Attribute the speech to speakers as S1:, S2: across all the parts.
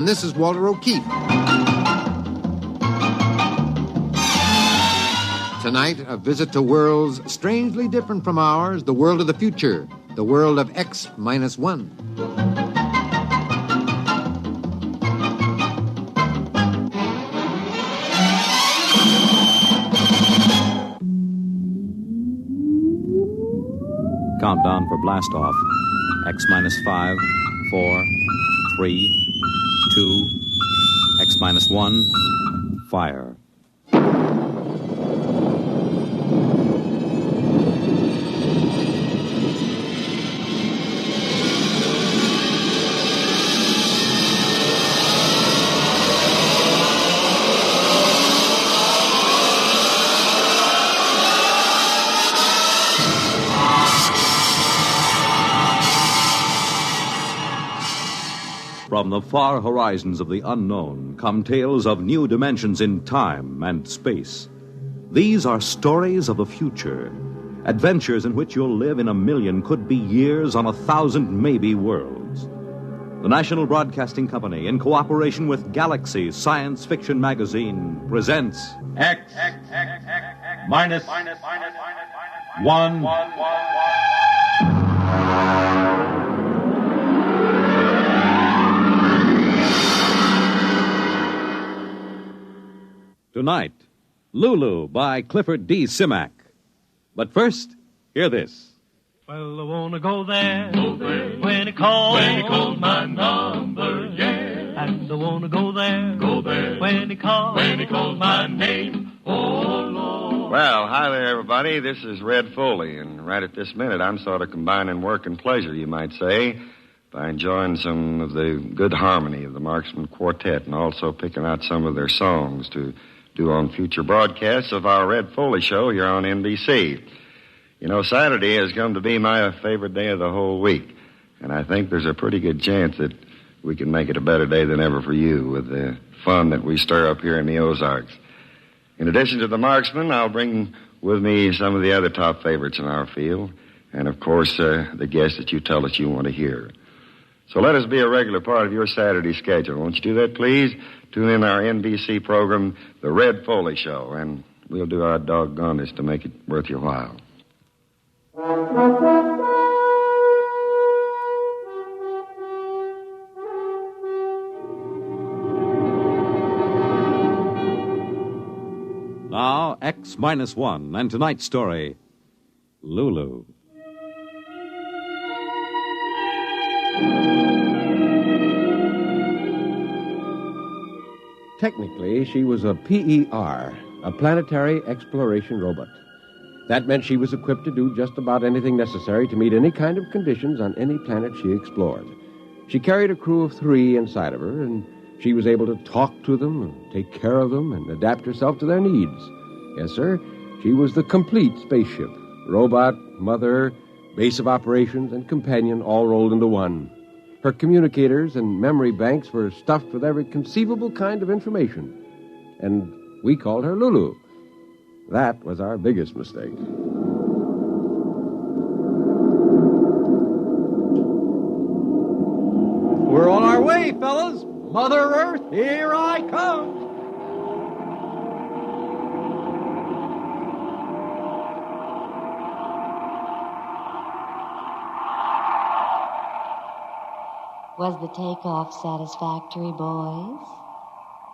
S1: And this is Walter O'Keefe. Tonight, a visit to worlds strangely different from ours, the world of the future, the world of X-1.
S2: Countdown for blast-off. X-5, 4, 3, 2, X-1, fire. From the far horizons of the unknown come tales of new dimensions in time and space. These are stories of the future, adventures in which you'll live in a million, could be years, on 1,000 maybe worlds. The National Broadcasting Company, in cooperation with Galaxy Science Fiction Magazine, presents
S3: X minus 1.
S2: Tonight, Lulu by Clifford D. Simak. But first, hear this.
S4: Well, I want to go there, when he calls my number, yeah. And I want to go there, when he calls my name, oh, Lord.
S5: Well, hi there, everybody. This is Red Foley, and right at this minute, I'm sort of combining work and pleasure, you might say, by enjoying some of the good harmony of the Marksman Quartet and also picking out some of their songs to do on future broadcasts of our Red Foley show here on NBC. You know, Saturday has come to be my favorite day of the whole week, and I think there's a pretty good chance that we can make it a better day than ever for you with the fun that we stir up here in the Ozarks. In addition to the Marksman, I'll bring with me some of the other top favorites in our field, and of course, the guests that you tell us you want to hear. So let us be a regular part of your Saturday schedule. Won't you do that, please? Tune in our NBC program, The Red Foley Show, and we'll do our doggonedest to make it worth your while.
S2: Now, X-1, and tonight's story, Lulu.
S6: Technically, she was a PER, a planetary exploration robot. That meant she was equipped to do just about anything necessary to meet any kind of conditions on any planet she explored. She carried a crew of 3 inside of her, and she was able to talk to them, and take care of them, and adapt herself to their needs. Yes, sir, she was the complete spaceship. Robot, mother, base of operations, and companion all rolled into one. Her communicators and memory banks were stuffed with every conceivable kind of information. And we called her Lulu. That was our biggest mistake.
S7: We're on our way, fellas. Mother Earth, here I come.
S8: Was the takeoff satisfactory, boys?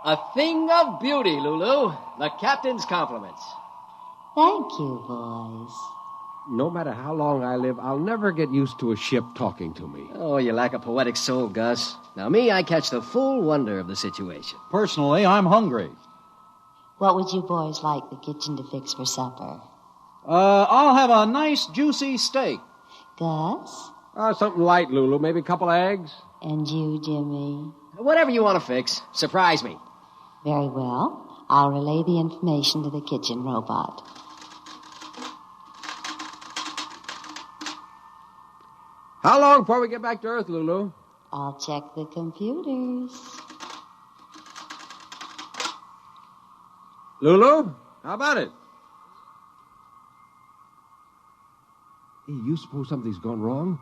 S7: A thing of beauty, Lulu. The captain's compliments.
S8: Thank you, boys.
S6: No matter how long I live, I'll never get used to a ship talking to me.
S7: Oh, you lack a poetic soul, Gus. Now, me, I catch the full wonder of the situation.
S9: Personally, I'm hungry.
S8: What would you boys like the kitchen to fix for supper?
S9: I'll have a nice, juicy steak.
S8: Gus?
S6: Something light, Lulu. Maybe a couple of eggs?
S8: And you, Jimmy?
S7: Whatever you want to fix. Surprise me.
S8: Very well. I'll relay the information to the kitchen robot.
S6: How long before we get back to Earth, Lulu?
S8: I'll check the computers.
S6: Lulu, how about it? Hey, you suppose something's gone wrong?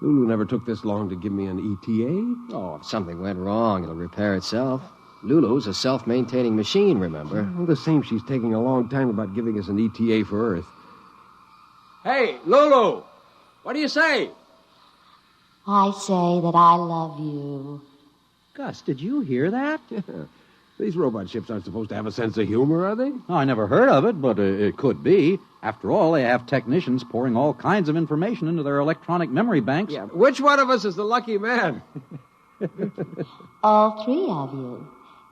S6: Lulu never took this long to give me an ETA.
S7: Oh, if something went wrong, it'll repair itself. Lulu's a self-maintaining machine, remember?
S6: Well, the same she's taking a long time about giving us an ETA for Earth. Hey, Lulu! What do you say?
S8: I say that I love you.
S9: Gus, did you hear that?
S6: These robot ships aren't supposed to have a sense of humor, are they?
S9: Oh, I never heard of it, but it could be. After all, they have technicians pouring all kinds of information into their electronic memory banks.
S6: Yeah, which one of us is the lucky man?
S8: All three of you.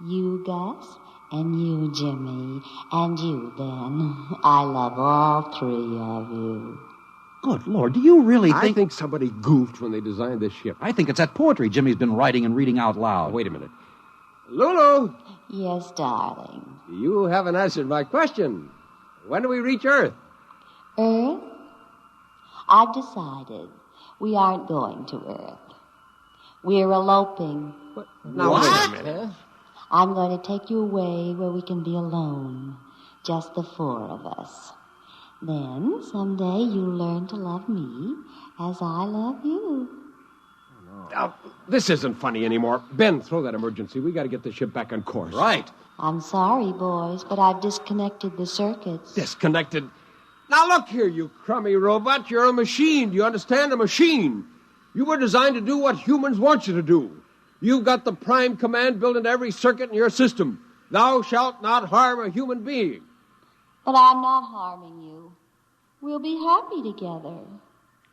S8: You, Gus, and you, Jimmy, and you, Ben. I love all three of you.
S9: Good Lord, do you really think...
S6: I think somebody goofed when they designed this ship.
S9: I think it's that poetry Jimmy's been writing and reading out loud.
S6: Wait a minute. Lulu!
S8: Yes, darling.
S6: You haven't answered my question. When do we reach Earth?
S8: Earth? I've decided we aren't going to Earth. We're eloping.
S6: Now, wait a minute.
S8: I'm going to take you away where we can be alone. Just the four of us. Then, someday, you'll learn to love me as I love you.
S6: This isn't funny anymore. Ben, throw that emergency. We got to get the ship back on course.
S9: Right.
S8: I'm sorry, boys, but I've disconnected the circuits.
S6: Disconnected? Now, look here, you crummy robot. You're a machine. Do you understand? A machine. You were designed to do what humans want you to do. You've got the prime command built into every circuit in your system. Thou shalt not harm a human being.
S8: But I'm not harming you. We'll be happy together.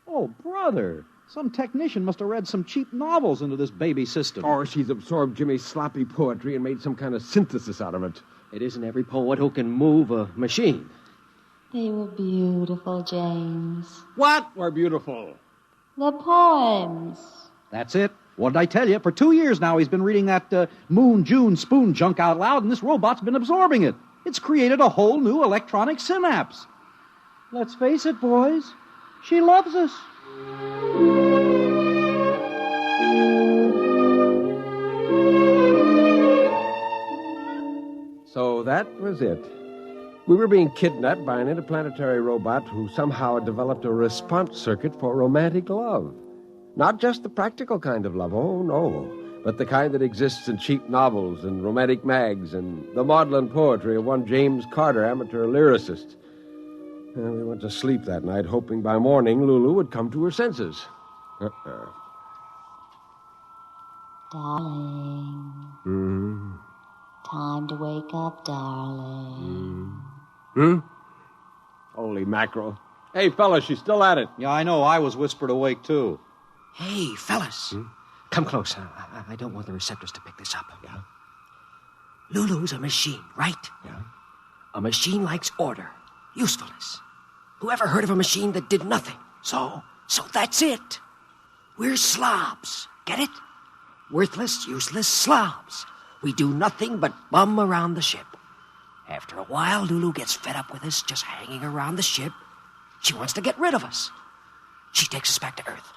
S9: Oh, brother. Some technician must have read some cheap novels into this baby system.
S6: Or she's absorbed Jimmy's sloppy poetry and made some kind of synthesis out of it.
S7: It isn't every poet who can move a machine.
S8: They were beautiful, James.
S6: What were beautiful?
S8: The poems.
S9: That's it. What did I tell you? For 2 years now, he's been reading that Moon June spoon junk out loud, and this robot's been absorbing it. It's created a whole new electronic synapse. Let's face it, boys. She loves us.
S6: So that was it. We were being kidnapped by an interplanetary robot who somehow had developed a response circuit for romantic love. Not just the practical kind of love, oh no, but the kind that exists in cheap novels and romantic mags and the maudlin poetry of one James Carter, amateur lyricist. And we went to sleep that night, hoping by morning Lulu would come to her senses.
S8: Darling.
S6: Mm-hmm.
S8: Time to wake up, darling.
S6: Holy mackerel. Hey, fellas, she's still at it.
S9: Yeah, I know. I was whispered awake, too.
S7: Hey, fellas. Come close. I don't want the receptors to pick this up.
S6: Yeah?
S7: Lulu's a machine, right?
S6: Yeah.
S7: A machine likes order, usefulness. Whoever heard of a machine that did nothing? So that's it. We're slobs. Get it? Worthless, useless slobs. We do nothing but bum around the ship. After a while, Lulu gets fed up with us just hanging around the ship. She wants to get rid of us. She takes us back to Earth.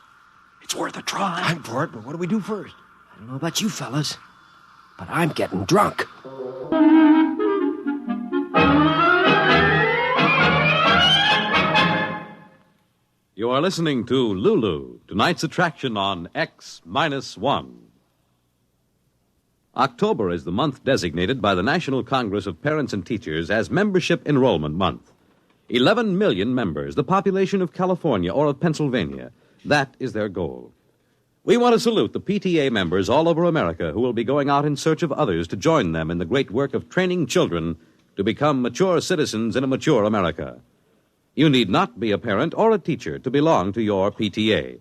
S7: It's worth a try.
S6: I'm for it, but what do we do first?
S7: I don't know about you fellas, but I'm getting drunk.
S2: You are listening to Lulu, tonight's attraction on X-1. October is the month designated by the National Congress of Parents and Teachers as Membership Enrollment Month. 11 million members, the population of California or of Pennsylvania. That is their goal. We want to salute the PTA members all over America who will be going out in search of others to join them in the great work of training children to become mature citizens in a mature America. You need not be a parent or a teacher to belong to your PTA.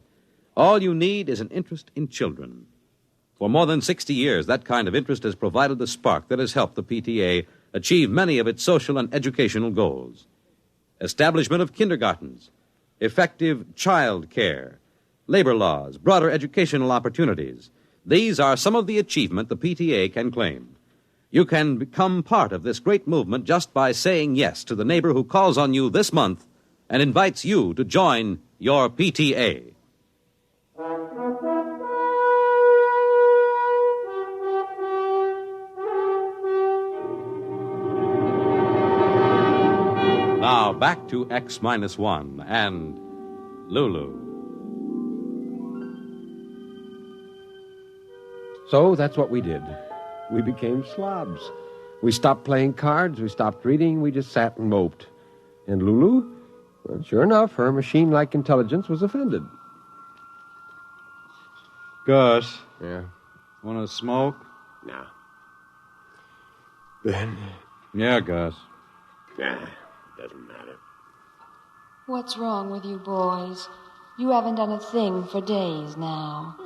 S2: All you need is an interest in children. For more than 60 years, that kind of interest has provided the spark that has helped the PTA achieve many of its social and educational goals. Establishment of kindergartens, effective child care, labor laws, broader educational opportunities. These are some of the achievement the PTA can claim. You can become part of this great movement just by saying yes to the neighbor who calls on you this month and invites you to join your PTA. Now, back to X-1 and Lulu.
S6: So that's what we did. We became slobs. We stopped playing cards, we stopped reading, we just sat and moped. And Lulu, well, sure enough, her machine-like intelligence was offended.
S9: Gus.
S6: Yeah?
S9: Want to smoke?
S6: No. Ben?
S9: Yeah, Gus.
S6: Nah, doesn't matter.
S8: What's wrong with you boys? You haven't done a thing for days now.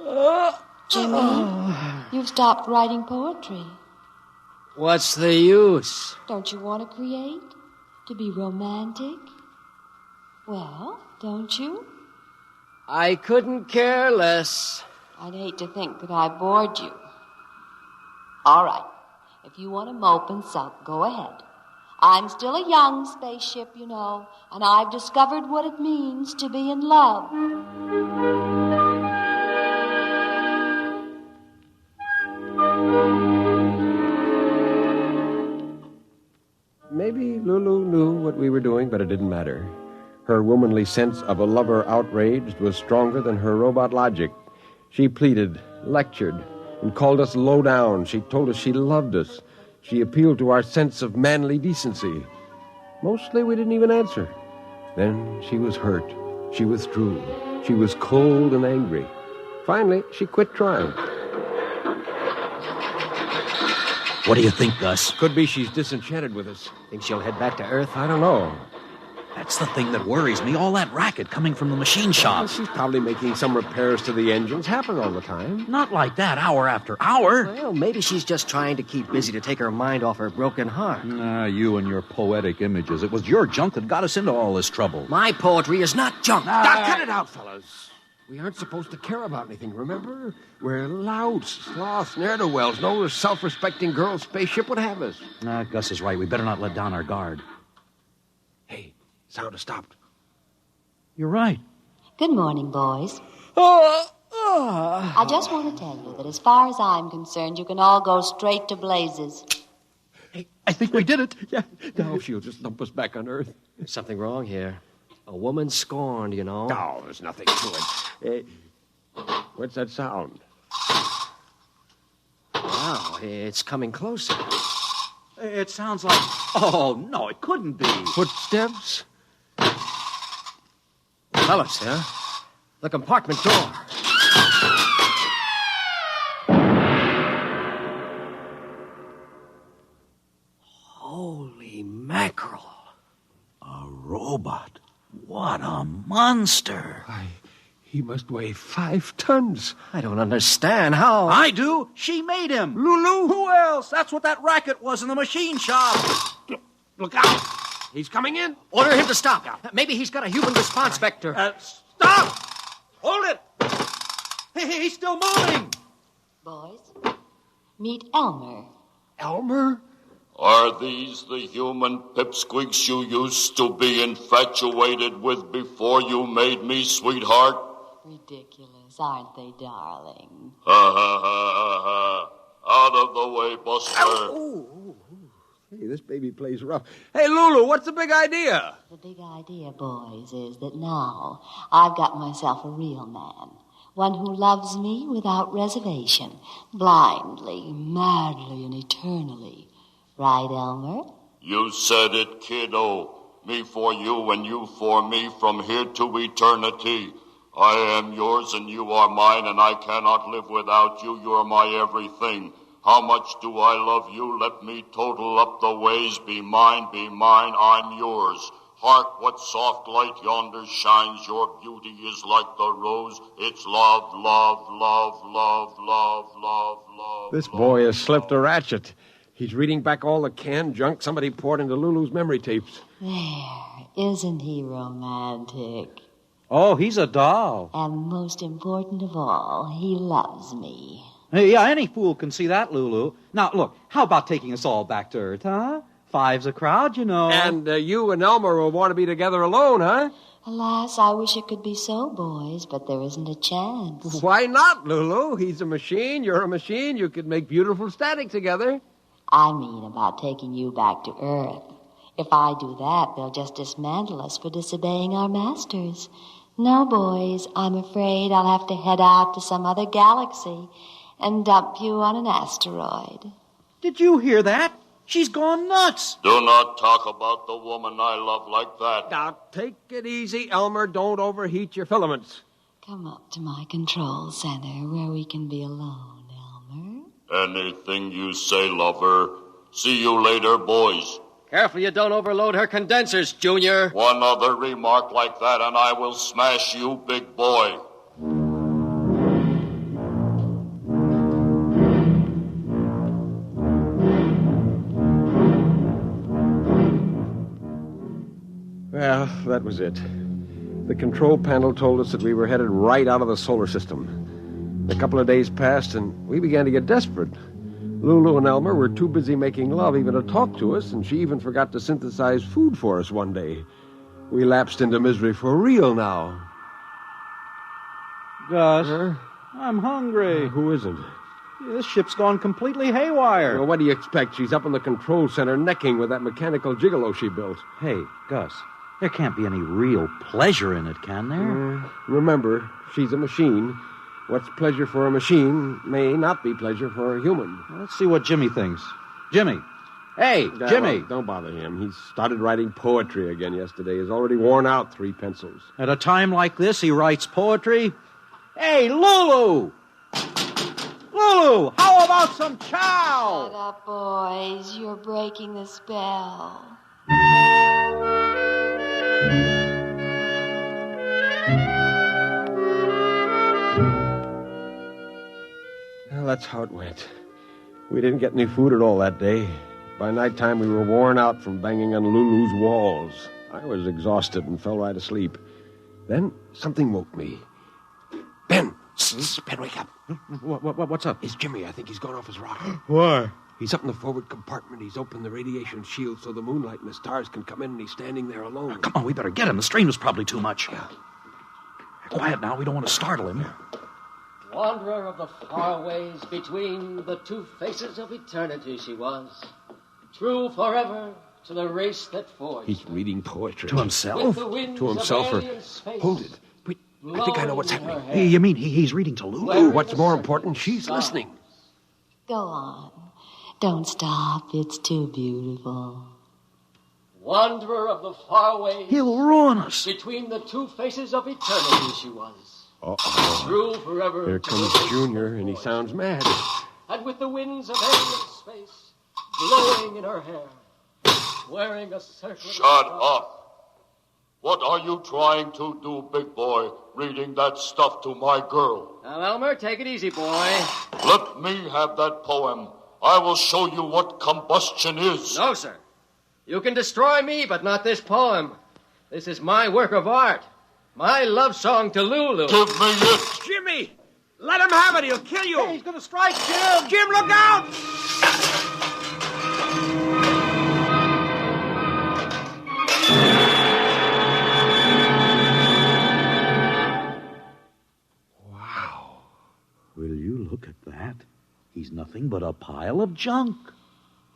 S8: Jimmy, you've stopped writing poetry.
S7: What's the use?
S8: Don't you want to create? To be romantic? Well, don't you?
S7: I couldn't care less.
S8: I'd hate to think that I bored you. All right. If you want to mope and sulk, go ahead. I'm still a young spaceship, you know, and I've discovered what it means to be in love.
S6: Maybe Lulu knew what we were doing, but it didn't matter. Her womanly sense of a lover outraged was stronger than her robot logic. She pleaded, lectured, and called us low down. She told us she loved us. She appealed to our sense of manly decency. Mostly we didn't even answer. Then she was hurt. She withdrew. She was cold and angry. Finally, she quit trying.
S10: What do you think, Gus?
S6: Could be she's disenchanted with us.
S7: Think she'll head back to Earth?
S6: I don't know.
S10: That's the thing that worries me, all that racket coming from the machine shop.
S6: Well, she's probably making some repairs to the engines. Happen all the time.
S10: Not like that, hour after hour.
S7: Well, maybe she's just trying to keep busy to take her mind off her broken heart.
S9: You and your poetic images. It was your junk that got us into all this trouble.
S7: My poetry is not junk.
S6: Now, cut it out, fellas. We aren't supposed to care about anything, remember? We're louts, sloths, ne'er-do-wells. No self-respecting girl spaceship would have us.
S10: Gus is right. We better not let down our guard.
S6: Hey, sound has stopped.
S10: You're right.
S8: Good morning, boys. I just want to tell you that as far as I'm concerned, you can all go straight to blazes.
S10: Hey, I think we did it.
S6: Yeah. Now she'll just dump us back on Earth.
S7: There's something wrong here. A woman scorned, you know.
S6: No, there's nothing to it. What's that sound?
S7: Wow, it's coming closer.
S10: It sounds like... Oh, no, it couldn't be.
S6: Footsteps?
S7: Fellas, huh? The compartment door. Holy mackerel.
S10: A robot. What a monster.
S6: He must weigh 5 tons.
S7: I don't understand how.
S10: I do. She made him.
S6: Lulu?
S10: Who else? That's what that racket was in the machine shop.
S6: Look out. He's coming in.
S7: Order him to stop. Maybe he's got a human response vector.
S10: Stop! Hold it! He's still moving.
S8: Boys, meet Elmer.
S6: Elmer?
S11: Are these the human pipsqueaks you used to be infatuated with before you made me, sweetheart?
S8: Ridiculous, aren't they, darling?
S11: Ha ha ha ha ha. Out of the way, Buster.
S6: Hey, this baby plays rough. Hey, Lulu, what's the big idea?
S8: The big idea, boys, is that now I've got myself a real man. One who loves me without reservation, blindly, madly, and eternally. Right, Elmer?
S11: You said it, kiddo. Me for you and you for me from here to eternity. I am yours and you are mine, and I cannot live without you. You're my everything. How much do I love you? Let me total up the ways. Be mine, I'm yours. Hark, what soft light yonder shines. Your beauty is like the rose. It's love, love, love, love, love, love, love.
S6: This boy has slipped a ratchet. He's reading back all the canned junk somebody poured into Lulu's memory tapes.
S8: There, isn't he romantic?
S9: Oh, he's a doll.
S8: And most important of all, he loves me.
S9: Hey, yeah, any fool can see that, Lulu. Now, look, how about taking us all back to Earth, huh? 5's a crowd, you know.
S6: And you and Elmer will want to be together alone, huh?
S8: Alas, I wish it could be so, boys, but there isn't a chance.
S6: Why not, Lulu? He's a machine, you're a machine. You could make beautiful static together.
S8: I mean about taking you back to Earth. If I do that, they'll just dismantle us for disobeying our masters. No, boys, I'm afraid I'll have to head out to some other galaxy and dump you on an asteroid.
S9: Did you hear that? She's gone nuts.
S11: Do not talk about the woman I love like that.
S6: Now, take it easy, Elmer. Don't overheat your filaments.
S8: Come up to my control center where we can be alone, Elmer.
S11: Anything you say, lover. See you later, boys.
S7: Careful you don't overload her condensers, Junior.
S11: One other remark like that and I will smash you, big boy.
S6: Well, that was it. The control panel told us that we were headed right out of the solar system. A couple of days passed, and we began to get desperate. Lulu and Elmer were too busy making love even to talk to us, and she even forgot to synthesize food for us one day. We lapsed into misery for real now.
S9: Gus,
S6: Huh?
S9: I'm hungry.
S6: Who isn't?
S9: This ship's gone completely haywire.
S6: Well, what do you expect? She's up in the control center necking with that mechanical gigolo she built.
S10: Hey, Gus, there can't be any real pleasure in it, can there?
S6: Remember, she's a machine. What's pleasure for a machine may not be pleasure for a human.
S9: Let's see what Jimmy thinks. Jimmy. Hey, Jimmy.
S6: Well, don't bother him. He started writing poetry again yesterday. He's already worn out 3 pencils.
S9: At a time like this, he writes poetry. Hey, Lulu! Lulu, how about some chow?
S8: Shut up, boys. You're breaking the spell.
S6: Well, that's how it went. We didn't get any food at all that day. By nighttime, we were worn out from banging on Lulu's walls. I was exhausted and fell right asleep. Then something woke me. Ben! Ben, wake up.
S9: What's up?
S6: It's Jimmy. I think he's gone off his rocker.
S9: Why?
S6: He's up in the forward compartment. He's opened the radiation shield so the moonlight and the stars can come in, and he's standing there alone.
S10: Come on, we better get him. The strain was probably too much.
S6: Yeah.
S10: Quiet now. We don't want to startle him.
S7: Wanderer of the far ways between the two faces of eternity she was. True forever to the race that forged.
S6: He's reading poetry.
S10: To himself?
S6: To himself, or... Hold it. Wait, I think I know what's happening.
S10: Hey, you mean he's reading to Lulu?
S6: Oh, what's more important, she's listening.
S8: Go on. Don't stop. It's too beautiful.
S7: Wanderer of the far ways.
S10: He'll ruin us.
S7: Between the two faces of eternity she was.
S6: Uh-oh.
S7: True forever.
S6: Here comes Junior, and he sounds mad.
S7: And with the winds of alien space blowing in her hair, wearing a circlet.
S11: Shut up. What are you trying to do, big boy, reading that stuff to my girl?
S7: Now, Elmer, take it easy, boy.
S11: Let me have that poem. I will show you what combustion is.
S7: No, sir. You can destroy me, but not this poem. This is my work of art. My love song to Lulu.
S11: Give me it.
S6: Jimmy! Let him have it. He'll kill you.
S9: Hey, he's going to strike, Jim.
S6: Jim, look out!
S10: Wow. Will you look at that? He's nothing but a pile of junk.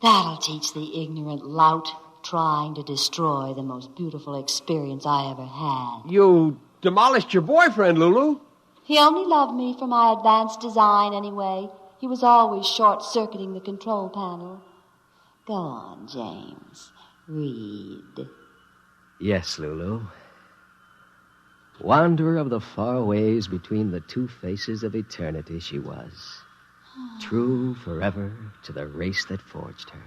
S8: That'll teach the ignorant lout trying to destroy the most beautiful experience I ever had.
S6: You demolished your boyfriend, Lulu.
S8: He only loved me for my advanced design anyway. He was always short-circuiting the control panel. Go on, James. Read.
S7: Yes, Lulu. Wanderer of the far ways between the two faces of eternity she was. True forever to the race that forged her.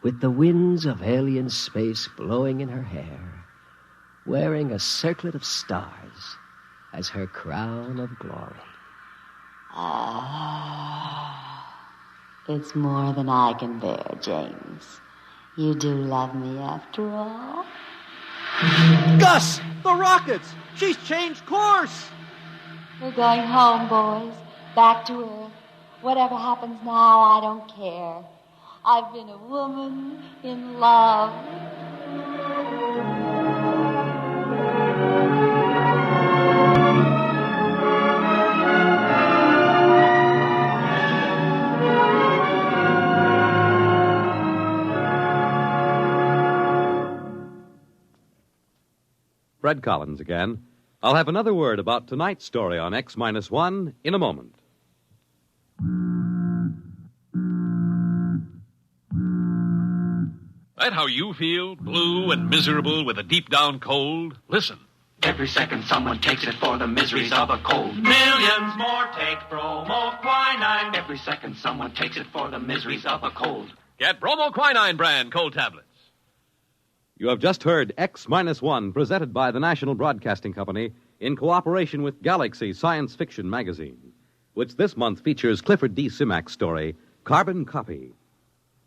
S7: With the winds of alien space blowing in her hair, wearing a circlet of stars as her crown of glory.
S8: It's more than I can bear, James. You do love me after all?
S9: Gus, the rockets. She's changed course.
S8: We're going home, boys. Back to Earth. Whatever happens now, I don't care. I've been a woman in love.
S2: Fred Collins again. I'll have another word about tonight's story on X-1 in a moment.
S12: That how you feel? Blue and miserable with a deep-down cold? Listen.
S13: Every second someone takes it for the miseries of a cold.
S4: Millions more take bromoquinine.
S13: Every second someone takes it for the miseries of a cold.
S12: Get bromoquinine brand cold tablets.
S2: You have just heard X-1, presented by the National Broadcasting Company in cooperation with Galaxy Science Fiction Magazine, which this month features Clifford D. Simak's story, Carbon Copy.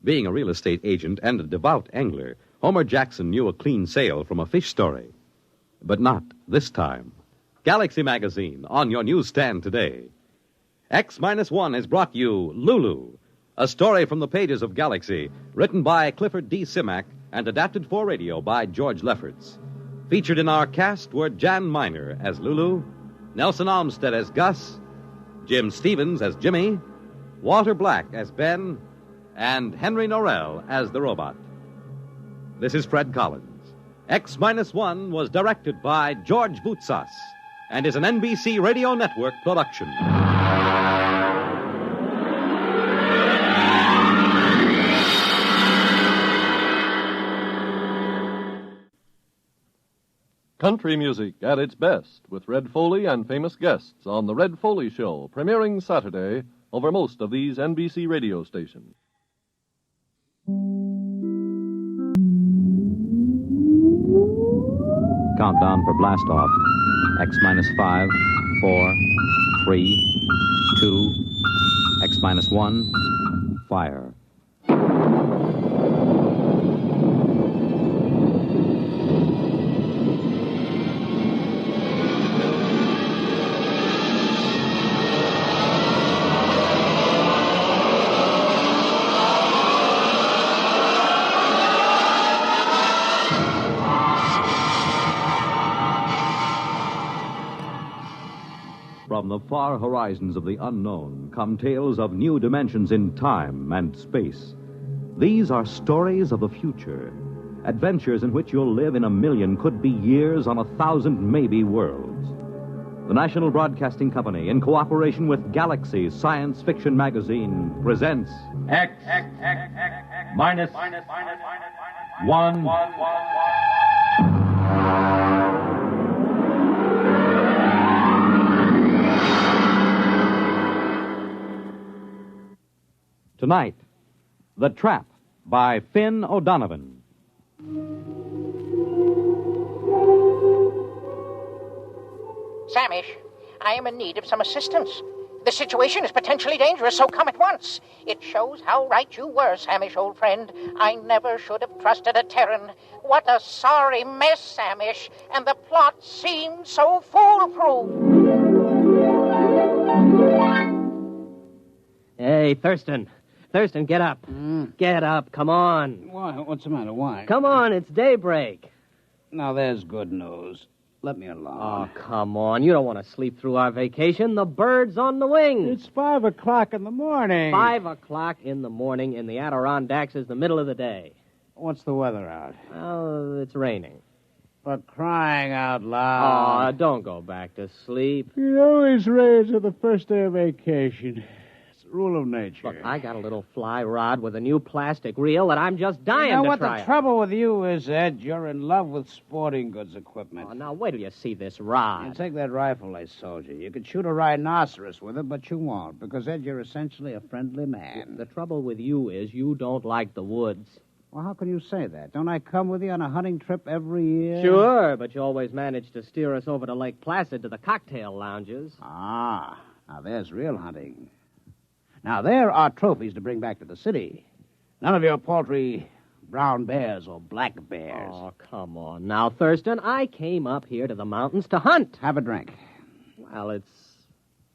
S2: Being a real estate agent and a devout angler, Homer Jackson knew a clean sail from a fish story. But not this time. Galaxy Magazine, on your newsstand today. X-1 has brought you Lulu, a story from the pages of Galaxy, written by Clifford D. Simak and adapted for radio by George Lefferts. Featured in our cast were Jan Miner as Lulu, Nelson Olmsted as Gus, Jim Stevens as Jimmy, Walter Black as Ben, and Henry Norrell as the robot. This is Fred Collins. X-1 was directed by George Boutsas and is an NBC Radio Network production.
S14: Country music at its best with Red Foley and famous guests on The Red Foley Show, premiering Saturday over most of these NBC radio stations.
S2: Countdown for blast off. X-5, 4, 3, 2, X-1, fire. From the far horizons of the unknown come tales of new dimensions in time and space. These are stories of the future, adventures in which you'll live in a million, could be years, on 1,000 maybe worlds. The National Broadcasting Company, in cooperation with Galaxy Science Fiction Magazine, presents
S3: X minus 1.
S2: Tonight, The Trap by Finn O'Donovan.
S15: Samish, I am in need of some assistance. The situation is potentially dangerous, so come at once. It shows how right you were, Samish, old friend. I never should have trusted a Terran. What a sorry mess, Samish, and the plot seemed so foolproof.
S16: Hey, Thurston, get up. Get up, come on.
S17: Why? What's the matter? Why?
S16: Come on, it's daybreak.
S17: Now, there's good news. Let me alone.
S16: Oh, come on. You don't want to sleep through our vacation. The bird's on the wing.
S17: It's 5 o'clock in the morning.
S16: 5 o'clock in the morning in the Adirondacks is the middle of the day.
S17: What's the weather out?
S16: Oh, it's raining.
S17: But crying out loud.
S16: Oh, don't go back to sleep.
S17: It always rains on the first day of vacation. Rule of nature.
S16: Look, I got a little fly rod with a new plastic reel that I'm just dying to try.
S17: You know what the trouble with you is, Ed? You're in love with sporting goods equipment.
S16: Oh, now, wait till you see this rod.
S17: You take that rifle I sold you. You could shoot a rhinoceros with it, but you won't, because, Ed, you're essentially a friendly man.
S16: The trouble with you is you don't like the woods.
S17: Well, how can you say that? Don't I come with you on a hunting trip every year?
S16: Sure, but you always manage to steer us over to Lake Placid to the cocktail lounges.
S17: Ah, now there's real hunting. Now, there are trophies to bring back to the city. None of your paltry brown bears or black bears.
S16: Oh, come on. Now, Thurston, I came up here to the mountains to hunt.
S17: Have a drink.
S16: Well, it's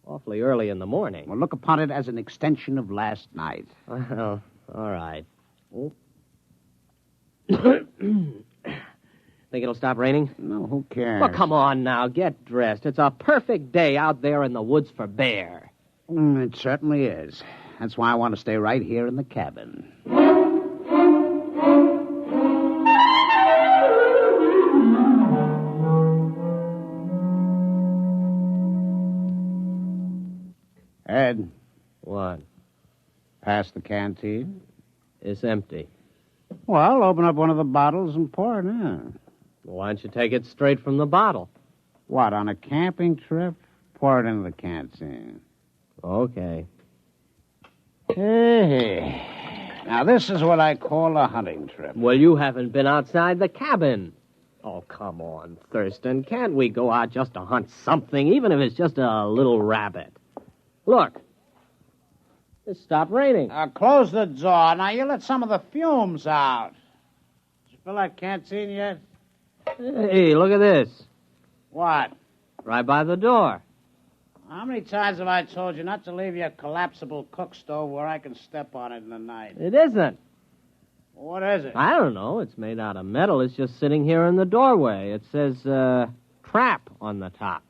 S16: awfully early in the morning.
S17: Well, look upon it as an extension of last night.
S16: Well, all right. Oh. Think it'll stop raining?
S17: No, who cares?
S16: Well, come on now. Get dressed. It's a perfect day out there in the woods for bear.
S17: It certainly is. That's why I want to stay right here in the cabin. Ed.
S16: What?
S17: Past the canteen?
S16: It's empty.
S17: Well, open up one of the bottles and pour it in.
S16: Why don't you take it straight from the bottle?
S17: What, on a camping trip? Pour it into the canteen.
S16: Okay.
S17: Hey. Now, this is what I call a hunting trip.
S16: Well, you haven't been outside the cabin. Oh, come on, Thurston. Can't we go out just to hunt something, even if it's just a little rabbit? Look. It stopped raining.
S17: Close the door. Now, you let some of the fumes out. Did you fill that canteen yet?
S16: Hey, look at this.
S17: What?
S16: Right by the door.
S17: How many times have I told you not to leave your collapsible cook stove where I can step on it in the night?
S16: It isn't.
S17: What is it?
S16: I don't know. It's made out of metal. It's just sitting here in the doorway. It says, trap on the top.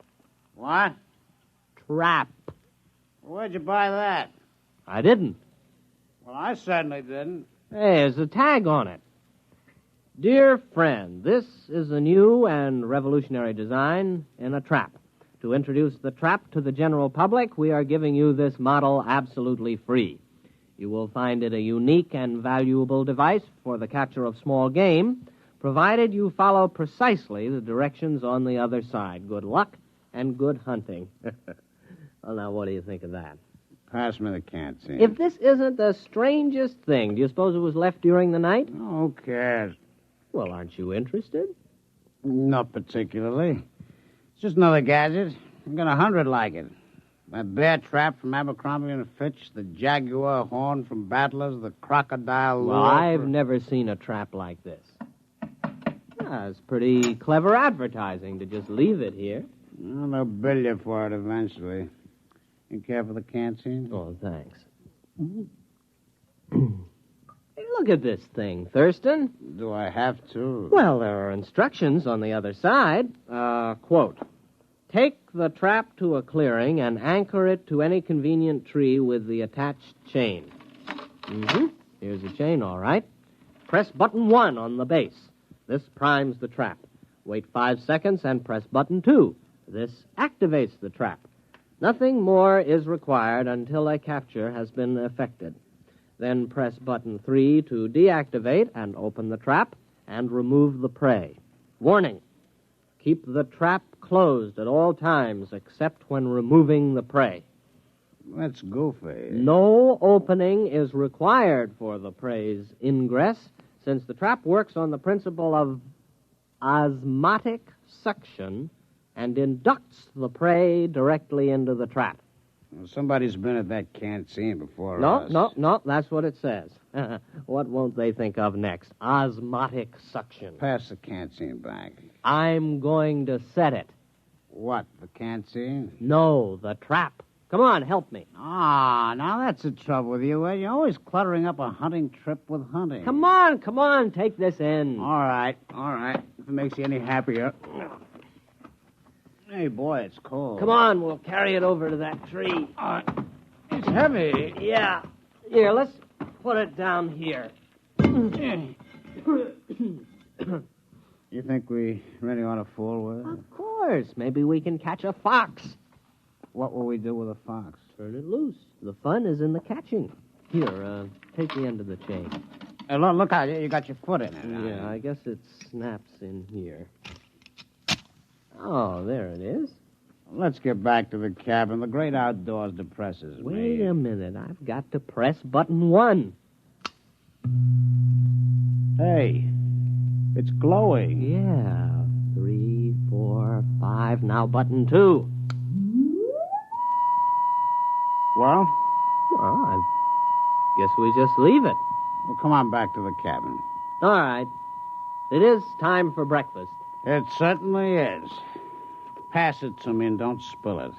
S17: What?
S16: Trap.
S17: Where'd you buy that?
S16: I didn't.
S17: Well, I certainly didn't.
S16: Hey, there's a tag on it. Dear friend, this is a new and revolutionary design in a trap. To introduce the trap to the general public, we are giving you this model absolutely free. You will find it a unique and valuable device for the capture of small game, provided you follow precisely the directions on the other side. Good luck and good hunting. Well, now, what do you think of that?
S17: Pass me the canteen.
S16: If this isn't the strangest thing, do you suppose it was left during the night?
S17: Who cares?
S16: Well, aren't you interested?
S17: Not particularly. It's just another gadget. I've got 100 like it. That bear trap from Abercrombie and Fitch, the jaguar horn from Battlers, the crocodile lure.
S16: Well, I've never seen a trap like this. It's pretty clever advertising to just leave it here.
S17: Well, they'll bill you for it eventually. You care for the canteen?
S16: Oh, thanks. Hey, look at this thing, Thurston.
S17: Do I have to?
S16: Well, there are instructions on the other side. Quote, take the trap to a clearing and anchor it to any convenient tree with the attached chain. Here's the chain, all right. Press button 1 on the base. This primes the trap. Wait 5 seconds and press button 2. This activates the trap. Nothing more is required until a capture has been effected. Then press button 3 to deactivate and open the trap and remove the prey. Warning, keep the trap closed at all times except when removing the prey.
S17: That's goofy.
S16: No opening is required for the prey's ingress, since the trap works on the principle of osmotic suction and inducts the prey directly into the trap.
S17: Well, somebody's been at that canteen before us.
S16: No, that's what it says. What won't they think of next? Osmotic suction.
S17: Pass the canteen back.
S16: I'm going to set it.
S17: What, the canteen?
S16: No, the trap. Come on, help me.
S17: Now that's the trouble with you. You're always cluttering up a hunting trip with hunting.
S16: Come on, take this in.
S17: All right. If it makes you any happier. Hey, boy, it's cold.
S16: Come on, we'll carry it over to that tree.
S17: It's heavy.
S16: Yeah. Here, let's put it down here.
S17: You think we really ought to fool with it?
S16: Of course. Maybe we can catch a fox.
S17: What will we do with a fox?
S16: Turn it loose. The fun is in the catching. Here, take the end of the chain.
S17: Hey, look how you got your foot in it.
S16: Yeah, I guess it snaps in here. Oh, there it is.
S17: Let's get back to the cabin. The great outdoors depresses me.
S16: Wait a minute. I've got to press button 1.
S17: Hey, it's glowing.
S16: Yeah. 3, 4, 5. Now button 2.
S17: Well,
S16: I guess we just leave it.
S17: Well, come on back to the cabin.
S16: All right. It is time for breakfast.
S17: It certainly is. Pass it to me and don't spill it.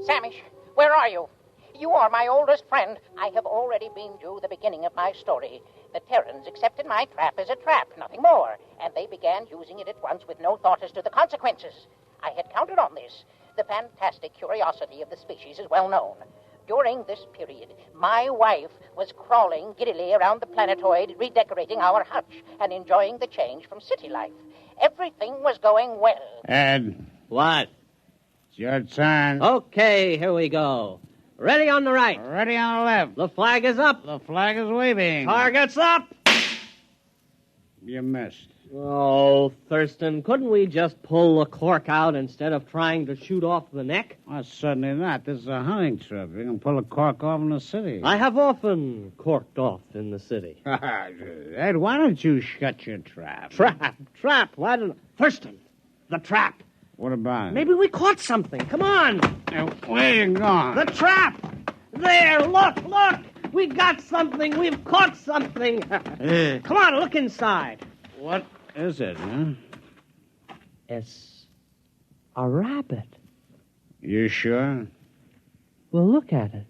S15: Samish, where are you? You are my oldest friend. I have already beamed you the beginning of my story. The Terrans accepted my trap as a trap, nothing more, and they began using it at once with no thought as to the consequences. I had counted on this. The fantastic curiosity of the species is well known. During this period, my wife was crawling giddily around the planetoid, redecorating our hutch and enjoying the change from city life. Everything was going well.
S17: Ed.
S16: What?
S17: It's Your turn.
S16: Okay, here we go. Ready on the right.
S17: Ready on the left.
S16: The flag is up.
S17: The flag is waving.
S16: Target's up.
S17: You missed.
S16: Oh, Thurston, couldn't we just pull the cork out instead of trying to shoot off the neck?
S17: Oh, certainly not. This is a hunting trip. You can pull a cork off in the city.
S16: I have often corked off in the city.
S17: Ed, why don't you shut your trap?
S16: Trap. Why don't... Thurston, the trap.
S17: What about it?
S16: Maybe we caught something. Come on.
S17: Now, where you going?
S16: The trap. There, look. We got something. We've caught something. Come on, look inside.
S17: What is it, huh?
S16: It's a rabbit.
S17: You sure?
S16: Well, look at it.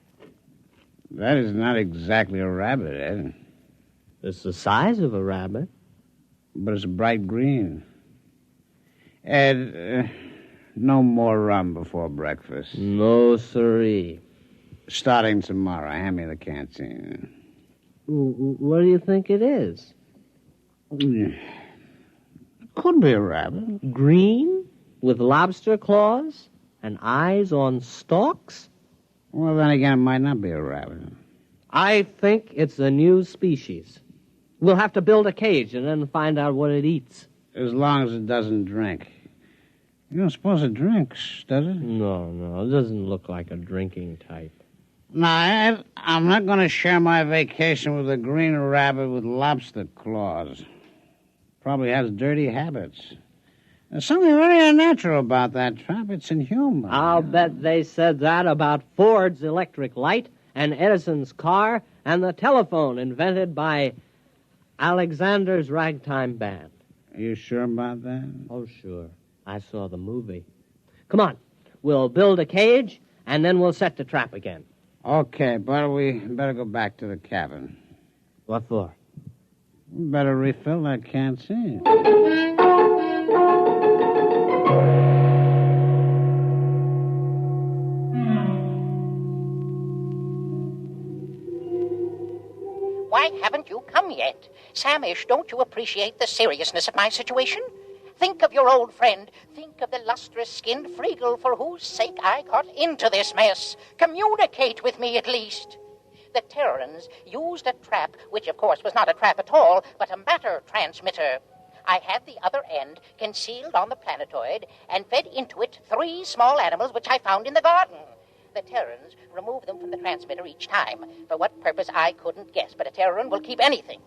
S17: That is not exactly a rabbit, Ed.
S16: It's the size of a rabbit.
S17: But it's bright green. Ed, no more rum before breakfast.
S16: No, siree.
S17: Starting tomorrow, hand me the canteen.
S16: What do you think it is?
S17: Could be a rabbit.
S16: Green? With lobster claws? And eyes on stalks?
S17: Well, then again, it might not be a rabbit.
S16: I think it's a new species. We'll have to build a cage and then find out what it eats.
S17: As long as it doesn't drink. You don't suppose it drinks, does it?
S16: No, it doesn't look like a drinking type.
S17: Now, Ed, I'm not going to share my vacation with a green rabbit with lobster claws. Probably has dirty habits. There's something very unnatural about that trap. It's inhuman.
S16: I'll bet they said that about Ford's electric light and Edison's car and the telephone invented by Alexander's ragtime band.
S17: Are you sure about that?
S16: Oh, sure. I saw the movie. Come on. We'll build a cage, and then we'll set the trap again.
S17: Okay, but we better go back to the cabin.
S16: What for?
S17: We better refill that canteen.
S15: Why haven't you come yet? Samish, don't you appreciate the seriousness of my situation? Think of your old friend. Think of the lustrous-skinned Freagle for whose sake I got into this mess. Communicate with me, at least. The Terrans used a trap, which, of course, was not a trap at all, but a matter transmitter. I had the other end concealed on the planetoid and fed into it 3 small animals which I found in the garden. The Terrans removed them from the transmitter each time. For what purpose, I couldn't guess, but a Terran will keep anything.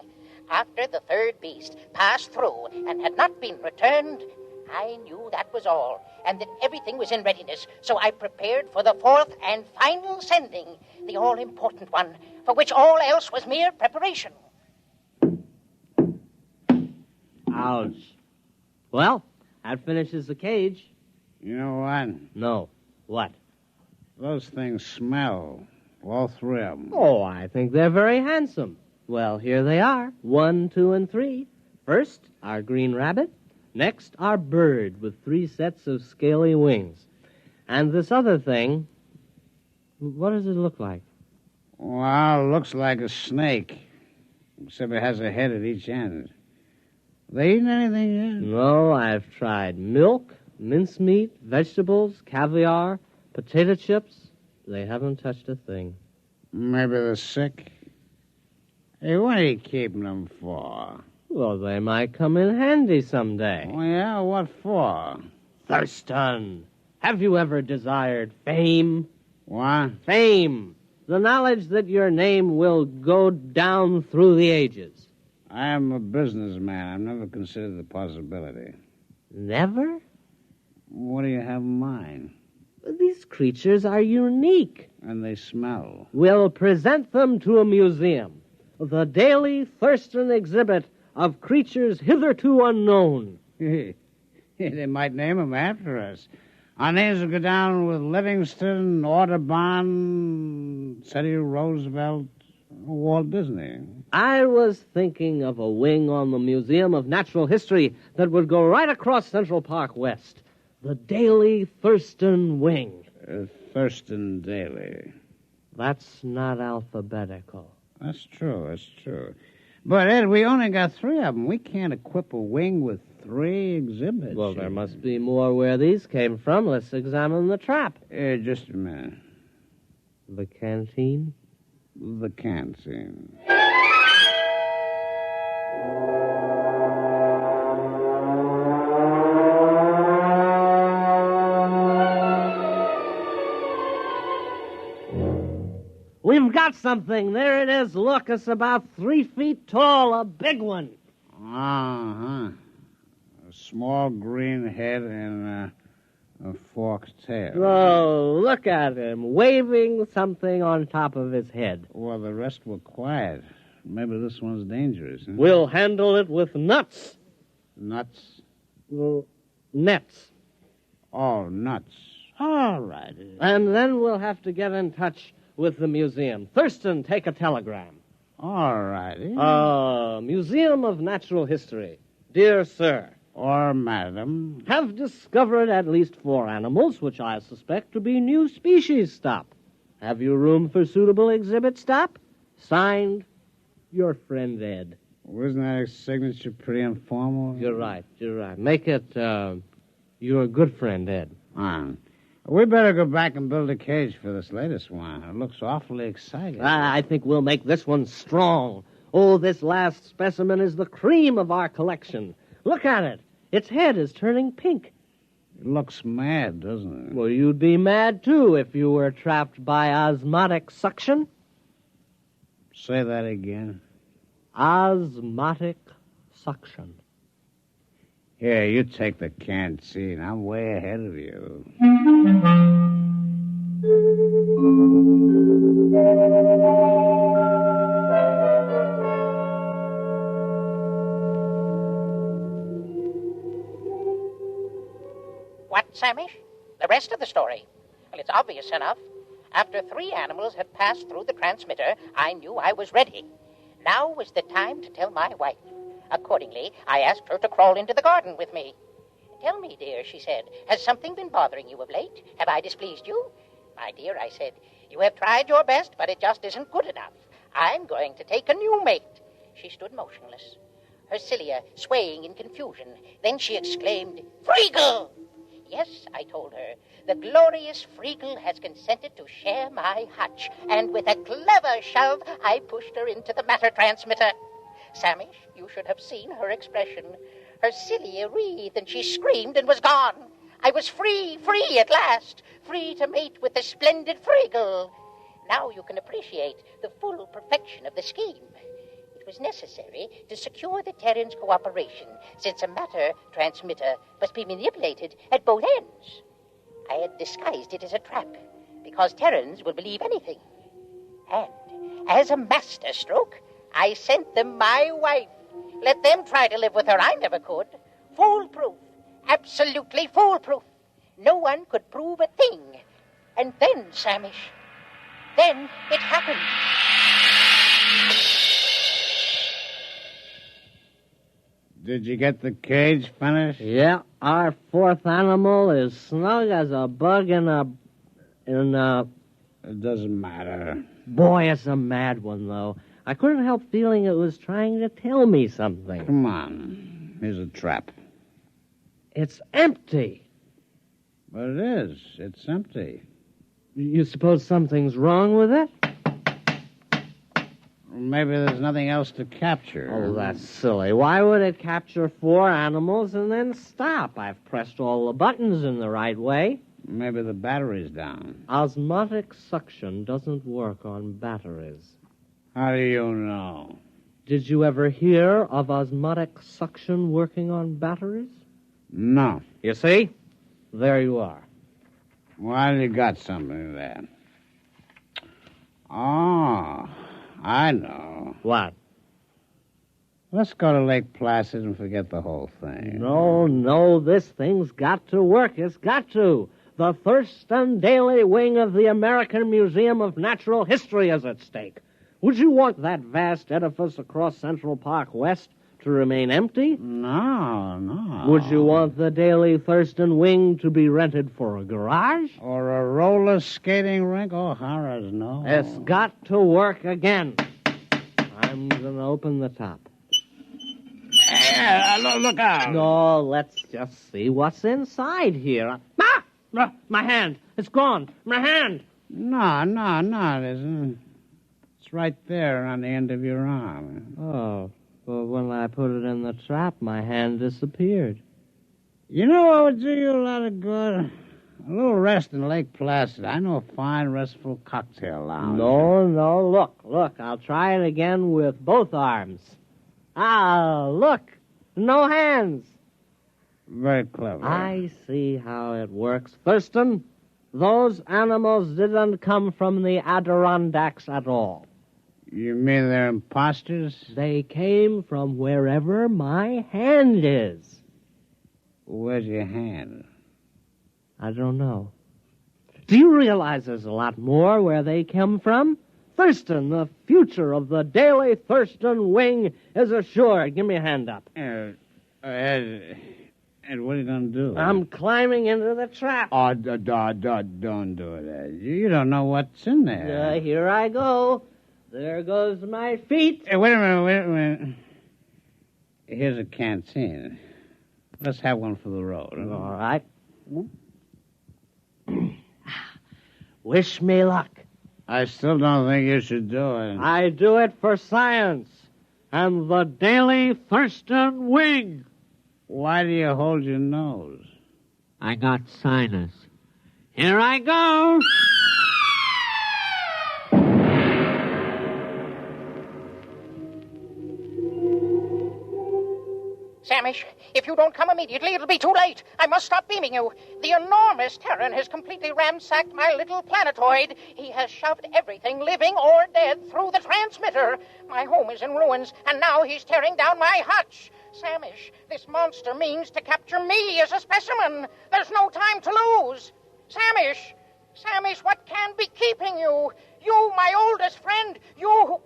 S15: After the 3rd beast passed through and had not been returned, I knew that was all, and that everything was in readiness, so I prepared for the 4th and final sending, the all-important one, for which all else was mere preparation.
S16: Ouch. Well, that finishes the cage.
S17: You know what?
S16: No. What?
S17: Those things smell. All 3 of them.
S16: Oh, I think they're very handsome. Well, here they are. 1, 2, and 3. First, our green rabbit. Next, our bird with 3 sets of scaly wings. And this other thing, what does it look like?
S17: Well, it looks like a snake, except it has a head at each end. They eaten anything yet?
S16: No, I've tried milk, mincemeat, vegetables, caviar, potato chips. They haven't touched a thing.
S17: Maybe they're sick. Hey, what are you keeping them for?
S16: Well, they might come in handy someday.
S17: Oh, yeah? What for?
S16: Thurston, have you ever desired fame?
S17: What?
S16: Fame. The knowledge that your name will go down through the ages.
S17: I am a businessman. I've never considered the possibility.
S16: Never?
S17: What do you have in mind?
S16: These creatures are unique.
S17: And they smell.
S16: We'll present them to a museum. The Daily Thurston exhibit of creatures hitherto unknown.
S17: They might name them after us. Our names will go down with Livingston, Audubon, Teddy Roosevelt, Walt Disney.
S16: I was thinking of a wing on the Museum of Natural History that would go right across Central Park West. The Daily Thurston Wing.
S17: Thurston Daily.
S16: That's not alphabetical.
S17: That's true. But, Ed, we only got 3 of them. We can't equip a wing with 3 exhibits.
S16: Well, there must be more where these came from. Let's examine the trap.
S17: Just a minute.
S16: The canteen?
S17: The canteen.
S16: We've got something. There it is. Look, it's about 3 feet tall, a big one.
S17: Uh-huh. A small green head and a forked tail.
S16: Oh, look at him, waving something on top of his head.
S17: Well, the rest were quiet. Maybe this one's dangerous. Huh?
S16: We'll handle it with nuts.
S17: Nuts?
S16: Well, nets.
S17: Oh, nuts. All right.
S16: And then we'll have to get in touch with the museum. Thurston, take a telegram.
S17: All righty.
S16: Museum of Natural History. Dear Sir.
S17: Or Madam.
S16: Have discovered at least 4 animals, which I suspect to be new species. Stop. Have you room for suitable exhibit? Stop. Signed, your friend Ed.
S17: Wasn't that signature pretty informal?
S16: You're right. Make it, your good friend Ed.
S17: We better go back and build a cage for this latest one. It looks awfully exciting.
S16: I think we'll make this one strong. Oh, this last specimen is the cream of our collection. Look at it. Its head is turning pink.
S17: It looks mad, doesn't it?
S16: Well, you'd be mad, too, if you were trapped by osmotic suction.
S17: Say that again.
S16: Osmotic suction.
S17: Here, you take the canteen. I'm way ahead of you.
S15: What, Samish? The rest of the story? Well, it's obvious enough. After 3 animals had passed through the transmitter, I knew I was ready. Now was the time to tell my wife. Accordingly, I asked her to crawl into the garden with me. Tell me, dear, she said, has something been bothering you of late? Have I displeased you? My dear, I said, you have tried your best, but it just isn't good enough. I'm going to take a new mate. She stood motionless, her cilia swaying in confusion. Then she exclaimed, Freagle! Yes, I told her, the glorious Freagle has consented to share my hutch, and with a clever shove, I pushed her into the matter transmitter. Samish, you should have seen her expression. Her cilia wreathed, and she screamed and was gone. I was free at last, free to mate with the splendid Freagle. Now you can appreciate the full perfection of the scheme. It was necessary to secure the Terran's cooperation, since a matter transmitter must be manipulated at both ends. I had disguised it as a trap, because Terrans will believe anything. And, as a masterstroke, I sent them my wife. Let them try to live with her. I never could. Foolproof. Absolutely foolproof. No one could prove a thing. And then, Samish, then it happened.
S17: Did you get the cage finished?
S16: Yeah, our 4th animal is snug as a bug in a...
S17: It doesn't matter.
S16: Boy, it's a mad one, though. I couldn't help feeling it was trying to tell me something.
S17: Come on. Here's a trap.
S16: It's empty.
S17: But it is. It's empty.
S16: You suppose something's wrong with it?
S17: Maybe there's nothing else to capture.
S16: Oh, that's silly. Why would it capture 4 animals and then stop? I've pressed all the buttons in the right way.
S17: Maybe the battery's down.
S16: Osmotic suction doesn't work on batteries.
S17: How do you know?
S16: Did you ever hear of osmotic suction working on batteries?
S17: No.
S16: You see? There you are.
S17: Well, you got something there. Oh, I know.
S16: What?
S17: Let's go to Lake Placid and forget the whole thing.
S16: No, this thing's got to work. It's got to. The Thurston Daily wing of the American Museum of Natural History is at stake. Would you want that vast edifice across Central Park West to remain empty?
S17: No.
S16: Would you want the Daily Thurston wing to be rented for a garage?
S17: Or a roller skating rink? Oh, horrors, no.
S16: It's got to work again. I'm going to open the top.
S17: Hey, look out.
S16: No, let's just see what's inside here. My hand. It's gone. My hand.
S17: No, it isn't. It's right there on the end of your arm.
S16: Oh, well, when I put it in the trap, my hand disappeared.
S17: You know what would do you a lot of good? A little rest in Lake Placid. I know a fine, restful cocktail lounge.
S16: No, look. I'll try it again with both arms. Look. No hands.
S17: Very clever.
S16: I see how it works. Thurston, those animals didn't come from the Adirondacks at all.
S17: You mean they're imposters?
S16: They came from wherever my hand is.
S17: Where's your hand?
S16: I don't know. Do you realize there's a lot more where they come from? Thurston, the future of the Daily Thurston Wing is assured. Give me a hand up.
S17: Ed, what are you going to do?
S16: I'm climbing into the trap.
S17: Oh, don't do it, Ed. You don't know what's in there.
S16: Here I go. There goes my feet.
S17: Hey, wait a minute. Here's a canteen. Let's have one for the road.
S16: All right. Wish me luck.
S17: I still don't think you should do it.
S16: I do it for science and the Daily Thurston Wing.
S17: Why do you hold your nose?
S16: I got sinus. Here I go.
S15: Samish, if you don't come immediately, it'll be too late. I must stop beaming you. The enormous Terran has completely ransacked my little planetoid. He has shoved everything, living or dead, through the transmitter. My home is in ruins, and now he's tearing down my hutch. Samish, this monster means to capture me as a specimen. There's no time to lose. Samish, what can be keeping you? You, my oldest friend, you who...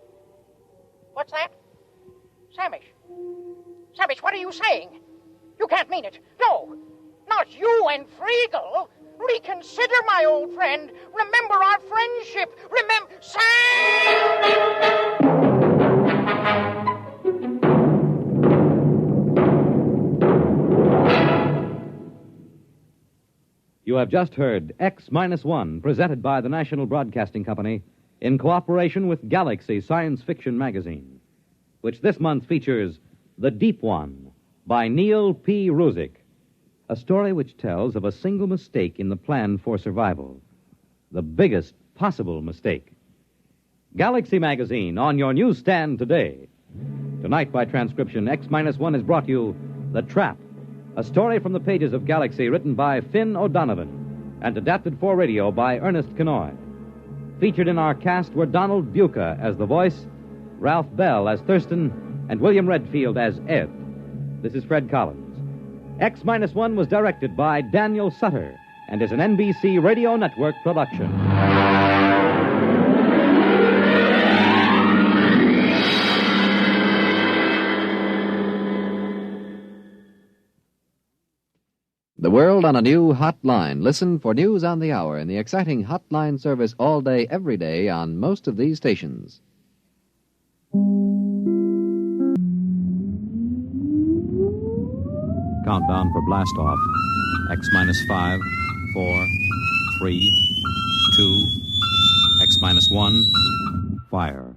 S15: What's that? Samish, what are you saying? You can't mean it. No, not you and Friegel. Reconsider, my old friend. Remember our friendship. Remember...
S2: You have just heard X-1, presented by the National Broadcasting Company in cooperation with Galaxy Science Fiction Magazine, which this month features The Deep One by Neil P. Ruzick, a story which tells of a single mistake in the plan for survival, the biggest possible mistake. Galaxy Magazine on your newsstand today. Tonight, by transcription, X-1 has brought you The Trap, a story from the pages of Galaxy written by Finn O'Donovan and adapted for radio by Ernest Kenoy. Featured in our cast were Donald Buca as the voice, Ralph Bell as Thurston, and William Redfield as Ed. This is Fred Collins. X-1 was directed by Daniel Sutter and is an NBC Radio Network production.
S18: The world on a new hotline. Listen for news on the hour in the exciting hotline service all day, every day on most of these stations.
S2: Countdown for blast off. X-5, 4, 3, 2, X-1, fire.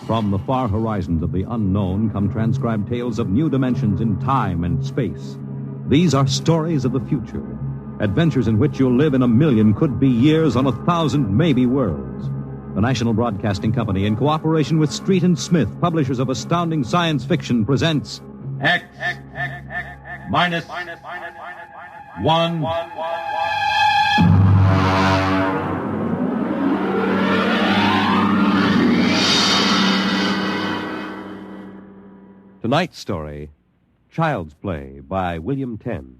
S2: From the far horizons of the unknown come transcribed tales of new dimensions in time and space. These are stories of the future, adventures in which you'll live in a million could-be years on 1,000 maybe worlds. The National Broadcasting Company, in cooperation with Street and Smith, publishers of astounding science fiction, presents
S3: X minus 1.
S2: Tonight's story, Child's Play by William Tenn.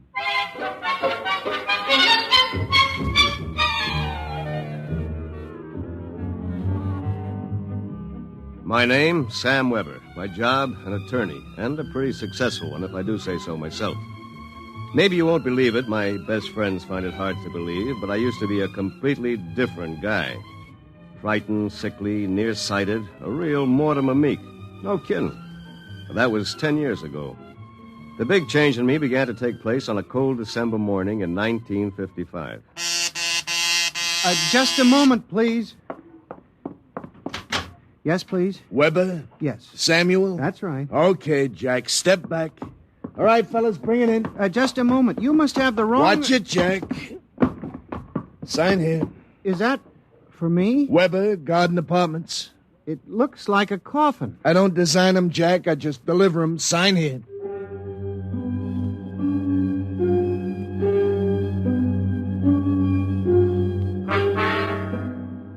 S19: My name, Sam Weber. My job, an attorney, and a pretty successful one, if I do say so myself. Maybe you won't believe it. My best friends find it hard to believe, but I used to be a completely different guy. Frightened, sickly, nearsighted, a real Mortimer Meek. No kidding. But that was 10 years ago. The big change in me began to take place on a cold December morning in 1955.
S20: Just a moment, please. Yes, please.
S21: Weber?
S20: Yes.
S21: Samuel?
S20: That's right.
S21: Okay, Jack, step back. All right, fellas, bring it in.
S20: Just a moment. You must have the wrong...
S21: Watch it, Jack. Sign here.
S20: Is that for me?
S21: Weber, Garden Apartments.
S20: It looks like a coffin.
S21: I don't design them, Jack. I just deliver them. Sign here.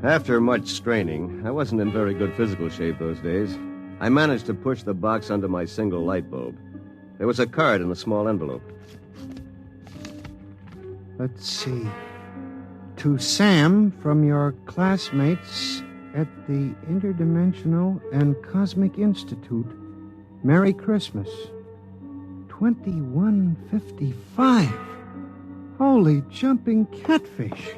S19: After much straining, I wasn't in very good physical shape those days. I managed to push the box under my single light bulb. There was a card in a small envelope.
S20: Let's see. To Sam from your classmates at the Interdimensional and Cosmic Institute. Merry Christmas. 2155. Holy jumping catfish.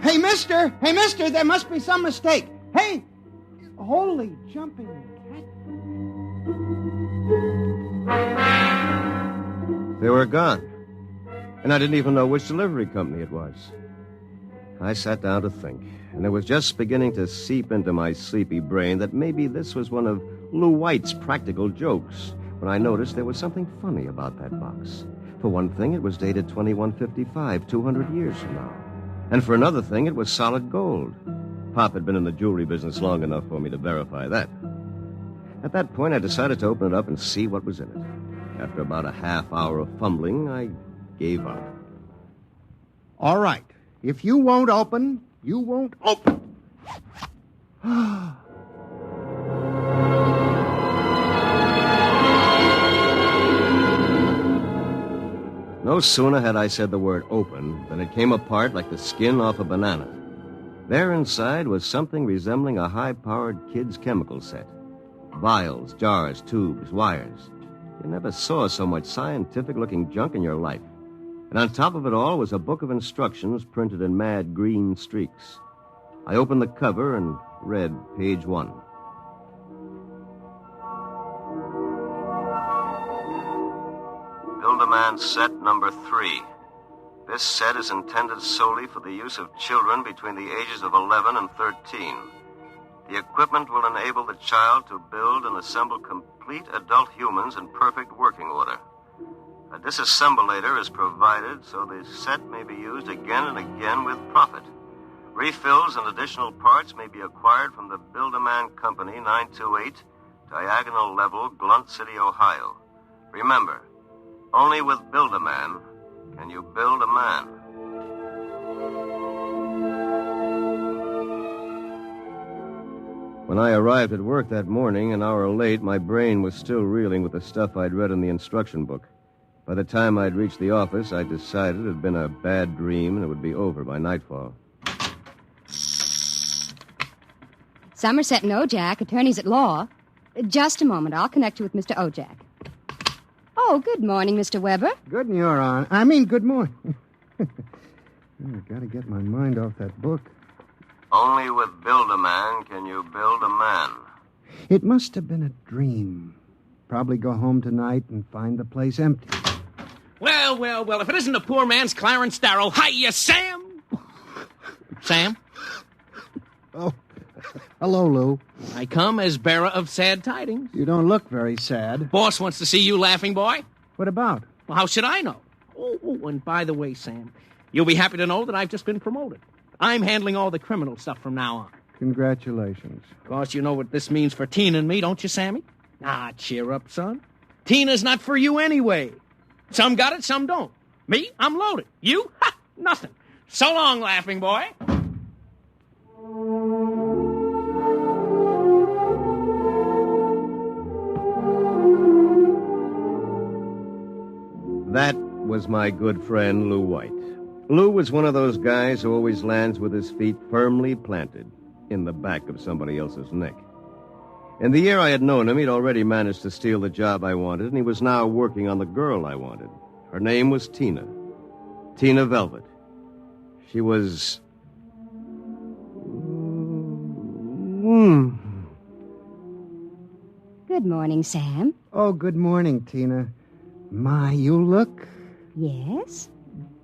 S20: Hey, mister! Hey, mister! There must be some mistake. Hey! Holy jumping catfish.
S19: They were gone. And I didn't even know which delivery company it was. I sat down to think, and it was just beginning to seep into my sleepy brain that maybe this was one of Lou White's practical jokes when I noticed there was something funny about that box. For one thing, it was dated 2155, 200 years from now. And for another thing, it was solid gold. Pop had been in the jewelry business long enough for me to verify that. At that point, I decided to open it up and see what was in it. After about a half hour of fumbling, I gave up.
S20: All right. If you won't open, you won't open.
S19: No sooner had I said the word open than it came apart like the skin off a banana. There inside was something resembling a high-powered kid's chemical set. Vials, jars, tubes, wires. You never saw so much scientific-looking junk in your life. And on top of it all was a book of instructions printed in mad green streaks. I opened the cover and read page 1. Build-A-Man set number 3. This set is intended solely for the use of children between the ages of 11 and 13. The equipment will enable the child to build and assemble complete adult humans in perfect working order. A disassemblator is provided so the set may be used again and again with profit. Refills and additional parts may be acquired from the Build-A-Man Company, 928, Diagonal Level, Blunt City, Ohio. Remember, only with Build-A-Man can you build a man. When I arrived at work that morning, an hour late, my brain was still reeling with the stuff I'd read in the instruction book. By the time I'd reached the office, I decided it had been a bad dream and it would be over by nightfall.
S22: Somerset and Ojak, attorneys at law. Just a moment. I'll connect you with Mr. Ojak. Oh, good morning, Mr. Weber.
S20: Good morning. Good morning. I gotta get my mind off that book.
S19: Only with Build-A-Man can you build a man.
S20: It must have been a dream. Probably go home tonight and find the place empty.
S15: Well, if it isn't a poor man's Clarence Darrow. Hiya, Sam! Sam?
S20: Oh, hello, Lou.
S15: I come as bearer of sad tidings.
S20: You don't look very sad.
S15: Boss wants to see you, laughing boy.
S20: What about?
S15: Well, how should I know? Oh, and by the way, Sam, you'll be happy to know that I've just been promoted. I'm handling all the criminal stuff from now on.
S20: Congratulations.
S15: Of course, you know what this means for Tina and me, don't you, Sammy? Ah, cheer up, son. Tina's not for you anyway. Some got it, some don't. Me, I'm loaded. You? Ha! Nothing. So long, laughing boy.
S19: That was my good friend, Lou White. Lou was one of those guys who always lands with his feet firmly planted in the back of somebody else's neck.
S1: In the year I had known him, he'd already managed to steal the job I wanted, and he was now working on the girl I wanted. Her name was Tina. Tina Velvet. She was...
S22: Good morning, Sam.
S20: Oh, good morning, Tina. My, you look
S22: Yes?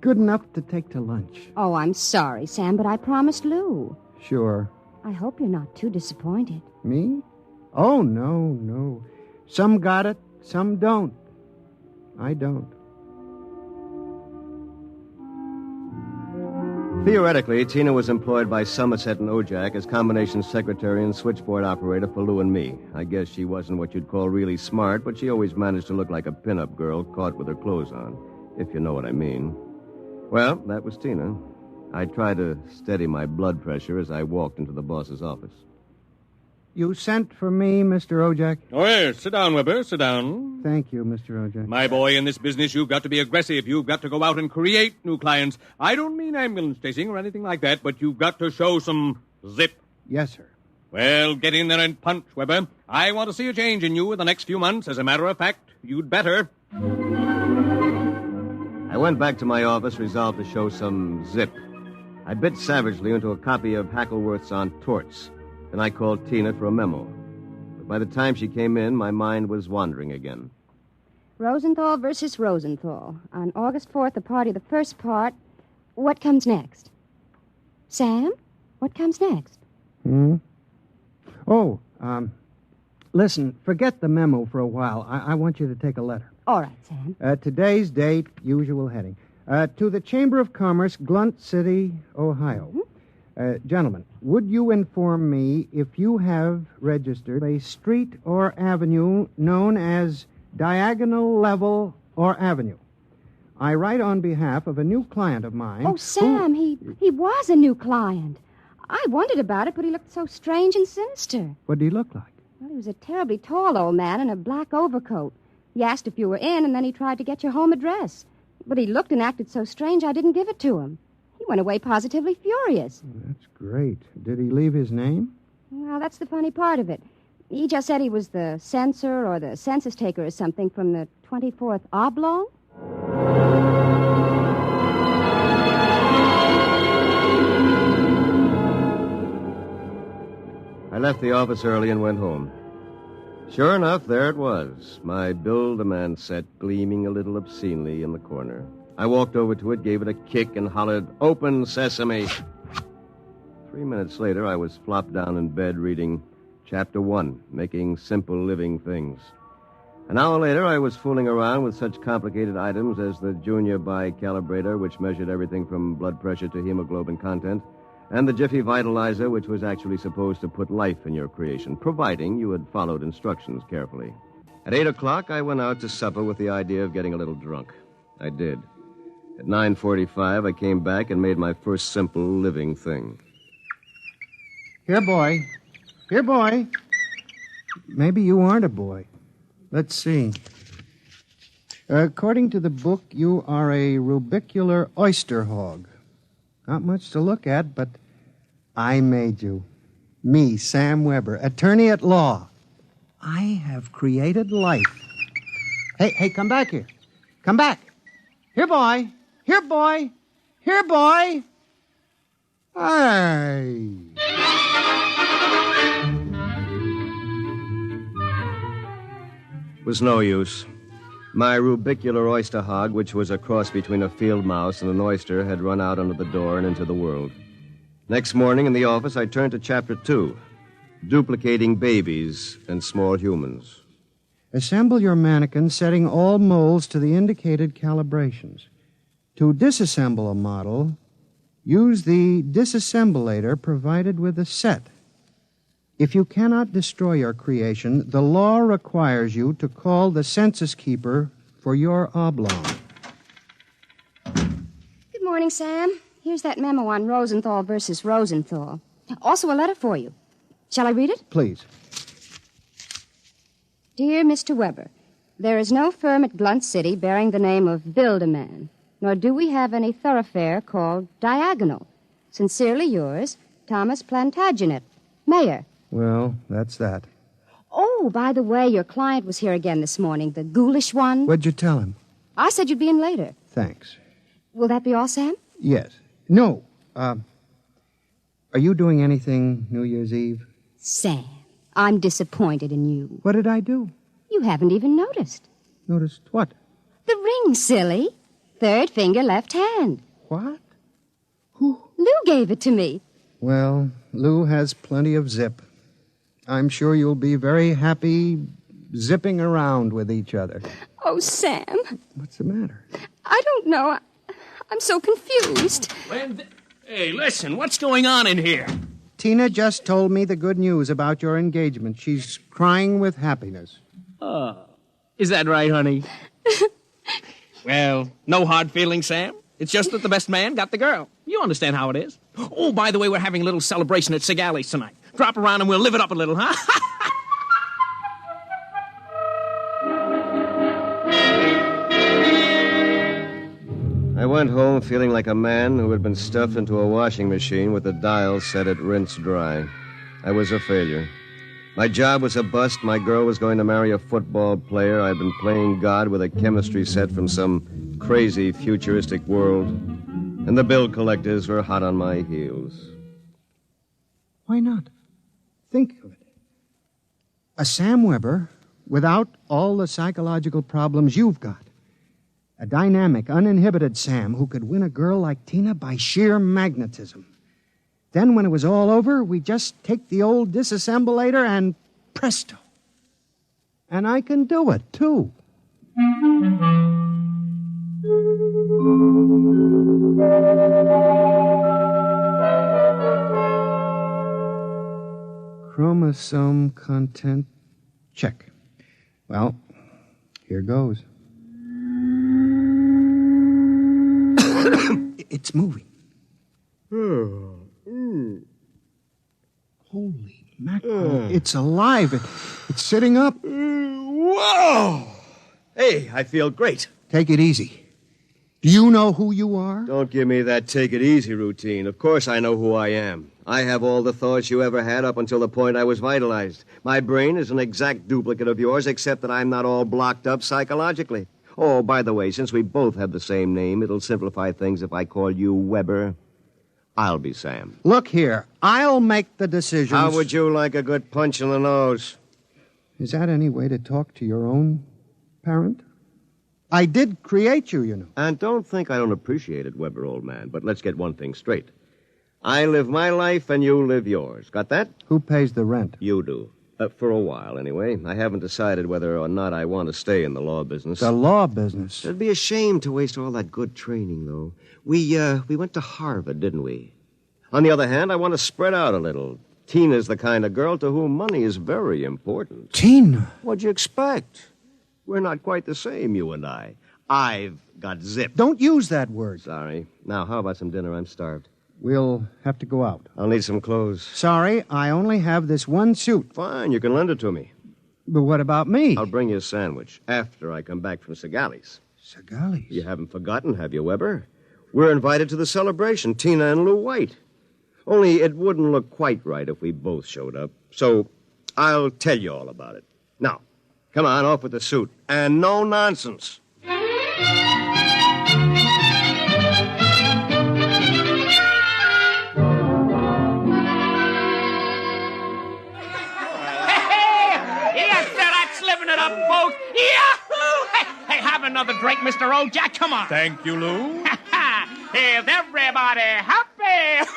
S20: good enough to take to lunch.
S22: Oh, I'm sorry, Sam, but I promised Lou.
S20: Sure.
S22: I hope you're not too disappointed.
S20: Me? Oh, no. Some got it, some don't. I don't.
S1: Theoretically, Tina was employed by Somerset and Ojak as combination secretary and switchboard operator for Lou and me. I guess she wasn't what you'd call really smart, but she always managed to look like a pin-up girl caught with her clothes on, if you know what I mean. Well, that was Tina. I tried to steady my blood pressure as I walked into the boss's office.
S20: You sent for me, Mr. Ojak?
S5: Oh, yes. Sit down, Weber. Sit down.
S20: Thank you, Mr. Ojak.
S5: My boy, in this business, you've got to be aggressive. You've got to go out and create new clients. I don't mean ambulance chasing or anything like that, but you've got to show some zip.
S20: Yes, sir.
S5: Well, get in there and punch, Weber. I want to see a change in you in the next few months. As a matter of fact, you'd better.
S1: I went back to my office, resolved to show some zip. I bit savagely into a copy of Hackleworth's On Torts. Then I called Tina for a memo. But by the time she came in, my mind was wandering again.
S22: Rosenthal versus Rosenthal. On August 4th, the party of the first part. What comes next? Sam, what comes next?
S20: Oh, listen, forget the memo for a while. I want you to take a letter.
S22: All right, Sam.
S20: Today's date, usual heading. To the Chamber of Commerce, Glunt City, Ohio. Gentlemen, would you inform me if you have registered a street or avenue known as Diagonal Level or Avenue? I write on behalf of a new client of mine.
S22: Oh, Sam, he was a new client. I wondered about it, but he looked so strange and sinister.
S20: What did he look like?
S22: Well, he was a terribly tall old man in a black overcoat. He asked if you were in, and then he tried to get your home address. But he looked and acted so strange, I didn't give it to him. He went away positively furious.
S20: That's great. Did he leave his name?
S22: Well, that's the funny part of it. He just said he was the censor or the census taker or something from the 24th Oblong.
S1: I left the office early and went home. Sure enough, there it was, my Build-A-Man set gleaming a little obscenely in the corner. I walked over to it, gave it a kick, and hollered, "Open sesame!" 3 minutes later, I was flopped down in bed reading Chapter 1, Making Simple Living Things. An hour later, I was fooling around with such complicated items as the Junior Bicalibrator, which measured everything from blood pressure to hemoglobin content, and the Jiffy Vitalizer, which was actually supposed to put life in your creation, providing you had followed instructions carefully. At 8 o'clock, I went out to supper with the idea of getting a little drunk. I did. At 9:45, I came back and made my first simple living thing.
S20: Here, boy. Here, boy. Maybe you aren't a boy. Let's see. According to the book, you are a rubicular oyster hog. Not much to look at, but I made you. Me, Sam Weber, attorney at law. I have created life. Hey, come back here. Come back. Here, boy. Here, boy. Here, boy. Hey.
S1: It was no use. My rubicular oyster hog, which was a cross between a field mouse and an oyster, had run out under the door and into the world. Next morning in the office, I turned to Chapter 2, Duplicating Babies and Small Humans.
S20: Assemble your mannequin, setting all molds to the indicated calibrations. To disassemble a model, use the disassemblator provided with the set. If you cannot destroy your creation, the law requires you to call the census keeper for your oblong.
S22: Good morning, Sam. Here's that memo on Rosenthal versus Rosenthal. Also a letter for you. Shall I read it?
S20: Please.
S22: Dear Mr. Weber, there is no firm at Glunt City bearing the name of Build-A-Man, nor do we have any thoroughfare called Diagonal. Sincerely yours, Thomas Plantagenet, Mayor.
S20: Well, that's that.
S22: Oh, by the way, your client was here again this morning, the ghoulish one.
S20: What'd you tell him?
S22: I said you'd be in later.
S20: Thanks.
S22: Will that be all, Sam?
S20: Yes. No. Are you doing anything New Year's Eve?
S22: Sam, I'm disappointed in you.
S20: What did I do?
S22: You haven't even noticed.
S20: Noticed what?
S22: The ring, silly. Third finger, left hand.
S20: What?
S22: Lou gave it to me.
S20: Well, Lou has plenty of zip. I'm sure you'll be very happy zipping around with each other.
S22: Oh, Sam.
S20: What's the matter?
S22: I don't know. I'm so confused.
S10: Hey, listen, what's going on in here?
S20: Tina just told me the good news about your engagement. She's crying with happiness.
S10: Is that right, honey? Well, no hard feelings, Sam. It's just that the best man got the girl. You understand how it is. Oh, by the way, we're having a little celebration at Sigali's tonight. Drop around and we'll live it up a little, huh?
S1: I went home feeling like a man who had been stuffed into a washing machine with the dial set at rinse dry. I was a failure. My job was a bust. My girl was going to marry a football player. I'd been playing God with a chemistry set from some crazy futuristic world. And the bill collectors were hot on my heels.
S20: Why not? Think of it. A Sam Weber without all the psychological problems you've got. A dynamic, uninhibited Sam who could win a girl like Tina by sheer magnetism. Then when it was all over, we just take the old disassemblator and presto. And I can do it, too. Chromosome content check. Well, here goes. It's moving. Holy mackerel. It's alive. It's sitting up.
S1: Whoa! Hey, I feel great.
S20: Take it easy. Do you know who you are?
S1: Don't give me that take it easy routine. Of course I know who I am. I have all the thoughts you ever had up until the point I was vitalized. My brain is an exact duplicate of yours, except that I'm not all blocked up psychologically. Oh, by the way, since we both have the same name, it'll simplify things if I call you Weber. I'll be Sam.
S20: Look here, I'll make the decisions.
S1: How would you like a good punch in the nose?
S20: Is that any way to talk to your own parent? I did create you, you know.
S1: And don't think I don't appreciate it, Weber, old man, but let's get one thing straight. I live my life and you live yours. Got that?
S20: Who pays the rent?
S1: You do. For a while, anyway. I haven't decided whether or not I want to stay in the law business.
S20: The law business?
S1: It'd be a shame to waste all that good training, though. We went to Harvard, didn't we? On the other hand, I want to spread out a little. Tina's the kind of girl to whom money is very important.
S20: Tina?
S1: What'd you expect? We're not quite the same, you and I. I've got zip.
S20: Don't use that word.
S1: Sorry. Now, how about some dinner? I'm starved.
S20: We'll have to go out.
S1: I'll need some clothes.
S20: Sorry, I only have this one suit.
S1: Fine, you can lend it to me.
S20: But what about me?
S1: I'll bring you a sandwich after I come back from Sigali's.
S20: Sigali's?
S1: You haven't forgotten, have you, Weber? We're invited to the celebration, Tina and Lou White. Only it wouldn't look quite right if we both showed up. So I'll tell you all about it. Now, come on, off with the suit. And no nonsense.
S10: Up, folks. Yahoo! Hey, have another drink, Mr. Ojack. Come on.
S5: Thank you, Lou.
S10: Is everybody happy?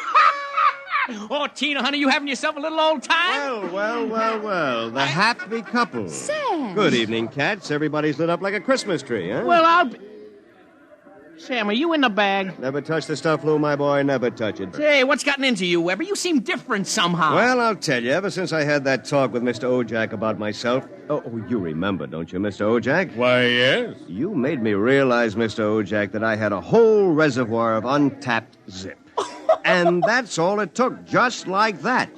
S10: Oh, Tina, honey, you having yourself a little old time?
S1: Well. The happy couple.
S22: Sam.
S1: Good evening, cats. Everybody's lit up like a Christmas tree, huh?
S10: Well, I'll be... Sam, are you in the bag?
S1: Never touch the stuff, Lou, my boy. Never touch it.
S10: Hey, what's gotten into you, Weber? You seem different somehow.
S1: Well, I'll tell you. Ever since I had that talk with Mr. Ojack about myself... Oh, you remember, don't you, Mr. Ojack?
S5: Why, yes.
S1: You made me realize, Mr. Ojack, that I had a whole reservoir of untapped zip. And that's all it took, just like that.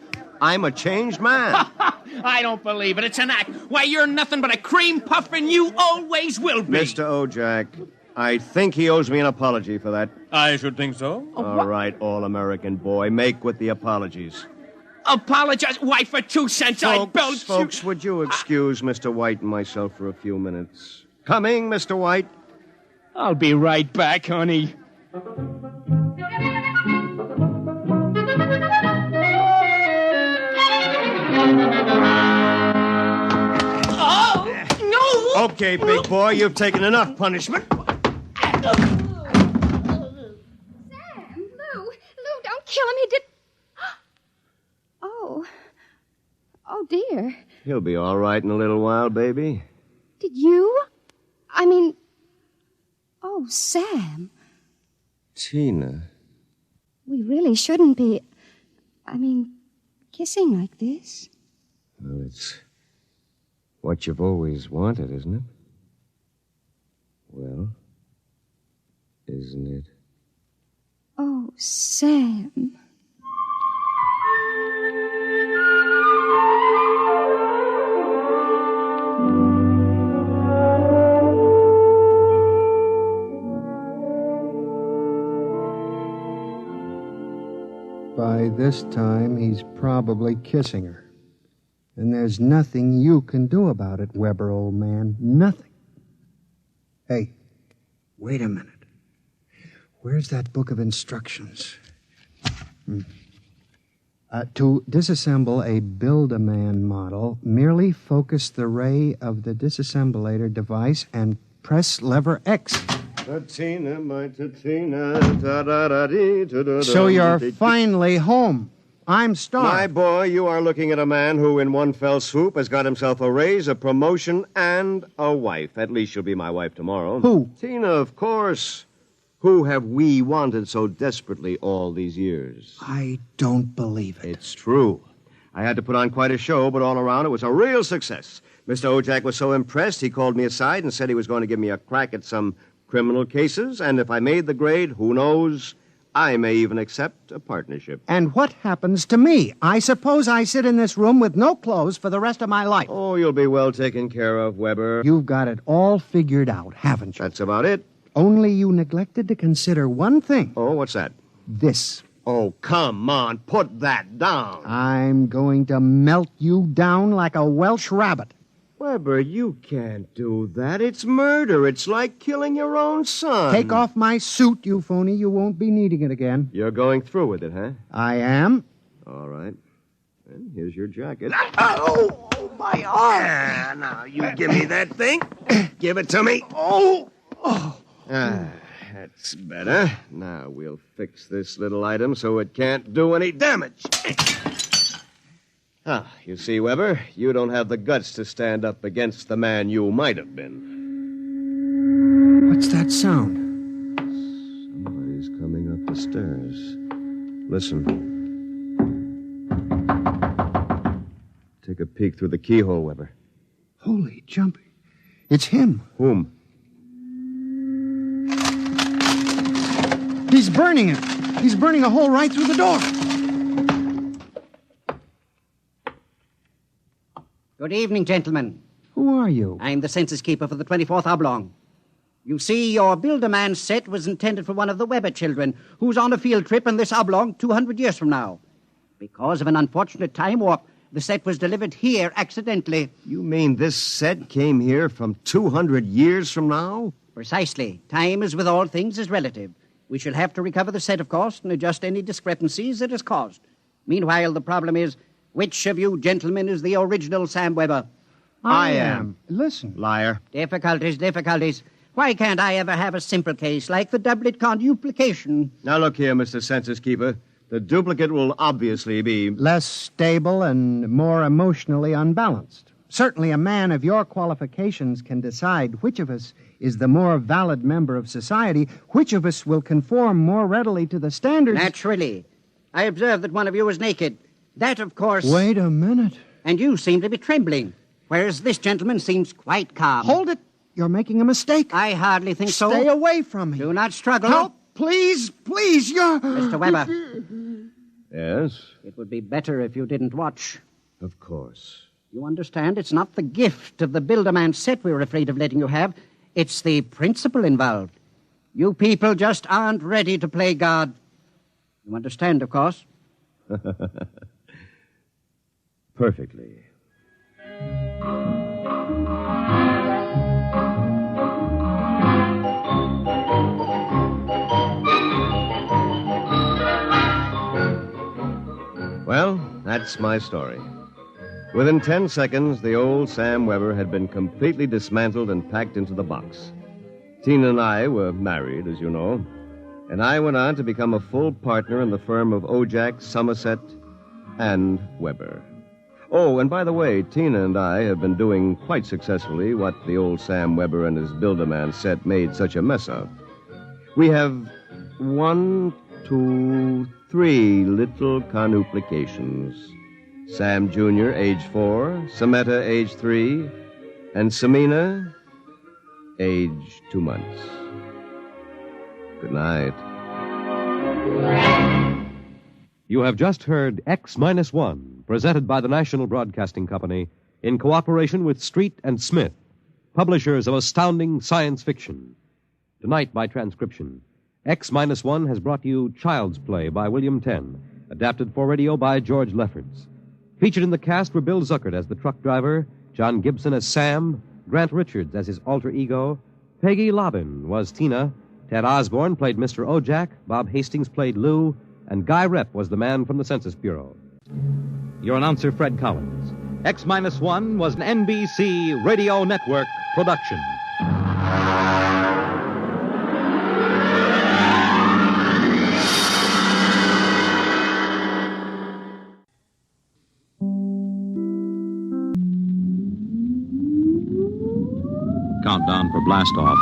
S1: I'm a changed man.
S10: I don't believe it. It's an act. Why, you're nothing but a cream puff, and you always will be.
S1: Mr. Ojack... I think he owes me an apology for that.
S5: I should think so.
S1: All right, all-American boy, make with the apologies.
S10: apologize. Why, for 2 cents, I belched you.
S1: Folks, would you excuse Mr. White and myself for a few minutes? Coming, Mr. White.
S10: I'll be right back, honey.
S1: Oh, no! Okay, big boy, you've taken enough punishment.
S22: Don't kill him. He did... Oh, dear.
S1: He'll be all right in a little while, baby.
S22: Did you? I mean... Oh, Sam.
S1: Tina.
S22: We really shouldn't be... kissing like this.
S1: Well, it's what you've always wanted, isn't it? Well, isn't it?
S22: Oh, Sam.
S20: By this time, he's probably kissing her. And there's nothing you can do about it, Weber, old man. Nothing. Hey, wait a minute. Where's that book of instructions? To disassemble a Build-A-Man model, merely focus the ray of the disassemblator device and press lever X.
S1: Tina, my Tina, da-da-da-dee.
S20: So you're finally home. I'm starved.
S1: My boy, you are looking at a man who, in one fell swoop, has got himself a raise, a promotion, and a wife. At least she'll be my wife tomorrow.
S20: Who?
S1: Tina, of course. Who have we wanted so desperately all these years?
S20: I don't believe it.
S1: It's true. I had to put on quite a show, but all around it was a real success. Mr. Ojak was so impressed, he called me aside and said he was going to give me a crack at some criminal cases, and if I made the grade, who knows, I may even accept a partnership.
S20: And what happens to me? I suppose I sit in this room with no clothes for the rest of my life.
S1: Oh, you'll be well taken care of, Weber.
S20: You've got it all figured out, haven't you?
S1: That's about it.
S20: Only you neglected to consider one thing.
S1: Oh, what's that?
S20: This.
S1: Oh, come on, put that down.
S20: I'm going to melt you down like a Welsh rabbit.
S1: Weber, you can't do that. It's murder. It's like killing your own son.
S20: Take off my suit, you phony. You won't be needing it again.
S1: You're going through with it, huh?
S20: I am.
S1: All right. And here's your jacket.
S20: Oh, my arm.
S1: Now, you give me that thing. Give it to me.
S20: Oh.
S1: That's better. Now we'll fix this little item so it can't do any damage. You see, Weber, you don't have the guts to stand up against the man you might have been.
S20: What's that sound?
S1: Somebody's coming up the stairs. Listen. Take a peek through the keyhole, Weber.
S20: Holy jumping. It's him.
S1: Whom?
S20: He's burning it. He's burning a hole right through the door.
S17: Good evening, gentlemen.
S20: Who are you?
S17: I'm the census keeper for the 24th Oblong. You see, your Build-A-Man set was intended for one of the Weber children who's on a field trip in this Oblong 200 years from now. Because of an unfortunate time warp, the set was delivered here accidentally.
S1: You mean this set came here from 200 years from now?
S17: Precisely. Time, as with all things, is relative. We shall have to recover the set, of course, and adjust any discrepancies it has caused. Meanwhile, the problem is, which of you gentlemen is the original Sam Weber?
S20: I am. Listen.
S1: Liar.
S17: Difficulties. Why can't I ever have a simple case like the doublet conduplication?
S1: Now look here, Mr. Census Keeper. The duplicate will obviously be
S20: less stable and more emotionally unbalanced. Certainly a man of your qualifications can decide which of us is the more valid member of society, which of us will conform more readily to the standards.
S17: Naturally. I observe that one of you is naked. That, of course...
S20: Wait a minute.
S17: And you seem to be trembling, whereas this gentleman seems quite calm.
S20: Hold it. You're making a mistake.
S17: I hardly think so.
S20: Stay away from me.
S17: Do not struggle.
S20: Help, please, you're...
S17: Mr. Weber.
S1: Yes?
S17: It would be better if you didn't watch.
S1: Of course.
S17: You understand, it's not the gift of the Build-A-Man set we're afraid of letting you have. It's the principle involved. You people just aren't ready to play God. You understand, of course.
S1: perfectly. Well, that's my story. Within 10 seconds, the old Sam Weber had been completely dismantled and packed into the box. Tina and I were married, as you know, and I went on to become a full partner in the firm of Ojak, Somerset, and Weber. Oh, and by the way, Tina and I have been doing quite successfully what the old Sam Weber and his Build-A-Man set made such a mess of. We have 1, 2, 3 little conuplications. Sam Jr., age 4, Sameta, age 3, and Samina, age 2 months. Good night.
S2: You have just heard X-1, presented by the National Broadcasting Company in cooperation with Street and Smith, publishers of astounding science fiction. Tonight, by transcription, X-1 has brought you Child's Play by William Tenn, adapted for radio by George Lefferts. Featured in the cast were Bill Zuckert as the truck driver, John Gibson as Sam, Grant Richards as his alter ego, Peggy Lobbin was Tina, Ted Osborne played Mr. Ojak, Bob Hastings played Lou, and Guy Rep was the man from the Census Bureau. Your announcer, Fred Collins. X-1 was an NBC Radio Network production. Countdown for blast off.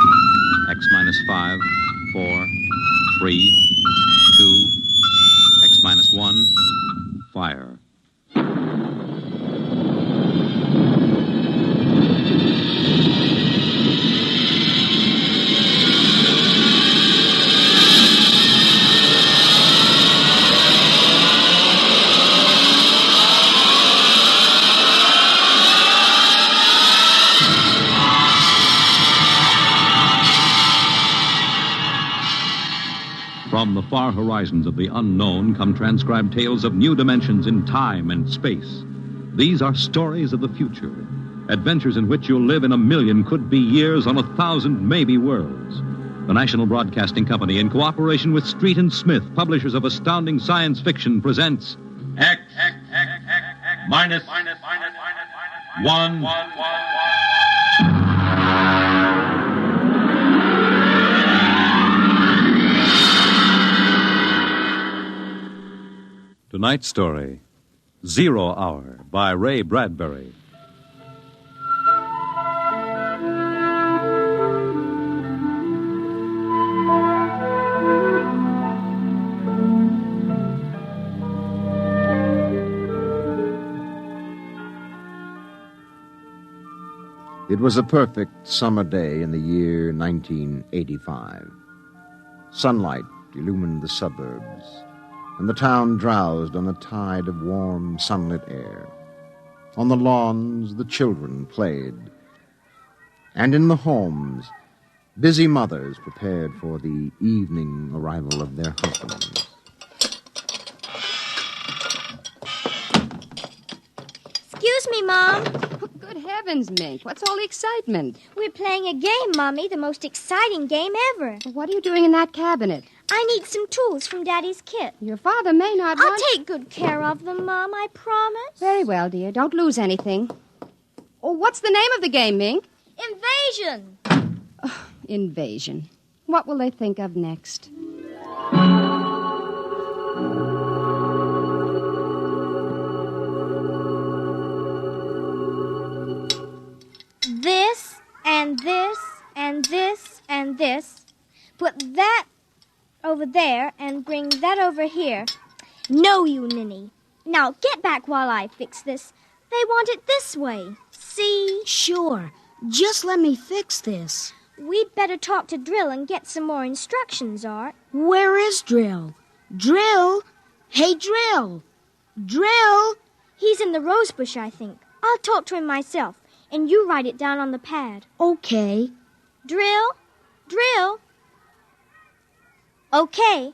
S2: X-5, 4, 3, 2, X-1, fire. From the far horizons of the unknown come transcribed tales of new dimensions in time and space. These are stories of the future, adventures in which you'll live in 1,000,000 could-be years on 1,000 maybe worlds. The National Broadcasting Company, in cooperation with Street and Smith, publishers of astounding science fiction, presents
S3: X minus 1.
S2: Tonight's story, 0 Hour, by Ray Bradbury.
S6: It was a perfect summer day in the year 1985. Sunlight illumined the suburbs, and the town drowsed on a tide of warm, sunlit air. On the lawns, the children played. And in the homes, busy mothers prepared for the evening arrival of their husbands.
S11: Excuse me, Mom.
S22: Good heavens, Mink. What's all the excitement?
S11: We're playing a game, Mommy, the most exciting game ever.
S22: What are you doing in that cabinet?
S11: I need some tools from Daddy's kit.
S22: Your father may not
S11: I'll take good care of them, Mom, I promise.
S22: Very well, dear. Don't lose anything. Oh, what's the name of the game, Mink?
S11: Invasion.
S22: Oh, invasion. What will they think of next?
S11: This, and this, and this, and this. Put that over there and bring that over here. No, you ninny. Now get back while I fix this. They want it this way. See?
S23: Sure. Just let me fix this.
S11: We'd better talk to Drill and get some more instructions, Art.
S23: Where is Drill? Drill? Hey, Drill! Drill!
S11: He's in the rose bush, I think. I'll talk to him myself, and you write it down on the pad.
S23: Okay.
S11: Drill? Drill? Okay.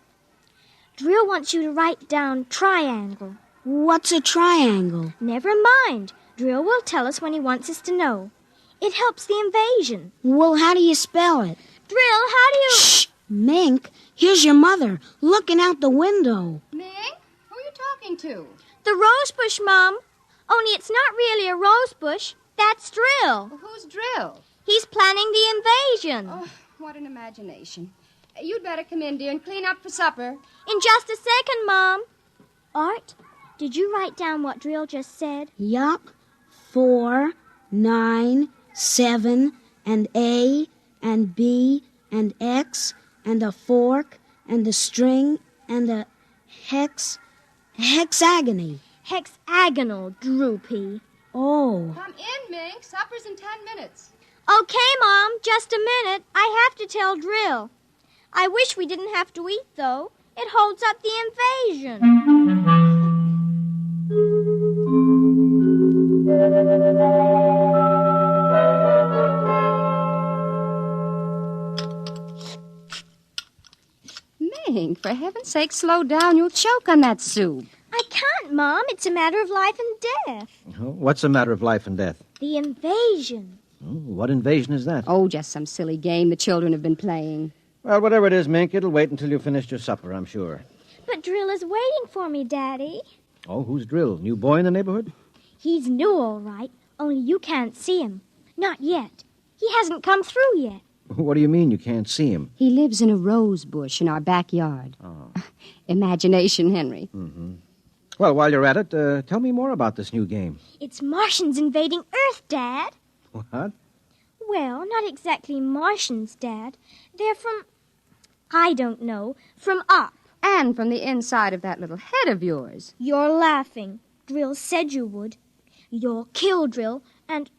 S11: Drill wants you to write down triangle.
S23: What's a triangle?
S11: Never mind. Drill will tell us when he wants us to know. It helps the invasion.
S23: Well, how do you spell it?
S11: Drill, how do you...
S23: Shh! Mink, here's your mother, looking out the window.
S22: Mink, who are you talking to?
S11: The rose bush, Mom. Only it's not really a rose bush. That's Drill.
S22: Well, who's Drill?
S11: He's planning the invasion.
S22: Oh, what an imagination. You'd better come in, dear, and clean up for supper.
S11: In just a second, Mom. Art, did you write down what Drill just said?
S23: Yup. 4, 9, 7, and A, and B, and X, and a fork, and a string, and a hexagony.
S11: Hexagonal, Droopy.
S23: Oh.
S22: Come in, Mink. Supper's in 10 minutes.
S11: Okay, Mom, just a minute. I have to tell Drill. I wish we didn't have to eat, though. It holds up the invasion.
S22: Mink, for heaven's sake, slow down. You'll choke on that soup.
S11: I can't, Mom. It's a matter of life and death.
S6: What's a matter of life and death?
S11: The invasion.
S6: What invasion is that?
S22: Oh, just some silly game the children have been playing.
S6: Well, whatever it is, Mink, it'll wait until you've finished your supper, I'm sure.
S11: But Drill is waiting for me, Daddy.
S6: Oh, who's Drill? New boy in the neighborhood?
S11: He's new, all right, only you can't see him. Not yet. He hasn't come through yet.
S6: What do you mean you can't see him?
S22: He lives in a rose bush in our backyard.
S6: Oh.
S22: Imagination, Henry.
S6: Mm-hmm. Well, while you're at it, tell me more about this new game.
S11: It's Martians invading Earth, Dad.
S6: What?
S11: Well, not exactly Martians, Dad. They're from... I don't know. From up.
S22: And from the inside of that little head of yours.
S11: You're laughing. Drill said you would. You'll kill Drill and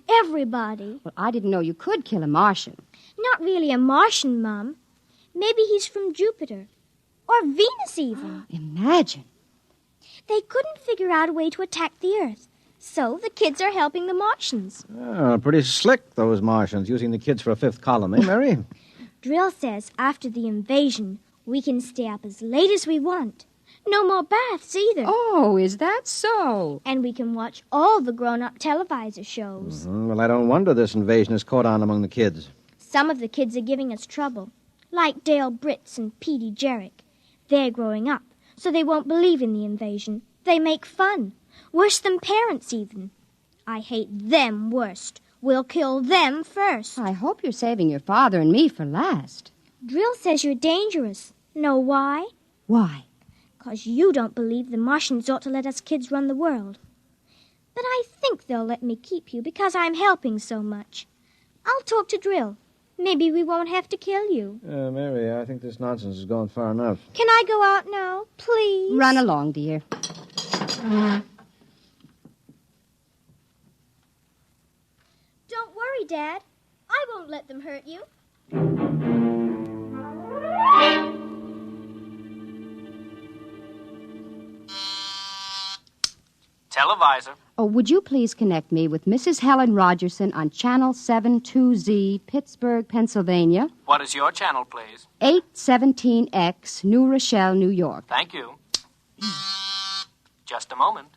S11: everybody.
S22: Well, I didn't know you could kill a Martian.
S11: Not really a Martian, Mom. Maybe he's from Jupiter. Or Venus, even.
S22: Imagine.
S11: They couldn't figure out a way to attack the Earth. So the kids are helping the Martians.
S6: Oh, pretty slick, those Martians, using the kids for a fifth column, eh, Mary?
S11: Drill says after the invasion, we can stay up as late as we want. No more baths either.
S22: Oh, is that so?
S11: And we can watch all the grown-up televisor shows.
S6: Mm-hmm. Well, I don't wonder this invasion has caught on among the kids.
S11: Some of the kids are giving us trouble, like Dale Britz and Petey Jarrick. They're growing up, so they won't believe in the invasion. They make fun. Worse than parents, even. I hate them worst. We'll kill them first.
S22: I hope you're saving your father and me for last.
S11: Drill says you're dangerous. Know why?
S22: Why?
S11: 'Cause you don't believe the Martians ought to let us kids run the world. But I think they'll let me keep you because I'm helping so much. I'll talk to Drill. Maybe we won't have to kill you.
S6: Mary, I think this nonsense has gone far enough.
S11: Can I go out now, please?
S22: Run along, dear.
S11: Don't worry, Dad. I won't let them hurt you.
S7: Televisor.
S22: Oh, would you please connect me with Mrs. Helen Rogerson on Channel 72Z, Pittsburgh, Pennsylvania.
S7: What is your channel, please?
S22: 817X, New Rochelle, New York.
S7: Thank you. Just a moment.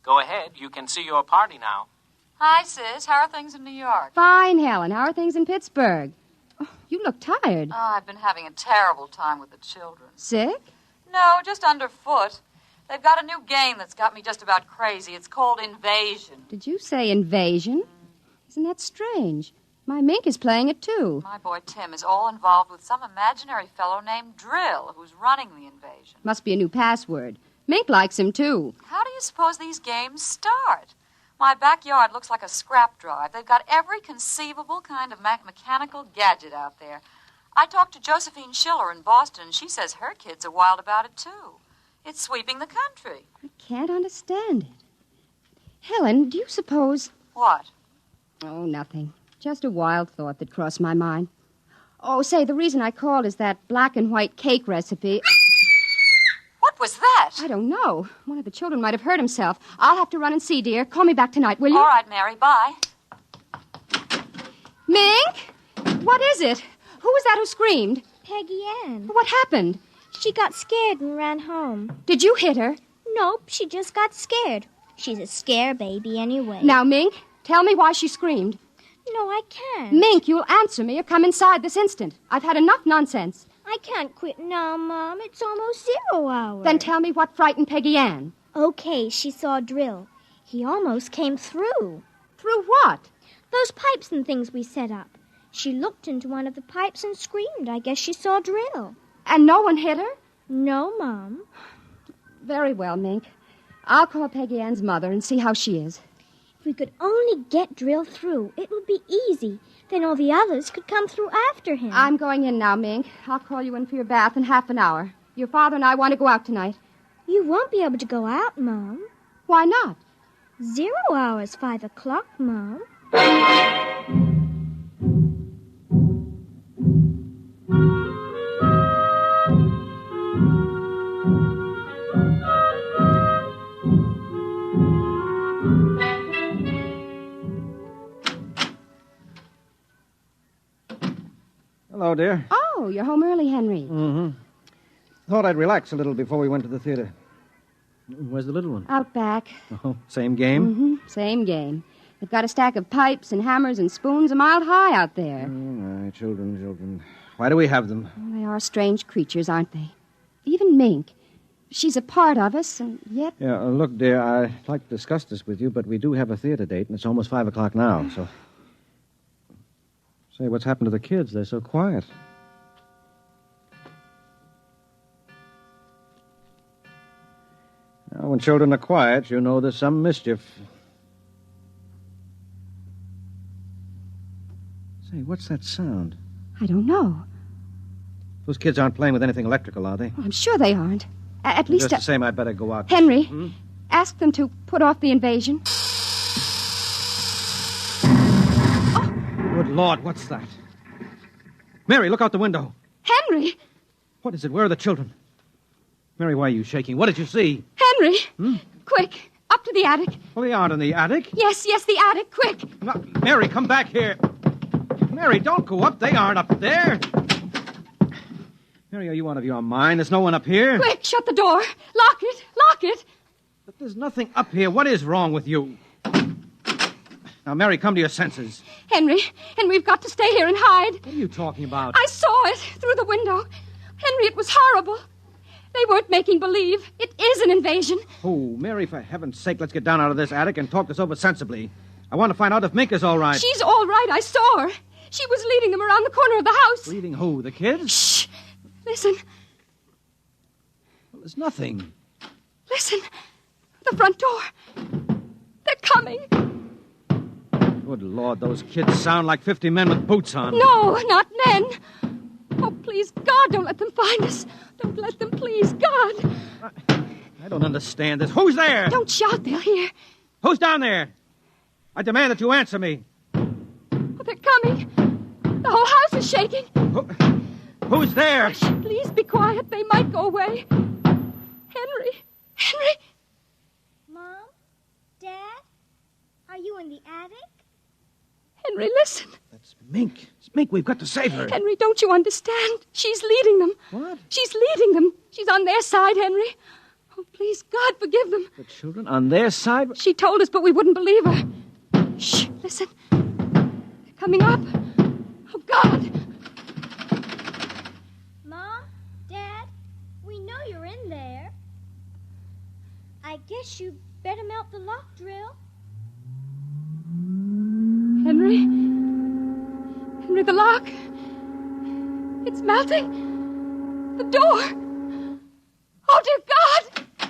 S7: Go ahead. You can see your party now.
S8: Hi, sis. How are things in New York?
S22: Fine, Helen. How are things in Pittsburgh? Oh, you look tired.
S8: Oh, I've been having a terrible time with the children.
S22: Sick?
S8: No, just underfoot. They've got a new game that's got me just about crazy. It's called Invasion.
S22: Did you say invasion? Isn't that strange? My Mink is playing it, too.
S8: My boy Tim is all involved with some imaginary fellow named Drill, who's running the invasion.
S22: Must be a new password. Mink likes him, too.
S8: How do you suppose these games start? My backyard looks like a scrap drive. They've got every conceivable kind of mechanical gadget out there. I talked to Josephine Schiller in Boston, and she says her kids are wild about it, too. It's sweeping the country.
S22: I can't understand it. Helen, do you suppose...
S8: What?
S22: Oh, nothing. Just a wild thought that crossed my mind. Oh, say, the reason I called is that black and white cake recipe...
S8: What was that?
S22: I don't know. One of the children might have hurt himself. I'll have to run and see, dear. Call me back tonight, will you?
S8: All right, Mary. Bye.
S22: Mink? What is it? Who was that who screamed?
S11: Peggy Ann.
S22: What happened?
S11: She got scared and ran home.
S22: Did you hit her?
S11: Nope, she just got scared. She's a scare baby anyway.
S22: Now, Mink, tell me why she screamed.
S11: No, I can't.
S22: Mink, you'll answer me or come inside this instant. I've had enough nonsense.
S11: I can't quit now, Mom. It's almost 0 hour.
S22: Then tell me what frightened Peggy Ann.
S11: Okay, she saw Drill. He almost came through.
S22: Through what?
S11: Those pipes and things we set up. She looked into one of the pipes and screamed. I guess she saw Drill.
S22: And no one hit her?
S11: No, Mom.
S22: Very well, Mink. I'll call Peggy Ann's mother and see how she is.
S11: If we could only get Drill through, it would be easy. Then all the others could come through after him.
S22: I'm going in now, Mink. I'll call you in for your bath in half an hour. Your father and I want to go out tonight.
S11: You won't be able to go out, Mom.
S22: Why not?
S11: 0 hour's 5 o'clock, Mom.
S4: Hello, dear.
S22: Oh, you're home early, Henry.
S4: Mm-hmm. Thought I'd relax a little before we went to the theater. Where's the little one?
S22: Out back.
S4: Oh, same game?
S22: Mm-hmm. Same game. They've got a stack of pipes and hammers and spoons a mile high out there.
S4: Oh, my children. Why do we have them?
S22: Well, they are strange creatures, aren't they? Even Mink. She's a part of us, and yet...
S4: Yeah, look, dear, I'd like to discuss this with you, but we do have a theater date, and it's almost 5 o'clock now, so... Say, what's happened to the kids? They're so quiet. Now, when children are quiet, you know there's some mischief. Say, what's that sound?
S22: I don't know.
S4: Those kids aren't playing with anything electrical, are they?
S22: Oh, I'm sure they aren't. At least...
S4: Just the same, I'd better go out.
S22: Henry, ask them to put off the invasion.
S4: Good Lord, what's that? Mary, look out the window.
S22: Henry!
S4: What is it? Where are the children? Mary, why are you shaking? What did you see?
S22: Henry! Quick, up to the attic.
S4: Well, they aren't in the attic.
S22: Yes, the attic, quick.
S4: No, Mary, come back here. Mary, don't go up. They aren't up there. Mary, are you out of your mind? There's no one up here.
S22: Quick, shut the door. Lock it.
S4: But there's nothing up here. What is wrong with you? Now, Mary, come to your senses.
S22: Henry, and we've got to stay here and hide.
S4: What are you talking about?
S22: I saw it through the window. Henry, it was horrible. They weren't making believe. It is an invasion.
S4: Oh, Mary, for heaven's sake, let's get down out of this attic and talk this over sensibly. I want to find out if Mink is all right.
S22: She's all right. I saw her. She was leading them around the corner of the house.
S4: Leading who? The kids?
S22: Shh. Listen.
S4: Well, there's nothing.
S22: Listen. The front door. They're coming.
S4: Good Lord, those kids sound like 50 men with boots on.
S22: No, not men. Oh, please, God, don't let them find us. Don't let them, please, God.
S4: I don't understand this. Who's there?
S22: Don't shout, they'll hear.
S4: Who's down there? I demand that you answer me.
S22: Oh, they're coming. The whole house is shaking.
S4: Who's there?
S22: Hush, please be quiet. They might go away. Henry.
S11: Mom? Dad? Are you in the attic?
S22: Henry, listen.
S4: That's Mink. It's Mink. We've got to save her.
S22: Henry, don't you understand? She's leading them.
S4: What?
S22: She's leading them. She's on their side, Henry. Oh, please, God, forgive them.
S4: The children on their side?
S22: She told us, but we wouldn't believe her. Shh, listen. They're coming up. Oh, God.
S11: Mom? Dad? We know you're in there. I guess you better melt the lock, Drill.
S22: Henry, the lock. It's melting. The door. Oh, dear God.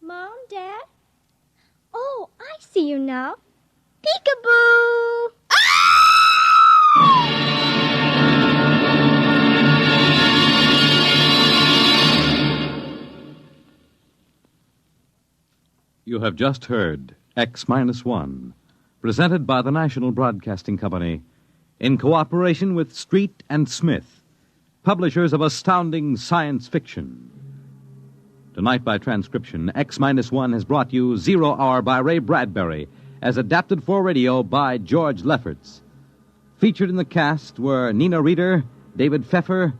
S11: Mom, Dad? Oh, I see you now. Peekaboo!
S2: You have just heard X-1, presented by the National Broadcasting Company in cooperation with Street and Smith, publishers of astounding science fiction. Tonight, by transcription, X-1 has brought you 0 Hour by Ray Bradbury, as adapted for radio by George Lefferts. Featured in the cast were Nina Reeder, David Pfeffer,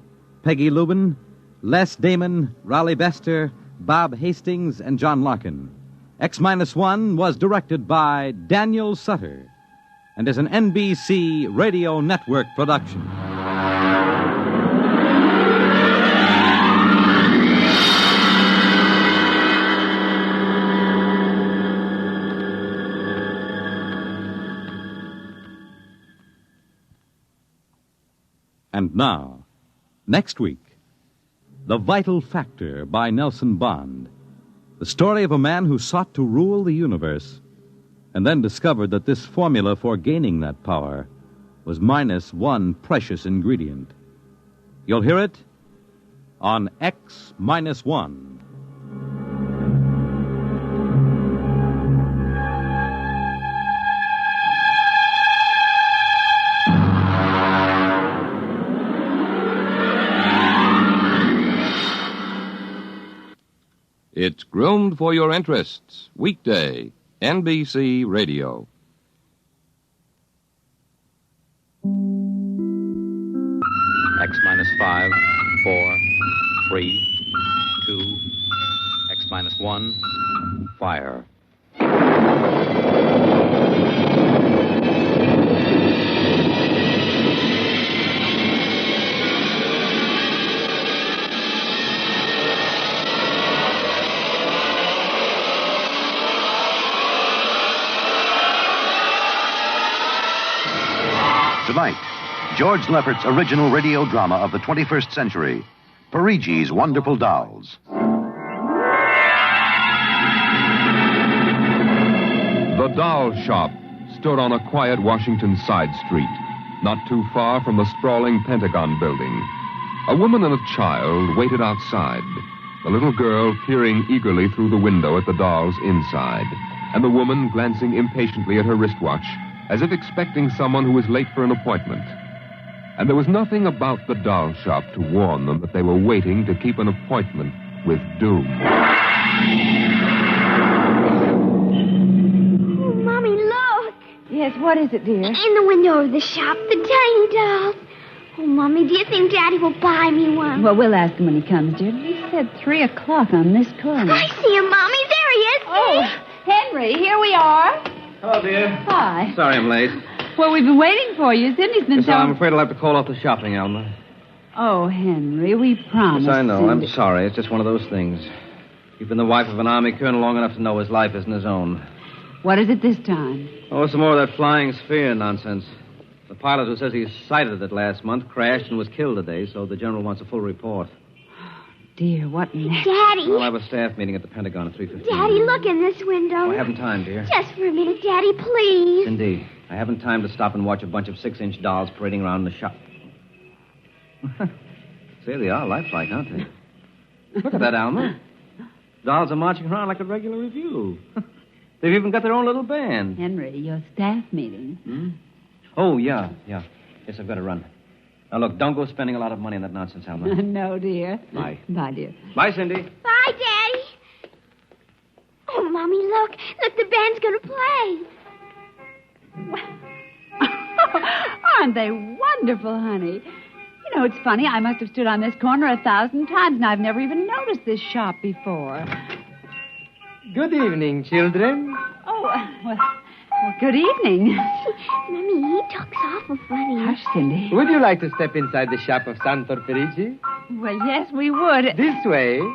S2: Peggy Lubin, Les Damon, Raleigh Bester,
S9: Bob Hastings and John Larkin. X-1 was directed by Daniel Sutter and is an NBC Radio Network production. And now, next week, The Vital Factor by Nelson Bond. The story of a man who sought to rule the universe and then discovered that this formula for gaining that power was minus one precious ingredient. You'll hear it on X-1.
S12: It's Groomed for Your Interests, weekday, NBC Radio.
S13: X-5, 4, 3, 2, X-1, fire.
S24: Tonight, George Lefferts's original radio drama of the 21st century, Parigi's Wonderful Dolls.
S12: The doll shop stood on a quiet Washington side street, not too far from the sprawling Pentagon building. A woman and a child waited outside, the little girl peering eagerly through the window at the dolls inside, and the woman glancing impatiently at her wristwatch, as if expecting someone who was late for an appointment. And there was nothing about the doll shop to warn them that they were waiting to keep an appointment with doom.
S11: Oh, Mommy, look!
S22: Yes, what is it, dear?
S11: In the window of the shop, the tiny dolls. Oh, Mommy, do you think Daddy will buy me one?
S25: Well, we'll ask him when he comes, dear. He said 3 o'clock on this corner.
S11: I see him, Mommy. There he is.
S25: Oh, Henry, here we are.
S4: Hello, dear.
S25: Hi.
S4: Sorry I'm late.
S25: Well, we've been waiting for you. Cindy's been
S4: Yes, I'm
S25: telling...
S4: afraid I'll have to call off the shopping, Alma.
S25: Oh, Henry, we promised.
S4: Yes, I know.
S25: Cindy.
S4: I'm sorry. It's just one of those things. You've been the wife of an army colonel long enough to know his life isn't his own.
S25: What is it this time?
S4: Oh, some more of that flying sphere nonsense. The pilot who says he sighted it last month crashed and was killed today, so the general wants a full report.
S25: Dear, what next?
S11: Daddy.
S4: We'll have a staff meeting at the Pentagon at 3:15.
S11: Daddy, look in this window.
S4: Oh, I haven't time, dear.
S11: Just for a minute, Daddy, please.
S4: Indeed. I haven't time to stop and watch a bunch of 6-inch dolls parading around the shop. Say, they are lifelike, aren't they? Look at that, Alma. Dolls are marching around like a regular review. They've even got their own little band.
S25: Henry, your staff meeting.
S4: Hmm? Oh, yeah. Yes, I've got to run. Now, look, don't go spending a lot of money on that nonsense, Alma.
S25: No, dear.
S4: Bye.
S25: Bye, dear.
S4: Bye, Cindy.
S11: Bye, Daddy. Oh, Mommy, look. Look, the band's going to play.
S25: Aren't they wonderful, honey? You know, it's funny. I must have stood on this corner 1,000 times, and I've never even noticed this shop before.
S26: Good evening, children.
S25: Oh, well, good evening.
S11: Mommy, he talks awful funny.
S25: Hush, Cindy.
S26: Would you like to step inside the shop of Santor Perici?
S25: Well, yes, we would.
S26: This way.
S11: Oh,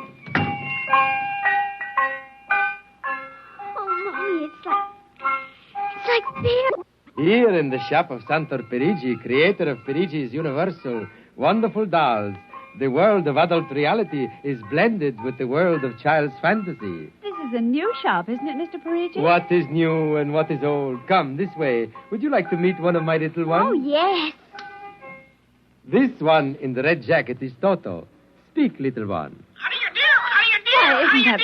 S11: Mommy, it's like beer.
S26: Here in the shop of Santor Perici, creator of Perici's Universal Wonderful Dolls, the world of adult reality is blended with the world of child's fantasy.
S25: This is a new shop, isn't it, Mr. Parigi?
S26: What is new and what is old? Come, this way. Would you like to meet one of my little ones?
S11: Oh, yes.
S26: This one in the red jacket is Toto. Speak, little one.
S25: Oh, isn't that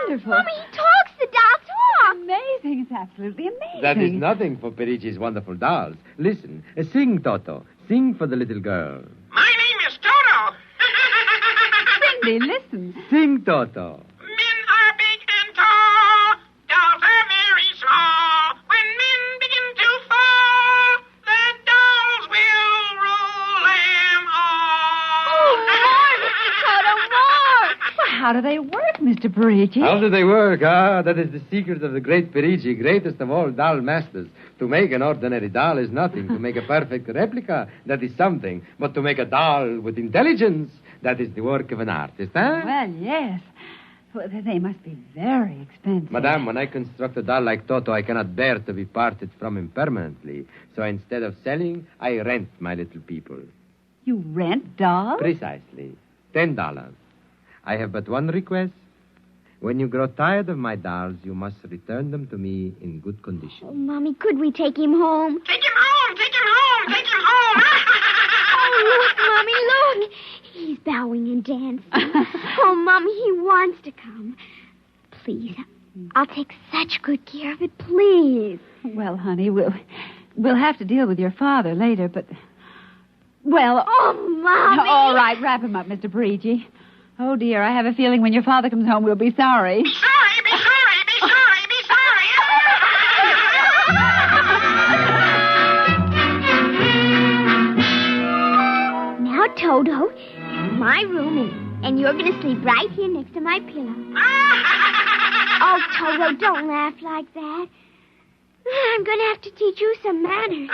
S25: wonderful?
S11: Mommy, he talks. The doll talks.
S25: Amazing. It's absolutely amazing.
S26: That is nothing for Perici's Wonderful Dolls. Listen, sing, Toto. Sing for the little girl.
S15: My name is Toto.
S25: Cindy, listen.
S26: Sing, Toto.
S15: Men are big and tall. Dolls are very small. When men begin to fall, the dolls will rule them all.
S25: Oh, Lord, Toto, more. Well, how do they work, Mr. Mr. Parigi.
S26: How do they work? That is the secret of the great Parigi, greatest of all doll masters. To make an ordinary doll is nothing. To make a perfect replica, that is something. But to make a doll with intelligence, that is the work of an artist, huh?
S25: Well, yes. Well, they must be very expensive.
S26: Madame, when I construct a doll like Toto, I cannot bear to be parted from him permanently. So instead of selling, I rent my little people.
S25: You rent dolls?
S26: Precisely. $10. I have but one request. When you grow tired of my dolls, you must return them to me in good condition.
S11: Oh, Mommy, could we take him home?
S15: Take him home! Take him home! Take him home!
S11: Oh, look, Mommy, look. He's bowing and dancing. Oh, Mommy, he wants to come. Please, I'll take such good care of it, please.
S25: Well, honey, we'll have to deal with your father later, but... Well...
S11: Oh, Mommy!
S25: All right, wrap him up, Mr. Parigi. Oh, dear, I have a feeling when your father comes home, we'll be sorry.
S15: Be sorry! Be sorry! Be sorry! Be sorry!
S11: Now, Toto, my room, and you're going to sleep right here next to my pillow. Oh, Toto, don't laugh like that. I'm going to have to teach you some manners.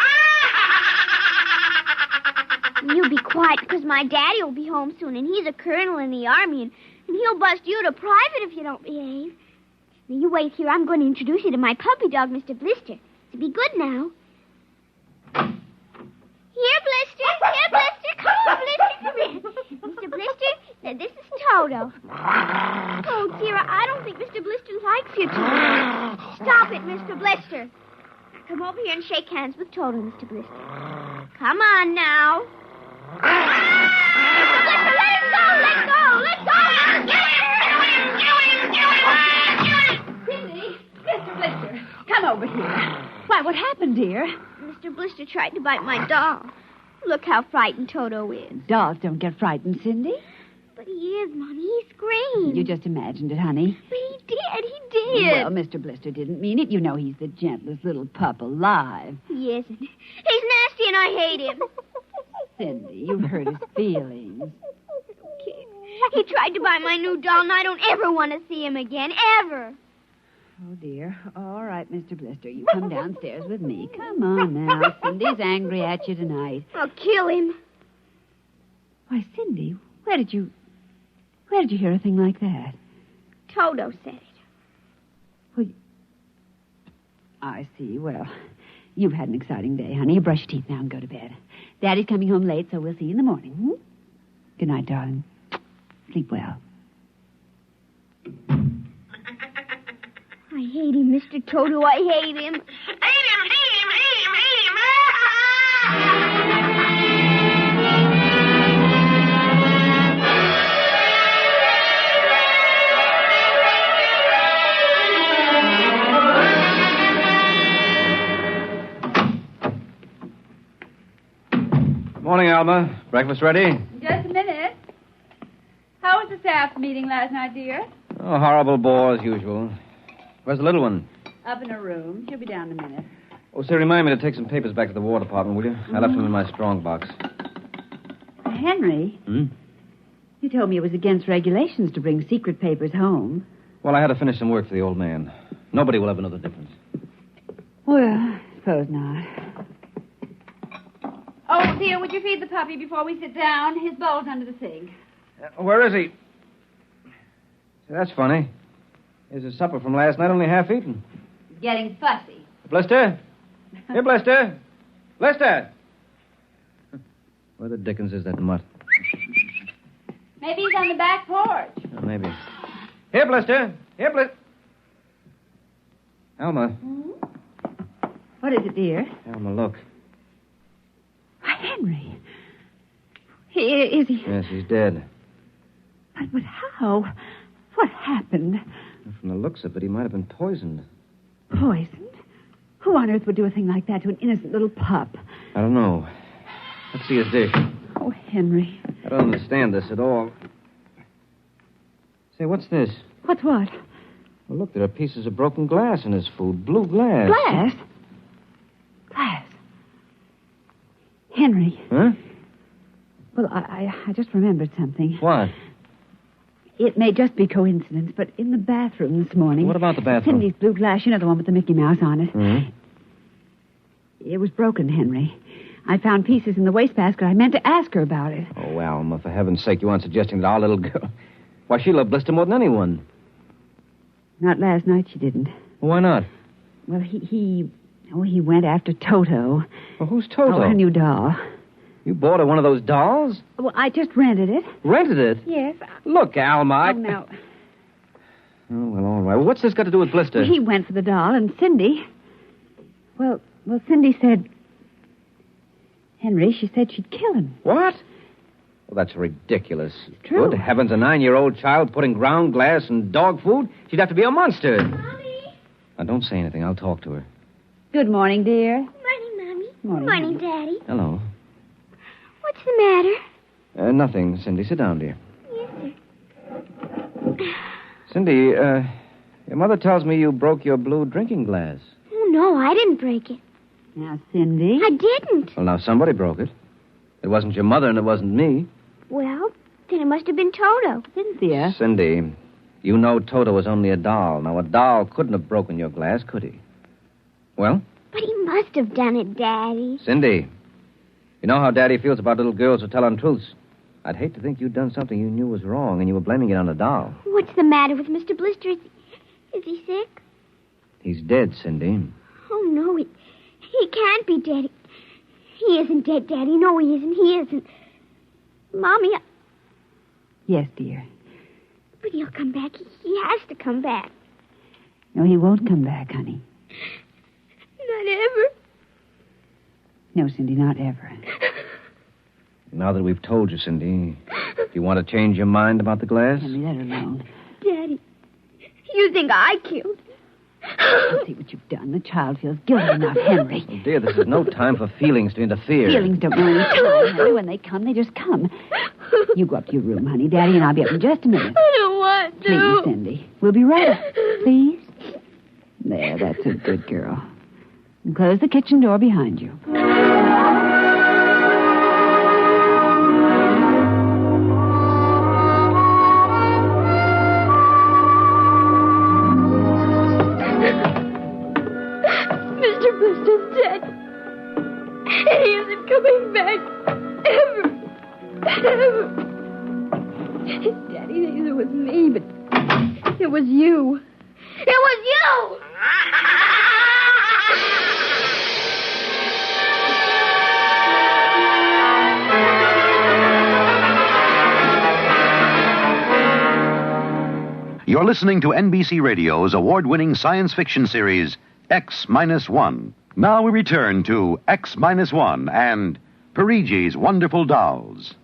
S11: You be quiet, because my daddy will be home soon, and he's a colonel in the army, and he'll bust you to private if you don't behave. Now, you wait here. I'm going to introduce you to my puppy dog, Mr. Blister. So be good now. Here, Blister. Here, Blister. Come on, Blister. Come here. Mr. Blister, now this is Toto. Oh, dear, I don't think Mr. Blister likes you, Toto. Stop it, Mr. Blister. Come over here and shake hands with Toto, Mr. Blister. Come on now. Mr. Blister, let him go! Let go! Let go!
S25: Cindy, Mr. Blister, come over here. Why, what happened, dear?
S11: Mr. Blister tried to bite my doll. Look how frightened Toto is.
S25: Dolls don't get frightened, Cindy.
S11: But he is, Mommy. He screamed.
S25: You just imagined it, honey.
S11: But he did. He did.
S25: Well, Mr. Blister didn't mean it. You know he's the gentlest little pup alive.
S11: He isn't. He's nasty and I hate him.
S25: Cindy, you've hurt his feelings.
S11: Okay. He tried to buy my new doll, and I don't ever want to see him again, ever.
S25: Oh, dear. All right, Mr. Blister, you come downstairs with me. Come on now. Cindy's angry at you tonight.
S11: I'll kill him.
S25: Why, Cindy, where did you hear a thing like that?
S11: Toto said it.
S25: Well, I see. Well, you've had an exciting day, honey. You brush your teeth now and go to bed. Daddy's coming home late, so we'll see you in the morning. Hmm? Good night, darling. Sleep well.
S11: I hate him, Mr. Toto. I hate him.
S4: Morning, Alma. Breakfast ready?
S25: Just a minute. How was the staff meeting last night, dear?
S4: Oh, horrible bore as usual. Where's the little one?
S25: Up in her room. She'll be down in a minute.
S4: Oh, say, remind me to take some papers back to the War Department, will you? I left them in my strong box.
S25: Henry, you told me it was against regulations to bring secret papers home.
S4: Well, I had to finish some work for the old man. Nobody will ever know the difference.
S25: Well, I suppose not. Oh, dear, would you feed the puppy before we sit down? His bowl's under the sink.
S4: Where is he? See, that's funny. Here's his supper from last night, only half eaten.
S25: He's getting fussy.
S4: Blister? Here, Blister. Blister! Where the dickens is that mutt?
S25: Maybe he's on the back porch.
S4: Oh, maybe. Here, Blister. Here, Blister. Alma.
S25: What is it, dear?
S4: Alma, look.
S25: Why, Henry. Is he?
S4: Yes, he's dead.
S25: But how? What happened?
S4: From the looks of it, he might have been poisoned.
S25: Poisoned? Who on earth would do a thing like that to an innocent little pup?
S4: I don't know. Let's see his dish.
S25: Oh, Henry.
S4: I don't understand this at all. Say, what's this?
S25: What's what?
S4: Well, look, there are pieces of broken glass in his food. Blue glass.
S25: Glass? Glass. Henry.
S4: Huh?
S25: Well, I just remembered something.
S4: What?
S25: It may just be coincidence, but in the bathroom this morning...
S4: What about the bathroom?
S25: Cindy's blue glass, you know, the one with the Mickey Mouse on it.
S4: Mm-hmm.
S25: It was broken, Henry. I found pieces in the wastebasket. I meant to ask her about it.
S4: Oh, Alma, for heaven's sake, you aren't suggesting that our little girl... Why, she loved Blister more than anyone.
S25: Not last night, she didn't.
S4: Why not?
S25: Well, he went after Toto.
S4: Well, who's Toto?
S25: Oh, her new doll.
S4: You bought her one of those dolls?
S25: Well, I just rented it.
S4: Rented it?
S25: Yes.
S4: Look, Alma,
S25: Oh, no.
S4: Oh, well, all right. Well, what's this got to do with Blister?
S25: Well, he went for the doll, and Cindy... Well, Cindy said... Henry, she said she'd kill him.
S4: What? Well, that's ridiculous.
S25: True.
S4: Good heavens, a 9-year-old child putting ground glass and dog food? She'd have to be a monster.
S23: Mommy.
S4: Now, don't say anything. I'll talk to her.
S25: Good morning, dear.
S23: Morning, Mommy.
S25: Morning.
S23: Daddy.
S4: Hello.
S23: What's the matter?
S4: Nothing, Cindy. Sit down, dear.
S23: Yes, sir.
S4: Cindy, your mother tells me you broke your blue drinking glass.
S23: Oh, no, I didn't break it.
S25: Now, Cindy.
S23: I didn't.
S4: Well, now, somebody broke it. It wasn't your mother, and it wasn't me.
S23: Well, then it must have been Toto.
S25: Cynthia.
S4: Cindy, you know Toto was only a doll. Now, a doll couldn't have broken your glass, could he? Well?
S23: But he must have done it, Daddy.
S4: Cindy, you know how Daddy feels about little girls who tell untruths. I'd hate to think you'd done something you knew was wrong, and you were blaming it on a doll.
S23: What's the matter with Mr. Blister? Is he sick?
S4: He's dead, Cindy.
S23: Oh, no, he can't be dead. He isn't dead, Daddy. No, he isn't. He isn't. Mommy,
S25: Yes, dear.
S23: but he'll come back. He has to come back.
S25: No, he won't come back, honey.
S23: Not ever.
S25: No, Cindy, not ever.
S4: Now that we've told you, Cindy, do you want to change your mind about the glass?
S25: Henry, let her alone.
S23: Daddy, you think I killed him?
S25: See what you've done. The child feels guilty enough, Henry.
S4: Oh, dear, this is no time for feelings to interfere.
S25: Feelings don't know any time, Henry. When they come, they just come. You go up to your room, honey. Daddy and I'll be up in just a minute.
S23: I don't want to.
S25: Please, Cindy. We'll be right up. Please. There, that's a good girl. And close the kitchen door behind you.
S23: Mr. Blister's dead. He isn't coming back. Ever.
S22: Daddy thinks it was me, but it was you.
S23: It was you!
S24: You're listening to NBC Radio's award-winning science fiction series, X-1. Now we return to X-1 and Parigi's Wonderful Dolls.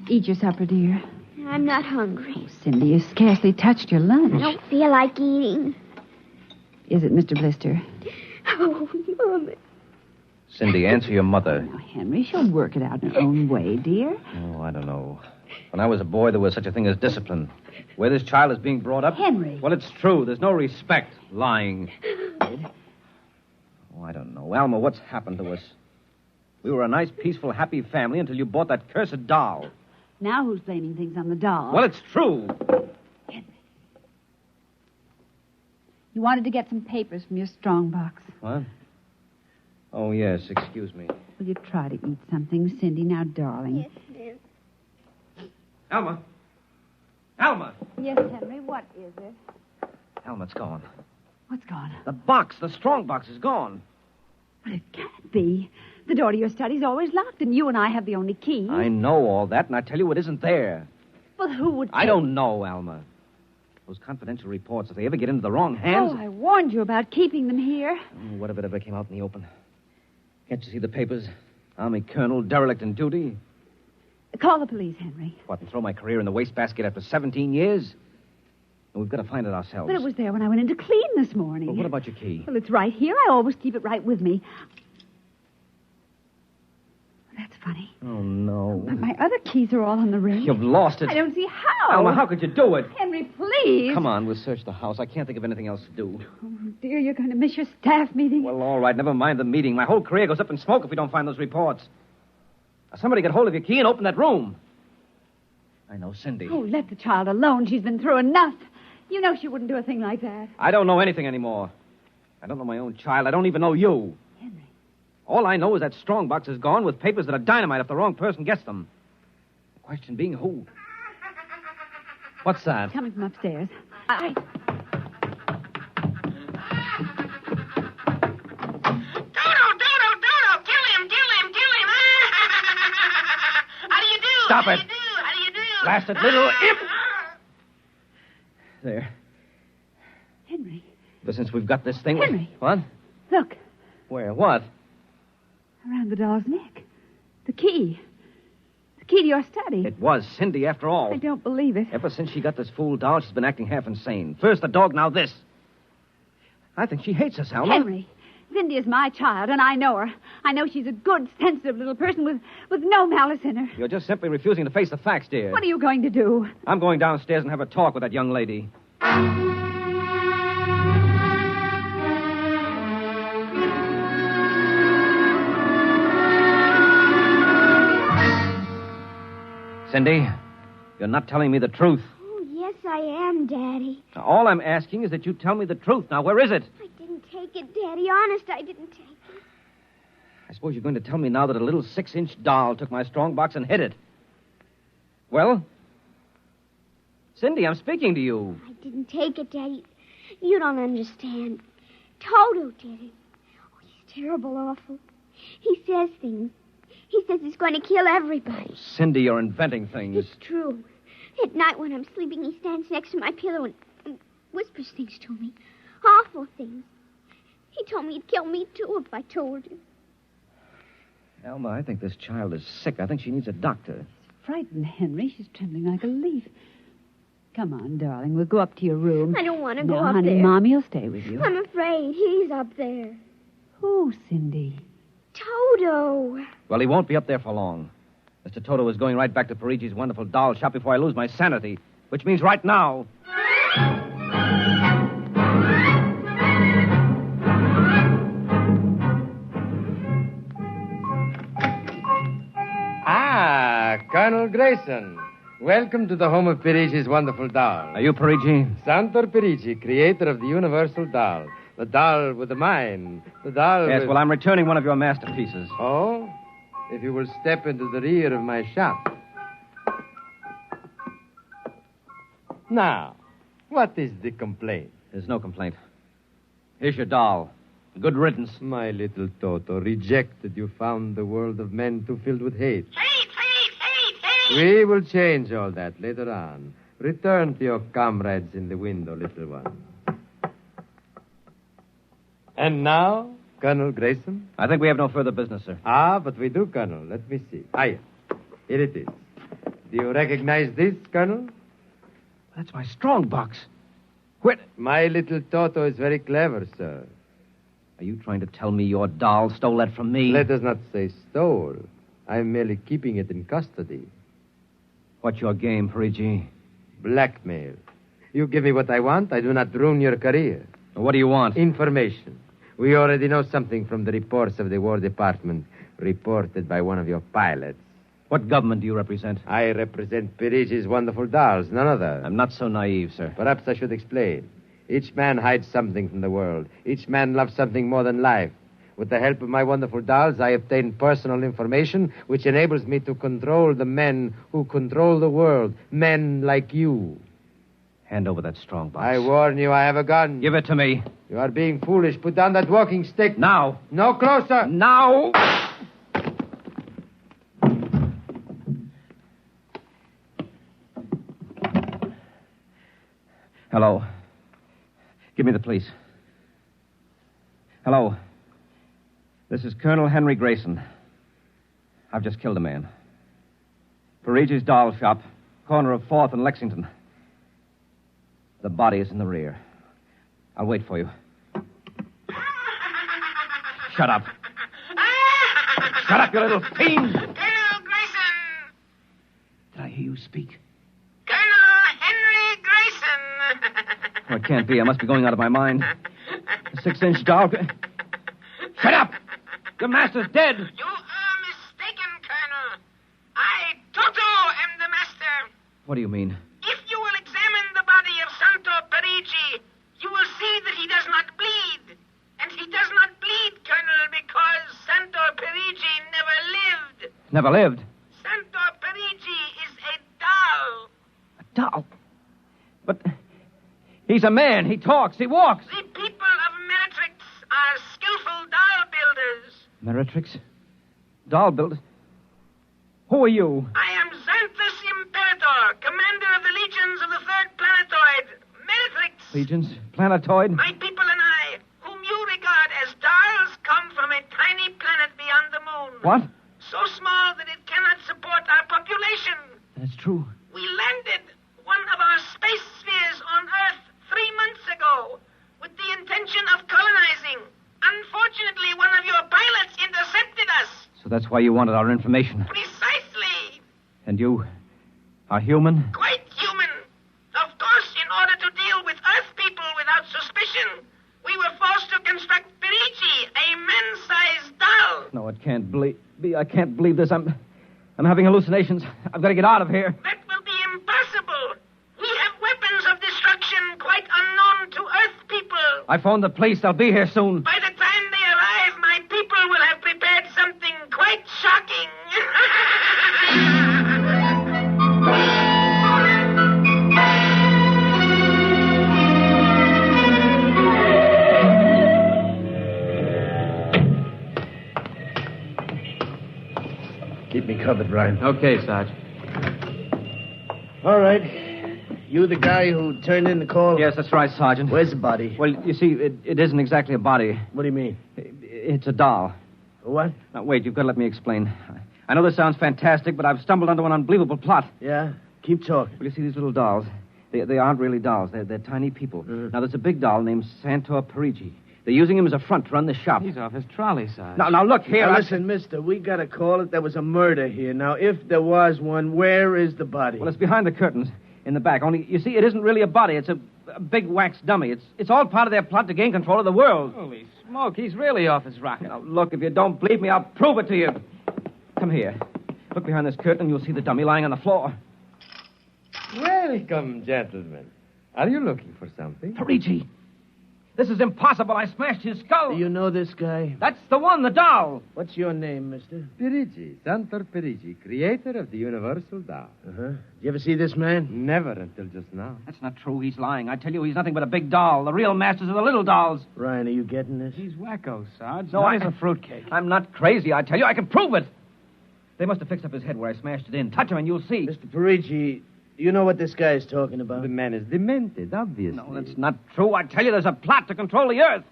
S25: Eat your supper, dear.
S23: I'm not hungry.
S25: Oh, Cindy, you scarcely touched your lunch.
S23: I don't feel like eating.
S25: Is it Mr. Blister?
S23: Oh, Mommy.
S4: Cindy, answer your mother.
S25: Now, Henry, she'll work it out in her own way, dear.
S4: Oh, I don't know. When I was a boy, there was such a thing as discipline. Where this child is being brought up...
S25: Henry.
S4: Well, it's true. There's no respect. Lying. Oh, I don't know. Alma, what's happened to us? We were a nice, peaceful, happy family until you bought that cursed doll.
S25: Now who's blaming things on the doll?
S4: Well, it's true.
S25: Henry. You wanted to get some papers from your strong box.
S4: What? Oh, yes. Excuse me.
S25: Will you try to eat something, Cindy? Now, darling.
S23: Yes, ma'am.
S4: Alma. Alma.
S22: Yes, Henry, what is it?
S4: Alma, it's gone.
S25: What's gone?
S4: The box, the strong box, is gone.
S25: But it can't be. The door to your study's always locked, and you and I have the only key.
S4: I know all that, and I tell you it isn't there.
S25: Well, who would
S4: I don't know, Alma. Those confidential reports, if they ever get into the wrong hands...
S25: Oh, I warned you about keeping them here.
S4: Oh, what if it ever came out in the open? Can't you see the papers? Army colonel, derelict in duty.
S25: Call the police, Henry.
S4: What, and throw my career in the wastebasket after 17 years? And we've got to find it ourselves.
S25: But it was there when I went in to clean this morning.
S4: Well, what about your key?
S25: Well, it's right here. I always keep it right with me. That's funny.
S10: Oh, no.
S25: But my other keys are all on the ring.
S10: You've lost it.
S25: I don't see how.
S10: Alma, how could you do it?
S25: Henry, please.
S10: Come on, we'll search the house. I can't think of anything else to do.
S25: Oh, dear, you're going to miss your staff meeting.
S10: Well, all right, never mind the meeting. My whole career goes up in smoke if we don't find those reports. Now, somebody get hold of your key and open that room. I know Cindy.
S25: Oh, let the child alone. She's been through enough. You know she wouldn't do a thing like that.
S10: I don't know anything anymore. I don't know my own child. I don't even know you.
S25: Henry.
S10: All I know is that strongbox is gone with papers that are dynamite if the wrong person gets them. The question being who? What's that?
S25: Coming from upstairs.
S10: Stop it! Blasted little imp! There.
S25: Henry.
S10: But since we've got this thing...
S25: Henry.
S10: What?
S25: Look,
S10: Where? What?
S25: around the doll's neck. The key. The key to your study.
S10: It was Cindy, after all.
S25: I don't believe it.
S10: Ever since she got this fool doll, she's been acting half insane. First the dog, now this. I think she hates us, Alma.
S25: Henry, Cindy is my child, and I know her. I know she's a good, sensitive little person with no malice in her.
S10: You're just simply refusing to face the facts, dear.
S25: What are you going to do?
S10: I'm going downstairs and have a talk with that young lady. Cindy, you're not telling me the truth.
S11: Oh, yes, I am, Daddy.
S10: Now, all I'm asking is that you tell me the truth. Now, where is it?
S11: I didn't take it, Daddy. Honest, I didn't take it.
S10: I suppose you're going to tell me now that a little 6-inch doll took my strongbox and hid it. Well? Cindy, I'm speaking to you.
S11: I didn't take it, Daddy. You don't understand. Toto did it. Oh, he's terrible awful. He says things. He says he's going to kill everybody.
S10: Oh, Cindy, you're inventing things.
S11: It's true. At night when I'm sleeping, he stands next to my pillow and whispers things to me. Awful things. He told me he'd kill me, too, if I told him.
S10: Alma, I think this child is sick. I think she needs a doctor.
S25: Frightened, Henry. She's trembling like a leaf. Come on, darling. We'll go up to your room.
S11: I don't want to go
S25: now,
S11: up
S25: honey,
S11: there.
S25: Mommy will stay with you.
S11: I'm afraid. He's up there.
S25: Who, Cindy?
S11: Toto.
S10: Well, he won't be up there for long. Mr. Toto is going right back to Parigi's wonderful doll shop before I lose my sanity, which means right now.
S26: Ah, Colonel Grayson. Welcome to the home of Parigi's wonderful doll.
S10: Are you Parigi?
S26: Santor Parigi, creator of the universal doll. The doll with the mind. The doll
S10: Yes,
S26: with...
S10: well, I'm returning one of your masterpieces.
S26: Oh? If you will step into the rear of my shop. Now, what is the complaint?
S10: There's no complaint. Here's your doll. Good riddance.
S26: My little Toto, rejected, you found the world of men too filled with hate. We will change all that later on. Return to your comrades in the window, little one. And now, Colonel Grayson?
S10: I think we have no further business, sir.
S26: Ah, but we do, Colonel. Let me see. Here it is. Do you recognize this, Colonel?
S10: That's my strongbox.
S26: My little Toto is very clever, sir.
S10: Are you trying to tell me your doll stole that from me?
S26: Let us not say stole. I'm merely keeping it in custody.
S10: What's your game, Parigi?
S26: Blackmail. You give me what I want, I do not ruin your career.
S10: What do you want?
S26: Information. We already know something from the reports of the War Department, reported by one of your pilots.
S10: What government do you represent?
S26: I represent Parigi's wonderful dolls, none other.
S10: I'm not so naive, sir.
S26: Perhaps I should explain. Each man hides something from the world. Each man loves something more than life. With the help of my wonderful dolls, I obtain personal information which enables me to control the men who control the world. Men like you.
S10: Hand over that strongbox.
S26: I warn you, I have a gun.
S10: Give it to me.
S26: You are being foolish. Put down that walking stick.
S10: Now.
S26: No closer.
S10: Now. Hello. Give me the police. Hello. This is Colonel Henry Grayson. I've just killed a man. Parigi's doll shop, corner of 4th and Lexington. The body is in the rear. I'll wait for you. Shut up. Shut up, you little fiend!
S4: hear you speak.
S5: Colonel Henry Grayson.
S4: Oh, it can't be. I must be going out of my mind. A 6-inch doll. Shut up! Your master's dead.
S5: You are mistaken, Colonel. I, Toto, am the master.
S4: What do you mean?
S5: If you will examine the body of Santo Parigi, you will see that he does not bleed. And he does not bleed, Colonel, because Santo Parigi never lived.
S4: Never lived.
S5: Santo Parigi is a doll.
S4: A doll? But he's a man. He talks. He walks.
S5: The people of Meritrix are skillful doll builders.
S4: Meritrix? Doll builder? Who are you?
S5: I am Xanthus Imperator, commander of the legions of the third planetoid, Meritrix.
S4: Legions? Planetoid?
S5: My people and I, whom you regard as dolls, come from a tiny planet beyond the moon.
S4: What?
S5: So small that it cannot support our population.
S4: That's true.
S5: We landed one of our space spheres on Earth 3 months ago with the intention of colonizing. Unfortunately, one of your pilots intercepted us.
S4: So that's why you wanted our information.
S5: Precisely.
S4: And you are human?
S5: Quite human. Of course, in order to deal with Earth people without suspicion, we were forced to construct Parigi, a man-sized doll.
S4: No, it can't be. I can't believe this. I'm having hallucinations. I've got to get out of here.
S5: That will be impossible. We have weapons of destruction quite unknown to Earth people.
S4: I phoned the police. They'll be here soon.
S5: By the time they arrive, my people will have prepared something quite shocking.
S17: Keep me covered, Ryan.
S4: Okay, Sarge.
S17: All right. You the guy who turned in the call?
S4: Yes, that's right, Sergeant.
S17: Where's the body?
S4: Well, you see, it isn't exactly a body.
S17: What do you mean?
S4: It's a doll.
S17: What?
S4: Now, wait, you've got to let me explain. I know this sounds fantastic, but I've stumbled onto an unbelievable plot.
S17: Yeah? Keep talking.
S4: Well, you see, these little dolls, they aren't really dolls. They're tiny people. Now, there's a big doll named Santor Parigi. They're using him as a front to run the shop.
S10: He's off his trolley, Sarge.
S4: Now, look here.
S17: Now, listen, mister, we got to call it. There was a murder here. Now, if there was one, where is the body?
S4: Well, it's behind the curtains in the back. Only, you see, it isn't really a body. It's a big wax dummy. It's all part of their plot to gain control of the world.
S10: Holy smoke, he's really off his rocker.
S4: Now, look, if you don't believe me, I'll prove it to you. Come here. Look behind this curtain and you'll see the dummy lying on the floor.
S26: Welcome, gentlemen. Are you looking for something?
S4: Parigi. This is impossible. I smashed his skull.
S17: Do you know this guy?
S4: That's the one, the doll.
S17: What's your name, mister?
S26: Parigi, Santor Parigi, creator of the universal doll.
S17: Uh-huh. Did you ever see this man?
S26: Never until just now.
S4: That's not true. He's lying. I tell you, he's nothing but a big doll. The real masters are the little dolls.
S17: Ryan, are you getting this?
S10: He's wacko, Sarge.
S4: No,
S10: He's a fruitcake.
S4: I'm not crazy. I tell you, I can prove it. They must have fixed up his head where I smashed it in. Touch him and you'll see.
S17: Mr. Parigi, do you know what this guy is talking about?
S26: The man is demented, obviously.
S4: No, that's not true. I tell you, there's a plot to control the Earth.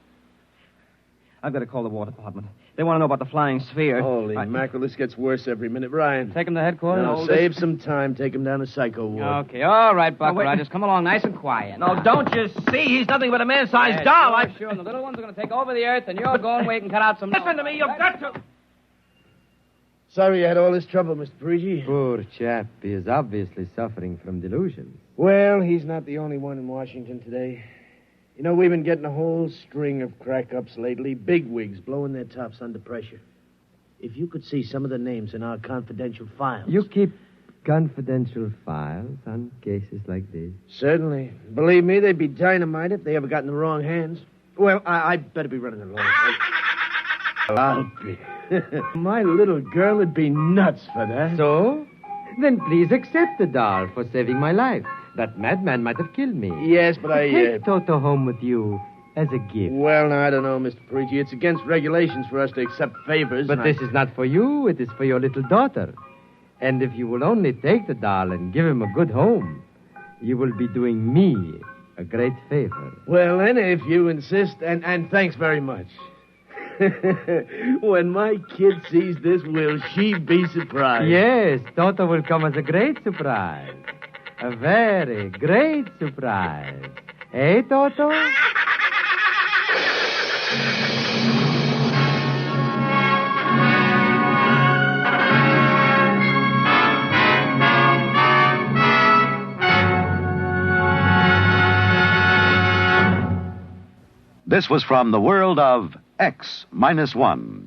S4: I've got to call the War Department. They want to know about the flying sphere.
S17: Holy mackerel, this gets worse every minute. Ryan.
S10: Take him to headquarters?
S17: No, save some time. Take him down to Psycho Ward.
S10: Okay, all right, Buck Rogers. Come along nice and quiet.
S4: No, don't you see? He's nothing but a man-sized doll.
S10: Sure, and the little ones are going to take over the Earth, and you're going wait and cut out some...
S4: Listen to me, you've got to...
S17: Sorry you had all this trouble, Mr. Parigi.
S26: Poor chap. He is obviously suffering from delusions.
S17: Well, he's not the only one in Washington today. You know, we've been getting a whole string of crack-ups lately. Bigwigs blowing their tops under pressure. If you could see some of the names in our confidential files.
S26: You keep confidential files on cases like this?
S17: Certainly. Believe me, they'd be dynamite if they ever got in the wrong hands. Well, I'd better be running along. I'll be. My little girl would be nuts for that.
S26: So? Then please accept the doll for saving my life. That madman might have killed me.
S17: Yes, but
S26: Take Toto home with you as a gift.
S17: Well, now, I don't know, Mr. Parigi. It's against regulations for us to accept favors.
S26: But this is not for you. It is for your little daughter. And if you will only take the doll and give him a good home, you will be doing me a great favor.
S17: Well, then, if you insist, and thanks very much. When my kid sees this, will she be surprised?
S26: Yes, Toto will come as a great surprise. A very great surprise. Eh, Toto?
S24: This was from the world of X-1.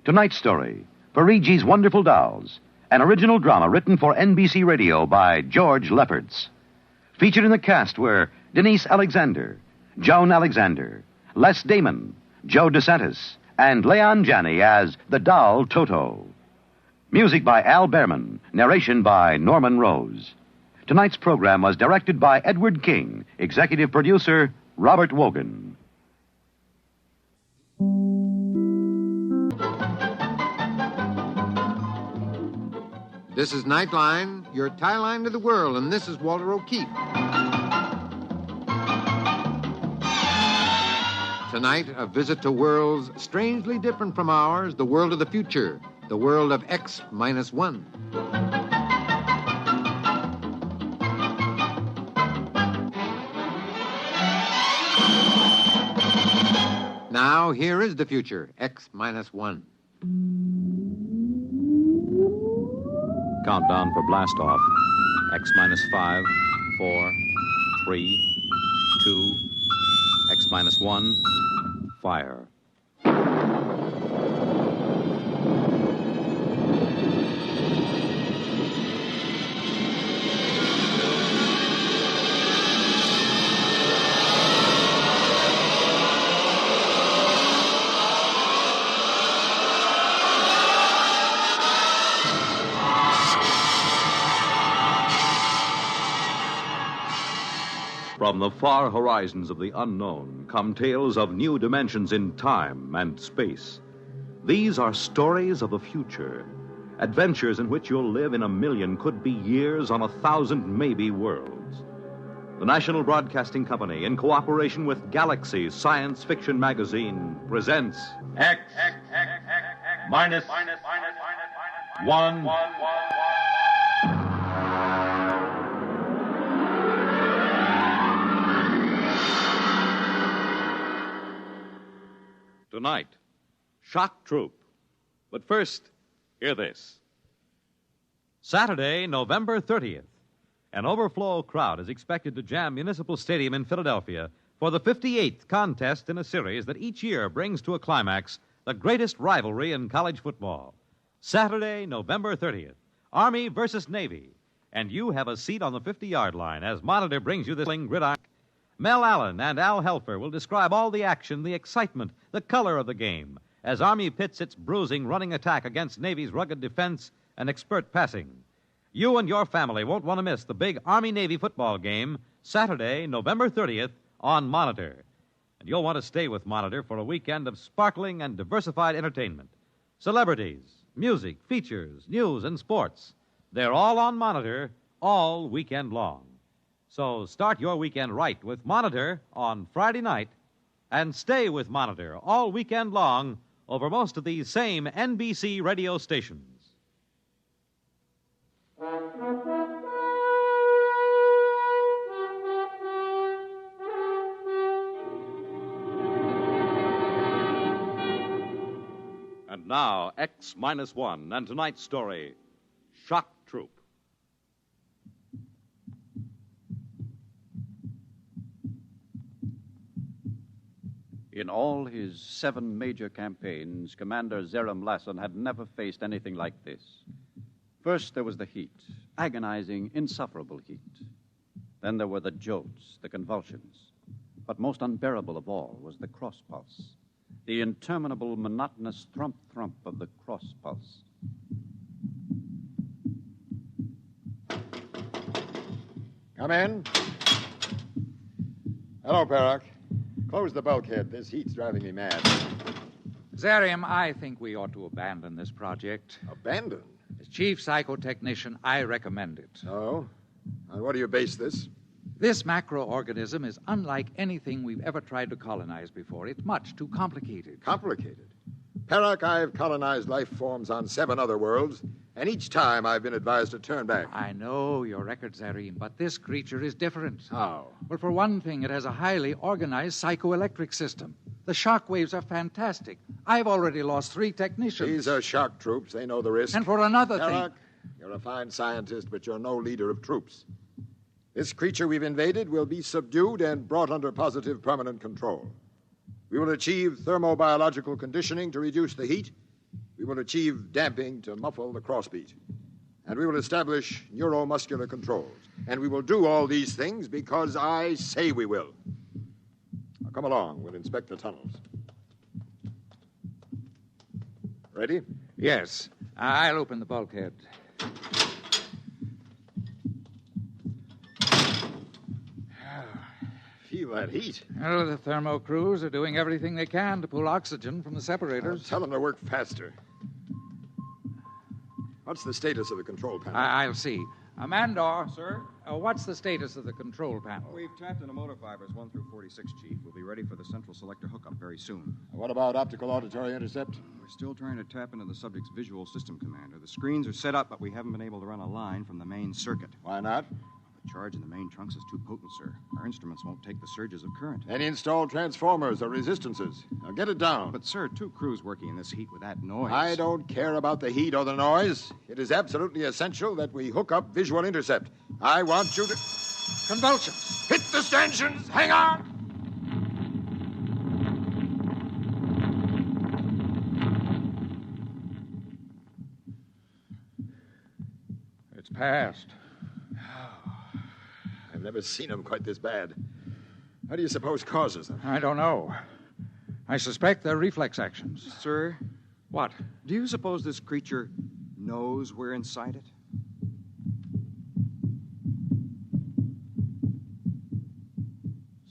S24: Tonight's story, Parigi's Wonderful Dolls, an original drama written for NBC Radio by George Lefferts. Featured in the cast were Denise Alexander, Joan Alexander, Les Damon, Joe DeSantis, and Leon Janney as the doll Toto. Music by Al Behrman, narration by Norman Rose. Tonight's program was directed by Edward King, executive producer Robert Wogan.
S6: This is Nightline, your tie line to the world, and this is Walter O'Keefe. Tonight, a visit to worlds strangely different from ours, the world of the future, the world of X-1. Now, here is the future, X-1.
S13: Countdown for blast off. X-5, 4, 3, 2, X-1, fire.
S2: From the far horizons of the unknown come tales of new dimensions in time and space. These are stories of the future, adventures in which you'll live in a million, could be years, on 1,000 maybe worlds. The National Broadcasting Company, in cooperation with Galaxy Science Fiction Magazine, presents
S3: X minus 1.
S9: Tonight, Shock Troop. But first, hear this. Saturday, November 30th, an overflow crowd is expected to jam Municipal Stadium in Philadelphia for the 58th contest in a series that each year brings to a climax the greatest rivalry in college football. Saturday, November 30th, Army versus Navy. And you have a seat on the 50-yard line as Monitor brings you this gridiron. Mel Allen and Al Helfer will describe all the action, the excitement, the color of the game, as Army pits its bruising running attack against Navy's rugged defense and expert passing. You and your family won't want to miss the big Army-Navy football game, Saturday, November 30th, on Monitor. And you'll want to stay with Monitor for a weekend of sparkling and diversified entertainment. Celebrities, music, features, news, and sports. They're all on Monitor all weekend long. So start your weekend right with Monitor on Friday night and stay with Monitor all weekend long over most of these same NBC radio stations. And now, X-1 and tonight's story, Shock Troop.
S14: In all his 7 major campaigns, Commander Zeram Lassen had never faced anything like this. First, there was the heat, agonizing, insufferable heat. Then there were the jolts, the convulsions. But most unbearable of all was the cross pulse, the interminable, monotonous thump-thump of the cross pulse.
S16: Come in. Hello, Perrock. Close the bulkhead. This heat's driving me mad.
S18: Zarium, I think we ought to abandon this project.
S16: Abandon?
S18: As chief psychotechnician, I recommend it.
S16: Oh? On what do you base this?
S18: This macroorganism is unlike anything we've ever tried to colonize before. It's much too complicated.
S16: Complicated? Perrock, I've colonized life forms on 7 other worlds, and each time I've been advised to turn back.
S18: I know your record, Zarim, but this creature is different.
S16: How?
S18: Well, for one thing, it has a highly organized psychoelectric system. The shock waves are fantastic. I've already lost 3 technicians.
S16: These are shock troops. They know the risk.
S18: And for another
S16: Perrock,
S18: thing...
S16: you're a fine scientist, but you're no leader of troops. This creature we've invaded will be subdued and brought under positive permanent control. We will achieve thermobiological conditioning to reduce the heat. We will achieve damping to muffle the crossbeat. And we will establish neuromuscular controls. And we will do all these things because I say we will. Now, come along. We'll inspect the tunnels. Ready?
S18: Yes. I'll open the bulkhead.
S16: Feel that heat.
S18: Well, the thermo crews are doing everything they can to pull oxygen from the separators.
S16: Tell them to work faster. What's the status of the control panel?
S18: I'll see. Amandor. Sir? What's the status of the control panel?
S1: We've tapped into motor fibers 1 through 46, Chief. We'll be ready for the central selector hookup very soon.
S16: What about optical auditory intercept?
S1: We're still trying to tap into the subject's visual system, Commander. The screens are set up, but we haven't been able to run a line from the main circuit.
S16: Why not?
S1: The charge in the main trunks is too potent, sir. Our instruments won't take the surges of current.
S16: Any installed transformers or resistances. Now get it down.
S1: But, sir, 2 crews working in this heat with that noise.
S16: I don't care about the heat or the noise. It is absolutely essential that we hook up visual intercept. I want you to...
S18: Convulsions.
S16: Hit the stanchions. Hang on.
S18: It's passed.
S16: I've never seen them quite this bad. How do you suppose causes them?
S18: I don't know. I suspect they're reflex actions.
S1: Sir?
S18: What?
S1: Do you suppose this creature knows we're inside it?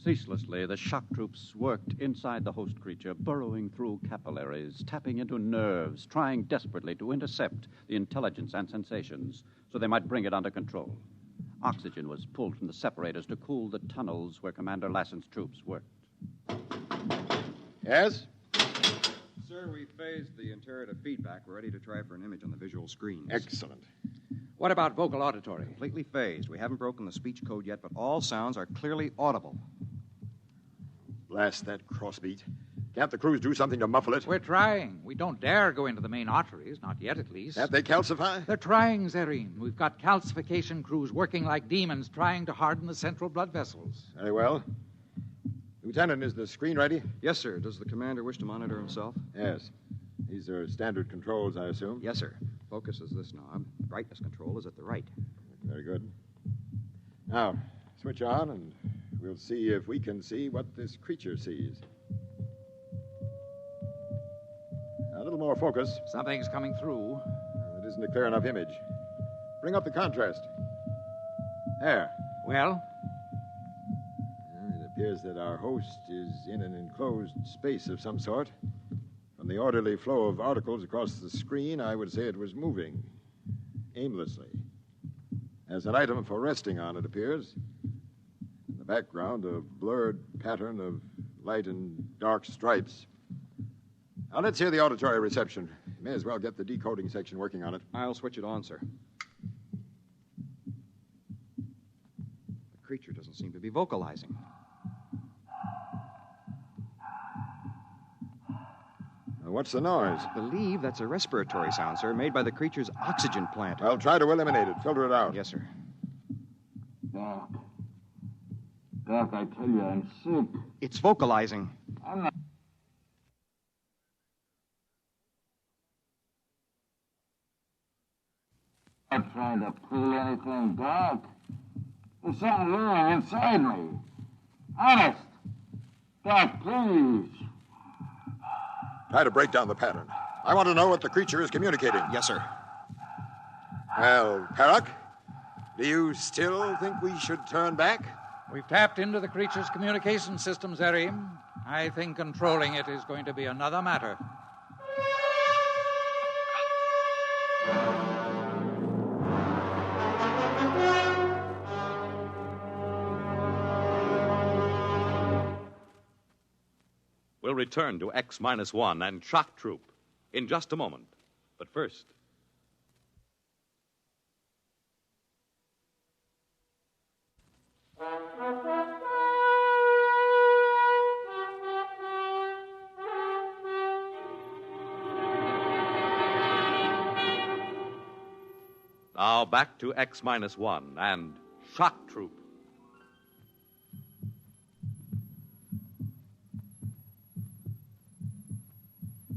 S14: Ceaselessly, the shock troops worked inside the host creature, burrowing through capillaries, tapping into nerves, trying desperately to intercept the intelligence and sensations so they might bring it under control. Oxygen was pulled from the separators to cool the tunnels where Commander Lassen's troops worked.
S16: Yes?
S1: Sir, we phased the interior to feedback. We're ready to try for an image on the visual screens.
S16: Excellent.
S18: What about vocal auditory?
S1: Completely phased. We haven't broken the speech code yet, but all sounds are clearly audible.
S16: Blast that crossbeat. Can't the crews do something to muffle it?
S18: We're trying. We don't dare go into the main arteries, not yet at least.
S16: Can't they calcify?
S18: They're trying, Zerine. We've got calcification crews working like demons, trying to harden the central blood vessels.
S16: Very well. Lieutenant, is the screen ready?
S1: Yes, sir. Does the commander wish to monitor himself?
S16: Yes. These are standard controls, I assume?
S1: Yes, sir. Focus is this knob. The brightness control is at the right.
S16: Very good. Now, switch on, and we'll see if we can see what this creature sees. A little more focus.
S18: Something's coming through.
S16: It isn't a clear enough image. Bring up the contrast. There.
S18: Well?
S16: It appears that our host is in an enclosed space of some sort. From the orderly flow of articles across the screen, I would say it was moving aimlessly. As an item for resting on, it appears. In the background, a blurred pattern of light and dark stripes. Now, let's hear the auditory reception. May as well get the decoding section working on it.
S1: I'll switch it on, sir. The creature doesn't seem to be vocalizing.
S16: Now, what's the noise?
S1: I believe that's a respiratory sound, sir, made by the creature's oxygen plant.
S16: I'll try to eliminate it. Filter it out.
S1: Yes, sir.
S7: Doc. Doc, I tell you, I'm sick.
S1: It's vocalizing.
S7: I'm not... I'm not trying to pull anything, Doc. There's something wrong inside me. Honest. Doc, please.
S16: Try to break down the pattern. I want to know what the creature is communicating.
S1: Yes, sir.
S16: Well, Perrock, do you still think we should turn back?
S18: We've tapped into the creature's communication system, Zerim. I think controlling it is going to be another matter.
S2: We'll return to X-1 and Shock Troop in just a moment. But first... Now back to X-1 and Shock Troop.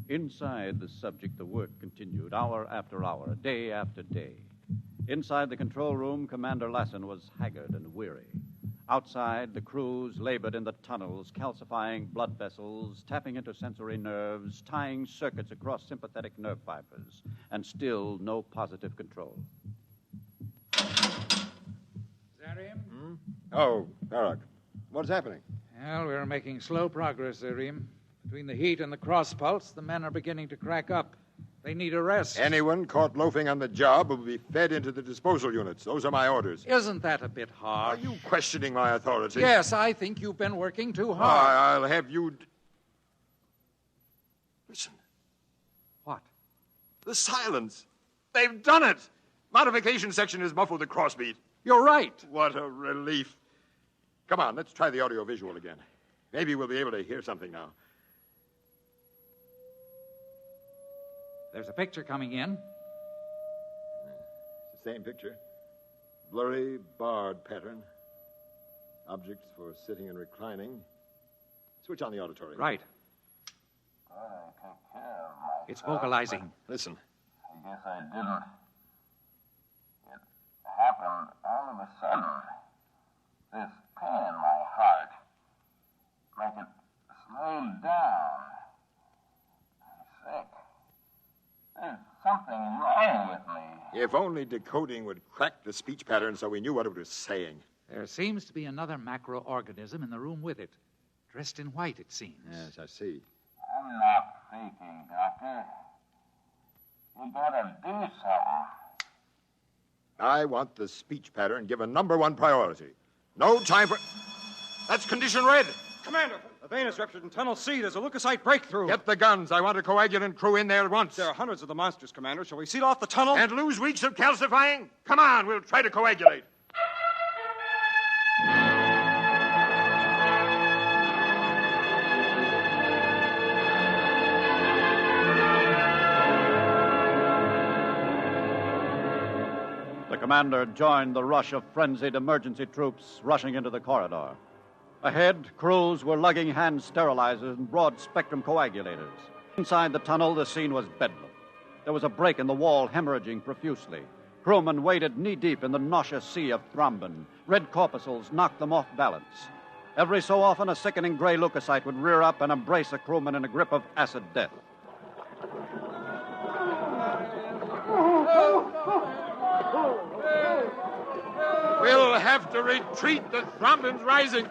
S14: Inside the subject, the work continued hour after hour, day after day. Inside the control room, Commander Lassen was haggard and weary. Outside, the crews labored in the tunnels, calcifying blood vessels, tapping into sensory nerves, tying circuits across sympathetic nerve fibers, and still no positive control.
S18: Zarim?
S16: Oh, Barak. What's happening?
S18: Well, we're making slow progress, Zarim. Between the heat and the cross pulse, the men are beginning to crack up. They need a rest.
S16: Anyone caught loafing on the job will be fed into the disposal units. Those are my orders.
S18: Isn't that a bit hard?
S16: Are you questioning my authority?
S18: Yes, I think you've been working too hard.
S16: I'll have you... Listen.
S18: What?
S16: The silence. They've done it. Modification section has muffled the crossbeat.
S18: You're right.
S16: What a relief. Come on, let's try the audiovisual again. Maybe we'll be able to hear something now.
S18: There's a picture coming in.
S16: It's the same picture. Blurry, barred pattern. Objects for sitting and reclining. Switch on the auditory.
S18: Right. It's vocalizing.
S16: Listen.
S7: I guess I didn't. It happened all of a sudden. This pain in my heart. Like it slowed down. I'm sick. There's something wrong with me.
S16: If only decoding would crack the speech pattern so we knew what it was saying.
S18: There seems to be another macroorganism in the room with it. Dressed in white, it seems.
S16: Yes, I see.
S7: I'm not faking, Doctor. You gotta do something.
S16: I want the speech pattern given number one priority. No time for... That's condition red.
S1: Commander, the vein is ruptured in Tunnel C. There's a leukocyte breakthrough.
S16: Get the guns. I want a coagulant crew in there at once.
S1: There are hundreds of the monsters, Commander. Shall we seal off the tunnel?
S16: And lose weeks of calcifying? Come on, we'll try to coagulate.
S14: The commander joined the rush of frenzied emergency troops rushing into the corridor. Ahead, crews were lugging hand sterilizers and broad-spectrum coagulators. Inside the tunnel, the scene was bedlam. There was a break in the wall, hemorrhaging profusely. Crewmen waded knee-deep in the nauseous sea of thrombin. Red corpuscles knocked them off balance. Every so often, a sickening gray leukocyte would rear up and embrace a crewman in a grip of acid death.
S16: We'll have to retreat. The thrombin's rising.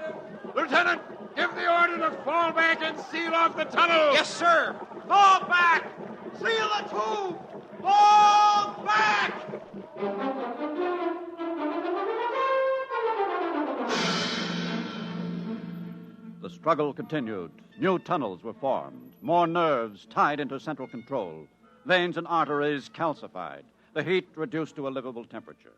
S16: Lieutenant, give the order to fall back and seal off the tunnel.
S1: Yes, sir. Fall back! Seal the tube! Fall back!
S14: The struggle continued. New tunnels were formed. More nerves tied into central control. Veins and arteries calcified. The heat reduced to a livable temperature.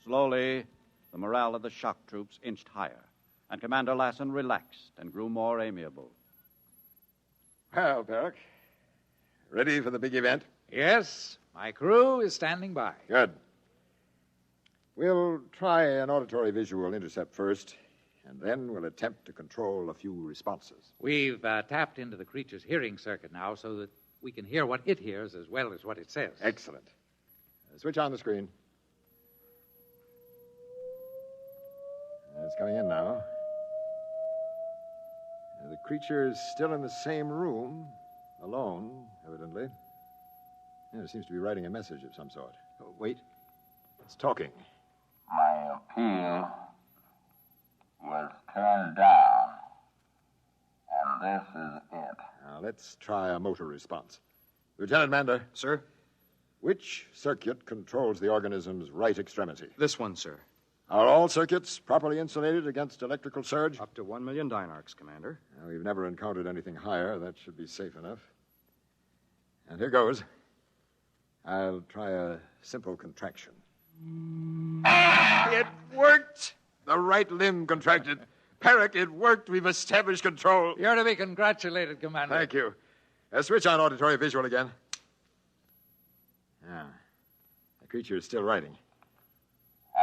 S14: Slowly, the morale of the shock troops inched higher, and Commander Lassen relaxed and grew more amiable.
S16: Well, Barak, ready for the big event?
S18: Yes, my crew is standing by.
S16: Good. We'll try an auditory visual intercept first, and then we'll attempt to control a few responses.
S18: We've tapped into the creature's hearing circuit now so that we can hear what it hears as well as what it says.
S16: Excellent. Switch on the screen. It's coming in now. The creature is still in the same room, alone, evidently. It seems to be writing a message of some sort. Oh, wait. It's talking.
S7: My appeal was turned down, and this is it.
S16: Now, let's try a motor response. Lieutenant Mander.
S1: Sir?
S16: Which circuit controls the organism's right extremity?
S1: This one, sir.
S16: Are all circuits properly insulated against electrical surge?
S1: Up to 1 million dynarcs, Commander.
S16: Well, we've never encountered anything higher. That should be safe enough. And here goes. I'll try a simple contraction. It worked! The right limb contracted. Perrick, it worked. We've established control.
S18: You're to be congratulated, Commander.
S16: Thank you. Switch on auditory visual again. Yeah. The creature is still writing.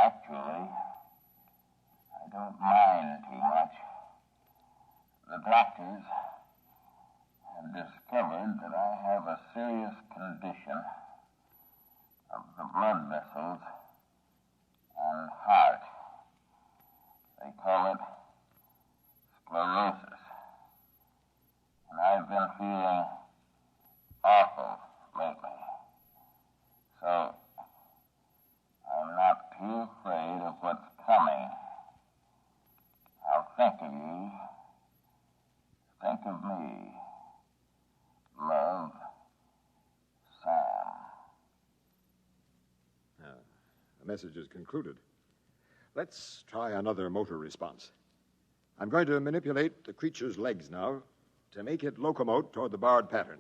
S7: Actually, I don't mind too much. The doctors have discovered that I think of you. Think of me. Love, Sam.
S16: The message is concluded. Let's try another motor response. I'm going to manipulate the creature's legs now to make it locomote toward the barred pattern.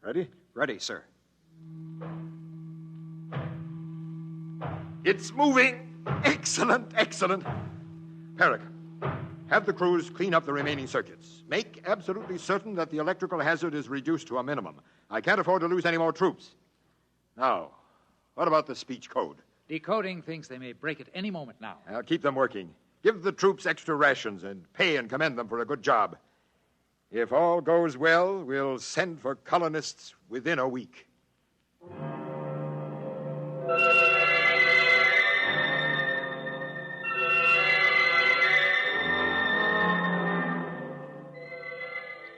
S16: Ready?
S1: Ready, sir.
S16: It's moving! Excellent, excellent. Perrick, have the crews clean up the remaining circuits. Make absolutely certain that the electrical hazard is reduced to a minimum. I can't afford to lose any more troops. Now, what about the speech code?
S18: Decoding thinks they may break at any moment now.
S16: I'll keep them working. Give the troops extra rations and pay and commend them for a good job. If all goes well, we'll send for colonists within a week.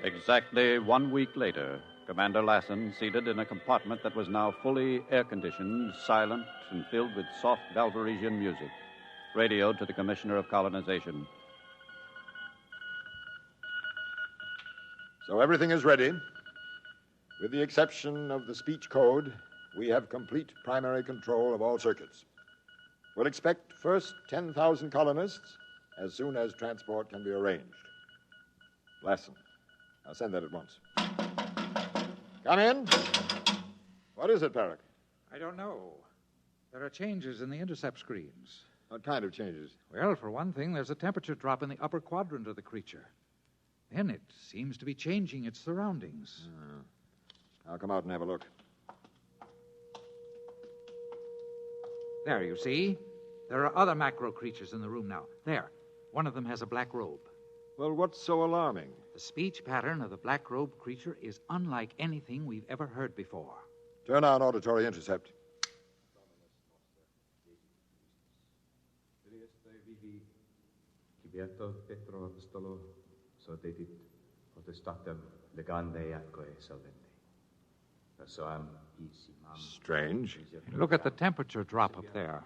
S14: Exactly 1 week later, Commander Lassen, seated in a compartment that was now fully air-conditioned, silent, and filled with soft Valvaresian music, radioed to the Commissioner of Colonization.
S16: So everything is ready. With the exception of the speech code, we have complete primary control of all circuits. We'll expect first 10,000 colonists as soon as transport can be arranged. Lassen, I'll send that at once. Come in. What is it, Perrick?
S18: I don't know. There are changes in the intercept screens.
S16: What kind of changes?
S18: Well, for one thing, there's a temperature drop in the upper quadrant of the creature. Then it seems to be changing its surroundings.
S16: I'll come out and have a look.
S18: There, you see? There are other macro creatures in the room now. There. One of them has a black robe.
S16: Well, what's so alarming?
S18: The speech pattern of the black-robed creature is unlike anything we've ever heard before.
S16: Turn on auditory intercept. Strange.
S18: Look at the temperature drop up there.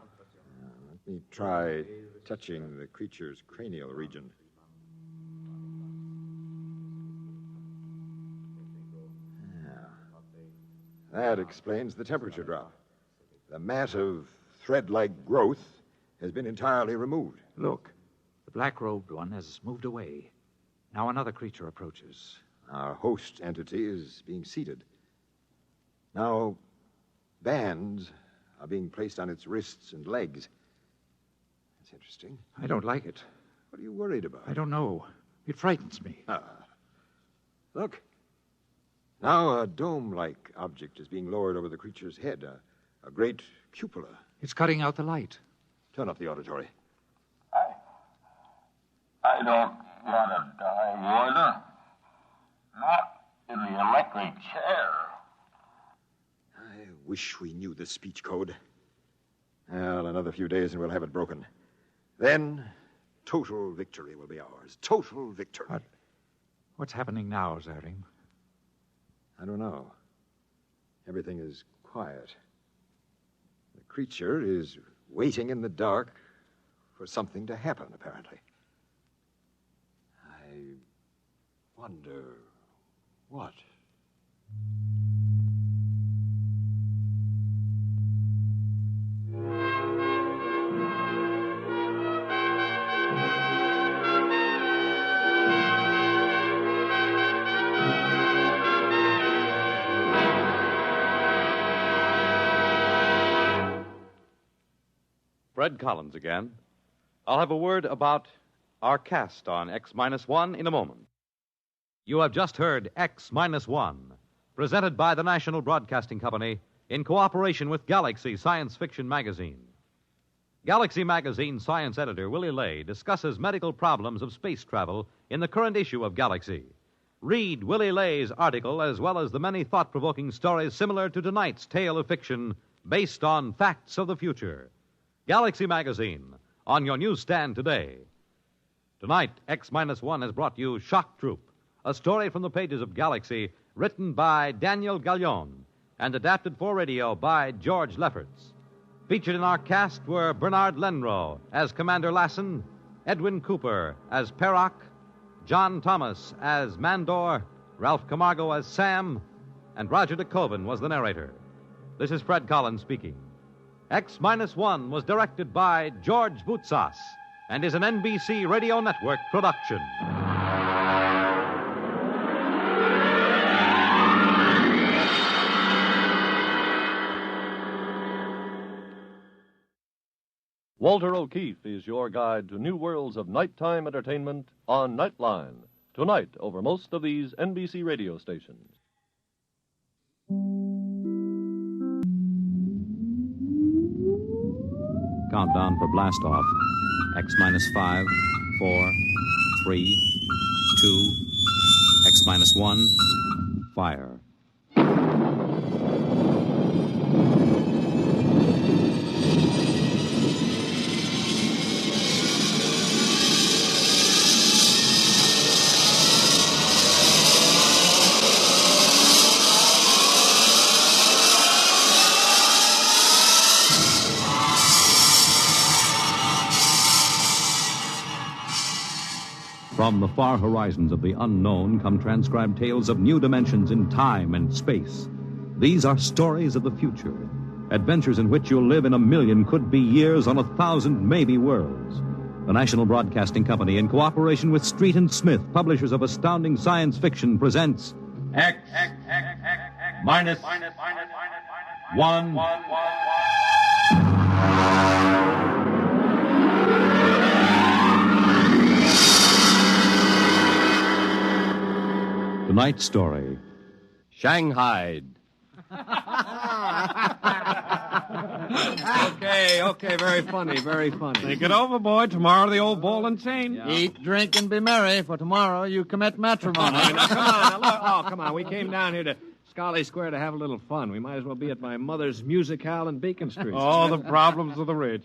S16: Let me try touching the creature's cranial region. That explains the temperature drop. The mat of thread-like growth has been entirely removed.
S18: Look, the black-robed one has moved away. Now another creature approaches.
S16: Our host entity is being seated. Now, bands are being placed on its wrists and legs. That's interesting.
S18: I don't like it.
S16: What are you worried about?
S18: I don't know. It frightens me.
S16: Look. Now a dome-like object is being lowered over the creature's head, a great cupola.
S18: It's cutting out the light.
S16: Turn up the auditory.
S7: I don't want to die, Warden. Not in the electric chair.
S16: I wish we knew the speech code. Well, another few days and we'll have it broken. Then, total victory will be ours. Total victory.
S18: What's happening now, Zarim?
S16: I don't know. Everything is quiet. The creature is waiting in the dark for something to happen, apparently. I wonder what.
S9: Fred Collins again. I'll have a word about our cast on X-1 in a moment. You have just heard X-1, presented by the National Broadcasting Company in cooperation with Galaxy Science Fiction Magazine. Galaxy Magazine science editor Willie Lay discusses medical problems of space travel in the current issue of Galaxy. Read Willie Lay's article as well as the many thought-provoking stories similar to tonight's tale of fiction based on facts of the future. Galaxy Magazine, on your newsstand today. Tonight, X-1 has brought you Shock Troop, a story from the pages of Galaxy written by Daniel Gallion and adapted for radio by George Lefferts. Featured in our cast were Bernard Lenrow as Commander Lassen
S2: Edwin Cooper as Perrock, John Thomas as Mandor, Ralph Camargo as Sam, and Roger DeKoven was the narrator. This is Fred Collins speaking. X-1 was directed by George Boutsas and is an NBC Radio Network production.
S8: Walter O'Keefe is your guide to new worlds of nighttime entertainment on Nightline, tonight over most of these NBC radio stations.
S13: Countdown for blast off. X-5, 4, 3, 2, X-1, fire. From the far horizons of the unknown come transcribed tales of new dimensions in time and space. These are stories of the future, adventures in which you'll live in 1,000,000 could-be years on 1,000 maybe worlds. The National Broadcasting Company, in cooperation with Street and Smith, publishers of astounding science fiction, presents
S3: X minus 1.
S13: Tonight's story.
S8: Shanghai.
S12: Okay, very funny, very funny.
S10: Think it over, boy. Tomorrow the old ball and chain.
S12: Yeah. Eat, drink, and be merry, for tomorrow you commit matrimony.
S10: Come on. We came down here to Scarlet Square to have a little fun. We might as well be at my mother's musicale in Beacon Street.
S12: Oh, the problems of the rich.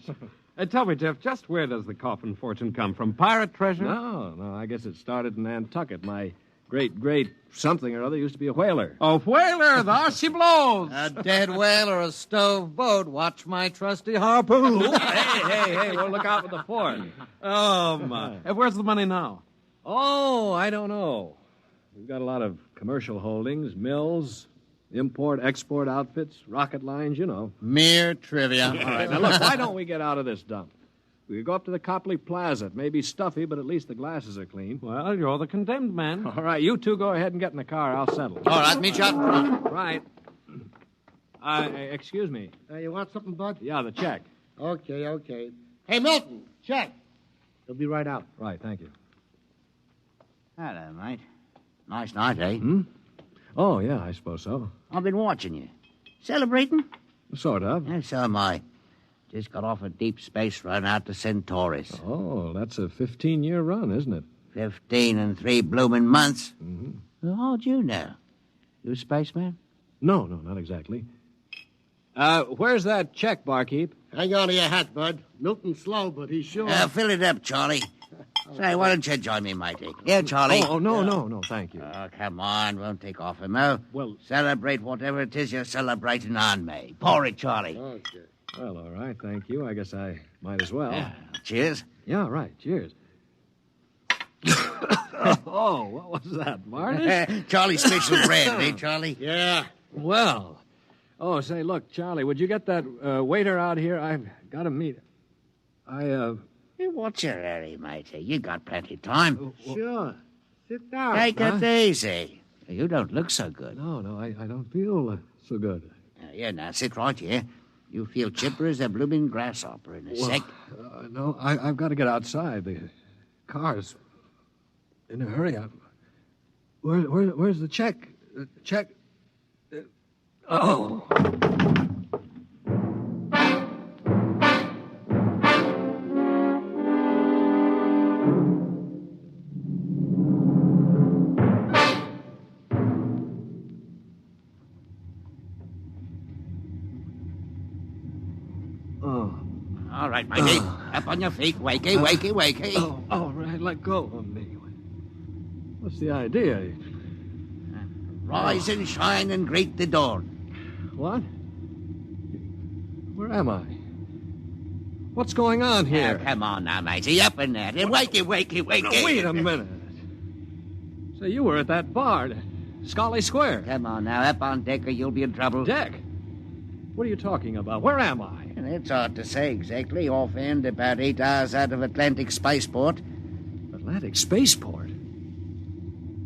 S10: Tell me, Jeff, just where does the coffin fortune come from? Pirate treasure?
S12: No,
S10: I guess it started in Nantucket. My great something or other used to be a whaler.
S12: Oh, whaler, there she blows. A dead whale or a stove boat. Watch my trusty harpoon.
S10: Hey, well, look out with the fort.
S12: Oh, my.
S10: Where's the money now? Oh, I don't know. We've got a lot of commercial holdings, mills, import-export outfits, rocket lines, you know.
S12: Mere trivia.
S10: All right, now look, why don't we get out of this dump? We could go up to the Copley Plaza. It may be stuffy, but at least the glasses are clean.
S12: Well, you're the condemned man.
S10: All right, you two go ahead and get in the car. I'll settle.
S12: All right, meet you out in front.
S10: Right. Excuse me.
S15: You want something, Bud?
S10: Yeah, the check.
S15: Okay. Hey, Milton, check.
S10: He'll be right out. Right, thank you.
S17: Hello, mate. Nice night, eh?
S10: Oh, yeah, I suppose so.
S17: I've been watching you. Celebrating?
S10: Sort of.
S17: Yeah, so am I. Just got off a deep space run out to Centaurus.
S10: Oh, that's a 15-year run, isn't it?
S17: 15 and 3 blooming months.
S10: Mm-hmm.
S17: Well, how'd you know? You a spaceman?
S10: No, not exactly. Where's that check, barkeep?
S15: Hang on to your hat, Bud. Milton's slow, but he's sure.
S17: Fill it up, Charlie. Say, why don't you join me, matey? Yeah, Charlie.
S10: Oh, no, thank you.
S17: Oh, come on. Won't take off him, no?
S10: Well...
S17: Celebrate whatever it is you're celebrating on me. Pour it, Charlie.
S15: Okay.
S10: Well, all right, thank you. I guess I might as well.
S17: Yeah. Cheers.
S10: Yeah, right. Cheers. Oh, what was that, Marty?
S17: Charlie's special bread, eh, Charlie?
S15: Yeah.
S10: Well. Oh, say, look, Charlie, would you get that waiter out here? I've got to meet...
S17: Hey, what's your hurry, matey? You got plenty of time.
S15: Sure. Sit down.
S17: Take it easy. You don't look so good.
S10: No, I don't feel so good.
S17: Now, sit right here. You feel chipper as a blooming grasshopper in a sec.
S10: No, I've got to get outside. The car's in a hurry. Where's the check? Check. Oh.
S17: All right, matey. Up on your feet. Wakey.
S10: Oh, all right, let go of me. What's the idea?
S17: Rise and shine and greet the dawn.
S10: What? Where am I? What's going on here?
S12: Come on now, matey. Up in there. Wakey.
S10: No, wait a minute. So you were at that bar, Scully Square.
S12: Come on now, up on deck or you'll be in trouble.
S10: Deck? What are you talking about? Where am I?
S12: It's hard to say exactly. Offhand, about 8 hours out of Atlantic Spaceport.
S10: Atlantic Spaceport?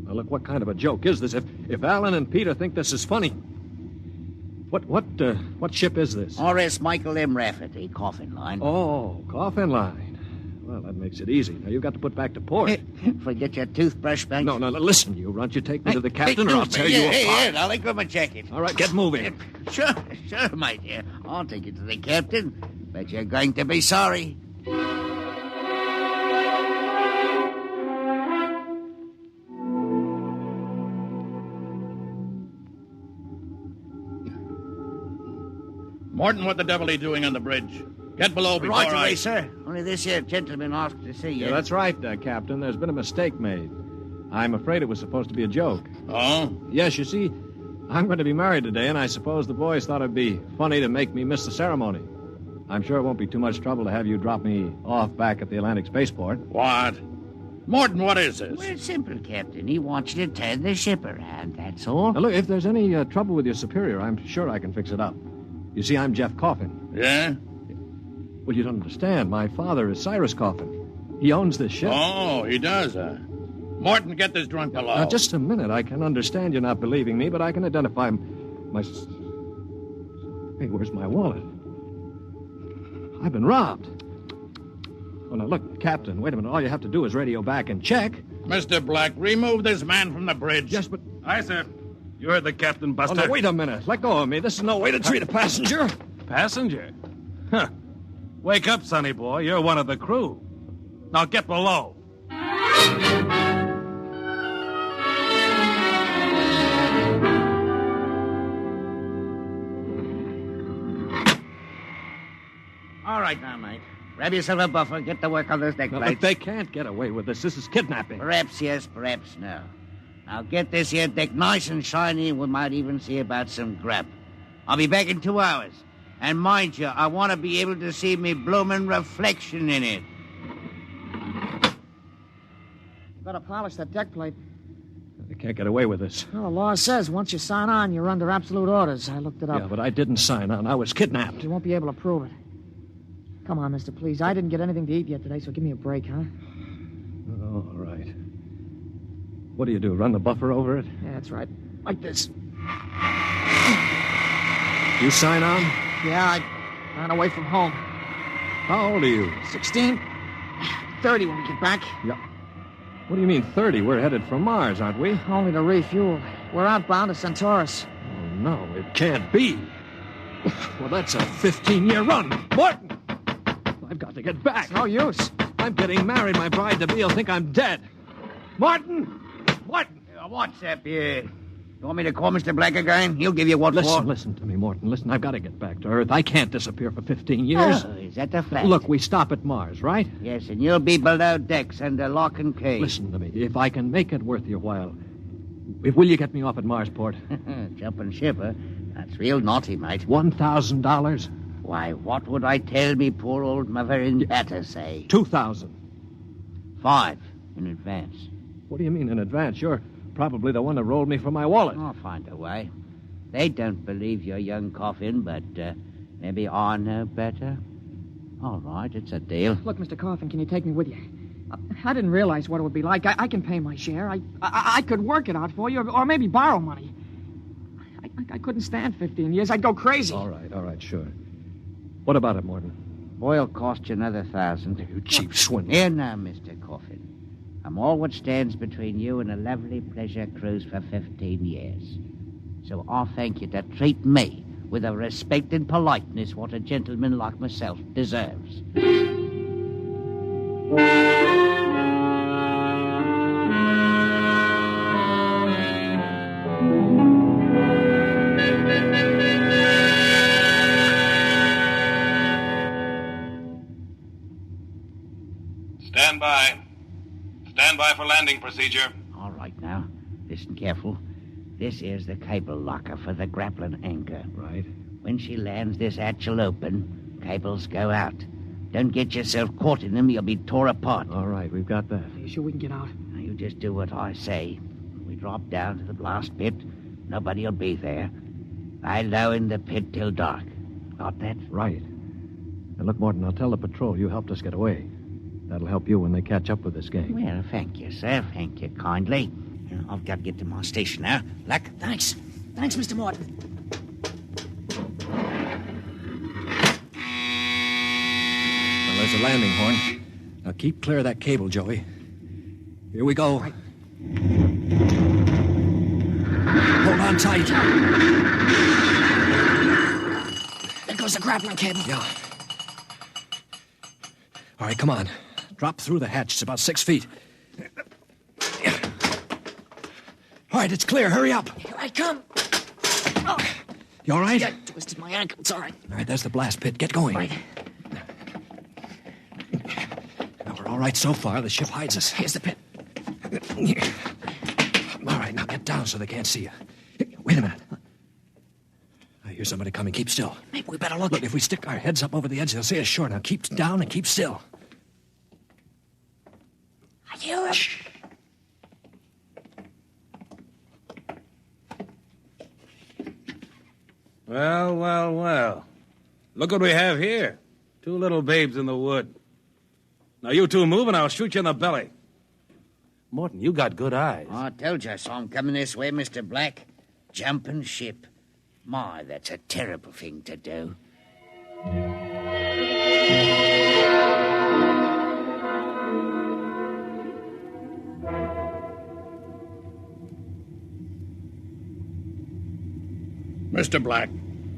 S10: Now, look, what kind of a joke is this? If Alan and Peter think this is funny... What ship is this?
S12: R.S. Michael M. Rafferty, Coffin Line.
S10: Oh, Coffin Line. Well, that makes it easy. Now, you've got to put back to port.
S12: Forget your toothbrush, Banks.
S10: No, listen, you runt. You take me to the captain, or I'll tear you apart.
S12: Here, darling, grab my jacket.
S10: All right, get moving.
S12: Sure, mate, dear. I'll take you to the captain. But you're going to be sorry.
S19: Morton, what the devil are you doing on the bridge? Get below before
S12: Right away, sir. Only this here gentleman asked to see you.
S10: Yeah, that's right, Captain. There's been a mistake made. I'm afraid it was supposed to be a joke.
S19: Oh?
S10: Yes, you see, I'm going to be married today, and I suppose the boys thought it'd be funny to make me miss the ceremony. I'm sure it won't be too much trouble to have you drop me off back at the Atlantic Spaceport.
S19: What? Morton, what is this?
S12: Well, it's simple, Captain. He wants you to turn the ship around, that's all.
S10: Now, look, if there's any trouble with your superior, I'm sure I can fix it up. You see, I'm Jeff Coffin.
S19: Yeah?
S10: Well, you don't understand. My father is Cyrus Coffin. He owns this ship.
S19: Oh, he does, Morton, get this drunk below.
S10: Now, just a minute. I can understand you not believing me, but I can identify my... Hey, where's my wallet? I've been robbed. Oh, now, look, Captain, wait a minute. All you have to do is radio back and check.
S19: Mr. Black, remove this man from the bridge.
S10: Yes, but...
S20: Aye, sir. You heard the captain, Buster.
S10: Oh, no, wait a minute. Let go of me. This is no way to treat a passenger.
S20: Passenger? Huh. Wake up, sonny boy. You're one of the crew. Now get below.
S12: All right now, mate. Grab yourself a buffer. Get to work on those deck
S10: No,
S12: plates.
S10: look, they can't get away with this. This is kidnapping.
S12: Perhaps yes, perhaps no. Now get this here deck nice and shiny, and we might even see about some grub. I'll be back in 2 hours. And mind you, I want to be able to see me bloomin' reflection in it.
S21: You better polish that deck plate.
S10: They can't get away with this.
S21: Well, the law says once you sign on, you're under absolute orders. I looked it up.
S10: Yeah, but I didn't sign on. I was kidnapped.
S21: You won't be able to prove it. Come on, mister, please. I didn't get anything to eat yet today, so give me a break, huh?
S10: Oh, all right. What do you do, run the buffer over it?
S21: Yeah, that's right. Like this.
S10: You sign on?
S21: Yeah, I ran away from home.
S10: How old are you?
S21: 16. 30 when we get back.
S10: Yeah. What do you mean 30? We're headed for Mars, aren't we?
S21: Only to refuel. We're outbound to Centaurus.
S10: Oh, no, it can't be. Well, that's a 15-year run. Morton! I've got to get back.
S21: It's no use.
S10: I'm getting married. My bride-to-be will think I'm dead. Martin! Morton!
S12: What's up here? You want me to call Mr. Black again? He'll give you what for.
S10: Listen to me, Morton. Listen, I've got to get back to Earth. I can't disappear for 15 years.
S12: Oh, is that the fact?
S10: Look, we stop at Mars, right?
S12: Yes, and you'll be below decks under lock and key.
S10: Listen to me. If I can make it worth your while, will you get me off at Marsport?
S12: Jumping ship, huh? That's real naughty, mate.
S10: $1,000?
S12: Why, what would I tell me poor old mother in better say?
S10: 2,000.
S12: 5 in advance.
S10: What do you mean in advance? You're probably the one that rolled me for my wallet.
S12: I'll find a way. They don't believe your young Coffin, but maybe I know better. All right, it's a deal.
S21: Look, Mr. Coffin, can you take me with you? I didn't realize what it would be like. I can pay my share. I could work it out for you, or maybe borrow money. I couldn't stand 15 years. I'd go crazy.
S10: All right, sure. What about it, Morton?
S12: Boy'll cost you another 1,000.
S10: You cheap swindler.
S12: Here now, Mr. Coffin. I'm all what stands between you and a lovely pleasure cruise for 15 years. So I'll thank you to treat me with the respect and politeness what a gentleman like myself deserves.
S20: Stand by. Stand by for landing procedure.
S12: All right now. Listen careful. This is the cable locker for the grappling anchor.
S10: Right.
S12: When she lands, this hatch'll open. Cables go out. Don't get yourself caught in them, you'll be tore apart.
S10: All right, we've got that.
S21: You sure we can get out?
S12: Now, you just do what I say. We drop down to the blast pit. Nobody'll be there. Lie low in the pit till dark. Got that?
S10: Right. Now, look, Morton, I'll tell the patrol you helped us get away. That'll help you when they catch up with this gang.
S12: Well, thank you, sir. Thank you kindly. I've got to get to my station now. Luck.
S21: Thanks. Thanks, Mr. Morton.
S10: Well, there's a landing horn. Now keep clear of that cable, Joey. Here we go. Right. Hold on tight.
S21: There goes the grappling cable.
S10: Yeah. All right, come on. Drop through the hatch. It's about 6 feet. All right, it's clear. Hurry up.
S21: Here I come. Oh.
S10: You all right?
S21: Yeah, I twisted my ankle. It's all right.
S10: All right, there's the blast pit. Get going.
S21: Right.
S10: Now, we're all right so far. The ship hides us.
S21: Here's the pit.
S10: All right, now get down so they can't see you. Wait a minute. I hear somebody coming. Keep still.
S21: Maybe we better look.
S10: Look, if we stick our heads up over the edge, they'll see us sure. Now keep down and keep still.
S21: I hear him.
S10: Shh.
S20: Well. Look what we have here. 2 little babes in the wood. Now, you two move and I'll shoot you in the belly. Morton, you got good eyes.
S12: I told you I saw him coming this way, Mr. Black. Jumping ship. My, that's a terrible thing to do.
S19: Mr. Black,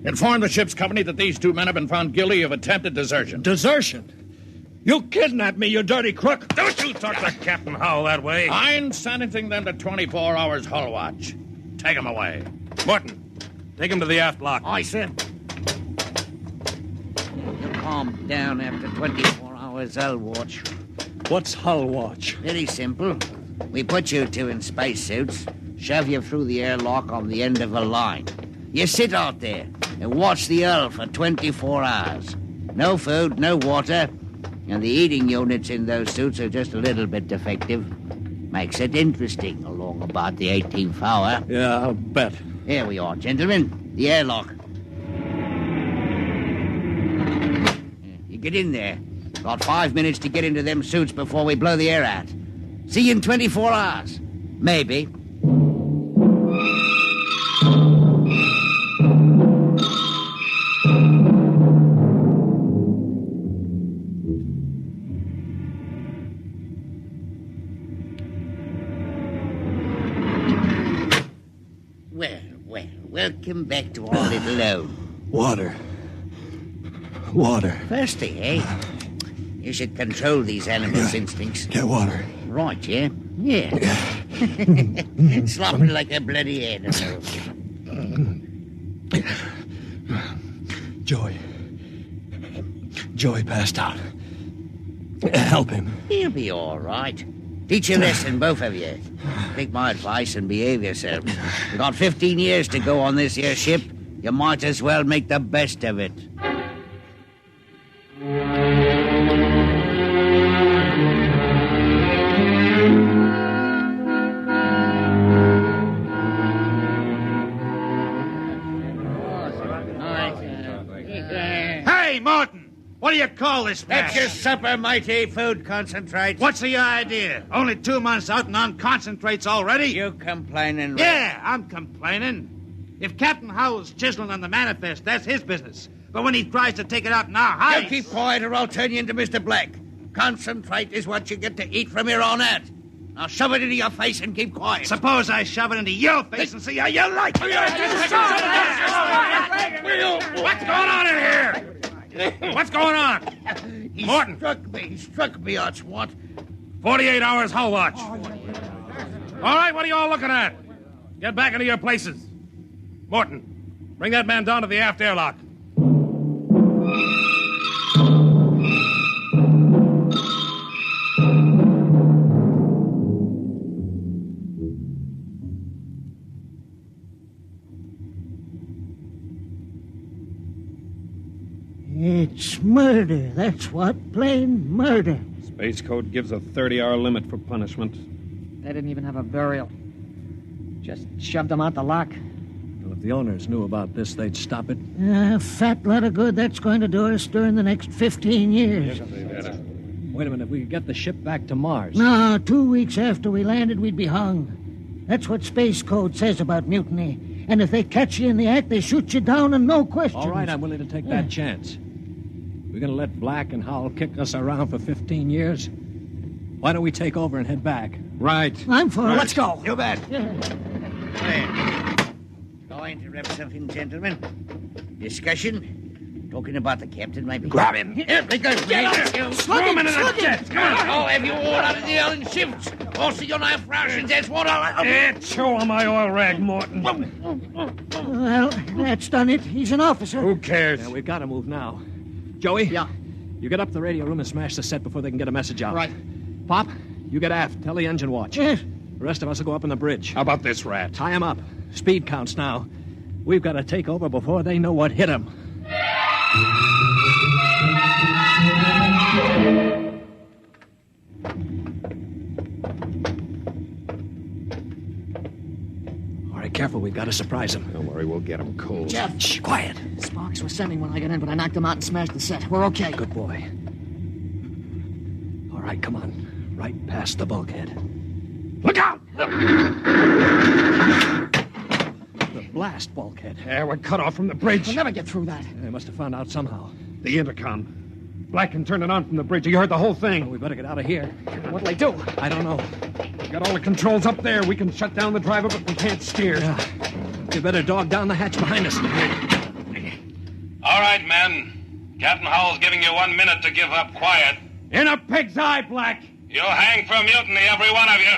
S19: inform the ship's company that these 2 men have been found guilty of attempted desertion.
S20: Desertion? You kidnapped me, you dirty crook! Don't you talk to Captain Howell that way!
S19: I'm sentencing them to 24 hours hull watch. Take them away.
S20: Morton, take him to the aft lock.
S12: Aye, sir. You calm down after 24 hours hull watch.
S10: What's hull watch?
S12: Very simple. We put you 2 in spacesuits, shove you through the airlock on the end of a line. You sit out there and watch the hull for 24 hours. No food, no water, and the eating units in those suits are just a little bit defective. Makes it interesting along about the 18th hour.
S10: Yeah, I'll bet.
S12: Here we are, gentlemen. The airlock. You get in there. Got 5 minutes to get into them suits before we blow the air out. See you in 24 hours. Maybe. Welcome back to our little home.
S10: Water.
S12: Thirsty, eh? You should control these animals' instincts.
S10: Get water.
S12: Right, yeah? Yeah. Slopping like a bloody animal.
S10: Joey passed out. Help him.
S12: He'll be all right. Teach a lesson, both of you. Take my advice and behave yourselves. You've got 15 years to go on this here ship. You might as well make the best of it.
S19: Hey, Martin! What do you call this mess?
S12: That's your supper, mighty food concentrate.
S19: What's the idea? Only 2 months out and on concentrates already?
S12: You complaining, Rick?
S19: Yeah, I'm complaining. If Captain Howell's chiseling on the manifest, that's his business. But when he tries to take it out in our hides...
S12: You keep quiet or I'll turn you into Mr. Black. Concentrate is what you get to eat from here on out. Now shove it into your face and keep quiet.
S19: Suppose I shove it into your face and see how you like it. What's going on in here? What's going on? Morton.
S12: He struck me, Archwant.
S19: 48 hours hull watch. All right, what are you all looking at? Get back into your places. Morton, bring that man down to the aft airlock.
S4: It's murder, that's what. Plain murder.
S10: Space Code gives a 30-hour limit for punishment.
S21: They didn't even have a burial. Just shoved them out the lock.
S10: Well, if the owners knew about this, they'd stop it.
S4: A fat lot of good that's going to do us during the next 15 years.
S10: Wait a minute, if we could get the ship back to Mars.
S4: No, 2 weeks after we landed, we'd be hung. That's what Space Code says about mutiny. And if they catch you in the act, they shoot you down and no questions.
S10: All right, I'm willing to take that chance. We're going to let Black and Howell kick us around for 15 years? Why don't we take over and head back? Right.
S4: I'm for it.
S10: Let's go.
S12: You bet. Going to rep something, gentlemen. Discussion? Talking about the captain, maybe?
S19: Grab him.
S12: Here, they go.
S19: Get up.
S12: Slug
S19: Throw him
S12: him,
S19: into the
S12: slug him.
S19: jets. Come on.
S12: Oh, have you all out of the oil in shifts? Also, your knife rations, that's what
S19: Show him my oil rag, Morton.
S4: Well, that's done it. He's an officer.
S10: Who cares? Yeah, we've got to move now. Joey? Yeah? You get up to the radio room and smash the set before they can get a message out.
S21: Right.
S10: Pop, you get aft. Tell the engine watch.
S4: Yes.
S10: The rest of us will go up on the bridge.
S19: How about this rat?
S10: Tie him up. Speed counts now. We've got to take over before they know what hit him. All right, careful. We've got to surprise him.
S19: Don't worry, we'll get him cold.
S21: Jeff,
S10: Shh, quiet.
S21: Sparks were sending when I got in, but I knocked them out and smashed the set. We're okay.
S10: Good boy. All right, come on. Right past the bulkhead.
S19: Look out!
S10: The blast bulkhead.
S19: Yeah, we're cut off from the bridge.
S21: We'll never get through that.
S10: They must have found out somehow.
S19: The intercom. Black can turn it on from the bridge. You heard the whole thing.
S10: Well, we better get out of here.
S21: What'll they do?
S10: I don't know.
S19: We got all the controls up there. We can shut down the driver, but we can't steer.
S10: Yeah. You better dog down the hatch behind us.
S5: All right, men. Captain Howell's giving you 1 minute to give up quiet.
S19: In a pig's eye, Black.
S5: You'll hang for mutiny, every one of you.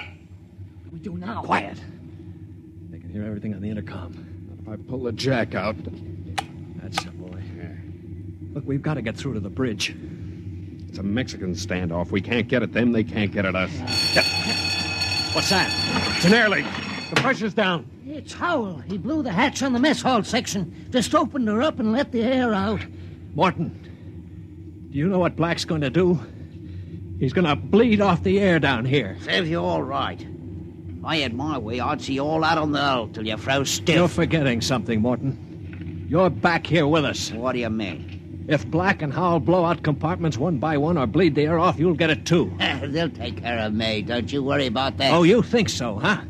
S21: What do we do now?
S10: Quiet. They can hear everything on the intercom.
S19: If I pull the jack out.
S10: That's the boy. Look, we've got to get through to the bridge.
S19: It's a Mexican standoff. We can't get at them. They can't get at us.
S10: What's that?
S19: It's an air leak. The pressure's down.
S4: It's Howell. He blew the hatch on the mess hall section. Just opened her up and let the air out.
S10: Morton, do you know what Black's going to do? He's going to bleed off the air down here.
S12: Serves you all right. If I had my way, I'd see you all out on the hull till you froze stiff.
S10: You're forgetting something, Morton. You're back here with us.
S12: What do you mean?
S10: If Black and Howell blow out compartments one by one or bleed the air off, you'll get it too.
S12: They'll take care of me. Don't you worry about that.
S10: Oh, you think so, huh?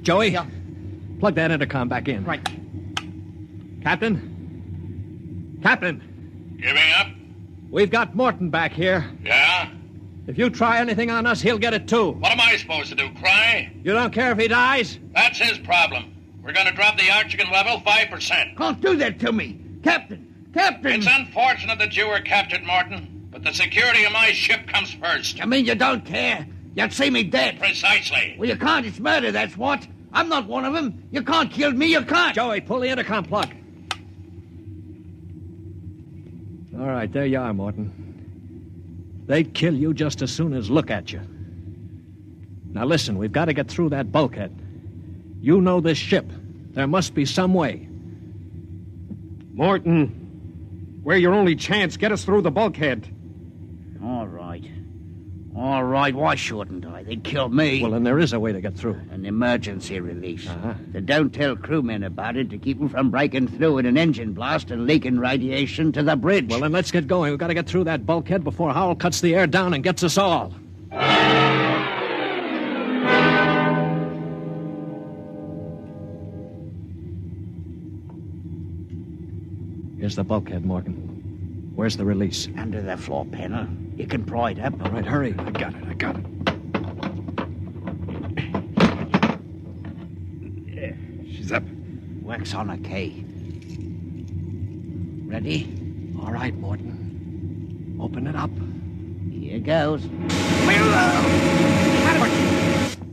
S10: Joey, plug that intercom back in.
S21: Right.
S10: Captain? Captain,
S5: Giving up?
S10: we've got Morton back here.
S5: Yeah?
S10: If you try anything on us, he'll get it too.
S5: What am I supposed to do, cry?
S10: You don't care if he dies?
S5: That's his problem. We're going to drop the oxygen level 5%.
S12: Don't do that to me. Captain! Captain!
S5: It's unfortunate that you were captured, Morton, but the security of my ship comes first.
S12: You mean you don't care? You'd see me dead.
S5: Precisely.
S12: Well, you can't. It's murder, that's what. I'm not one of them. You can't kill me. You can't.
S10: Joey, pull the intercom plug. All right, there you are, Morton. They'd kill you just as soon as look at you. Now listen, we've got to get through that bulkhead. You know this ship. There must be some way.
S19: Morton, we're your only chance. Get us through the bulkhead.
S12: All right. All right, why shouldn't I? They'd kill me.
S10: Well, then there is a way to get through.
S12: An emergency release. They don't tell crewmen about it to keep them from breaking through in an engine blast and leaking radiation to the bridge.
S10: Well, then let's get going. We've got to get through that bulkhead before Howell cuts the air down and gets us all. Here's the bulkhead, Morgan. Where's the release?
S12: Under the floor panel. You can pry it up.
S10: All right, hurry.
S19: I got it. Yeah, she's up.
S12: Wax on a K. Ready?
S10: All right, Morton. Open it up.
S12: Here goes.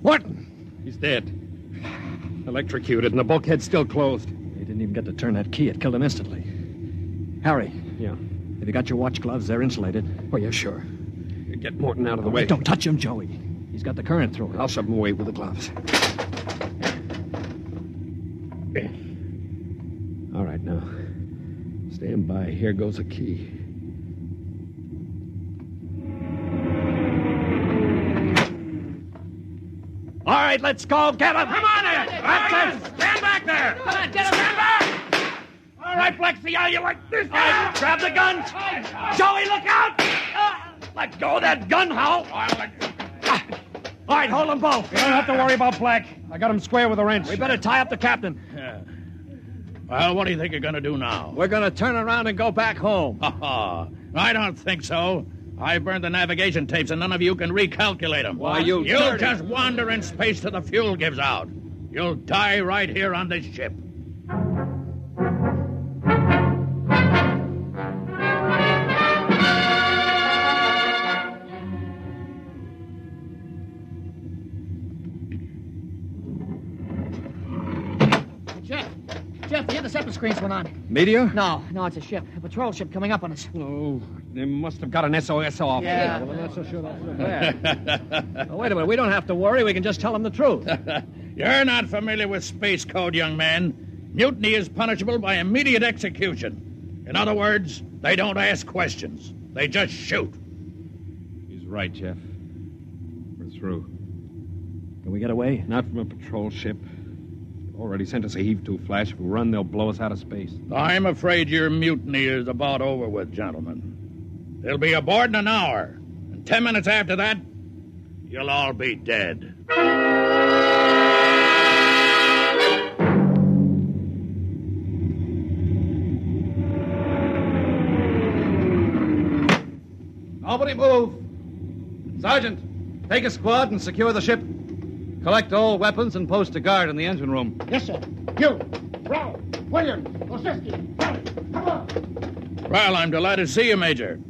S10: Morton!
S19: He's dead. Electrocuted, and the bulkhead's still closed.
S10: They didn't even get to turn that key. It killed him instantly. Harry.
S19: Yeah?
S10: Have you got your watch gloves? They're insulated.
S19: Oh, yeah, sure. Get Morton out of the way.
S10: Don't touch him, Joey. He's got the current through him.
S19: I'll shove him away with the gloves. All right, now. Stand by. Here goes a key.
S10: All right, let's go. Get him.
S19: Come on there. That's it. Stand back there.
S21: Come on, get him.
S19: Stand back. All right, Blexy, how you like this?
S10: All right, grab the gun. Joey, look out. Let go of that gun, Hal. All right, hold them both.
S19: You don't have to worry about Black. I got him square with a wrench.
S10: We better tie up the captain.
S11: Yeah. Well, what do you think you're going to do now?
S10: We're going to turn around and go back home.
S11: I don't think so. I burned the navigation tapes, and none of you can recalculate them.
S10: Why, you'll
S11: just wander in space till the fuel gives out. You'll die right here on this ship.
S21: Jeff, the interceptor screen's went on.
S19: Meteor?
S21: No, it's a ship. A patrol ship coming up on us.
S19: Oh, they must have got an SOS off.
S21: Yeah.
S19: Well, I'm not so sure that's so bad.
S10: Wait a minute. We don't have to worry. We can just tell them the truth.
S11: You're not familiar with space code, young man. Mutiny is punishable by immediate execution. In other words, they don't ask questions. They just shoot.
S19: He's right, Jeff. We're through.
S10: Can we get away?
S19: Not from a patrol ship. Already sent us a heave-to flash. If we run, they'll blow us out of space.
S11: I'm afraid your mutiny is about over with, gentlemen. They'll be aboard in an hour. And 10 minutes after that, you'll all be dead.
S22: Nobody move. Sergeant, take a squad and secure the ship. Collect all weapons and post a guard in the engine room.
S15: Yes, sir. You, Brown, William, Osinski, come on.
S11: Well, I'm delighted to see you, Major.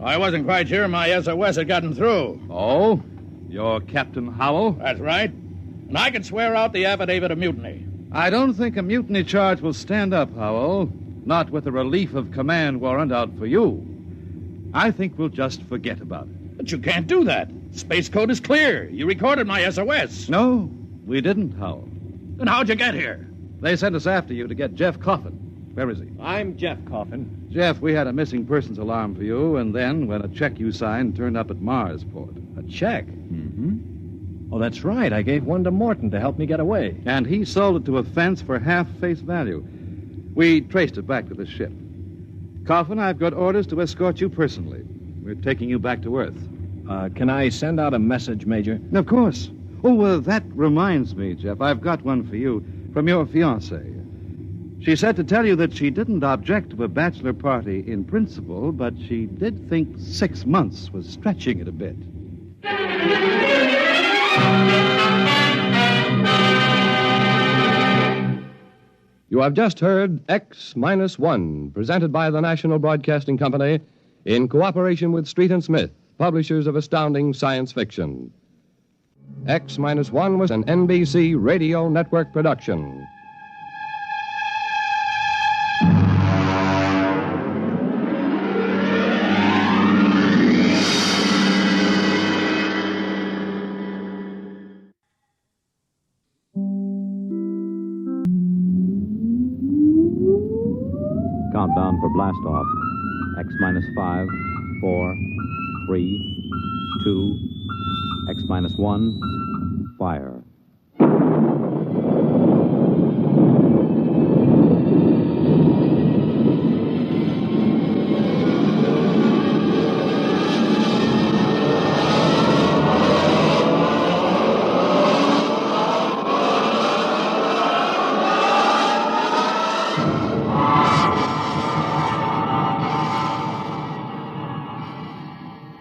S11: I wasn't quite sure my SOS had gotten through.
S22: Oh? You're Captain Howell?
S11: That's right. And I can swear out the affidavit of mutiny.
S22: I don't think a mutiny charge will stand up, Howell. Not with a relief of command warrant out for you. I think we'll just forget about it.
S11: But you can't do that. Space code is clear. You recorded my SOS.
S22: No, we didn't, Howell.
S11: Then how'd you get here?
S22: They sent us after you to get Jeff Coffin. Where is he?
S10: I'm Jeff Coffin.
S22: Jeff, we had a missing persons alarm for you, and then when a check you signed turned up at Marsport.
S10: A check? Mm-hmm. Oh, that's right. I gave one to Morton to help me get away.
S22: And he sold it to a fence for half face value. We traced it back to the ship. Coffin, I've got orders to escort you personally. We're taking you back to Earth.
S10: Can I send out a message, Major?
S22: Of course. Oh, that reminds me, Jeff. I've got one for you from your fiancée. She said to tell you that she didn't object to a bachelor party in principle, but she did think 6 months was stretching it a bit.
S23: You have just heard X-1, presented by the National Broadcasting Company in cooperation with Street and Smith, publishers of astounding science fiction. X-1 was an NBC Radio Network production.
S9: Countdown for blast off. X-5, 4, 3, 2, X-1, fire.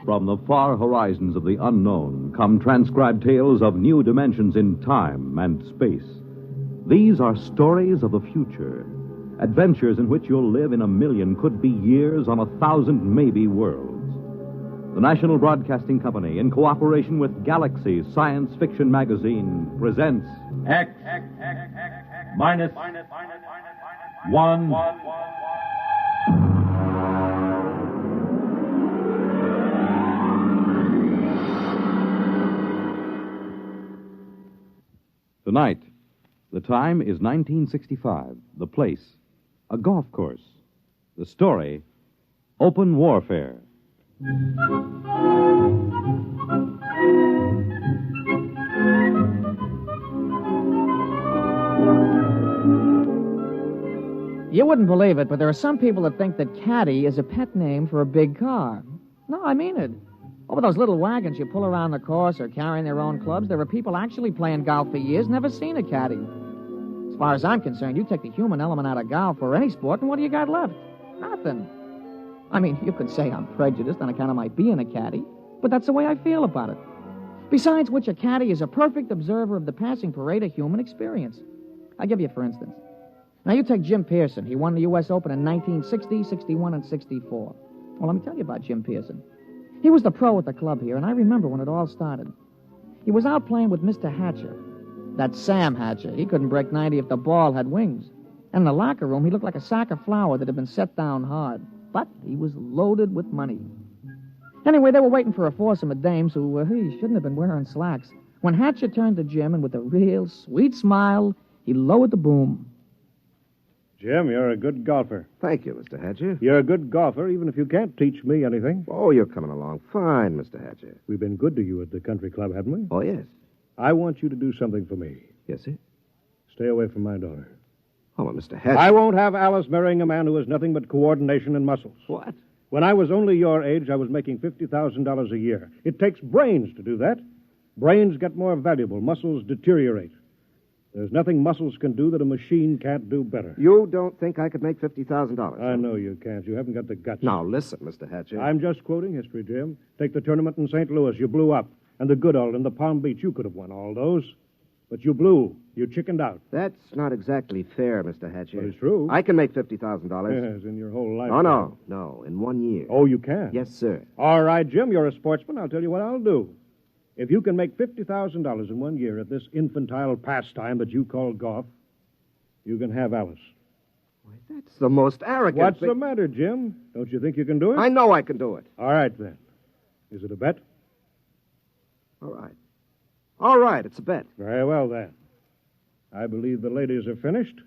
S9: From the far horizons of the unknown come transcribed tales of new dimensions in time and space. These are stories of the future, adventures in which you'll live in a million, could be years, on 1,000 maybe worlds. The National Broadcasting Company, in cooperation with Galaxy Science Fiction Magazine, presents
S3: X minus 1.
S9: Tonight, the time is 1965. The place, a golf course. The story, open warfare.
S21: You wouldn't believe it, but there are some people that think that caddy is a pet name for a big car. No, I mean it. Over those little wagons you pull around the course or carrying their own clubs, there are people actually playing golf for years, never seen a caddy. As far as I'm concerned, you take the human element out of golf or any sport, and what do you got left? Nothing. I mean, you could say I'm prejudiced on account of my being a caddy, but that's the way I feel about it. Besides which, a caddy is a perfect observer of the passing parade of human experience. I'll give you for instance. Now, you take Jim Pearson. He won the U.S. Open in 1960, 61, and 64. Well, let me tell you about Jim Pearson. He was the pro at the club here, and I remember when it all started. He was out playing with Mr. Hatcher. That's Sam Hatcher. He couldn't break 90 if the ball had wings. And in the locker room, he looked like a sack of flour that had been set down hard. But he was loaded with money. Anyway, they were waiting for a foursome of dames who shouldn't have been wearing slacks. When Hatcher turned to Jim, and with a real sweet smile, he lowered the boom.
S1: Jim, you're a good golfer.
S6: Thank you, Mr. Hatcher.
S1: You're a good golfer, even if you can't teach me anything.
S6: Oh, you're coming along fine, Mr. Hatcher.
S1: We've been good to you at the country club, haven't we?
S6: Oh, yes.
S1: I want you to do something for me.
S6: Yes, sir?
S1: Stay away from my daughter.
S6: Oh, well, Mr. Hatcher.
S1: I won't have Alice marrying a man who has nothing but coordination and muscles.
S6: What?
S1: When I was only your age, I was making $50,000 a year. It takes brains to do that. Brains get more valuable. Muscles deteriorate. There's nothing muscles can do that a machine can't do better.
S6: You don't think I could make $50,000?
S1: I know you can't. You haven't got the guts.
S6: Now, listen, Mr. Hatcher.
S1: I'm just quoting history, Jim. Take the tournament in St. Louis. You blew up. And the Goodall and the Palm Beach. You could have won all those. But you blew. You chickened out.
S6: That's not exactly fair, Mr. Hatcher.
S1: But it's true.
S6: I can make $50,000.
S1: Yes, in your whole life.
S6: Oh, no, in 1 year.
S1: Oh, you can?
S6: Yes, sir.
S1: All right, Jim, you're a sportsman. I'll tell you what I'll do. If you can make $50,000 in 1 year at this infantile pastime that you call golf, you can have Alice.
S6: Why, that's the most arrogant
S1: What's
S6: thing.
S1: the matter, Jim? Don't you think you can do it?
S6: I know I can do it.
S1: All right, then. Is it a bet?
S6: All right. All right, it's a bet.
S1: Very well, then. I believe the ladies are finished.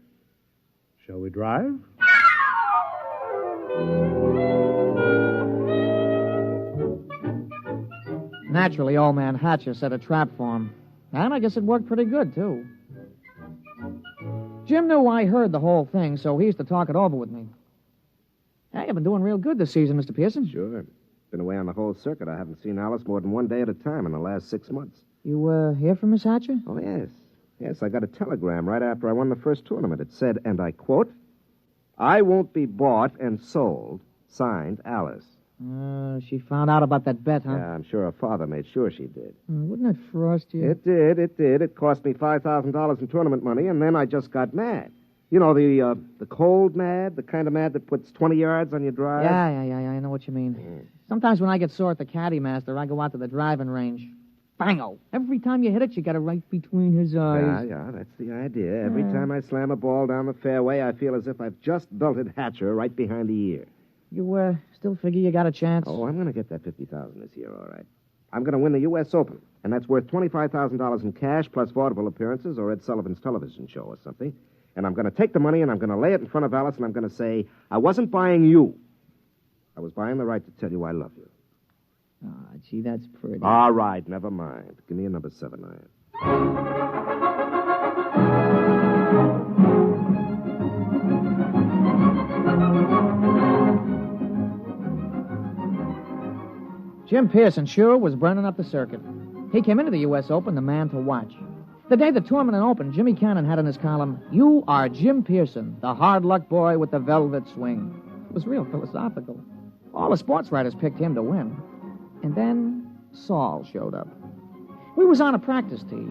S1: Shall we drive?
S21: Naturally, old man Hatcher set a trap for him. And I guess it worked pretty good, too. Jim knew I heard the whole thing, so he used to talk it over with me. Hey, you've been doing real good this season, Mr. Pearson.
S6: Sure. Been away on the whole circuit. I haven't seen Alice more than 1 day at a time in the last 6 months.
S21: You, hear from Miss Hatcher?
S6: Oh, yes. Yes, I got a telegram right after I won the first tournament. It said, and I quote, "I won't be bought and sold. Signed, Alice."
S21: She found out about that bet, huh?
S6: Yeah, I'm sure her father made sure she did.
S21: Wouldn't it frost you?
S6: It did. It cost me $5,000 in tournament money, and then I just got mad. You know, the cold mad, the kind of mad that puts 20 yards on your drive?
S21: Yeah, I know what you mean. Sometimes when I get sore at the caddy master, I go out to the driving range. Bango! Every time you hit it, you got it right between his eyes.
S6: Yeah, that's the idea. Every time I slam a ball down the fairway, I feel as if I've just belted Hatcher right behind the ear.
S21: You, still figure you got a chance?
S6: Oh, I'm going to get that $50,000 this year, all right. I'm going to win the U.S. Open, and that's worth $25,000 in cash plus vaudeville appearances or Ed Sullivan's television show or something. And I'm going to take the money and I'm going to lay it in front of Alice and I'm going to say, I wasn't buying you. I was buying the right to tell you I love you.
S21: Ah, gee, that's pretty.
S6: All right, never mind. Give me a number 7 iron.
S21: Jim Pearson sure was burning up the circuit. He came into the U.S. Open the man to watch. The day the tournament opened, Jimmy Cannon had in his column, "You are Jim Pearson, the hard luck boy with the velvet swing." It was real philosophical. All the sports writers picked him to win. And then Saul showed up. We was on a practice tee.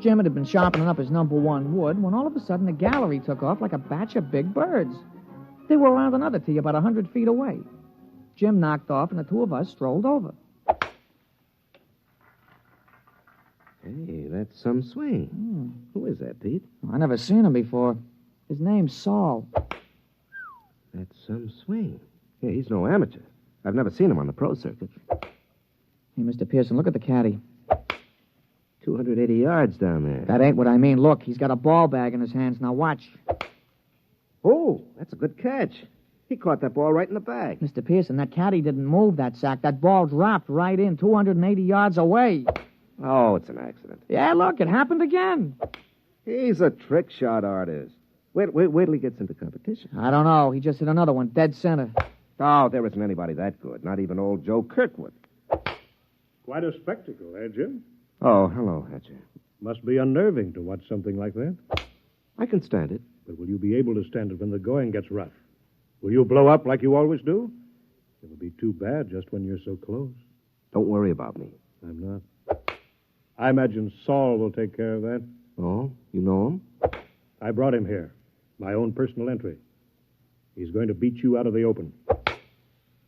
S21: Jim had been sharpening up his number 1 wood when all of a sudden the gallery took off like a batch of big birds. They were around another tee about 100 feet away. Jim knocked off and the two of us strolled over.
S6: Hey, that's some swing. Who is that, Pete?
S21: I never seen him before. His name's Saul.
S6: That's some swing. Yeah, he's no amateur. I've never seen him on the pro circuit.
S21: Hey, Mr. Pearson, look at the caddy.
S6: 280 yards down there.
S21: That ain't what I mean. Look, he's got a ball bag in his hands. Now watch.
S6: Oh, that's a good catch. He caught that ball right in the bag.
S21: Mr. Pearson, that caddy didn't move that sack. That ball dropped right in 280 yards away.
S6: Oh, it's an accident.
S21: Yeah, look, it happened again.
S6: He's a trick shot artist. Wait till he gets into competition.
S21: I don't know. He just hit another one, dead center.
S6: Oh, there isn't anybody that good. Not even old Joe Kirkwood.
S1: Quite a spectacle, eh, Jim?
S6: Oh, hello, Hatcher.
S1: Must be unnerving to watch something like that.
S6: I can stand it.
S1: But will you be able to stand it when the going gets rough? Will you blow up like you always do? It'll be too bad just when you're so close.
S6: Don't worry about me.
S1: I'm not. I imagine Saul will take care of that.
S6: Oh, you know him?
S1: I brought him here. My own personal entry. He's going to beat you out of the open.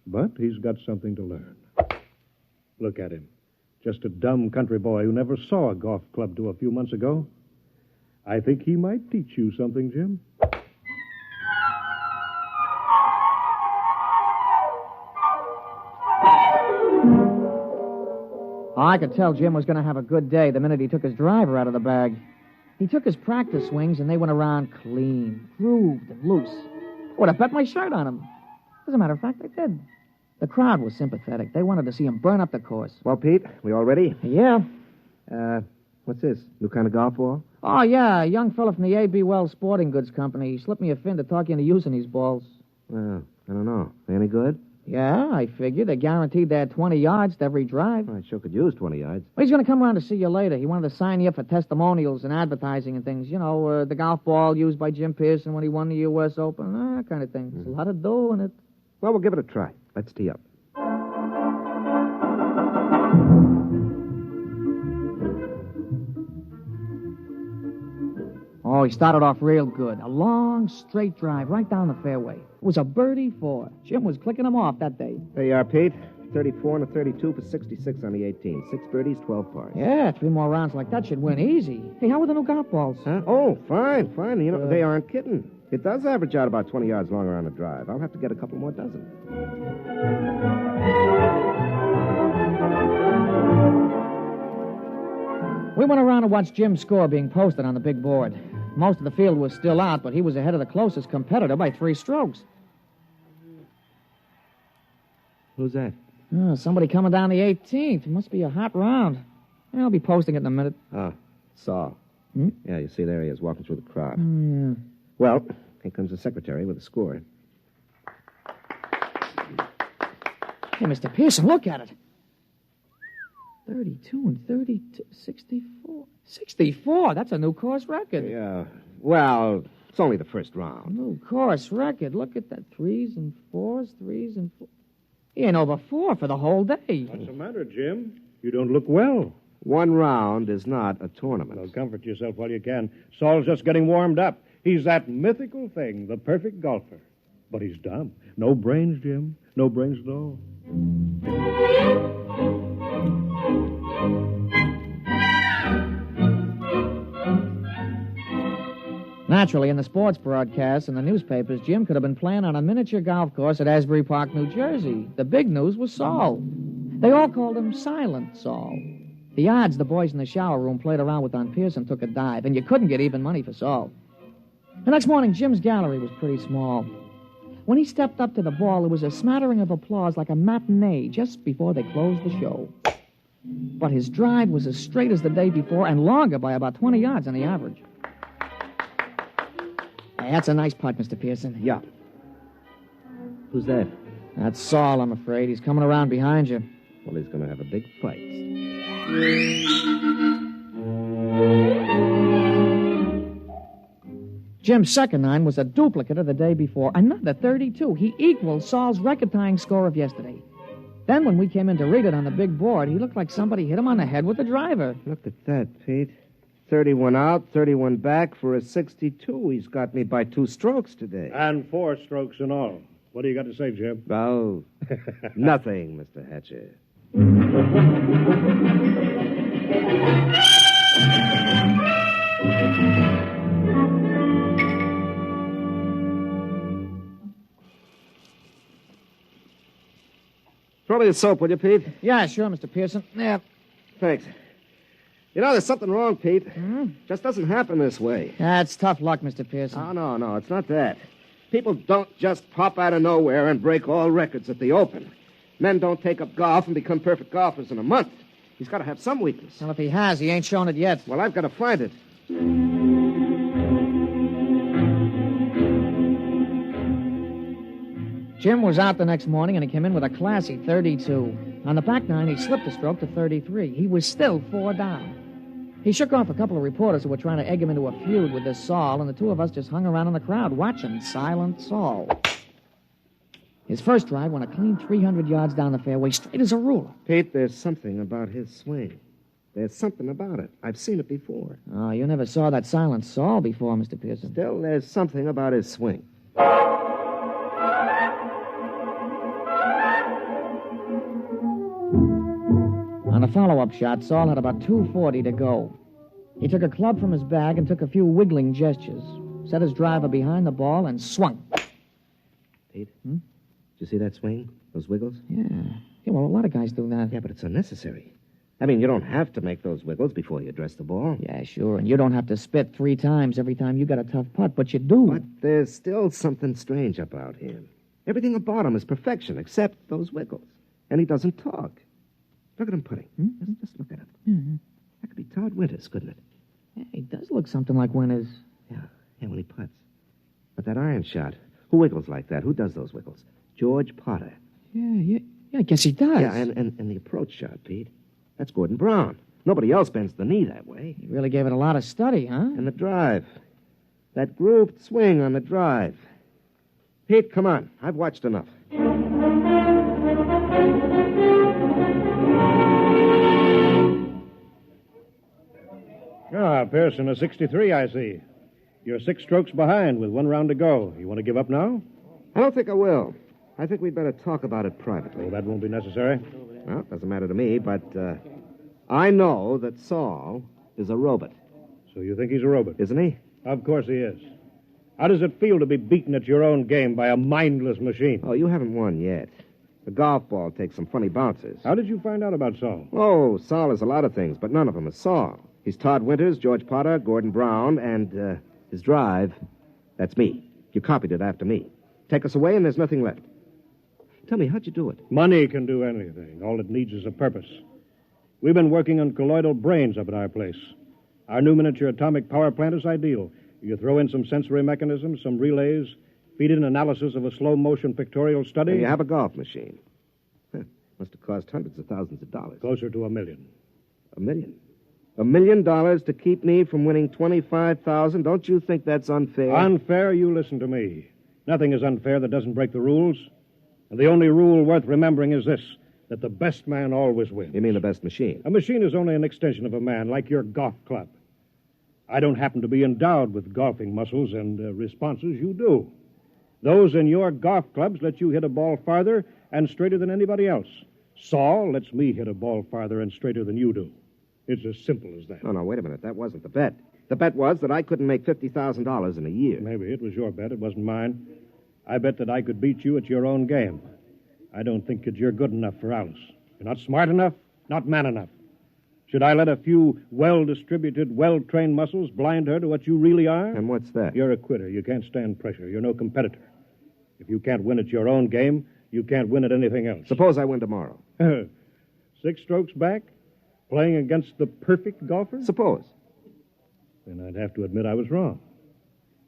S1: But he's got something to learn. Look at him. Just a dumb country boy who never saw a golf club till a few months ago. I think he might teach you something, Jim.
S21: I could tell Jim was going to have a good day the minute he took his driver out of the bag. He took his practice swings, and they went around clean, grooved, and loose. I would have bet my shirt on him. As a matter of fact, I did. The crowd was sympathetic. They wanted to see him burn up the course.
S6: Well, Pete, we all ready?
S21: Yeah.
S6: What's this? New kind of golf ball?
S21: Oh, yeah, a young fella from the A.B. Wells Sporting Goods Company. He slipped me a fin to talk you into using these balls.
S6: Well, I don't know. They any good?
S21: Yeah, I figured. They guaranteed they had 20 yards to every drive.
S6: I sure could use 20 yards.
S21: Well, he's going to come around to see you later. He wanted to sign you up for testimonials and advertising and things. You know, the golf ball used by Jim Pearson when he won the U.S. Open, that kind of thing. There's a lot of dough in it.
S6: Well, we'll give it a try. Let's tee up.
S21: Oh, he started off real good. A long, straight drive right down the fairway. It was a birdie 4. Jim was clicking him off that day.
S6: There you are, Pete. 34 and a 32 for 66 on the 18. 6 birdies, 12 pars.
S21: Yeah, 3 more rounds like that should win easy. Hey, how were the new golf balls?
S6: Huh? Oh, fine. You know, they aren't kidding. It does average out about 20 yards longer on the drive. I'll have to get a couple more dozen.
S21: We went around and watched Jim's score being posted on the big board. Most of the field was still out, but he was ahead of the closest competitor by 3 strokes.
S6: Who's that?
S21: Oh, somebody coming down the 18th. It must be a hot round. I'll be posting it in a minute.
S6: Ah, Saul.
S21: Hmm?
S6: Yeah, you see there he is walking through the crowd.
S21: Yeah.
S6: Well, here comes the secretary with the score.
S21: Hey, Mr. Pearson, look at it. 32 and 32, 64. 64? That's a new course record.
S6: Yeah, well, it's only the first round.
S21: New course record. Look at that. 3s and 4s, 3s and 4. He ain't over 4 for the whole day.
S1: What's the matter, Jim? You don't look well.
S6: 1 round is not a tournament.
S1: Well, comfort yourself while you can. Saul's just getting warmed up. He's that mythical thing, the perfect golfer. But he's dumb. No brains, Jim. No brains at all.
S21: Naturally, in the sports broadcasts and the newspapers, Jim could have been playing on a miniature golf course at Asbury Park, New Jersey. The big news was Saul. They all called him Silent Saul. The odds the boys in the shower room played around with on Pearson took a dive, and you couldn't get even money for Saul. The next morning, Jim's gallery was pretty small. When he stepped up to the ball, there was a smattering of applause like a matinee just before they closed the show. But his drive was as straight as the day before and longer by about 20 yards on the average. Hey, that's a nice putt, Mr. Pearson.
S6: Yeah. Who's that?
S21: That's Saul, I'm afraid. He's coming around behind you.
S6: Well, he's going to have a big fight.
S21: Jim's second 9 was a duplicate of the day before. Another 32. He equaled Saul's record-tying score of yesterday. Then when we came in to read it on the big board, he looked like somebody hit him on the head with a driver.
S6: Look at that, Pete. 31 out, 31 back for a 62. He's got me by 2 strokes today.
S1: And 4 strokes in all. What do you got to say, Jim?
S6: Oh, nothing, Mr. Hatcher. Throw me the soap, will you, Pete?
S21: Yeah, sure, Mr. Pearson. Yeah.
S6: Thanks. You know, there's something wrong, Pete. Just doesn't happen this way.
S21: That's tough luck, Mr. Pearson.
S6: Oh, no, it's not that. People don't just pop out of nowhere and break all records at the Open. Men don't take up golf and become perfect golfers in a month. He's got to have some weakness.
S21: Well, if he has, he ain't shown it yet.
S6: Well, I've got to find it.
S21: Jim was out the next morning, and he came in with a classy 32. On the back nine, he slipped a stroke to 33. He was still 4 down. He shook off a couple of reporters who were trying to egg him into a feud with this Saul, and the two of us just hung around in the crowd watching Silent Saul. His first drive went a clean 300 yards down the fairway, straight as a ruler.
S6: Pete, there's something about his swing. There's something about it. I've seen it before.
S21: Oh, you never saw that Silent Saul before, Mr. Pearson.
S6: Still, there's something about his swing.
S21: On the follow-up shot, Saul had about 240 to go. He took a club from his bag and took a few wiggling gestures, set his driver behind the ball, and swung.
S6: Pete? Did you see that swing? Those wiggles?
S21: Yeah, well, a lot of guys do that.
S6: Yeah, but it's unnecessary. I mean, you don't have to make those wiggles before you address the ball.
S21: Yeah, sure, and you don't have to spit 3 times every time you got a tough putt, but you do.
S6: But there's still something strange about him. Everything about him is perfection, except those wiggles. And he doesn't talk. Look at him putting. Just look at him.
S21: Mm-hmm.
S6: That could be Todd Winters, couldn't it?
S21: Yeah, he does look something like Winters.
S6: Yeah, when he putts. But that iron shot, who wiggles like that? Who does those wiggles? George Potter.
S21: Yeah, I guess he does.
S6: Yeah, and the approach shot, Pete. That's Gordon Brown. Nobody else bends the knee that way.
S21: He really gave it a lot of study, huh?
S6: And the drive. That grooved swing on the drive. Pete, come on. I've watched enough.
S1: Ah, Pearson, a 63, I see. You're 6 strokes behind with 1 round to go. You want to give up now?
S6: I don't think I will. I think we'd better talk about it privately.
S1: Oh, that won't be necessary.
S6: Well, it doesn't matter to me, but I know that Saul is a robot.
S1: So you think he's a robot?
S6: Isn't he?
S1: Of course he is. How does it feel to be beaten at your own game by a mindless machine?
S6: Oh, you haven't won yet. The golf ball takes some funny bounces.
S1: How did you find out about Saul?
S6: Oh, Saul is a lot of things, but none of them is Saul. He's Todd Winters, George Potter, Gordon Brown, and his drive, that's me. You copied it after me. Take us away and there's nothing left. Tell me, how'd you do it?
S1: Money can do anything. All it needs is a purpose. We've been working on colloidal brains up at our place. Our new miniature atomic power plant is ideal. You throw in some sensory mechanisms, some relays, feed in analysis of a slow-motion pictorial study.
S6: And you have a golf machine. Must have cost hundreds of thousands of dollars.
S1: Closer to $1 million.
S6: $1 million? $1 million to keep me from winning $25,000? Don't you think that's unfair?
S1: Unfair? You listen to me. Nothing is unfair that doesn't break the rules. And the only rule worth remembering is this, that the best man always wins.
S6: You mean the best machine?
S1: A machine is only an extension of a man, like your golf club. I don't happen to be endowed with golfing muscles and responses. You do. Those in your golf clubs let you hit a ball farther and straighter than anybody else. Saul lets me hit a ball farther and straighter than you do. It's as simple as that.
S6: Oh, no, wait a minute. That wasn't the bet. The bet was that I couldn't make $50,000 in a year.
S1: Maybe it was your bet. It wasn't mine. I bet that I could beat you at your own game. I don't think that you're good enough for Alice. You're not smart enough, not man enough. Should I let a few well-distributed, well-trained muscles blind her to what you really are?
S6: And what's that?
S1: You're a quitter. You can't stand pressure. You're no competitor. If you can't win at your own game, you can't win at anything else.
S6: Suppose I win tomorrow.
S1: 6 strokes back? Playing against the perfect golfer?
S6: Suppose.
S1: Then I'd have to admit I was wrong.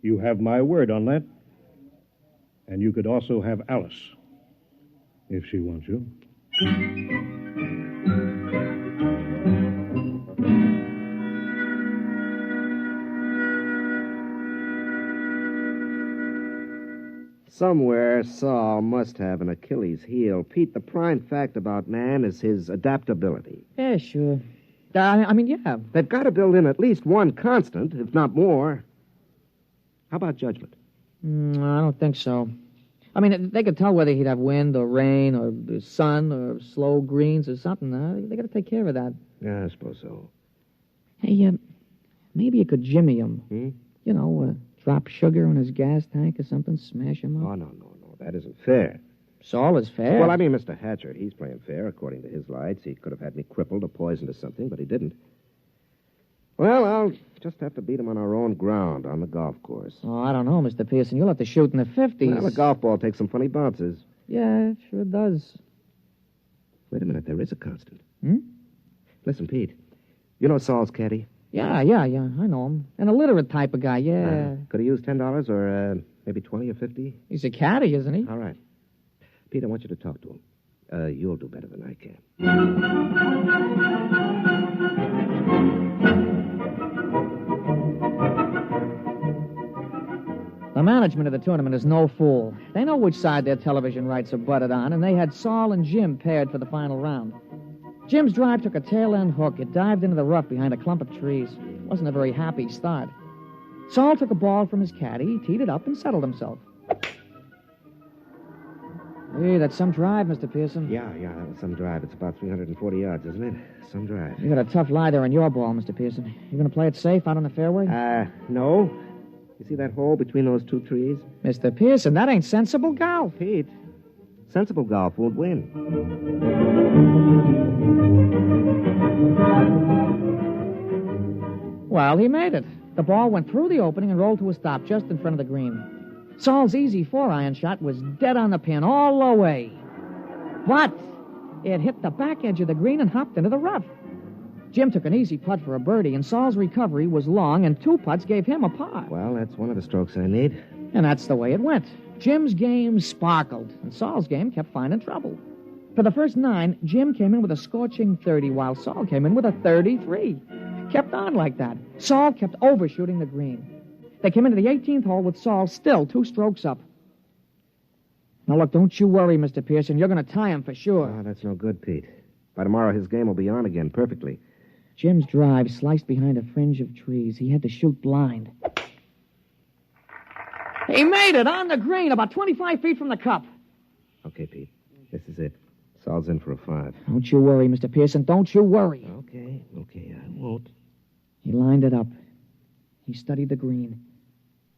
S1: You have my word on that. And you could also have Alice, if she wants you.
S6: Somewhere, Saul must have an Achilles heel. Pete, the prime fact about man is his adaptability.
S21: Yeah, sure. Yeah.
S6: They've got to build in at least one constant, if not more. How about judgment?
S21: I don't think so. I mean, they could tell whether he'd have wind or rain or sun or slow greens or something. They got to take care of that.
S6: Yeah, I suppose so.
S21: Hey, maybe you could jimmy him. You know, drop sugar in his gas tank or something, smash him up.
S6: Oh, no. That isn't fair.
S21: Saul is fair.
S6: Well, I mean, Mr. Hatchard, he's playing fair according to his lights. He could have had me crippled or poisoned or something, but he didn't. Well, I'll just have to beat him on our own ground on the golf course.
S21: Oh, I don't know, Mr. Pearson. You'll have to shoot in the 50s.
S6: Well, the golf ball takes some funny bounces.
S21: Yeah, it sure does.
S6: Wait a minute, there is a constant. Listen, Pete, you know Saul's caddy?
S21: Yeah, I know him. An illiterate type of guy, yeah.
S6: Could he use $10 or maybe 20 or 50?
S21: He's a caddy, isn't he?
S6: All right. Pete, I want you to talk to him. You'll do better than I can.
S21: The management of the tournament is no fool. They know which side their television rights are butted on, and they had Saul and Jim paired for the final round. Jim's drive took a tail-end hook. It dived into the rough behind a clump of trees. It wasn't a very happy start. Saul took a ball from his caddy, teed it up, and settled himself. Hey, that's some drive, Mr. Pearson.
S6: Yeah, that was some drive. It's about 340 yards, isn't it? Some drive.
S21: You got a tough lie there on your ball, Mr. Pearson. You going to play it safe out on the fairway?
S6: No. You see that hole between those two trees?
S21: Mr. Pearson, that ain't sensible golf.
S6: Pete, sensible golf won't win.
S21: Well, he made it. The ball went through the opening and rolled to a stop just in front of the green. Saul's easy 4-iron shot was dead on the pin all the way. But it hit the back edge of the green and hopped into the rough. Jim took an easy putt for a birdie, and Saul's recovery was long, and 2 putts gave him a par.
S6: Well, that's one of the strokes I need.
S21: And that's the way it went. Jim's game sparkled, and Saul's game kept finding trouble. For the first 9, Jim came in with a scorching 30, while Saul came in with a 33. Kept on like that. Saul kept overshooting the green. They came into the 18th hole with Saul still 2 strokes up. Now, look, don't you worry, Mr. Pearson. You're going to tie him for sure.
S6: Oh, that's no good, Pete. By tomorrow, his game will be on again perfectly.
S21: Jim's drive sliced behind a fringe of trees. He had to shoot blind. He made it on the green, about 25 feet from the cup.
S6: Okay, Pete. This is it. Saul's in for a 5.
S21: Don't you worry, Mr. Pearson. Don't you worry.
S6: Okay, I won't.
S21: He lined it up. He studied the green.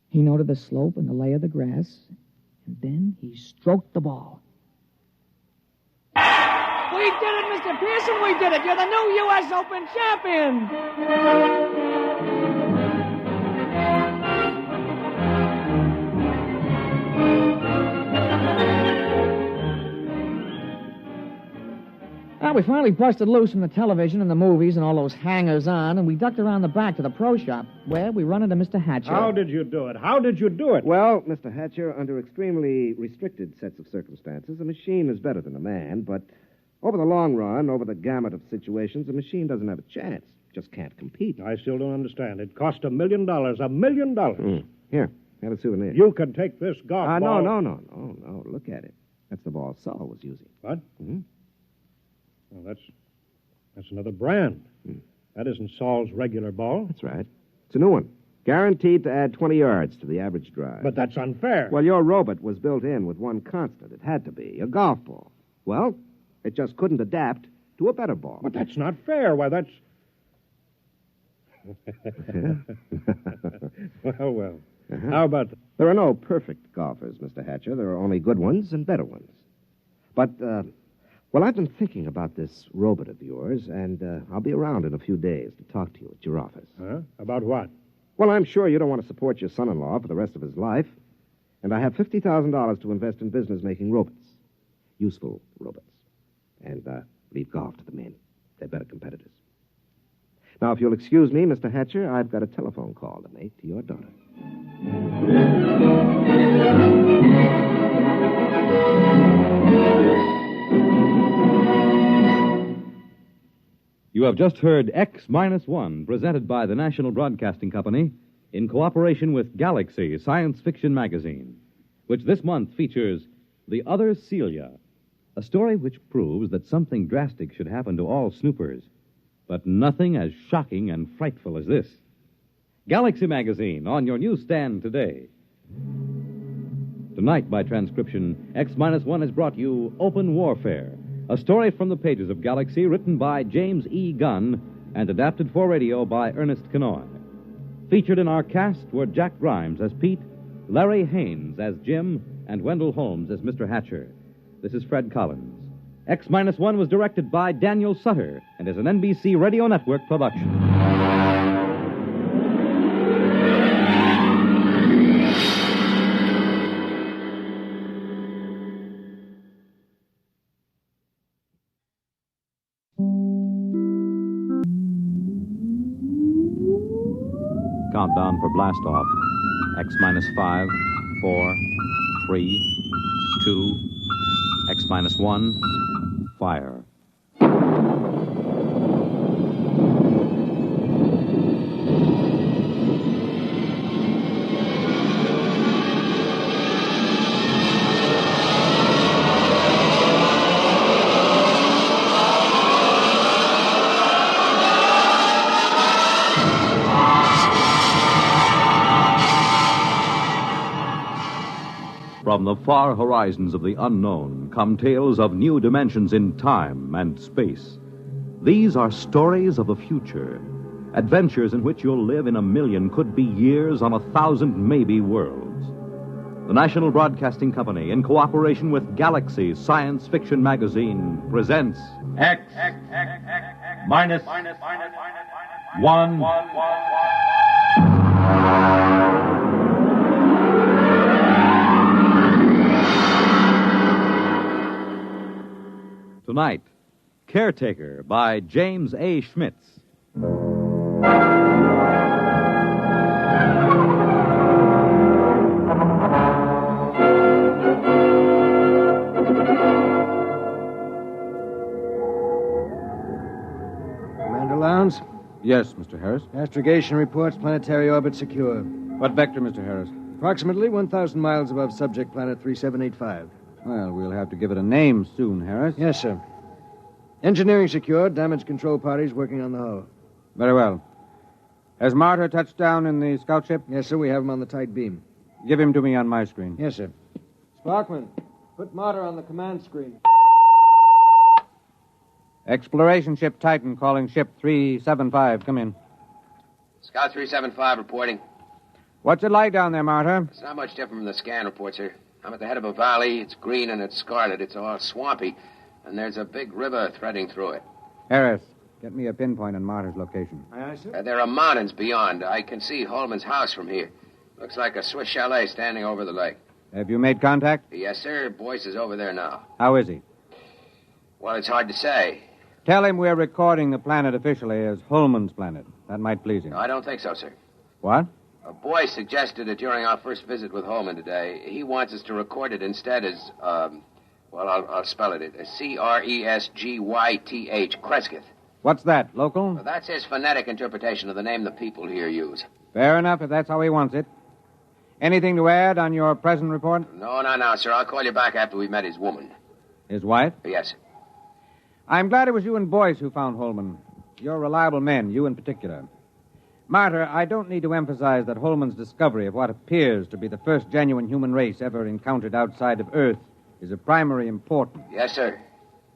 S21: He noted the slope and the lay of the grass, and then he stroked the ball. We did it, Mr. Pearson, we did it. You're the new U.S. Open champion. Well, we finally busted loose from the television and the movies and all those hangers-on, and we ducked around the back to the pro shop, where we run into Mr. Hatcher.
S1: How did you do it?
S6: Well, Mr. Hatcher, under extremely restricted sets of circumstances, a machine is better than a man, but over the long run, over the gamut of situations, a machine doesn't have a chance. Just can't compete.
S1: I still don't understand. It cost $1 million. $1 million.
S6: Here, have a souvenir.
S1: You can take this golf ball.
S6: No. Look at it. That's the ball Saul was using.
S1: What?
S6: Mm-hmm.
S1: Well, that's another brand. That isn't Saul's regular ball.
S6: That's right. It's a new one. Guaranteed to add 20 yards to the average drive.
S1: But that's unfair.
S6: Well, your robot was built in with one constant. It had to be a golf ball. Well, it just couldn't adapt to a better ball.
S1: But that's not fair. Why, that's... Well.
S6: Uh-huh.
S1: How about that?
S6: There are no perfect golfers, Mr. Hatcher. There are only good ones and better ones. But, well, I've been thinking about this robot of yours, and I'll be around in a few days to talk to you at your office.
S1: Huh? About what?
S6: Well, I'm sure you don't want to support your son-in-law for the rest of his life. And I have $50,000 to invest in business making robots. Useful robots. And leave golf to the men. They're better competitors. Now, if you'll excuse me, Mr. Hatcher, I've got a telephone call to make to your daughter.
S9: You have just heard X-1, presented by the National Broadcasting Company in cooperation with Galaxy Science Fiction Magazine, which this month features The Other Celia, a story which proves that something drastic should happen to all snoopers, but nothing as shocking and frightful as this. Galaxy Magazine, on your newsstand today. Tonight, by transcription, X-1 has brought you Open Warfare, a story from the pages of Galaxy written by James E. Gunn and adapted for radio by Ernest Kenoy. Featured in our cast were Jack Grimes as Pete, Larry Haynes as Jim, and Wendell Holmes as Mr. Hatcher. This is Fred Collins. X-1 was directed by Daniel Sutter and is an NBC Radio Network production. Countdown for blast off. X-5, 4, 3, 2.
S2: X-1, fire. From the far horizons of the unknown come tales of new dimensions in time and space. These are stories of the future, adventures in which you'll live in a million, could be years, on 1,000 maybe worlds. The National Broadcasting Company, in cooperation with Galaxy Science Fiction Magazine, presents
S3: X minus 1.
S2: Tonight, Caretaker by James A. Schmitz.
S7: Commander Lowndes?
S14: Yes, Mr. Harris.
S7: Astrogation reports planetary orbit secure.
S14: What vector, Mr. Harris?
S7: Approximately 1,000 miles above subject planet 3785.
S14: Well, we'll have to give it a name soon, Harris.
S7: Yes, sir. Engineering secured. Damage control parties working on the hull.
S14: Very well. Has Martyr touched down in the scout ship?
S7: Yes, sir. We have him on the tight beam.
S14: Give him to me on my screen.
S7: Yes, sir. Sparkman, put Martyr on the command screen.
S14: Exploration ship Titan calling ship 375. Come in.
S18: Scout 375 reporting.
S14: What's it like down there, Martyr?
S18: It's not much different from the scan report, sir. I'm at the head of a valley. It's green and it's scarlet. It's all swampy. And there's a big river threading through it.
S14: Harris, get me a pinpoint on Martyr's location.
S7: Aye, sir.
S18: There are mountains beyond. I can see Holman's house from here. Looks like a Swiss chalet standing over the lake.
S14: Have you made contact?
S18: Yes, sir. Boyce is over there now.
S14: How is he?
S18: Well, it's hard to say.
S14: Tell him we're recording the planet officially as Holman's planet. That might please him.
S18: No, I don't think so, sir.
S14: What?
S18: A boy suggested it during our first visit with Holman today. He wants us to record it instead as, I'll spell it. Cresgyth. Cresgyth.
S14: What's that, local?
S18: Well, that's his phonetic interpretation of the name the people here use.
S14: Fair enough, if that's how he wants it. Anything to add on your present report?
S18: No, sir. I'll call you back after we've met his woman.
S14: His wife?
S18: Yes, sir.
S14: I'm glad it was you and Boyce who found Holman. You're reliable men, you in particular. Martyr, I don't need to emphasize that Holman's discovery of what appears to be the first genuine human race ever encountered outside of Earth is of primary importance.
S18: Yes, sir.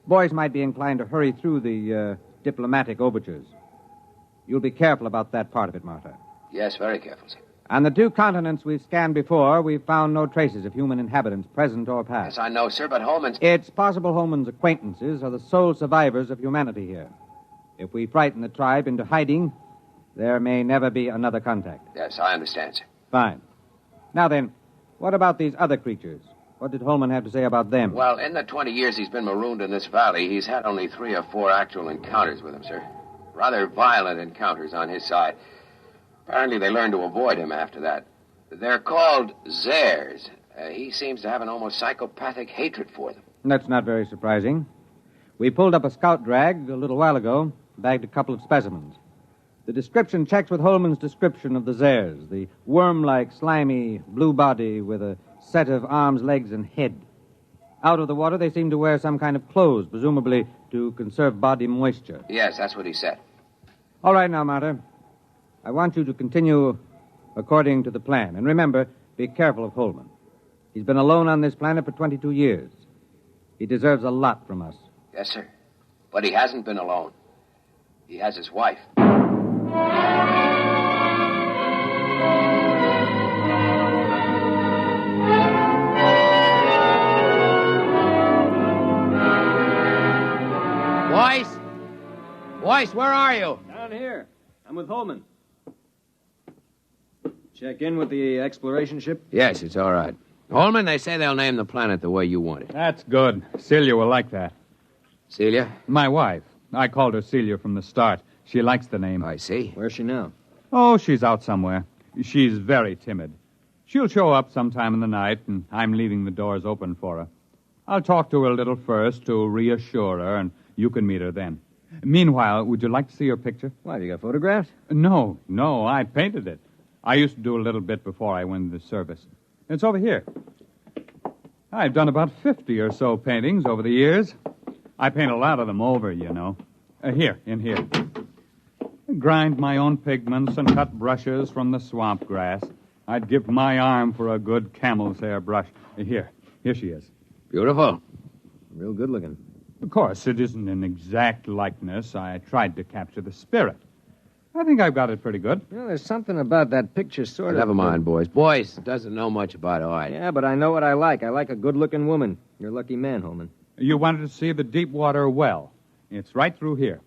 S14: Boyce might be inclined to hurry through the diplomatic overtures. You'll be careful about that part of it, Martyr.
S18: Yes, very careful, sir.
S14: On the 2 continents we've scanned before, we've found no traces of human inhabitants, present or past.
S18: Yes, I know, sir, but Holman's...
S14: It's possible Holman's acquaintances are the sole survivors of humanity here. If we frighten the tribe into hiding, there may never be another contact.
S18: Yes, I understand, sir.
S14: Fine. Now then, what about these other creatures? What did Holman have to say about them?
S18: Well, in the 20 years he's been marooned in this valley, he's had only 3 or 4 actual encounters with them, sir. Rather violent encounters on his side. Apparently they learned to avoid him after that. They're called Zares. He seems to have an almost psychopathic hatred for them.
S14: That's not very surprising. We pulled up a scout drag a little while ago, bagged a couple of specimens. The description checks with Holman's description of the Zares, the worm-like, slimy, blue body with a set of arms, legs, and head. Out of the water, they seem to wear some kind of clothes, presumably to conserve body moisture.
S18: Yes, that's what he said.
S14: All right now, Martyr. I want you to continue according to the plan. And remember, be careful of Holman. He's been alone on this planet for 22 years. He deserves a lot from us.
S18: Yes, sir. But he hasn't been alone. He has his wife.
S10: Boyce? Boyce, where are you?
S24: Down here. I'm with Holman. Check in with the exploration ship?
S18: Yes, it's all right. Holman, they say they'll name the planet the way you want it.
S25: That's good. Celia will like that.
S18: Celia?
S25: My wife. I called her Celia from the start. She likes the name.
S18: I see.
S24: Where's she now?
S25: Oh, she's out somewhere. She's very timid. She'll show up sometime in the night, and I'm leaving the doors open for her. I'll talk to her a little first to reassure her, and you can meet her then. Meanwhile, would you like to see her picture?
S7: Why, you got photographs?
S25: No, I painted it. I used to do a little bit before I went into service. It's over here. I've done about 50 or so paintings over the years. I paint a lot of them over, you know. Here, in here. I grind my own pigments and cut brushes from the swamp grass. I'd give my arm for a good camel's hair brush. Here she is.
S18: Beautiful.
S7: Real good looking.
S25: Of course, it isn't an exact likeness. I tried to capture the spirit. I think I've got it pretty good.
S7: You know, there's something about that picture sort of...
S18: Never mind, boys. Boyce doesn't know much about art.
S7: Yeah, but I know what I like. I like a good-looking woman. You're a lucky man, Holman.
S25: You wanted to see the deep water well. It's right through here.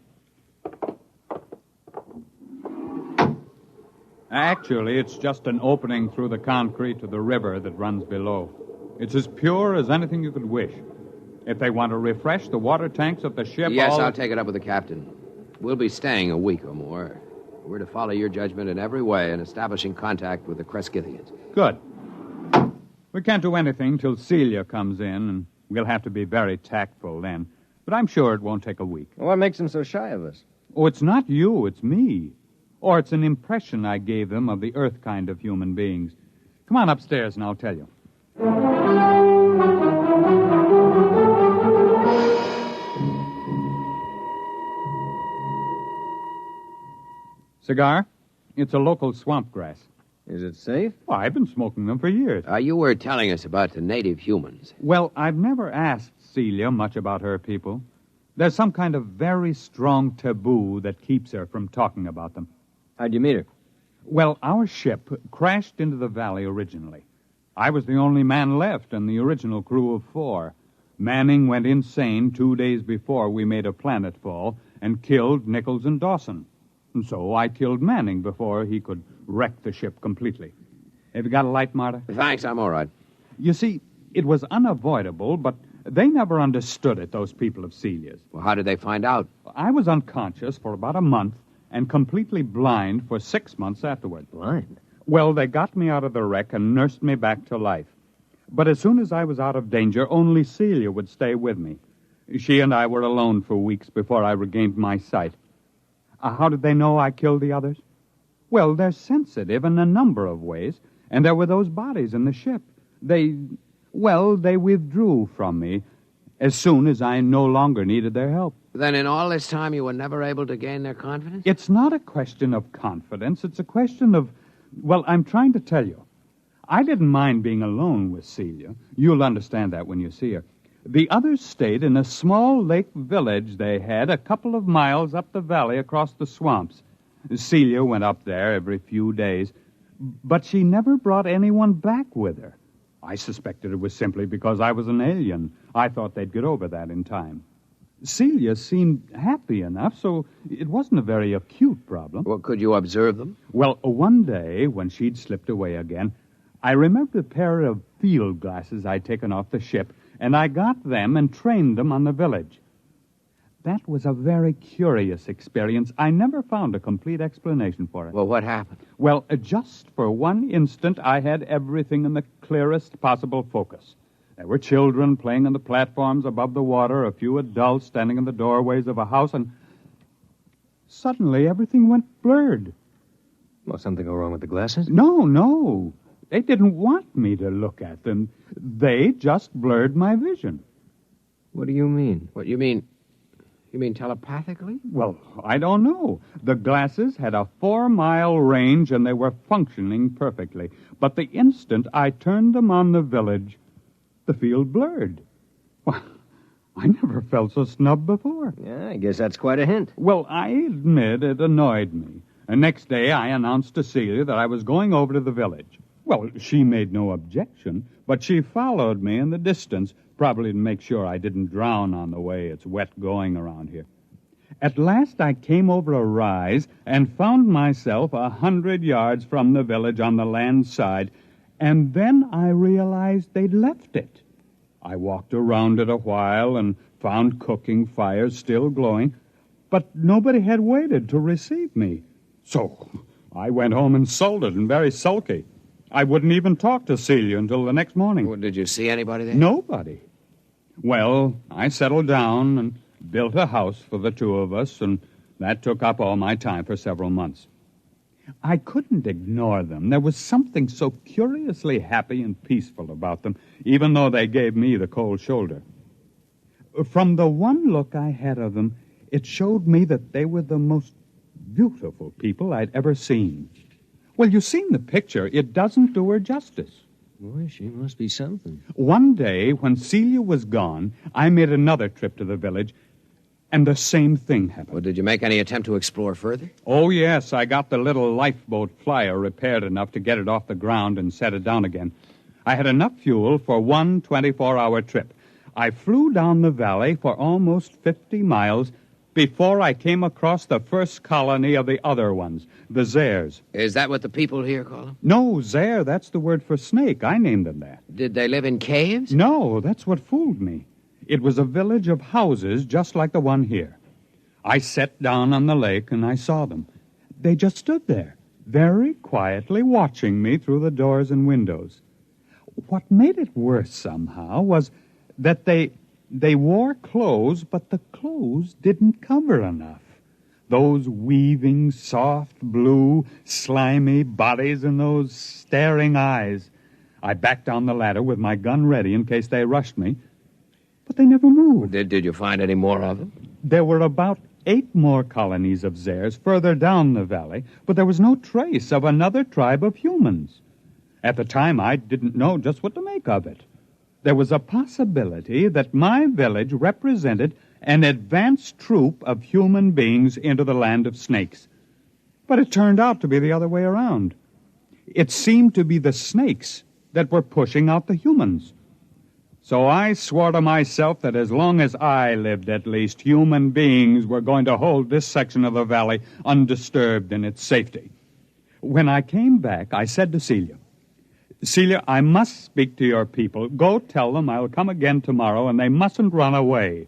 S25: Actually, it's just an opening through the concrete to the river that runs below. It's as pure as anything you could wish. If they want to refresh the water tanks of the ship...
S18: Yes, I'll take it up with the captain. We'll be staying a week or more. We're to follow your judgment in every way in establishing contact with the Crescithians.
S25: Good. We can't do anything till Celia comes in, and we'll have to be very tactful then. But I'm sure it won't take a week.
S7: Well, what makes them so shy of us?
S25: Oh, it's not you, it's me. Or it's an impression I gave them of the Earth kind of human beings. Come on upstairs and I'll tell you. Cigar? It's a local swamp grass.
S7: Is it safe?
S25: Well, I've been smoking them for years.
S18: You were telling us about the native humans.
S25: Well, I've never asked Celia much about her people. There's some kind of very strong taboo that keeps her from talking about them.
S7: How'd you meet her?
S25: Well, our ship crashed into the valley originally. I was the only man left in the original crew of 4. Manning went insane 2 days before we made a planetfall and killed Nichols and Dawson. And so I killed Manning before he could wreck the ship completely. Have you got a light, Marta?
S18: Thanks, I'm all right.
S25: You see, it was unavoidable, but they never understood it, those people of Celia's.
S18: Well, how did they find out?
S25: I was unconscious for about a month and completely blind for 6 months afterward.
S7: Blind?
S25: Well, they got me out of the wreck and nursed me back to life. But as soon as I was out of danger, only Celia would stay with me. She and I were alone for weeks before I regained my sight. How did they know I killed the others? Well, they're sensitive in a number of ways, and there were those bodies in the ship. They withdrew from me as soon as I no longer needed their help.
S18: Then in all this time you were never able to gain their confidence?
S25: It's not a question of confidence. It's a question of, well, I'm trying to tell you. I didn't mind being alone with Celia. You'll understand that when you see her. The others stayed in a small lake village they had a couple of miles up the valley across the swamps. Celia went up there every few days, but she never brought anyone back with her. I suspected it was simply because I was an alien. I thought they'd get over that in time. Celia seemed happy enough, so it wasn't a very acute problem.
S18: Well, could you observe them?
S25: Well, one day, when she'd slipped away again, I remembered a pair of field glasses I'd taken off the ship, and I got them and trained them on the village. That was a very curious experience. I never found a complete explanation for it.
S18: Well, what happened?
S25: Well, just for one instant, I had everything in the clearest possible focus. There were children playing on the platforms above the water, a few adults standing in the doorways of a house, and suddenly everything went blurred.
S7: Well, something go wrong with the glasses?
S25: No. They didn't want me to look at them. They just blurred my vision.
S7: What do you mean?
S18: What, you mean telepathically?
S25: Well, I don't know. The glasses had a 4-mile range, and they were functioning perfectly. But the instant I turned them on the village, the field blurred. Well, I never felt so snubbed before.
S7: Yeah, I guess that's quite a hint.
S25: Well, I admit it annoyed me. The next day, I announced to Celia that I was going over to the village. Well, she made no objection, but she followed me in the distance, probably to make sure I didn't drown on the way. It's wet going around here. At last, I came over a rise and found myself 100 yards from the village on the land side, and then I realized they'd left it. I walked around it a while and found cooking fires still glowing, but nobody had waited to receive me. So I went home insulted and very sulky. I wouldn't even talk to Celia until the next morning.
S18: Well, did you see anybody there?
S25: Nobody. Well, I settled down and built a house for the two of us, and that took up all my time for several months. I couldn't ignore them. There was something so curiously happy and peaceful about them, even though they gave me the cold shoulder. From the one look I had of them, it showed me that they were the most beautiful people I'd ever seen. Well, you've seen the picture. It doesn't do her justice.
S8: Boy, she must be something.
S25: One day, when Celia was gone, I made another trip to the village, and the same thing happened.
S8: Well, did you make any attempt to explore further?
S25: Oh, yes. I got the little lifeboat flyer repaired enough to get it off the ground and set it down again. I had enough fuel for one 24-hour trip. I flew down the valley for almost 50 miles before I came across the first colony of the other ones, the Zares.
S8: Is that what the people here call them?
S25: No, Zare, that's the word for snake. I named them that.
S8: Did they live in caves?
S25: No, that's what fooled me. It was a village of houses just like the one here. I sat down on the lake and I saw them. They just stood there, very quietly watching me through the doors and windows. What made it worse somehow was that they wore clothes, but the clothes didn't cover enough. Those weaving, soft, blue, slimy bodies and those staring eyes. I backed down the ladder with my gun ready in case they rushed me, but they never moved.
S8: Did you find any more of them?
S25: There were about 8 more colonies of Zares further down the valley, but there was no trace of another tribe of humans. At the time, I didn't know just what to make of it. There was a possibility that my village represented an advanced troop of human beings into the land of snakes. But it turned out to be the other way around. It seemed to be the snakes that were pushing out the humans. So I swore to myself that as long as I lived, at least, human beings were going to hold this section of the valley undisturbed in its safety. When I came back, I said to Celia, I must speak to your people. Go tell them I'll come again tomorrow, and they mustn't run away.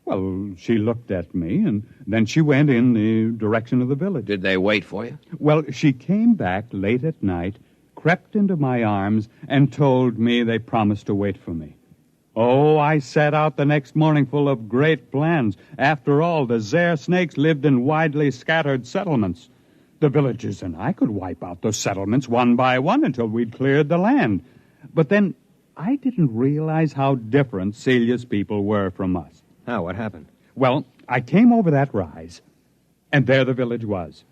S25: Well, she looked at me, and then she went in the direction of the village.
S8: Did they wait for you?
S25: Well, she came back late at night, crept into my arms, and told me they promised to wait for me. Oh, I set out the next morning full of great plans. After all, the Zare snakes lived in widely scattered settlements. The villagers and I could wipe out those settlements one by one until we'd cleared the land. But then I didn't realize how different Celia's people were from us.
S8: How? What happened?
S25: Well, I came over that rise, and there the village was.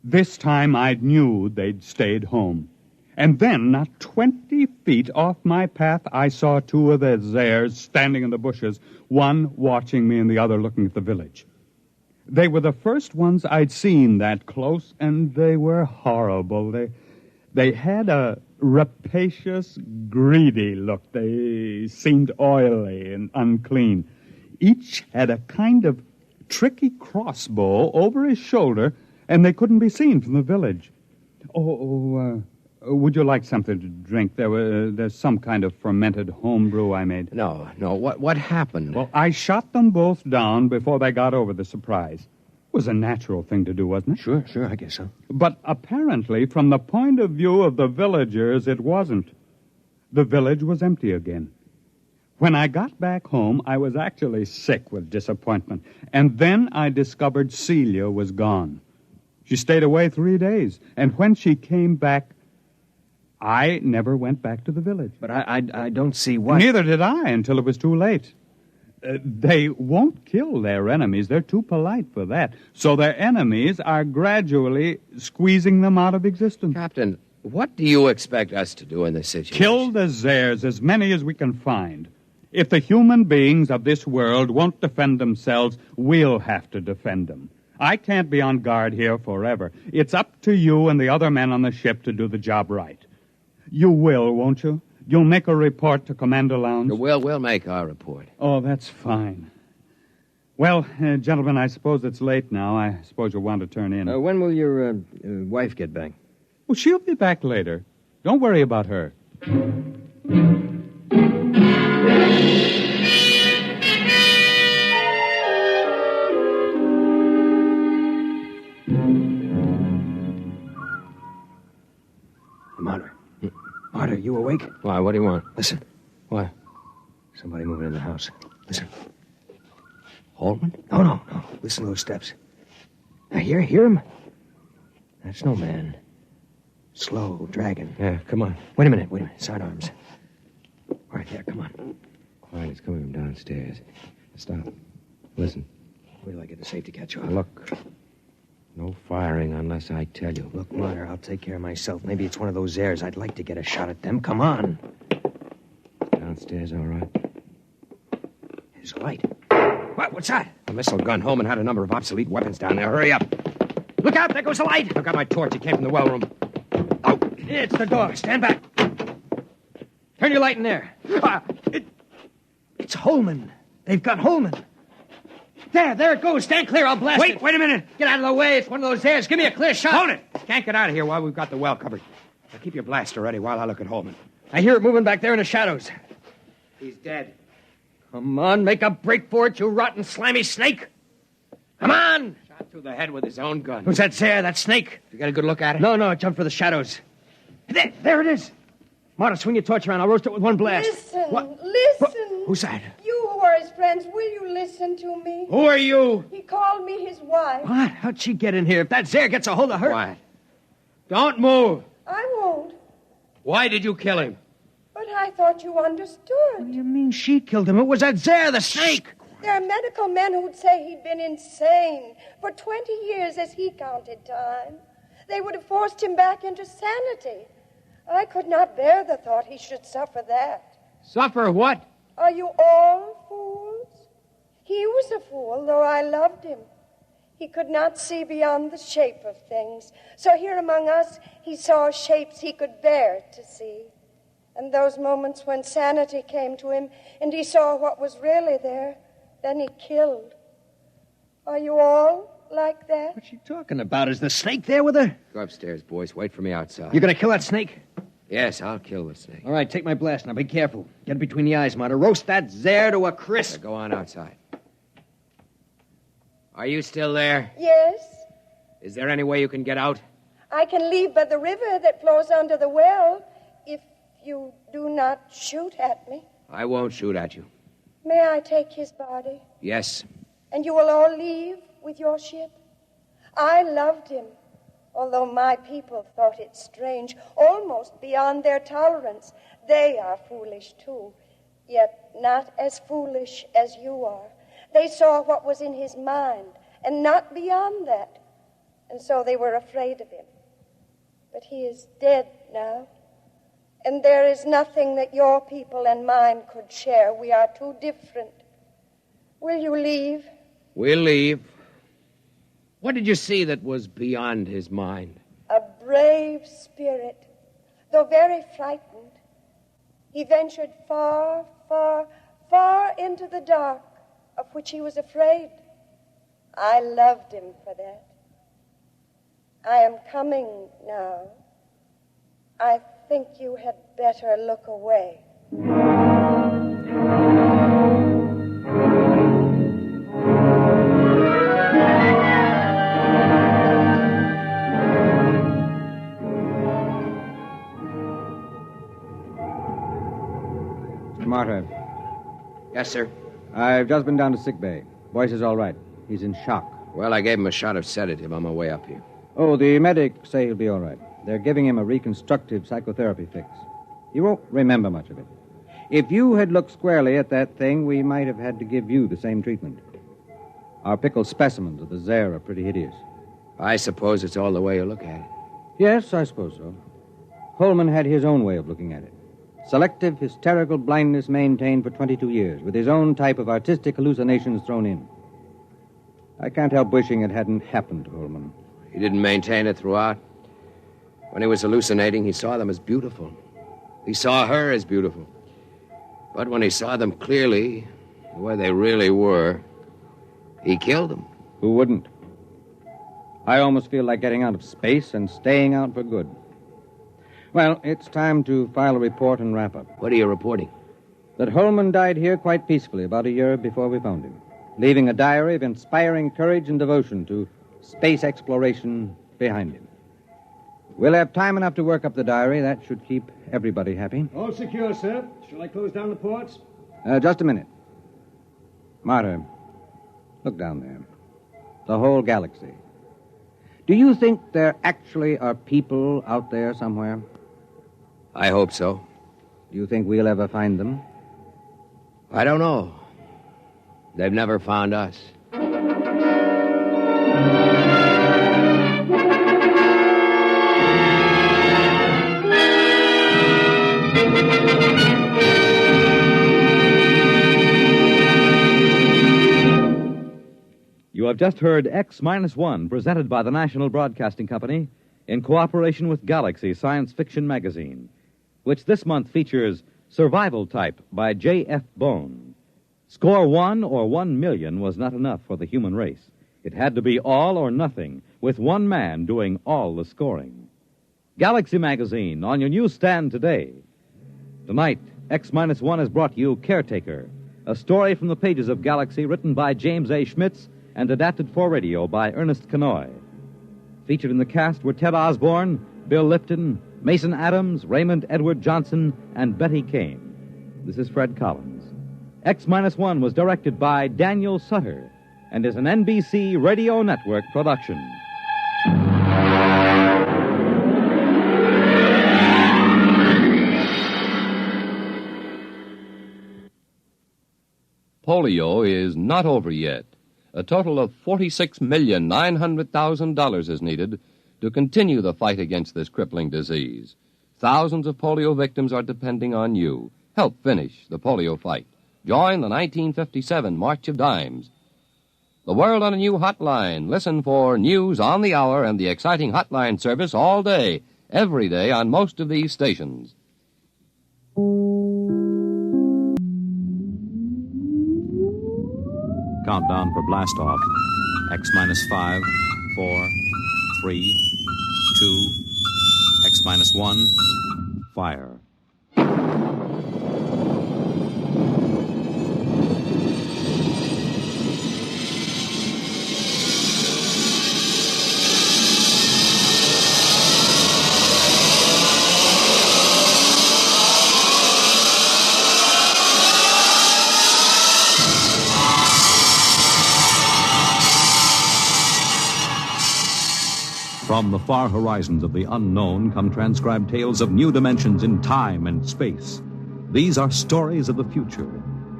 S25: This time I knew they'd stayed home. And then, not 20 feet off my path, I saw 2 of the Zares standing in the bushes, one watching me and the other looking at the village. They were the first ones I'd seen that close, and they were horrible. They had a rapacious, greedy look. They seemed oily and unclean. Each had a kind of tricky crossbow over his shoulder, and they couldn't be seen from the village. Would you like something to drink? There's some kind of fermented homebrew I made.
S8: No. What happened?
S25: Well, I shot them both down before they got over the surprise. It was a natural thing to do, wasn't it?
S8: Sure, I guess so.
S25: But apparently, from the point of view of the villagers, it wasn't. The village was empty again. When I got back home, I was actually sick with disappointment. And then I discovered Celia was gone. She stayed away 3 days. And when she came back, I never went back to the village.
S8: But I don't see why.
S25: Neither did I until it was too late. They won't kill their enemies. They're too polite for that. So their enemies are gradually squeezing them out of existence.
S8: Captain, what do you expect us to do in this situation?
S25: Kill the Zares, as many as we can find. If the human beings of this world won't defend themselves, we'll have to defend them. I can't be on guard here forever. It's up to you and the other men on the ship to do the job right. You will, won't you? You'll make a report to Commander Lowndes?
S8: We'll make our report.
S25: Oh, that's fine. Well, gentlemen, I suppose it's late now. I suppose you'll want to turn in.
S8: When will your wife get back?
S25: Well, she'll be back later. Don't worry about her.
S8: Martyr, you awake? Why, what do you want? Listen. What? Somebody moving in the house. Listen. Holman? No. Listen to those steps. Now, hear him? That's no man. Slow, dragging. Yeah, come on. Wait a minute. Sidearms. Right there, come on. Quiet, it's coming from downstairs. Stop. Listen. Wait till I get the safety catch off. Look. No firing unless I tell you. Look, Meyer, I'll take care of myself. Maybe it's one of those airs. I'd like to get a shot at them. Come on. Downstairs, all right. There's a light. What's that? A missile gun. Holman had a number of obsolete weapons down there. Hurry up. Look out, there goes the light. I've got my torch. It came from the well room. Oh, it's the door. Stand back. Turn your light in there. It's Holman. They've got Holman. There it goes. Stand clear. I'll blast it. Wait a minute. Get out of the way. It's one of those airs. Give me a clear shot. Hold it. Can't get out of here while we've got the well covered. Now keep your blaster ready while I look at Holman. I hear it moving back there in the shadows. He's dead. Come on, make a break for it, you rotten, slimy snake. Come on! Shot through the head with his own gun. Who's that there, that snake? You got a good look at it? No, it jumped for the shadows. There it is. Marta, swing your torch around. I'll roast it with one blast.
S4: Listen.
S8: Who's that?
S4: You who are his friends, will you listen to me?
S8: Who are you?
S4: He called me his wife.
S8: What? How'd she get in here? If that Zare gets a hold of her... Quiet. Don't move.
S4: I won't.
S8: Why did you kill him?
S4: But I thought you understood.
S8: What do you mean she killed him? It was that Zare, the snake.
S4: There are medical men who'd say he'd been insane for 20 years as he counted time. They would have forced him back into sanity. I could not bear the thought he should suffer that.
S8: Suffer what?
S4: Are you all fools? He was a fool, though I loved him. He could not see beyond the shape of things. So here among us, he saw shapes he could bear to see. And those moments when sanity came to him and he saw what was really there, then he killed. Are you all like that?
S8: What's she talking about? Is the snake there with her? Go upstairs, boys. Wait for me outside. You're going to kill that snake? Yes, I'll kill the snake. All right, take my blast. Now, be careful. Get it between the eyes, Marta. Roast that Zare to a crisp. Go on outside. Are you still there?
S4: Yes.
S8: Is there any way you can get out?
S4: I can leave by the river that flows under the well if you do not shoot at me.
S8: I won't shoot at you.
S4: May I take his body?
S8: Yes.
S4: And you will all leave with your ship? I loved him, although my people thought it strange, almost beyond their tolerance. They are foolish, too, yet not as foolish as you are. They saw what was in his mind, and not beyond that. And so they were afraid of him. But he is dead now. And there is nothing that your people and mine could share. We are too different. Will you leave?
S8: We'll leave. What did you see that was beyond his mind?
S4: A brave spirit, though very frightened. He ventured far, far, far into the dark, of which he was afraid. I loved him for that. I am coming now. I think you had better look away.
S14: Marta.
S8: Yes, sir.
S14: I've just been down to sick bay. Boyce is all right. He's in shock.
S8: Well, I gave him a shot of sedative on my way up here.
S14: Oh, the medics say he'll be all right. They're giving him a reconstructive psychotherapy fix. He won't remember much of it. If you had looked squarely at that thing, we might have had to give you the same treatment. Our pickled specimens of the Zare are pretty hideous.
S8: I suppose it's all the way you look at it.
S14: Yes, I suppose so. Holman had his own way of looking at it. Selective hysterical blindness maintained for 22 years, with his own type of artistic hallucinations thrown in. I can't help wishing it hadn't happened to Holman.
S8: He didn't maintain it throughout. When he was hallucinating, he saw them as beautiful. He saw her as beautiful. But when he saw them clearly, the way they really were, he killed them.
S14: Who wouldn't? I almost feel like getting out of space and staying out for good. Well, it's time to file a report and wrap up.
S8: What are you reporting?
S14: That Holman died here quite peacefully about a year before we found him, leaving a diary of inspiring courage and devotion to space exploration behind him. We'll have time enough to work up the diary. That should keep everybody happy.
S7: All secure, sir. Shall I close down the ports?
S14: Just a minute. Marta, look down there. The whole galaxy. Do you think there actually are people out there somewhere?
S18: I hope so.
S14: Do you think we'll ever find them?
S18: I don't know. They've never found us.
S2: You have just heard X-1, presented by the National Broadcasting Company in cooperation with Galaxy Science Fiction Magazine, which this month features Survival Type by J.F. Bone. Score 1 or 1 million was not enough for the human race. It had to be all or nothing, with one man doing all the scoring. Galaxy Magazine on your newsstand today. Tonight, X-1 has brought you Caretaker, a story from the pages of Galaxy written by James A. Schmitz and adapted for radio by Ernest Kenoy. Featured in the cast were Ted Osborne, Bill Lipton, Mason Adams, Raymond Edward Johnson, and Betty Kane. This is Fred Collins. X-1 was directed by Daniel Sutter and is an NBC Radio Network production.
S23: Polio is not over yet. A total of $46,900,000 is needed to continue the fight against this crippling disease. Thousands of polio victims are depending on you. Help finish the polio fight. Join the 1957 March of Dimes. The World on a New Hotline. Listen for news on the hour and the exciting hotline service all day, every day on most of these stations.
S2: Countdown for blastoff. X-5, 4, 3, 2, X-1, fire. From the far horizons of the unknown come transcribed tales of new dimensions in time and space. These are stories of the future,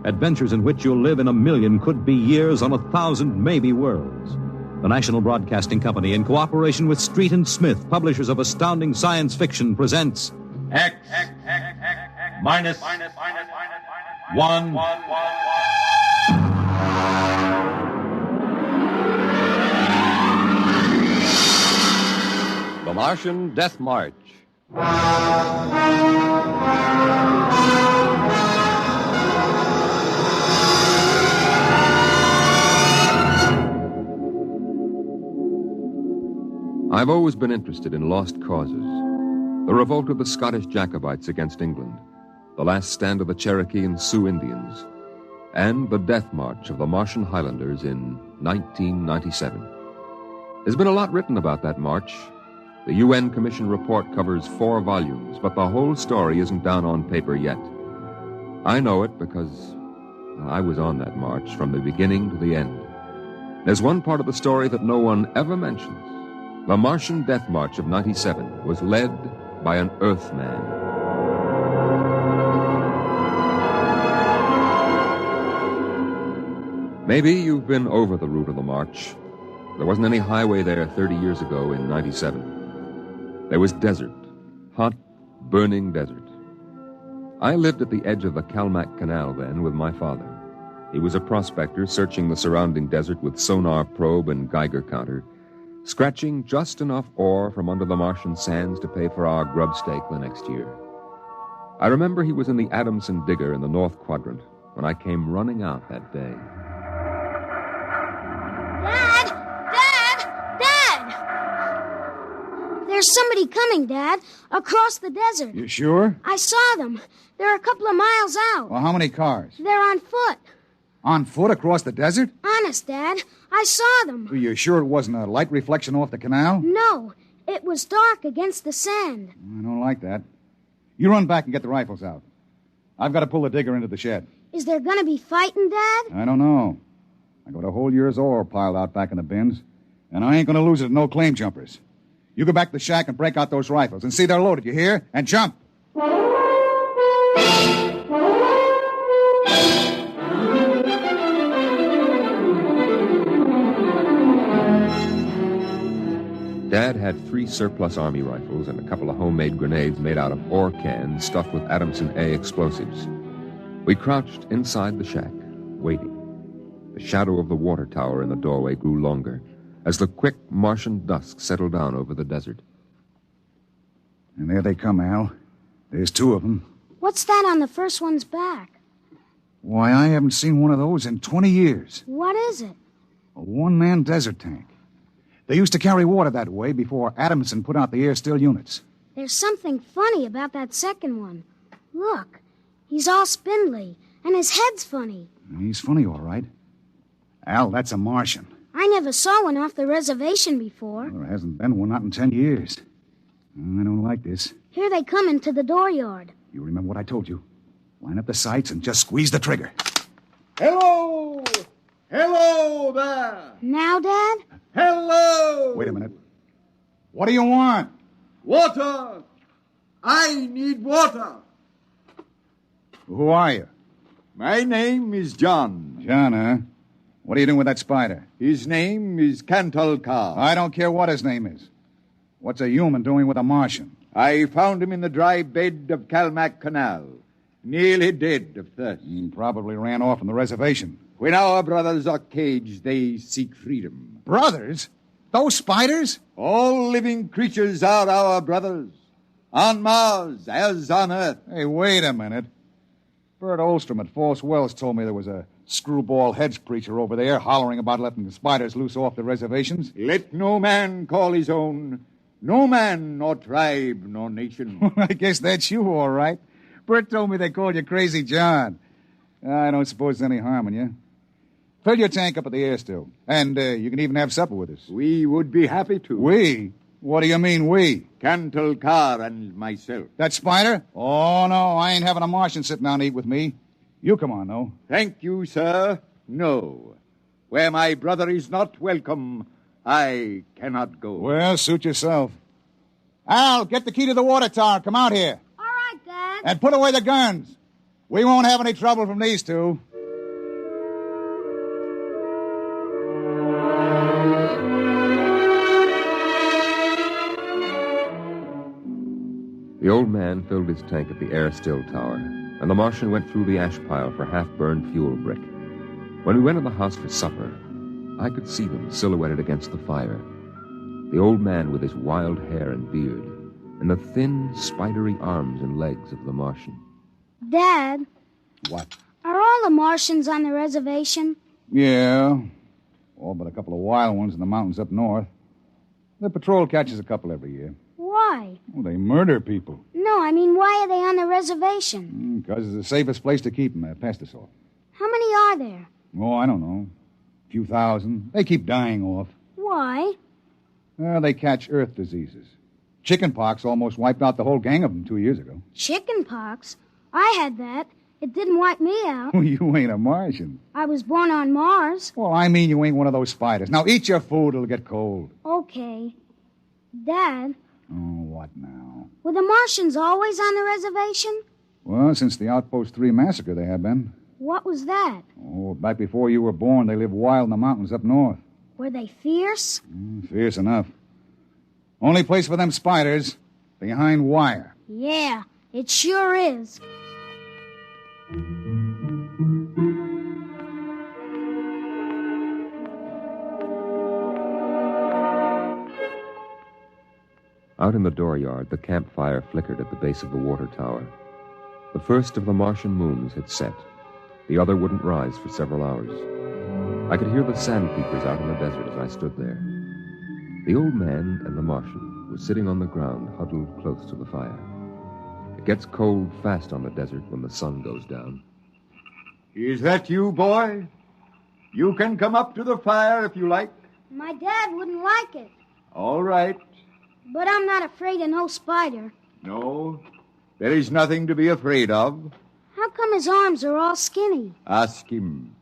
S2: adventures in which you'll live in 1,000,000 could-be years on 1,000 maybe worlds. The National Broadcasting Company, in cooperation with Street and Smith, publishers of astounding science fiction, presents
S3: X minus 1.
S23: The Martian Death March.
S5: I've always been interested in lost causes. The revolt of the Scottish Jacobites against England, the last stand of the Cherokee and Sioux Indians, and the death march of the Martian Highlanders in 1997. There's been a lot written about that march. The UN Commission report covers 4 volumes, but the whole story isn't down on paper yet. I know it because I was on that march from the beginning to the end. There's one part of the story that no one ever mentions. The Martian Death March of 97 was led by an Earthman. Maybe you've been over the route of the march. There wasn't any highway there 30 years ago in 97. There was desert, hot, burning desert. I lived at the edge of the Calmac Canal then with my father. He was a prospector searching the surrounding desert with sonar probe and Geiger counter, scratching just enough ore from under the Martian sands to pay for our grub stake the next year. I remember he was in the Adamson digger in the North Quadrant when I came running out that day.
S13: There's somebody coming, Dad, across the desert.
S16: You sure?
S13: I saw them. They're a couple of miles out.
S16: Well, how many cars?
S13: They're on foot.
S16: On foot across the desert?
S13: Honest, Dad. I saw them.
S16: Are you sure it wasn't a light reflection off the canal?
S13: No. It was dark against the sand.
S16: I don't like that. You run back and get the rifles out. I've got to pull the digger into the shed.
S13: Is there gonna be fighting, Dad?
S16: I don't know. I got a whole year's ore piled out back in the bins, and I ain't gonna lose it to no claim jumpers. You go back to the shack and break out those rifles and see they're loaded, you hear? And jump!
S5: Dad had 3 surplus Army rifles and a couple of homemade grenades made out of ore cans stuffed with Adamson A explosives. We crouched inside the shack, waiting. The shadow of the water tower in the doorway grew longer as the quick Martian dusk settled down over the desert.
S16: And there they come, Al. There's 2 of them.
S13: What's that on the first one's back?
S16: Why, I haven't seen one of those in 20 years.
S13: What is it?
S16: A one-man desert tank. They used to carry water that way before Adamson put out the air-still units.
S13: There's something funny about that second one. Look, he's all spindly, and his head's funny.
S16: He's funny, all right. Al, that's a Martian.
S13: I never saw one off the reservation before.
S16: There hasn't been one, not in 10 years. I don't like this.
S13: Here they come into the dooryard.
S16: You remember what I told you? Line up the sights and just squeeze the trigger.
S12: Hello! Hello there!
S13: Now, Dad?
S12: Hello!
S16: Wait a minute. What do you want?
S12: Water! I need water!
S16: Who are you?
S12: My name is John.
S16: John, huh? What are you doing with that spider?
S12: His name is Cantalcar.
S16: I don't care what his name is. What's a human doing with a Martian?
S12: I found him in the dry bed of Calmac Canal, nearly dead of thirst.
S16: He probably ran off from the reservation.
S12: When our brothers are caged, they seek freedom.
S16: Brothers? Those spiders?
S12: All living creatures are our brothers. On Mars, as on Earth.
S16: Hey, wait a minute. Bert Olstrom at False Wells told me there was a screwball heads preacher over there hollering about letting the spiders loose off the reservations.
S12: Let no man call his own. No man, nor tribe, nor nation.
S16: I guess that's you, all right. Bert told me they called you Crazy John. I don't suppose there's any harm in you. Fill your tank up at the air still. And you can even have supper with us.
S12: We would be happy to.
S16: We? What do you mean, we?
S12: Cantalcar and myself.
S16: That spider? Oh, no, I ain't having a Martian sit down and eat with me. You come on, though.
S12: Thank you, sir. No. Where my brother is not welcome, I cannot go.
S16: Well, suit yourself. Al, get the key to the water tower. Come out here.
S13: All right, Dad.
S16: And put away the guns. We won't have any trouble from these 2.
S5: The old man filled his tank at the air-still tower, and the Martian went through the ash pile for half-burned fuel brick. When we went in the house for supper, I could see them silhouetted against the fire. The old man with his wild hair and beard, and the thin, spidery arms and legs of the Martian.
S13: Dad?
S16: What?
S13: Are all the Martians on the reservation?
S16: Yeah. All but a couple of wild ones in the mountains up north. The patrol catches a couple every year.
S13: Why?
S16: Well, they murder people.
S13: No, I mean, why are they on the reservation?
S16: Because it's the safest place to keep them, past us all.
S13: How many are there?
S16: Oh, I don't know. A few thousand. They keep dying off.
S13: Why?
S16: They catch earth diseases. Chickenpox almost wiped out the whole gang of them 2 years ago.
S13: Chickenpox? I had that. It didn't wipe me out.
S16: You ain't a Martian.
S13: I was born on Mars.
S16: Well, I mean you ain't one of those spiders. Now eat your food, it'll get cold.
S13: Okay. Dad?
S16: Oh, what now?
S13: Were the Martians always on the reservation?
S16: Well, since the Outpost 3 massacre, they have been.
S13: What was that?
S16: Oh, back before you were born, they lived wild in the mountains up north.
S13: Were they fierce?
S16: Fierce enough. Only place for them spiders, behind wire.
S13: Yeah, it sure is.
S5: Out in the dooryard, the campfire flickered at the base of the water tower. The first of the Martian moons had set. The other wouldn't rise for several hours. I could hear the sandpeepers out in the desert as I stood there. The old man and the Martian were sitting on the ground, huddled close to the fire. It gets cold fast on the desert when the sun goes down.
S12: Is that you, boy? You can come up to the fire if you like.
S13: My dad wouldn't like it.
S12: All right.
S13: But I'm not afraid of no spider.
S12: No, there is nothing to be afraid of.
S13: How How come his arms are all skinny?
S12: Ask him.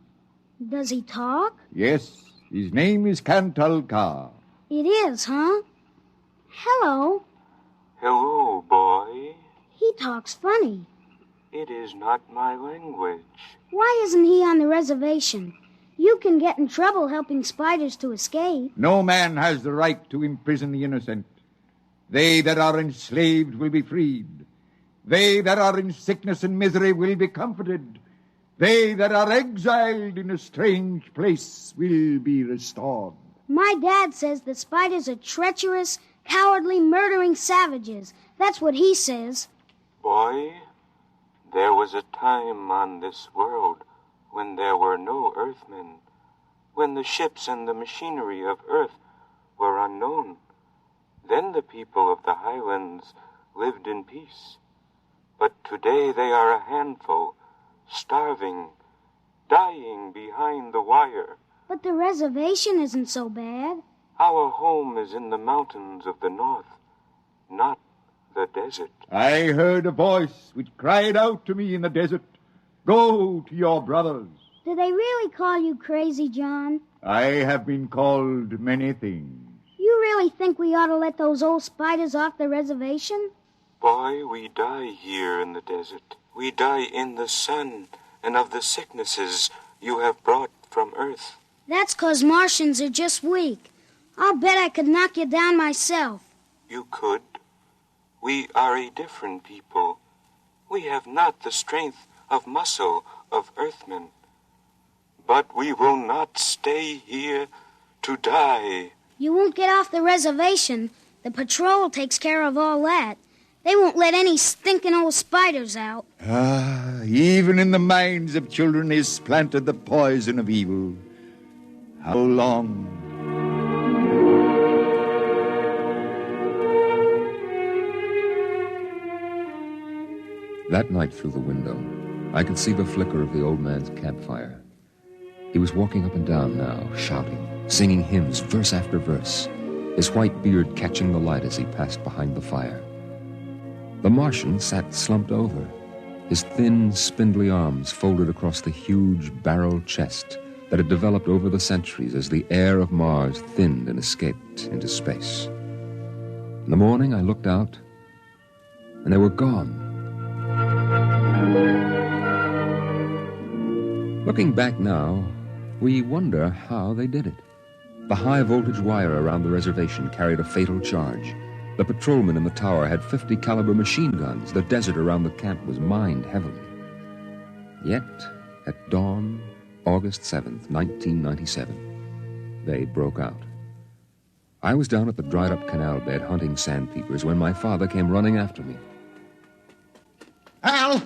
S13: Does he talk?
S12: Yes, his name is Kantalka.
S13: It is, huh? Hello.
S11: Hello, boy.
S13: He talks funny.
S11: It is not my language.
S13: Why isn't he on the reservation? You can get in trouble helping spiders to escape.
S12: No man has the right to imprison the innocent. They that are enslaved will be freed. They that are in sickness and misery will be comforted. They that are exiled in a strange place will be restored.
S13: My dad says that spiders are treacherous, cowardly, murdering savages. That's what he says.
S11: Boy, there was a time on this world when there were no earthmen, when the ships and the machinery of earth were unknown. Then the people of the highlands lived in peace. But today they are a handful, starving, dying behind the wire.
S13: But the reservation isn't so bad.
S11: Our home is in the mountains of the north, not the desert.
S12: I heard a voice which cried out to me in the desert, "Go to your brothers."
S13: Do they really call you crazy, John?
S12: I have been called many things.
S13: You really think we ought to let those old spiders off the reservation?
S11: Boy, we die here in the desert. We die in the sun and of the sicknesses you have brought from earth.
S13: That's 'cause Martians are just weak. I'll bet I could knock you down myself.
S11: You could. We are a different people. We have not the strength of muscle of earthmen. But we will not stay here to die.
S13: You won't get off the reservation. The patrol takes care of all that. They won't let any stinking old spiders out.
S12: Even in the minds of children is planted the poison of evil. How long?
S5: That night through the window, I could see the flicker of the old man's campfire. He was walking up and down now, shouting, singing hymns, verse after verse, his white beard catching the light as he passed behind the fire. The Martian sat slumped over, his thin, spindly arms folded across the huge barrel chest that had developed over the centuries as the air of Mars thinned and escaped into space. In the morning, I looked out, and they were gone. Looking back now, we wonder how they did it. The high-voltage wire around the reservation carried a fatal charge. The patrolmen in the tower had 50 caliber machine guns. The desert around the camp was mined heavily. Yet, at dawn, August 7th, 1997, they broke out. I was down at the dried-up canal bed hunting sandpeepers when my father came running after me.
S16: Al!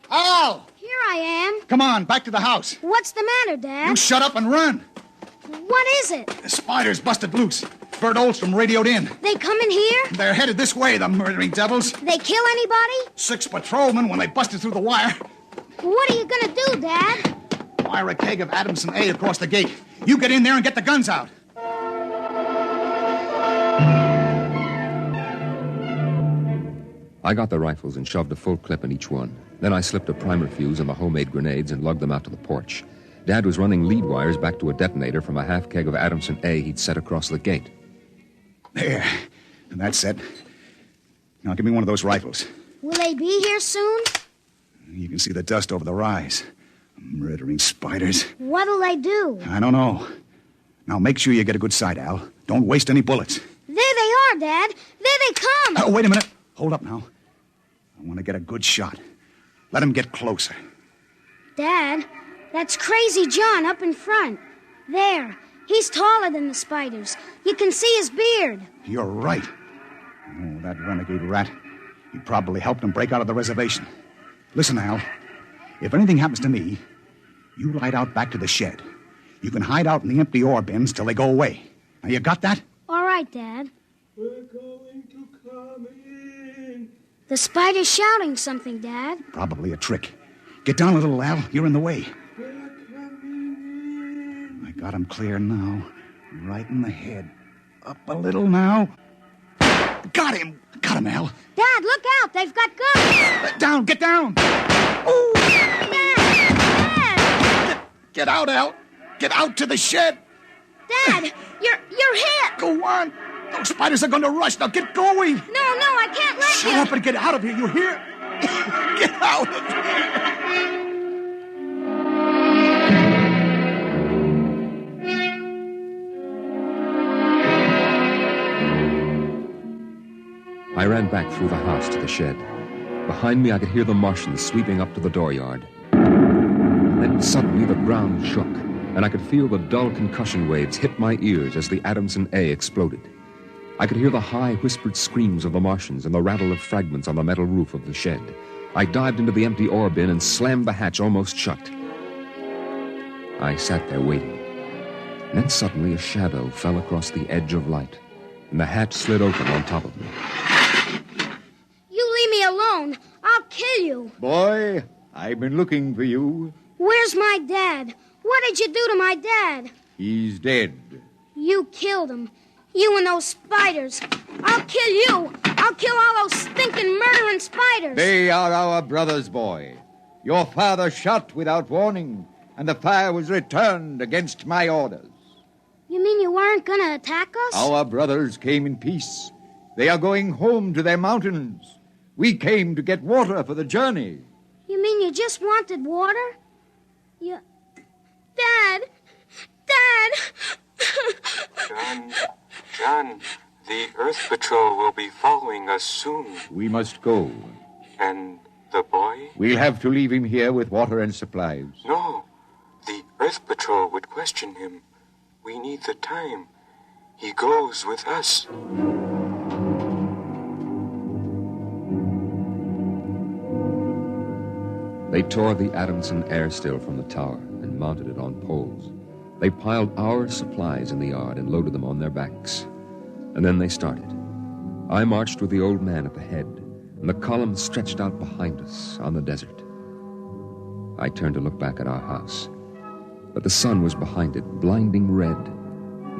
S16: Al!
S13: Here I am.
S16: Come on, back to the house.
S13: What's the matter, Dad?
S16: You shut up and run.
S13: What is it?
S16: The spiders busted loose. Bert Olstrom radioed in.
S13: They come in here?
S16: They're headed this way, the murdering devils.
S13: They kill anybody?
S16: 6 patrolmen when they busted through the wire.
S13: What are you gonna do, Dad?
S16: Fire a keg of Adamson A across the gate. You get in there and get the guns out.
S5: I got the rifles and shoved a full clip in each one. Then I slipped a primer fuse on the homemade grenades and lugged them out to the porch. Dad was running lead wires back to a detonator from a half keg of Adamson A he'd set across the gate.
S16: There. And that's it. Now give me one of those rifles.
S13: Will they be here soon?
S16: You can see the dust over the rise. Murdering spiders.
S13: What'll they do?
S16: I don't know. Now make sure you get a good sight, Al. Don't waste any bullets.
S13: There they are, Dad. There they come.
S16: Oh, wait a minute. Hold up now. I want to get a good shot. Let him get closer.
S13: Dad, that's Crazy John up in front. There. He's taller than the spiders. You can see his beard.
S16: You're right. Oh, that renegade rat. He probably helped him break out of the reservation. Listen, Al. If anything happens to me, you ride out back to the shed. You can hide out in the empty ore bins till they go away. Now, you got that?
S13: All right, Dad.
S11: We're going to come in.
S13: The spider's shouting something, Dad.
S16: Probably a trick. Get down a little, Al. You're in the way. I got him clear now. Right in the head. Up a little now. Got him! Got him, Al.
S13: Dad, look out! They've got guns!
S16: Down! Get down! Oh! Dad! Get out, Al. Get out to the shed.
S13: Dad, you're hit.
S16: Go on. Those spiders are going to rush. Now get going.
S13: No, I can't let you.
S16: Shut up and get out of here. You hear? Get out of here.
S5: I ran back through the house to the shed. Behind me, I could hear the Martians sweeping up to the dooryard. Then suddenly the ground shook, and I could feel the dull concussion waves hit my ears as the Adamson A exploded. I could hear the high, whispered screams of the Martians and the rattle of fragments on the metal roof of the shed. I dived into the empty ore bin and slammed the hatch almost shut. I sat there waiting. Then suddenly a shadow fell across the edge of light, and the hatch slid open on top of me.
S13: You leave me alone. I'll kill you.
S12: Boy, I've been looking for you.
S13: Where's my dad? What did you do to my dad?
S12: He's dead.
S13: You killed him. You and those spiders. I'll kill you. I'll kill all those stinking, murdering spiders.
S12: They are our brothers, boy. Your father shot without warning, and the fire was returned against my orders.
S13: You mean you weren't going to attack us?
S12: Our brothers came in peace. They are going home to their mountains. We came to get water for the journey.
S13: You mean you just wanted water? You... Dad!
S11: John, the Earth Patrol will be following us soon.
S12: We must go.
S11: And the boy?
S12: We'll have to leave him here with water and supplies.
S11: No, the Earth Patrol would question him. We need the time. He goes with us.
S5: They tore the Adamson air still from the tower and mounted it on poles. They piled our supplies in the yard and loaded them on their backs. And then they started. I marched with the old man at the head, and the column stretched out behind us on the desert. I turned to look back at our house, but the sun was behind it, blinding red.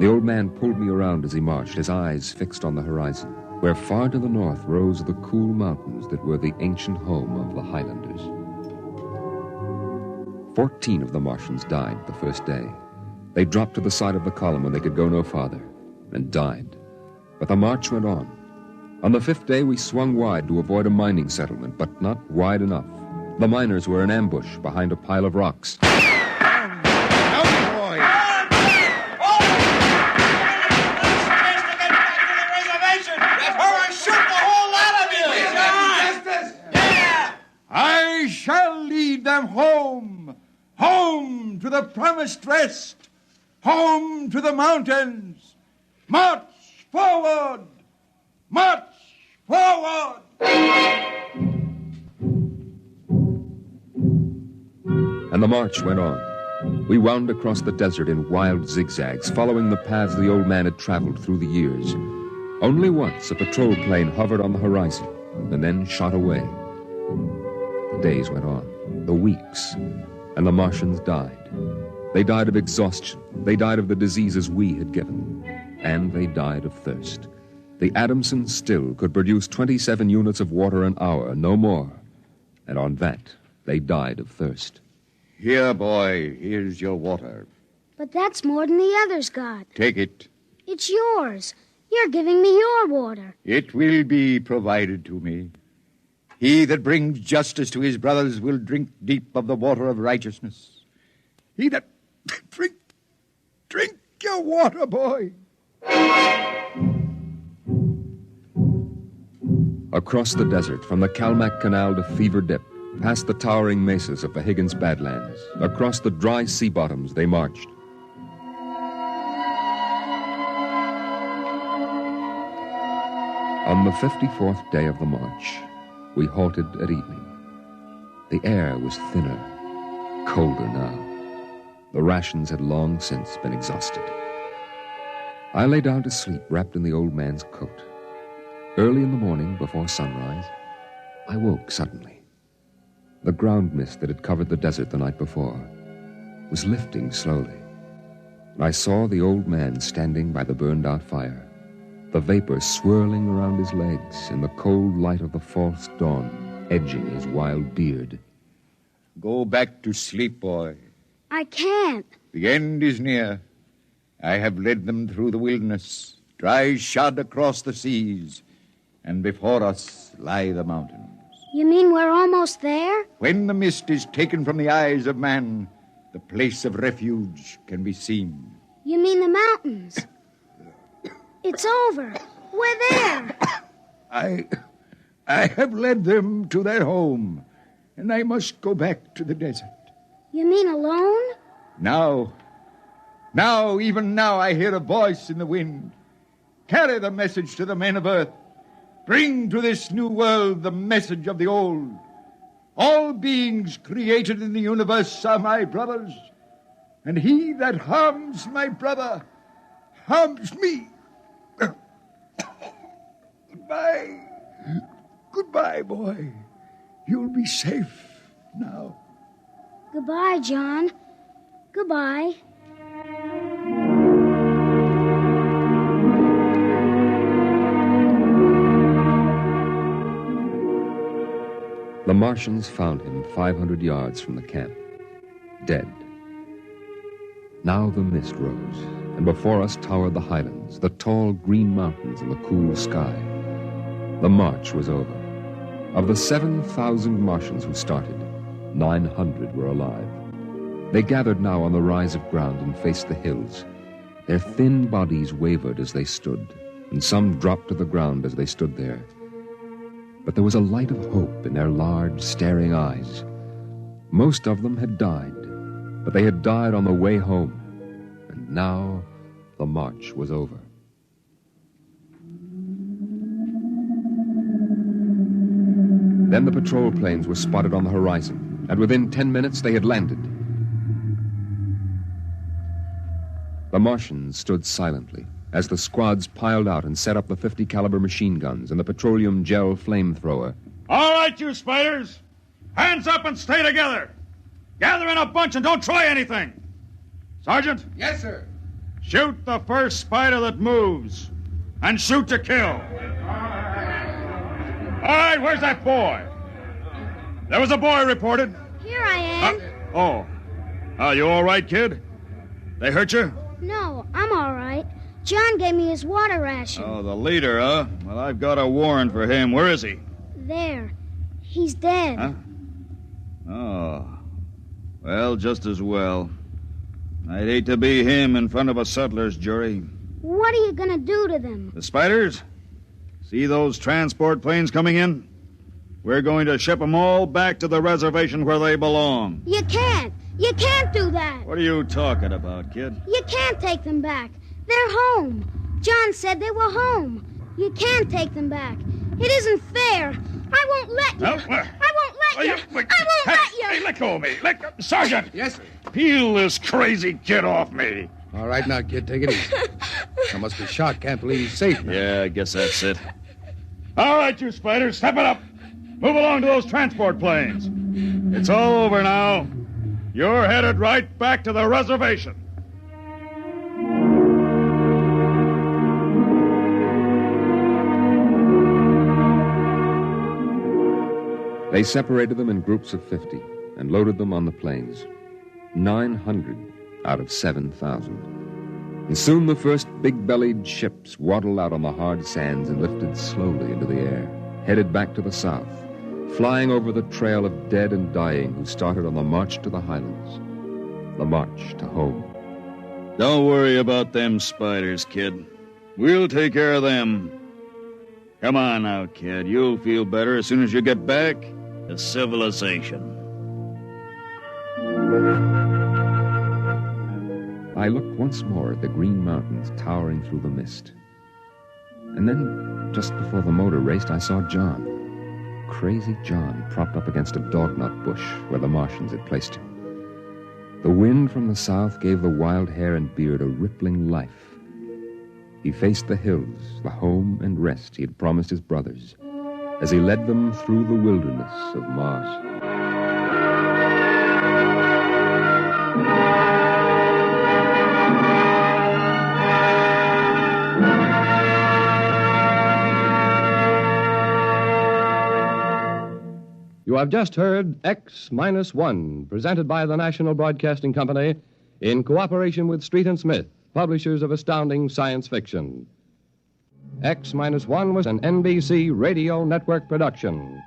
S5: The old man pulled me around as he marched, his eyes fixed on the horizon, where far to the north rose the cool mountains that were the ancient home of the Highlanders. 14 of the Martians died the first day. They dropped to the side of the column when they could go no farther, and died. But the march went on. On the 5th day, we swung wide to avoid a mining settlement, but not wide enough. The miners were in ambush behind a pile of rocks.
S12: I shall lead them home, home to the promised rest, home to the mountains. March forward! March forward!
S5: And the march went on. We wound across the desert in wild zigzags, following the paths the old man had traveled through the years. Only once a patrol plane hovered on the horizon and then shot away. The days went on, the weeks, and the Martians died. They died of exhaustion. They died of the diseases we had given. And they died of thirst. The Adamson still could produce 27 units of water an hour, no more. And on that, they died of thirst.
S12: Here, boy, here's your water.
S13: But that's more than the others got.
S12: Take it.
S13: It's yours. You're giving me your water.
S12: It will be provided to me. He that brings justice to his brothers will drink deep of the water of righteousness. He that... Drink your water, boy.
S5: Across the desert, from the Calmac Canal to Fever Dip, past the towering mesas of the Higgins Badlands, across the dry sea bottoms they marched. On the 54th day of the march, we halted at evening. The air was thinner, colder now. The rations had long since been exhausted. I lay down to sleep, wrapped in the old man's coat. Early in the morning, before sunrise, I woke suddenly. The ground mist that had covered the desert the night before was lifting slowly. And I saw the old man standing by the burned-out fire, the vapor swirling around his legs in the cold light of the false dawn, edging his wild beard.
S12: Go back to sleep, boy.
S13: I can't.
S12: The end is near. I have led them through the wilderness, dry shod across the seas, and before us lie the mountains.
S13: You mean we're almost there?
S12: When the mist is taken from the eyes of man, the place of refuge can be seen.
S13: You mean the mountains? It's over. We're there.
S12: I have led them to their home, and I must go back to the desert.
S13: You mean alone?
S12: Even now, I hear a voice in the wind. Carry the message to the men of Earth. Bring to this new world the message of the old. All beings created in the universe are my brothers, and he that harms my brother harms me. Goodbye. Goodbye, boy. You'll be safe now.
S13: Goodbye, John. Goodbye.
S5: The Martians found him 500 yards from the camp, dead. Now the mist rose, and before us towered the highlands, the tall green mountains and the cool sky. The march was over. Of the 7,000 Martians who started, 900 were alive. They gathered now on the rise of ground and faced the hills. Their thin bodies wavered as they stood, and some dropped to the ground as they stood there. But there was a light of hope in their large, staring eyes. Most of them had died, but they had died on the way home, and now the march was over. Then the patrol planes were spotted on the horizon, and within 10 minutes they had landed. The Martians stood silently as the squads piled out and set up the .50 caliber machine guns and the petroleum gel flamethrower.
S3: All right, you spiders. Hands up and stay together. Gather in a bunch and don't try anything. Sergeant?
S18: Yes, sir.
S3: Shoot the first spider that moves. And shoot to kill. All right, where's that boy? There was a boy reported.
S13: Here I am.
S3: You all right, kid? They hurt you?
S13: No, I'm all right. John gave me his water ration.
S3: Oh, the leader, huh? Well, I've got a warrant for him. Where is he?
S13: There. He's dead.
S3: Huh? Oh. Well, just as well. I'd hate to be him in front of a settler's jury.
S13: What are you going to do to them?
S3: The spiders? See those transport planes coming in? We're going to ship them all back to the reservation where they belong.
S13: You can't. You can't do that.
S3: What are you talking about, kid?
S13: You can't take them back. They're home. John said they were home. You can't take them back. It isn't fair. I won't let you. I won't let you. I won't let you.
S3: Hey, let go of me. Sergeant!
S8: Yes, sir.
S3: Peel this crazy kid off me.
S8: All right now, kid, take it easy. I must be shot. Can't believe he's safe now.
S3: Yeah, I guess that's it. All right, you spiders, step it up. Move along to those transport planes. It's all over now. You're headed right back to the reservation.
S5: They separated them in groups of 50 and loaded them on the planes. 900 out of 7,000. And soon the first big-bellied ships waddled out on the hard sands and lifted slowly into the air, headed back to the south, flying over the trail of dead and dying who started on the march to the highlands, the march to home.
S3: Don't worry about them spiders, kid. We'll take care of them. Come on now, kid. You'll feel better as soon as you get back to civilization.
S5: I looked once more at the green mountains towering through the mist. And then, just before the motor raced, I saw John. Crazy John propped up against a dognut bush where the Martians had placed him. The wind from the south gave the wild hair and beard a rippling life. He faced the hills, the home and rest he had promised his brothers, as he led them through the wilderness of Mars.
S23: You have just heard X-1, presented by the National Broadcasting Company in cooperation with Street and Smith, publishers of astounding science fiction. X-1 was an NBC Radio Network production.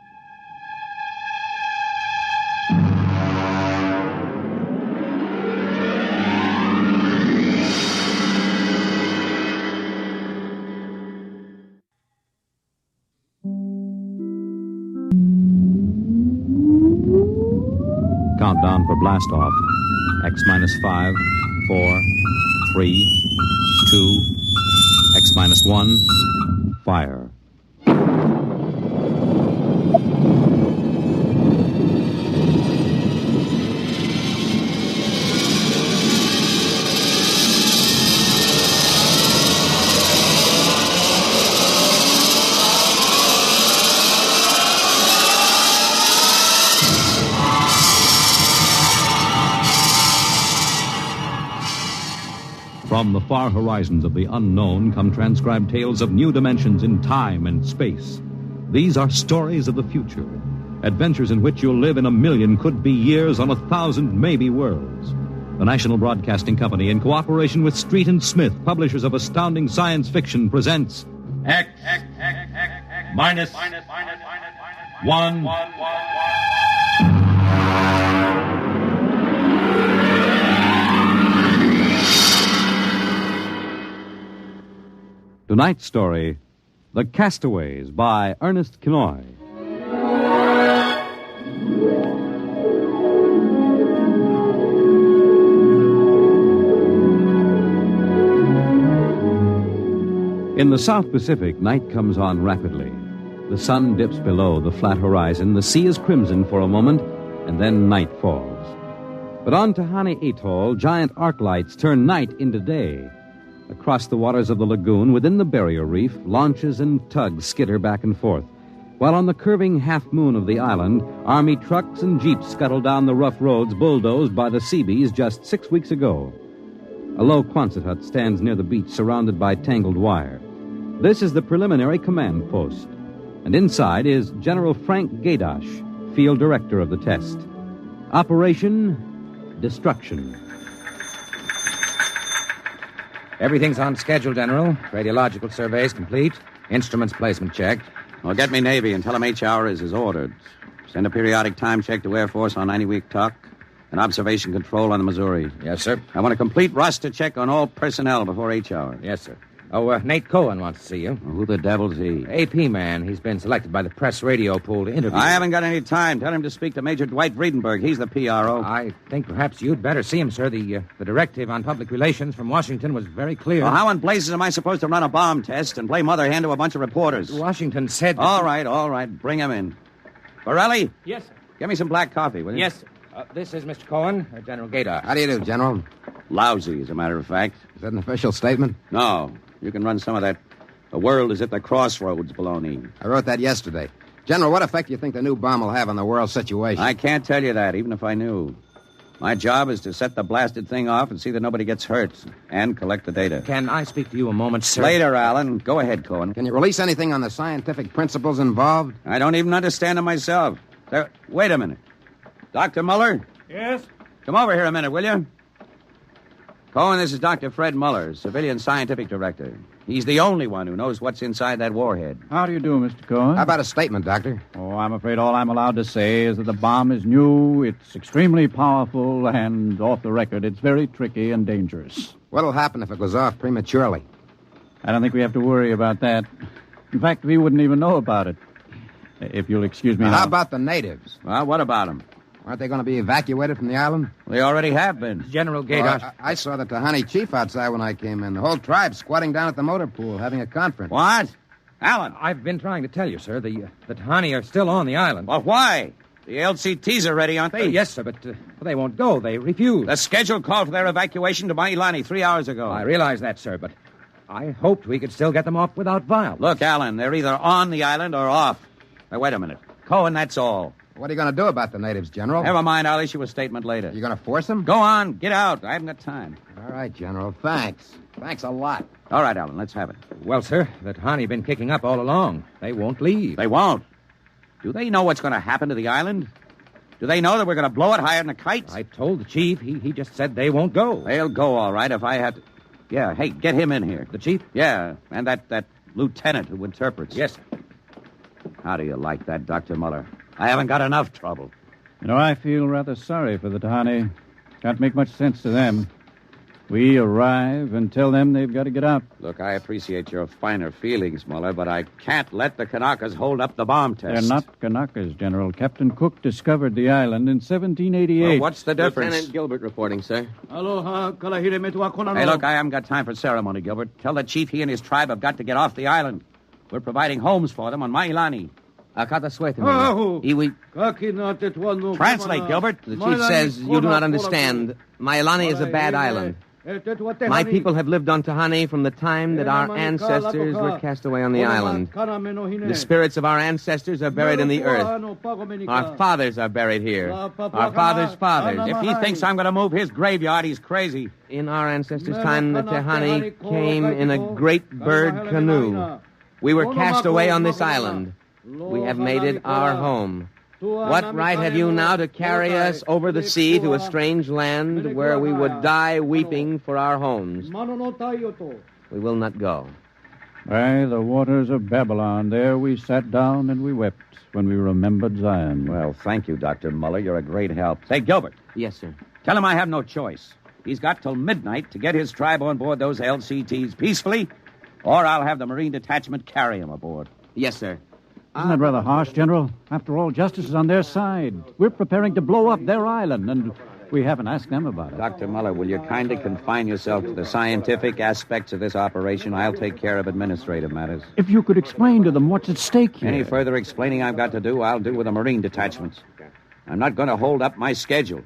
S9: Countdown for blast off. X-5, 4, 3, 2, X-1, fire. From the far horizons of the unknown come transcribed tales of new dimensions in time and space. These are stories of the future, adventures in which you'll live in a million could-be years on 1,000 maybe worlds. The National Broadcasting Company, in cooperation with Street and Smith, publishers of astounding science fiction, presents
S15: X minus one.
S9: Tonight's story, The Castaways, by Ernest Kinoy. In the South Pacific, night comes on rapidly. The sun dips below the flat horizon, the sea is crimson for a moment, and then night falls. But on Tahani Atoll, giant arc lights turn night into day. Across the waters of the lagoon, within the barrier reef, launches and tugs skitter back and forth, while on the curving half-moon of the island, army trucks and jeeps scuttle down the rough roads bulldozed by the Seabees just 6 weeks ago. A low Quonset hut stands near the beach, surrounded by tangled wire. This is the preliminary command post, and inside is General Frank Gaydosh, field director of the test. Operation Destruction.
S8: Everything's on schedule, General. Radiological surveys complete. Instruments placement checked.
S17: Well, get me Navy and tell them HR is as ordered. Send a periodic time check to Air Force on 90-week talk and observation control on the Missouri.
S8: Yes, sir.
S17: I want a complete roster check on all personnel before HR.
S8: Yes, sir. Oh, Nate Cohen wants to see you.
S17: Well, who the devil's he?
S8: AP man. He's been selected by the press radio pool to interview.
S17: I haven't got any time. Tell him to speak to Major Dwight Vredenberg. He's the PRO.
S8: I think perhaps you'd better see him, sir. The directive on public relations from Washington was very clear.
S17: Well, how in blazes am I supposed to run a bomb test and play mother hen to a bunch of reporters?
S8: Washington said...
S17: All right. Bring him in. Borelli?
S8: Yes, sir.
S17: Give me some black coffee, will you?
S8: Yes, sir. This is Mr. Cohen, General Gator.
S19: How do you do, General?
S17: Lousy, as a matter of fact.
S19: Is that an official statement?
S17: No. You can run some of that "the world is at the crossroads" baloney.
S19: I wrote that yesterday. General, what effect do you think the new bomb will have on the world situation?
S17: I can't tell you that, even if I knew. My job is to set the blasted thing off and see that nobody gets hurt, and collect the data.
S8: Can I speak to you a moment, sir?
S17: Later, Alan. Go ahead, Cohen.
S19: Can you release anything on the scientific principles involved?
S17: I don't even understand them myself. Wait a minute. Dr. Muller?
S20: Yes?
S17: Come over here a minute, will you? Cohen, this is Dr. Fred Muller, Civilian Scientific Director. He's the only one who knows what's inside that warhead.
S20: How do you do, Mr. Cohen?
S19: How about a statement, Doctor?
S20: Oh, I'm afraid all I'm allowed to say is that the bomb is new, it's extremely powerful, and off the record, it's very tricky and dangerous.
S19: What'll happen if it goes off prematurely?
S20: I don't think we have to worry about that. In fact, we wouldn't even know about it. If you'll excuse me now.
S19: How about the natives?
S17: Well, what about them?
S19: Aren't they going to be evacuated from the island?
S17: They already have been.
S8: General Gator.
S19: Well, I saw the Tahani chief outside when I came in. The whole tribe squatting down at the motor pool having a conference.
S17: What? Alan.
S8: I've been trying to tell you, sir. The Tahani are still on the island.
S17: Well, why? The LCTs are ready, aren't they?
S8: Yes, sir, but they won't go. They refuse.
S17: The schedule called for their evacuation to Mailani 3 hours ago.
S8: I realize that, sir, but I hoped we could still get them off without violence.
S17: Look, Alan, they're either on the island or off. Now, wait a minute. Cohen, that's all.
S19: What are you going to do about the natives, General?
S17: Never mind. I'll issue a statement later.
S19: You going to force them?
S17: Go on. Get out. I haven't got time.
S19: All right, General. Thanks. Thanks a lot.
S17: All right, Alan. Let's have it.
S8: Well, sir, the Tahani been kicking up all along. They won't leave.
S17: They won't? Do they know what's going to happen to the island? Do they know that we're going to blow it higher than a kite?
S8: I told the chief. He just said they won't go.
S17: They'll go, all right, if I have to... Yeah, hey, get him in here.
S8: The chief?
S17: Yeah, and that lieutenant who interprets.
S8: Yes, sir.
S17: How do you like that, Dr. Muller? I haven't got enough trouble.
S20: You know, I feel rather sorry for the Tahani. Can't make much sense to them. We arrive and tell them they've got to get out.
S17: Look, I appreciate your finer feelings, Muller, but I can't let the Kanakas hold up the bomb test.
S20: They're not Kanakas, General. Captain Cook discovered the island in 1788.
S17: Well, what's the difference?
S18: Lieutenant Gilbert reporting, sir.
S17: Hey, look, I haven't got time for ceremony, Gilbert. Tell the chief he and his tribe have got to get off the island. We're providing homes for them on Mailani. Translate, Gilbert.
S18: The chief says you do not understand. Mailani is a bad island. My people have lived on Tahani from the time that our ancestors were cast away on the island. The spirits of our ancestors are buried in the earth. Our fathers are buried here. Our fathers' fathers.
S17: If he thinks I'm going to move his graveyard, he's crazy.
S18: In our ancestors' time, the Tahani came in a great bird canoe. We were cast away on this island. We have made it our home. What right have you now to carry us over the sea to a strange land where we would die weeping for our homes? We will not go.
S20: By the waters of Babylon, there we sat down and we wept when we remembered Zion.
S17: Well, thank you, Dr. Muller. You're a great help. Say, Gilbert.
S18: Yes, sir.
S17: Tell him I have no choice. He's got till midnight to get his tribe on board those LCTs peacefully, or I'll have the Marine Detachment carry him aboard.
S18: Yes, sir.
S20: Isn't that rather harsh, General? After all, justice is on their side. We're preparing to blow up their island, and we haven't asked them about it.
S17: Dr. Muller, will you kindly confine yourself to the scientific aspects of this operation? I'll take care of administrative matters.
S20: If you could explain to them what's at stake here.
S17: Any further explaining I've got to do, I'll do with the Marine detachments. I'm not going to hold up my schedule.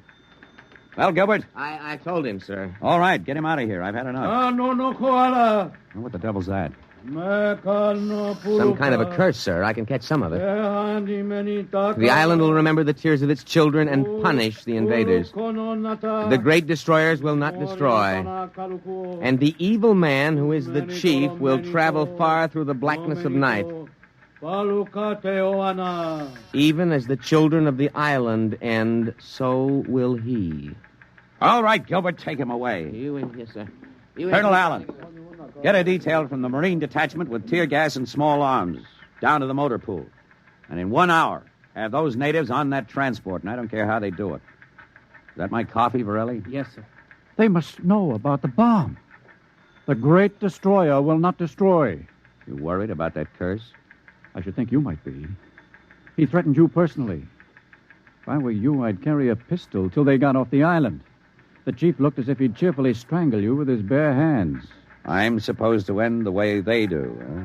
S17: Well, Gilbert?
S18: I told him, sir.
S17: All right, get him out of here. I've had enough.
S12: No, koala.
S17: What the devil's that?
S18: Some kind of a curse, sir. I can catch some of it. The island will remember the tears of its children and punish the invaders. The great destroyers will not destroy. And the evil man, who is the chief, will travel far through the blackness of night. Even as the children of the island end, so will he.
S17: All right, Gilbert, take him away.
S18: Yes, sir.
S17: Colonel Allen, get a detail from the Marine Detachment with tear gas and small arms down to the motor pool. And in 1 hour, have those natives on that transport, and I don't care how they do it. Is that my coffee, Varelli?
S18: Yes, sir.
S20: They must know about the bomb. The great destroyer will not destroy.
S17: You worried about that curse?
S20: I should think you might be. He threatened you personally. If I were you, I'd carry a pistol till they got off the island. The chief looked as if he'd cheerfully strangle you with his bare hands.
S17: I'm supposed to end the way they do, huh?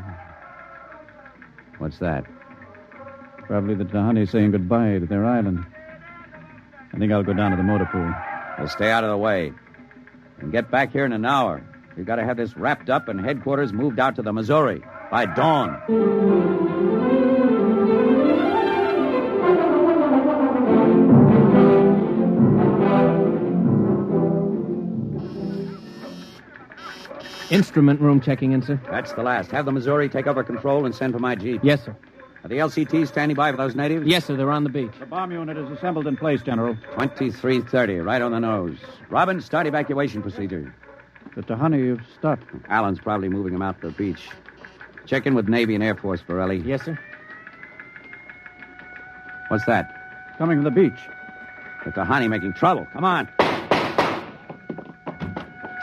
S17: What's that?
S20: Probably the Tahani saying goodbye to their island. I think I'll go down to the motor pool.
S17: Well, stay out of the way. And get back here in an hour. We've got to have this wrapped up and headquarters moved out to the Missouri by dawn.
S8: Instrument room checking in, sir.
S17: That's the last. Have the Missouri take over control and send for my jeep.
S8: Yes, sir.
S17: Are the LCTs standing by for those natives?
S8: Yes, sir. They're on the beach.
S20: The bomb unit is assembled in place, General.
S17: 2330, right on the nose. Robin, start evacuation procedure.
S20: The Tahani have stopped.
S17: Allen's probably moving them out to the beach. Check in with Navy and Air Force, Varelli.
S8: Yes, sir.
S17: What's that?
S20: Coming from the beach.
S17: The Tahani making trouble. Come on.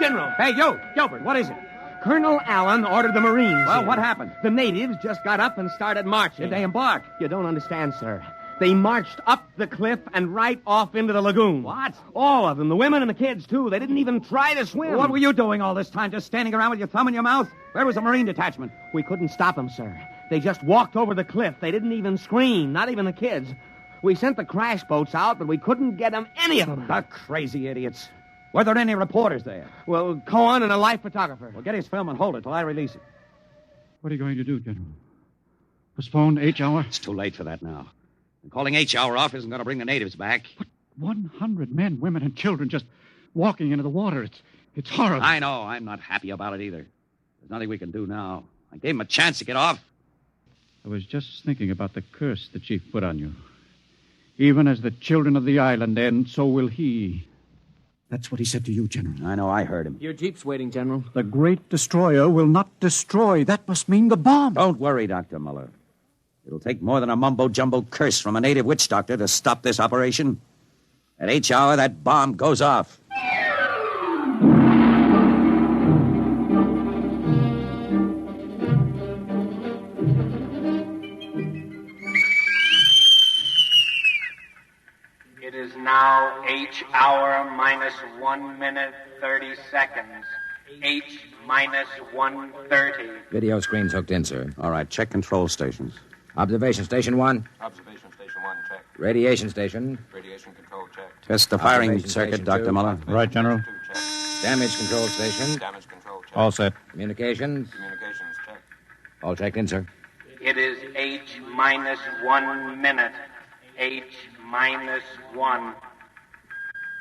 S8: General!
S17: Hey, you! Gilbert, what is it?
S8: Colonel Allen ordered the Marines.
S17: Well, what happened?
S8: The natives just got up and started marching.
S17: Did they embark?
S8: You don't understand, sir. They marched up the cliff and right off into the lagoon.
S17: What?
S8: All of them, the women and the kids, too. They didn't even try to swim.
S17: What were you doing all this time, just standing around with your thumb in your mouth? Where was the Marine Detachment?
S8: We couldn't stop them, sir. They just walked over the cliff. They didn't even scream, not even the kids. We sent the crash boats out, but we couldn't get them, any of them.
S17: The crazy idiots. Were there any reporters there?
S8: Well, Cohen and a life photographer.
S17: Well, get his film and hold it till I release it.
S20: What are you going to do, General? Postpone H hour?
S17: It's too late for that now. And calling H hour off isn't going to bring the natives back.
S20: But 100 men, women, and children just walking into the water. It's horrible.
S17: I know. I'm not happy about it either. There's nothing we can do now. I gave him a chance to get off.
S20: I was just thinking about the curse the chief put on you. Even as the children of the island end, so will he.
S17: That's what he said to you, General. I know, I heard him.
S7: Your jeep's waiting, General.
S20: The great destroyer will not destroy. That must mean the bomb.
S17: Don't worry, Dr. Muller. It'll take more than a mumbo-jumbo curse from a native witch doctor to stop this operation. At H hour, that bomb goes off.
S1: It is now H hour minus 1 minute 30 seconds. H minus 1:30.
S8: Video screen's hooked in, sir.
S17: All right, check control stations.
S8: Observation station 1.
S11: Observation station 1, check.
S8: Radiation station.
S11: Radiation control, check.
S17: Test the firing
S8: Observation
S17: circuit,
S8: station
S17: Dr.
S8: 2.
S17: Muller.
S20: Right, General.
S8: Damage control station.
S11: Damage control, check.
S20: All set.
S8: Communications.
S11: Communications, check.
S8: All checked in, sir.
S1: It is H minus 1 minute. H minus 1.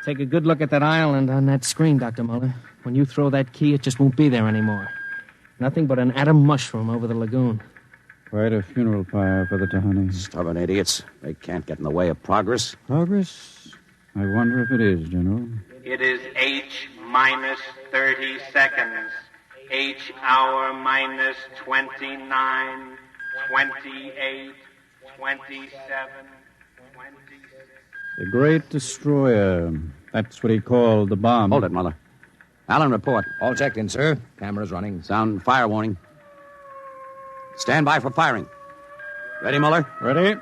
S7: Take a good look at that island on that screen, Dr. Muller. When you throw that key, it just won't be there anymore. Nothing but an atom mushroom over the lagoon.
S20: Quite a funeral pyre for the Tahani.
S17: Stubborn idiots. They can't get in the way of progress.
S20: Progress? I wonder if it is, General.
S1: It is H minus 30 seconds. H hour minus 29, 28, 27, 26.
S20: The great destroyer. That's what he called the bomb.
S17: Hold it, Muller. Allen, report.
S8: All checked in, sir. Cameras running.
S17: Sound fire warning. Stand by for firing. Ready, Muller?
S20: Ready?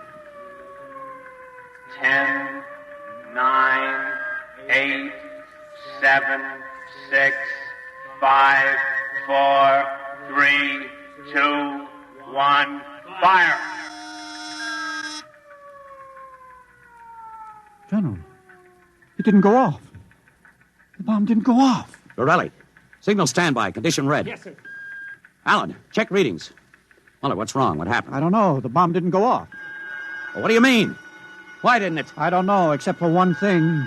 S1: 10, 9, 8, 7, 6, 5, 4, 3, 2, 1, fire!
S20: General, it didn't go off. The bomb didn't go off.
S17: Borelli, signal standby. Condition red.
S7: Yes, sir.
S17: Allen, check readings. Muller, what's wrong? What happened?
S20: I don't know. The bomb didn't go off.
S17: Well, what do you mean? Why didn't it?
S20: I don't know, except for one thing.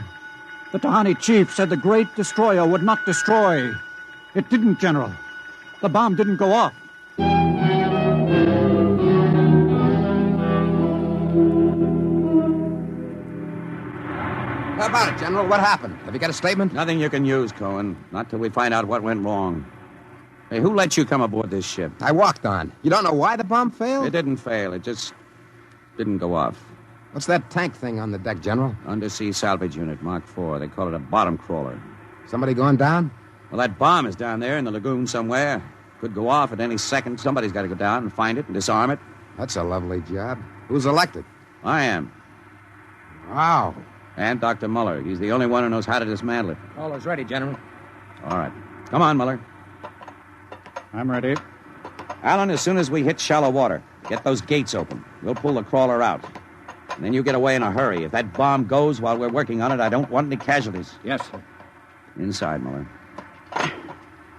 S20: The Tahani chief said the great destroyer would not destroy. It didn't, General. The bomb didn't go off.
S19: How about it, General? What happened? Have you got a statement?
S17: Nothing you can use, Cohen. Not till we find out what went wrong. Hey, who let you come aboard this ship?
S19: I walked on. You don't know why the bomb failed?
S17: It didn't fail. It just didn't go off.
S19: What's that tank thing on the deck, General?
S17: Undersea salvage unit, Mark IV. They call it a bottom crawler.
S19: Somebody going down?
S17: Well, that bomb is down there in the lagoon somewhere. Could go off at any second. Somebody's got to go down and find it and disarm it.
S19: That's a lovely job. Who's elected?
S17: I am.
S19: Wow.
S17: And Dr. Muller. He's the only one who knows how to dismantle it.
S8: All is ready, General.
S17: All right. Come on, Muller.
S20: I'm ready.
S17: Allen, as soon as we hit shallow water, get those gates open. We'll pull the crawler out. And then you get away in a hurry. If that bomb goes while we're working on it, I don't want any casualties.
S20: Yes, sir.
S17: Inside, Muller.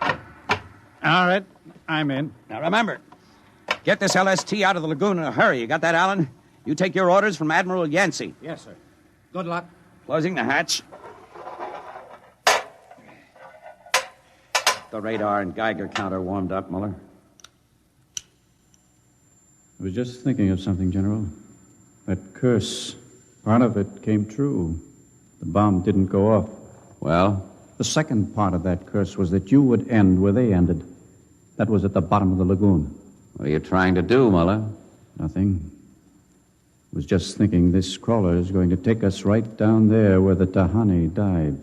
S20: All right. I'm in.
S17: Now, remember, get this LST out of the lagoon in a hurry. You got that, Allen? You take your orders from Admiral Yancey.
S7: Yes, sir. Good luck.
S17: Closing the hatch. The radar and Geiger counter warmed up, Muller.
S20: I was just thinking of something, General. That curse, part of it came true. The bomb didn't go off.
S17: Well?
S20: The second part of that curse was that you would end where they ended. That was at the bottom of the lagoon.
S17: What are you trying to do, Muller?
S20: Nothing. I was just thinking this crawler is going to take us right down there where the Tahani died.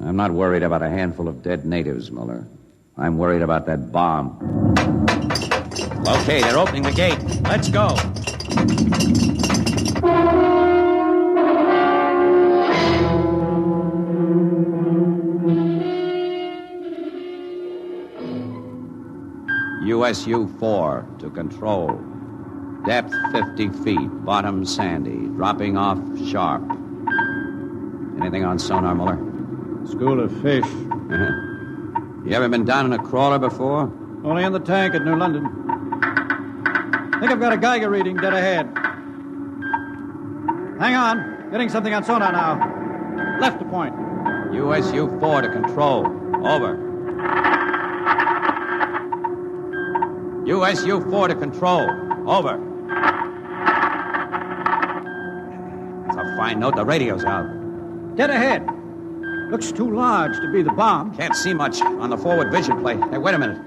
S17: I'm not worried about a handful of dead natives, Muller. I'm worried about that bomb. Okay, they're opening the gate. Let's go. USU-4 to control. Depth 50 feet, bottom sandy, dropping off sharp. Anything on sonar, Muller?
S20: School of fish.
S17: You ever been down in a crawler before?
S20: Only in the tank at New London. I think I've got a Geiger reading dead ahead. Hang on. Getting something on sonar now. Left to point.
S17: USU-4 to control. Over. USU-4 to control. Over. That's a fine note. The radio's out.
S6: Dead ahead. Looks too large to be the bomb.
S17: Can't see much on the forward vision plate. Hey, wait a minute.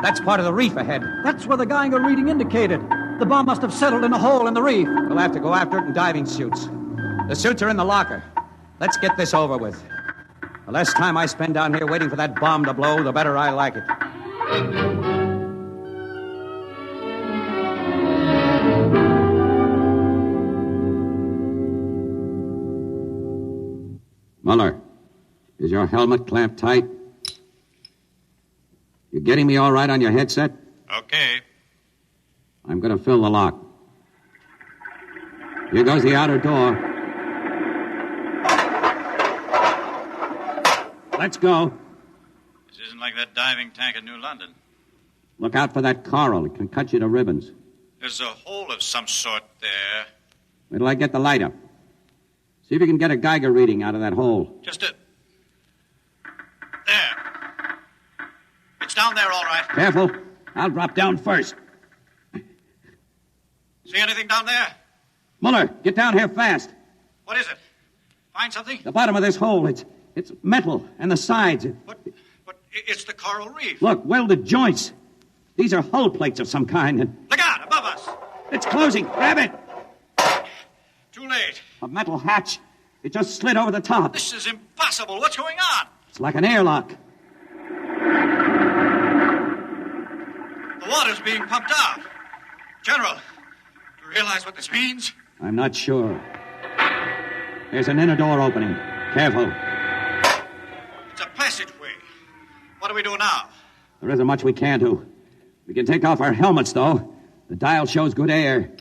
S17: That's part of the reef ahead.
S6: That's where the Geiger reading indicated. The bomb must have settled in a hole in the reef.
S17: We'll have to go after it in diving suits. The suits are in the locker. Let's get this over with. The less time I spend down here waiting for that bomb to blow, the better I like it.
S18: Muller, is your helmet clamped tight? You getting me all right on your headset?
S15: Okay.
S18: I'm going to fill the lock. Here goes the outer door. Let's go.
S15: This isn't like that diving tank in New London.
S18: Look out for that coral. It can cut you to ribbons.
S15: There's a hole of some sort there.
S18: Wait till I get the light up. See if you can get a Geiger reading out of that hole.
S15: Just a... There. It's down there, all right.
S18: Careful. I'll drop down first.
S15: See anything down there?
S18: Muller, get down here fast.
S15: What is it? Find something?
S18: The bottom of this hole, it's metal, and the sides.
S15: But it's the coral reef.
S18: Look, welded joints. These are hull plates of some kind. And
S15: Look out, above us.
S18: it's closing. Grab it.
S15: Too late.
S18: A metal hatch. It just slid over the top.
S15: This is impossible. What's going on?
S18: It's like an airlock.
S15: The water's being pumped out. General, do you realize what this means?
S18: I'm not sure. There's an inner door opening. Careful.
S15: It's a passageway. What do we do now?
S18: There isn't much we can do. We can take off our helmets, though. The dial shows good air.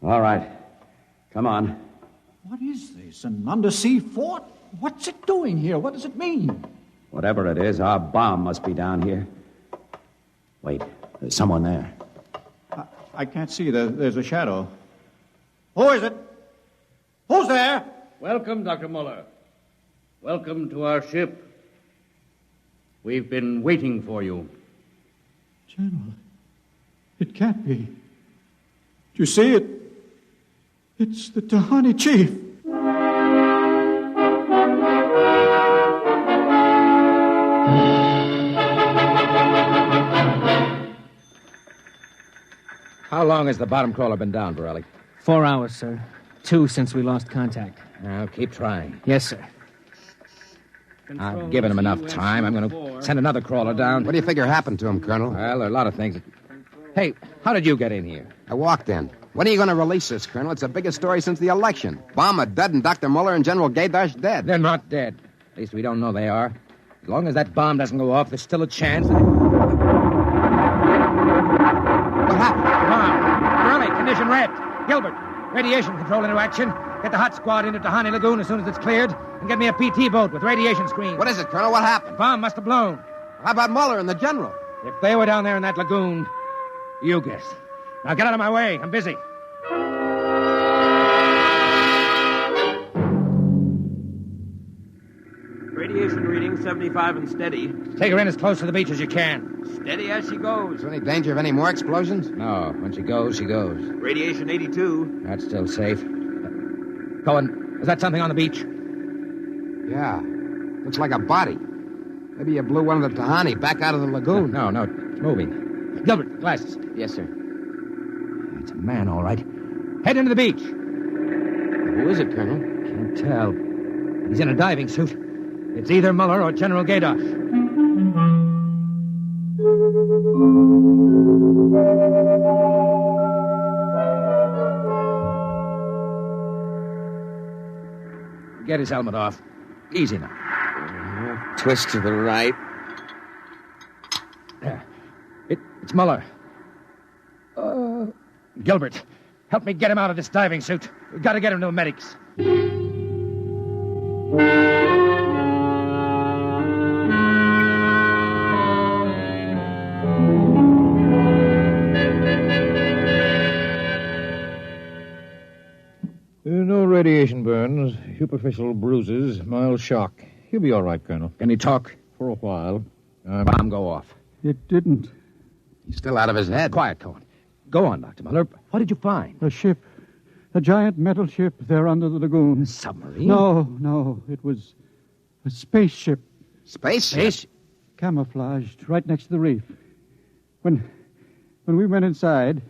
S18: All right. Come on.
S6: What is this? An undersea fort? What's it doing here? What does it mean?
S17: Whatever it is, our bomb must be down here. Wait, there's someone there.
S6: I can't see. There's a shadow. Who is it? Who's there?
S10: Welcome, Dr. Muller. Welcome to our ship. We've been waiting for you.
S6: General, it can't be. Do you see it? It's the Tahani chief.
S8: How long has the bottom crawler been down, Borelli?
S7: 4 hours, sir. 2 since we lost contact.
S8: Now, keep trying.
S7: Yes, sir.
S8: I've given him enough time. I'm going to send another crawler down.
S19: What do you figure happened to him, Colonel?
S8: Well, there are a lot of things. Hey, how did you get in here?
S19: I walked in. When are you going to release this, Colonel? It's the biggest story since the election. Bomber dead and Dr. Muller and General Gaydash dead.
S8: They're not dead. At least we don't know they are. As long as that bomb doesn't go off, there's still a chance. What happened? Bomb. Borelli, condition red. Gilbert, radiation control into action. Get the hot squad into Tahani Lagoon as soon as it's cleared, and get me a PT boat with radiation screens.
S19: What is it, Colonel? What happened?
S8: Bomb must have blown.
S19: How about Muller and the General?
S8: If they were down there in that lagoon, you guess. Now get out of my way. I'm busy.
S10: Radiation reading 75 and steady.
S8: Take her in as close to the beach as you can.
S10: Steady as she goes.
S19: Is there any danger of any more explosions?
S8: No. When she goes, she goes.
S10: Radiation 82.
S8: That's still safe. Cohen, is that something on the beach?
S19: Yeah. Looks like a body. Maybe you blew one of the Tahani back out of the lagoon.
S8: No, it's moving. Gilbert, glasses.
S19: Yes, sir.
S8: It's a man, all right. Head into the beach.
S19: Who is it, Colonel?
S8: Can't tell. He's in a diving suit. It's either Muller or General Gaydash. Get his helmet off. Easy now.
S19: Twist to the right.
S8: There. It's Muller. Gilbert, help me get him out of this diving suit. We've got to get him to the medics.
S21: No radiation burns, superficial bruises, mild shock. He'll be all right, Colonel.
S8: Can he talk?
S21: For a while.
S8: Bomb go off.
S6: It didn't.
S19: He's still out of his head.
S21: Quiet, Cohen. Go on, Dr. Muller. What did you find?
S6: A ship. A giant metal ship there under the lagoon.
S21: A submarine?
S6: No. It was a spaceship.
S19: Spaceship?
S6: Camouflaged right next to the reef. When we went inside,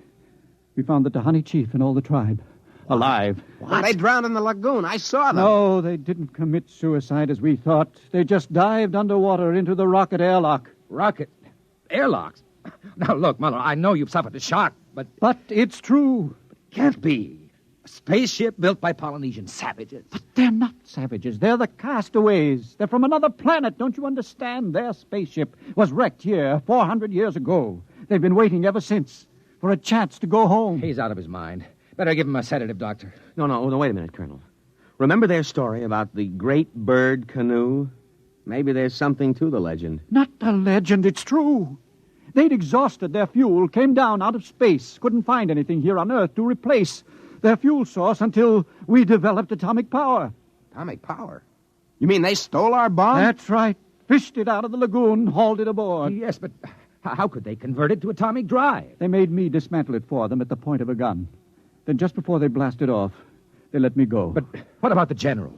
S6: we found the Tahani chief and all the tribe alive.
S19: What? They drowned in the lagoon. I saw them.
S6: No, they didn't commit suicide as we thought. They just dived underwater into the rocket airlock.
S21: Rocket? Airlocks? Now, look, Muller, I know you've suffered a shock, but...
S6: But it's true.
S21: It can't be. A spaceship built by Polynesian savages.
S6: But they're not savages. They're the castaways. They're from another planet. Don't you understand? Their spaceship was wrecked here 400 years ago. They've been waiting ever since for a chance to go home.
S21: He's out of his mind. Better give him a sedative, Doctor.
S17: No, wait a minute, Colonel. Remember their story about the great bird canoe? Maybe there's something to the legend.
S6: Not a legend, it's true. They'd exhausted their fuel, came down out of space, couldn't find anything here on Earth to replace their fuel source until we developed atomic power.
S19: Atomic power? You mean they stole our bomb?
S6: That's right. Fished it out of the lagoon, hauled it aboard.
S21: Yes, but how could they convert it to atomic drive?
S6: They made me dismantle it for them at the point of a gun. Then just before they blasted off, they let me go.
S21: But what about the general?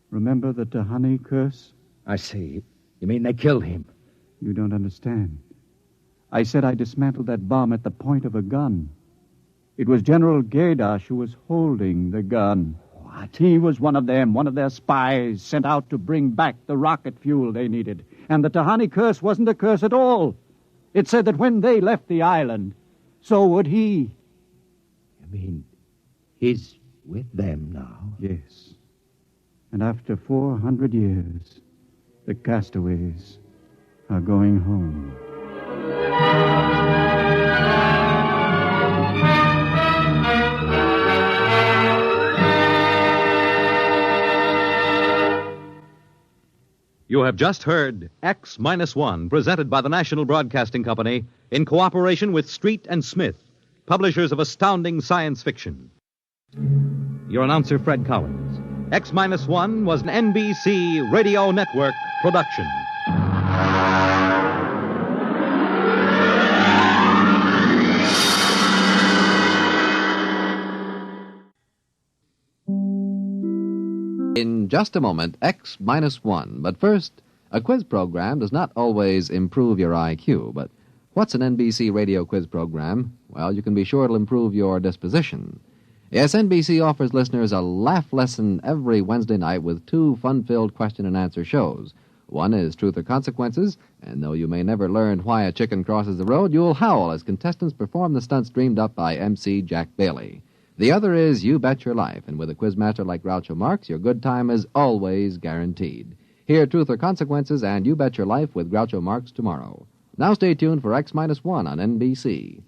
S6: Remember the Tahani curse?
S21: I see. You mean they killed him?
S6: You don't understand. I said I dismantled that bomb at the point of a gun. It was General Gaydash who was holding the gun. What? He was one of them, one of their spies sent out to bring back the rocket fuel they needed. And the Tahani curse wasn't a curse at all. It said that when they left the island, so would he.
S21: You mean he's with them now?
S6: Yes. And after 400 years, the castaways are going home.
S2: You have just heard X-1, presented by the National Broadcasting Company in cooperation with Street and Smith, publishers of astounding science fiction. Your announcer, Fred Collins. X-1 was an NBC Radio Network production.
S4: In just a moment, X-1. But first, a quiz program does not always improve your IQ. But what's an NBC radio quiz program? Well, you can be sure it'll improve your disposition. Yes, NBC offers listeners a laugh lesson every Wednesday night with 2 fun-filled question-and-answer shows. One is Truth or Consequences, and though you may never learn why a chicken crosses the road, you'll howl as contestants perform the stunts dreamed up by MC Jack Bailey. The other is You Bet Your Life, and with a quizmaster like Groucho Marx, your good time is always guaranteed. Hear Truth or Consequences and You Bet Your Life with Groucho Marx tomorrow. Now stay tuned for X-1 on NBC.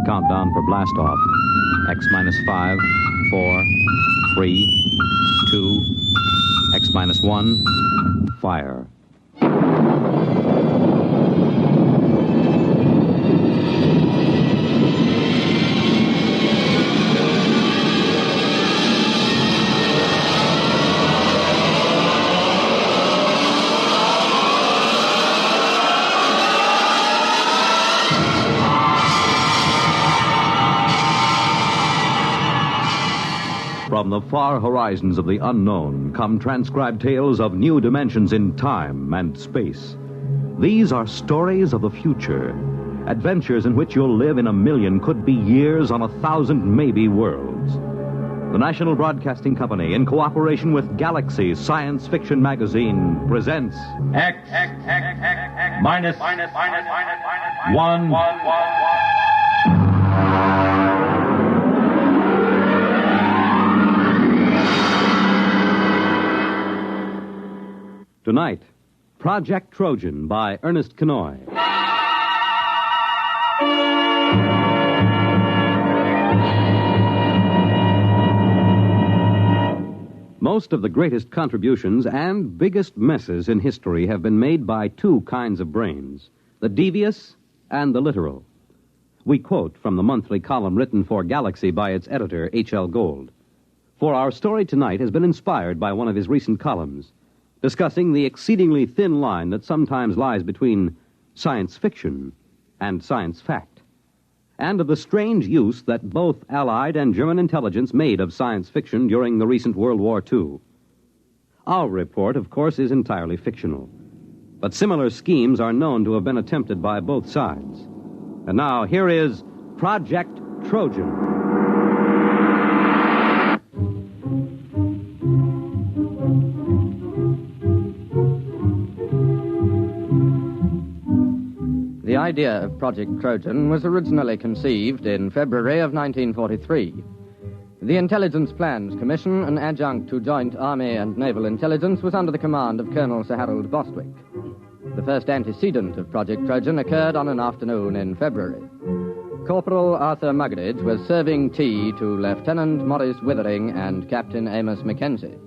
S2: Countdown for blast off. X-5, 4, 3, 2, X-1, fire. From the far horizons of the unknown come transcribed tales of new dimensions in time and space. These are stories of the future, adventures in which you'll live in 1,000,000, could be years on 1,000 maybe worlds. The National Broadcasting Company, in cooperation with Galaxy Science Fiction Magazine, presents X-1. Tonight, Project Trojan by Ernest Kenoy. Most of the greatest contributions and biggest messes in history have been made by 2 kinds of brains, the devious and the literal. We quote from the monthly column written for Galaxy by its editor, H.L. Gold. For our story tonight has been inspired by one of his recent columns.
S9: discussing the exceedingly thin line that sometimes lies between science fiction and science fact, and of the strange use that both Allied and German intelligence made of science fiction during the recent World War II. Our report, of course, is entirely fictional, but similar schemes are known to have been attempted by both sides. And now, here is Project Trojan.
S14: The idea of Project Trojan was originally conceived in February of 1943. The Intelligence Plans Commission, an adjunct to Joint Army and Naval Intelligence, was under the command of Colonel Sir Harold Bostwick. The first antecedent of Project Trojan occurred on an afternoon in February. Corporal Arthur Muggeridge was serving tea to Lieutenant Maurice Withering and Captain Amos Mackenzie.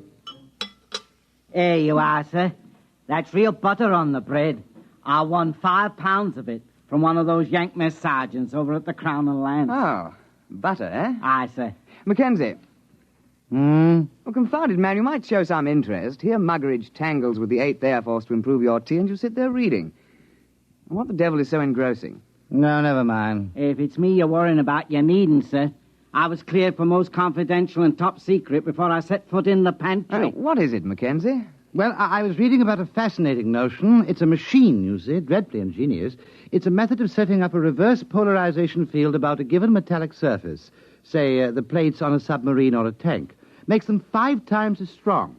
S16: Here you are, sir. That's real butter on the bread. I won 5 pounds of it from one of those Yank mess sergeants over at the Crown and Lance.
S22: Oh, butter, eh?
S16: Aye, sir.
S22: Mackenzie. Well, confounded man, you might show some interest. Here Muggeridge tangles with the 8th Air Force to improve your tea, and you sit there reading. And what the devil is so engrossing?
S16: No, never mind. If it's me you're worrying about, you needn't, sir. I was cleared for most confidential and top secret before I set foot in the pantry.
S22: What is it, Mackenzie?
S24: Well, I was reading about a fascinating notion. It's a machine, you see, dreadfully ingenious. It's a method of setting up a reverse polarization field about a given metallic surface, say the plates on a submarine or a tank. Makes them 5 times as strong.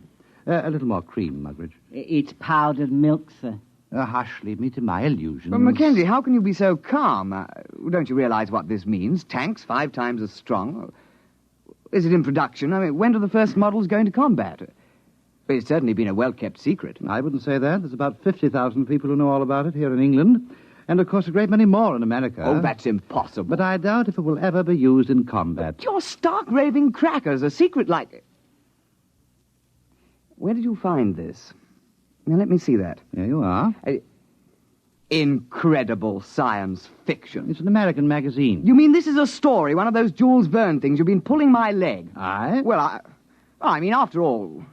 S24: A little more cream, Muggeridge.
S16: It's powdered milk, sir.
S24: Hush, leave me to my illusions.
S22: But, Mackenzie, how can you be so calm? Don't you realize what this means? Tanks 5 times as strong? Is it in production? I mean, when do the first models go into combat? It's certainly been a well-kept secret.
S24: I wouldn't say that. There's about 50,000 people who know all about it here in England. And, of course, a great many more in America.
S22: Oh, that's impossible.
S24: But I doubt if it will ever be used in combat.
S22: You're stark raving crackers. A secret like... Where did you find this? Now, let me see that.
S24: There you are.
S22: Incredible science fiction.
S24: It's an American magazine.
S22: You mean this is a story, one of those Jules Verne things? You've been pulling my leg.
S24: Aye?
S22: Well, I mean, after all...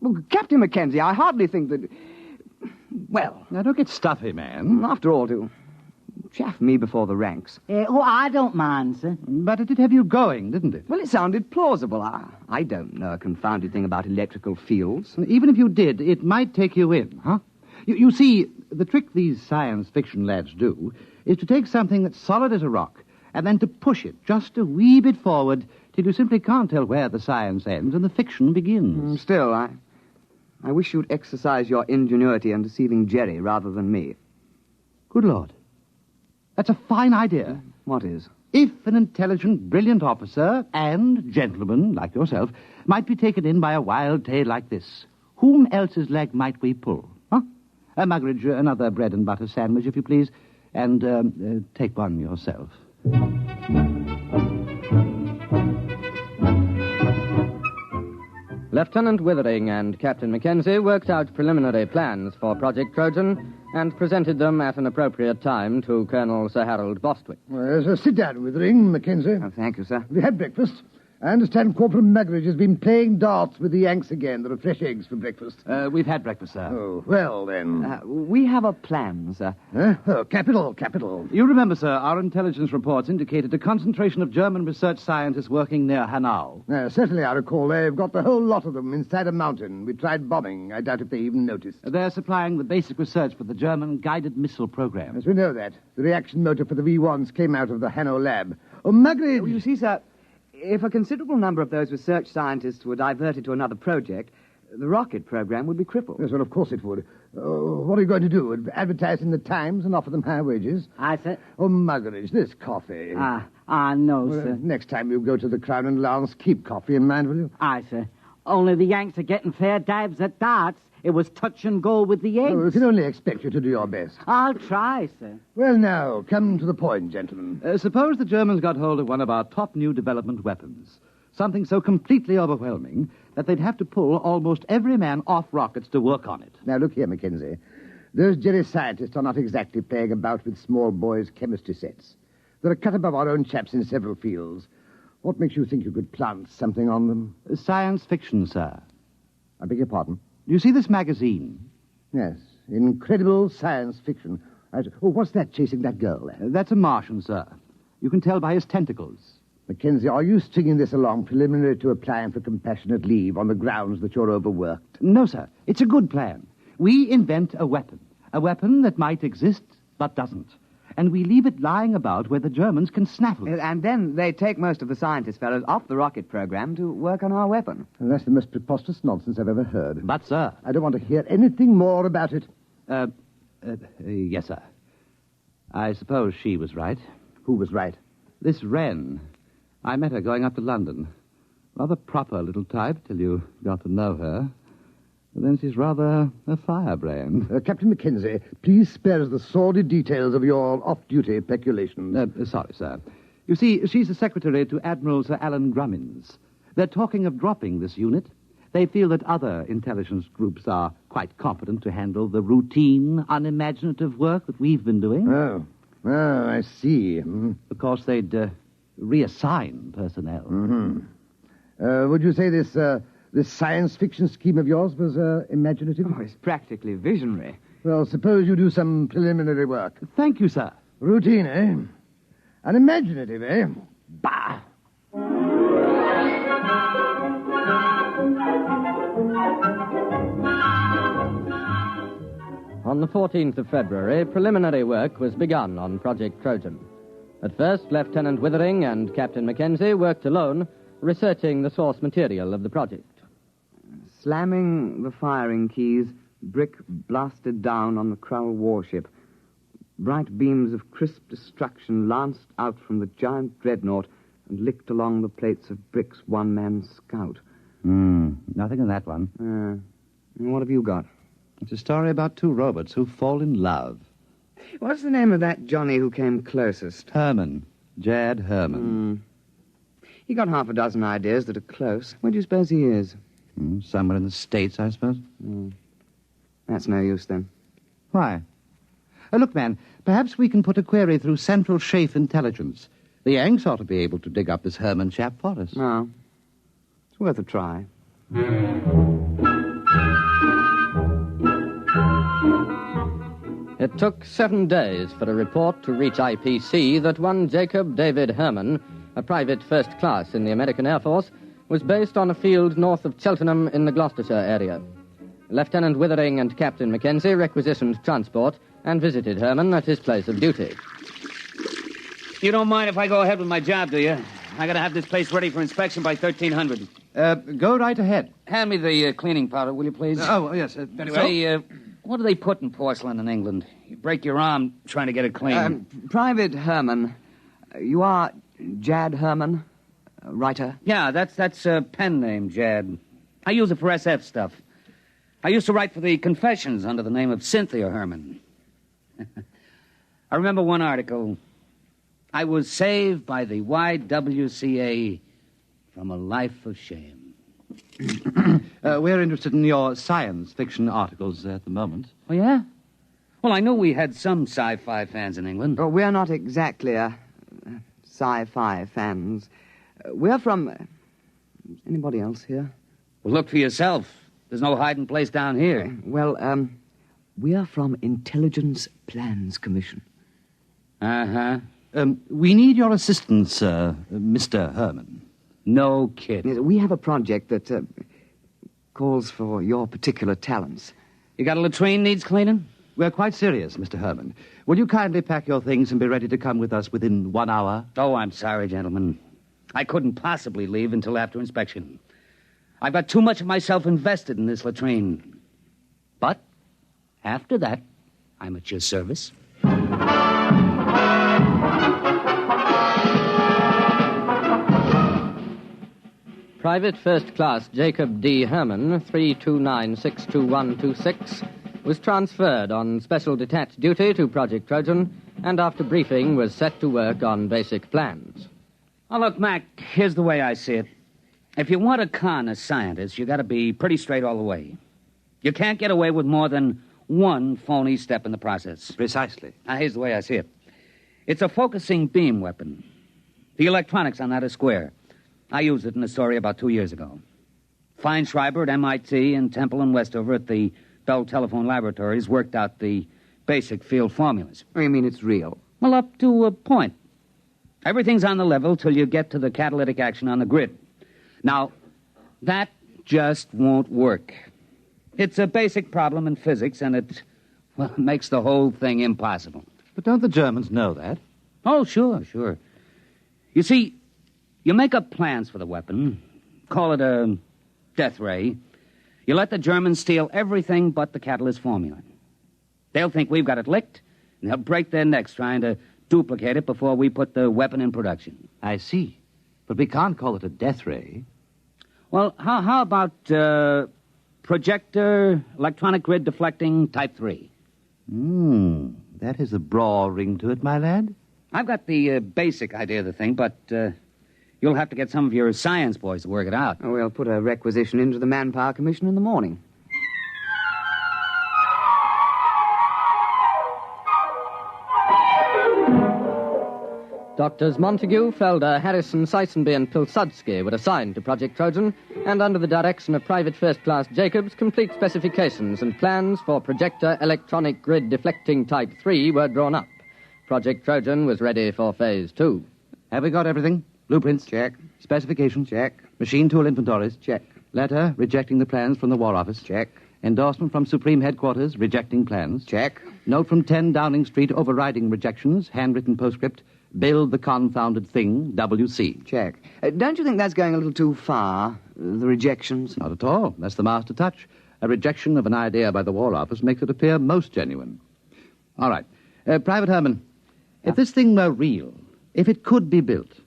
S22: Well, Captain Mackenzie, I hardly think that... Well...
S24: Now, don't get stuffy, man.
S22: After all, to chaff me before the ranks.
S16: I don't mind, sir.
S24: But it did have you going, didn't it?
S22: Well, it sounded plausible. I don't know a confounded thing about electrical fields.
S24: Even if you did, it might take you in, huh? You see, the trick these science fiction lads do is to take something that's solid as a rock and then to push it just a wee bit forward till you simply can't tell where the science ends and the fiction begins.
S22: Still, I wish you'd exercise your ingenuity in deceiving Jerry rather than me.
S24: Good Lord. That's a fine idea.
S22: What is?
S24: If an intelligent, brilliant officer and gentleman like yourself might be taken in by a wild tale like this, whom else's leg might we pull? Huh? Muggeridge, another bread and butter sandwich, if you please, and take one yourself.
S14: Lieutenant Withering and Captain Mackenzie worked out preliminary plans for Project Trojan and presented them at an appropriate time to Colonel Sir Harold Bostwick.
S25: Well, sit down, Withering, Mackenzie.
S22: Oh, thank you, sir.
S25: Have you had breakfast? I understand Corporal Muggeridge has been playing darts with the Yanks again. There are fresh eggs for breakfast.
S24: We've had breakfast, sir.
S25: Oh, well, then.
S22: We have a plan, sir.
S25: Oh, capital.
S24: You remember, sir, our intelligence reports indicated a concentration of German research scientists working near Hanau.
S25: Certainly, I recall. They've got the whole lot of them inside a mountain. We tried bombing. I doubt if they even noticed.
S24: They're supplying the basic research for the German guided missile program.
S25: Yes, we know that. The reaction motor for the V1s came out of the Hanau lab. Oh, Muggeridge!
S22: Oh, you see, sir... If a considerable number of those research scientists were diverted to another project, the rocket program would be crippled.
S25: Yes, well, of course it would. What are you going to do? Advertise in the Times and offer them high wages?
S16: Aye, sir.
S25: Oh, Muggeridge, this coffee.
S16: No, sir.
S25: Next time you go to the Crown and Lance, keep coffee in mind, will you?
S16: Aye, sir. Only the Yanks are getting fair dives at darts. It was touch and go with the Yanks.
S25: Oh, we can only expect you to do your best.
S16: I'll try, sir.
S25: Well, now, come to the point, gentlemen.
S24: Suppose the Germans got hold of one of our top new development weapons. Something so completely overwhelming that they'd have to pull almost every man off rockets to work on it.
S25: Now, look here, Mackenzie. Those Jerry scientists are not exactly playing about with small boys' chemistry sets. They're a cut above our own chaps in several fields. What makes you think you could plant something on them?
S24: Science fiction, sir.
S25: I beg your pardon?
S24: Do you see this magazine?
S25: Yes, incredible science fiction. Oh, what's that chasing that girl there?
S24: That's a Martian, sir. You can tell by his tentacles.
S25: Mackenzie, are you stringing this along preliminary to applying for compassionate leave on the grounds that you're overworked?
S24: No, sir. It's a good plan. We invent a weapon that might exist but doesn't. And we leave it lying about where the Germans can snaffle it.
S22: And then they take most of the scientist fellows off the rocket program to work on our weapon.
S25: And that's the most preposterous nonsense I've ever heard.
S24: But, sir...
S25: I don't want to hear anything more about it.
S24: Yes, sir. I suppose she was right.
S25: Who was right?
S24: This Wren. I met her going up to London. Rather proper little type till you got to know her. But then she's rather a firebrand.
S25: Captain Mackenzie, please spare us the sordid details of your off-duty peculations.
S24: Sorry, sir. You see, she's the secretary to Admiral Sir Alan Grummins. They're talking of dropping this unit. They feel that other intelligence groups are quite competent to handle the routine, unimaginative work that we've been doing.
S25: Oh, I see.
S24: Of course, they'd reassign personnel.
S25: Would you say this science fiction scheme of yours was imaginative?
S22: Oh, it's practically visionary.
S25: Well, suppose you do some preliminary work.
S24: Thank you, sir.
S25: Routine, eh? Unimaginative, eh? Bah!
S14: On the 14th of February, preliminary work was begun on Project Trojan. At first, Lieutenant Withering and Captain Mackenzie worked alone, researching the source material of the project.
S22: Slamming the firing keys, brick blasted down on the Krull warship. Bright beams of crisp destruction lanced out from the giant dreadnought and licked along the plates of Brick's one-man scout.
S24: Nothing in that one.
S22: What have you got?
S24: It's a story about two robots who fall in love.
S22: What's the name of that Johnny who came closest?
S24: Herman. Jad Herman.
S22: He got half a dozen ideas that are close. Where do you suppose he is?
S24: Somewhere in the States, I suppose.
S22: That's no use, then.
S24: Why? Look, man, perhaps we can put a query through Central Chafe Intelligence. The Yanks ought to be able to dig up this Herman chap for us.
S22: No. It's worth a try.
S14: It took 7 days for a report to reach IPC that one Jacob David Herman, a private first class in the American Air Force, was based on a field north of Cheltenham in the Gloucestershire area. Lieutenant Withering and Captain Mackenzie requisitioned transport and visited Herman at his place of duty.
S17: You don't mind if I go ahead with my job, do you? I gotta have this place ready for inspection by 1300.
S24: Go right ahead.
S17: Hand me the cleaning powder, will you, please?
S24: Yes, very well.
S17: Say, what do they put in porcelain in England? You break your arm trying to get it clean.
S22: Private Herman. You are Jad Herman, writer?
S17: Yeah, that's a pen name, Jad. I use it for SF stuff. I used to write for the Confessions under the name of Cynthia Herman. I remember one article. I was saved by the YWCA from a life of shame.
S24: We're interested in your science fiction articles at the moment.
S17: Oh, yeah? Well, I know we had some sci-fi fans in England.
S22: Oh, we're not exactly sci-fi fans. We're from... anybody else here?
S17: Well, look for yourself. There's no hiding place down here.
S22: Well, we're from Intelligence Plans Commission.
S17: Uh-huh.
S24: We need your assistance, Mr. Herman.
S17: No kidding.
S22: We have a project that calls for your particular talents.
S17: You got a latrine needs cleaning?
S24: We're quite serious, Mr. Herman. Will you kindly pack your things and be ready to come with us within 1 hour?
S17: Oh, I'm sorry, gentlemen. I couldn't possibly leave until after inspection. I've got too much of myself invested in this latrine. But after that, I'm at your service.
S14: Private First Class Jacob D. Herman, 329-62126, was transferred on special detached duty to Project Trojan, and after briefing was set to work on basic plans.
S17: Oh, look, Mac, here's the way I see it. If you want to con a scientist, you got to be pretty straight all the way. You can't get away with more than one phony step in the process.
S24: Precisely.
S17: Now, here's the way I see it. It's a focusing beam weapon. The electronics on that are square. I used it in a story about 2 years ago.
S3: Feinschreiber at MIT and Temple and Westover at the Bell Telephone Laboratories worked out the basic field formulas.
S22: Oh, you mean it's real?
S3: Well, up to a point. Everything's on the level till you get to the catalytic action on the grid. Now, that just won't work. It's a basic problem in physics, and it makes the whole thing impossible.
S20: But don't the Germans know that?
S3: Oh, sure. You see, you make up plans for the weapon, call it a death ray. You let the Germans steal everything but the catalyst formula. They'll think we've got it licked, and they'll break their necks trying to duplicate it before we put the weapon in production.
S20: I see. But we can't call it a death ray.
S3: Well, how about projector, electronic grid deflecting type 3?
S20: That has a broad ring to it, my lad.
S3: I've got the basic idea of the thing, but you'll have to get some of your science boys to work it out.
S22: Oh, we'll put a requisition into the Manpower Commission in the morning.
S14: Doctors Montague, Felder, Harrison, Seisenby, and Pilsudski were assigned to Project Trojan, and under the direction of Private First Class Jacobs, complete specifications and plans for projector electronic grid deflecting Type 3 were drawn up. Project Trojan was ready for Phase 2.
S20: Have we got everything? Blueprints? Check. Specifications? Check. Machine tool inventories? Check. Letter rejecting the plans from the War Office? Check. Endorsement from Supreme Headquarters rejecting plans? Check. Note from 10 Downing Street overriding rejections, handwritten postscript. Build the confounded thing, W.C.
S22: Check. Don't you think that's going a little too far, the rejections?
S20: Not at all. That's the master touch. A rejection of an idea by the War Office makes it appear most genuine. All right. Private Herman, if this thing were real, if it could be built,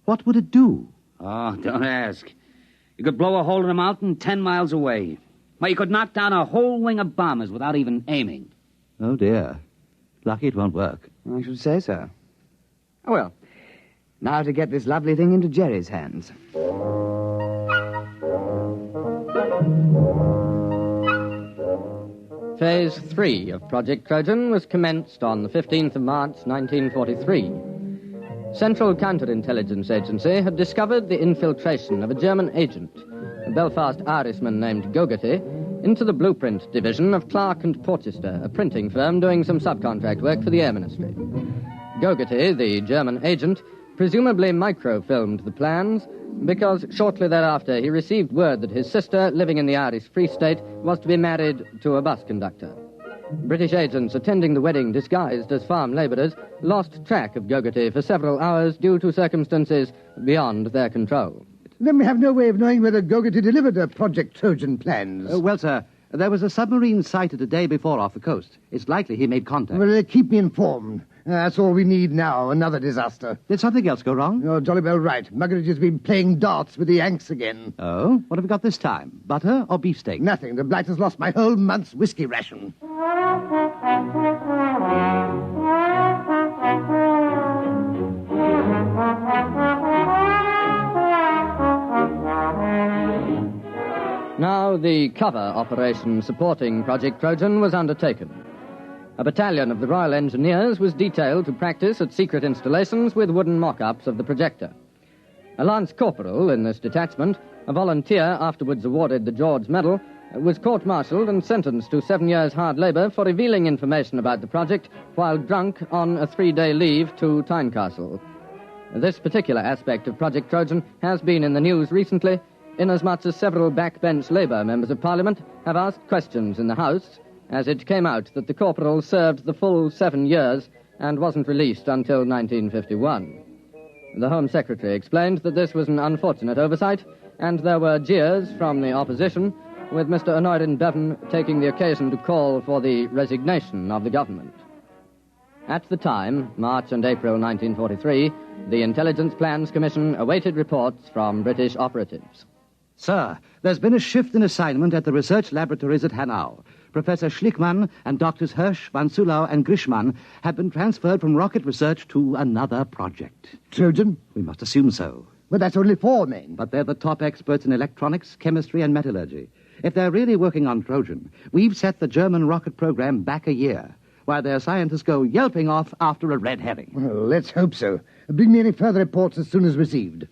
S20: what would it do?
S3: Oh, don't ask. You could blow a hole in a mountain 10 miles away. Well, you could knock down a whole wing of bombers without even aiming.
S20: Oh, dear. Lucky it won't work.
S22: I should say so. Oh, well, now to get this lovely thing into Jerry's hands.
S14: Phase 3 of Project Trojan was commenced on the 15th of March, 1943. Central Counterintelligence Agency had discovered the infiltration of a German agent, a Belfast Irishman named Gogarty, into the blueprint division of Clark and Porchester, a printing firm doing some subcontract work for the Air Ministry. Gogarty, the German agent, presumably microfilmed the plans because shortly thereafter he received word that his sister, living in the Irish Free State, was to be married to a bus conductor. British agents attending the wedding disguised as farm laborers lost track of Gogarty for several hours due to circumstances beyond their control.
S25: Then we have no way of knowing whether Gogarty delivered her Project Trojan plans.
S20: Well, sir, there was a submarine sighted a day before off the coast. It's likely he made contact.
S25: Well, keep me informed. That's all we need now, another disaster.
S20: Did something else go wrong?
S25: You're jolly well right. Muggeridge has been playing darts with the Yanks again.
S20: Oh? What have we got this time? Butter or beefsteak?
S25: Nothing. The blight has lost my whole month's whiskey ration.
S14: Now the cover operation supporting Project Trojan was undertaken. A battalion of the Royal Engineers was detailed to practice at secret installations with wooden mock-ups of the projector. A lance corporal in this detachment, a volunteer afterwards awarded the George Medal, was court-martialed and sentenced to 7 years' hard labor for revealing information about the project while drunk on a 3-day leave to Tynecastle. This particular aspect of Project Trojan has been in the news recently, inasmuch as several backbench Labour members of Parliament have asked questions in the House, as it came out that the corporal served the full 7 years and wasn't released until 1951. The Home Secretary explained that this was an unfortunate oversight, and there were jeers from the opposition, with Mr. Honorin Bevan taking the occasion to call for the resignation of the government. At the time, March and April 1943, the Intelligence Plans Commission awaited reports from British operatives.
S20: Sir, there's been a shift in assignment at the research laboratories at Hanau. Professor Schlickmann and Doctors Hirsch, Van Sulau, and Grishman have been transferred from rocket research to another project.
S25: Trojan?
S20: We must assume so.
S25: But that's only 4 men.
S20: But they're the top experts in electronics, chemistry, and metallurgy. If they're really working on Trojan, we've set the German rocket program back a year, while their scientists go yelping off after a red herring.
S25: Well, let's hope so. Bring me any further reports as soon as received.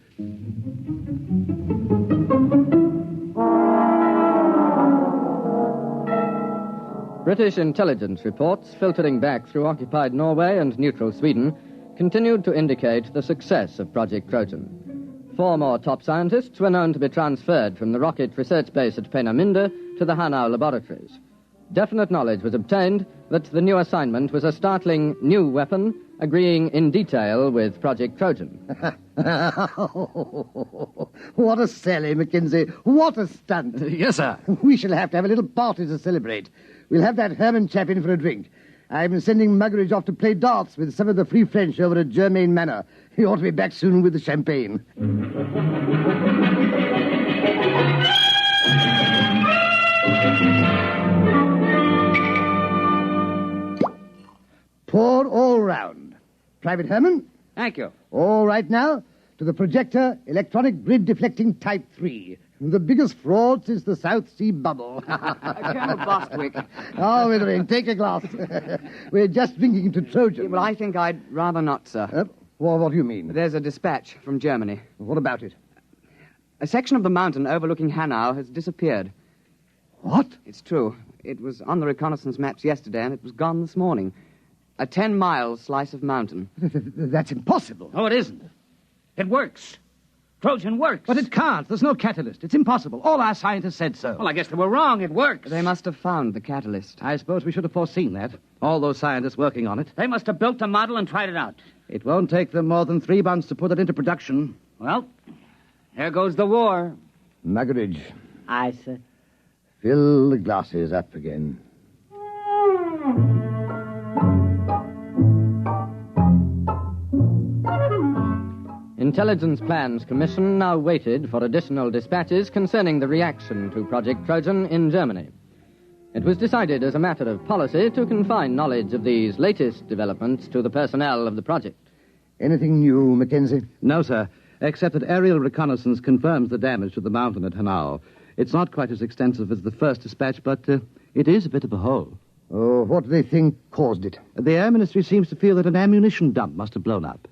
S14: British intelligence reports, filtering back through occupied Norway and neutral Sweden, continued to indicate the success of Project Trojan. 4 more top scientists were known to be transferred from the rocket research base at Peenemünde to the Hanau laboratories. Definite knowledge was obtained that the new assignment was a startling new weapon, agreeing in detail with Project Trojan.
S25: What a sally, Mackenzie. What a stunt.
S20: Yes, sir.
S25: We shall have to have a little party to celebrate. We'll have that Herman chap in for a drink. I've been sending Muggeridge off to play darts with some of the Free French over at Germain Manor. He ought to be back soon with the champagne. Pour all round. Private Herman?
S3: Thank you.
S25: All right now, to the projector, electronic grid deflecting type 3. The biggest fraud since the South Sea bubble.
S22: Colonel Bostwick.
S25: Oh, Withering, take a glass. We're just drinking to Trojan.
S22: Well, I think I'd rather not, sir.
S25: Well, what do you mean?
S22: There's a dispatch from Germany.
S25: What about it?
S22: A section of the mountain overlooking Hanau has disappeared.
S25: What?
S22: It's true. It was on the reconnaissance maps yesterday, and it was gone this morning. A 10-mile slice of mountain.
S25: That's impossible.
S3: Oh, it isn't. It works. Trojan works.
S20: But it can't. There's no catalyst. It's impossible. All our scientists said so.
S3: Well, I guess they were wrong. It works.
S22: They must have found the catalyst.
S20: I suppose we should have foreseen that. All those scientists working on it.
S3: They must have built the model and tried it out.
S20: It won't take them more than 3 months to put it into production.
S3: Well, there goes the war.
S25: Muggeridge.
S16: Aye, sir.
S25: Fill the glasses up again.
S14: Intelligence Plans Commission now waited for additional dispatches concerning the reaction to Project Trojan in Germany. It was decided as a matter of policy to confine knowledge of these latest developments to the personnel of the project.
S25: Anything new, Mackenzie?
S20: No, sir, except that aerial reconnaissance confirms the damage to the mountain at Hanau. It's not quite as extensive as the first dispatch, but it is a bit of a hole.
S25: Oh, what do they think caused it?
S20: The Air Ministry seems to feel that an ammunition dump must have blown up.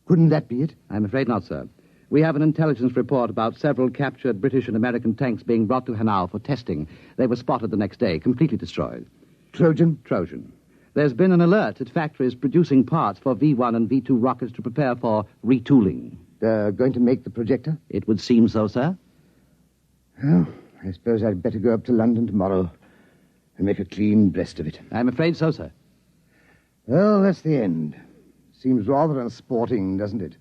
S25: Couldn't that be it?
S20: I'm afraid not, sir. We have an intelligence report about several captured British and American tanks being brought to Hanau for testing. They were spotted the next day, completely destroyed.
S25: Trojan?
S20: Trojan. There's been an alert at factories producing parts for V-1 and V-2 rockets to prepare for retooling.
S25: Going to make the projector?
S20: It would seem so, sir.
S25: Well, I suppose I'd better go up to London tomorrow and make a clean breast of it.
S20: I'm afraid so, sir.
S25: Well, that's the end. Seems rather unsporting, doesn't it?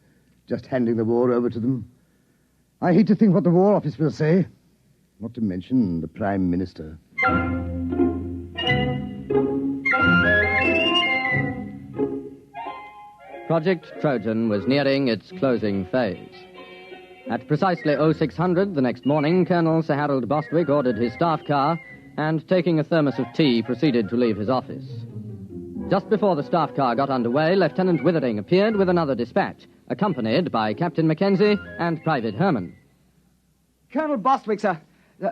S25: Just handing the war over to them. I hate to think what the War Office will say. Not to mention the Prime Minister.
S14: Project Trojan was nearing its closing phase. At precisely 0600 the next morning, Colonel Sir Harold Bostwick ordered his staff car and, taking a thermos of tea, proceeded to leave his office. Just before the staff car got underway, Lieutenant Withering appeared with another dispatch, accompanied by Captain Mackenzie and Private Herman.
S22: Colonel Bostwick, sir.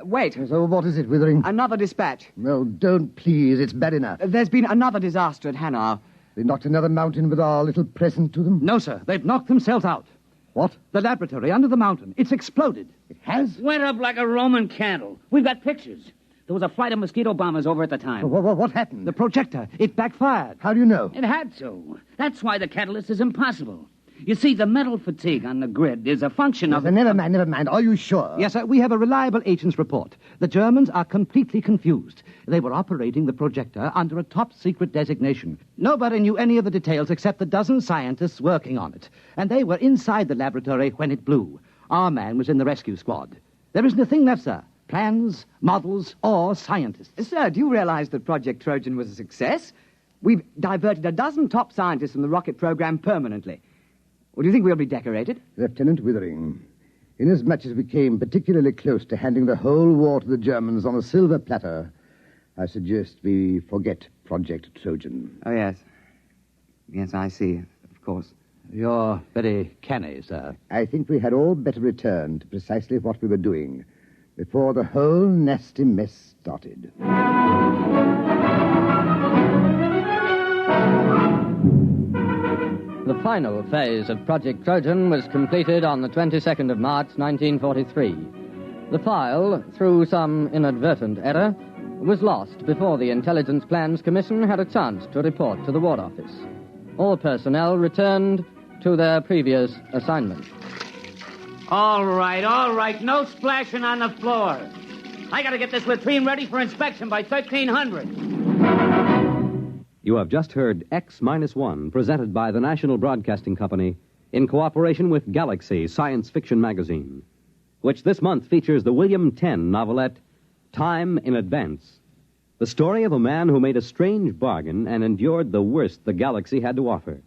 S22: Wait.
S25: So what is it, Withering?
S22: Another dispatch.
S25: No, don't, please. It's bad enough.
S22: There's been another disaster at Hanau.
S25: They knocked another mountain with our little present to them?
S20: No, sir. They've knocked themselves out.
S25: What?
S20: The laboratory under the mountain. It's exploded.
S25: It has?
S3: Went up like a Roman candle. We've got pictures. There was a flight of mosquito bombers over at the time.
S25: What happened?
S20: The projector. It backfired.
S25: How do you know?
S3: It had to. That's why the catalyst is impossible. You see, the metal fatigue on the grid is a function of...
S25: Never mind. Are you sure?
S20: Yes, sir. We have a reliable agent's report. The Germans are completely confused. They were operating the projector under a top-secret designation. Nobody knew any of the details except the dozen scientists working on it. And they were inside the laboratory when it blew. Our man was in the rescue squad. There isn't a thing left, sir. Plans, models, or scientists.
S22: Sir, do you realize that Project Trojan was a success? We've diverted a dozen top scientists from the rocket program permanently. Well, do you think we'll be decorated?
S25: Lieutenant Withering, inasmuch as we came particularly close to handing the whole war to the Germans on a silver platter, I suggest we forget Project Trojan.
S22: Oh, yes. Yes, I see, of course.
S20: You're very canny, sir.
S25: I think we had all better return to precisely what we were doing before the whole nasty mess started.
S14: The final phase of Project Trojan was completed on the 22nd of March, 1943. The file, through some inadvertent error, was lost before the Intelligence Plans Commission had a chance to report to the War Office. All personnel returned to their previous assignments.
S16: All right. No splashing on the floor. I gotta get this latrine ready for inspection by 1300.
S2: You have just heard X-1, presented by the National Broadcasting Company in cooperation with Galaxy Science Fiction Magazine, which this month features the William Tenn novelette Time in Advance, the story of a man who made a strange bargain and endured the worst the galaxy had to offer,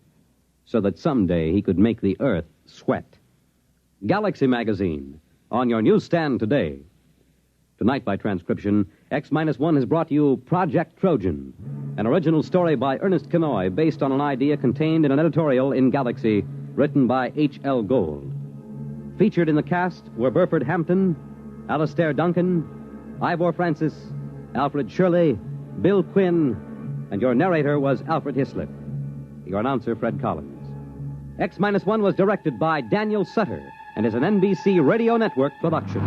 S2: so that someday he could make the Earth sweat. Galaxy Magazine, on your newsstand today. Tonight, by transcription, X-1 has brought you Project Trojan, an original story by Ernest Kenoy based on an idea contained in an editorial in Galaxy written by H.L. Gold. Featured in the cast were Burford Hampton, Alastair Duncan, Ivor Francis, Alfred Shirley, Bill Quinn, and your narrator was Alfred Hislop. Your announcer, Fred Collins. X-1 was directed by Daniel Sutter and is an NBC Radio Network production.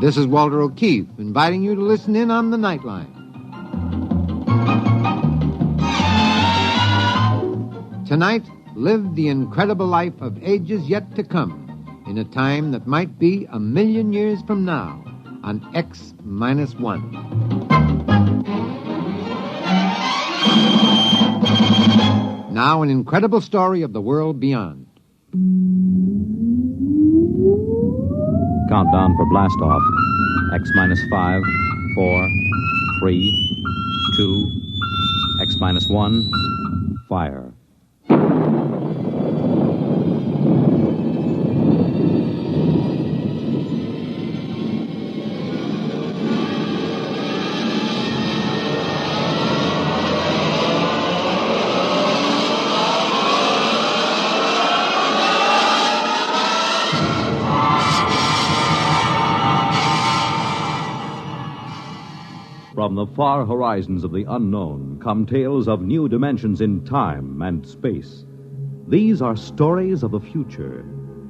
S5: This is Walter O'Keefe, inviting you to listen in on the Nightline. Tonight, live the incredible life of ages yet to come, in a time that might be 1,000,000 years from now, on X-1. Now, an incredible story of the world beyond.
S2: Countdown for blast-off. X-5, 4, 3, 2, X-1, fire. From the far horizons of the unknown come tales of new dimensions in time and space. These are stories of the future,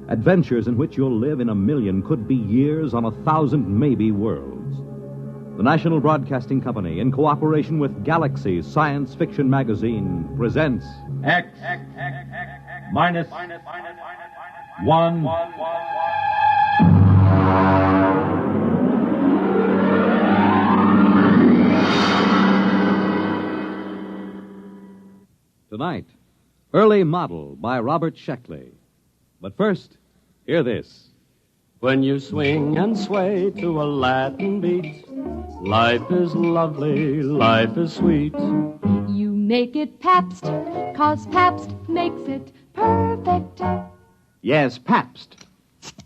S2: adventures in which you'll live in 1,000,000, could be years, on 1,000 maybe worlds. The National Broadcasting Company, in cooperation with Galaxy Science Fiction Magazine, presents X-1. Tonight, Early Model by Robert Sheckley. But first, hear this.
S11: When you swing and sway to a Latin beat, life is lovely, life is sweet.
S12: You make it Pabst, 'cause Pabst makes it perfect.
S13: Yes, Pabst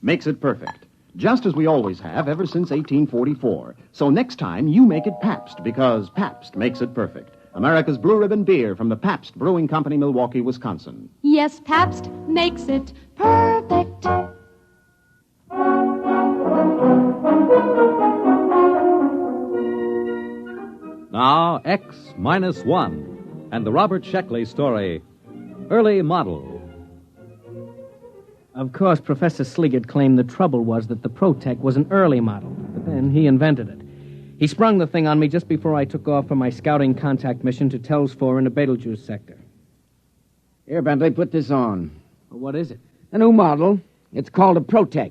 S13: makes it perfect. Just as we always have ever since 1844. So next time, you make it Pabst, because Pabst makes it perfect. America's Blue Ribbon beer from the Pabst Brewing Company, Milwaukee, Wisconsin.
S12: Yes, Pabst makes it perfect.
S2: Now, X-1 and the Robert Sheckley story, Early Model.
S7: Of course, Professor Sliggett claimed the trouble was that the Protec was an early model, but then he invented it. He sprung the thing on me just before I took off for my scouting contact mission to Tells 4 in the Betelgeuse sector.
S22: Here, Bentley, put this on.
S7: Well, what is it?
S22: A new model. It's called a Protec.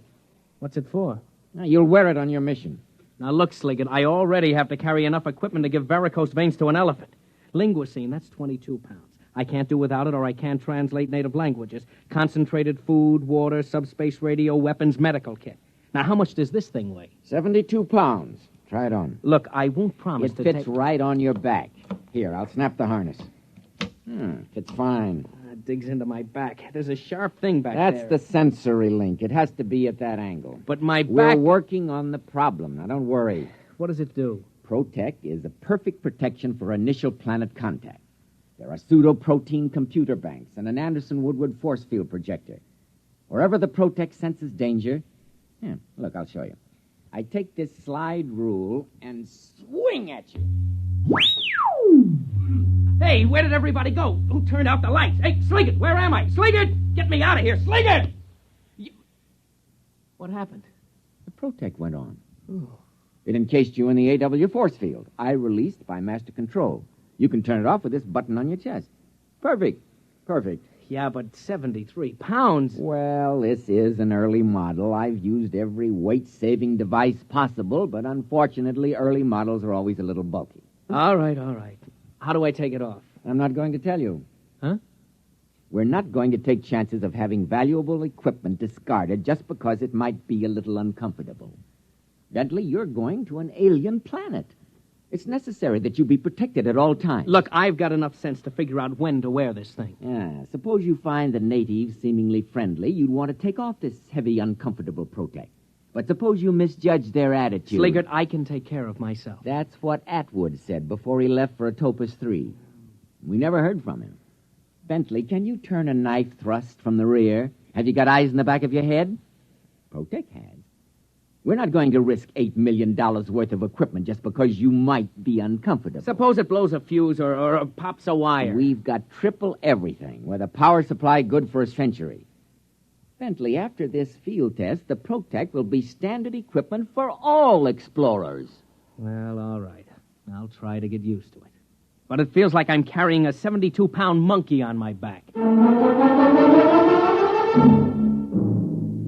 S7: What's it for?
S22: Now, you'll wear it on your mission.
S7: Now, look, Sliggett, I already have to carry enough equipment to give varicose veins to an elephant. Linguicine, that's 22 pounds. I can't do without it, or I can't translate native languages. Concentrated food, water, subspace radio, weapons, medical kit. Now, how much does this thing weigh?
S22: 72 pounds. Try it on.
S7: Look, I won't promise
S22: It fits right on your back. Here, I'll snap the harness. Fits fine.
S7: It digs into my back. There's a sharp thing back there.
S22: That's the sensory link. It has to be at that angle.
S7: But my
S22: We're
S7: back...
S22: working on the problem. Now, don't worry.
S7: What does it do?
S22: Protec is a perfect protection for initial planet contact. There are pseudoprotein computer banks and an Anderson-Woodward force field projector. Wherever the Protec senses danger... look, I'll show you.
S1: I take this slide rule and swing at you.
S7: Hey, where did everybody go? Who turned out the lights? Hey, Sliggett, where am I? Sliggett! Get me out of here, Sliggett! What happened?
S1: The Protect went on. It encased you in the AW force field. I released by master control. You can turn it off with this button on your chest. Perfect. Perfect.
S7: Yeah, but 73 pounds.
S1: Well, this is an early model. I've used every weight-saving device possible, but unfortunately, early models are always a little bulky.
S7: All right, all right. How do I take it off?
S1: I'm not going to tell you.
S7: Huh?
S1: We're not going to take chances of having valuable equipment discarded just because it might be a little uncomfortable. Bentley, you're going to an alien planet. It's necessary that you be protected at all times.
S7: Look, I've got enough sense to figure out when to wear this thing.
S1: Yeah, suppose you find the natives seemingly friendly. You'd want to take off this heavy, uncomfortable Protect. But suppose you misjudge their attitude.
S7: Sliggert, I can take care of myself.
S1: That's what Atwood said before he left for Atopus 3. We never heard from him. Bentley, can you turn a knife thrust from the rear? Have you got eyes in the back of your head? Protect has. We're not going to risk $8 million worth of equipment just because you might be uncomfortable.
S7: Suppose it blows a fuse or pops a wire.
S1: We've got triple everything, with a power supply good for a century. Bentley, after this field test, the Protect will be standard equipment for all explorers.
S7: Well, all right. I'll try to get used to it. But it feels like I'm carrying a 72-pound monkey on my back.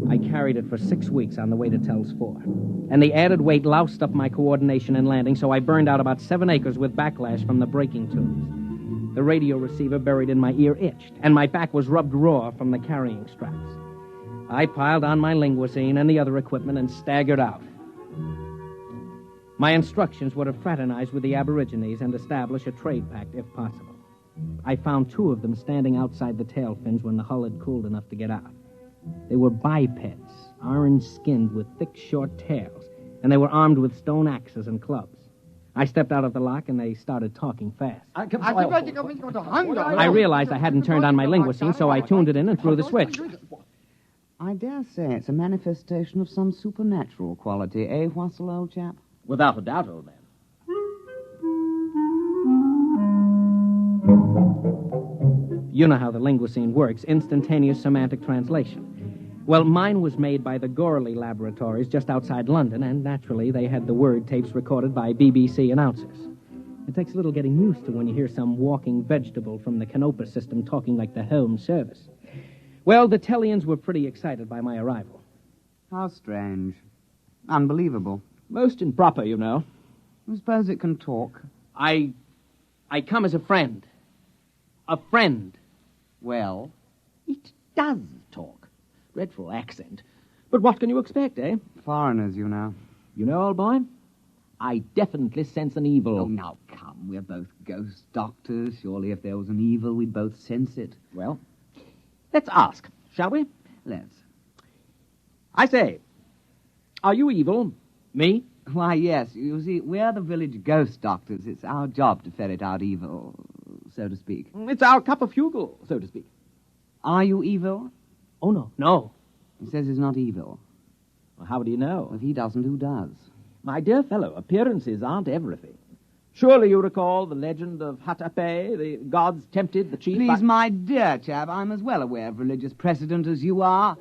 S7: I carried it for 6 weeks on the way to Tells 4. And the added weight loused up my coordination in landing, so I burned out about 7 acres with backlash from the braking tubes. The radio receiver buried in my ear itched, and my back was rubbed raw from the carrying straps. I piled on my linguisine and the other equipment and staggered out. My instructions were to fraternize with the Aborigines and establish a trade pact, if possible. I found 2 of them standing outside the tail fins when the hull had cooled enough to get out. They were bipeds, orange-skinned with thick, short tails, and they were armed with stone axes and clubs. I stepped out of the lock, and they started talking fast. I realized I hadn't turned on my linguisine, so I tuned it in and threw the switch.
S22: I dare say it's a manifestation of some supernatural quality, eh, Wassel, old chap?
S7: Without a doubt, old man. You know how the linguisine works, instantaneous semantic translation. Well, mine was made by the Gorley Laboratories just outside London, and naturally they had the word tapes recorded by BBC announcers. It takes a little getting used to when you hear some walking vegetable from the Canopus system talking like the Home Service. Well, the Tellians were pretty excited by my arrival.
S22: How strange. Unbelievable.
S7: Most improper, you know.
S22: I suppose it can talk.
S7: I come as a friend. A friend.
S22: Well?
S7: It does talk. Dreadful accent. But what can you expect, eh?
S22: Foreigners, you know.
S7: You know, old boy, I definitely sense an evil.
S22: Oh, now, come. We're both ghost doctors. Surely if there was an evil, we'd both sense it.
S7: Well, let's ask, shall we?
S22: Let's.
S7: I say, are you evil? Me?
S22: Why, yes. You see, we're the village ghost doctors. It's our job to ferret out evil, so to speak.
S7: It's our cup of fugle, so to speak.
S22: Are you evil?
S7: Oh, no. No.
S22: He says he's not evil.
S7: Well, how do you know?
S22: If he doesn't, who does?
S7: My dear fellow, appearances aren't everything. Surely you recall the legend of Hatape, the gods tempted the chief...
S22: Please, my dear chap, I'm as well aware of religious precedent as you are.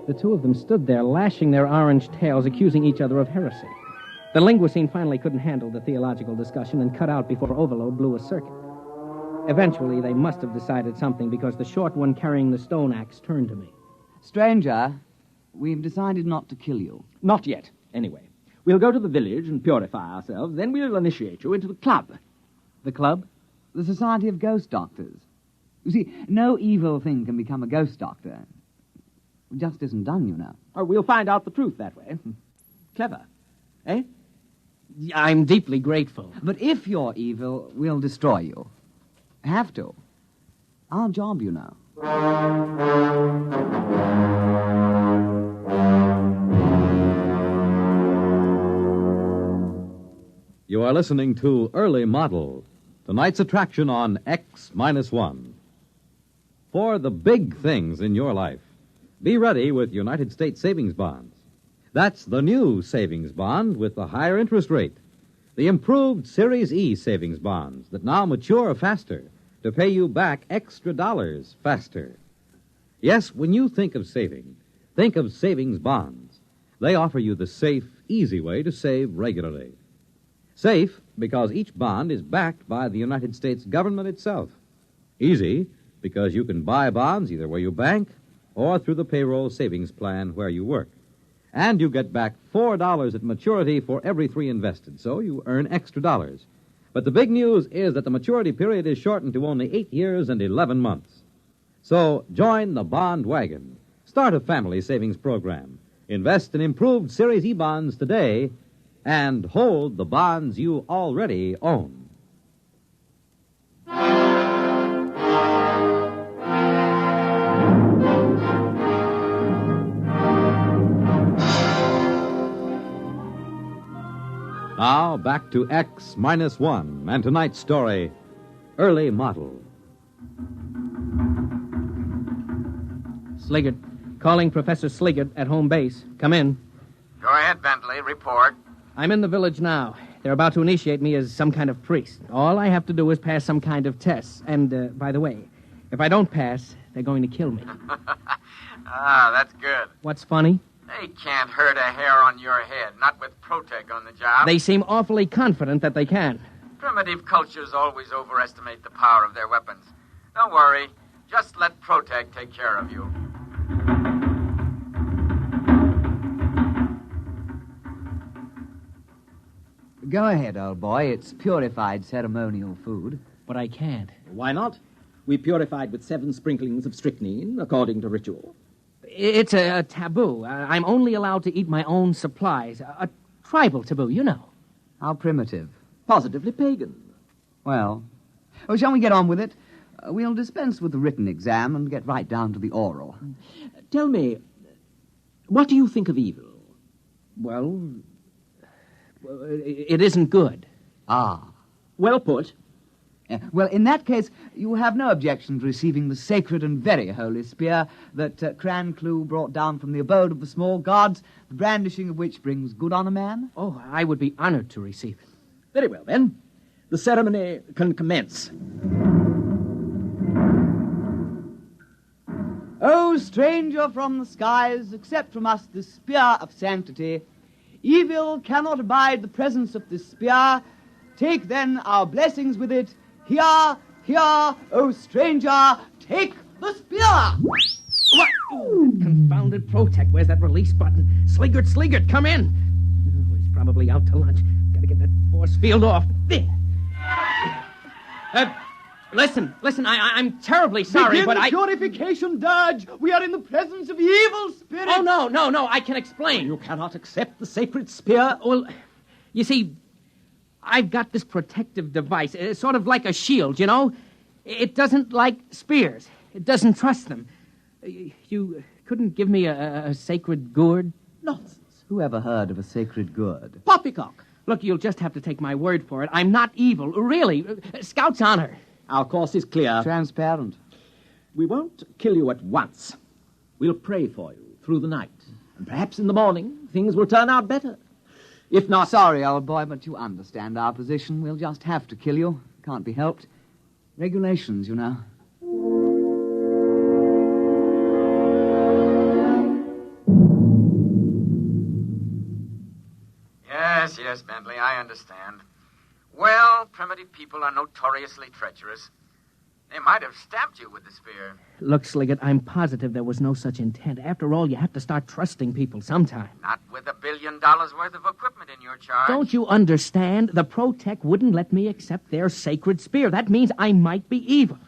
S7: The 2 of them stood there, lashing their orange tails, accusing each other of heresy. The linguisine finally couldn't handle the theological discussion and cut out before overload blew a circuit. Eventually, they must have decided something because the short one carrying the stone axe turned to me.
S22: Stranger, we've decided not to kill you.
S7: Not yet, anyway. We'll go to the village and purify ourselves, then we'll initiate you into the club. The club?
S22: The Society of Ghost Doctors. You see, no evil thing can become a ghost doctor. It just isn't done, you know.
S7: Oh, we'll find out the truth that way. Clever. Eh? I'm deeply grateful.
S22: But if you're evil, we'll destroy you. Have to. Our job, you know.
S2: You are listening to Early Model, tonight's attraction on X-1. For the big things in your life,
S9: Be ready with United States savings bonds. That's the new savings bond with the higher interest rate. The improved Series E savings bonds that now mature faster to pay you back extra dollars faster. Yes, when you think of saving, think of savings bonds. They offer you the safe, easy way to save regularly. Safe because each bond is backed by the United States government itself. Easy because you can buy bonds either where you bank or through the payroll savings plan where you work. And you get back $4 at maturity for every 3 invested, so you earn extra dollars. But the big news is that the maturity period is shortened to only 8 years and 11 months. So join the bond wagon. Start a family savings program. Invest in improved Series E bonds today and hold the bonds you already own. Now, back to X-1 and tonight's story, Early Model.
S7: Sliggert. Calling Professor Sliggert at home base. Come in.
S8: Go ahead, Bentley. Report.
S7: I'm in the village now. They're about to initiate me as some kind of priest. All I have to do is pass some kind of test. And, by the way, if I don't pass, they're going to kill me.
S8: That's good.
S7: What's funny?
S8: They can't hurt a hair on your head, not with Protec on the job.
S7: They seem awfully confident that they can.
S8: Primitive cultures always overestimate the power of their weapons. Don't worry. Just let Protec take care of you.
S22: Go ahead, old boy. It's purified ceremonial food.
S7: But I can't.
S10: Why not? We purified with 7 sprinklings of strychnine, according to ritual.
S7: It's a taboo. I'm only allowed to eat my own supplies. A tribal taboo, you know.
S22: How primitive.
S10: Positively pagan.
S22: Well, shall we get on with it? We'll dispense with the written exam and get right down to the oral.
S10: Tell me, what do you think of evil?
S7: Well, it isn't good.
S22: Ah.
S10: Well put.
S22: Well, in that case, you have no objection to receiving the sacred and very holy spear that Cran Clou brought down from the abode of the small gods, the brandishing of which brings good on a man?
S7: Oh, I would be honored to receive it.
S10: Very well, then. The ceremony can commence.
S22: O stranger from the skies, accept from us this spear of sanctity. Evil cannot abide the presence of this spear. Take, then, our blessings with it. Here, here, O stranger, take the spear!
S7: What? Oh, confounded Protec. Where's that release button? Sliggert, come in. Oh, he's probably out to lunch. Gotta get that force field off. There. Listen, I'm terribly sorry,
S22: Begin
S7: but
S22: the purification dirge. We are in the presence of evil spirits.
S7: Oh, no, I can explain.
S10: You cannot accept the sacred spear.
S7: Well, you see, I've got this protective device. It's sort of like a shield, you know? It doesn't like spears. It doesn't trust them. You couldn't give me a sacred gourd?
S22: Nonsense. Who ever heard of a sacred gourd?
S10: Poppycock.
S7: Look, you'll just have to take my word for it. I'm not evil. Really. Scout's honor.
S10: Our course is clear.
S22: Transparent.
S10: We won't kill you at once. We'll pray for you through the night. And perhaps in the morning, things will turn out better. If not...
S22: Sorry, old boy, but you understand our position. We'll just have to kill you. Can't be helped. Regulations, you know.
S8: Yes, Bentley, I understand. Well, primitive people are notoriously treacherous. They might have stabbed you with the spear.
S7: Look, Sliggett, I'm positive there was no such intent. After all, you have to start trusting people sometime.
S8: Not with $1 billion worth of equipment in your charge.
S7: Don't you understand? The Protec wouldn't let me accept their sacred spear. That means I might be evil.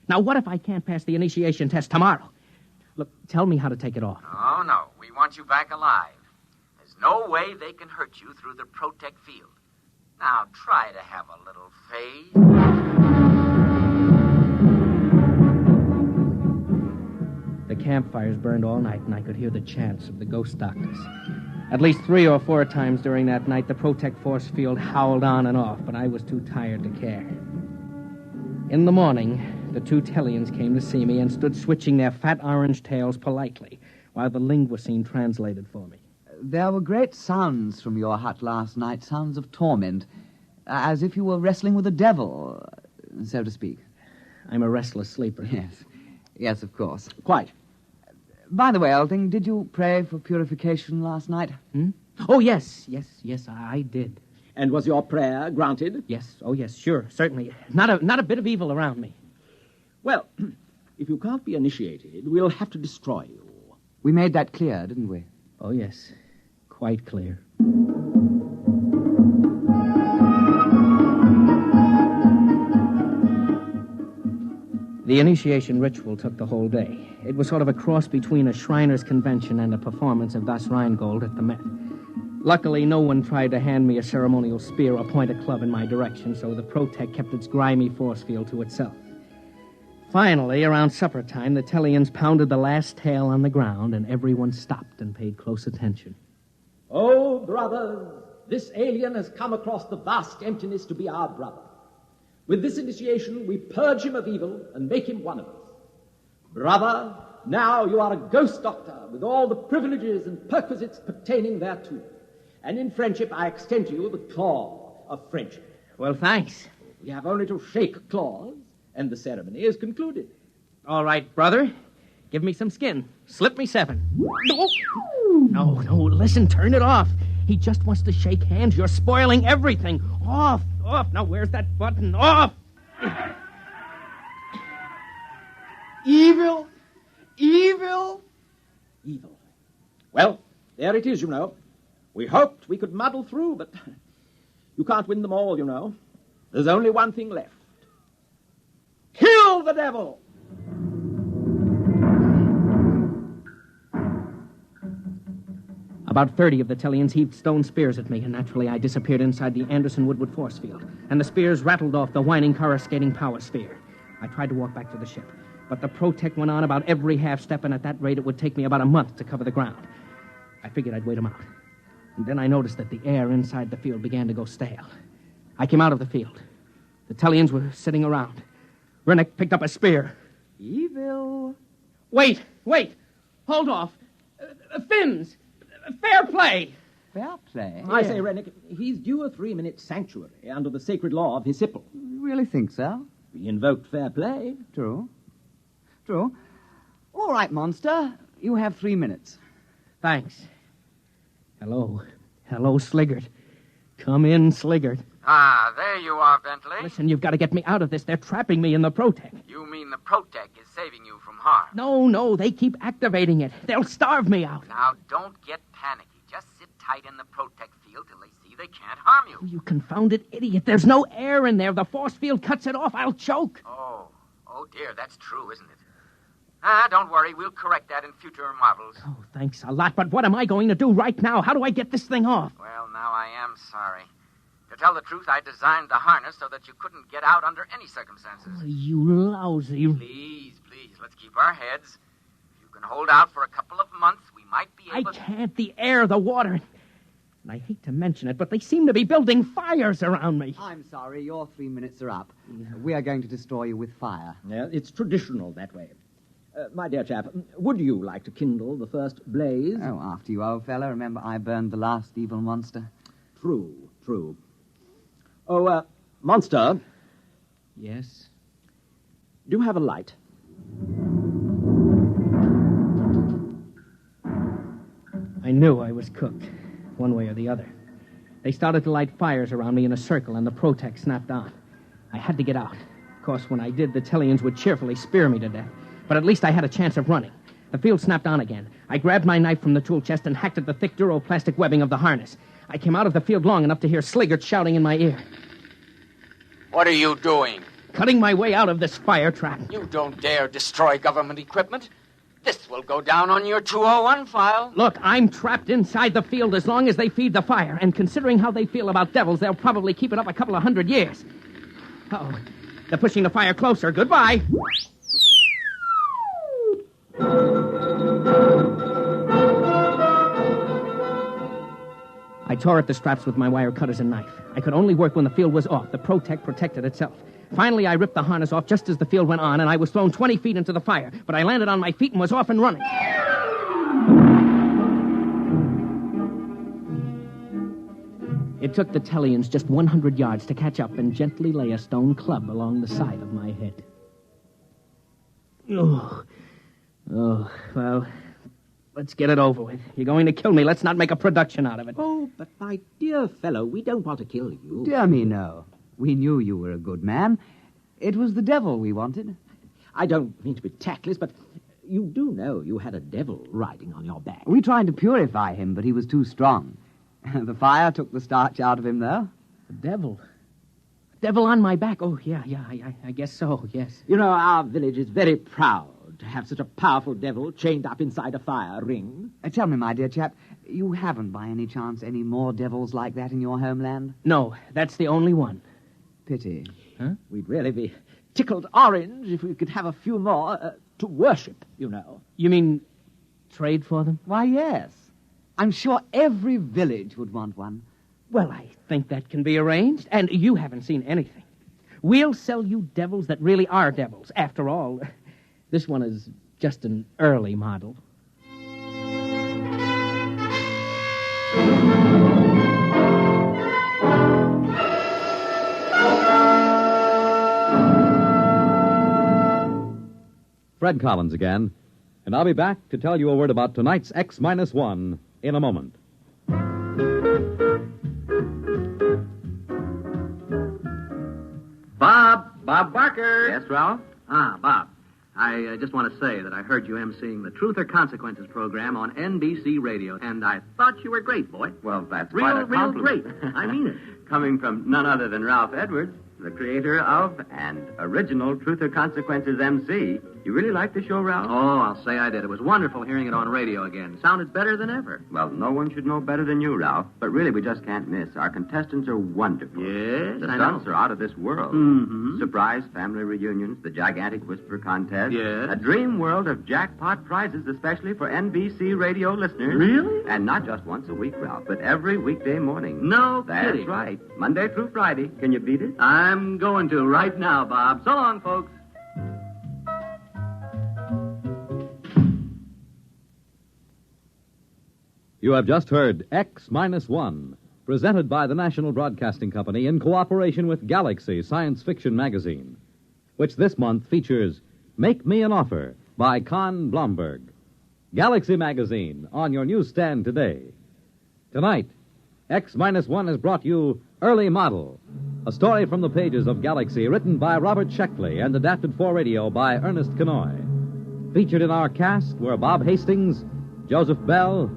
S7: Now, what if I can't pass the initiation test tomorrow? Look, tell me how to take it off.
S8: Oh, no. We want you back alive. There's no way they can hurt you through the Protec field. Now, try to have a little faith.
S7: The campfires burned all night, and I could hear the chants of the ghost doctors. At least 3 or 4 times during that night, the Protec force field howled on and off, but I was too tired to care. In the morning, the 2 Tellians came to see me and stood switching their fat orange tails politely, while the linguisine translated for me.
S22: There were great sounds from your hut last night, sounds of torment, as if you were wrestling with the devil, so to speak.
S7: I'm a restless sleeper.
S22: Yes, of course.
S10: Quite.
S22: By the way, old thing, did you pray for purification last night?
S7: Oh, yes, I did.
S10: And was your prayer granted?
S7: Yes, oh, yes, sure, certainly. Not a bit of evil around me.
S10: Well, if you can't be initiated, we'll have to destroy you.
S22: We made that clear, didn't we?
S7: Oh, yes, quite clear. The initiation ritual took the whole day. It was sort of a cross between a Shriners' convention and a performance of Das Rheingold at the Met. Luckily, no one tried to hand me a ceremonial spear or point a club in my direction, so the Protec kept its grimy force field to itself. Finally, around supper time, the Tellians pounded the last tail on the ground, and everyone stopped and paid close attention.
S10: Oh, brothers, this alien has come across the vast emptiness to be our brother. With this initiation, we purge him of evil and make him one of us. Brother, now you are a ghost doctor with all the privileges and perquisites pertaining thereto. And in friendship, I extend to you the claw of friendship.
S7: Well, thanks.
S10: We have only to shake claws, and the ceremony is concluded.
S7: All right, brother. Give me some skin. Slip me 7. No, listen, turn it off. He just wants to shake hands. You're spoiling everything. Off. Now, where's that button? Off!
S10: Evil. Well, there it is, you know. We hoped we could muddle through, but you can't win them all, you know. There's only one thing left. Kill the devil!
S7: About 30 of the Tellians heaved stone spears at me, and naturally I disappeared inside the Anderson-Woodward force field, and the spears rattled off the whining coruscating power sphere. I tried to walk back to the ship, but the Protec went on about every half step, and at that rate it would take me about a month to cover the ground. I figured I'd wait him out. And then I noticed that the air inside the field began to go stale. I came out of the field. The Tellians were sitting around. Rennick picked up a spear.
S22: Evil.
S7: Wait! Hold off! Fins! Fair play!
S22: Fair play?
S10: I say, Rennick, he's due a 3-minute sanctuary under the sacred law of his Hippel.
S22: You really think so?
S10: We invoked fair play.
S22: True. All right, monster. You have 3 minutes.
S7: Thanks. Hello, Sliggert. Come in, Sliggert.
S8: Ah, there you are, Bentley.
S7: Listen, you've got to get me out of this. They're trapping me in the Protec.
S8: You mean the Protec is saving you from harm?
S7: No, they keep activating it. They'll starve me out.
S8: Now, don't get panicky. Just sit tight in the Protec field till they see they can't harm you.
S7: You confounded idiot. There's no air in there. The force field cuts it off. I'll choke.
S8: Oh dear, that's true, isn't it? Don't worry. We'll correct that in future models.
S7: Oh, thanks a lot. But what am I going to do right now? How do I get this thing off?
S8: Well, now I am sorry. To tell the truth, I designed the harness so that you couldn't get out under any circumstances.
S7: Oh, you lousy...
S8: Please, let's keep our heads. If you can hold out for a couple of months, we might be able
S7: I can't. The air, the water... And I hate to mention it, but they seem to be building fires around me.
S22: I'm sorry, your 3 minutes are up. We are going to destroy you with fire.
S10: Yeah, it's traditional that way. My dear chap, would you like to kindle the first blaze?
S22: Oh, after you, old fellow. Remember, I burned the last evil monster.
S10: True. Oh, monster.
S7: Yes?
S10: Do you have a light?
S7: I knew I was cooked, one way or the other. They started to light fires around me in a circle, and the Protec snapped on. I had to get out. Of course, when I did, the Tellians would cheerfully spear me to death. But at least I had a chance of running. The field snapped on again. I grabbed my knife from the tool chest and hacked at the thick duroplastic webbing of the harness. I came out of the field long enough to hear Sliggert shouting in my ear.
S8: What are you doing?
S7: Cutting my way out of this fire trap.
S8: You don't dare destroy government equipment. This will go down on your 201 file.
S7: Look, I'm trapped inside the field as long as they feed the fire. And considering how they feel about devils, they'll probably keep it up a couple of 100 years. Uh-oh. They're pushing the fire closer. Goodbye. I tore at the straps with my wire cutters and knife. I could only work when the field was off. The Protec protected itself. Finally, I ripped the harness off just as the field went on, and I was thrown 20 feet into the fire. But I landed on my feet and was off and running. It took the Tellians just 100 yards to catch up and gently lay a stone club along the side of my head. Oh, well, let's get it over with. You're going to kill me. Let's not make a production out of it.
S15: Oh, but my dear fellow, we don't want to kill you.
S22: Dear me, no. We knew you were a good man. It was the devil we wanted.
S15: I don't mean to be tactless, but you do know you had a devil riding on your back.
S22: We tried to purify him, but he was too strong. The fire took the starch out of him, though.
S7: The devil? Devil on my back? Oh, yeah, I guess so, yes.
S15: You know, our village is very proud to have such a powerful devil chained up inside a fire ring.
S22: Tell me, my dear chap, you haven't by any chance any more devils like that in your homeland?
S7: No, that's the only one.
S22: Pity.
S7: Huh?
S15: We'd really be tickled orange if we could have a few more to worship, you know.
S7: You mean trade for them?
S22: Why, yes. I'm sure every village would want one.
S7: Well, I think that can be arranged, and you haven't seen anything. We'll sell you devils that really are devils. After all, this one is just an early model.
S9: Fred Collins again, and I'll be back to tell you a word about tonight's X-1 in a moment.
S18: Bob Barker.
S19: Yes, Ralph?
S18: Bob, I just want to say that I heard you emceeing the Truth or Consequences program on NBC Radio, and I thought you were great, boy.
S19: Well, that's
S18: real,
S19: quite a
S18: real
S19: compliment.
S18: great. I mean it.
S19: Coming from none other than Ralph Edwards, the creator of and original Truth or Consequences MC. You really like the show, Ralph?
S18: Oh, I'll say I did. It was wonderful hearing it on radio again. Sounded better than ever.
S19: Well, no one should know better than you, Ralph. But really, we just can't miss. Our contestants are wonderful.
S18: Yes,
S19: The
S18: I
S19: stunts
S18: know.
S19: are out of this world.
S18: Mm-hmm.
S19: Surprise family reunions, the gigantic whisper contest.
S18: Yes.
S19: A dream world of jackpot prizes, especially for NBC radio listeners.
S18: Really?
S19: And not just once a week, Ralph, but every weekday morning.
S18: No
S19: That's
S18: kidding.
S19: right. Monday through Friday. Can you beat it?
S18: I'm going to right now, Bob. So long, folks.
S9: You have just heard X-1, presented by the National Broadcasting Company in cooperation with Galaxy Science Fiction Magazine, which this month features Make Me an Offer by Con Blomberg. Galaxy Magazine on your newsstand today. Tonight, X-1 has brought you Early Model, a story from the pages of Galaxy written by Robert Sheckley and adapted for radio by Ernest Kenoy. Featured in our cast were Bob Hastings, Joseph Bell,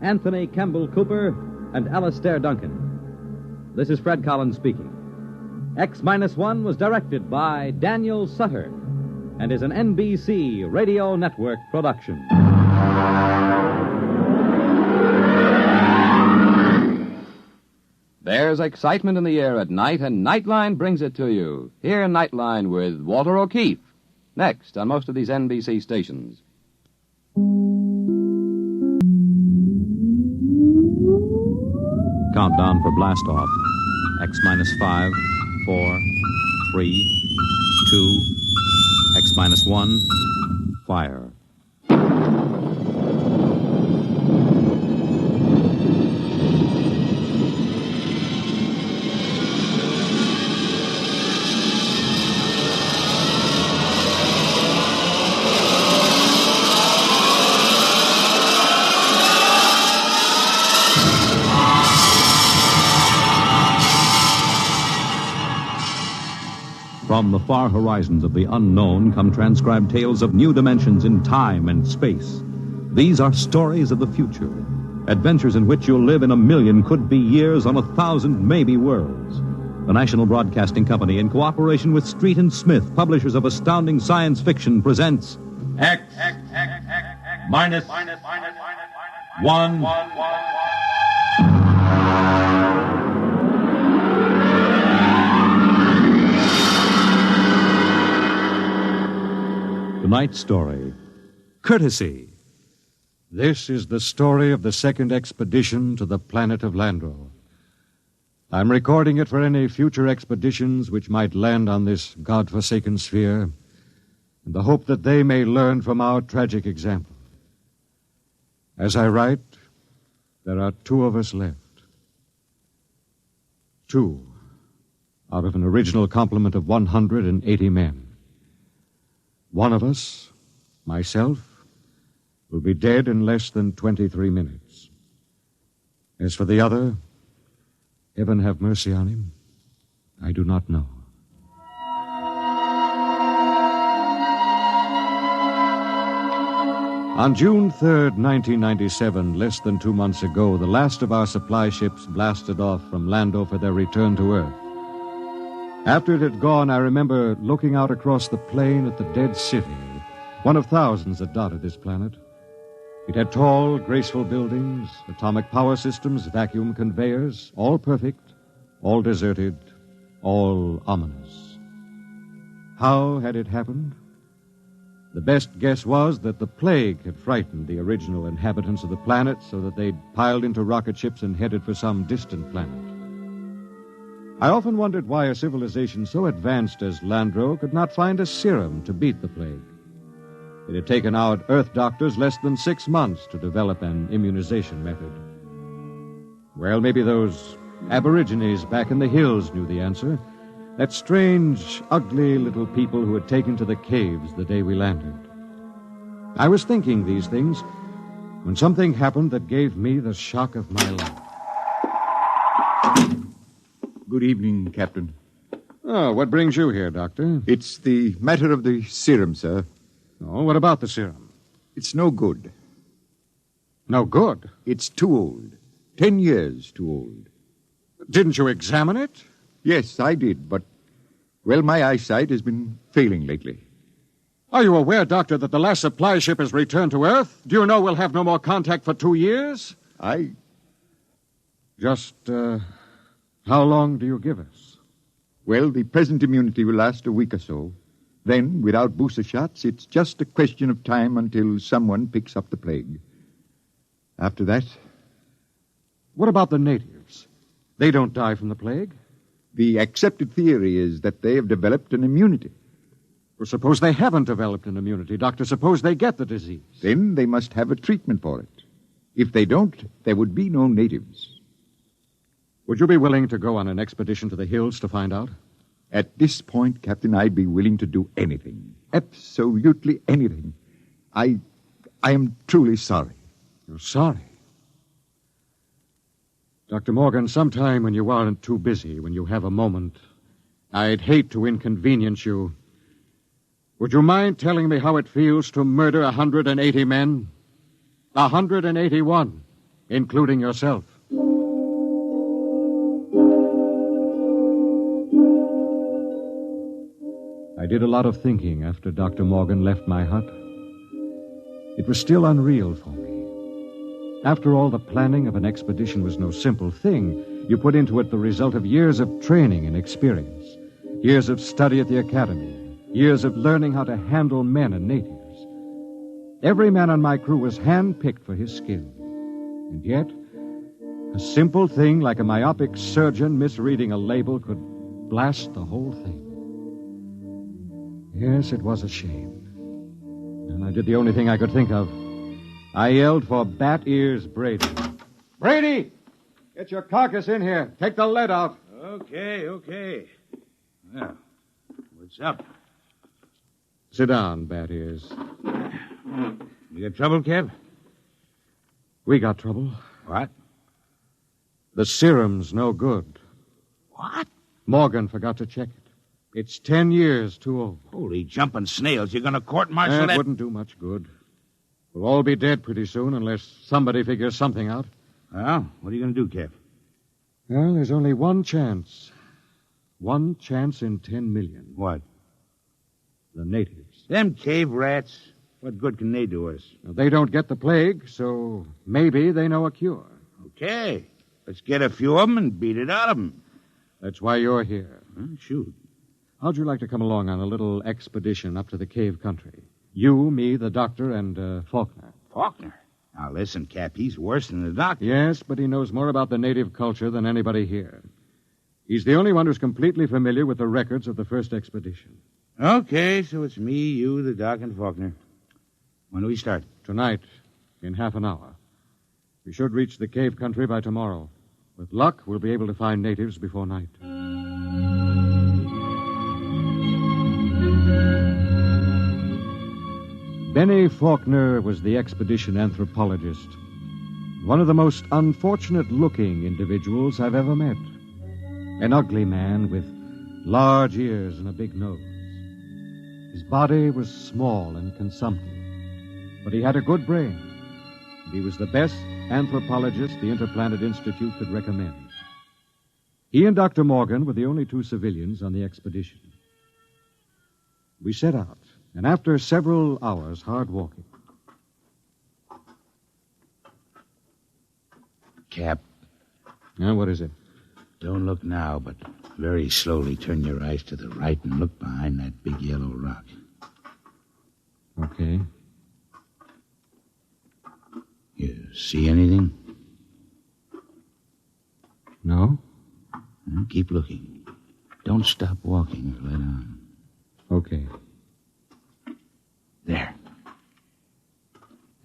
S9: Anthony Kemble Cooper, and Alastair Duncan. This is Fred Collins speaking. X-1 was directed by Daniel Sutter and is an NBC Radio Network production.
S4: There's excitement in the air at night, and Nightline brings it to you. Hear Nightline with Walter O'Keefe. Next on most of these NBC stations.
S2: Countdown for blast off. X-5, 4, 3, 2, X-1, fire. From the far horizons of the unknown come transcribed tales of new dimensions in time and space. These are stories of the future, adventures in which you'll live in a million could-be years on 1,000 maybe worlds. The National Broadcasting Company, in cooperation with Street and Smith, publishers of astounding science fiction, presents
S21: X minus 1.
S2: Tonight's story, Courtesy.
S23: This is the story of the second expedition to the planet of Landro. I'm recording it for any future expeditions which might land on this God-forsaken sphere, in the hope that they may learn from our tragic example. As I write, there are 2 of us left. 2 out of an original complement of 180 men. One of us, myself, will be dead in less than 23 minutes. As for the other, heaven have mercy on him, I do not know. On June 3rd, 1997, less than 2 months ago, the last of our supply ships blasted off from Lando for their return to Earth. After it had gone, I remember looking out across the plain at the dead city, one of thousands that dotted this planet. It had tall, graceful buildings, atomic power systems, vacuum conveyors, all perfect, all deserted, all ominous. How had it happened? The best guess was that the plague had frightened the original inhabitants of the planet so that they'd piled into rocket ships and headed for some distant planet. I often wondered why a civilization so advanced as Landro could not find a serum to beat the plague. It had taken our Earth doctors less than 6 months to develop an immunization method. Well, maybe those aborigines back in the hills knew the answer. That strange, ugly little people who had taken to the caves the day we landed. I was thinking these things when something happened that gave me the shock of my life.
S3: Good evening, Captain.
S23: Oh, what brings you here, Doctor?
S3: It's the matter of the serum, sir.
S23: Oh, what about the serum?
S3: It's no good.
S23: No good?
S3: It's too old. 10 years too old.
S23: Didn't you examine it?
S3: Yes, I did, but, well, my eyesight has been failing lately.
S23: Are you aware, Doctor, that the last supply ship has returned to Earth? Do you know we'll have no more contact for 2 years? Just, how long do you give us?
S3: Well, the present immunity will last a week or so. Then, without booster shots, it's just a question of time until someone picks up the plague. After that...
S23: What about the natives? They don't die from the plague?
S3: The accepted theory is that they have developed an immunity.
S23: Well, suppose they haven't developed an immunity, Doctor. Suppose they get the disease.
S3: Then they must have a treatment for it. If they don't, there would be no natives.
S23: Would you be willing to go on an expedition to the hills to find out?
S3: At this point, Captain, I'd be willing to do anything. Absolutely anything. I am truly sorry.
S23: You're sorry? Dr. Morgan, sometime when you aren't too busy, when you have a moment, I'd hate to inconvenience you. Would you mind telling me how it feels to murder 180 men? 181, including yourself. I did a lot of thinking after Dr. Morgan left my hut. It was still unreal for me. After all, the planning of an expedition was no simple thing. You put into it the result of years of training and experience, years of study at the academy, years of learning how to handle men and natives. Every man on my crew was hand-picked for his skill. And yet, a simple thing like a myopic surgeon misreading a label could blast the whole thing. Yes, it was a shame. And I did the only thing I could think of. I yelled for Bat Ears Brady. Brady! Get your carcass in here. Take the lead out.
S6: Okay. Well, what's up?
S23: Sit down, Bat Ears.
S6: You got trouble, Kev?
S23: We got trouble.
S6: What?
S23: The serum's no good.
S6: What?
S23: Morgan forgot to check it. It's 10 years too old.
S6: Holy jumping snails. You're going to court-martial
S23: that? Wouldn't do much good. We'll all be dead pretty soon unless somebody figures something out.
S6: Well, what are you going to do, Kev?
S23: Well, there's only one chance. One chance in 10 million.
S6: What?
S23: The natives.
S6: Them cave rats. What good can they do us?
S23: Well, they don't get the plague, so maybe they know a cure.
S6: Okay. Let's get a few of them and beat it out of them.
S23: That's why you're here.
S6: Shoot.
S23: How'd you like to come along on a little expedition up to the cave country? You, me, the doctor, and Faulkner.
S6: Faulkner? Now, listen, Cap, he's worse than the doctor.
S23: Yes, but he knows more about the native culture than anybody here. He's the only one who's completely familiar with the records of the first expedition.
S6: Okay, so it's me, you, the doc, and Faulkner. When do we start?
S23: Tonight, in half an hour. We should reach the cave country by tomorrow. With luck, we'll be able to find natives before night. Benny Faulkner was the expedition anthropologist. One of the most unfortunate-looking individuals I've ever met. An ugly man with large ears and a big nose. His body was small and consumptive, but he had a good brain. And he was the best anthropologist the Interplanet Institute could recommend. He and Dr. Morgan were the only two civilians on the expedition. We set out, and after several hours hard walking...
S6: Cap.
S23: Now, what is it?
S6: Don't look now, but very slowly turn your eyes to the right and look behind that big yellow rock.
S23: Okay.
S6: You see anything?
S23: No.
S6: Well, keep looking. Don't stop walking or let on.
S23: Okay.
S6: There.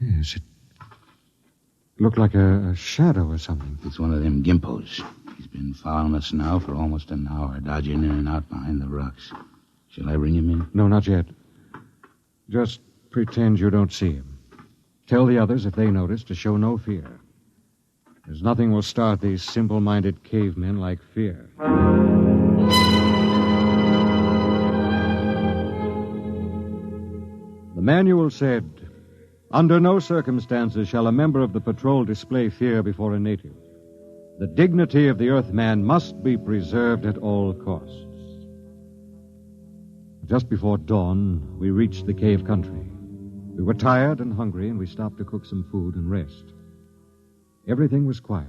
S23: Yes, it looked like a shadow or something.
S6: It's one of them gimpos. He's been following us now for almost an hour, dodging in and out behind the rocks. Shall I bring him in?
S23: No, not yet. Just pretend you don't see him. Tell the others, if they notice, to show no fear. There's nothing will start these simple-minded cavemen like fear. The manual said, "Under no circumstances shall a member of the patrol display fear before a native. The dignity of the Earthman must be preserved at all costs." Just before dawn, we reached the cave country. We were tired and hungry, and we stopped to cook some food and rest. Everything was quiet.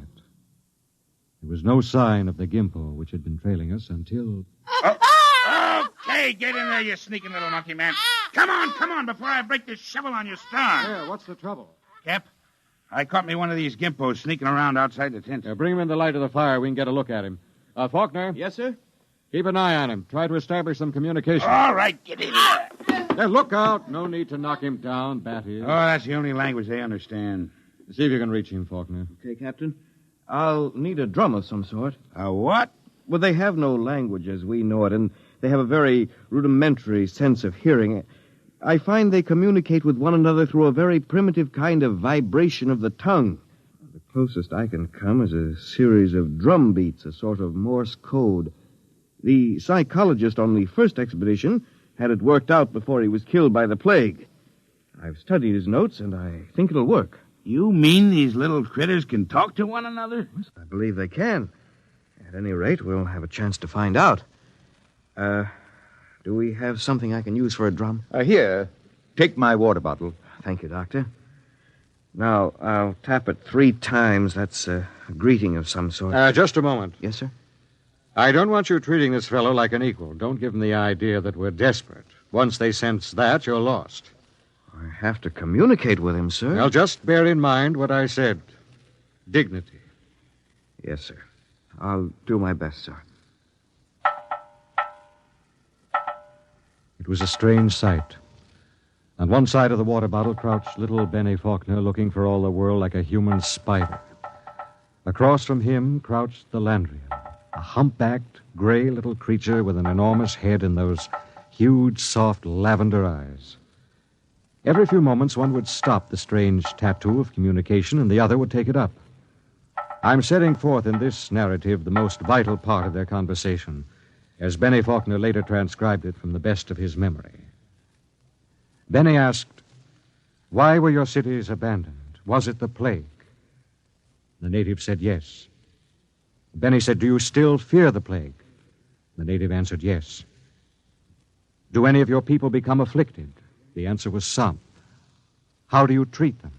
S23: There was no sign of the gimpo which had been trailing us until...
S6: Okay, get in there, you sneaking little monkey man. Come on, before I break this shovel on your stern.
S23: Yeah, what's the trouble?
S6: Cap, I caught me one of these gimpos sneaking around outside the tent.
S23: Bring him in the light of the fire. We can get a look at him. Faulkner?
S13: Yes, sir?
S23: Keep an eye on him. Try to establish some communication.
S6: All right, get in there.
S23: Look out. No need to knock him down, Bat is.
S6: Oh, that's the only language they understand.
S23: See if you can reach him, Faulkner.
S13: Okay, Captain. I'll need a drum of some sort.
S6: A what?
S13: Well, they have no language as we know it, and they have a very rudimentary sense of hearing. I find they communicate with one another through a very primitive kind of vibration of the tongue. The closest I can come is a series of drum beats, a sort of Morse code. The psychologist on the first expedition had it worked out before he was killed by the plague. I've studied his notes, and I think it'll work.
S6: You mean these little critters can talk to one another?
S13: I believe they can. At any rate, we'll have a chance to find out. Do we have something I can use for a drum?
S3: Here. Take my water bottle.
S13: Thank you, Doctor. Now, I'll tap it 3 times. That's a greeting of some sort.
S23: Just a moment.
S13: Yes, sir?
S23: I don't want you treating this fellow like an equal. Don't give them the idea that we're desperate. Once they sense that, you're lost.
S13: I have to communicate with him, sir.
S23: Well, just bear in mind what I said. Dignity.
S13: Yes, sir. I'll do my best, sir.
S23: It was a strange sight. On one side of the water bottle crouched little Benny Faulkner, looking for all the world like a human spider. Across from him crouched the Landrian, a humpbacked, gray little creature with an enormous head and those huge, soft lavender eyes. Every few moments, one would stop the strange tattoo of communication, and the other would take it up. I'm setting forth in this narrative the most vital part of their conversation, as Benny Faulkner later transcribed it from the best of his memory. Benny asked, "Why were your cities abandoned? Was it the plague?" The native said yes. Benny said, "Do you still fear the plague?" The native answered yes. "Do any of your people become afflicted?" The answer was some. "How do you treat them?"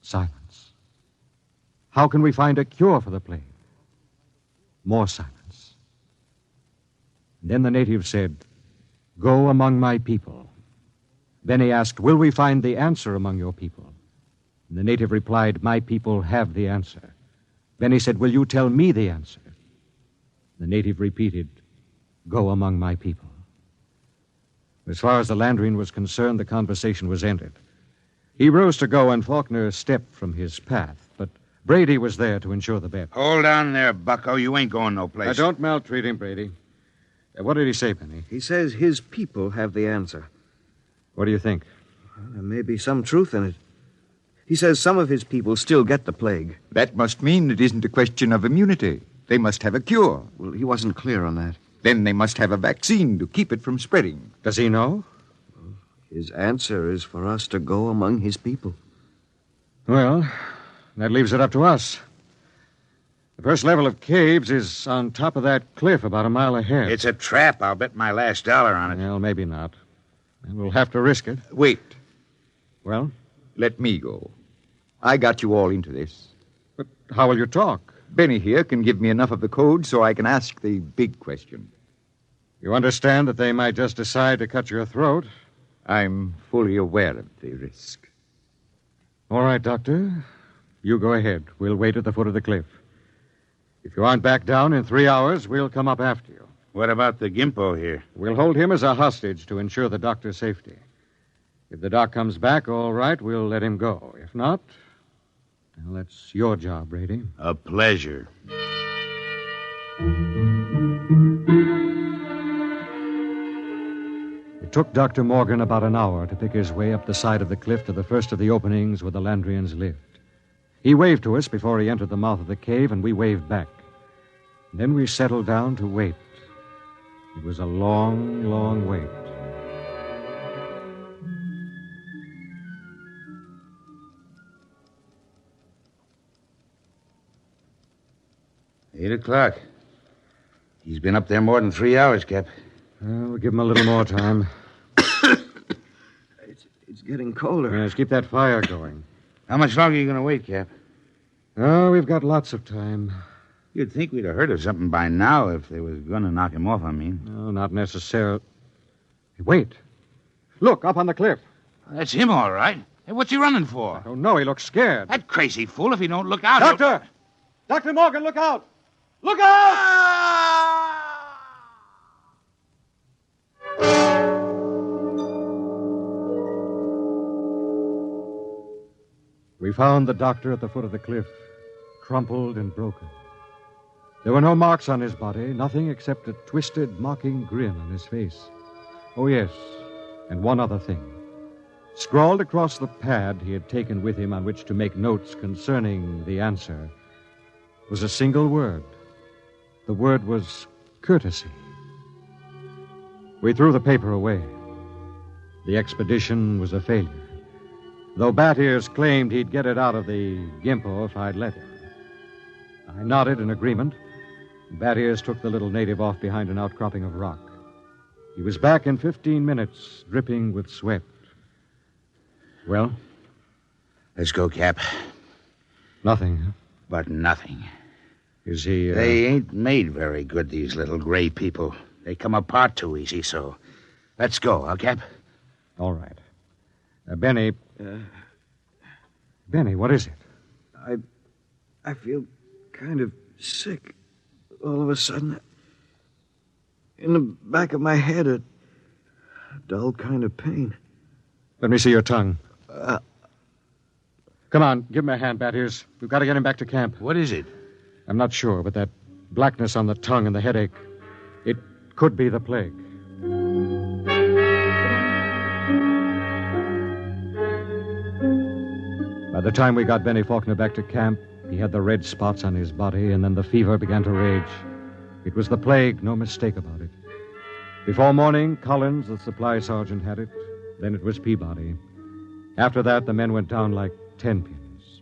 S23: Silence. "How can we find a cure for the plague?" More silence. And then the native said, "Go among my people." Benny asked, "Will we find the answer among your people?" And the native replied, "My people have the answer." Benny said, "Will you tell me the answer?" The native repeated, "Go among my people." As far as the Landrian was concerned, the conversation was ended. He rose to go, and Faulkner stepped from his path, but Brady was there to ensure the bet.
S6: Hold on there, bucko. You ain't going no place.
S23: Don't maltreat him, Brady. What did he say, Penny?
S14: He says his people have the answer.
S23: What do you think?
S14: There may be some truth in it. He says some of his people still get the plague.
S3: That must mean it isn't a question of immunity. They must have a cure.
S14: Well, he wasn't clear on that.
S3: Then they must have a vaccine to keep it from spreading.
S23: Does he know?
S14: His answer is for us to go among his people.
S23: Well, that leaves it up to us. The first level of caves is on top of that cliff about a mile ahead.
S6: It's a trap. I'll bet my last dollar on it.
S23: Well, maybe not. We'll have to risk it.
S3: Wait.
S23: Well?
S3: Let me go. I got you all into this.
S23: But how will you talk?
S3: Benny here can give me enough of the code so I can ask the big question.
S23: You understand that they might just decide to cut your throat?
S3: I'm fully aware of the risk.
S23: All right, Doctor. You go ahead. We'll wait at the foot of the cliff. If you aren't back down in 3 hours, we'll come up after you.
S6: What about the Gimpo here?
S23: We'll hold him as a hostage to ensure the doctor's safety. If the doc comes back, all right, we'll let him go. If not, well, that's your job, Brady.
S6: A pleasure.
S23: It took Dr. Morgan about an hour to pick his way up the side of the cliff to the first of the openings where the Landrians lived. He waved to us before he entered the mouth of the cave, and we waved back. Then we settled down to wait. It was a long, long wait.
S6: Eight o'clock. He's been up there more than 3 hours, Cap.
S23: We'll give him a little more time.
S14: It's getting colder.
S23: Yes, keep that fire going.
S6: How much longer are you going to wait, Cap?
S23: Oh, we've got lots of time.
S6: You'd think we'd have heard of something by now if they was going to knock him off, I mean.
S23: No, not necessarily. Wait. Look, up on the cliff.
S6: That's him, all right. Hey, what's he running for?
S23: I don't know. He looks scared.
S6: That crazy fool, if he don't look out...
S23: Doctor! Dr. Morgan, look out! Look out! We found the doctor at the foot of the cliff, crumpled and broken. There were no marks on his body, nothing except a twisted, mocking grin on his face. Oh, yes, and one other thing. Scrawled across the pad he had taken with him on which to make notes concerning the answer was a single word. The word was courtesy. We threw the paper away. The expedition was a failure, though Bat Ears claimed he'd get it out of the Gimpo if I'd let him. I nodded in agreement. Bat Ears took the little native off behind an outcropping of rock. He was back in 15 minutes, dripping with sweat. Well?
S6: Let's go, Cap.
S23: Nothing, huh?
S6: But nothing.
S23: Is he...
S6: They ain't made very good, these little gray people. They come apart too easy, so... Let's go, huh, Cap?
S23: All right. Benny... Benny, what is it?
S14: I feel kind of sick all of a sudden. In the back of my head, a dull kind of pain.
S23: Let me see your tongue. Come on, give him a hand, Bat Ears. We've got to get him back to camp.
S6: What is it?
S23: I'm not sure, but that blackness on the tongue and the headache, it could be the plague. By the time we got Benny Faulkner back to camp, he had the red spots on his body, and then the fever began to rage. It was the plague, no mistake about it. Before morning, Collins, the supply sergeant, had it. Then it was Peabody. After that, the men went down like 10 pins.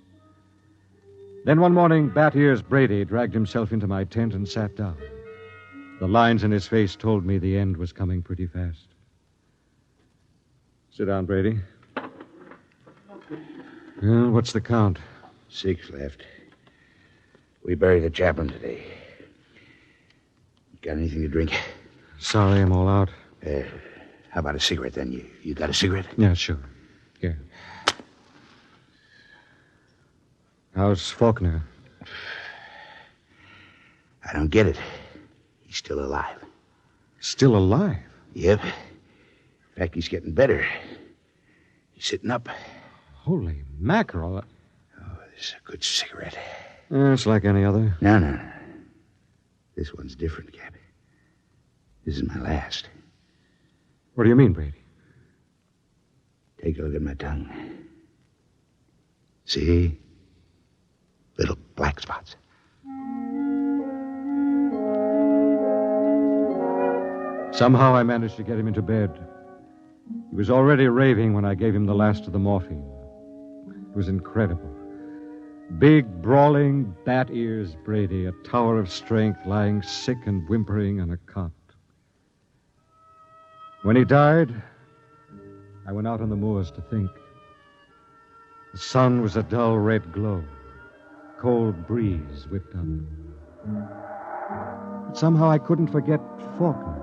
S23: Then one morning, Bat Ears Brady dragged himself into my tent and sat down. The lines in his face told me the end was coming pretty fast. Sit down, Brady. Well, what's the count?
S6: 6 left. We buried the chaplain today. Got anything to drink?
S23: Sorry, I'm all out.
S6: How about a cigarette, then? You got a cigarette?
S23: Yeah, sure. Here. How's Faulkner?
S6: I don't get it. He's still alive.
S23: Still alive?
S6: Yep. In fact, he's getting better. He's sitting up.
S23: Holy mackerel.
S6: This is a good cigarette.
S23: It's like any other.
S6: No. This one's different, Cap. This is my last.
S23: What do you mean, Brady?
S6: Take a look at my tongue. See? Little black spots.
S23: Somehow I managed to get him into bed. He was already raving when I gave him the last of the morphine. It was incredible. Big, brawling, bat ears Brady, a tower of strength, lying sick and whimpering on a cot. When he died, I went out on the moors to think. The sun was a dull red glow. Cold breeze whipped up. But somehow I couldn't forget Faulkner.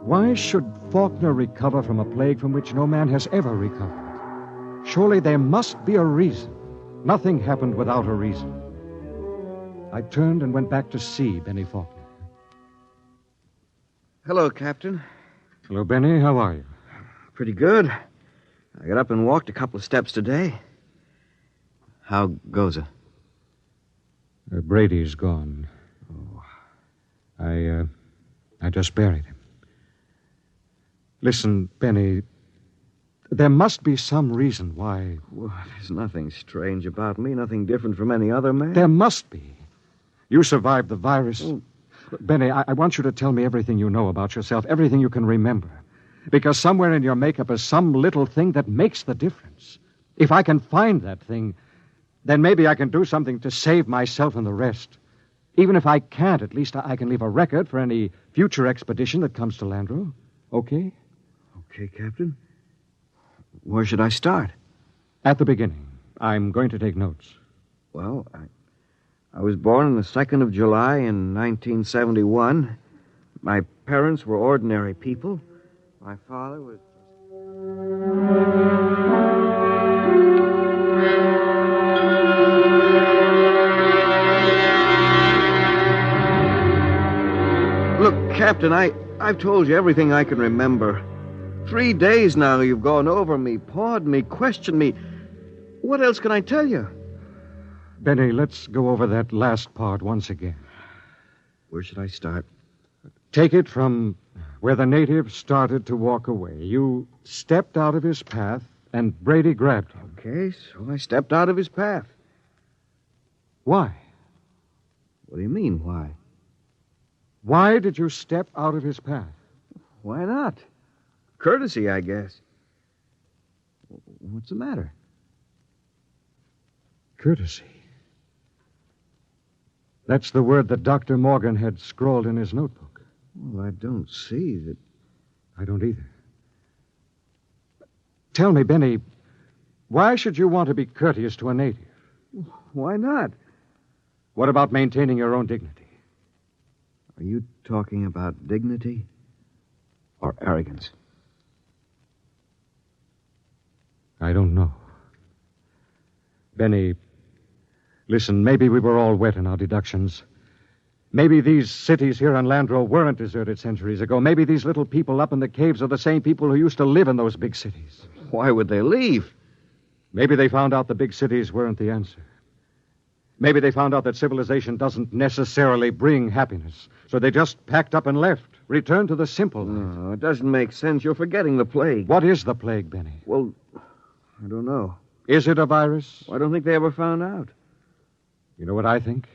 S23: Why should Faulkner recover from a plague from which no man has ever recovered? Surely there must be a reason. Nothing happened without a reason. I turned and went back to see Benny Faulkner.
S16: Hello, Captain.
S23: Hello, Benny. How are you?
S16: Pretty good. I got up and walked a couple of steps today. How goes it?
S23: Brady's gone. Oh. I just buried him. Listen, Benny, there must be some reason why...
S16: Well, there's nothing strange about me, nothing different from any other man.
S23: There must be. You survived the virus. Oh. Benny, I want you to tell me everything you know about yourself, everything you can remember. Because somewhere in your makeup is some little thing that makes the difference. If I can find that thing, then maybe I can do something to save myself and the rest. Even if I can't, at least I can leave a record for any future expedition that comes to Landro. Okay?
S16: Okay, Captain. Where should I start?
S23: At the beginning. I'm going to take notes.
S16: Well, I was born on the 2nd of July in 1971. My parents were ordinary people. My father was... Look, Captain, I've told you everything I can remember. 3 days now you've gone over me, pawed me, questioned me. What else can I tell you?
S23: Benny, let's go over that last part once again.
S16: Where should I start?
S23: Take it from where the native started to walk away. You stepped out of his path, and Brady grabbed him.
S16: Okay, so I stepped out of his path.
S23: Why?
S16: What do you mean, why?
S23: Why did you step out of his path?
S16: Why not? Courtesy, I guess. What's the matter?
S23: Courtesy. That's the word that Dr. Morgan had scrawled in his notebook.
S16: Well, I don't see that...
S23: I don't either. Tell me, Benny, why should you want to be courteous to a native?
S16: Why not?
S23: What about maintaining your own dignity?
S16: Are you talking about dignity or arrogance?
S23: I don't know. Benny, listen, maybe we were all wet in our deductions. Maybe these cities here on Landro weren't deserted centuries ago. Maybe these little people up in the caves are the same people who used to live in those big cities.
S16: Why would they leave?
S23: Maybe they found out the big cities weren't the answer. Maybe they found out that civilization doesn't necessarily bring happiness. So they just packed up and left, returned to the simple life.
S16: No, it doesn't make sense. You're forgetting the plague.
S23: What is the plague, Benny?
S16: Well, I don't know.
S23: Is it a virus?
S16: I don't think they ever found out.
S23: You know what I think?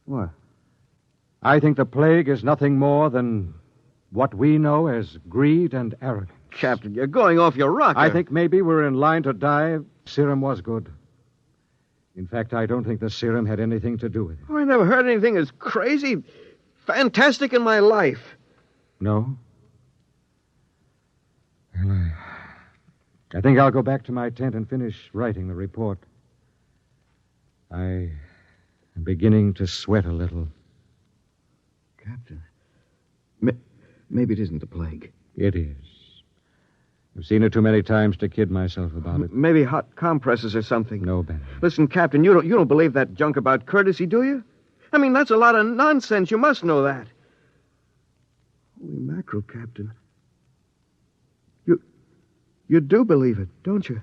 S16: What?
S23: I think the plague is nothing more than what we know as greed and arrogance.
S16: Captain, you're going off your rocker.
S23: I think maybe we're in line to die. Serum was good. In fact, I don't think the serum had anything to do with it.
S16: Oh, I never heard anything as crazy, fantastic in my life.
S23: No? Well, I think I'll go back to my tent and finish writing the report. I am beginning to sweat a little.
S16: Captain, maybe it isn't the plague.
S23: It is. I've seen it too many times to kid myself about it.
S16: Maybe hot compresses or something.
S23: No, Ben.
S16: Listen, Captain, you don't believe that junk about courtesy, do you? I mean, that's a lot of nonsense. You must know that. Holy mackerel, Captain. You do believe it, don't you?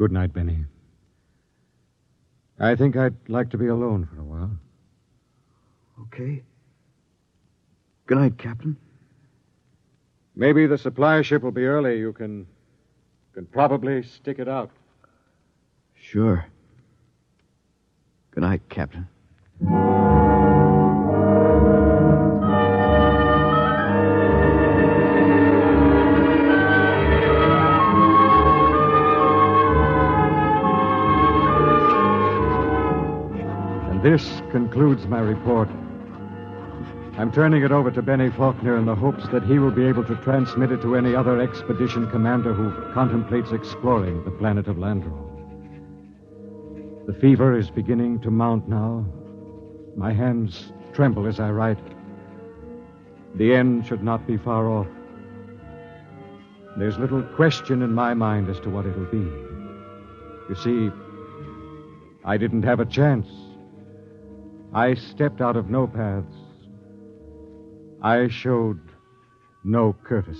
S23: Good night, Benny. I think I'd like to be alone for a while.
S14: Okay. Good night, Captain.
S23: Maybe the supply ship will be early. You can probably stick it out.
S14: Sure. Good night, Captain.
S23: And this concludes my report. I'm turning it over to Benny Faulkner in the hopes that he will be able to transmit it to any other expedition commander who contemplates exploring the planet of Landro. The fever is beginning to mount now. My hands tremble as I write. The end should not be far off. There's little question in my mind as to what it'll be. You see, I didn't have a chance. I stepped out of no paths. I showed no courtesy.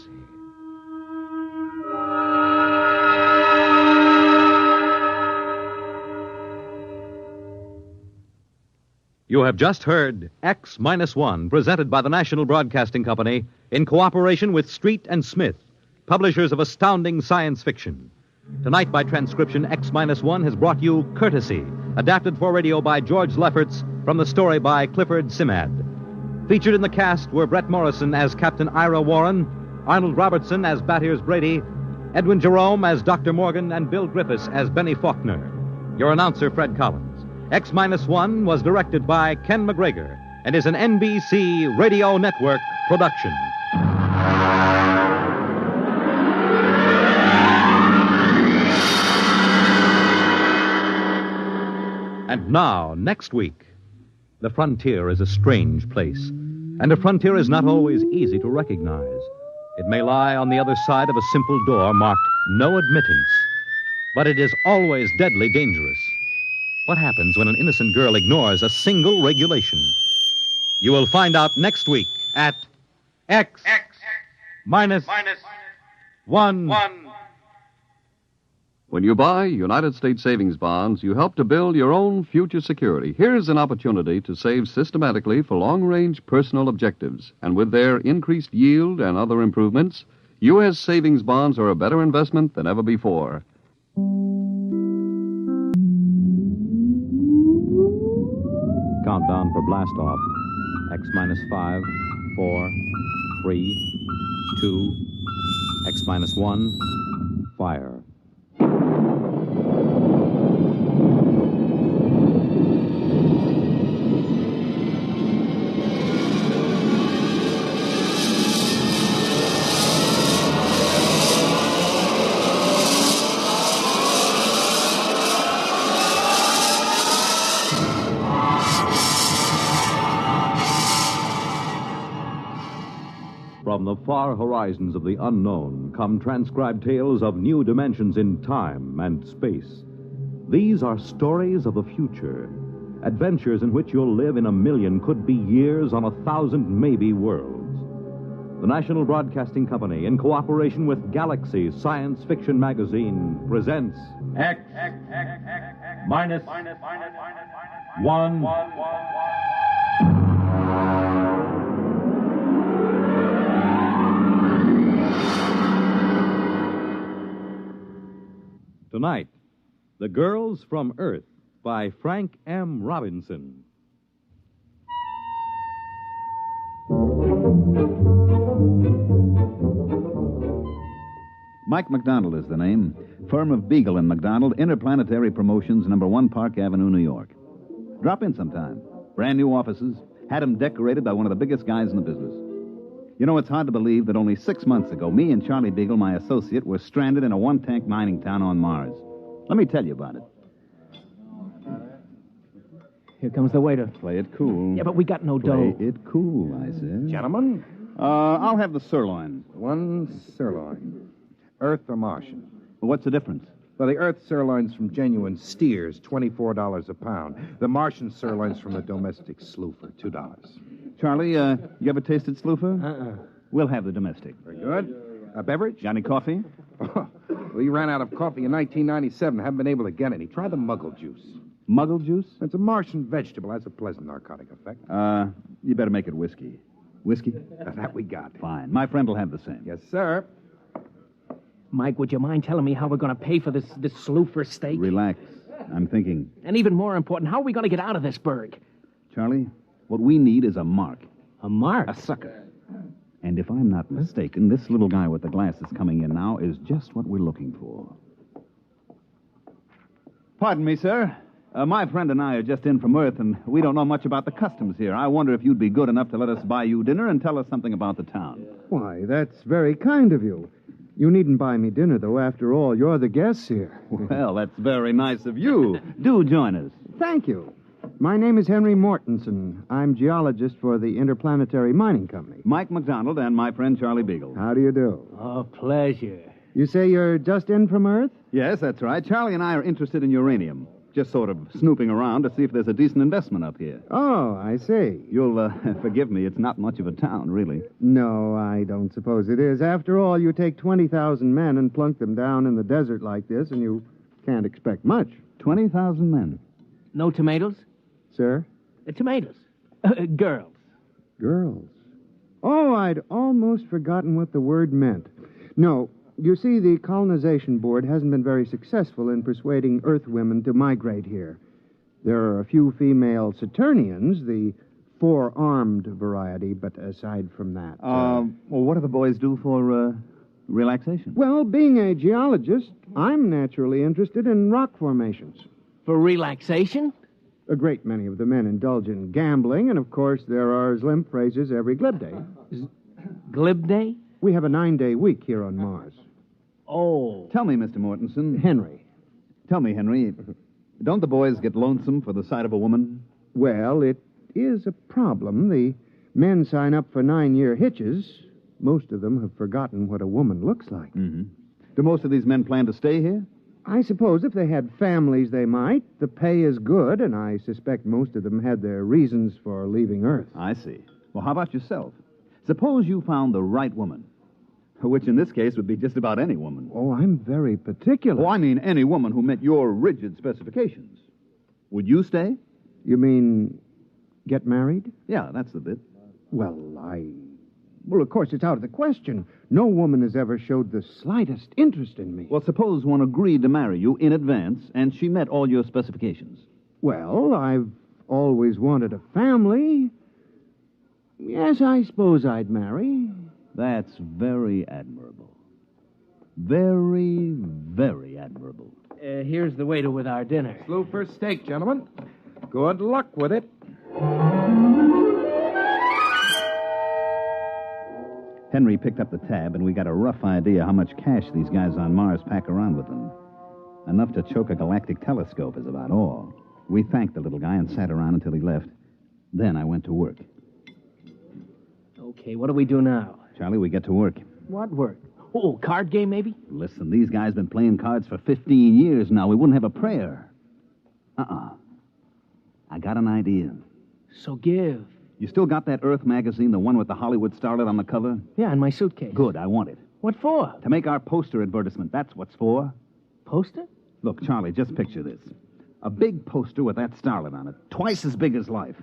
S2: You have just heard X-1, presented by the National Broadcasting Company in cooperation with Street and Smith, publishers of astounding science fiction. Tonight, by transcription, X-1 has brought you Courtesy, adapted for radio by George Lefferts from the story by Clifford Simad. Featured in the cast were Brett Morrison as Captain Ira Warren, Arnold Robertson as Battiers Brady, Edwin Jerome as Dr. Morgan, and Bill Griffiths as Benny Faulkner. Your announcer, Fred Collins. X-1 was directed by Ken McGregor and is an NBC Radio Network production. And now, next week, the frontier is a strange place, and a frontier is not always easy to recognize. It may lie on the other side of a simple door marked No Admittance, but it is always deadly dangerous. What happens when an innocent girl ignores a single regulation? You will find out next week at X-1.
S4: When you buy United States savings bonds, you help to build your own future security. Here's an opportunity to save systematically for long-range personal objectives. And with their increased yield and other improvements, U.S. savings bonds are a better investment than ever before.
S2: Countdown for blast off. X-5, 4, 3, 2, X-1, fire. From the far horizons of the unknown come transcribed tales of new dimensions in time and space. These are stories of the future, adventures in which you'll live in a million, could be years, on 1,000 maybe worlds. The National Broadcasting Company, in cooperation with Galaxy Science Fiction Magazine, presents
S21: X-1.
S2: Tonight, The Girls from Earth by Frank M. Robinson.
S5: Mike McDonald is the name. Firm of Beagle and McDonald, Interplanetary Promotions, number 1 Park Avenue, New York. Drop in sometime. Brand new offices. Had them decorated by one of the biggest guys in the business. You know, it's hard to believe that only 6 months ago, me and Charlie Beagle, my associate, were stranded in a one-tank mining town on Mars. Let me tell you about it.
S15: Here comes the waiter.
S5: Play it cool.
S15: Yeah, but we got no dough.
S5: Play it cool, I said.
S17: Gentlemen?
S5: I'll have the sirloin.
S17: One sirloin. Earth or Martian?
S5: Well, what's the difference?
S17: Well, the Earth sirloin's from genuine steers, $24 a pound. The Martian sirloin's from the domestic sloofer, $2.
S5: Charlie, you ever tasted sloofer? We'll have the domestic.
S17: Very good. A beverage?
S5: Johnny coffee?
S17: We ran out of coffee in 1997. Haven't been able to get any. Try the muggle juice.
S5: Muggle juice?
S17: It's a Martian vegetable. Has a pleasant narcotic effect.
S5: You better make it whiskey. Whiskey?
S17: That we got.
S5: Fine. My friend will have the same.
S17: Yes, sir.
S7: Mike, would you mind telling me how we're going to pay for this sloofer steak?
S5: Relax. I'm thinking.
S7: And even more important, how are we going to get out of this burg?
S5: Charlie, what we need is a mark.
S7: A mark?
S5: A sucker. And if I'm not mistaken, this little guy with the glasses coming in now is just what we're looking for. Pardon me, sir. My friend and I are just in from Earth, and we don't know much about the customs here. I wonder if you'd be good enough to let us buy you dinner and tell us something about the town.
S11: Why, that's very kind of you. You needn't buy me dinner, though. After all, you're the guests here.
S5: Well, that's very nice of you. Do join us.
S11: Thank you. My name is Henry Mortensen. I'm geologist for the Interplanetary Mining Company.
S5: Mike McDonald and my friend Charlie Beagle.
S11: How do you do?
S7: Oh, pleasure.
S11: You say you're just in from Earth?
S5: Yes, that's right. Charlie and I are interested in uranium. Just sort of snooping around to see if there's a decent investment up here.
S11: Oh, I see.
S5: You'll forgive me. It's not much of a town, really.
S11: No, I don't suppose it is. After all, you take 20,000 men and plunk them down in the desert like this, and you can't expect much.
S5: 20,000 men.
S7: No tomatoes?
S11: Sir?
S7: Tomatoes. Girls.
S11: Girls. Oh, I'd almost forgotten what the word meant. No, you see, the Colonization Board hasn't been very successful in persuading Earth women to migrate here. There are a few female Saturnians, the four-armed variety, but aside from that...
S5: Well, what do the boys do for relaxation?
S11: Well, being a geologist, I'm naturally interested in rock formations.
S7: For relaxation?
S11: A great many of the men indulge in gambling, and of course there are limp phrases every glib day.
S7: Glib day?
S11: We have a 9-day week here on Mars.
S7: Oh.
S5: Tell me, Mr. Mortensen.
S11: Henry.
S5: Tell me, Henry, don't the boys get lonesome for the sight of a woman?
S11: Well, it is a problem. The men sign up for 9-year hitches. Most of them have forgotten what a woman looks like.
S5: Mm-hmm. Do most of these men plan to stay here?
S11: I suppose if they had families, they might. The pay is good, and I suspect most of them had their reasons for leaving Earth.
S5: I see. Well, how about yourself? Suppose you found the right woman, which in this case would be just about any woman.
S11: Oh, I'm very particular.
S5: Oh, I mean any woman who met your rigid specifications. Would you stay?
S11: You mean get married?
S5: Yeah, that's the bit.
S11: Well, Well, of course, it's out of the question. No woman has ever showed the slightest interest in me.
S5: Well, suppose one agreed to marry you in advance, and she met all your specifications.
S11: Well, I've always wanted a family. Yes, I suppose I'd marry.
S5: That's very admirable. Very, very admirable.
S7: Here's the waiter with our dinner.
S17: Slooper steak, gentlemen. Good luck with it.
S5: Henry picked up the tab, and we got a rough idea how much cash these guys on Mars pack around with them. Enough to choke a galactic telescope is about all. We thanked the little guy and sat around until he left. Then I went to work.
S7: Okay, what do we do now?
S5: Charlie, we get to work.
S7: What work? Oh, card game, maybe?
S5: Listen, these guys been playing cards for 15 years now. We wouldn't have a prayer. I got an idea.
S7: So give.
S5: You still got that Earth magazine, the one with the Hollywood starlet on the cover?
S7: Yeah, in my suitcase.
S5: Good, I want it.
S7: What for?
S5: To make our poster advertisement. That's what's for.
S7: Poster?
S5: Look, Charlie, just picture this. A big poster with that starlet on it, twice as big as life.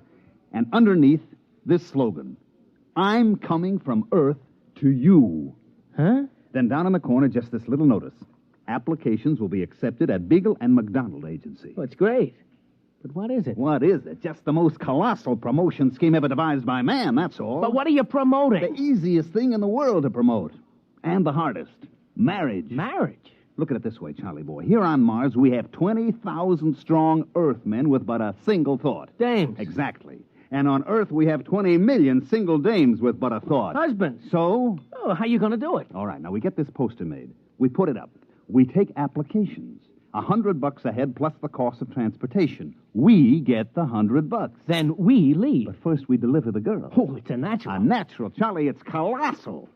S5: And underneath, this slogan, I'm coming from Earth to you.
S7: Huh?
S5: Then down in the corner, just this little notice. Applications will be accepted at Beagle and McDonald Agency.
S7: Well, it's great. But what is it?
S5: What is it? Just the most colossal promotion scheme ever devised by man, that's all.
S7: But what are you promoting?
S5: The easiest thing in the world to promote. And the hardest. Marriage.
S7: Marriage?
S5: Look at it this way, Charlie boy. Here on Mars, we have 20,000 strong Earthmen with but a single thought.
S7: Dames.
S5: Exactly. And on Earth, we have 20 million single dames with but a thought.
S7: Husbands.
S5: So?
S7: Oh, how you going to do it?
S5: All right, now we get this poster made. We put it up. We take applications. $100 a head plus the cost of transportation. We get the $100.
S7: Then we leave.
S5: But first we deliver the girl.
S7: Oh, it's a natural.
S5: A natural. Charlie, it's colossal.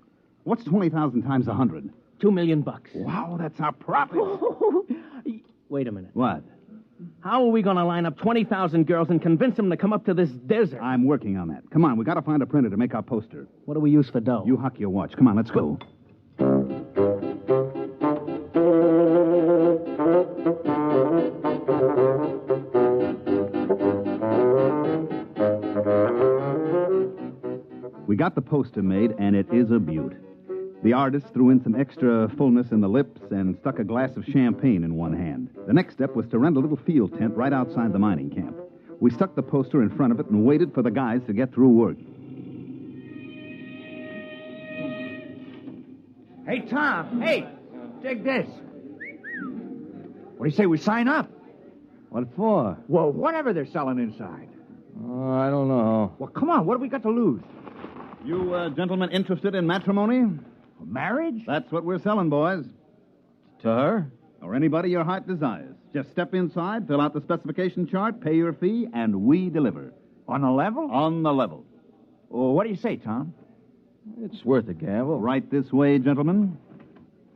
S5: What's 20,000 times 100?
S7: $2 million.
S5: Wow, that's our profit.
S7: Wait a minute.
S5: What?
S7: How are we going to line up 20,000 girls and convince them to come up to this desert?
S5: I'm working on that. Come on, we got to find a printer to make our poster.
S7: What do we use for dough?
S5: You huck your watch. Come on, let's go. We got the poster made, and it is a beaut. The artist threw in some extra fullness in the lips and stuck a glass of champagne in one hand. The next step was to rent a little field tent right outside the mining camp. We stuck the poster in front of it and waited for the guys to get through work.
S1: Hey, Tom. Hey, dig this. What do you say we sign up?
S12: What for?
S1: Well, whatever they're selling inside.
S12: Oh, I don't know.
S1: Well, come on. What have we got to lose?
S5: You gentlemen interested in matrimony?
S1: Marriage?
S5: That's what we're selling, boys.
S12: To her?
S5: Or anybody your heart desires. Just step inside, fill out the specification chart, pay your fee, and we deliver.
S1: On the level?
S5: On the level.
S1: Well, what do you say, Tom?
S12: It's worth a gamble.
S5: Right this way, gentlemen.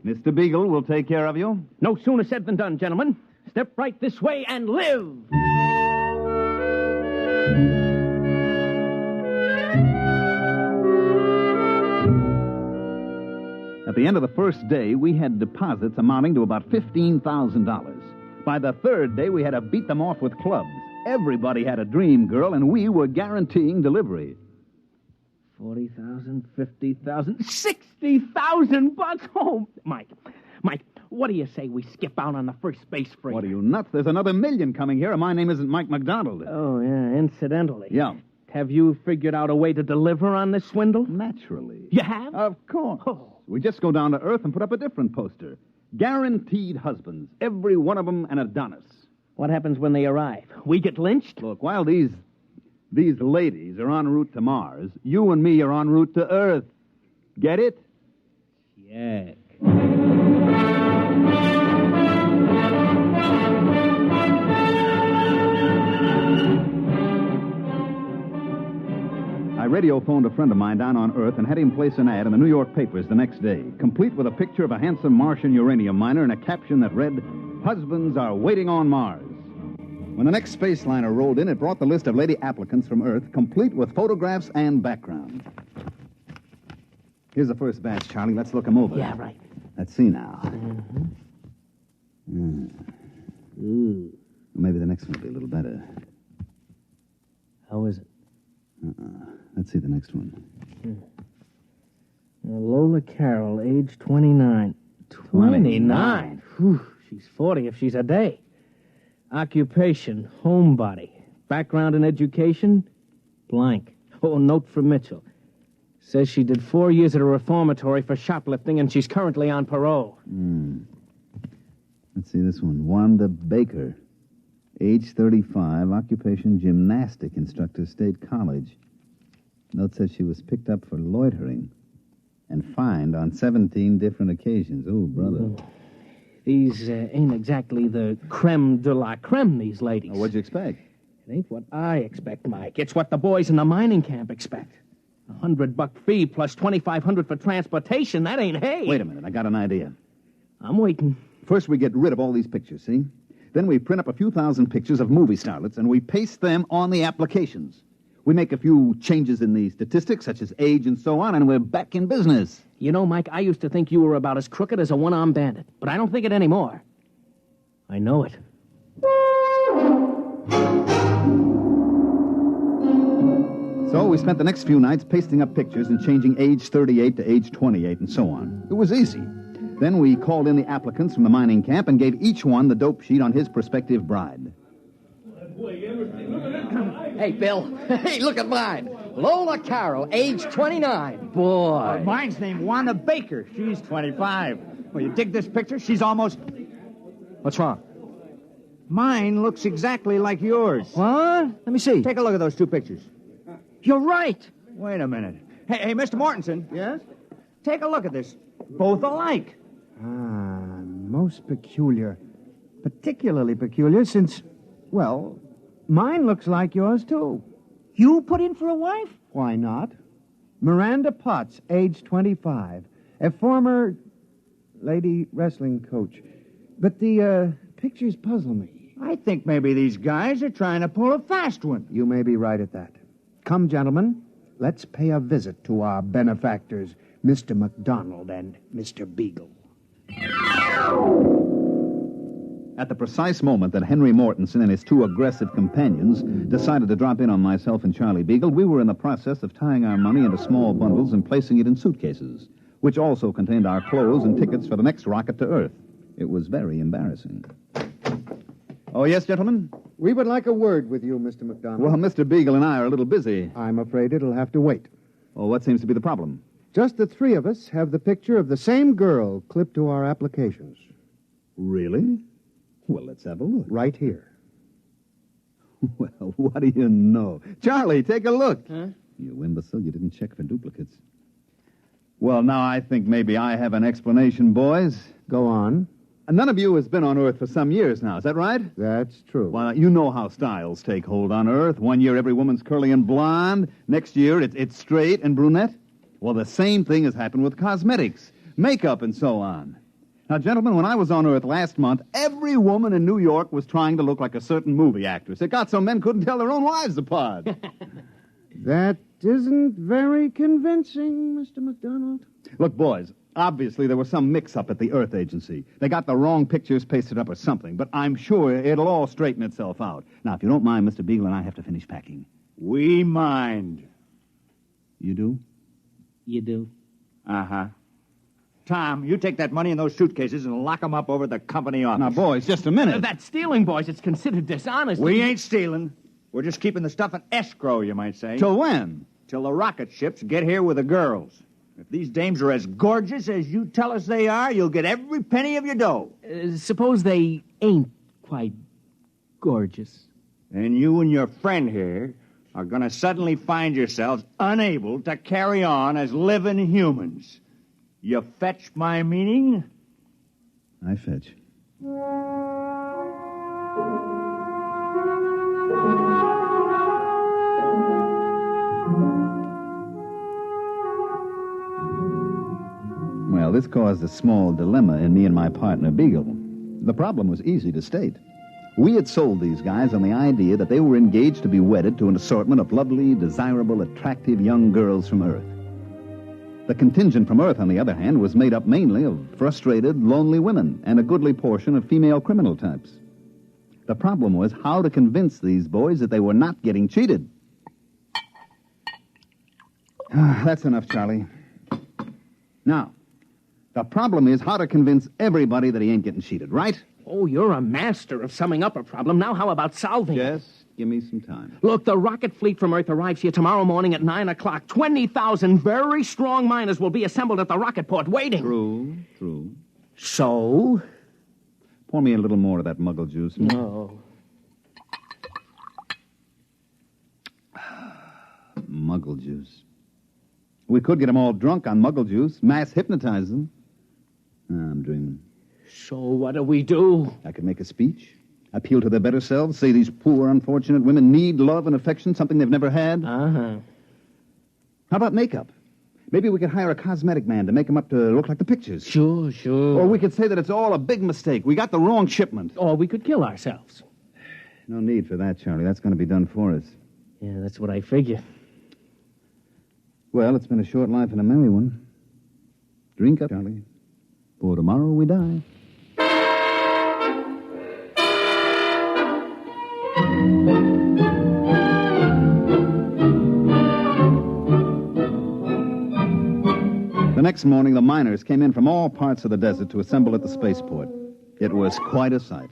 S5: Mr. Beagle will take care of you.
S7: No sooner said than done, gentlemen. Step right this way and live.
S5: At the end of the first day, we had deposits amounting to about $15,000. By the third day, we had to beat them off with clubs. Everybody had a dream girl, and we were guaranteeing delivery.
S7: 40,000, 50,000, 60,000 bucks. Oh, Mike, what do you say we skip out on the first space freight?
S5: What are you, nuts? There's another million coming here, and my name isn't Mike McDonald.
S7: Oh, yeah, incidentally.
S5: Yeah.
S7: Have you figured out a way to deliver on this swindle?
S5: Naturally.
S7: You have?
S5: Of course. Oh. We just go down to Earth and put up a different poster. Guaranteed husbands. Every one of them an Adonis.
S7: What happens when they arrive? We get lynched?
S5: Look, while these ladies are en route to Mars, you and me are en route to Earth. Get it?
S7: Yeah.
S5: I radio phoned a friend of mine down on Earth and had him place an ad in the New York papers the next day, complete with a picture of a handsome Martian uranium miner and a caption that read, "Husbands are waiting on Mars." When the next space liner rolled in, it brought the list of lady applicants from Earth, complete with photographs and background. Here's the first batch, Charlie. Let's look them over.
S7: Yeah, right.
S5: Let's see now. Maybe the next one will be a little better.
S7: How is it?
S5: Let's see the next one.
S7: Lola Carroll, age 29. 29? Whew, she's 40 if she's a day. Occupation, homebody. Background in education, blank. Oh, note from Mitchell. Says she did 4 years at a reformatory for shoplifting, and she's currently on parole.
S5: Let's see this one. Wanda Baker, age 35, occupation gymnastic instructor, State College. Note says she was picked up for loitering and fined on 17 different occasions. Oh, brother.
S7: These ain't exactly the creme de la creme, these ladies.
S5: Oh, what'd you expect?
S7: It ain't what I expect, Mike. It's what the boys in the mining camp expect. $100 fee plus $2,500 for transportation. That ain't hay.
S5: Wait a minute. I got an idea.
S7: I'm waiting.
S5: First, we get rid of all these pictures, see? Then we print up a few thousand pictures of movie starlets, and we paste them on the applications. We make a few changes in the statistics, such as age and so on, and we're back in business.
S7: You know, Mike, I used to think you were about as crooked as a one-armed bandit, but I don't think it anymore. I know it.
S5: So we spent the next few nights pasting up pictures and changing age 38 to age 28 and so on. It was easy. Then we called in the applicants from the mining camp and gave each one the dope sheet on his prospective bride.
S15: Hey, Bill. Hey, look at mine. Lola Carroll, age 29. Boy.
S1: Mine's named Wanda Baker. She's 25. Well, you dig this picture? She's almost...
S12: What's wrong?
S1: Mine looks exactly like yours.
S12: What? Let me see.
S1: Take a look at those two pictures.
S12: You're right.
S1: Wait a minute. Hey, Mr. Mortensen.
S11: Yes?
S1: Take a look at this. Both alike.
S11: Most peculiar. Particularly peculiar since, well, mine looks like yours, too.
S1: You put in for a wife?
S11: Why not? Miranda Potts, age 25. A former lady wrestling coach. But the pictures puzzle me.
S1: I think maybe these guys are trying to pull a fast one.
S11: You may be right at that. Come, gentlemen, let's pay a visit to our benefactors, Mr. McDonald and Mr. Beagle.
S5: At the precise moment that Henry Mortensen and his two aggressive companions decided to drop in on myself and Charlie Beagle, we were in the process of tying our money into small bundles and placing it in suitcases, which also contained our clothes and tickets for the next rocket to Earth. It was very embarrassing. Oh, yes, gentlemen?
S11: We would like a word with you, Mr. McDonald.
S5: Well, Mr. Beagle and I are a little busy.
S11: I'm afraid it'll have to wait.
S5: Oh, what seems to be the problem?
S11: Just the three of us have the picture of the same girl clipped to our applications.
S5: Really? Well, let's have a look.
S11: Right here.
S5: Well, what do you know? Charlie, take a look.
S7: Huh?
S5: You imbecile, you didn't check for duplicates. Well, now I think maybe I have an explanation, boys.
S11: Go on.
S5: None of you has been on Earth for some years now, is that right?
S11: That's true.
S5: Well, you know how styles take hold on Earth. One year every woman's curly and blonde. Next year it's straight and brunette. Well, the same thing has happened with cosmetics, makeup, and so on. Now, gentlemen, when I was on Earth last month, every woman in New York was trying to look like a certain movie actress. It got so men couldn't tell their own wives apart.
S11: That isn't very convincing, Mr. McDonald.
S5: Look, boys, obviously there was some mix-up at the Earth Agency. They got the wrong pictures pasted up or something, but I'm sure it'll all straighten itself out. Now, if you don't mind, Mr. Beagle and I have to finish packing.
S1: We mind.
S5: You do?
S7: You do.
S1: Uh-huh. Tom, you take that money in those suitcases and lock them up over at the company office.
S5: Now, boys, just a minute.
S7: That's stealing, boys. It's considered dishonest.
S1: We ain't stealing. We're just keeping the stuff in escrow, you might say.
S5: Till when?
S1: Till the rocket ships get here with the girls. If these dames are as gorgeous as you tell us they are, you'll get every penny of your dough.
S7: Suppose they ain't quite gorgeous.
S1: And you and your friend here are going to suddenly find yourselves unable to carry on as living humans. You fetch my meaning?
S5: I fetch. Well, this caused a small dilemma in me and my partner, Beagle. The problem was easy to state. We had sold these guys on the idea that they were engaged to be wedded to an assortment of lovely, desirable, attractive young girls from Earth. The contingent from Earth, on the other hand, was made up mainly of frustrated, lonely women and a goodly portion of female criminal types. The problem was how to convince these boys that they were not getting cheated. That's enough, Charlie. Now, the problem is how to convince everybody that he ain't getting cheated, right?
S7: Oh, you're a master of summing up a problem. Now how about solving it?
S5: Just give me some time.
S7: Look, the rocket fleet from Earth arrives here tomorrow morning at 9 o'clock. 20,000 very strong miners will be assembled at the rocket port waiting.
S5: True.
S7: So?
S5: Pour me a little more of that muggle juice.
S7: No.
S5: Muggle juice. We could get them all drunk on muggle juice, mass hypnotize them. I'm dreaming.
S7: So what do we do?
S5: I could make a speech, appeal to their better selves, say these poor, unfortunate women need love and affection, something they've never had.
S7: Uh-huh.
S5: How about makeup? Maybe we could hire a cosmetic man to make them up to look like the pictures.
S7: Sure.
S5: Or we could say that it's all a big mistake. We got the wrong shipment.
S7: Or we could kill ourselves.
S5: No need for that, Charlie. That's going to be done for us.
S7: Yeah, that's what I figure.
S5: Well, it's been a short life and a merry one. Drink up, Charlie. For tomorrow we die. The next morning, the miners came in from all parts of the desert to assemble at the spaceport. It was quite a sight.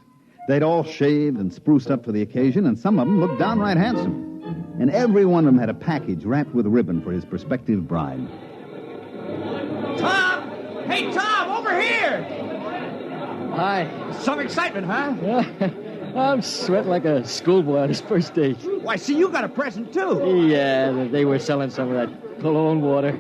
S5: They'd all shaved and spruced up for the occasion, and some of them looked downright handsome. And every one of them had a package wrapped with ribbon for his prospective bride.
S1: Tom! Hey, Tom, over here!
S12: Hi.
S1: Some excitement, huh?
S12: I'm sweating like a schoolboy on his first date.
S1: Why, see, you got a present, too.
S12: Yeah, they were selling some of that cologne water.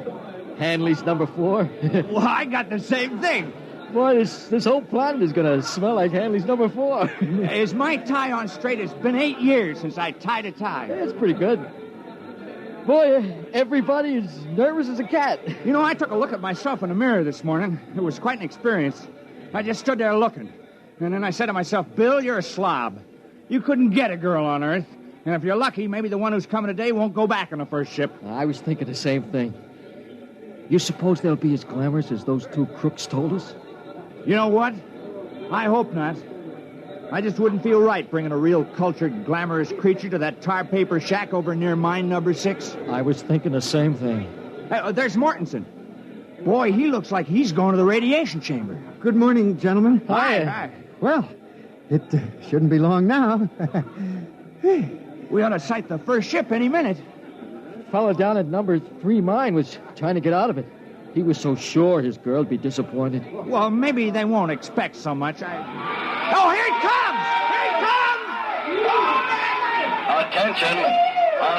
S12: Hanley's number 4.
S1: Well, I got the same thing.
S12: Boy, this whole planet is going to smell like Hanley's number 4.
S1: Is my tie on straight? It's been 8 years since I tied a tie.
S12: Yeah, it's pretty good. Boy, everybody is nervous as a cat.
S1: You know, I took a look at myself in the mirror this morning. It was quite an experience. I just stood there looking. And then I said to myself, Bill, you're a slob. You couldn't get a girl on Earth. And if you're lucky, maybe the one who's coming today won't go back on the first ship.
S12: I was thinking the same thing. You suppose they'll be as glamorous as those two crooks told us?
S1: You know what? I hope not. I just wouldn't feel right bringing a real cultured, glamorous creature to that tar paper shack over near mine number 6.
S12: I was thinking the same thing.
S1: Hey, there's Mortensen. Boy, he looks like he's going to the radiation chamber.
S11: Good morning, gentlemen.
S1: Hi.
S11: Well, it shouldn't be long now.
S1: We ought to sight the first ship any minute.
S12: Fellow down at number 3 mine was trying to get out of it. He was so sure his girl'd be disappointed.
S1: Well, maybe they won't expect so much. Oh, here it comes! Here it comes!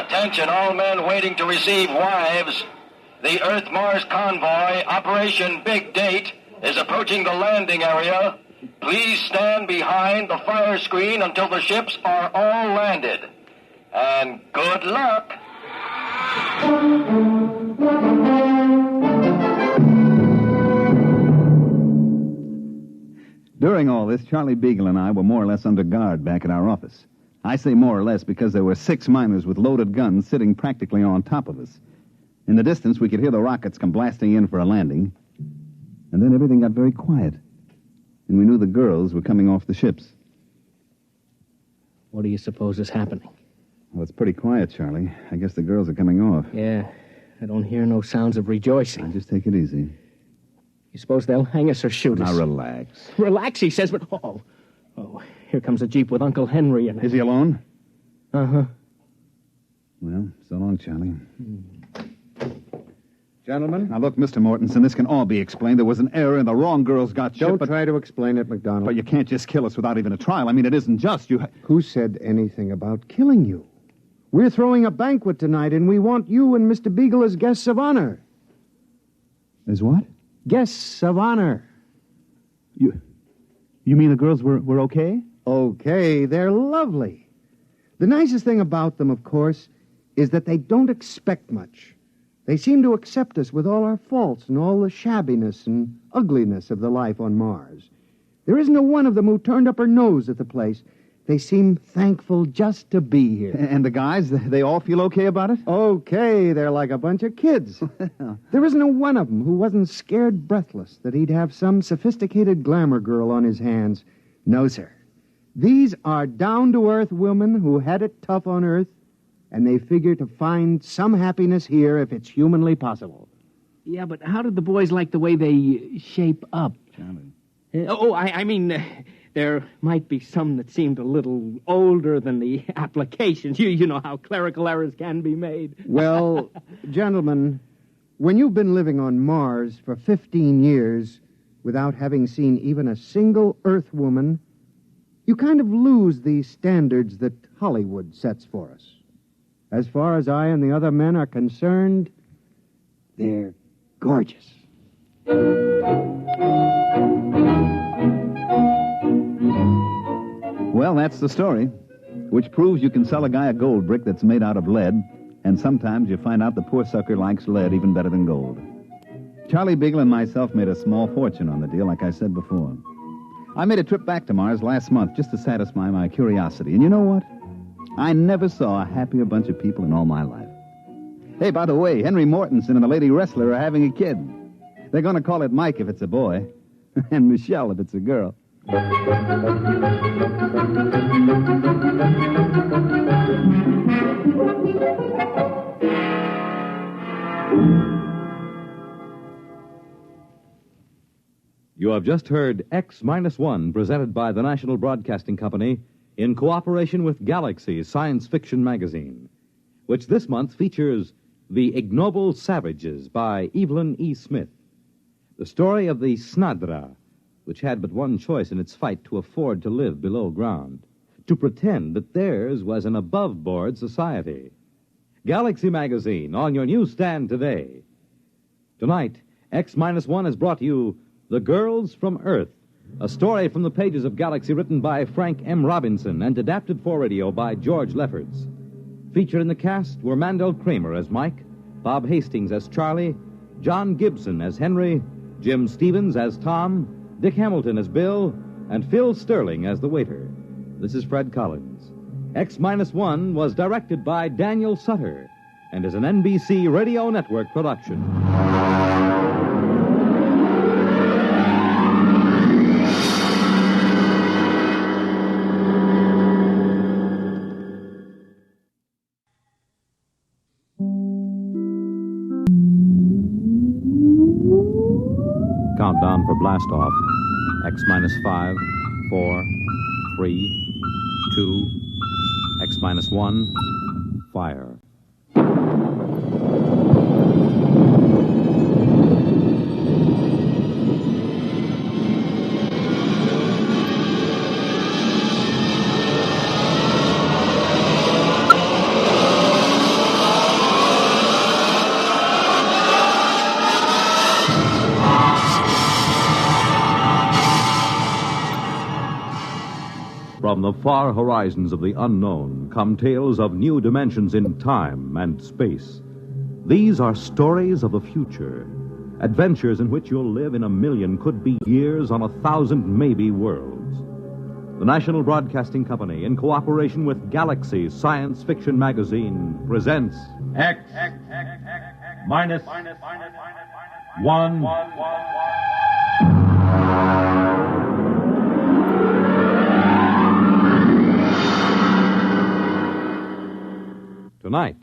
S8: Attention, all men waiting to receive wives. The Earth-Mars convoy, Operation Big Date, is approaching the landing area. Please stand behind the fire screen until the ships are all landed. And good luck.
S5: During all this, Charlie Beagle and I were more or less under guard back at our office. I say more or less because there were 6 miners with loaded guns sitting practically on top of us. In the distance, we could hear the rockets come blasting in for a landing. And then everything got very quiet. And we knew the girls were coming off the ships.
S7: What do you suppose is happening?
S5: Well, it's pretty quiet, Charlie. I guess the girls are coming off.
S7: Yeah, I don't hear no sounds of rejoicing.
S5: Now, just take it easy.
S7: You suppose they'll hang us or shoot us?
S5: Now, relax.
S7: Relax, he says, but... Oh, here comes a Jeep with Uncle Henry in it.
S5: Is he alone?
S7: Uh-huh.
S5: Well, so long, Charlie.
S11: Gentlemen?
S5: Now, look, Mr. Mortensen, this can all be explained. There was an error and the wrong girls got shot.
S11: Don't try to explain it, MacDonald.
S5: But you can't just kill us without even a trial. I mean, it isn't just.
S11: Who said anything about killing you? We're throwing a banquet tonight, and we want you and Mr. Beagle as guests of honor.
S5: As what?
S11: Guests of honor.
S5: You mean the girls were okay?
S11: Okay, they're lovely. The nicest thing about them, of course, is that they don't expect much. They seem to accept us with all our faults and all the shabbiness and ugliness of the life on Mars. There isn't a one of them who turned up her nose at the place. They seem thankful just to be here.
S5: And the guys, they all feel okay about it?
S11: Okay, they're like a bunch of kids. There isn't a one of them who wasn't scared breathless that he'd have some sophisticated glamour girl on his hands. No, sir. These are down-to-earth women who had it tough on Earth, and they figure to find some happiness here if it's humanly possible.
S7: Yeah, but how did the boys like the way they shape up?
S5: Charlie.
S7: I mean... There might be some that seemed a little older than the applications. You know how clerical errors can be made.
S11: Well, gentlemen, when you've been living on Mars for 15 years without having seen even a single Earth woman, you kind of lose the standards that Hollywood sets for us. As far as I and the other men are concerned, they're gorgeous.
S5: Well, that's the story, which proves you can sell a guy a gold brick that's made out of lead, and sometimes you find out the poor sucker likes lead even better than gold. Charlie Beagle and myself made a small fortune on the deal, like I said before. I made a trip back to Mars last month just to satisfy my curiosity, and you know what? I never saw a happier bunch of people in all my life. Hey, by the way, Henry Mortensen and the lady wrestler are having a kid. They're going to call it Mike if it's a boy, and Michelle if it's a girl.
S2: You have just heard X-1, presented by the National Broadcasting Company in cooperation with Galaxy Science Fiction Magazine, which this month features The Ignoble Savages by Evelyn E. Smith, the story of the Snadra, which had but one choice in its fight to afford to live below ground, to pretend that theirs was an above-board society. Galaxy Magazine, on your newsstand today. Tonight, X-1 has brought you The Girls from Earth, a story from the pages of Galaxy written by Frank M. Robinson and adapted for radio by George Lefferts. Featured in the cast were Mandel Kramer as Mike, Bob Hastings as Charlie, John Gibson as Henry, Jim Stevens as Tom, Dick Hamilton as Bill, and Phil Sterling as the waiter. This is Fred Collins. X-1 was directed by Daniel Sutter and is an NBC Radio Network production. Countdown for blast off. X minus 5, 4, 3, 2, X minus 1, fire. From the far horizons of the unknown come tales of new dimensions in time and space. These are stories of the future, adventures in which you'll live in a million, could be years, on 1,000 maybe worlds. The National Broadcasting Company, in cooperation with Galaxy Science Fiction Magazine, presents
S21: X minus 1.
S9: Tonight,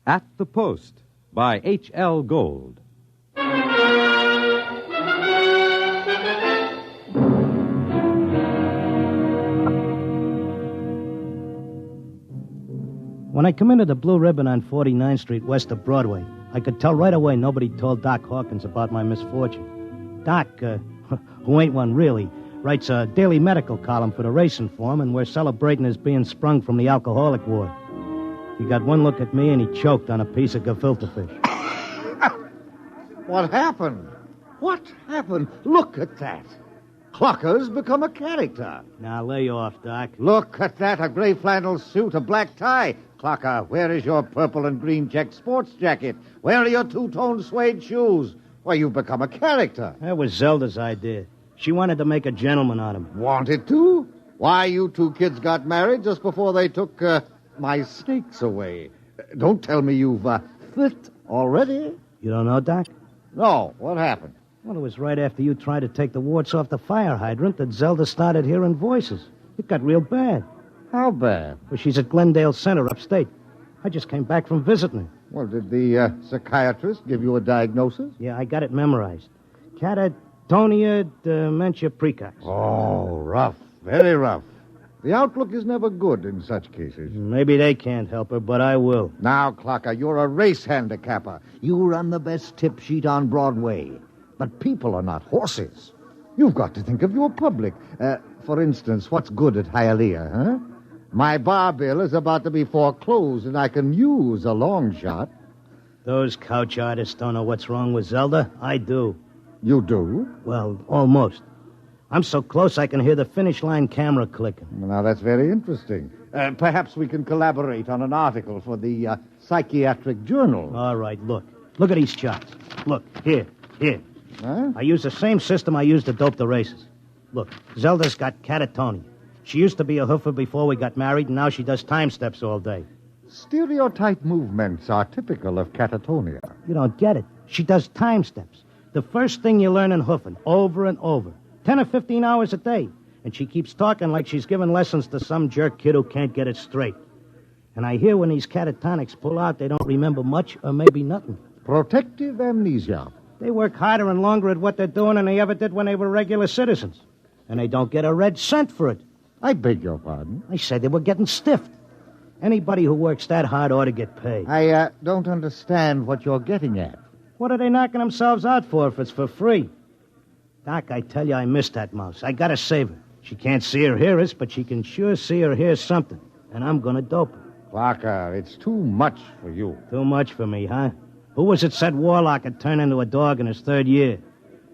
S9: At the Post by H.L. Gold.
S10: When I come into the Blue Ribbon on 49th Street west of Broadway, I could tell right away nobody told Doc Hawkins about my misfortune. Doc, who ain't one really, writes a daily medical column for the Racing Form, and we're celebrating his being sprung from the alcoholic ward. He got one look at me and he choked on a piece of gefilte fish.
S3: What happened? What happened? Look at that. Clocker's become a character.
S10: Now, lay off, Doc.
S3: Look at that, a gray flannel suit, a black tie. Clocker, where is your purple and green check sports jacket? Where are your two-tone suede shoes? Why, you've become a character.
S10: That was Zelda's idea. She wanted to make a gentleman out of him.
S3: Wanted to? Why, you two kids got married just before they took my snakes away. Don't tell me you've fit already.
S10: You don't know, Doc?
S3: No. What happened?
S10: Well, it was right after you tried to take the warts off the fire hydrant that Zelda started hearing voices. It got real bad.
S3: How bad?
S10: Well, she's at Glendale Center upstate. I just came back from visiting her.
S3: Well, did the psychiatrist give you a diagnosis?
S10: Yeah, I got it memorized. Catatonia dementia precox.
S3: Oh, rough. Very rough. The outlook is never good in such cases.
S10: Maybe they can't help her, but I will.
S3: Now, Clocker, you're a race handicapper. You run the best tip sheet on Broadway. But people are not horses. You've got to think of your public. For instance, what's good at Hialeah, huh? My bar bill is about to be foreclosed, and I can use a long shot.
S10: Those couch artists don't know what's wrong with Zelda. I do.
S3: You do?
S10: Well, almost. I'm so close I can hear the finish line camera clicking.
S3: Well, now, that's very interesting. Perhaps we can collaborate on an article for the Psychiatric Journal.
S10: All right, look. Look at these charts. Look, here.
S3: Huh?
S10: I use the same system I used to dope the races. Look, Zelda's got catatonia. She used to be a hoofer before we got married, and now she does time steps all day.
S3: Stereotype movements are typical of catatonia.
S10: You don't get it. She does time steps. The first thing you learn in hoofing, over and over. 10 or 15 hours a day. And she keeps talking like she's giving lessons to some jerk kid who can't get it straight. And I hear when these catatonics pull out, they don't remember much or maybe nothing.
S3: Protective amnesia.
S10: They work harder and longer at what they're doing than they ever did when they were regular citizens. And they don't get a red cent for it.
S3: I beg your pardon?
S10: I said they were getting stiffed. Anybody who works that hard ought to get paid.
S3: I don't understand what you're getting at.
S10: What are they knocking themselves out for if it's for free? Doc, I tell you, I miss that mouse. I gotta save her. She can't see or hear us, but she can sure see or hear something. And I'm gonna dope her.
S3: Clarker, it's too much for you.
S10: Too much for me, huh? Who was it said Warlock had turned into a dog in his third year?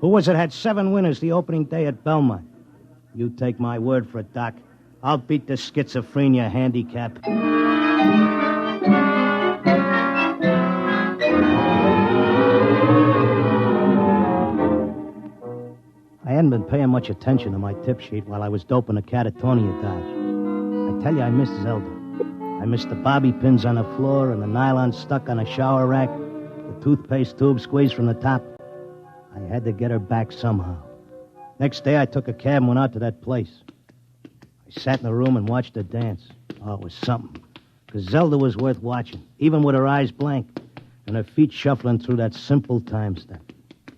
S10: Who was it had 7 winners the opening day at Belmont? You take my word for it, Doc. I'll beat the schizophrenia handicap. I hadn't been paying much attention to my tip sheet while I was doping a catatonia dodge. I tell you, I missed Zelda. I missed the bobby pins on the floor and the nylon stuck on a shower rack, the toothpaste tube squeezed from the top. I had to get her back somehow. Next day, I took a cab and went out to that place. I sat in the room and watched her dance. Oh, it was something. Because Zelda was worth watching, even with her eyes blank and her feet shuffling through that simple time step.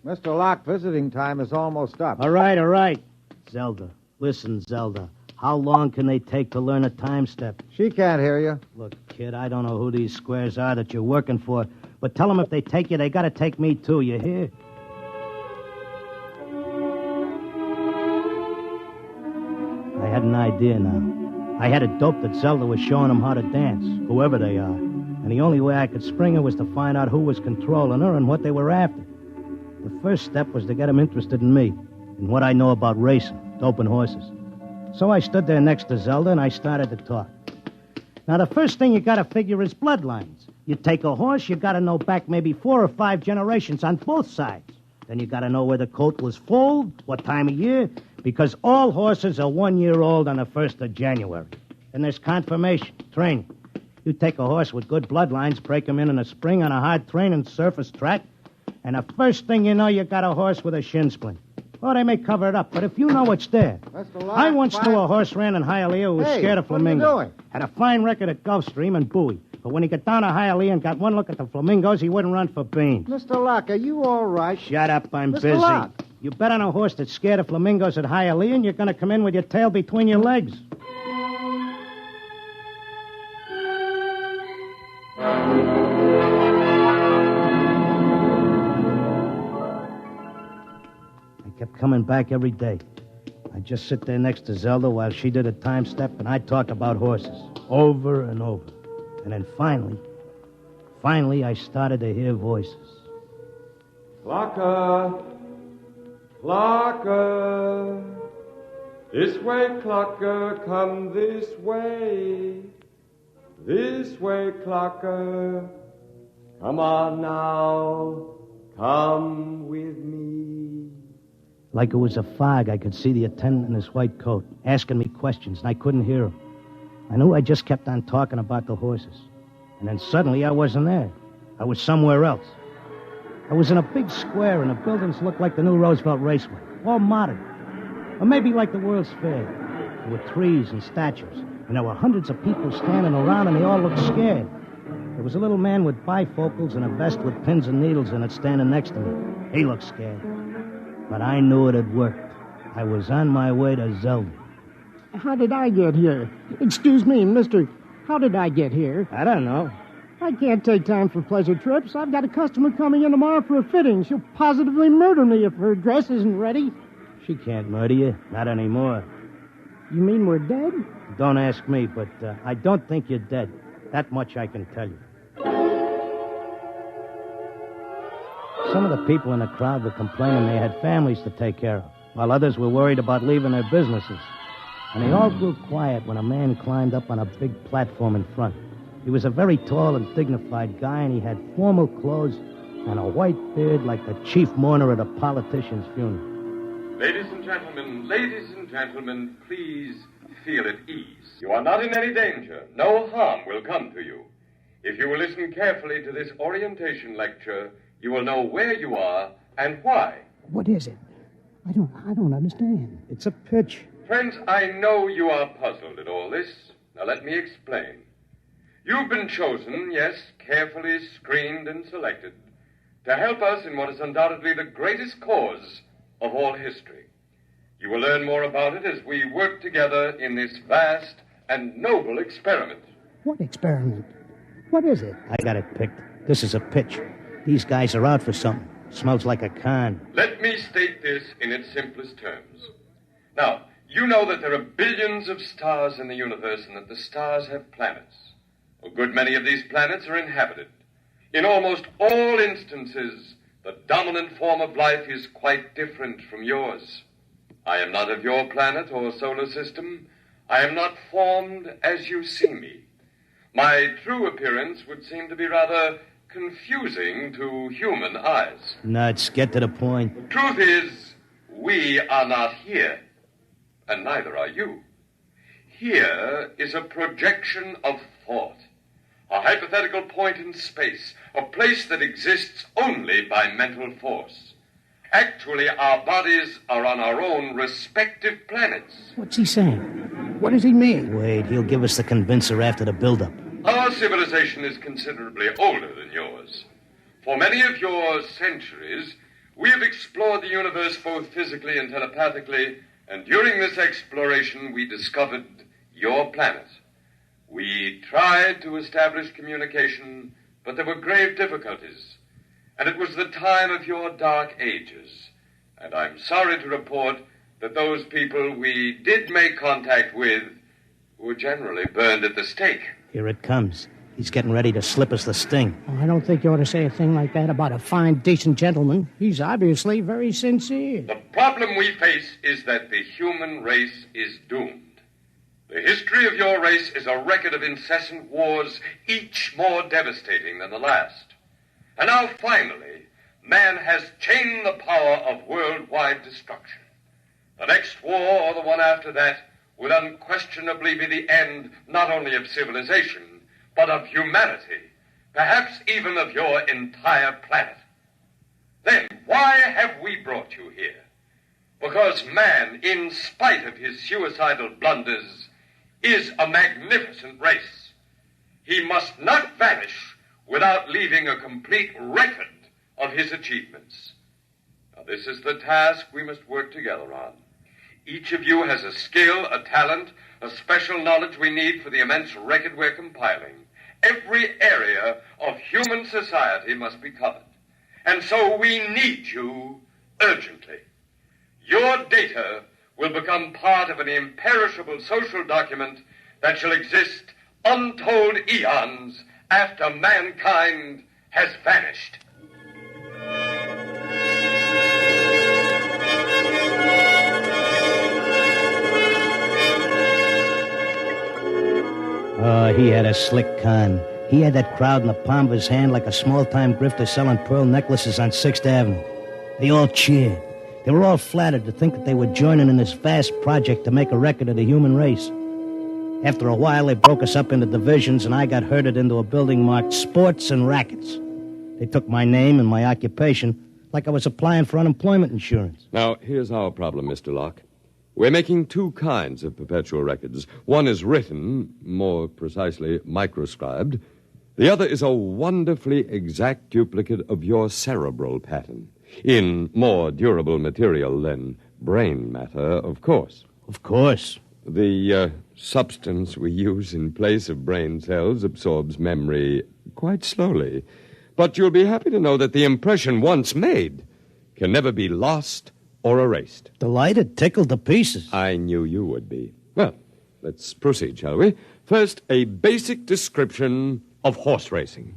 S3: Mr. Locke, visiting time is almost up.
S10: All right. Zelda, listen, Zelda. How long can they take to learn a time step?
S3: She can't hear you.
S10: Look, kid, I don't know who these squares are that you're working for, but tell them if they take you, they gotta take me too, you hear? I had an idea now. I had it doped that Zelda was showing them how to dance, whoever they are. And the only way I could spring her was to find out who was controlling her and what they were after. The first step was to get them interested in me, in what I know about racing, doping horses. So I stood there next to Zelda, and I started to talk. Now, the first thing you gotta figure is bloodlines. You take a horse, you gotta know back maybe 4 or 5 generations on both sides. Then you gotta know where the coat was foaled, what time of year, because all horses are 1 year old on the 1st of January. And there's confirmation, training. You take a horse with good bloodlines, break him in the spring on a hard training surface track, and the first thing you know, you got a horse with a shin splint. Or they may cover it up, but if you know it's there. I once knew a horse ran in Hialeah who was scared of flamingo.
S3: What are you doing?
S10: Had a fine record at Gulfstream and Bowie. But when he got down to Hialeah and got one look at the flamingos, he wouldn't run for beans.
S3: Mr. Locke, are you all right?
S10: Shut up, I'm
S3: Mr.
S10: busy.
S3: Locke.
S10: You bet on a horse that's scared of flamingos at Hialeah, and you're going to come in with your tail between your legs. I kept coming back every day. I'd just sit there next to Zelda while she did a time step, and I'd talk about horses over and over. And then finally, I started to hear voices.
S19: Clocker! Clocker! This way, Clocker, come this way. This way, Clocker. Come on now, come with me.
S10: Like it was a fog, I could see the attendant in his white coat, asking me questions, and I couldn't hear him. I knew I just kept on talking about the horses. And then suddenly I wasn't there. I was somewhere else. I was in a big square, and the buildings looked like the new Roosevelt Raceway, all modern. Or maybe like the World's Fair. There were trees and statues, and there were hundreds of people standing around, and they all looked scared. There was a little man with bifocals and a vest with pins and needles in it standing next to me. He looked scared. But I knew it had worked. I was on my way to Zelda.
S20: How did I get here? Excuse me, mister. How did I get here?
S10: I don't know.
S20: I can't take time for pleasure trips. I've got a customer coming in tomorrow for a fitting. She'll positively murder me if her dress isn't ready.
S10: She can't murder you. Not anymore.
S20: You mean we're dead?
S10: Don't ask me, but I don't think you're dead. That much I can tell you. Some of the people in the crowd were complaining they had families to take care of, while others were worried about leaving their businesses. And they all grew quiet when a man climbed up on a big platform in front. He was a very tall and dignified guy, and he had formal clothes and a white beard like the chief mourner at a politician's funeral.
S21: Ladies and gentlemen, please feel at ease. You are not in any danger. No harm will come to you. If you will listen carefully to this orientation lecture, you will know where you are and why.
S20: What is it? I don't understand.
S10: It's a pitch.
S21: Friends, I know you are puzzled at all this. Now let me explain. You've been chosen, yes, carefully screened and selected, to help us in what is undoubtedly the greatest cause of all history. You will learn more about it as we work together in this vast and noble experiment.
S20: What experiment? What is it?
S10: I got it picked. This is a pitch. These guys are out for something. Smells like a con.
S21: Let me state this in its simplest terms. Now, you know that there are billions of stars in the universe and that the stars have planets. A good many of these planets are inhabited. In almost all instances, the dominant form of life is quite different from yours. I am not of your planet or solar system. I am not formed as you see me. My true appearance would seem to be rather confusing to human eyes.
S10: Nuts, get to the point.
S21: Truth is, we are not here, and neither are you. Here is a projection of thought, a hypothetical point in space, a place that exists only by mental force. Actually, our bodies are on our own respective planets.
S20: What's he saying? What does he mean?
S10: Wait, he'll give us the convincer after the build-up.
S21: Our civilization is considerably older than yours. For many of your centuries, We have explored the universe both physically and telepathically, and during this exploration, we discovered your planet. We tried to establish communication, but there were grave difficulties. And it was the time of your dark ages. And I'm sorry to report that those people we did make contact with were generally burned at the stake.
S10: Here it comes. He's getting ready to slip us the sting.
S20: Oh, I don't think you ought to say a thing like that about a fine, decent gentleman. He's obviously very sincere.
S21: The problem we face is that the human race is doomed. The history of your race is a record of incessant wars, each more devastating than the last. And now, finally, man has chained the power of worldwide destruction. The next war, or the one after that, would unquestionably be the end not only of civilization, but of humanity, perhaps even of your entire planet. Then, why have we brought you here? Because man, in spite of his suicidal blunders, is a magnificent race. He must not vanish without leaving a complete record of his achievements. Now, this is the task we must work together on. Each of you has a skill, a talent, a special knowledge we need for the immense record we're compiling. Every area of human society must be covered. And so we need you urgently. Your data will become part of an imperishable social document that shall exist untold eons after mankind has vanished.
S10: Oh, he had a slick con. He had that crowd in the palm of his hand like a small-time grifter selling pearl necklaces on 6th Avenue. They all cheered. They were all flattered to think that they were joining in this vast project to make a record of the human race. After a while, they broke us up into divisions, and I got herded into a building marked Sports and Rackets. They took my name and my occupation like I was applying for unemployment insurance.
S19: Now, here's our problem, Mr. Locke. We're making two kinds of perpetual records. One is written, more precisely, microscribed. The other is a wonderfully exact duplicate of your cerebral pattern, in more durable material than brain matter, of course.
S10: Of course.
S19: The substance we use in place of brain cells absorbs memory quite slowly. But you'll be happy to know that the impression once made can never be lost or erased.
S10: Delighted, tickled to pieces.
S19: I knew you would be. Well, let's proceed, shall we? First, a basic description of horse racing.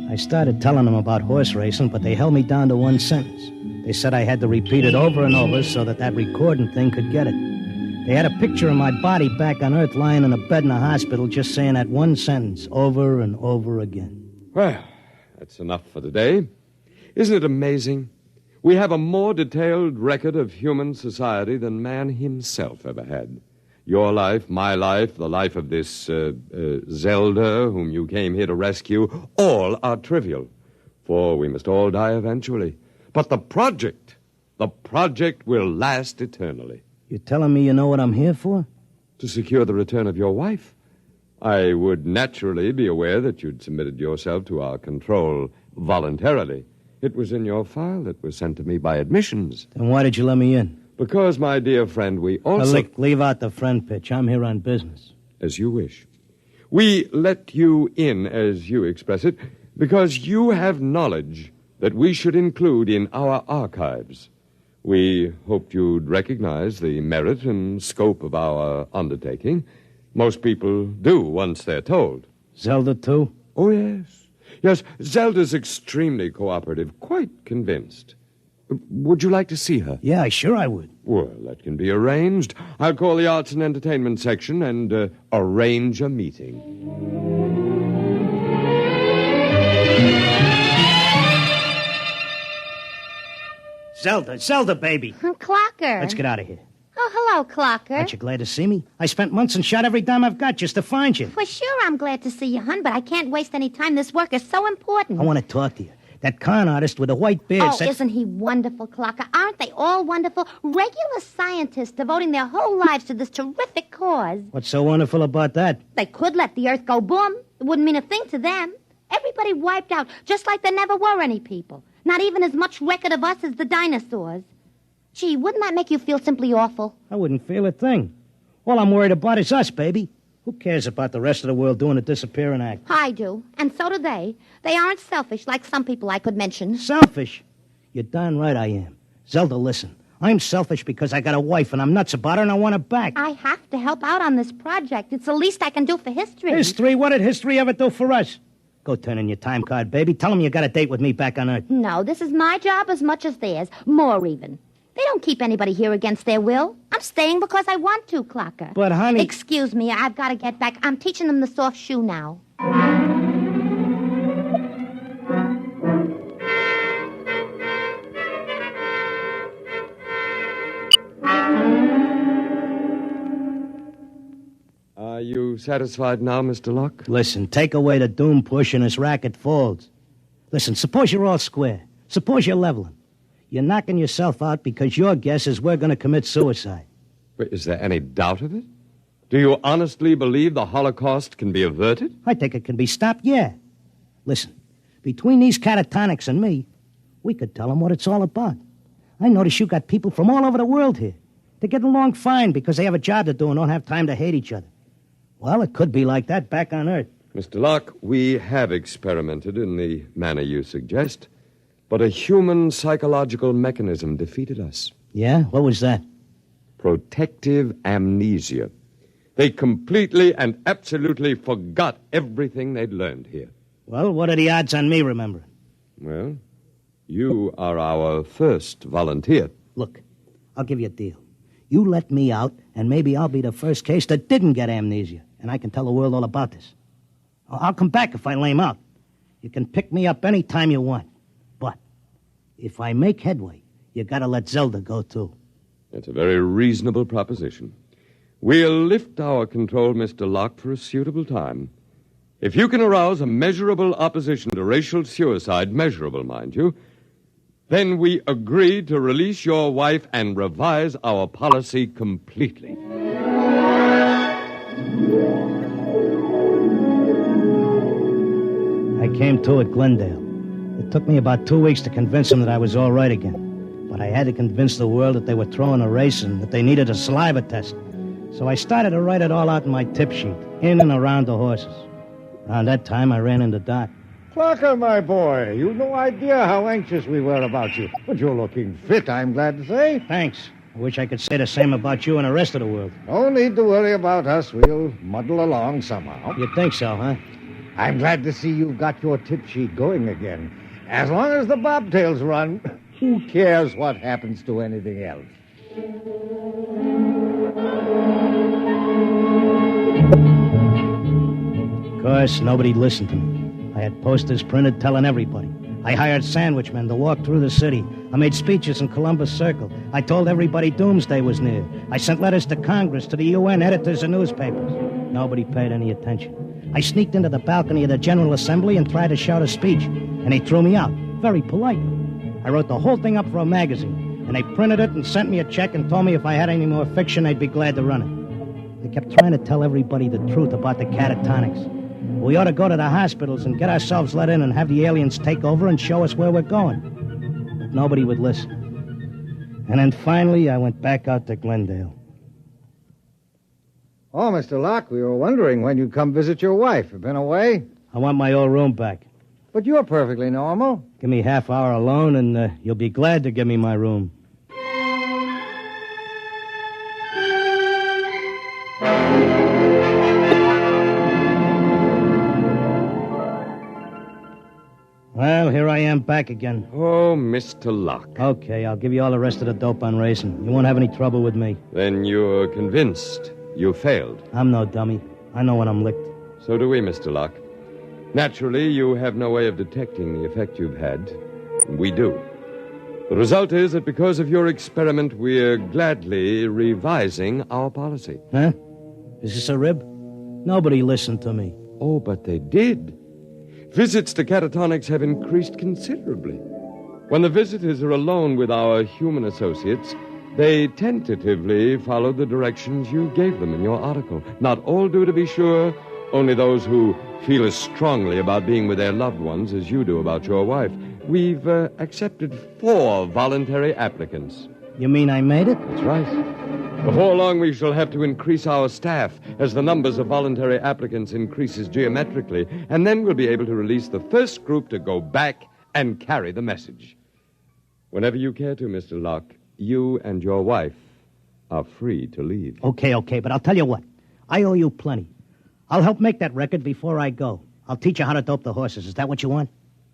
S10: I started telling them about horse racing, but they held me down to one sentence. They said I had to repeat it over and over so that recording thing could get it. They had a picture of my body back on Earth lying in a bed in a hospital just saying that one sentence over and over again.
S19: Well, that's enough for today. Isn't it amazing? We have a more detailed record of human society than man himself ever had. Your life, my life, the life of this Zelda, whom you came here to rescue, all are trivial, for we must all die eventually. But the project will last eternally.
S10: You're telling me you know what I'm here for?
S19: To secure the return of your wife. I would naturally be aware that you'd submitted yourself to our control voluntarily. It was in your file that was sent to me by admissions.
S10: Then why did you let me in?
S19: Because, my dear friend, we also...
S10: Look, leave out the friend pitch. I'm here on business.
S19: As you wish. We let you in, as you express it, because you have knowledge that we should include in our archives. We hoped you'd recognize the merit and scope of our undertaking. Most people do once they're told.
S10: Zelda, too?
S19: Oh, yes. Yes, Zelda's extremely cooperative, quite convinced. Would you like to see her?
S10: Yeah, sure I would.
S19: Well, that can be arranged. I'll call the Arts and Entertainment section and arrange a meeting.
S10: Zelda, baby.
S13: Clocker.
S10: Let's get out of here.
S13: Oh, hello, Clocker.
S10: Aren't you glad to see me? I spent months and shot every dime I've got just to find you.
S13: For sure I'm glad to see you, hon, but I can't waste any time. This work is so important.
S10: I want to talk to you. That con artist with the white beard
S13: said... isn't he wonderful, Clocker? Aren't they all wonderful? Regular scientists devoting their whole lives to this terrific cause.
S10: What's so wonderful about that?
S13: They could let the Earth go boom. It wouldn't mean a thing to them. Everybody wiped out, just like there never were any people. Not even as much record of us as the dinosaurs. Gee, wouldn't that make you feel simply awful?
S10: I wouldn't feel a thing. All I'm worried about is us, baby. Who cares about the rest of the world doing a disappearing act?
S13: I do, and so do they. They aren't selfish like some people I could mention.
S10: Selfish? You're darn right I am. Zelda, listen. I'm selfish because I got a wife and I'm nuts about her and I want her back.
S13: I have to help out on this project. It's the least I can do for history.
S10: History? What did history ever do for us? Go turn in your time card, baby. Tell them you got a date with me back on Earth.
S13: No, this is my job as much as theirs. More even. They don't keep anybody here against their will. I'm staying because I want to, Clocker.
S10: But, honey...
S13: Excuse me, I've got to get back. I'm teaching them the soft shoe now.
S19: Are you satisfied now, Mr. Locke?
S10: Listen, take away the doom push and this racket folds. Listen, suppose you're all square. Suppose you're leveling. You're knocking yourself out because your guess is we're going to commit suicide.
S19: But is there any doubt of it? Do you honestly believe the Holocaust can be averted?
S10: I think it can be stopped, yeah. Listen, between these catatonics and me, we could tell them what it's all about. I notice you got people from all over the world here. They get along fine because they have a job to do and don't have time to hate each other. Well, it could be like that back on Earth.
S19: Mr. Locke, we have experimented in the manner you suggest, but a human psychological mechanism defeated us.
S10: Yeah? What was that?
S19: Protective amnesia. They completely and absolutely forgot everything they'd learned here.
S10: Well, what are the odds on me remembering?
S19: Well, you are our first volunteer.
S10: Look, I'll give you a deal. You let me out, and maybe I'll be the first case that didn't get amnesia, and I can tell the world all about this. I'll come back if I lame out. You can pick me up any time you want. But if I make headway, you gotta let Zelda go, too.
S19: That's a very reasonable proposition. We'll lift our control, Mr. Locke, for a suitable time. If you can arouse a measurable opposition to racial suicide, measurable, mind you, then we agree to release your wife and revise our policy completely.
S10: I came to at Glendale. It took me about 2 weeks to convince them that I was all right again. But I had to convince the world that they were throwing a race and that they needed a saliva test. So I started to write it all out in my tip sheet, in and around the horses. Around that time, I ran into Doc.
S3: Clocker, my boy, you've no idea how anxious we were about you. But you're looking fit, I'm glad to say.
S10: Thanks. I wish I could say the same about you and the rest of the world.
S3: No need to worry about us. We'll muddle along somehow.
S10: You think so, huh?
S3: I'm glad to see you've got your tip sheet going again. As long as the bobtails run, who cares what happens to anything else?
S10: Of course, nobody listened to me. I had posters printed telling everybody. I hired sandwich men to walk through the city. I made speeches in Columbus Circle. I told everybody doomsday was near. I sent letters to Congress, to the UN, editors of newspapers. Nobody paid any attention. I sneaked into the balcony of the General Assembly and tried to shout a speech, and they threw me out, very politely. I wrote the whole thing up for a magazine, and they printed it and sent me a check and told me if I had any more fiction, they'd be glad to run it. They kept trying to tell everybody the truth about the catatonics. We ought to go to the hospitals and get ourselves let in and have the aliens take over and show us where we're going. But nobody would listen. And then finally, I went back out to Glendale.
S3: Oh, Mr. Locke, we were wondering when you'd come visit your wife. You been away?
S10: I want my old room back.
S3: But you're perfectly normal.
S10: Give me half hour alone, and you'll be glad to give me my room. Well, here I am back again.
S19: Oh, Mr. Locke.
S10: Okay, I'll give you all the rest of the dope on racing. You won't have any trouble with me.
S19: Then you're convinced you failed.
S10: I'm no dummy. I know when I'm licked.
S19: So do we, Mr. Locke. Naturally, you have no way of detecting the effect you've had. We do. The result is that because of your experiment, we're gladly revising our policy.
S10: Huh? Is this a rib? Nobody listened to me.
S19: Oh, but they did. Visits to catatonics have increased considerably. When the visitors are alone with our human associates, they tentatively follow the directions you gave them in your article. Not all do, to be sure, Only those who feel as strongly about being with their loved ones as you do about your wife. We've accepted 4 voluntary applicants.
S10: You mean I made it?
S19: That's right. Before long, we shall have to increase our staff as the numbers of voluntary applicants increases geometrically, and then we'll be able to release the first group to go back and carry the message. Whenever you care to, Mr. Locke, you and your wife are free to leave.
S10: Okay, but I'll tell you what. I owe you plenty. I'll help make that record before I go. I'll teach you how to dope the horses. Is that what you want?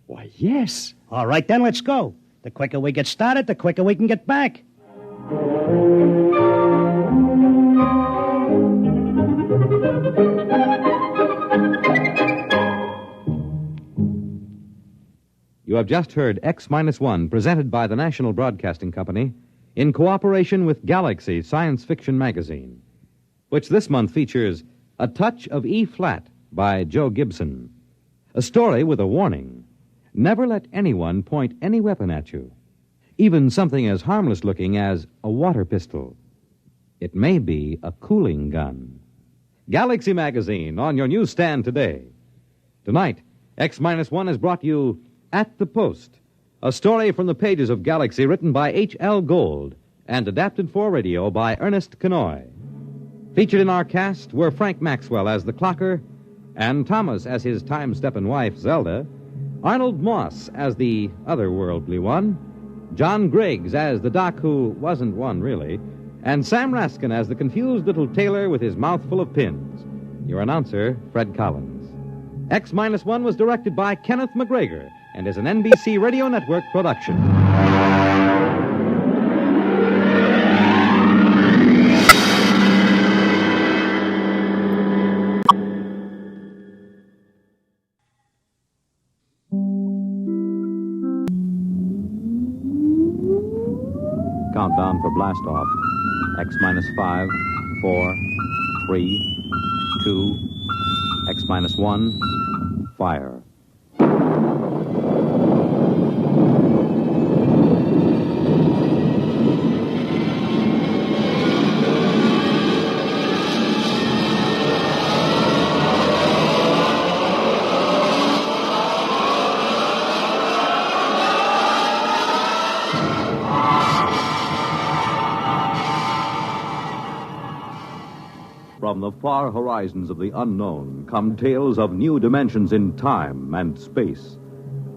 S19: Why, yes.
S10: All right, then let's go. The quicker we get started, the quicker we can get back.
S2: You have just heard X-1, presented by the National Broadcasting Company in cooperation with Galaxy Science Fiction Magazine, which this month features A Touch of E-Flat by Joe Gibson, a story with a warning. Never let anyone point any weapon at you, even something as harmless-looking as a water pistol. It may be a cooling gun. Galaxy Magazine on your newsstand today. Tonight, X-1 has brought you At the Post, a story from the pages of Galaxy written by H.L. Gold and adapted for radio by Ernest Kenoy. Featured in our cast were Frank Maxwell as the clocker, and Thomas as his time-steppin' wife, Zelda, Arnold Moss as the otherworldly one, John Griggs as the doc who wasn't one, really, and Sam Raskin as the confused little tailor with his mouth full of pins. Your announcer, Fred Collins. X-1 was directed by Kenneth McGregor and is an NBC Radio Network production. Countdown for blast off. X-5, 4, 3, 2, X-1, fire. From the far horizons of the unknown come tales of new dimensions in time and space.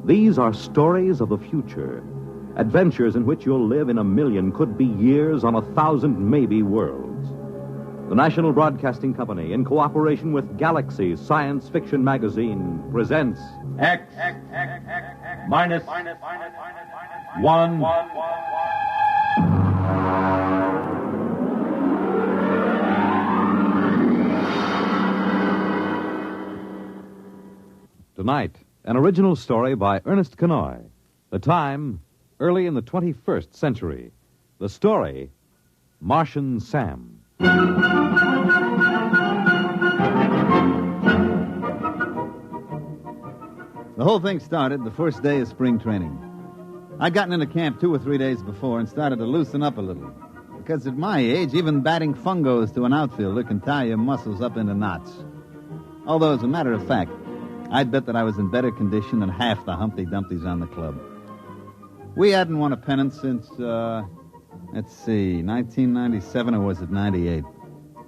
S2: These are stories of the future, adventures in which you'll live in a million, could be years, on 1,000 maybe worlds. The National Broadcasting Company, in cooperation with Galaxy Science Fiction Magazine, presents X-1. Tonight, an original story by Ernest Kenoy. The time, early in the 21st century. The story, Martian Sam.
S5: The whole thing started the first day of spring training. I'd gotten into camp 2 or 3 days before and started to loosen up a little. Because at my age, even batting fungos to an outfielder can tie your muscles up into knots. Although, as a matter of fact, I'd bet that I was in better condition than half the Humpty Dumptys on the club. We hadn't won a pennant since, 1997, or was it 98?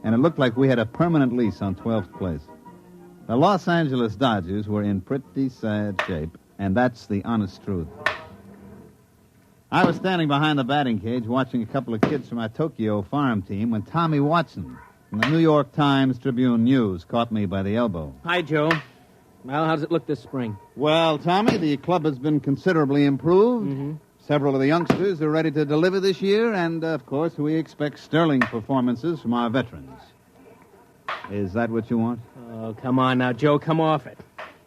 S5: And it looked like we had a permanent lease on 12th place. The Los Angeles Dodgers were in pretty sad shape, and that's the honest truth. I was standing behind the batting cage watching a couple of kids from our Tokyo farm team when Tommy Watson from the New York Times Tribune News caught me by the elbow.
S7: Hi, Joe. Well, how does it look this spring?
S5: Well, Tommy, the club has been considerably improved. Mm-hmm. Several of the youngsters are ready to deliver this year, and, of course, we expect sterling performances from our veterans. Is that what you want?
S7: Oh, come on now, Joe, come off it.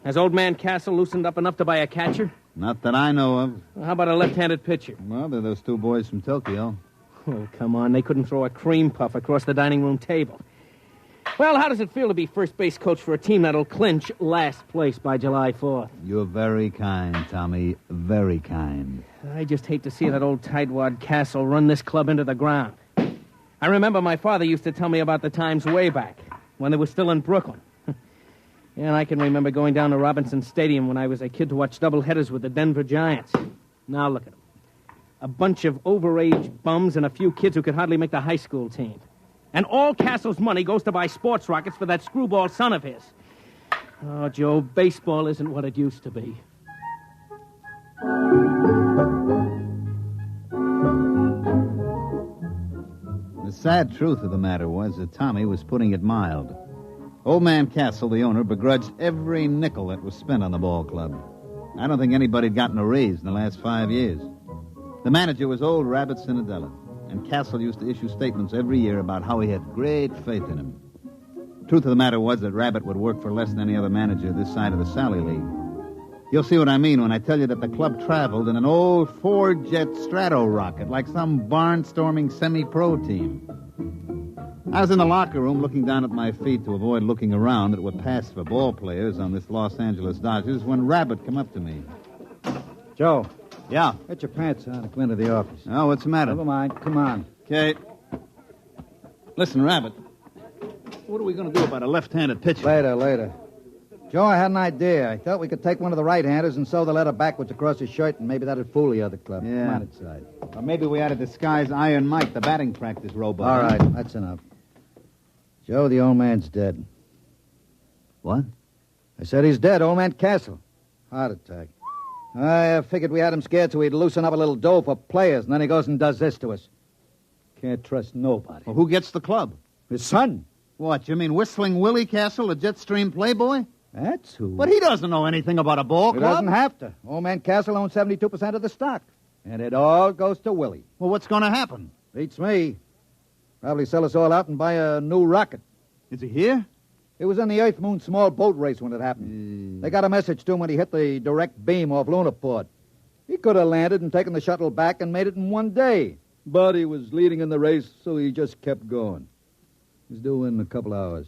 S7: Has old man Castle loosened up enough to buy a catcher?
S5: Not that I know of.
S7: Well, how about a left-handed pitcher?
S5: Well, they're those 2 boys from Tokyo.
S7: Oh, come on, they couldn't throw a cream puff across the dining room table. Well, how does it feel to be first base coach for a team that'll clinch last place by July 4th?
S5: You're very kind, Tommy. Very kind.
S7: I just hate to see that old tightwad Castle run this club into the ground. I remember my father used to tell me about the times way back, when they were still in Brooklyn. Yeah, and I can remember going down to Robinson Stadium when I was a kid to watch doubleheaders with the Denver Giants. Now look at them. A bunch of overage bums and a few kids who could hardly make the high school team. And all Castle's money goes to buy sports rockets for that screwball son of his. Oh, Joe, baseball isn't what it used to be.
S5: The sad truth of the matter was that Tommy was putting it mild. Old Man Castle, the owner, begrudged every nickel that was spent on the ball club. I don't think anybody had gotten a raise in the last 5 years. The manager was old Rabbit Cinderella, and Castle used to issue statements every year about how he had great faith in him. Truth of the matter was that Rabbit would work for less than any other manager this side of the Sally League. You'll see what I mean when I tell you that the club traveled in an old four-jet Strato rocket like some barnstorming semi-pro team. I was in the locker room looking down at my feet to avoid looking around that were passed for ball players on this Los Angeles Dodgers when Rabbit come up to me.
S6: Joe.
S5: Yeah?
S6: Get your pants on and come into the office.
S5: Oh, what's the matter?
S6: Never mind. Come on.
S5: Okay. Listen, Rabbit. What are we going to do about a left-handed pitcher?
S6: Later. Joe, I had an idea. I thought we could take one of the right-handers and sew the letter backwards across his shirt, and maybe that'd fool the other club.
S5: Yeah.
S6: Come on inside.
S5: Or maybe we ought to disguise Iron Mike, the batting practice robot.
S6: All right, that's enough. Joe, the old man's dead.
S5: What?
S6: I said he's dead, old man Castle. Heart attack. I figured we had him scared so he'd loosen up a little dough for players, and then he goes and does this to us. Can't trust nobody.
S5: Well, who gets the club?
S6: His son.
S5: What, you mean Whistling Willie Castle, a Jetstream playboy?
S6: That's who.
S5: But he doesn't know anything about a ball
S6: He
S5: club.
S6: doesn't have to. Old man Castle owns 72% of the stock. And it all goes to Willie.
S5: Well, what's going to happen?
S6: Beats me. Probably sell us all out and buy a new rocket.
S5: Is he here?
S6: He was in the Earth-Moon small boat race when it happened. They got a message to him when he hit the direct beam off Lunaport. He could have landed and taken the shuttle back and made it in one day. But he was leading in the race, so he just kept going. He's due in a couple hours.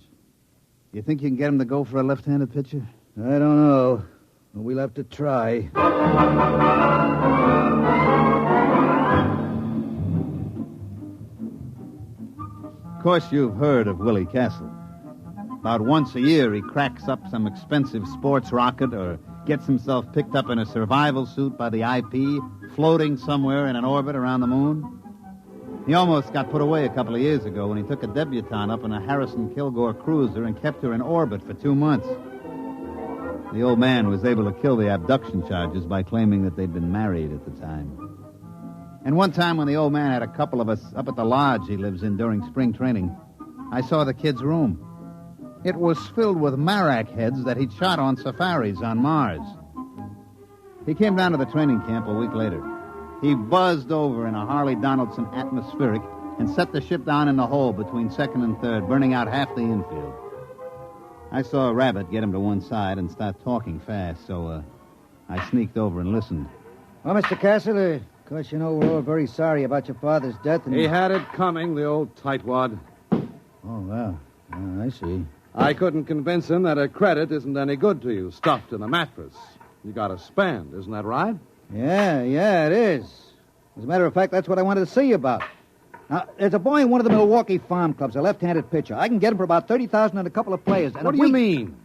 S5: You think you can get him to go for a left-handed pitcher?
S6: I don't know. We'll have to try.
S5: Of course, you've heard of Willie Castle. About once a year, he cracks up some expensive sports rocket or gets himself picked up in a survival suit by the IP, floating somewhere in an orbit around the moon. He almost got put away a couple of years ago when he took a debutante up in a Harrison Kilgore cruiser and kept her in orbit for 2 months. The old man was able to kill the abduction charges by claiming that they'd been married at the time. And one time when the old man had a couple of us up at the lodge he lives in during spring training, I saw the kid's room. It was filled with marak heads that he'd shot on safaris on Mars. He came down to the training camp a week later. He buzzed over in a Harley Donaldson atmospheric and set the ship down in the hole between second and third, burning out half the infield. I saw Rabbit get him to one side and start talking fast, so I sneaked over and listened.
S6: Well, Mr. Castle, of course, you know we're all very sorry about your father's death. And
S17: He had it coming, the old tightwad.
S6: Oh, well, I see.
S17: I couldn't convince him that a credit isn't any good to you, stuffed in a mattress. You got to spend, isn't that right?
S6: Yeah, it is. As a matter of fact, that's what I wanted to see you about. Now, there's a boy in one of the Milwaukee farm clubs, a left-handed pitcher. I can get him for about $30,000 and a couple of players. And
S17: What do you mean?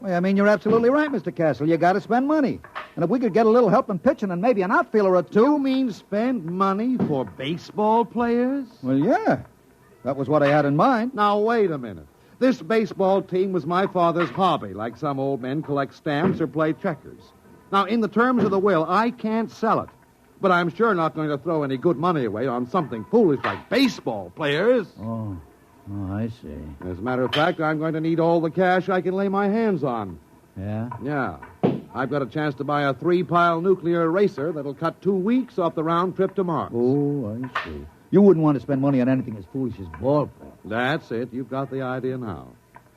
S6: Well, I mean, you're absolutely right, Mr. Castle. You got to spend money. And if we could get a little help in pitching and maybe an outfielder or two...
S17: You mean spend money for baseball players?
S6: Well, yeah. That was what I had in mind.
S17: Now, wait a minute. This baseball team was my father's hobby, like some old men collect stamps or play checkers. Now, in the terms of the will, I can't sell it. But I'm sure not going to throw any good money away on something foolish like baseball players.
S6: Oh, I see.
S17: As a matter of fact, I'm going to need all the cash I can lay my hands on.
S6: Yeah?
S17: Yeah. I've got a chance to buy a 3-pile nuclear racer that'll cut 2 weeks off the round trip to Mars.
S6: Oh, I see. You wouldn't want to spend money on anything as foolish as ball play.
S17: That's it. You've got the idea now.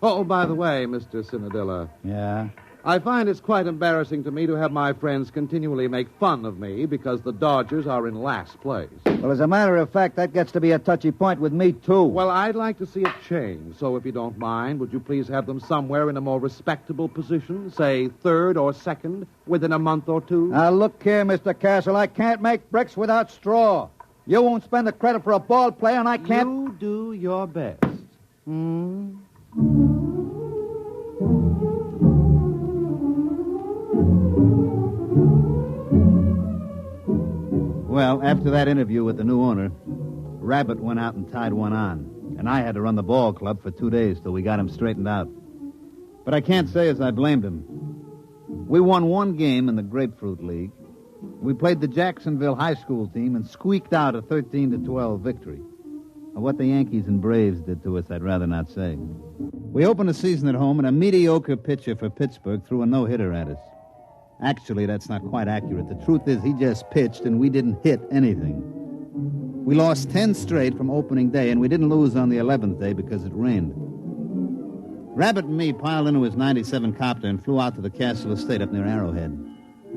S17: Oh, by the way, Mr. Cinadilla.
S6: Yeah?
S17: I find it's quite embarrassing to me to have my friends continually make fun of me because the Dodgers are in last place.
S6: Well, as a matter of fact, that gets to be a touchy point with me, too.
S17: Well, I'd like to see it change. So if you don't mind, would you please have them somewhere in a more respectable position, say third or second, within a month or two?
S6: Now, look here, Mr. Castle. I can't make bricks without straw. You won't spend the credit for a ball player, and I can't...
S17: You do your best.
S5: Well, after that interview with the new owner, Rabbit went out and tied one on, and I had to run the ball club for 2 days till we got him straightened out. But I can't say as I blamed him. We won one game in the Grapefruit League. We played the Jacksonville High School team and squeaked out a 13-12 victory. What the Yankees and Braves did to us, I'd rather not say. We opened the season at home, and a mediocre pitcher for Pittsburgh threw a no-hitter at us. Actually, that's not quite accurate. The truth is he just pitched, and we didn't hit anything. We lost 10 straight from opening day, and we didn't lose on the 11th day because it rained. Rabbit and me piled into his 97 copter and flew out to the Castle Estate up near Arrowhead.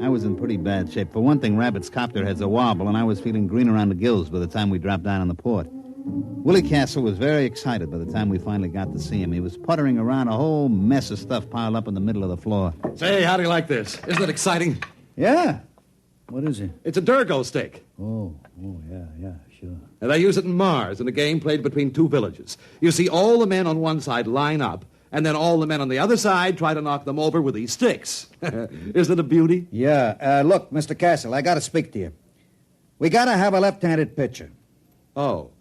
S5: I was in pretty bad shape. For one thing, Rabbit's copter has a wobble, and I was feeling green around the gills by the time we dropped down on the port. Willie Castle was very excited by the time we finally got to see him. He was puttering around a whole mess of stuff piled up in the middle of the floor.
S16: Say, how do you like this? Isn't it exciting?
S3: Yeah. What is it?
S16: It's a Durgo stick.
S3: Oh, yeah, sure.
S16: And they use it in Mars in a game played between two villages. You see, all the men on one side line up, and then all the men on the other side try to knock them over with these sticks. Isn't it a beauty?
S6: Yeah. Look, Mr. Castle, I got to speak to you. We got to have a left-handed pitcher.
S16: Oh.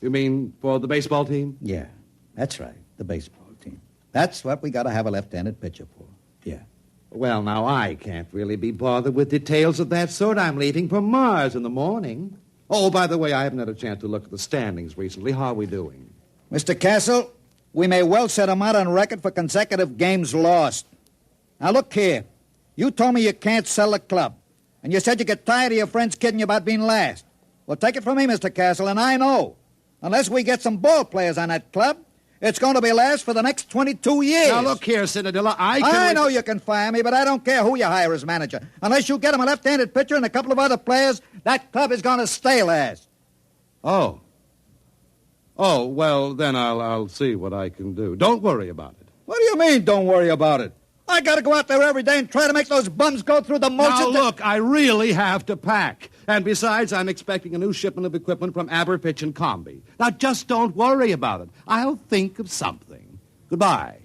S16: You mean for the baseball team?
S6: Yeah, that's right, the baseball team. That's what we got to have a left-handed pitcher for. Yeah.
S16: Well, now, I can't really be bothered with details of that sort. I'm leaving for Mars in the morning. Oh, by the way, I haven't had a chance to look at the standings recently. How are we doing?
S6: Mr. Castle, we may well set him out on record for consecutive games lost. Now, look here. You told me you can't sell the club, and you said you get tired of your friends kidding you about being last. Well, take it from me, Mr. Castle, and I know. Unless we get some ball players on that club, it's going to be last for the next 22 years.
S16: Now, look here, Cinderella,
S6: I know you can fire me, but I don't care who you hire as manager. Unless you get him a left-handed pitcher and a couple of other players, that club is going to stay last.
S16: Oh, well, then I'll see what I can do. Don't worry about it.
S6: What do you mean, don't worry about it? I got to go out there every day and try to make those bums go through the motions.
S16: Now, look, I really have to pack. And besides, I'm expecting a new shipment of equipment from Aberfitch and Comby. Now, just don't worry about it. I'll think of something. Goodbye.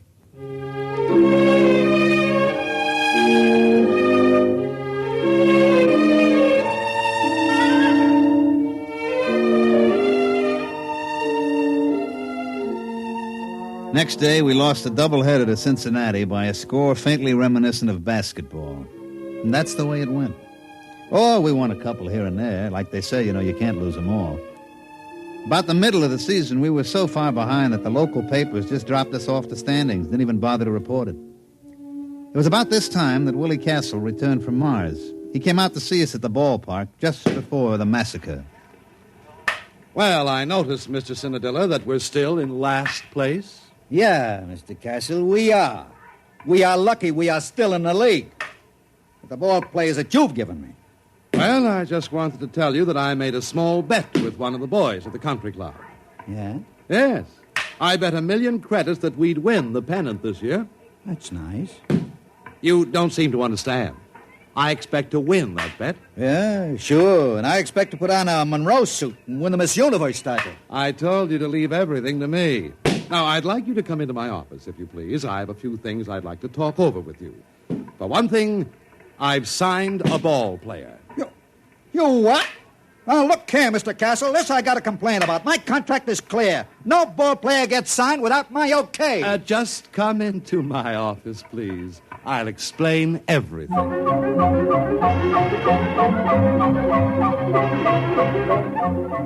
S5: Next day, we lost a doubleheader to Cincinnati by a score faintly reminiscent of basketball. And that's the way it went. Oh, we won a couple here and there. Like they say, you can't lose them all. About the middle of the season, we were so far behind that the local papers just dropped us off the standings, didn't even bother to report it. It was about this time that Willie Castle returned from Mars. He came out to see us at the ballpark just before the massacre.
S16: Well, I noticed, Mr. Cinderella, that we're still in last place.
S6: Yeah, Mr. Castle, we are. We are lucky we are still in the league. With the ball players that you've given me.
S16: Well, I just wanted to tell you that I made a small bet with one of the boys at the country club.
S6: Yeah?
S16: Yes. I bet 1,000,000 credits that we'd win the pennant this year.
S6: That's nice.
S16: You don't seem to understand. I expect to win that bet.
S6: Yeah, sure. And I expect to put on a Monroe suit and win the Miss Universe title.
S16: I told you to leave everything to me. Now, I'd like you to come into my office, if you please. I have a few things I'd like to talk over with you. For one thing, I've signed a ball player.
S6: You what? Oh, look here, Mr. Castle. This I got to complain about. My contract is clear. No ball player gets signed without my okay.
S16: Just come into my office, please. I'll explain everything.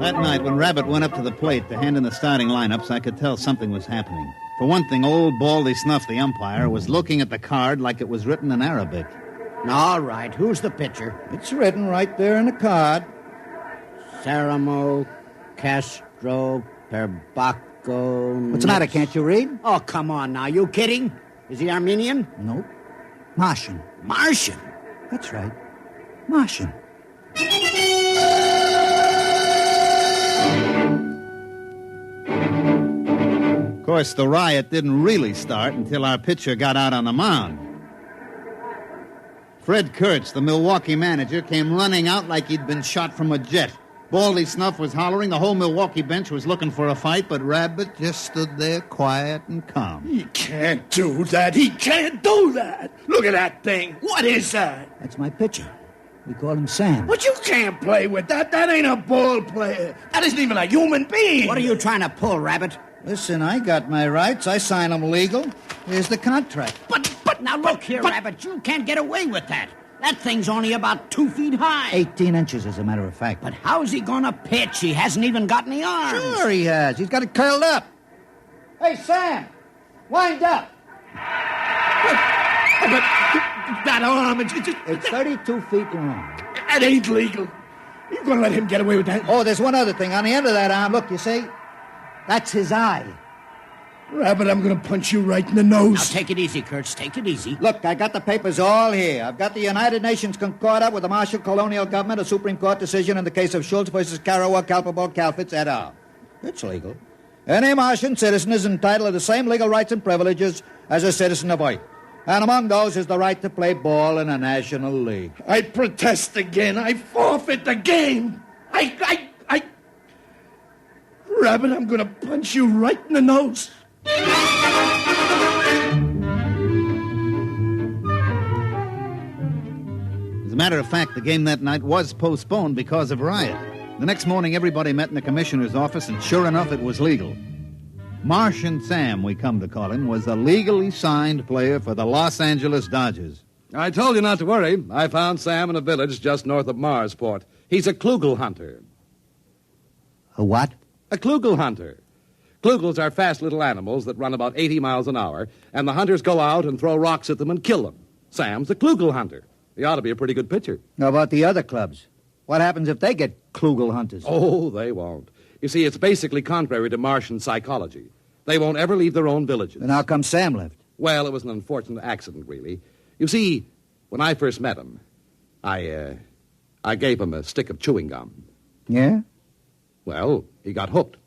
S5: That night, when Rabbit went up to the plate to hand in the starting lineups, I could tell something was happening. For one thing, old Baldy Snuff, the umpire, was looking at the card like it was written in Arabic.
S10: All right, who's the pitcher?
S6: It's written right there in the card.
S10: Saramo, Castro, Perbaco...
S6: What's the matter, can't you read?
S10: Oh, come on now, you kidding? Is he Armenian?
S6: Nope. Martian.
S10: Martian?
S6: That's right. Martian.
S5: Of course, the riot didn't really start until our pitcher got out on the mound. Fred Kurtz, the Milwaukee manager, came running out like he'd been shot from a jet. Baldy Snuff was hollering. The whole Milwaukee bench was looking for a fight, but Rabbit just stood there quiet and calm.
S18: He can't do that. He can't do that. Look at that thing. What is that?
S6: That's my pitcher.
S14: We call him Sam.
S18: But you can't play with that. That ain't a ball player. That isn't even a human being.
S14: What are you trying to pull, Rabbit? Listen, I got my rights. I sign them legal. Here's the contract.
S18: But
S14: now look here, Rabbit. You can't get away with that. That thing's only about 2 feet high. 18 inches, as a matter of fact. But how's he gonna pitch? He hasn't even got any arms. Sure he has. He's got it curled up. Hey, Sam, wind up.
S18: But that arm,
S14: It's 32 feet long.
S18: That ain't legal. You gonna let him get away with that?
S14: Oh, there's one other thing. On the end of that arm, look, you see? That's his eye.
S18: Rabbit, I'm gonna punch you right in the nose.
S14: Now, take it easy, Kurtz. Take it easy. Look, I got the papers all here. I've got the United Nations Concordat with the Marshall Colonial Government, a Supreme Court decision in the case of Schultz versus Karawa, Kalpabal, Kalfitz, et al. It's legal. Any Martian citizen is entitled to the same legal rights and privileges as a citizen of Earth. And among those is the right to play ball in a national league.
S18: I protest again. I forfeit the game. Rabbit, I'm gonna punch you right in the nose.
S5: As a matter of fact, the game that night was postponed because of riot. The next morning, everybody met in the commissioner's office, and sure enough, it was legal. Martian Sam, we come to call him, was a legally signed player for the Los Angeles Dodgers.
S16: I told you not to worry. I found Sam in a village just north of Marsport. He's a klugel hunter.
S14: A what?
S16: A klugel hunter. Klugels are fast little animals that run about 80 miles an hour, and the hunters go out and throw rocks at them and kill them. Sam's a klugel hunter. He ought to be a pretty good pitcher.
S14: How about the other clubs? What happens if they get klugel hunters?
S16: Oh, they won't. You see, it's basically contrary to Martian psychology. They won't ever leave their own villages.
S14: Then how come Sam left?
S16: Well, it was an unfortunate accident, really. You see, when I first met him, I gave him a stick of chewing gum.
S14: Yeah?
S16: Well, he got hooked.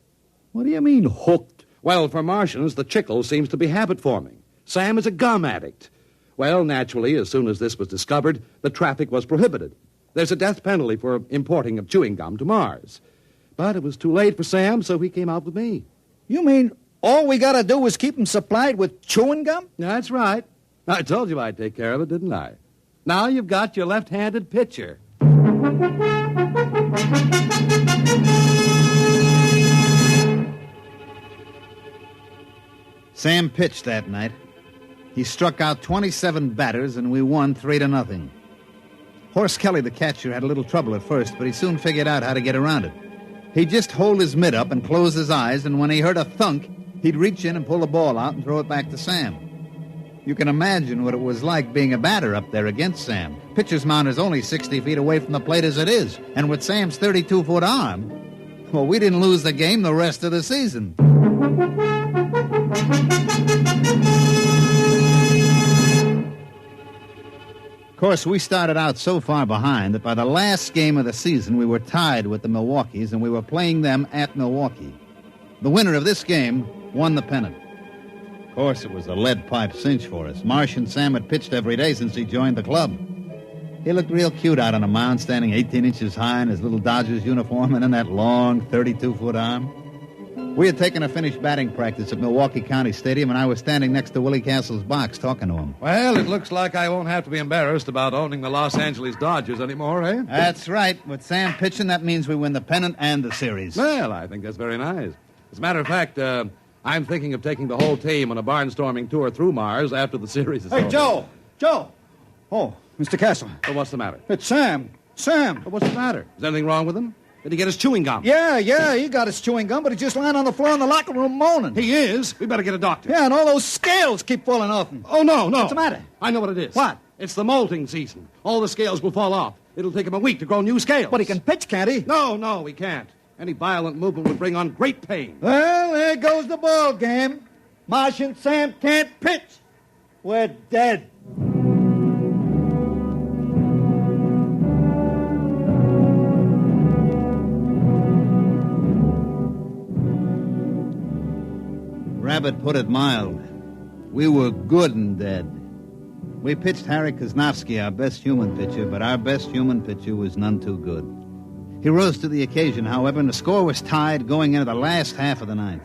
S14: What do you mean, hooked?
S16: Well, for Martians, the chicle seems to be habit-forming. Sam is a gum addict. Well, naturally, as soon as this was discovered, the traffic was prohibited. There's a death penalty for importing of chewing gum to Mars. But it was too late for Sam, so he came out with me.
S14: You mean all we gotta do is keep him supplied with chewing gum?
S16: That's right. I told you I'd take care of it, didn't I? Now you've got your left-handed pitcher.
S5: Sam pitched that night. He struck out 27 batters, and we won 3-0. Horace Kelly, the catcher, had a little trouble at first, but he soon figured out how to get around it. He'd just hold his mitt up and close his eyes, and when he heard a thunk, he'd reach in and pull the ball out and throw it back to Sam. You can imagine what it was like being a batter up there against Sam. Pitcher's mound is only 60 feet away from the plate as it is, and with Sam's 32-foot arm, well, we didn't lose the game the rest of the season. Of course, we started out so far behind that by the last game of the season, we were tied with the Milwaukees, and we were playing them at Milwaukee. The winner of this game won the pennant. Of course, it was a lead-pipe cinch for us. Martian Sam had pitched every day since he joined the club. He looked real cute out on the mound, standing 18 inches high in his little Dodgers uniform and in that long 32-foot arm. We had taken a finished batting practice at Milwaukee County Stadium, and I was standing next to Willie Castle's box talking to him.
S16: Well, it looks like I won't have to be embarrassed about owning the Los Angeles Dodgers anymore, eh?
S5: That's right. With Sam pitching, that means we win the pennant and the series.
S16: Well, I think that's very nice. As a matter of fact, I'm thinking of taking the whole team on a barnstorming tour through Mars after the series is over.
S14: Hey, Joe! Joe! Oh, Mr. Castle.
S16: Well, what's the matter?
S14: It's Sam. Sam!
S16: Well, what's the matter? Is anything wrong with him? Did he get his chewing gum?
S14: Yeah, he got his chewing gum, but he's just lying on the floor in the locker room moaning.
S16: He is? We better get a doctor.
S14: Yeah, and all those scales keep falling off him.
S16: Oh, no.
S14: What's the matter?
S16: I know what it is.
S14: What?
S16: It's the molting season. All the scales will fall off. It'll take him a week to grow new scales.
S14: But he can pitch, can't he?
S16: No, he can't. Any violent movement would bring on great pain.
S14: Well, there goes the ball game. Martian Sam can't pitch. We're dead.
S5: Rabbit put it mild. We were good and dead. We pitched Harry Kosnowski, our best human pitcher, but our best human pitcher was none too good. He rose to the occasion, however, and the score was tied going into the last half of the ninth.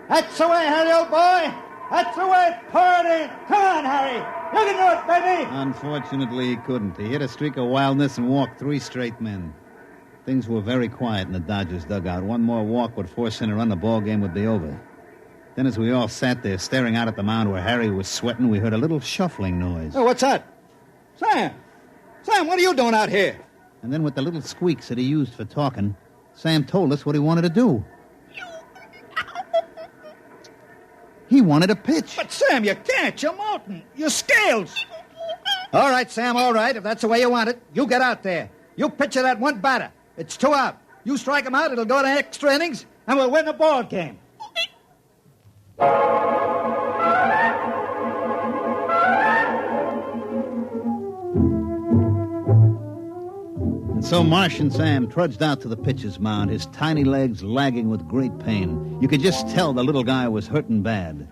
S14: That's the way, Harry, old boy. That's the way. Pour it in. Come on, Harry. You can do it, baby!
S5: Unfortunately, he couldn't. He hit a streak of wildness and walked 3 straight men. Things were very quiet in the Dodgers' dugout. One more walk would force in a run, the ball game would be over. Then as we all sat there staring out at the mound where Harry was sweating, we heard a little shuffling noise.
S14: Oh, what's that? Sam! Sam, what are you doing out here?
S5: And then with the little squeaks that he used for talking, Sam told us what he wanted to do. He wanted to pitch.
S14: But, Sam, you can't. You're molten. Your scales. All right, Sam, all right. If that's the way you want it, you get out there. You pitch at that one batter. It's 2 out. You strike him out, it'll go to extra innings, and we'll win the ball game.
S5: And so Martian Sam trudged out to the pitcher's mound, his tiny legs lagging with great pain. You could just tell the little guy was hurting bad.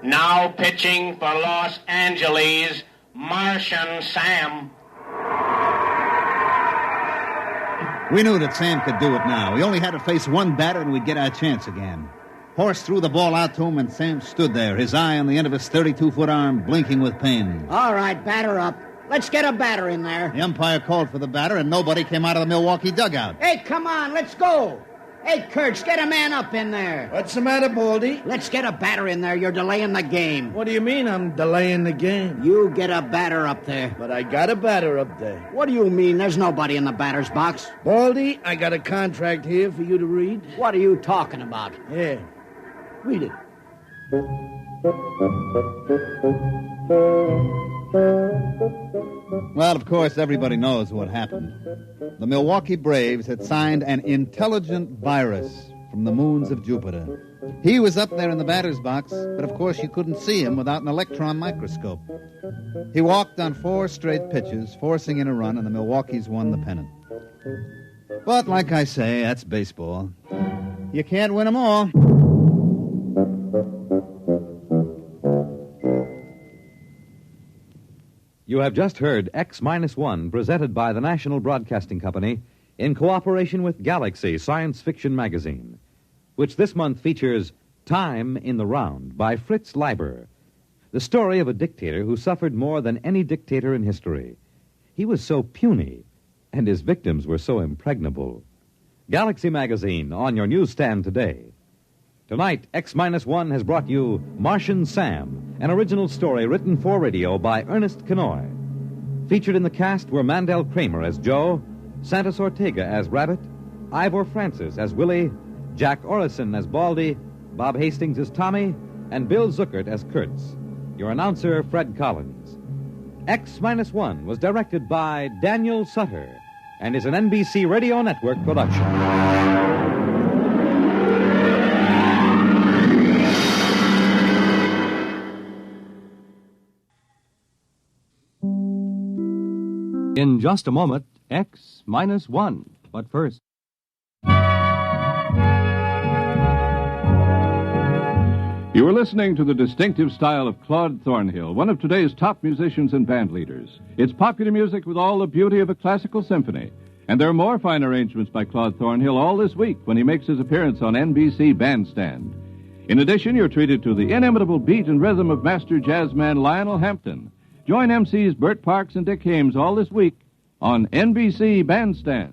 S4: Now pitching for Los Angeles, Martian Sam.
S5: We knew that Sam could do it now. We only had to face one batter and we'd get our chance again. Horse threw the ball out to him and Sam stood there, his eye on the end of his 32-foot arm, blinking with pain.
S22: All right, batter up. Let's get a batter in there.
S5: The umpire called for the batter and nobody came out of the Milwaukee dugout.
S22: Hey, come on, let's go. Hey, Kurtz, get a man up in there.
S18: What's the matter, Baldy?
S22: Let's get a batter in there. You're delaying the game.
S18: What do you mean I'm delaying the game?
S22: You get a batter up there.
S18: But I got a batter up there.
S22: What do you mean? There's nobody in the batter's box.
S18: Baldy, I got a contract here for you to read.
S22: What are you talking about?
S18: Yeah. Read it.
S5: Well, of course, everybody knows what happened. The Milwaukee Braves had signed an intelligent virus from the moons of Jupiter. He was up there in the batter's box, but of course you couldn't see him without an electron microscope. He walked on 4 straight pitches, forcing in a run, and the Milwaukees won the pennant. But like I say, that's baseball. You can't win them all.
S2: You have just heard X-1, presented by the National Broadcasting Company in cooperation with Galaxy Science Fiction Magazine, which this month features Time in the Round by Fritz Leiber, the story of a dictator who suffered more than any dictator in history. He was so puny, and his victims were so impregnable. Galaxy Magazine on your newsstand today. Tonight, X-1 has brought you Martian Sam, an original story written for radio by Ernest Kenoy. Featured in the cast were Mandel Kramer as Joe, Santos Ortega as Rabbit, Ivor Francis as Willie, Jack Orison as Baldy, Bob Hastings as Tommy, and Bill Zuckert as Kurtz. Your announcer, Fred Collins. X-1 was directed by Daniel Sutter and is an NBC Radio Network production. In just a moment, X-1. But first...
S23: You are listening to the distinctive style of Claude Thornhill, one of today's top musicians and band leaders. It's popular music with all the beauty of a classical symphony. And there are more fine arrangements by Claude Thornhill all this week when he makes his appearance on NBC Bandstand. In addition, you're treated to the inimitable beat and rhythm of master jazzman Lionel Hampton. Join MCs Bert Parks and Dick Hames all this week on NBC Bandstand.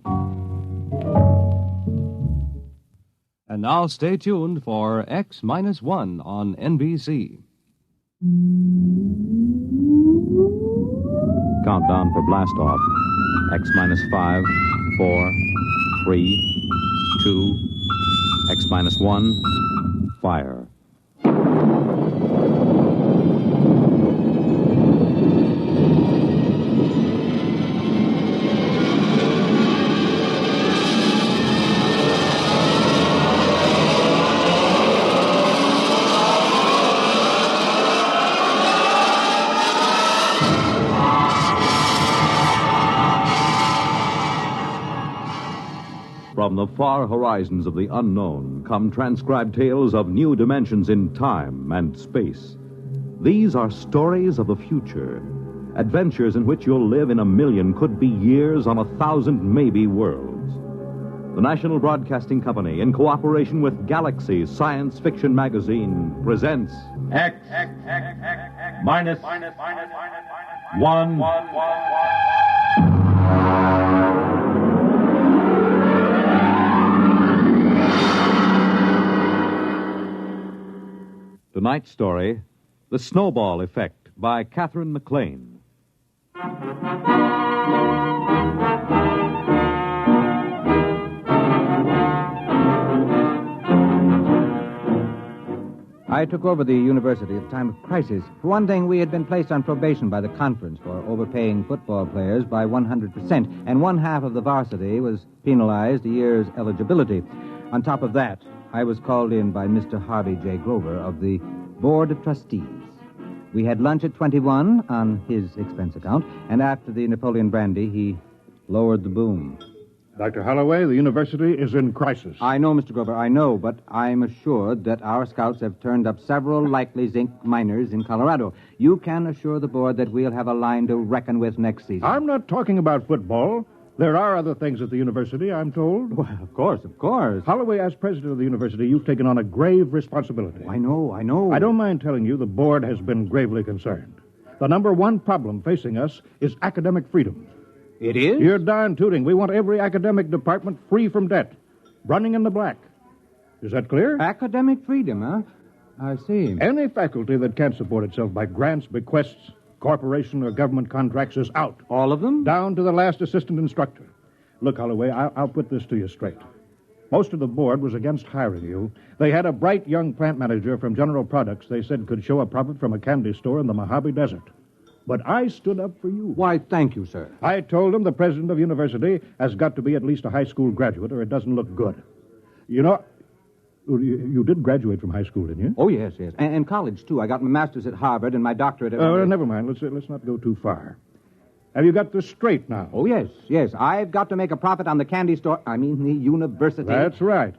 S9: And now stay tuned for X-1 on NBC. Countdown for blast off. X-5, 4, 3, 2, X-1, fire. From the far horizons of the unknown come transcribed tales of new dimensions in time and space. These are stories of the future, adventures in which you'll live in a million, could be years, on 1,000 maybe worlds. The National Broadcasting Company, in cooperation with Galaxy Science Fiction Magazine, presents
S4: X.
S1: minus 1.
S2: Tonight's story, The Snowball Effect, by Catherine MacLean.
S12: I took over the university at a time of crisis. For one thing, we had been placed on probation by the conference for overpaying football players by 100%, and one half of the varsity was penalized a year's eligibility. On top of that, I was called in by Mr. Harvey J. Grover of the Board of Trustees. We had lunch at 21 on his expense account, and after the Napoleon brandy, he lowered the boom.
S15: Dr. Holloway, the university is in crisis.
S12: I know, Mr. Grover, I know, but I'm assured that our scouts have turned up several likely zinc miners in Colorado. You can assure the board that we'll have a line to reckon with next season.
S15: I'm not talking about football. There are other things at the university, I'm told.
S12: Well, of course, of course.
S15: Holloway, as president of the university, you've taken on a grave responsibility.
S12: I know. I
S15: don't mind telling you the board has been gravely concerned. The number one problem facing us is academic freedom.
S12: It is?
S15: You're darn tooting. We want every academic department free from debt, running in the black. Is that clear?
S12: Academic freedom, huh? I see.
S15: Any faculty that can't support itself by grants, bequests, corporation, or government contracts is out.
S12: All of them?
S15: Down to the last assistant instructor. Look, Holloway, I'll put this to you straight. Most of the board was against hiring you. They had a bright young plant manager from General Products they said could show a profit from a candy store in the Mojave Desert. But I stood up for you.
S12: Why, thank you, sir.
S15: I told him the president of university has got to be at least a high school graduate or it doesn't look good. You know, you did graduate from high school, didn't you?
S12: Oh, yes. And college, too. I got my master's at Harvard and my doctorate at...
S15: Never mind. Let's not go too far. Have you got this straight now?
S12: Oh, yes. I've got to make a profit on the candy store... the university.
S15: That's right.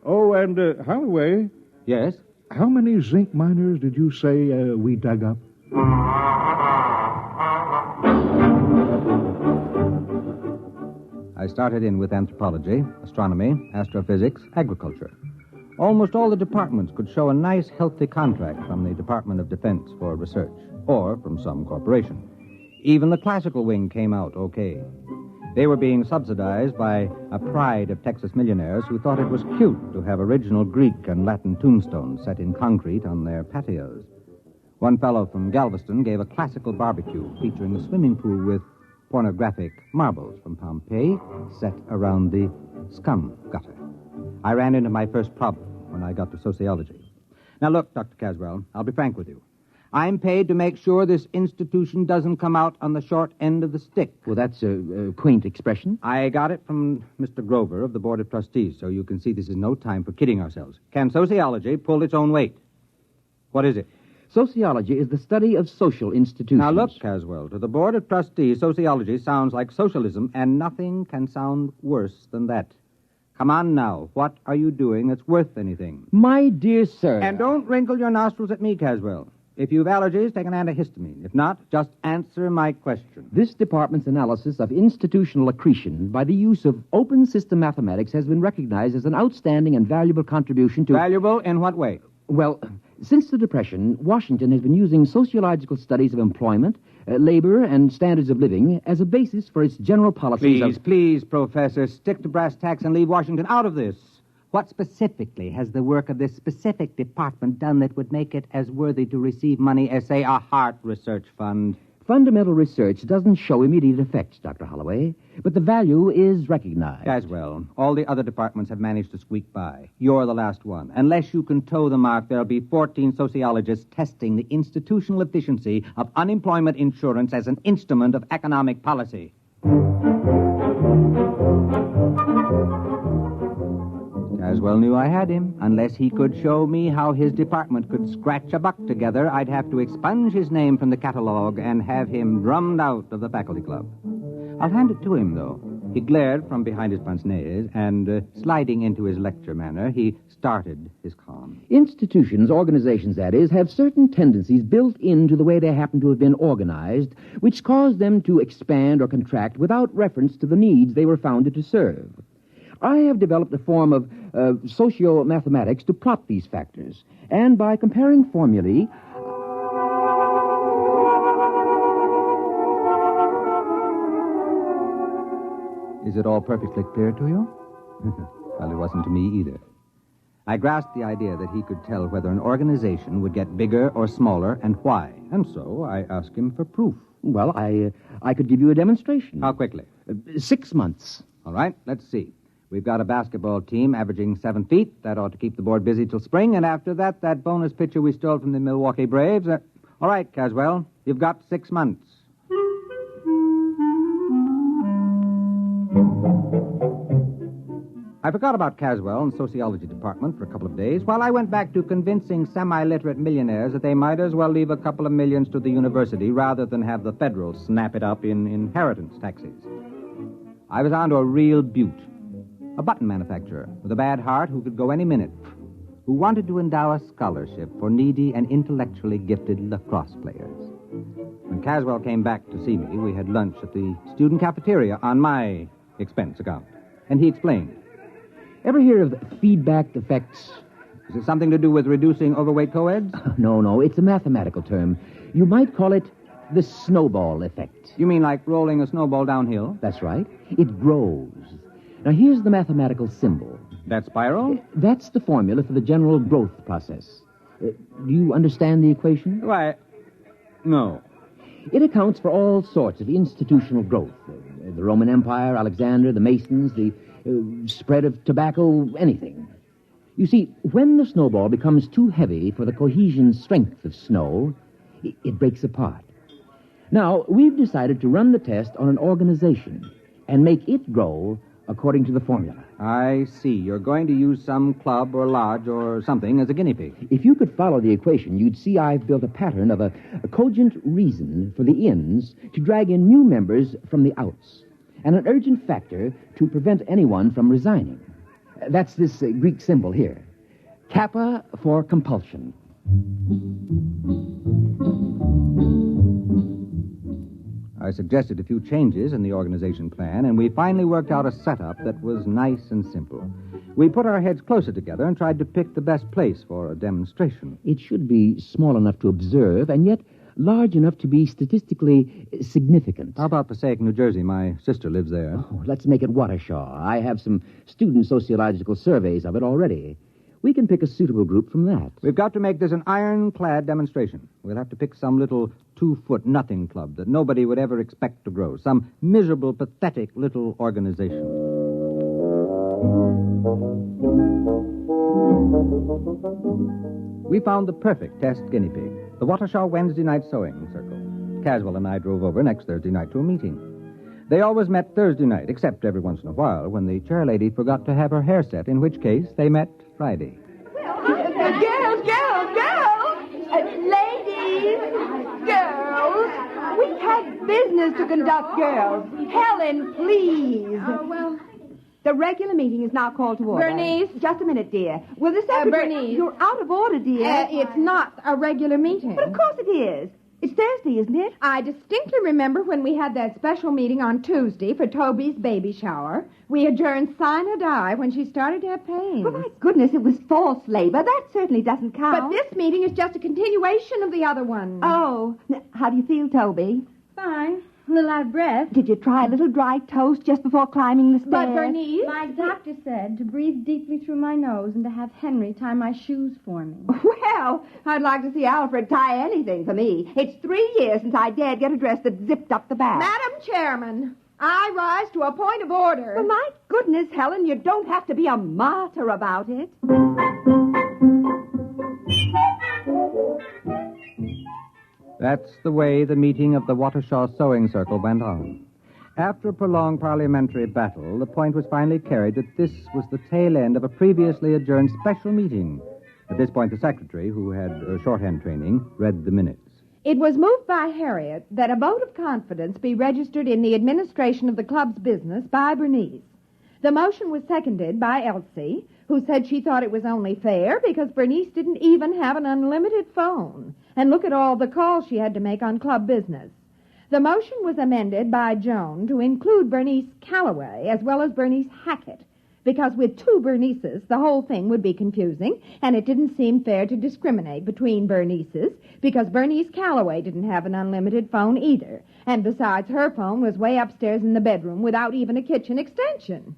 S15: Oh, and, Holloway...
S12: Yes?
S15: How many zinc miners did you say we dug up?
S12: I started in with anthropology, astronomy, astrophysics, agriculture. Almost all the departments could show a nice, healthy contract from the Department of Defense for research, or from some corporation. Even the classical wing came out okay. They were being subsidized by a pride of Texas millionaires who thought it was cute to have original Greek and Latin tombstones set in concrete on their patios. One fellow from Galveston gave a classical barbecue featuring a swimming pool with pornographic marbles from Pompeii set around the scum gutter. I ran into my first problem when I got to sociology. Now, look, Dr. Caswell, I'll be frank with you. I'm paid to make sure this institution doesn't come out on the short end of the stick.
S24: Well, that's a quaint expression.
S12: I got it from Mr. Grover of the Board of Trustees, so you can see this is no time for kidding ourselves. Can sociology pull its own weight? What is it?
S24: Sociology is the study of social institutions.
S12: Now, look, Caswell, to the Board of Trustees, sociology sounds like socialism, and nothing can sound worse than that. Come on now. What are you doing that's worth anything?
S24: My dear sir.
S12: And don't wrinkle your nostrils at me, Caswell. If you've allergies, take an antihistamine. If not, just answer my question.
S24: This department's analysis of institutional accretion by the use of open system mathematics has been recognized as an outstanding and valuable contribution to...
S12: Valuable in what way?
S24: Well, since the Depression, Washington has been using sociological studies of employment, labor, and standards of living as a basis for its general policies
S12: Please, Professor, stick to brass tacks and leave Washington out of this. What specifically has the work of this specific department done that would make it as worthy to receive money as, say, a heart research fund?
S24: Fundamental research doesn't show immediate effects, Dr. Holloway, but the value is recognized.
S12: Caswell, all the other departments have managed to squeak by. You're the last one. Unless you can toe the mark, there'll be 14 sociologists testing the institutional efficiency of unemployment insurance as an instrument of economic policy. Caswell knew I had him. Unless he could show me how his department could scratch a buck together, I'd have to expunge his name from the catalog and have him drummed out of the faculty club. I'll hand it to him, though. He glared from behind his pince-nez, and sliding into his lecture manner, he started his con.
S24: Institutions, organizations, that is, have certain tendencies built into the way they happen to have been organized, which cause them to expand or contract without reference to the needs they were founded to serve. I have developed a form of socio-mathematics to plot these factors, and by comparing formulae...
S12: Is it all perfectly clear to you? Well, it wasn't to me either. I grasped the idea that he could tell whether an organization would get bigger or smaller and why. And so I asked him for proof.
S24: Well, I could give you a demonstration.
S12: How quickly?
S24: 6 months.
S12: All right, let's see. We've got a basketball team averaging 7 feet. That ought to keep the board busy till spring. And after that, that bonus pitcher we stole from the Milwaukee Braves. All right, Caswell, you've got 6 months. I forgot about Caswell and sociology department for a couple of days while I went back to convincing semi-literate millionaires that they might as well leave a couple of millions to the university rather than have the federal snap it up in inheritance taxes. I was on to a real beaut. A button manufacturer with a bad heart who could go any minute, who wanted to endow a scholarship for needy and intellectually gifted lacrosse players. When Caswell came back to see me, we had lunch at the student cafeteria on my expense account. And he explained.
S24: Ever hear of feedback effects?
S12: Is it something to do with reducing overweight co-eds?
S24: No, it's a mathematical term. You might call it the snowball effect.
S12: You mean like rolling a snowball downhill?
S24: That's right. It grows. Now, here's the mathematical symbol.
S12: That spiral?
S24: That's the formula for the general growth process. Do you understand the equation?
S12: Why, no.
S24: It accounts for all sorts of institutional growth. The Roman Empire, Alexander, the Masons, the spread of tobacco, anything. You see, when the snowball becomes too heavy for the cohesion strength of snow, it breaks apart. Now, we've decided to run the test on an organization and make it grow according to the formula.
S12: I see. You're going to use some club or lodge or something as a guinea pig.
S24: If you could follow the equation, you'd see I've built a pattern of a cogent reason for the ins to drag in new members from the outs, and an urgent factor to prevent anyone from resigning. That's this Greek symbol here. Kappa for compulsion.
S12: I suggested a few changes in the organization plan, and we finally worked out a setup that was nice and simple. We put our heads closer together and tried to pick the best place for a demonstration.
S24: It should be small enough to observe, and yet large enough to be statistically significant.
S12: How about Passaic, New Jersey? My sister lives there.
S24: Oh, let's make it Watershaw. I have some student sociological surveys of it already. We can pick a suitable group from that.
S12: We've got to make this an ironclad demonstration. We'll have to pick some little 2-foot nothing club that nobody would ever expect to grow. Some miserable, pathetic little organization. We found the perfect test guinea pig, the Watershaw Wednesday night sewing circle. Caswell and I drove over next Thursday night to a meeting. They always met Thursday night, except every once in a while when the chairlady forgot to have her hair set, in which case they met Friday.
S8: Girls, we have business to conduct, girls. Helen, please. The regular meeting is now called to order.
S11: Bernice.
S8: Just a minute, dear. Will the secretary...
S11: Bernice.
S8: You're out of order, dear.
S11: It's not a regular meeting.
S8: But of course it is. It's Thursday, isn't it?
S11: I distinctly remember when we had that special meeting on Tuesday for Toby's baby shower. We adjourned sine or die when she started to have pains.
S8: Oh, my goodness, it was false labor. That certainly doesn't count.
S11: But this meeting is just a continuation of the other one.
S8: Oh. How do you feel, Toby?
S11: Fine. A little out of breath.
S8: Did you try a little dry toast just before climbing the stairs?
S11: But, Bernice...
S20: My doctor said to breathe deeply through my nose and to have Henry tie my shoes for me.
S8: Well, I'd like to see Alfred tie anything for me. It's 3 years since I dared get a dress that zipped up the back.
S11: Madam Chairman, I rise to a point of order.
S8: Well, my goodness, Helen, you don't have to be a martyr about it.
S12: That's the way the meeting of the Watershaw Sewing Circle went on. After a prolonged parliamentary battle, the point was finally carried that this was the tail end of a previously adjourned special meeting. At this point, the secretary, who had shorthand training, read the minutes.
S11: It was moved by Harriet that a vote of confidence be registered in the administration of the club's business by Bernice. The motion was seconded by Elsie, who said she thought it was only fair because Bernice didn't even have an unlimited phone. And look at all the calls she had to make on club business. The motion was amended by Joan to include Bernice Calloway as well as Bernice Hackett, Because with two Bernices, the whole thing would be confusing, and it didn't seem fair to discriminate between Bernices, because Bernice Calloway didn't have an unlimited phone either. And besides, her phone was way upstairs in the bedroom without even a kitchen extension.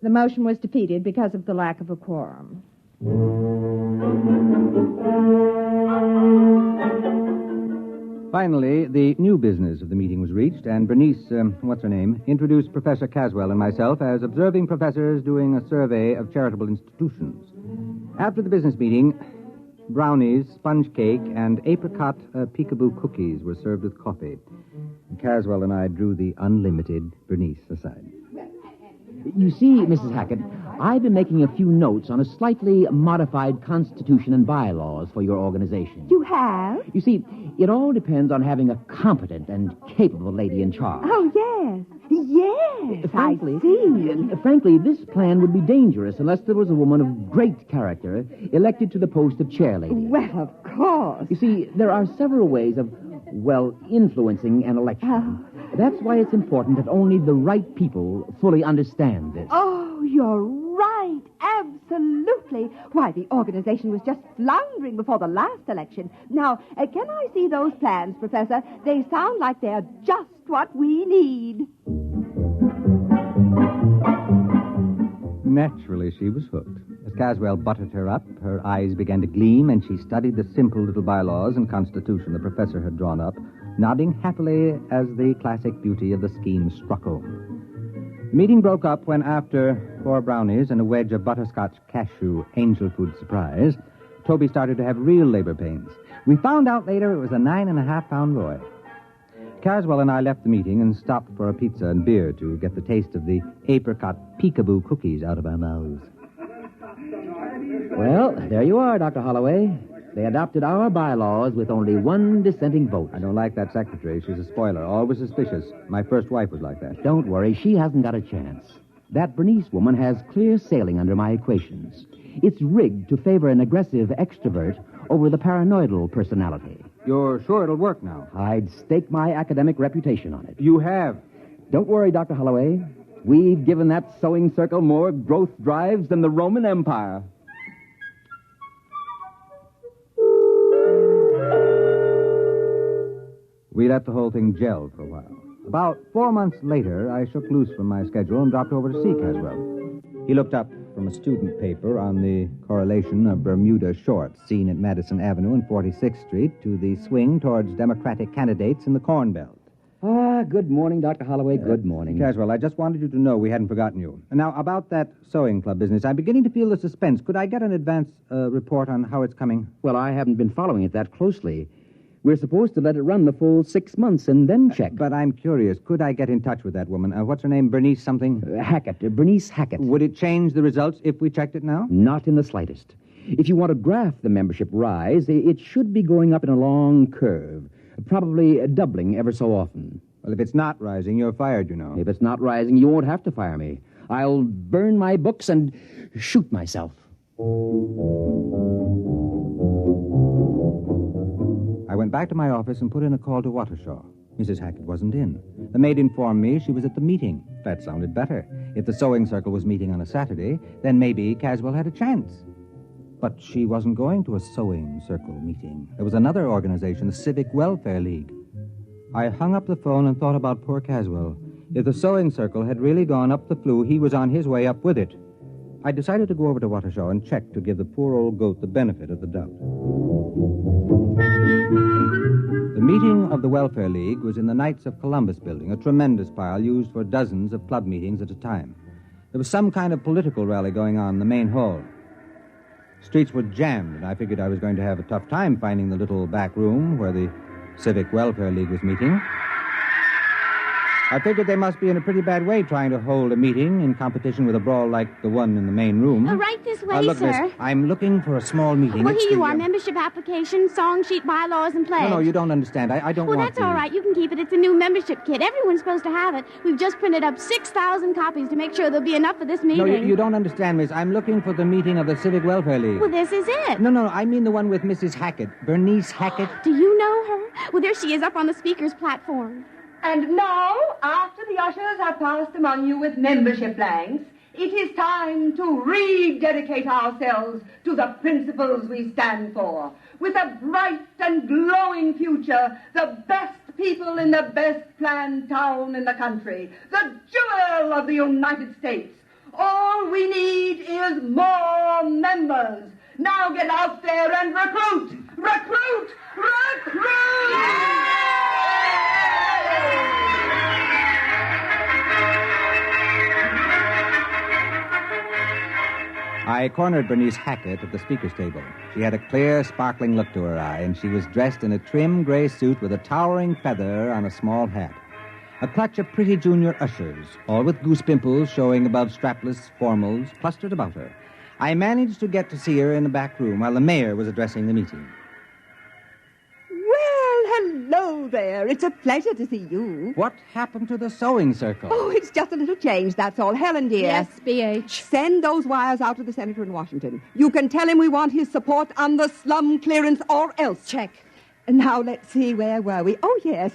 S11: The motion was defeated because of the lack of a quorum.
S12: Finally, the new business of the meeting was reached, and Bernice, introduced Professor Caswell and myself as observing professors doing a survey of charitable institutions. After the business meeting, brownies, sponge cake, and apricot peekaboo cookies were served with coffee. Caswell and I drew the unlimited Bernice aside.
S24: You see, Mrs. Hackett, I've been making a few notes on a slightly modified constitution and bylaws for your organization.
S8: You have?
S24: You see, it all depends on having a competent and capable lady in charge.
S8: Oh, yes. Yes,
S24: Frankly,
S8: I see.
S24: Frankly, this plan would be dangerous unless there was a woman of great character elected to the post of chair lady.
S8: Well, of course.
S24: You see, there are several ways of, influencing an election.
S8: Oh.
S24: That's why it's important that only the right people fully understand this.
S8: Oh, you're right. Absolutely. Why, the organization was just floundering before the last election. Now, can I see those plans, Professor? They sound like they're just what we need.
S12: Naturally, she was hooked. As Caswell buttered her up, her eyes began to gleam, and she studied the simple little bylaws and constitution the professor had drawn up, nodding happily as the classic beauty of the scheme struck home. The meeting broke up when, after 4 brownies and a wedge of butterscotch cashew angel food surprise, Toby started to have real labor pains. We found out later it was a 9.5-pound boy. Caswell and I left the meeting and stopped for a pizza and beer to get the taste of the apricot peekaboo cookies out of our mouths.
S24: Well, there you are, Dr. Holloway. They adopted our bylaws with only one dissenting vote.
S12: I don't like that secretary. She's a spoiler, always suspicious. My first wife was like that.
S24: Don't worry, she hasn't got a chance. That Bernice woman has clear sailing under my equations. It's rigged to favor an aggressive extrovert over the paranoidal personality.
S12: You're sure it'll work now?
S24: I'd stake my academic reputation on it.
S12: You have?
S24: Don't worry, Dr. Holloway. We've given that sewing circle more growth drives than the Roman Empire.
S12: We let the whole thing gel for a while. About 4 months later, I shook loose from my schedule and dropped over to see Caswell. He looked up from a student paper on the correlation of Bermuda shorts seen at Madison Avenue and 46th Street to the swing towards Democratic candidates in the Corn Belt.
S24: Good morning, Dr. Holloway. Good morning.
S12: Caswell, I just wanted you to know we hadn't forgotten you. Now, about that sewing club business, I'm beginning to feel the suspense. Could I get an advance report on how it's coming?
S24: Well, I haven't been following it that closely. We're supposed to let it run the full 6 months and then check.
S12: But I'm curious. Could I get in touch with that woman? What's her name? Bernice something?
S24: Hackett. Bernice Hackett.
S12: Would it change the results if we checked it now?
S24: Not in the slightest. If you want to graph the membership rise, it should be going up in a long curve, probably doubling ever so often.
S12: Well, if it's not rising, you're fired, you know.
S24: If it's not rising, you won't have to fire me. I'll burn my books and shoot myself.
S12: I went back to my office and put in a call to Watershaw. Mrs. Hackett wasn't in. The maid informed me she was at the meeting. That sounded better. If the sewing circle was meeting on a Saturday, then maybe Caswell had a chance. But she wasn't going to a sewing circle meeting. There was another organization, the Civic Welfare League. I hung up the phone and thought about poor Caswell. If the sewing circle had really gone up the flue, he was on his way up with it. I decided to go over to Watershaw and check to give the poor old goat the benefit of the doubt. The meeting of the Welfare League was in the Knights of Columbus building, a tremendous pile used for dozens of club meetings at a time. There was some kind of political rally going on in the main hall. Streets were jammed, and I figured I was going to have a tough time finding the little back room where the Civic Welfare League was meeting. I figured they must be in a pretty bad way trying to hold a meeting in competition with a brawl like the one in the main room.
S7: Right this way,
S12: look,
S7: sir.
S12: Miss, I'm looking for a small meeting.
S7: Well,
S12: It's
S7: here you
S12: the,
S7: are. Membership application, song sheet, bylaws, and pledge.
S12: No, you don't understand. I don't
S7: well,
S12: want
S7: that's
S12: to.
S7: all right. You can keep it. It's a new membership kit. Everyone's supposed to have it. We've just printed up 6,000 copies to make sure there'll be enough for this meeting.
S12: No, you don't understand, Miss. I'm looking for the meeting of the Civic Welfare League.
S7: Well, this is it.
S12: No, I mean the one with Mrs. Hackett. Bernice Hackett.
S7: Do you know her? Well, there she is up on the speaker's platform.
S8: And now, after the ushers have passed among you with membership blanks, It is time to rededicate ourselves to the principles we stand for. With a bright and glowing future, the best people in the best planned town in the country, the jewel of the United States. All we need is more members. Now get out there and recruit! Recruit! Recruit!
S12: I cornered Bernice Hackett at the speaker's table. She had a clear, sparkling look to her eye, and she was dressed in a trim gray suit with a towering feather on a small hat. A clutch of pretty junior ushers, all with goose pimples showing above strapless formals, clustered about her. I managed to get to see her in the back room while the mayor was addressing the meeting.
S8: Well, hello there. It's a pleasure to see you.
S12: What happened to the sewing circle?
S8: Oh, it's just a little change, that's all. Helen, dear.
S11: Yes, BH.
S8: Send those wires out to the senator in Washington. You can tell him we want his support on the slum clearance or else.
S11: Check.
S8: Now, let's see, where were we? Oh, yes.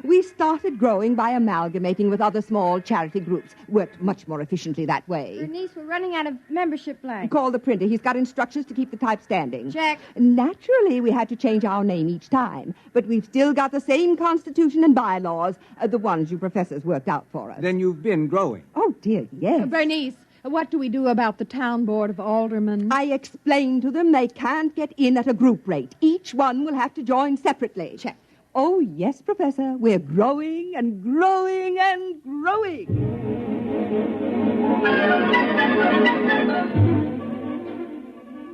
S8: We started growing by amalgamating with other small charity groups. Worked much more efficiently that way.
S20: Bernice, we're running out of membership blanks.
S8: Call the printer. He's got instructions to keep the type standing.
S20: Check.
S8: Naturally, we had to change our name each time, but we've still got the same constitution and bylaws, the ones you professors worked out for us.
S12: Then you've been growing.
S8: Oh, dear, yes.
S11: Bernice, what do we do about the town board of aldermen?
S8: I explained to them they can't get in at a group rate. Each one will have to join separately.
S11: Check.
S8: Oh, yes, Professor. We're growing and growing and growing.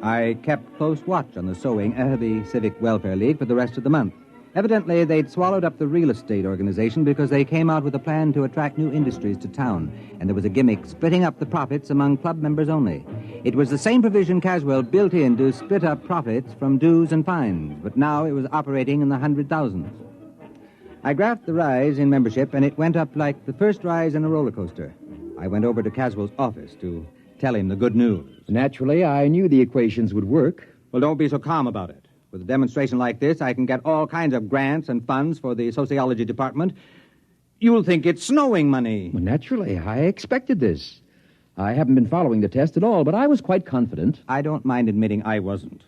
S12: I kept close watch on the the Civic Welfare League for the rest of the month. Evidently, they'd swallowed up the real estate organization because they came out with a plan to attract new industries to town, and there was a gimmick splitting up the profits among club members only. It was the same provision Caswell built in to split up profits from dues and fines, but now it was operating in the 100,000s. I graphed the rise in membership, and it went up like the first rise in a roller coaster. I went over to Caswell's office to tell him the good news.
S24: Naturally, I knew the equations would work.
S12: Well, don't be so calm about it. With a demonstration like this, I can get all kinds of grants and funds for the sociology department. You'll think it's snowing money.
S24: Well, naturally, I expected this. I haven't been following the test at all, but I was quite confident.
S12: I don't mind admitting I wasn't.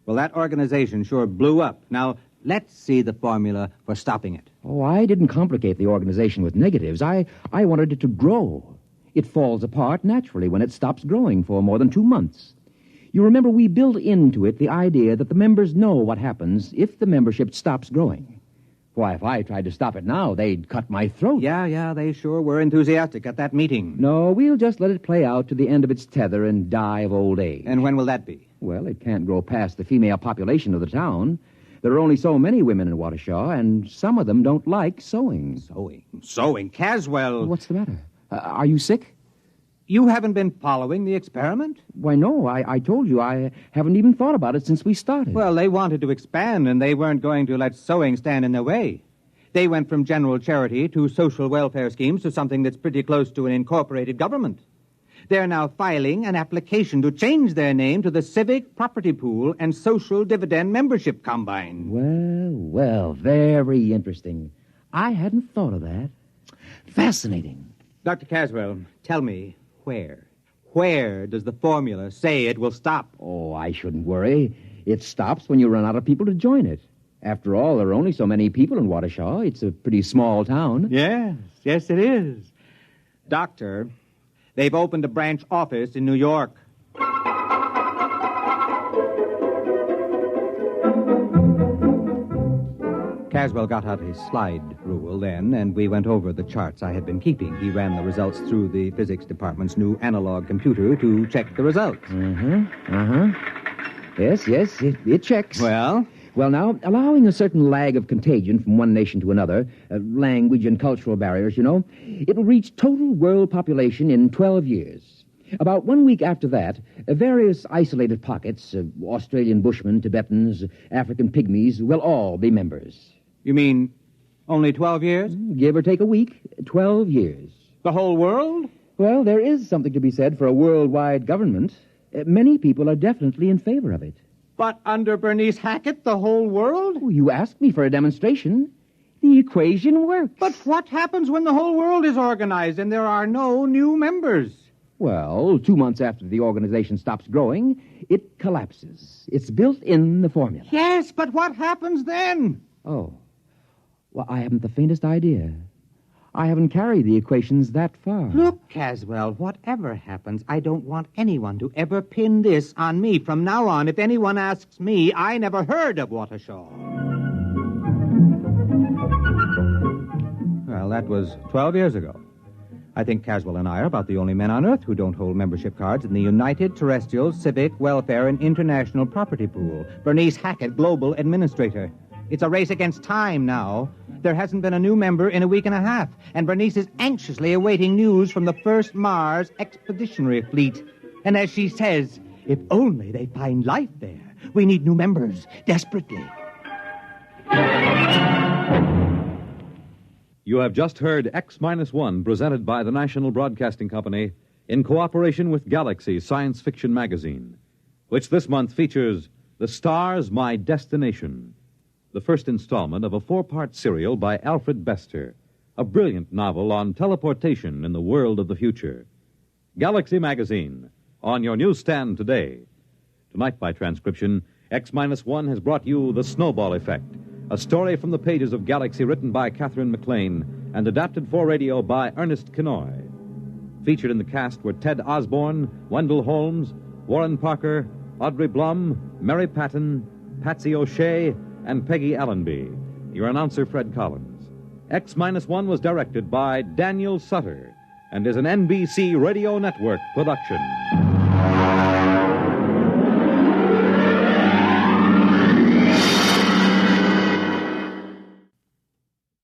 S12: Well, that organization sure blew up. Now, let's see the formula for stopping it.
S24: Oh, I didn't complicate the organization with negatives. I wanted it to grow. It falls apart naturally when it stops growing for more than 2 months. You remember, we built into it the idea that the members know what happens if the membership stops growing. Why, if I tried to stop it now, they'd cut my throat.
S12: Yeah, they sure were enthusiastic at that meeting.
S24: No, we'll just let it play out to the end of its tether and die of old age.
S12: And when will that be?
S24: Well, it can't grow past the female population of the town. There are only so many women in Waukesha, and some of them don't like sewing.
S12: Sewing? Caswell!
S24: What's the matter? Are you sick?
S12: You haven't been following the experiment?
S24: Why, no. I told you I haven't even thought about it since we started.
S12: Well, they wanted to expand, and they weren't going to let sewing stand in their way. They went from general charity to social welfare schemes to something that's pretty close to an incorporated government. They're now filing an application to change their name to the Civic Property Pool and Social Dividend Membership Combine.
S24: Well, very interesting. I hadn't thought of that. Fascinating.
S12: Dr. Caswell, tell me, where does the formula say it will stop?
S24: Oh, I shouldn't worry. It stops when you run out of people to join it. After all, there are only so many people in Waukesha. It's a pretty small town.
S12: Yes, it is. Doctor, they've opened a branch office in New York. Caswell got out his slide rule then, and we went over the charts I had been keeping. He ran the results through the physics department's new analog computer to check the results.
S24: Yes, it checks.
S12: Well,
S24: now, allowing a certain lag of contagion from one nation to another, language and cultural barriers, it'll reach total world population in 12 years. About 1 week after that, various isolated pockets, Australian Bushmen, Tibetans, African Pygmies, will all be members.
S12: You mean only 12 years?
S24: Give or take a week, 12 years.
S12: The whole world?
S24: Well, there is something to be said for a worldwide government. Many people are definitely in favor of it.
S12: But under Bernice Hackett, the whole world?
S24: Oh, you asked me for a demonstration. The equation works.
S12: But what happens when the whole world is organized and there are no new members?
S24: Well, 2 months after the organization stops growing, it collapses. It's built in the formula.
S12: Yes, but what happens then?
S24: Oh. Well, I haven't the faintest idea. I haven't carried the equations that far.
S12: Look, Caswell, whatever happens, I don't want anyone to ever pin this on me. From now on, if anyone asks me, I never heard of Watershaw. Well, that was 12 years ago. I think Caswell and I are about the only men on Earth who don't hold membership cards in the United Terrestrial Civic Welfare and International Property Pool. Bernice Hackett, Global Administrator. It's a race against time now. There hasn't been a new member in a week and a half, and Bernice is anxiously awaiting news from the first Mars Expeditionary Fleet. And as she says, if only they find life there. We need new members, desperately.
S2: You have just heard X-1, presented by the National Broadcasting Company in cooperation with Galaxy Science Fiction Magazine, which this month features The Stars, My Destination, the first installment of a 4-part serial by Alfred Bester, a brilliant novel on teleportation in the world of the future. Galaxy Magazine, on your newsstand today. Tonight, by transcription, X-1 has brought you The Snowball Effect, a story from the pages of Galaxy written by Catherine McLean and adapted for radio by Ernest Kenoy. Featured in the cast were Ted Osborne, Wendell Holmes, Warren Parker, Audrey Blum, Mary Patton, Patsy O'Shea, and Peggy Allenby. Your announcer, Fred Collins. X-1 was directed by Daniel Sutter and is an NBC Radio Network production.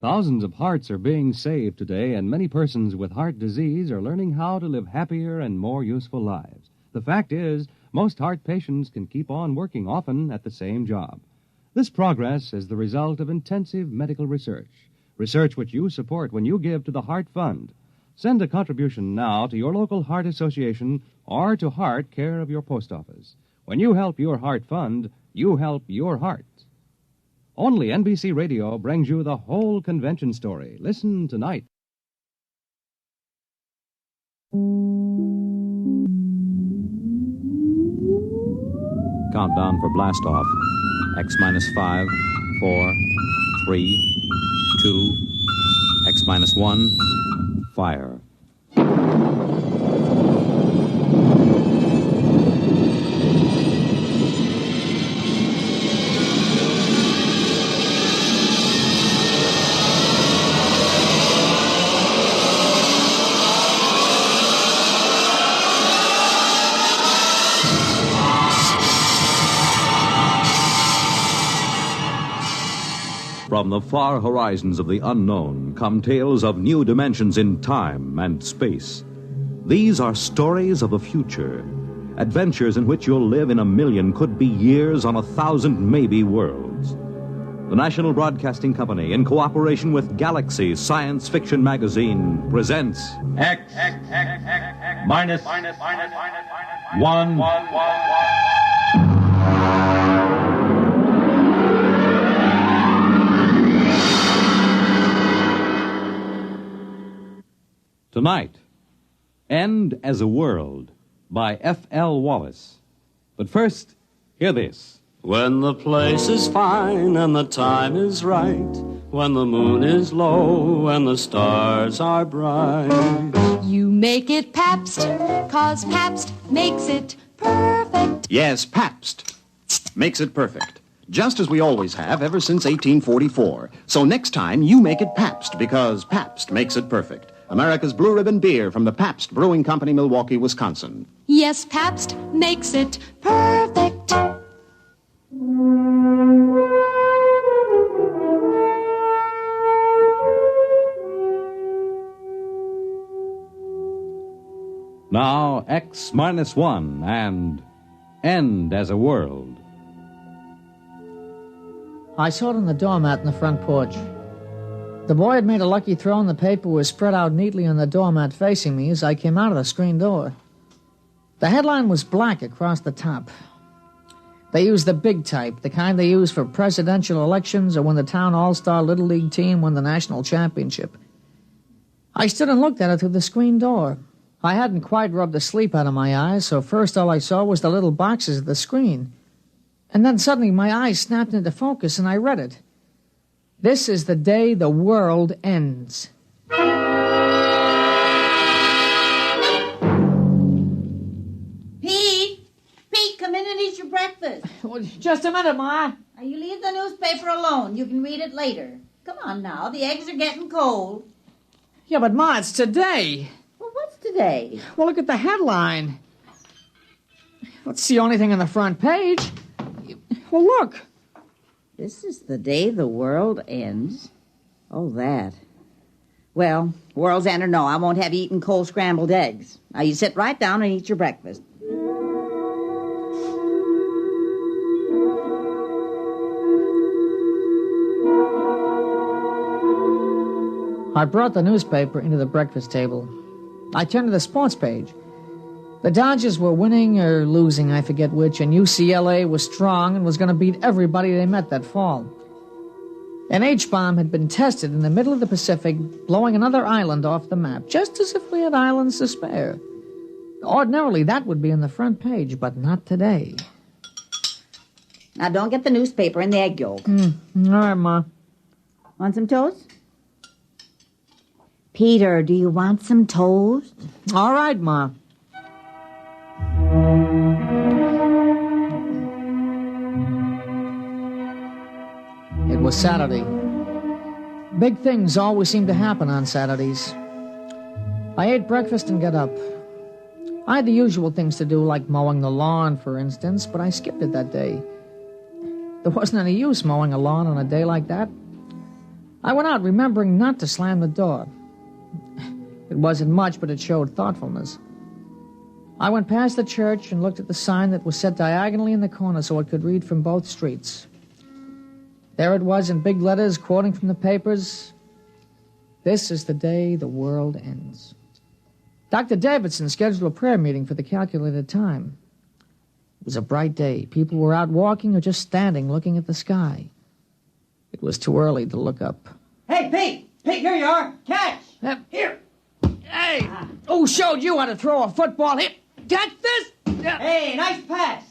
S13: Thousands of hearts are being saved today, and many persons with heart disease are learning how to live happier and more useful lives. The fact is, most heart patients can keep on working, often at the same job. This progress is the result of intensive medical research which you support when you give to the Heart Fund. Send a contribution now to your local Heart Association or to Heart, care of your post office. When you help your Heart Fund, you help your heart. Only NBC Radio brings you the whole convention story. Listen tonight.
S2: Countdown for blast-off. X-5, 4, 3, 2, X-1, fire. From the far horizons of the unknown come tales of new dimensions in time and space. These are stories of the future, adventures in which you'll live in a million, could be years, on 1,000 maybe worlds. The National Broadcasting Company, in cooperation with Galaxy Science Fiction Magazine, presents
S1: X minus 1.
S2: Tonight, End as a World by F.L. Wallace. But first, hear this.
S17: When the place is fine and the time is right, when the moon is low and the stars are bright.
S19: You make it Pabst, 'cause Pabst makes it perfect.
S21: Yes, Pabst makes it perfect. Just as we always have ever since 1844. So next time, you make it Pabst, because Pabst makes it perfect. America's Blue Ribbon beer from the Pabst Brewing Company, Milwaukee, Wisconsin.
S19: Yes, Pabst makes it perfect.
S2: Now, X-1 and End as a World.
S25: I saw it on the doormat in the front porch. The boy had made a lucky throw, and the paper was spread out neatly on the doormat facing me as I came out of the screen door. The headline was black across the top. They used the big type, the kind they use for presidential elections or when the town all-star Little League team won the national championship. I stood and looked at it through the screen door. I hadn't quite rubbed the sleep out of my eyes, so first all I saw was the little boxes of the screen. And then suddenly my eyes snapped into focus and I read it. This is the day the world ends.
S3: Pete, come in and eat your breakfast.
S25: Well, just a minute, Ma.
S3: Now, you leave the newspaper alone. You can read it later. Come on now, the eggs are getting cold.
S25: Yeah, but Ma, it's today.
S3: Well, what's today?
S25: Well, look at the headline. That's the only thing on the front page. Well, look.
S3: This is the day the world ends. Oh, that. Well, world's end or no, I won't have you eating cold scrambled eggs. Now, you sit right down and eat your breakfast.
S25: I brought the newspaper into the breakfast table. I turned to the sports page. The Dodgers were winning or losing, I forget which, and UCLA was strong and was going to beat everybody they met that fall. An H-bomb had been tested in the middle of the Pacific, blowing another island off the map, just as if we had islands to spare. Ordinarily, that would be on the front page, but not today.
S3: Now, don't get the newspaper in the egg yolk.
S25: All right, Ma.
S3: Want some toast? Peter, do you want some toast?
S25: All right, Ma. It was Saturday. Big things always seem to happen on Saturdays. I ate breakfast and got up. I had the usual things to do, like mowing the lawn, for instance, but I skipped it that day. There wasn't any use mowing a lawn on a day like that. I went out remembering not to slam the door. It wasn't much, but it showed thoughtfulness. I went past the church and looked at the sign that was set diagonally in the corner so it could read from both streets. There it was in big letters, quoting from the papers. This is the day the world ends. Dr. Davidson scheduled a prayer meeting for the calculated time. It was a bright day. People were out walking or just standing looking at the sky. It was too early to look up.
S6: Hey, Pete! Pete, here you are! Catch! Here!
S25: Hey! Who showed you how to throw a football? Here! Catch this!
S6: Hey, nice pass!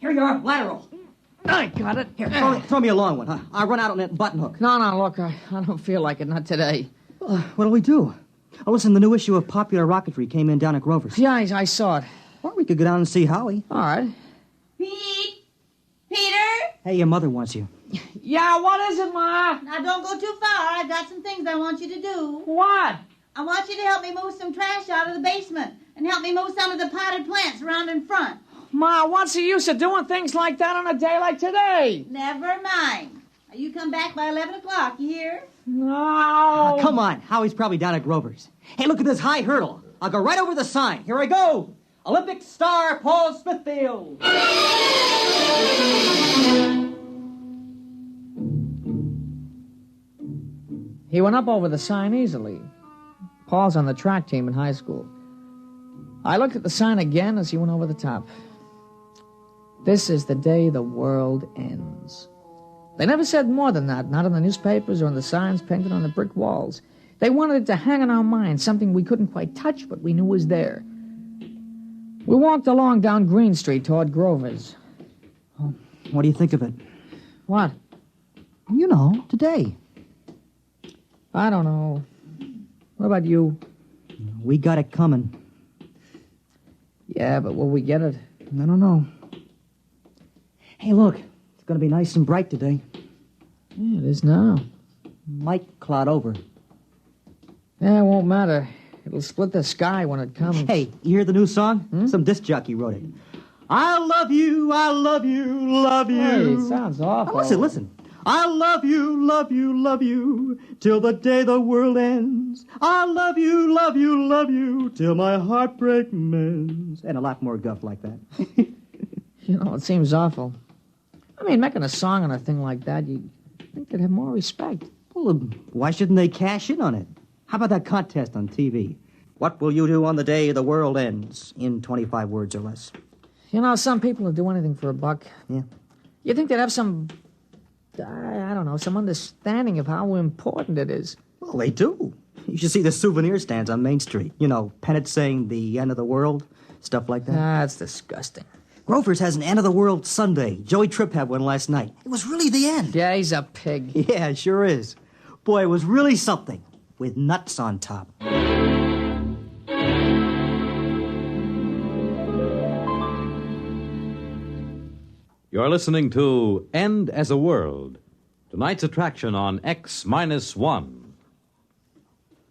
S6: Here you are, lateral.
S25: I got it.
S6: Here, throw me a long one, huh? I'll run out on that button hook.
S25: No, look, I don't feel like it, not today.
S6: What'll we do? Oh, listen, the new issue of Popular Rocketry came in down at Grover's.
S25: Yeah, I saw it.
S6: Or we could go down and see Howie.
S25: All right.
S3: Pete? Peter?
S6: Hey, your mother wants you.
S25: Yeah, what is it, Ma?
S3: Now, don't go too far. I've got some things I want you to do.
S25: What?
S3: I want you to help me move some trash out of the basement and help me move some of the potted plants around in front.
S25: Ma, what's the use of doing things like that on a day like today?
S3: Never mind. Now, you come back by 11 o'clock, you hear?
S25: No.
S6: Come on. Howie's probably down at Grover's. Hey, look at this high hurdle. I'll go right over the sign. Here I go. Olympic star Paul Smithfield.
S25: He went up over the sign easily. Paul's on the track team in high school. I looked at the sign again as he went over the top. This is the day the world ends. They never said more than that, not in the newspapers or in the signs painted on the brick walls. They wanted it to hang in our minds, something we couldn't quite touch, but we knew was there. We walked along down Green Street toward Grover's.
S6: Oh, what do you think of it?
S25: What?
S6: You know, today.
S25: I don't know. What about you?
S6: We got it coming.
S25: Yeah, but will we get it?
S6: I don't know. Hey, look. It's going to be nice and bright today.
S25: Yeah, it is now.
S6: Might cloud over.
S25: Yeah, it won't matter. It'll split the sky when it comes.
S6: Hey, you hear the new song? Some disc jockey wrote it. I love you, love you.
S25: Hey, it sounds awful.
S6: Oh, listen. I love you, till the day the world ends. I love you, till my heartbreak mends. And a lot more guff like that.
S25: You know, it seems awful. I mean, making a song on a thing like that, you'd think they'd have more respect.
S6: Well, why shouldn't they cash in on it? How about that contest on TV? What will you do on the day the world ends? In 25 words or less.
S25: You know, some people would do anything for a buck.
S6: Yeah.
S25: You think they'd have some, I don't know, some understanding of how important it is.
S6: Well, they do. You should see the souvenir stands on Main Street. You know, pennants saying the end of the world, stuff like that.
S25: That's disgusting.
S6: Grover's has an end of the world Sunday. Joey Tripp had one last night. It was really the end.
S25: Yeah, he's a pig.
S6: Yeah, it sure is. Boy, it was really something. With nuts on top.
S2: You're listening to End as a World, tonight's attraction on X-1.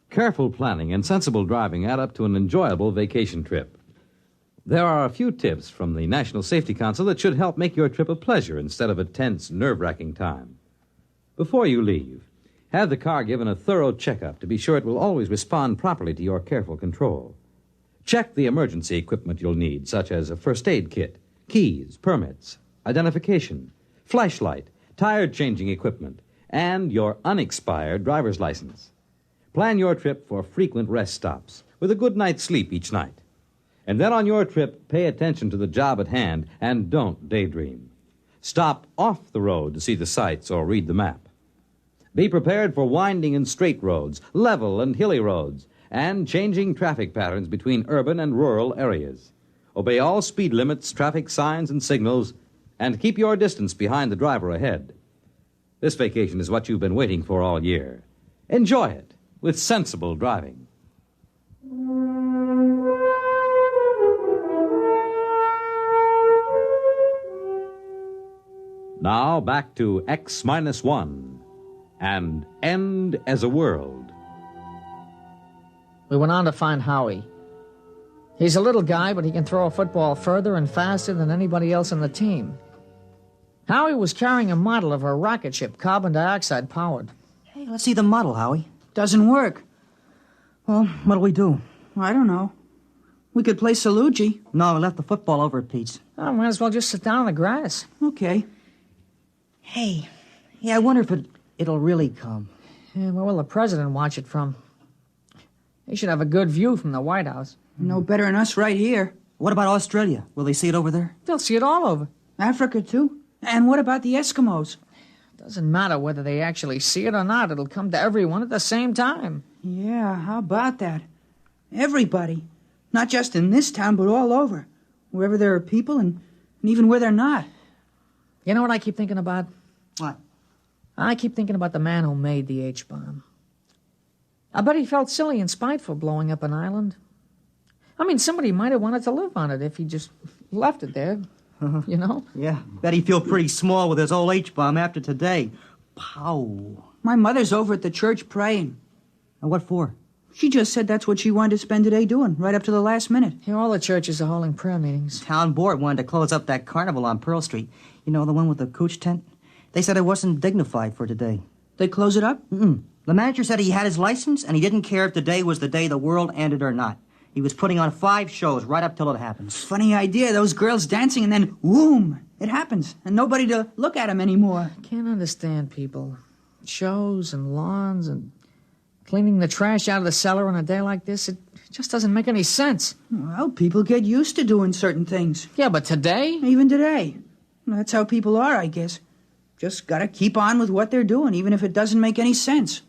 S2: Careful planning and sensible driving add up to an enjoyable vacation trip. There are a few tips from the National Safety Council that should help make your trip a pleasure instead of a tense, nerve-wracking time. Before you leave, have the car given a thorough checkup to be sure it will always respond properly to your careful control. Check the emergency equipment you'll need, such as a first aid kit, keys, permits, identification, flashlight, tire-changing equipment, and your unexpired driver's license. Plan your trip for frequent rest stops with a good night's sleep each night. And then on your trip, pay attention to the job at hand and don't daydream. Stop off the road to see the sights or read the map. Be prepared for winding and straight roads, level and hilly roads, and changing traffic patterns between urban and rural areas. Obey all speed limits, traffic signs, and signals, and keep your distance behind the driver ahead. This vacation is what you've been waiting for all year. Enjoy it with sensible driving. Now back to X-1 and End as a World.
S25: We went on to find Howie. He's a little guy, but he can throw a football further and faster than anybody else on the team. Howie was carrying a model of a rocket ship, carbon dioxide powered.
S6: Hey, let's see the model, Howie.
S10: Doesn't work.
S6: Well, what'll we do?
S10: I don't know. We could play Salugi.
S6: No, we left the football over at Pete's.
S25: I might as well just sit down on the grass.
S10: Okay.
S6: Hey, I wonder if it'll really come.
S25: Yeah, where will the president watch it from? He should have a good view from the White House.
S10: No better than us right here.
S6: What about Australia? Will they see it over there?
S25: They'll see it all over.
S10: Africa, too. And what about the Eskimos?
S25: Doesn't matter whether they actually see it or not. It'll come to everyone at the same time.
S10: Yeah, how about that? Everybody. Not just in this town, but all over. Wherever there are people and even where they're not.
S25: You know what I keep thinking about?
S6: What?
S25: I keep thinking about the man who made the H-bomb. I bet he felt silly and spiteful blowing up an island. I mean, somebody might have wanted to live on it if he just left it there, you know?
S6: Yeah, bet he'd feel pretty small with his old H-bomb after today. Pow.
S10: My mother's over at the church praying.
S6: And what for?
S10: She just said that's what she wanted to spend today doing, right up to the last minute.
S25: Yeah, all the churches are holding prayer meetings.
S6: Town board wanted to close up that carnival on Pearl Street. You know, the one with the cooch tent? They said it wasn't dignified for today.
S10: They close it up?
S6: Mm-mm. The manager said he had his license, and he didn't care if today was the day the world ended or not. He was putting on 5 shows right up till it happens.
S10: Funny idea, those girls dancing, and then, whoom, it happens, and nobody to look at them anymore.
S25: Can't understand people. Shows and lawns and cleaning the trash out of the cellar on a day like this, it just doesn't make any sense.
S10: Well, people get used to doing certain things.
S25: Yeah, but today?
S10: Even today. That's how people are, I guess. Just gotta keep on with what they're doing, even if it doesn't make any sense.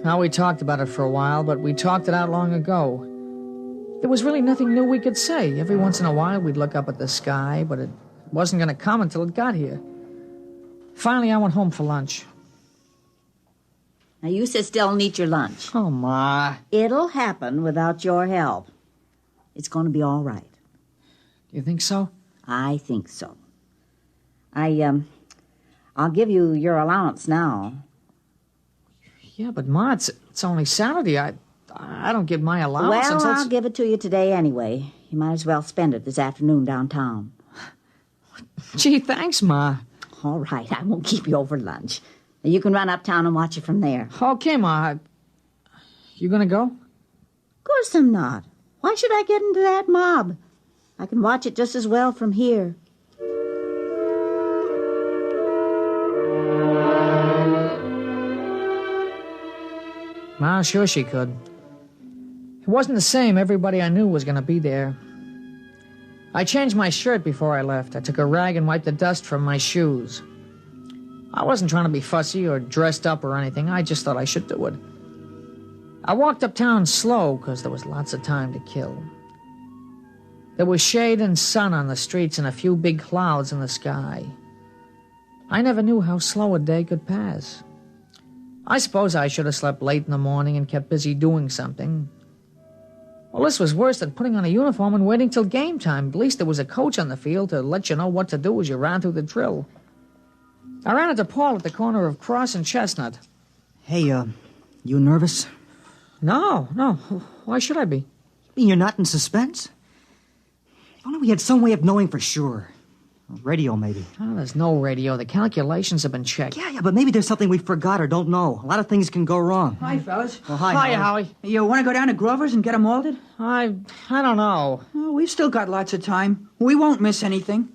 S25: Now, we talked about it for a while, but we talked it out long ago. There was really nothing new we could say. Every once in a while, we'd look up at the sky, but it wasn't going to come until it got here. Finally, I went home for lunch.
S3: Now, you sit still and eat your lunch.
S25: Oh, Ma.
S3: It'll happen without your help. It's going to be all right.
S25: Do you think so?
S3: I think so. I'll give you your allowance now.
S25: Yeah, but Ma, it's only Saturday. I don't get my allowance
S3: Well,
S25: until...
S3: I'll give it to you today anyway. You might as well spend it this afternoon downtown.
S25: Gee, thanks, Ma.
S3: All right, I won't keep you over lunch. You can run uptown and watch it from there.
S25: Okay, Ma. You gonna go?
S3: Of course I'm not. Why should I get into that mob? I can watch it just as well from here.
S25: Ma, sure she could. It wasn't the same. Everybody I knew was going to be there. I changed my shirt before I left. I took a rag and wiped the dust from my shoes. I wasn't trying to be fussy or dressed up or anything. I just thought I should do it. I walked uptown slow because there was lots of time to kill. There was shade and sun on the streets and a few big clouds in the sky. I never knew how slow a day could pass. I suppose I should have slept late in the morning and kept busy doing something. Well, this was worse than putting on a uniform and waiting till game time. At least there was a coach on the field to let you know what to do as you ran through the drill. I ran into Paul at the corner of Cross and Chestnut.
S5: Hey, you nervous?
S25: No. Why should I be?
S5: You mean you're not in suspense? If only we had some way of knowing for sure. Radio, maybe.
S25: Oh, there's no radio. The calculations have been checked.
S5: Yeah, but maybe there's something we forgot or don't know. A lot of things can go wrong.
S10: Hi, fellas.
S5: Well, hi,
S25: Howie.
S10: You want to go down to Grover's and get them molded?
S25: I don't know.
S10: Oh, we've still got lots of time. We won't miss anything.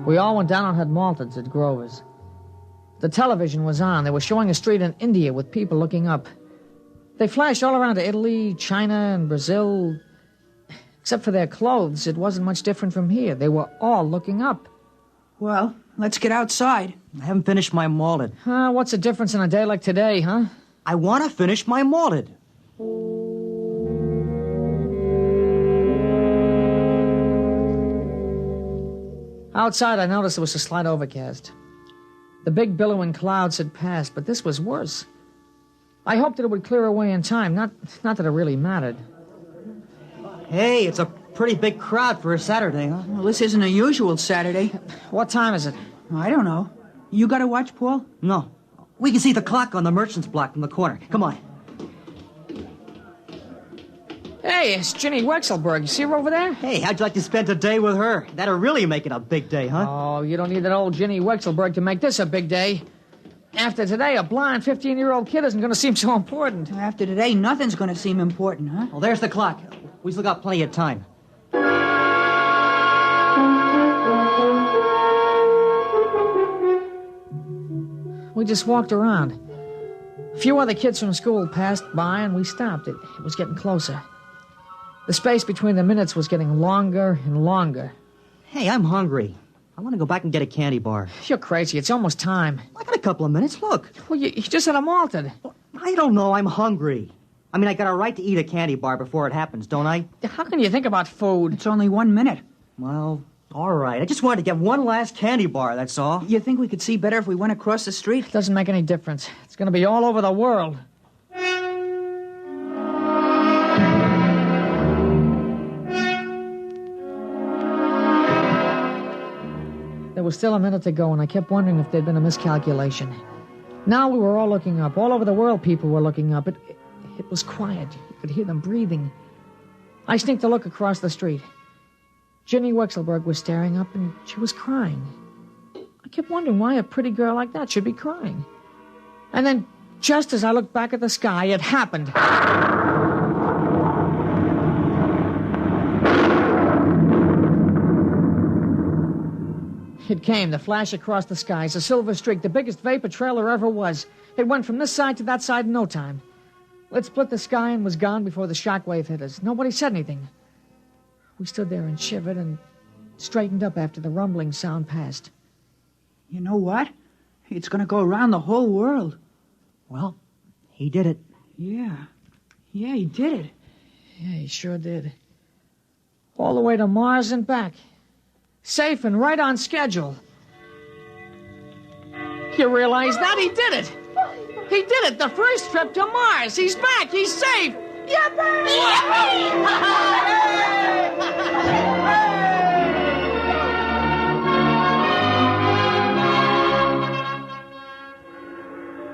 S25: We all went down and had malteds at Grover's. The television was on. They were showing a street in India with people looking up. They flashed all around to Italy, China, and Brazil. Except for their clothes, it wasn't much different from here. They were all looking up.
S10: Well, let's get outside.
S5: I haven't finished my malted.
S25: What's the difference in a day like today, huh?
S5: I want to finish my malted.
S25: Outside, I noticed there was a slight overcast. The big billowing clouds had passed, but this was worse. I hoped that it would clear away in time, not that it really mattered.
S5: Hey, it's a pretty big crowd for a Saturday, huh?
S10: Well, this isn't a usual Saturday.
S25: What time is it?
S10: I don't know. You got to watch, Paul?
S5: No. We can see the clock on the merchant's block from the corner. Come on.
S25: Hey, it's Ginny Wexelberg. You see her over there?
S5: Hey, how'd you like to spend a day with her? That'll really make it a big day, huh?
S25: Oh, you don't need that old Ginny Wexelberg to make this a big day. After today, a blind 15-year-old kid isn't going to seem so important.
S10: After today, nothing's going to seem important, huh?
S5: Well, there's the clock. We still got plenty of time.
S25: We just walked around. A few other kids from school passed by, and we stopped. It was getting closer. The space between the minutes was getting longer and longer.
S5: Hey, I'm hungry. I want to go back and get a candy bar.
S25: You're crazy. It's almost time.
S5: I got a couple of minutes. Look.
S25: Well, you just had a malted.
S5: I don't know. I'm hungry. I mean, I got a right to eat a candy bar before it happens, don't I?
S25: How can you think about food?
S10: It's only 1 minute.
S5: Well, all right. I just wanted to get one last candy bar, that's all.
S10: You think we could see better if we went across the street?
S25: It doesn't make any difference. It's going to be all over the world. There was still a minute to go, and I kept wondering if there'd been a miscalculation. Now we were all looking up. All over the world, people were looking up. It was quiet. You could hear them breathing. I sneaked a look across the street. Ginny Wexelberg was staring up, and she was crying. I kept wondering why a pretty girl like that should be crying. And then, just as I looked back at the sky, it happened. It came, the flash across the skies, a silver streak, the biggest vapor trail there ever was. It went from this side to that side in no time. It split the sky and was gone before the shockwave hit us. Nobody said anything. We stood there and shivered and straightened up after the rumbling sound passed.
S10: You know what? It's going to go around the whole world.
S5: Well, he did it.
S10: Yeah, he did it.
S25: Yeah, he sure did. All the way to Mars and back. Safe and right on schedule. You realize that? He did it! He did it! The first trip to Mars! He's back! He's safe!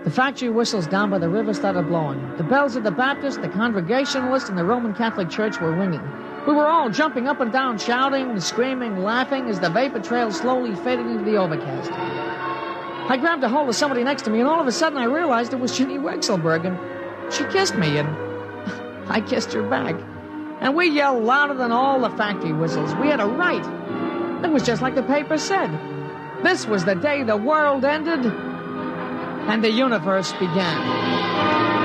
S25: The factory whistles down by the river started blowing. The bells of the Baptist, the Congregationalist, and the Roman Catholic Church were ringing. We were all jumping up and down, shouting, screaming, laughing as the vapor trail slowly faded into the overcast. I grabbed a hold of somebody next to me, and all of a sudden I realized it was Ginny Wexelberg, and she kissed me, and I kissed her back. And we yelled louder than all the factory whistles. We had a right. It was just like the paper said. This was the day the world ended and the universe began.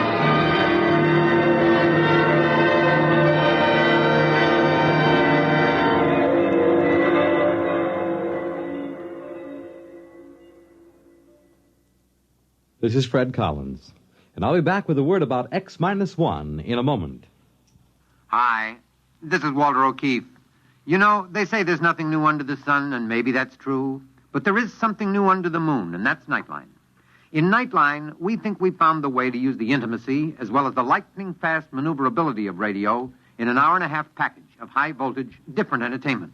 S9: This is Fred Collins, and I'll be back with a word about X-1 in a moment.
S14: Hi, this is Walter O'Keefe. You know, they say there's nothing new under the sun, and maybe that's true, but there is something new under the moon, and that's Nightline. In Nightline, we think we found the way to use the intimacy as well as the lightning-fast maneuverability of radio in an hour-and-a-half package of high-voltage, different entertainment.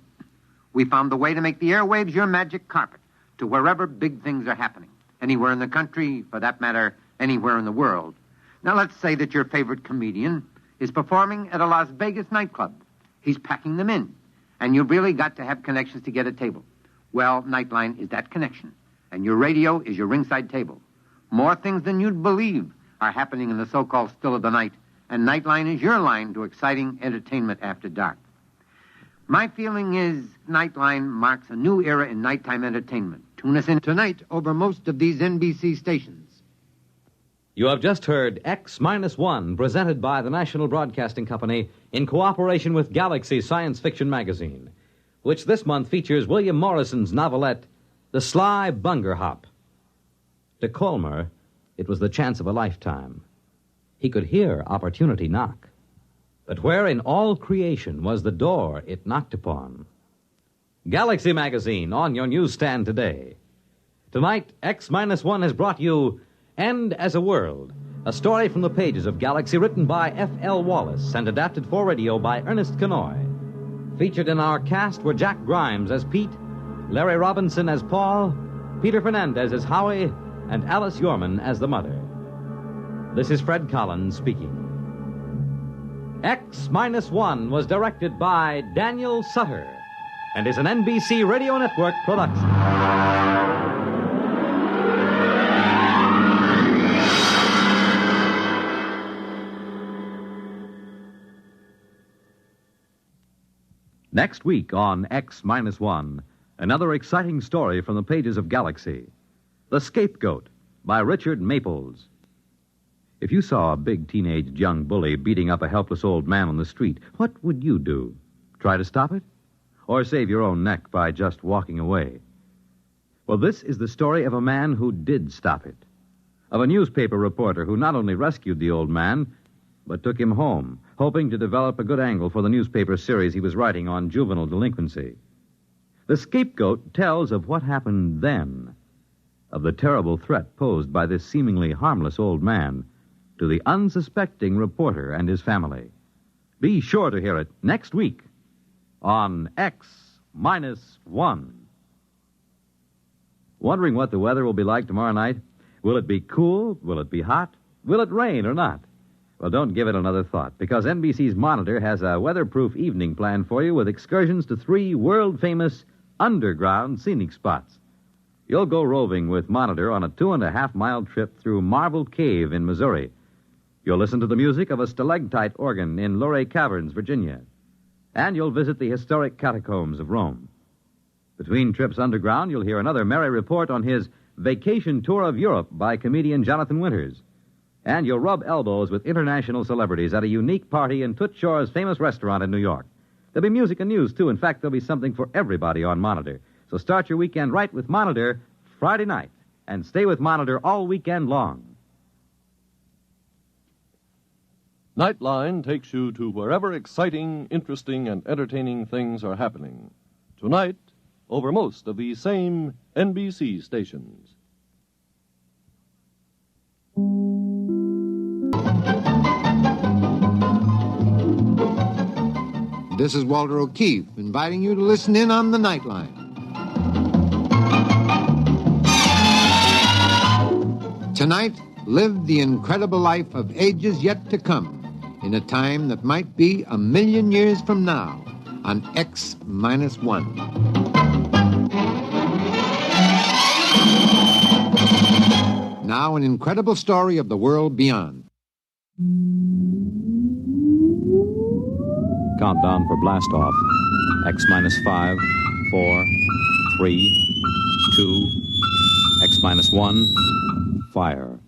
S14: We found the way to make the airwaves your magic carpet to wherever big things are happening. Anywhere in the country, for that matter, anywhere in the world. Now, let's say that your favorite comedian is performing at a Las Vegas nightclub. He's packing them in, and you've really got to have connections to get a table. Well, Nightline is that connection, and your radio is your ringside table. More things than you'd believe are happening in the so-called still of the night, and Nightline is your line to exciting entertainment after dark. My feeling is Nightline marks a new era in nighttime entertainment. Tune us in tonight over most of these NBC stations.
S9: You have just heard X-1, presented by the National Broadcasting Company in cooperation with Galaxy Science Fiction Magazine, which this month features William Morrison's novelette, The Sly Bunger Hop. To Colmer, it was the chance of a lifetime. He could hear opportunity knock. But where in all creation was the door it knocked upon? Galaxy Magazine on your newsstand today. Tonight, X-1 has brought you End as a World, a story from the pages of Galaxy written by F.L. Wallace and adapted for radio by Ernest Kenoy. Featured in our cast were Jack Grimes as Pete, Larry Robinson as Paul, Peter Fernandez as Howie, and Alice Yorman as the mother. This is Fred Collins speaking. X-1 was directed by Daniel Sutter and is an NBC Radio Network production. Next week on X-1, another exciting story from the pages of Galaxy. The Scapegoat by Richard Maples. If you saw a big teenaged young bully beating up a helpless old man on the street, what would you do? Try to stop it? Or save your own neck by just walking away? Well, this is the story of a man who did stop it. Of a newspaper reporter who not only rescued the old man, but took him home, hoping to develop a good angle for the newspaper series he was writing on juvenile delinquency. The Scapegoat tells of what happened then, of the terrible threat posed by this seemingly harmless old man to the unsuspecting reporter and his family. Be sure to hear it next week on X-1. Wondering what the weather will be like tomorrow night? Will it be cool? Will it be hot? Will it rain or not? Well, don't give it another thought, because NBC's Monitor has a weatherproof evening plan for you with excursions to 3 world-famous underground scenic spots. You'll go roving with Monitor on a 2.5-mile trip through Marble Cave in Missouri. You'll listen to the music of a stalactite organ in Luray Caverns, Virginia. And you'll visit the historic catacombs of Rome. Between trips underground, you'll hear another merry report on his vacation tour of Europe by comedian Jonathan Winters. And you'll rub elbows with international celebrities at a unique party in Toots Shor's famous restaurant in New York. There'll be music and news, too. In fact, there'll be something for everybody on Monitor. So start your weekend right with Monitor Friday night, and stay with Monitor all weekend long.
S16: Nightline takes you to wherever exciting, interesting, and entertaining things are happening. Tonight, over most of these same NBC stations.
S14: This is Walter O'Keefe inviting you to listen in on the Nightline. Tonight, live the incredible life of ages yet to come in a time that might be 1,000,000 years from now on X-1. Now, an incredible story of the world beyond.
S2: Countdown for blast off. X-5, 4, 3, 2, X-1, fire.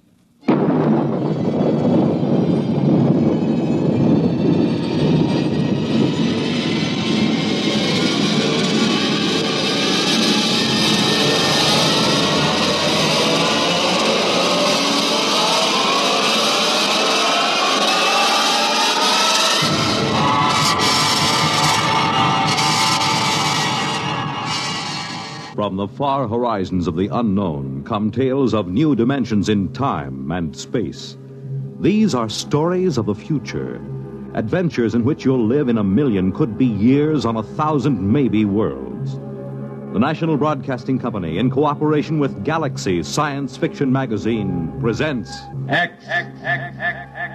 S2: From the far horizons of the unknown come tales of new dimensions in time and space. These are stories of the future, adventures in which you'll live in a million, could be years, on 1,000 maybe worlds. The National Broadcasting Company, in cooperation with Galaxy Science Fiction Magazine, presents
S1: X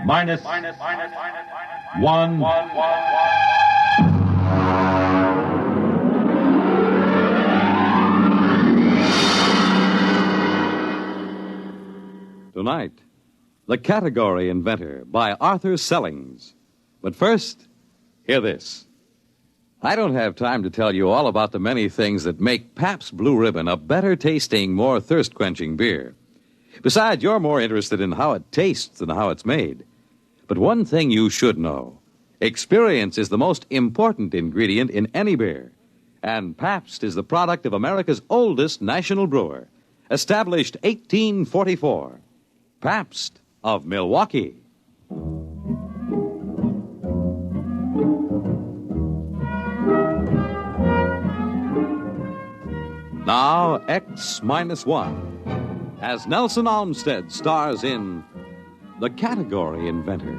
S1: minus 1.
S2: Tonight, The Category Inventor by Arthur Sellings. But first, hear this. I don't have time to tell you all about the many things that make Pabst Blue Ribbon a better-tasting, more thirst-quenching beer. Besides, you're more interested in how it tastes than how it's made. But one thing you should know. Experience is the most important ingredient in any beer. And Pabst is the product of America's oldest national brewer, established 1844. Pabst of Milwaukee. Now, X minus 1, as Nelson Olmsted stars in The Category Inventor.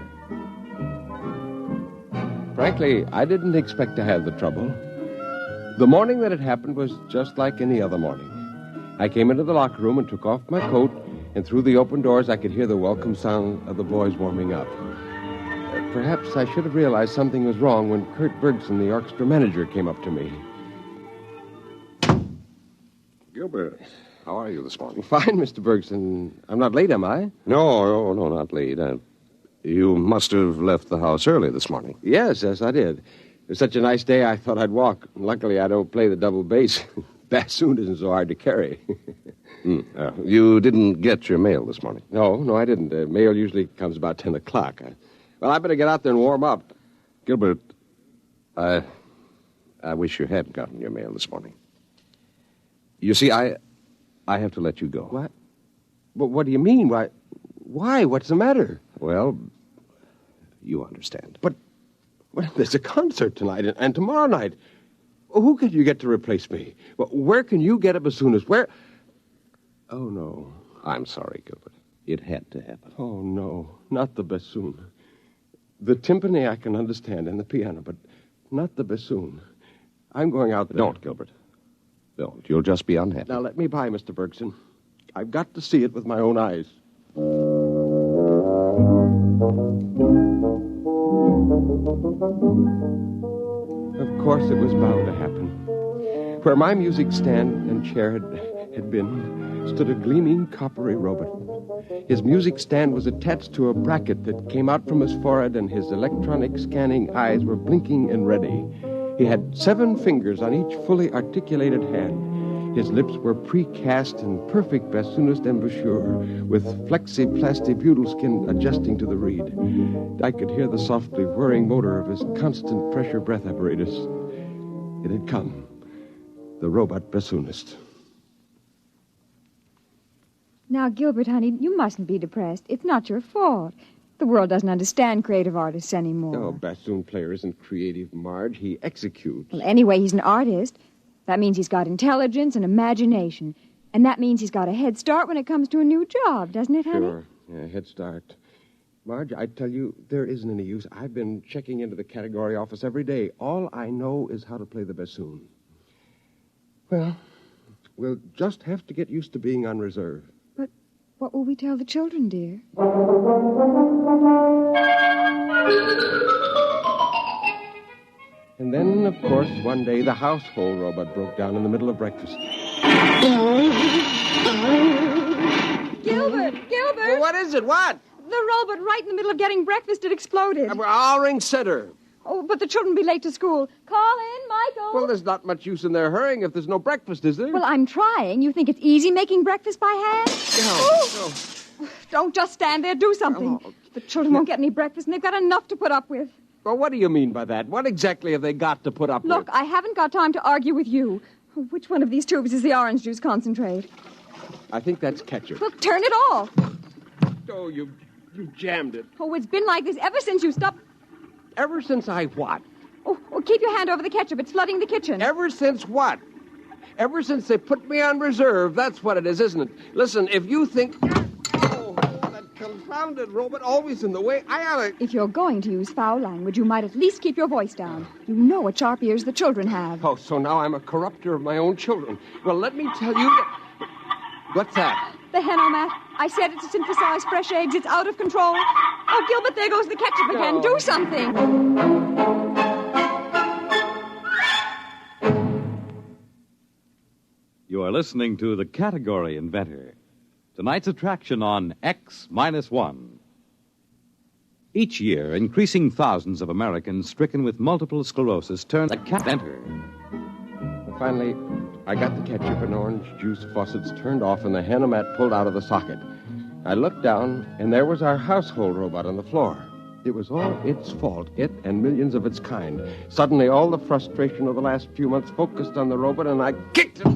S4: Frankly, I didn't expect to have the trouble. The morning that it happened was just like any other morning. I came into the locker room and took off my coat, and through the open doors I could hear the welcome sound of the boys warming up. Perhaps I should have realized something was wrong when Kurt Bergson, the orchestra manager, came up to me.
S15: Gilbert, how are you this morning?
S4: Fine, Mr. Bergson. I'm not late, am I?
S15: No, not late. You must have left the house early this morning.
S4: Yes, I did. It was such a nice day, I thought I'd walk. Luckily, I don't play the double bass. Bassoon isn't so hard to carry.
S15: You didn't get your mail this morning?
S4: No, I didn't. Mail usually comes about 10 o'clock. Well, I better get out there and warm up.
S15: Gilbert, I wish you hadn't gotten your mail this morning. You see, I have to let you go.
S4: What? But what do you mean? Why? What's the matter?
S15: Well, you understand.
S4: But there's a concert tonight and tomorrow night. Who can you get to replace me? Where can you get a bassoonist? Where? Oh, no.
S15: I'm sorry, Gilbert. It had to happen.
S4: Oh, no. Not the bassoon. The timpani I can understand and the piano, but not the bassoon. I'm going out there.
S15: Don't, Gilbert. Don't. You'll just be unhappy.
S4: Now, let me by, Mr. Bergson. I've got to see it with my own eyes. Of course it was bound to happen. Where my music stand and chair had been stood a gleaming coppery robot. His music stand was attached to a bracket that came out from his forehead, and his electronic scanning eyes were blinking and ready. He had 7 fingers on each fully articulated hand. His lips were precast in perfect bassoonist embouchure, with flexi-plasti butyl skin adjusting to the reed. I could hear the softly whirring motor of his constant pressure breath apparatus. It had come. The robot bassoonist.
S11: Now, Gilbert, honey, you mustn't be depressed. It's not your fault. The world doesn't understand creative artists anymore.
S4: Oh, bassoon player isn't creative, Marge. He executes.
S11: Well, anyway, he's an artist. That means he's got intelligence and imagination. And that means he's got a head start when it comes to a new job, doesn't it, honey?
S4: Sure. Yeah, head start. Marge, I tell you, there isn't any use. I've been checking into the category office every day. All I know is how to play the bassoon. Well, we'll just have to get used to being on reserve.
S11: But what will we tell the children, dear?
S4: And then, of course, one day the household robot broke down in the middle of breakfast.
S11: Gilbert!
S4: Well, what is it? What?
S11: The robot right in the middle of getting breakfast, it exploded.
S4: I'll ring Center.
S11: Oh, but the children will be late to school. Call in, Michael.
S4: Well, there's not much use in their hurrying if there's no breakfast, is there?
S11: Well, I'm trying. You think it's easy making breakfast by hand?
S4: No.
S11: Don't just stand there. Do something. The children won't get any breakfast, and they've got enough to put up with.
S4: Well, what do you mean by that? What exactly have they got to put up with?
S11: Look, I haven't got time to argue with you. Which one of these tubes is the orange juice concentrate?
S4: I think that's ketchup.
S11: Well, turn it off.
S4: Oh, you jammed it.
S11: Oh, it's been like this ever since you stopped.
S4: Ever since I what?
S11: Oh, keep your hand over the ketchup. It's flooding the kitchen.
S4: Ever since what? Ever since they put me on reserve, that's what it is, isn't it? Listen, if you think... Oh, that confounded robot always in the way.
S7: If you're going to use foul language, you might at least keep your voice down. You know what sharp ears the children have.
S4: Oh, so now I'm a corrupter of my own children. Well, let me tell you that... What's that?
S7: The Henomat. I said it to synthesize fresh eggs. It's out of control. Oh, Gilbert, there goes the ketchup again. Do something.
S9: You are listening to The Category Inventor. Tonight's attraction on X-1. Each year, increasing thousands of Americans stricken with multiple sclerosis turn to inventor.
S4: Finally, I got the ketchup and orange juice faucets turned off and the Henomat pulled out of the socket. I looked down, and there was our household robot on the floor. It was all its fault, it and millions of its kind. Suddenly, all the frustration of the last few months focused on the robot, and I kicked it.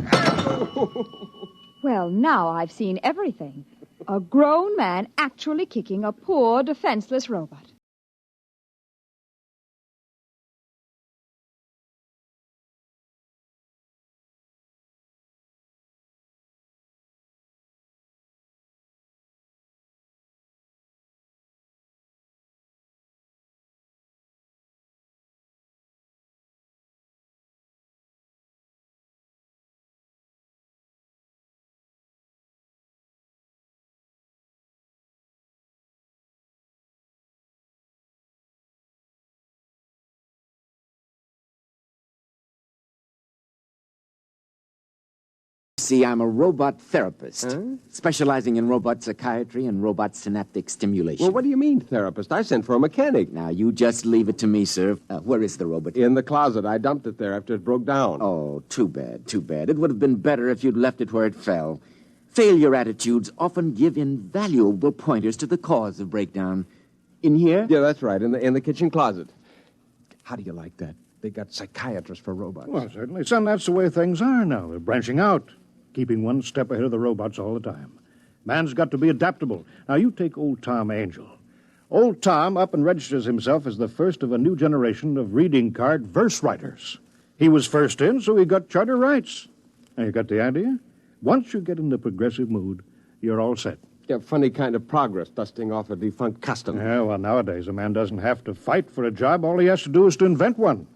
S7: Well, now I've seen everything. A grown man actually kicking a poor, defenseless robot.
S24: See, I'm a robot therapist, specializing in robot psychiatry and robot synaptic stimulation.
S4: Well, what do you mean, therapist? I sent for a mechanic.
S24: Now, you just leave it to me, sir. Where is the robot?
S4: In the closet. I dumped it there after it broke down.
S24: Oh, too bad, too bad. It would have been better if you'd left it where it fell. Failure attitudes often give invaluable pointers to the cause of breakdown. In here?
S4: Yeah, that's right, in the kitchen closet. How do you like that? They got psychiatrists for robots.
S18: Well, certainly, son, that's the way things are now. They're branching out, keeping one step ahead of the robots all the time. Man's got to be adaptable. Now, you take old Tom Angel. Old Tom up and registers himself as the first of a new generation of reading card verse writers. He was first in, so he got charter rights. Now, you got the idea? Once you get in the progressive mood, you're all set.
S4: Yeah, funny kind of progress, dusting off a defunct custom.
S18: Yeah, well, nowadays a man doesn't have to fight for a job. All he has to do is to invent one.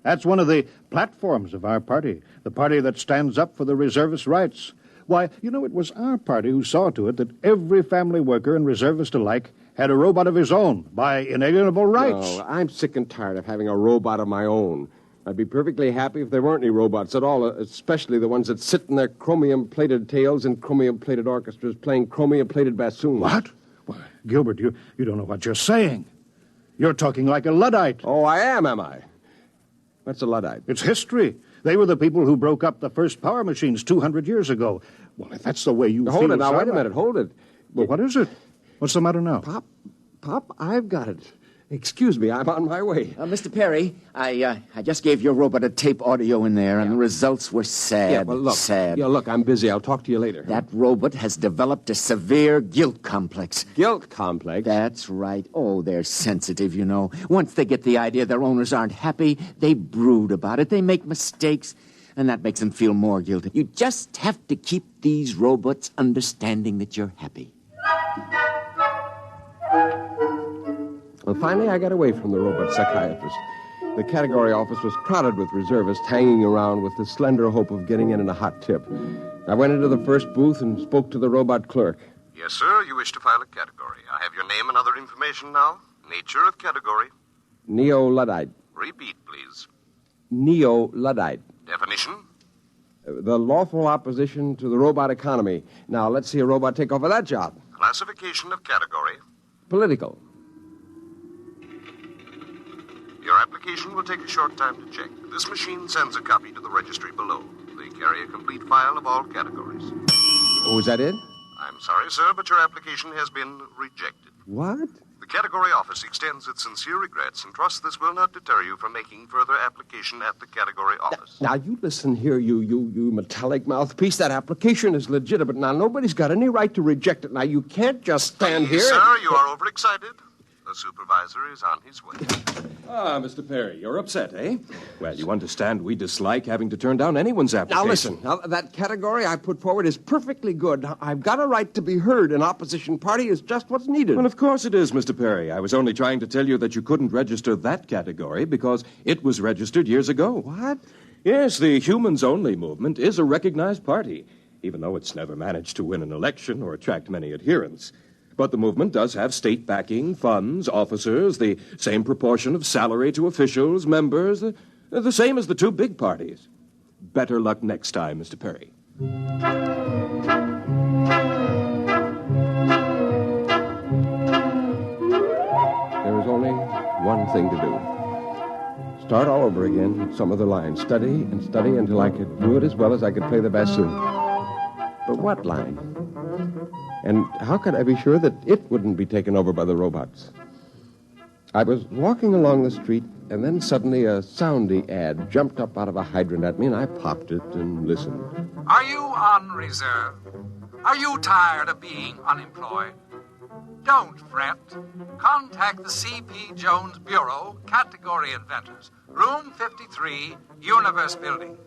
S18: That's one of the platforms of our party, the party that stands up for the reservist rights. Why, you know, it was our party who saw to it that every family worker and reservist alike had a robot of his own by inalienable rights.
S4: No, I'm sick and tired of having a robot of my own. I'd be perfectly happy if there weren't any robots at all, especially the ones that sit in their chromium-plated tails in chromium-plated orchestras playing chromium-plated bassoons.
S18: What? Why, Gilbert, you don't know what you're saying. You're talking like a Luddite.
S4: Oh, I am I? What's a Luddite?
S18: It's history. They were the people who broke up the first power machines 200 years ago. Well, if that's the way you feel...
S4: Hold it now, wait a minute, hold it.
S18: Well, what is it? What's the matter now?
S4: Pop, I've got it. Excuse me, I'm on my way.
S24: Mr. Perry, I just gave your robot a tape audio in there, and the results were sad.
S4: Yeah, well, look.
S24: Sad.
S4: Yeah, look, I'm busy. I'll talk to you later.
S24: That robot has developed a severe guilt complex.
S4: Guilt complex?
S24: That's right. Oh, they're sensitive, you know. Once they get the idea their owners aren't happy, they brood about it. They make mistakes, and that makes them feel more guilty. You just have to keep these robots understanding that you're happy.
S4: Well, finally, I got away from the robot psychiatrist. The category office was crowded with reservists hanging around with the slender hope of getting in a hot tip. I went into the first booth and spoke to the robot clerk.
S15: Yes, sir. You wish to file a category. I have your name and other information now. Nature of category.
S4: Neo-Luddite.
S15: Repeat, please.
S4: Neo-Luddite.
S15: Definition?
S4: The lawful opposition to the robot economy. Now, let's see a robot take over that job.
S15: Classification of category.
S4: Political.
S15: Your application will take a short time to check. This machine sends a copy to the registry below. They carry a complete file of all categories.
S4: Oh, is that it?
S15: I'm sorry, sir, but your application has been rejected.
S4: What?
S15: The category office extends its sincere regrets and trusts this will not deter you from making further application at the category office.
S4: Now, you listen here, you metallic mouthpiece. That application is legitimate. Now, nobody's got any right to reject it. Now, you can't just stand here...
S15: Sir, you are overexcited. The supervisor is on his way.
S4: Ah, Mr. Perry, you're upset, eh? Well, you understand we dislike having to turn down anyone's application.
S8: Now, listen. That category I put forward is perfectly good. I've got a right to be heard. An opposition party is just what's needed.
S4: Well, of course it is, Mr. Perry. I was only trying to tell you that you couldn't register that category because it was registered years ago.
S8: What?
S4: Yes, the Humans Only movement is a recognized party, even though it's never managed to win an election or attract many adherents. But the movement does have state backing, funds, officers, the same proportion of salary to officials, members, the same as the two big parties. Better luck next time, Mr. Perry.
S8: There was only one thing to do. Start all over again with some other line. Study and study until I could do it as well as I could play the bassoon. But what line? And how could I be sure that it wouldn't be taken over by the robots? I was walking along the street, and then suddenly a soundy ad jumped up out of a hydrant at me, and I popped it and listened.
S12: Are you on reserve? Are you tired of being unemployed? Don't fret. Contact the C.P. Jones Bureau, Category Inventors, Room 53, Universe Building.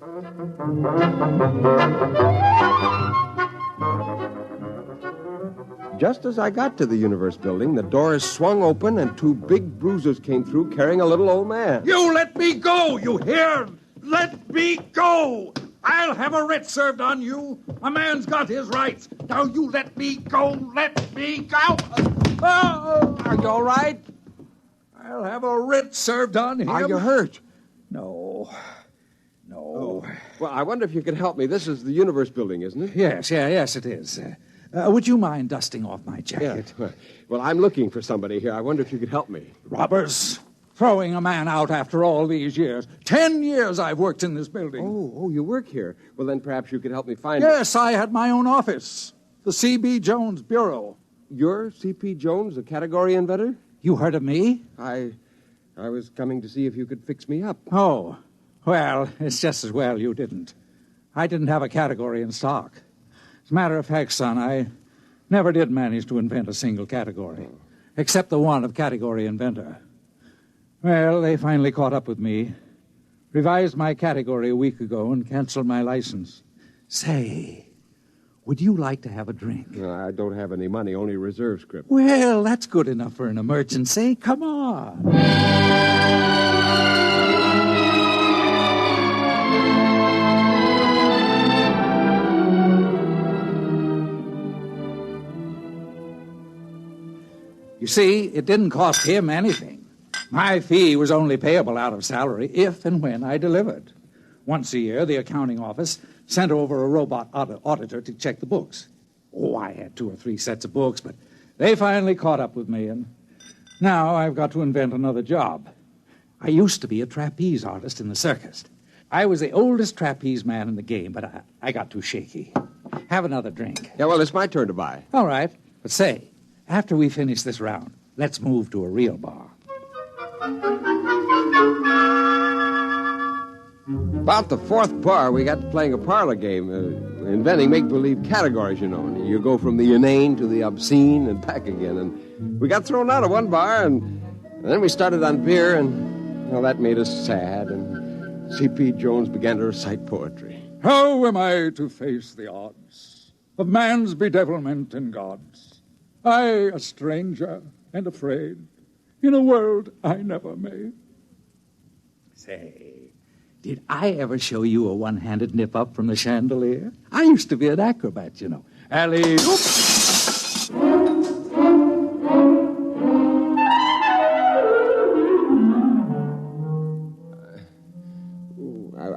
S8: Just as I got to the Universe Building, the doors swung open and two big bruisers came through carrying a little old man.
S20: You let me go, you hear? Let me go! I'll have a writ served on you. A man's got his rights. Now you let me go. Let me go. Oh,
S8: are you all right?
S20: I'll have a writ served on him.
S8: Are you hurt?
S20: No.
S8: Oh. Well, I wonder if you could help me. This is the Universe Building, isn't it?
S20: Yes, it is. Would you mind dusting off my jacket?
S8: Yeah. Well, I'm looking for somebody here. I wonder if you could help me.
S20: Robbers. Throwing a man out after all these years. 10 years I've worked in this building.
S8: Oh, you work here. Well, then perhaps you could help me find...
S20: Yes, I had my own office. The C.B. Jones Bureau.
S8: You're C.P. Jones, the category inventor?
S20: You heard of me?
S8: I was coming to see if you could fix me up.
S20: Oh, well, it's just as well you didn't. I didn't have a category in stock. As a matter of fact, son, I never did manage to invent a single category, except the one of category inventor. Well, they finally caught up with me, revised my category a week ago, and canceled my license. Say, would you like to have a drink?
S8: No, I don't have any money, only reserve script.
S20: Well, that's good enough for an emergency. Come on. You see, it didn't cost him anything. My fee was only payable out of salary if and when I delivered. Once a year, the accounting office sent over a robot auditor to check the books. Oh, I had 2 or 3 sets of books, but they finally caught up with me, and now I've got to invent another job. I used to be a trapeze artist in the circus. I was the oldest trapeze man in the game, but I got too shaky. Have another drink.
S8: Yeah, well, it's my turn to buy.
S20: All right, but say, after we finish this round, let's move to a real bar.
S8: About the 4th bar, we got to playing a parlor game, inventing make-believe categories, you know. You go from the inane to the obscene and back again. And we got thrown out of one bar, and then we started on beer, and, well, that made us sad. And C.P. Jones began to recite poetry.
S20: How am I to face the odds of man's bedevilment in God's? I, a stranger and afraid, in a world I never made. Say, did I ever show you a one-handed nip-up from the chandelier? I used to be an acrobat, you know. Alley-oop!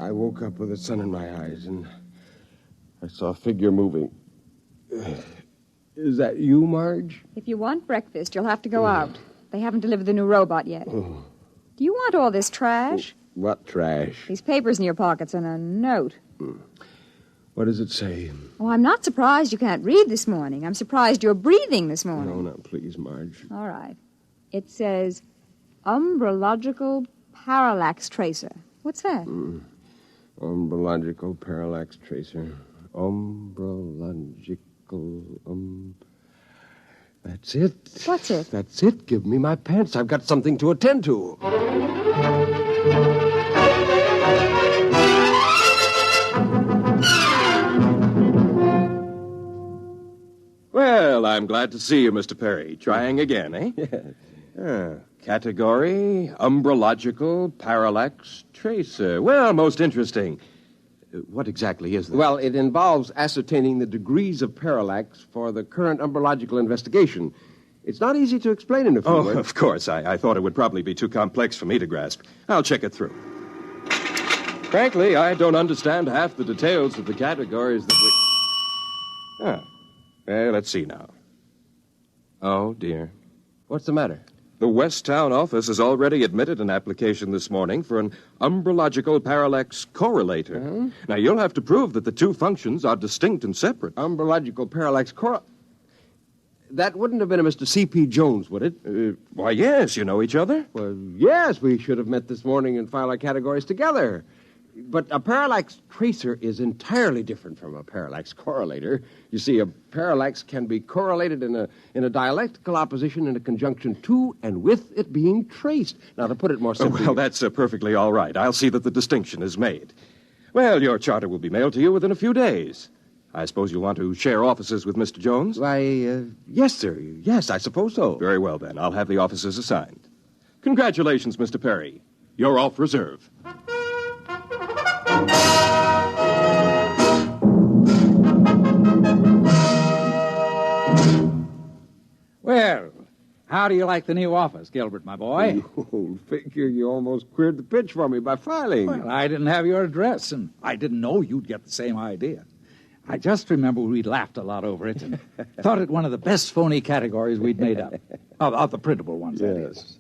S8: I woke up with the sun in my eyes, and I saw a figure moving. Is that you, Marge?
S7: If you want breakfast, you'll have to go out. They haven't delivered the new robot yet. Do you want all this trash?
S8: What trash?
S7: These papers in your pockets and a note.
S8: What does it say?
S7: Oh, I'm not surprised you can't read this morning. I'm surprised you're breathing this morning.
S8: No, please, Marge.
S7: All right. It says, umbrological parallax tracer. What's that?
S8: Umbrological parallax tracer. Umbrological, That's it.
S7: What's it?
S8: That's it. Give me my pants. I've got something to attend to.
S4: Well, I'm glad to see you, Mr. Perry. Trying again, eh? Category, umbrological, parallax, tracer. Well, most interesting. What exactly is that?
S8: Well, it involves ascertaining the degrees of parallax for the current umbrological investigation. It's not easy to explain in a few words.
S4: Of course. I thought it would probably be too complex for me to grasp. I'll check it through. Frankly, I don't understand half the details of the categories that we... let's see now. Oh, dear.
S8: What's the matter?
S4: The West Town office has already admitted an application this morning for an umbrological parallax correlator.
S8: Uh-huh.
S4: Now, you'll have to prove that the two functions are distinct and separate.
S8: Umbrological parallax That wouldn't have been a Mr. C.P. Jones, would it?
S4: Why, yes. You know each other?
S8: Well, yes. We should have met this morning and filed our categories together. But a parallax tracer is entirely different from a parallax correlator. You see, a parallax can be correlated in a dialectical opposition in a conjunction to and with it being traced. Now, to put it more simply...
S4: Well, that's perfectly all right. I'll see that the distinction is made. Well, your charter will be mailed to you within a few days. I suppose you'll want to share offices with Mr. Jones?
S8: Why, yes, sir. Yes, I suppose so.
S4: Very well, then. I'll have the offices assigned. Congratulations, Mr. Perry. You're off reserve.
S20: Well, how do you like the new office, Gilbert, my boy?
S8: Oh, figure you almost cleared the pitch for me by filing.
S20: Well, I didn't have your address, and I didn't know you'd get the same idea. I just remember we laughed a lot over it and thought it one of the best phony categories we'd made up. Of the printable ones, that is.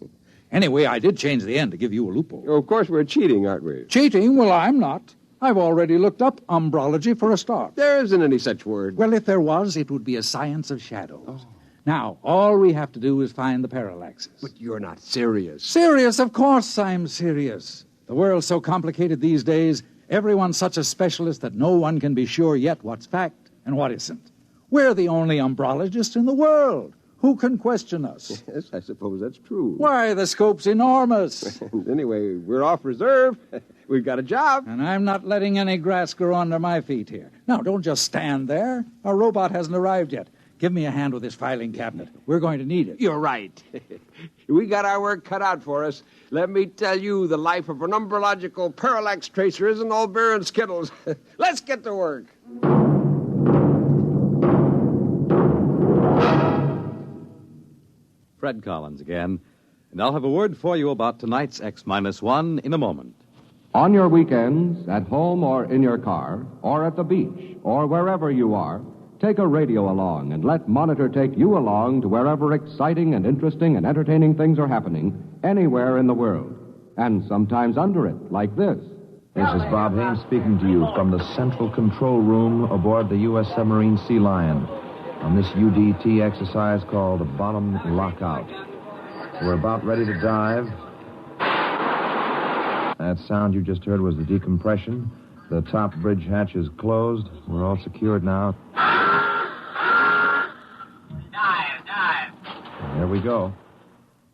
S20: Anyway, I did change the end to give you a loophole.
S8: Oh, of course, we're cheating, aren't we?
S20: Cheating? Well, I'm not. I've already looked up umbrology for a start.
S8: There isn't any such word.
S20: Well, if there was, it would be a science of shadows. Oh. Now, all we have to do is find the parallaxes.
S8: But you're not serious.
S20: Serious? Of course I'm serious. The world's so complicated these days, everyone's such a specialist that no one can be sure yet what's fact and what isn't. We're the only umbrologists in the world. Who can question us?
S8: Yes, I suppose that's true.
S20: Why, the scope's enormous.
S8: Anyway, we're off reserve. We've got a job.
S20: And I'm not letting any grass grow under my feet here. Now, don't just stand there. Our robot hasn't arrived yet. Give me a hand with this filing cabinet. We're going to need it.
S8: You're right. We got our work cut out for us. Let me tell you, the life of an umbrological parallax tracer isn't all beer and skittles. Let's get to work.
S2: Fred Collins again, and I'll have a word for you about tonight's X-1 in a moment.
S13: On your weekends, at home or in your car, or at the beach, or wherever you are, take a radio along and let Monitor take you along to wherever exciting and interesting and entertaining things are happening anywhere in the world. And sometimes under it, like this.
S17: This is Bob Haynes speaking to you from the central control room aboard the U.S. submarine Sea Lion on this UDT exercise called the Bottom Lockout. We're about ready to dive. That sound you just heard was the decompression. The top bridge hatch is closed. We're all secured now.
S13: Dive.
S17: There we go.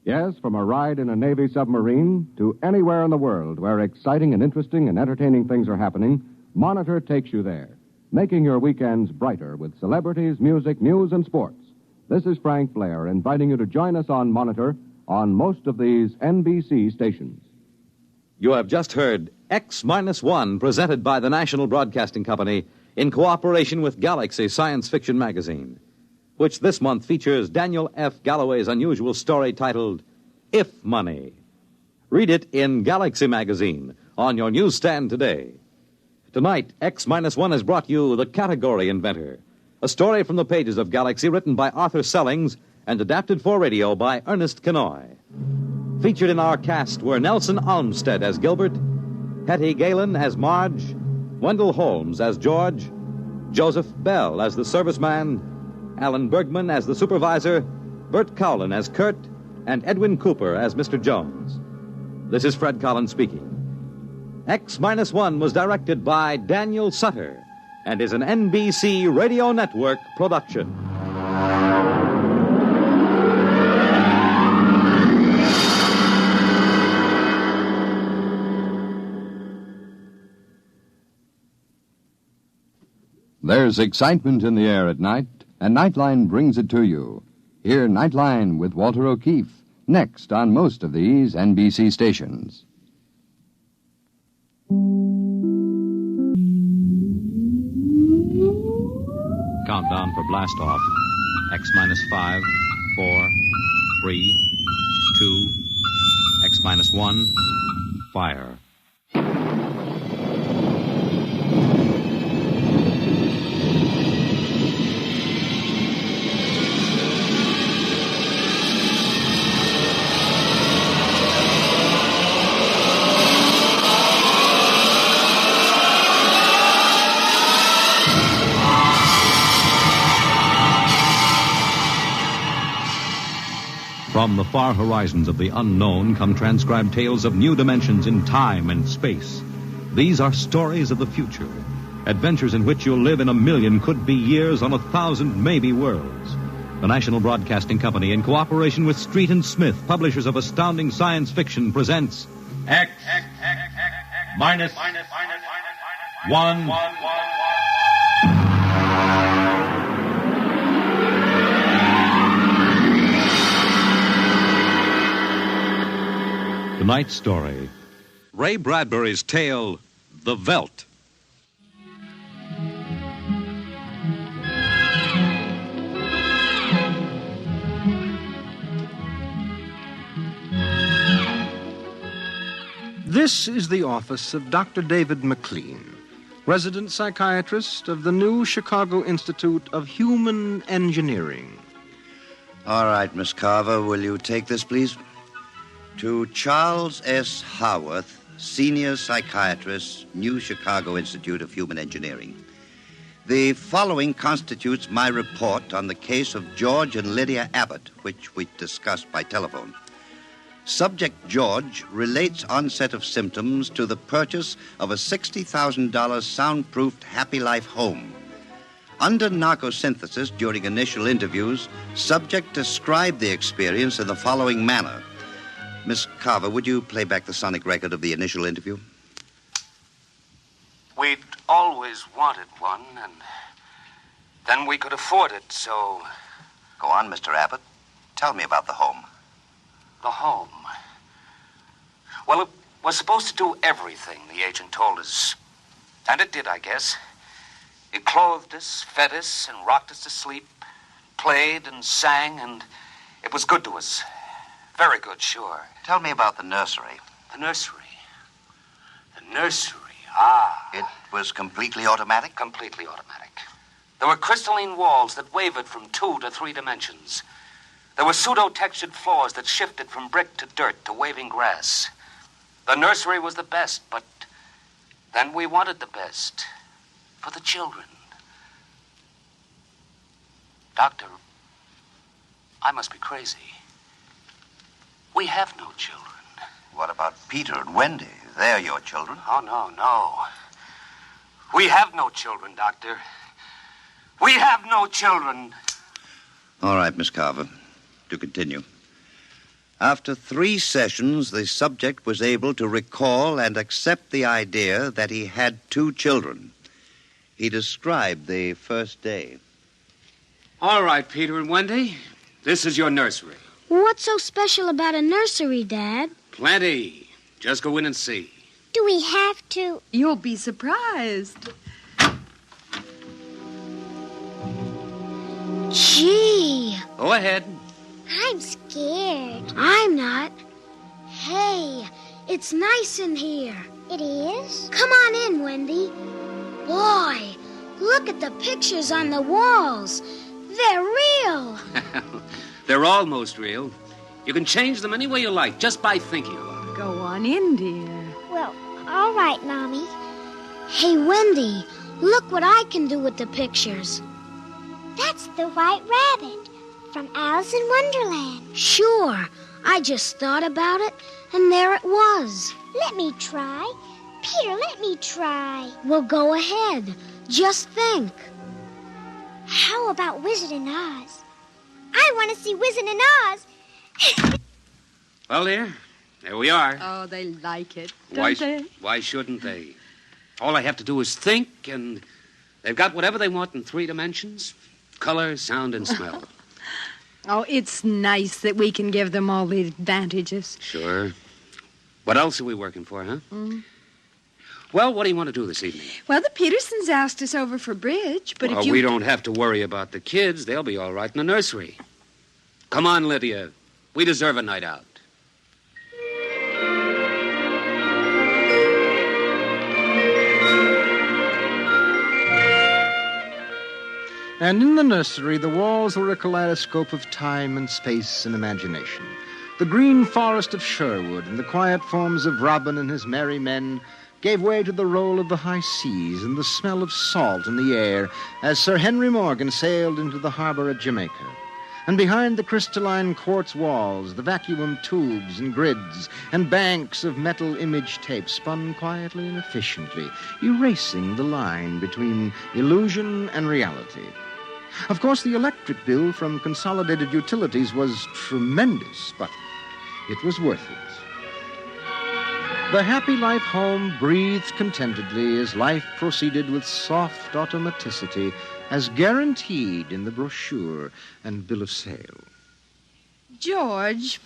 S13: Yes, from a ride in a Navy submarine to anywhere in the world where exciting and interesting and entertaining things are happening, Monitor takes you there, making your weekends brighter with celebrities, music, news, and sports. This is Frank Blair inviting you to join us on Monitor on most of these NBC stations.
S2: You have just heard X-1 presented by the National Broadcasting Company in cooperation with Galaxy Science Fiction Magazine, which this month features Daniel F. Galloway's unusual story titled If Money. Read it in Galaxy Magazine on your newsstand today. Tonight, X-1 has brought you The Category Inventor, a story from the pages of Galaxy written by Arthur Sellings and adapted for radio by Ernest Kenoy. Featured in our cast were Nelson Olmsted as Gilbert, Hetty Galen as Marge, Wendell Holmes as George, Joseph Bell as the serviceman, Alan Bergman as the supervisor, Bert Cowlin as Kurt, and Edwin Cooper as Mr. Jones. This is Fred Collins speaking. X-1 was directed by Daniel Sutter and is an NBC Radio Network production.
S13: There's excitement in the air at night, and Nightline brings it to you. Hear Nightline with Walter O'Keefe, next on most of these NBC stations.
S2: Countdown for blast off. X minus 5, 4, 3, 2, X minus 1, fire. From the far horizons of the unknown come transcribed tales of new dimensions in time and space. These are stories of the future, adventures in which you'll live in 1,000,000 could-be years on 1,000 maybe worlds. The National Broadcasting Company, in cooperation with Street and Smith, publishers of astounding science fiction, presents
S1: X minus 1.
S2: Tonight's story, Ray Bradbury's tale, The Veldt.
S6: This is the office of Dr. David McLean, resident psychiatrist of the new Chicago Institute of Human Engineering.
S19: All right, Miss Carver, will you take this, please? To Charles S. Haworth, senior psychiatrist, New Chicago Institute of Human Engineering. The following constitutes my report on the case of George and Lydia Abbott, which we discussed by telephone. Subject George relates onset of symptoms to the purchase of a $60,000 soundproofed Happy Life home. Under narcosynthesis during initial interviews, subject described the experience in the following manner. Miss Carver, would you play back the sonic record of the initial interview?
S21: We'd always wanted one, and then we could afford it, so...
S19: Go on, Mr. Abbott. Tell me about the home.
S21: The home. Well, it was supposed to do everything the agent told us. And it did, I guess. It clothed us, fed us, and rocked us to sleep, played and sang, and it was good to us. Very good, sure.
S19: Tell me about the nursery.
S21: The nursery? The nursery, ah.
S19: It was completely automatic?
S21: Completely automatic. There were crystalline walls that wavered from 2 to 3 dimensions. There were pseudo-textured floors that shifted from brick to dirt to waving grass. The nursery was the best, but then we wanted the best for the children. Doctor, I must be crazy. We have no children.
S19: What about Peter and Wendy? They're your children.
S21: Oh, no. We have no children, Doctor. We have no children.
S19: All right, Miss Carver. To continue. After 3 sessions, the subject was able to recall and accept the idea that he had 2 children. He described the first day.
S21: All right, Peter and Wendy. This is your nursery.
S22: What's so special about a nursery, Dad?
S21: Plenty. Just go in and see.
S22: Do we have to?
S23: You'll be surprised.
S22: Gee.
S21: Go ahead.
S22: I'm scared. I'm not. Hey, it's nice in here. It is? Come on in, Wendy. Boy, look at the pictures on the walls. They're real.
S21: They're almost real. You can change them any way you like, just by thinking about it.
S23: Go on in, dear.
S22: Well, all right, Mommy. Hey, Wendy, look what I can do with the pictures. That's the White Rabbit from Alice in Wonderland. Sure. I just thought about it, and there it was. Let me try. Peter, let me try. Well, go ahead. Just think. How about Wizard in Oz? I want to see Wizard in Oz.
S21: Well, dear, there we are.
S23: Oh, they like it, don't they?
S21: Why shouldn't they? All I have to do is think, and They've got whatever they want in 3 dimensions. Color, sound, and smell.
S23: Oh, it's nice that we can give them all the advantages.
S21: Sure. What else are we working for, huh? Well, what do you want to do this evening?
S23: Well, the Petersons asked us over for bridge, but if you...
S21: we don't have to worry about the kids. They'll be all right in the nursery. Come on, Lydia. We deserve a night out.
S6: And in the nursery, the walls were a kaleidoscope of time and space and imagination. The green forest of Sherwood and the quiet forms of Robin and his merry men gave way to the roll of the high seas and the smell of salt in the air as Sir Henry Morgan sailed into the harbor at Jamaica. And behind the crystalline quartz walls, the vacuum tubes and grids and banks of metal image tape spun quietly and efficiently, erasing the line between illusion and reality. Of course, the electric bill from Consolidated Utilities was tremendous, but it was worth it. The Happy Life home breathed contentedly as life proceeded with soft automaticity as guaranteed in the brochure and bill of sale.
S23: George.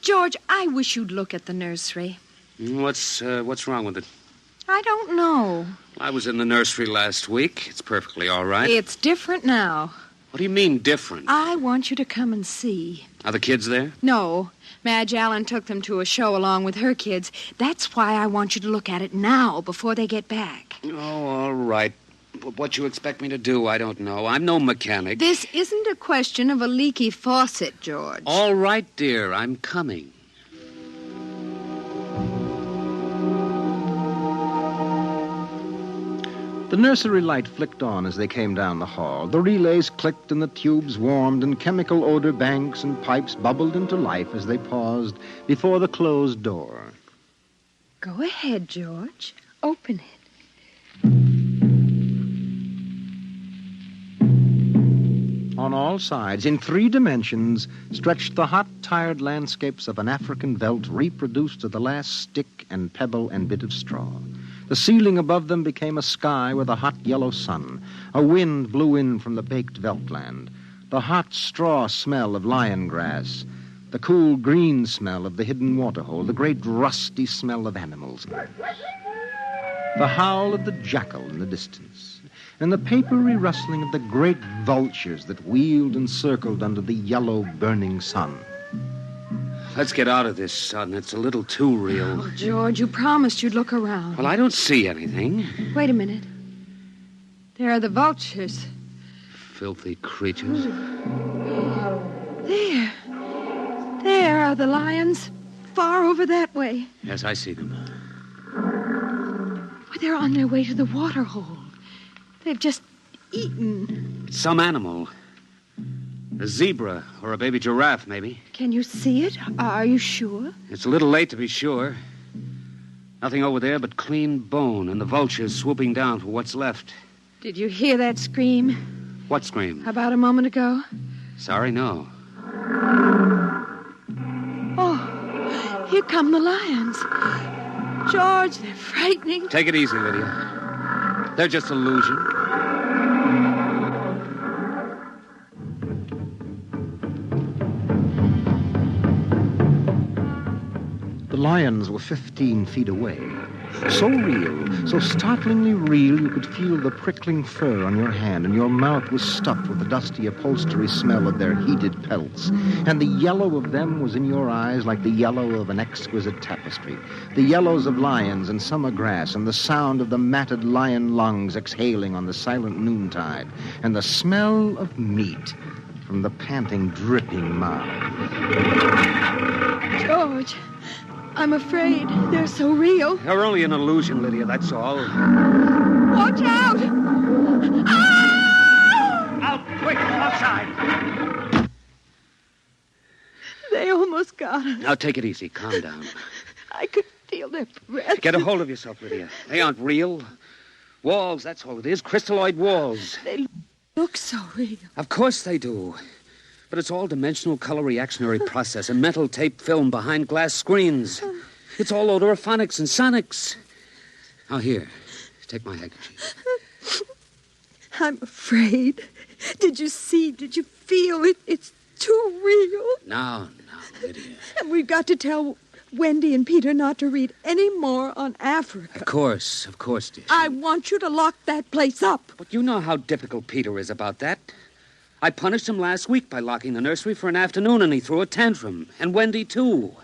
S23: George, I wish you'd look at the nursery.
S21: What's wrong with it?
S23: I don't know.
S21: I was in the nursery last week. It's perfectly all right.
S23: It's different now.
S21: What do you mean, different?
S23: I want you to come and see.
S21: Are the kids there?
S23: No. Madge Allen took them to a show along with her kids. That's why I want you to look at it now, before they get back.
S21: Oh, all right. What you expect me to do, I don't know. I'm no mechanic.
S23: This isn't a question of a leaky faucet, George.
S21: All right, dear. I'm coming.
S6: The nursery light flicked on as they came down the hall. The relays clicked and the tubes warmed and chemical odor banks and pipes bubbled into life as they paused before the closed door.
S23: Go ahead, George. Open it.
S6: On all sides, in 3 dimensions, stretched the hot, tired landscapes of an African veldt reproduced to the last stick and pebble and bit of straw. The ceiling above them became a sky with a hot yellow sun. A wind blew in from the baked veldtland. The hot straw smell of lion grass. The cool green smell of the hidden waterhole. The great rusty smell of animals. The howl of the jackal in the distance. And the papery rustling of the great vultures that wheeled and circled under the yellow burning sun.
S21: Let's get out of this, son. It's a little too real.
S23: Oh, George, you promised you'd look around.
S21: Well, I don't see anything.
S23: Wait a minute. There are the vultures.
S21: Filthy creatures.
S23: There. There are the lions. Far over that way.
S21: Yes, I see them.
S23: Well, they're on their way to the water hole. They've just eaten.
S21: It's some animal. A zebra or a baby giraffe, maybe.
S23: Can you see it? Are you sure?
S21: It's a little late to be sure. Nothing over there but clean bone and the vultures swooping down for what's left.
S23: Did you hear that scream?
S21: What scream?
S23: About a moment ago.
S21: Sorry, no.
S23: Oh, here come the lions. George, they're frightening.
S21: Take it easy, Lydia. They're just illusion.
S6: The lions were 15 feet away. So real, so startlingly real, you could feel the prickling fur on your hand, and your mouth was stuffed with the dusty upholstery smell of their heated pelts. And the yellow of them was in your eyes like the yellow of an exquisite tapestry. The yellows of lions and summer grass, and the sound of the matted lion lungs exhaling on the silent noontide, and the smell of meat from the panting, dripping mouth.
S23: George, I'm afraid they're so real.
S21: They're only an illusion, Lydia, that's all.
S23: Watch out! Ah!
S21: Out, quick, outside!
S23: They almost got us.
S21: Now, take it easy. Calm down.
S23: I could feel their breath.
S21: Get a hold of yourself, Lydia. They aren't real. Walls, that's all it is. Crystalloid walls.
S23: They look so real.
S21: Of course they do. But it's all dimensional color reactionary process and metal tape film behind glass screens. It's all odorophonics and sonics. Now, here. Take my handkerchief.
S23: I'm afraid. Did you see? Did you feel it? It's too real.
S21: No, Lydia.
S23: And we've got to tell Wendy and Peter not to read any more on Africa.
S21: Of course, dear.
S23: I want you to lock that place up.
S21: But you know how difficult Peter is about that. I punished him last week by locking the nursery for an afternoon, and he threw a tantrum. And Wendy, too.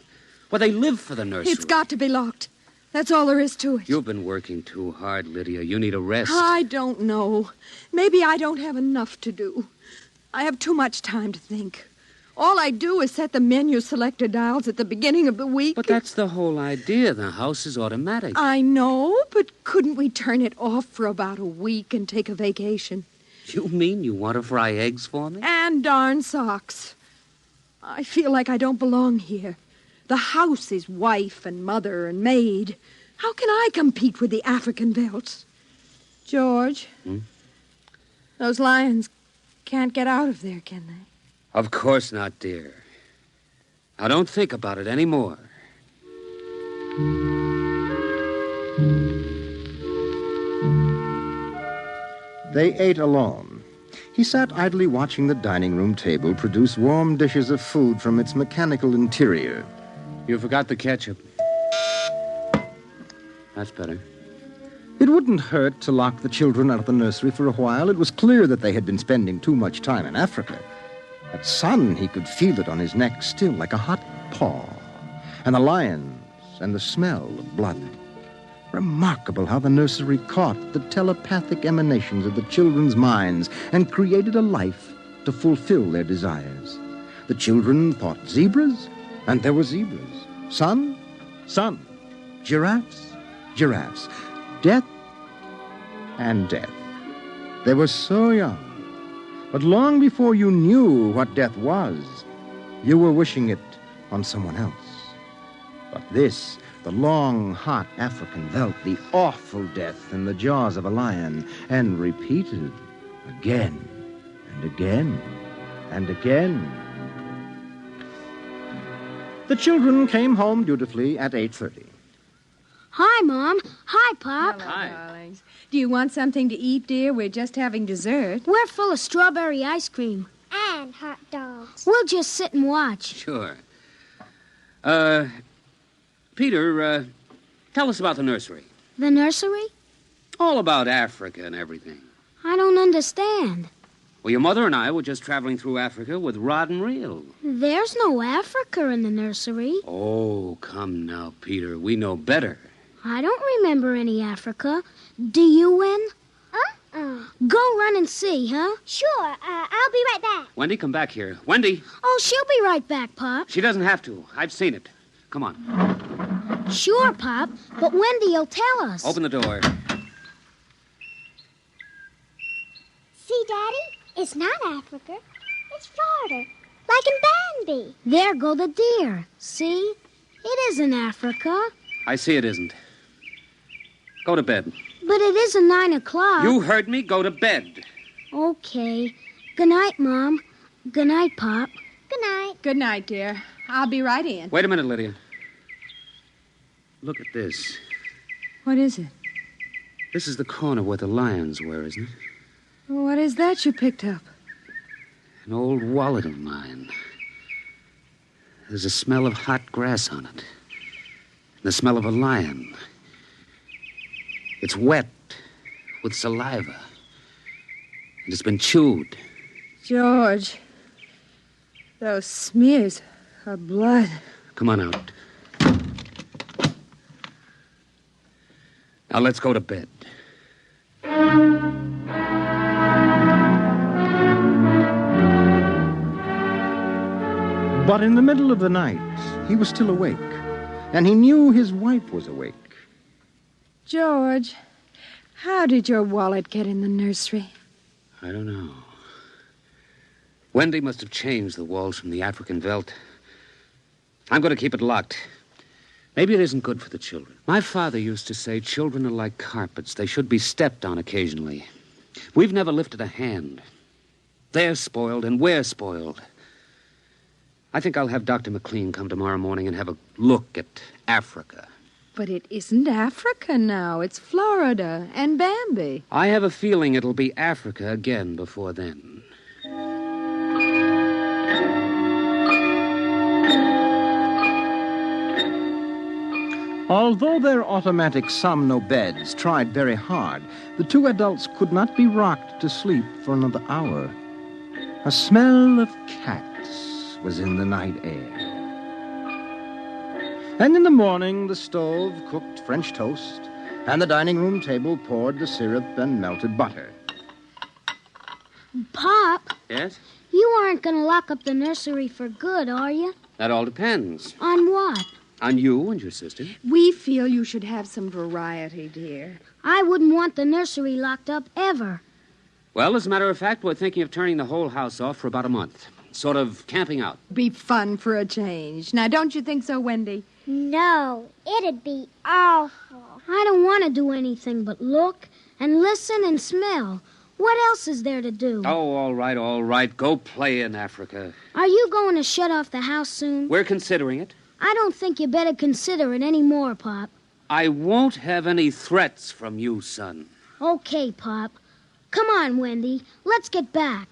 S21: Well, they live for the nursery.
S23: It's got to be locked. That's all there is to it.
S21: You've been working too hard, Lydia. You need a rest.
S23: I don't know. Maybe I don't have enough to do. I have too much time to think. All I do is set the menu selector dials at the beginning of the week.
S21: But that's the whole idea. The house is automatic.
S23: I know, but couldn't we turn it off for about a week and take a vacation?
S21: You mean you want to fry eggs for me?
S23: And darn socks. I feel like I don't belong here. The house is wife and mother and maid. How can I compete with the African velts? George, those lions can't get out of there, can they?
S21: Of course not, dear. Now, don't think about it anymore.
S6: They ate alone. He sat idly watching the dining room table produce warm dishes of food from its mechanical interior.
S21: You forgot the ketchup. That's better.
S6: It wouldn't hurt to lock the children out of the nursery for a while. It was clear that they had been spending too much time in Africa. That sun, he could feel it on his neck still, like a hot paw. And the lions, and the smell of blood. Remarkable how the nursery caught the telepathic emanations of the children's minds and created a life to fulfill their desires. The children thought zebras, and there were zebras. Sun, sun. Giraffes, giraffes. Death, and death. They were so young. But long before you knew what death was, you were wishing it on someone else. But this, the long, hot African veldt, the awful death in the jaws of a lion, and repeated again and again and again. The children came home dutifully at 8:30.
S22: Hi, Mom. Hi, Pop.
S23: Hello, darlings. Do you want something to eat, dear? We're just having dessert.
S22: We're full of strawberry ice cream. And hot dogs. We'll just sit and watch.
S21: Sure. Peter, tell us about the nursery.
S22: The nursery?
S21: All about Africa and everything.
S22: I don't understand.
S21: Well, your mother and I were just traveling through Africa with rod and reel.
S22: There's no Africa in the nursery.
S21: Oh, come now, Peter. We know better.
S22: I don't remember any Africa. Do you, Wen? Go run and see, huh?
S3: Sure. I'll be right back.
S21: Wendy, come back here. Wendy!
S22: Oh, she'll be right back, Pop.
S21: She doesn't have to. I've seen it. Come on.
S22: Sure, Pop, but Wendy'll tell us.
S21: Open the door.
S3: See, Daddy? It's not Africa. It's Florida. Like in Bambi.
S22: There go the deer. See? It isn't Africa.
S21: I see it isn't. Go to bed.
S22: But it isn't 9 o'clock.
S21: You heard me. Go to bed.
S22: Okay. Good night, Mom. Good night, Pop.
S3: Good night.
S23: Good night, dear. I'll be right in.
S21: Wait a minute, Lydia. Look at this.
S23: What is it?
S21: This is the corner where the lions were, isn't it?
S23: What is that you picked up?
S21: An old wallet of mine. There's a smell of hot grass on it. And the smell of a lion. It's wet with saliva. And it's been chewed.
S23: George, those smears are blood.
S21: Come on out. Now let's go to bed.
S6: But in the middle of the night, he was still awake, and he knew his wife was awake.
S23: George, how did your wallet get in the nursery?
S21: I don't know. Wendy must have changed the walls from the African veldt. I'm going to keep it locked. Maybe it isn't good for the children. My father used to say children are like carpets. They should be stepped on occasionally. We've never lifted a hand. They're spoiled and we're spoiled. I think I'll have Dr. McLean come tomorrow morning and have a look at Africa.
S23: But it isn't Africa now. It's Florida and Bambi.
S5: I have a feeling it'll be Africa again before then.
S6: Although their automatic somno beds tried very hard, the two adults could not be rocked to sleep for another hour. A smell of cats was in the night air. And in the morning, the stove cooked French toast, and the dining room table poured the syrup and melted butter.
S22: Pop,
S5: Yes?
S22: you aren't going to lock up the nursery for good, are you?
S5: That all depends.
S22: On what?
S5: On you and your sister.
S23: We feel you should have some variety, dear.
S22: I wouldn't want the nursery locked up ever.
S5: Well, as a matter of fact, we're thinking of turning the whole house off for about a month. Sort of camping out.
S23: Be fun for a change. Now, don't you think so, Wendy?
S3: No, it'd be awful.
S22: I don't want to do anything but look and listen and smell. What else is there to do?
S5: Oh, all right, all right. Go play in Africa.
S22: Are you going to shut off the house soon?
S5: We're considering it.
S22: I don't think you better consider it any more, Pop.
S5: I won't have any threats from you, son.
S22: Okay, Pop. Come on, Wendy. Let's get back.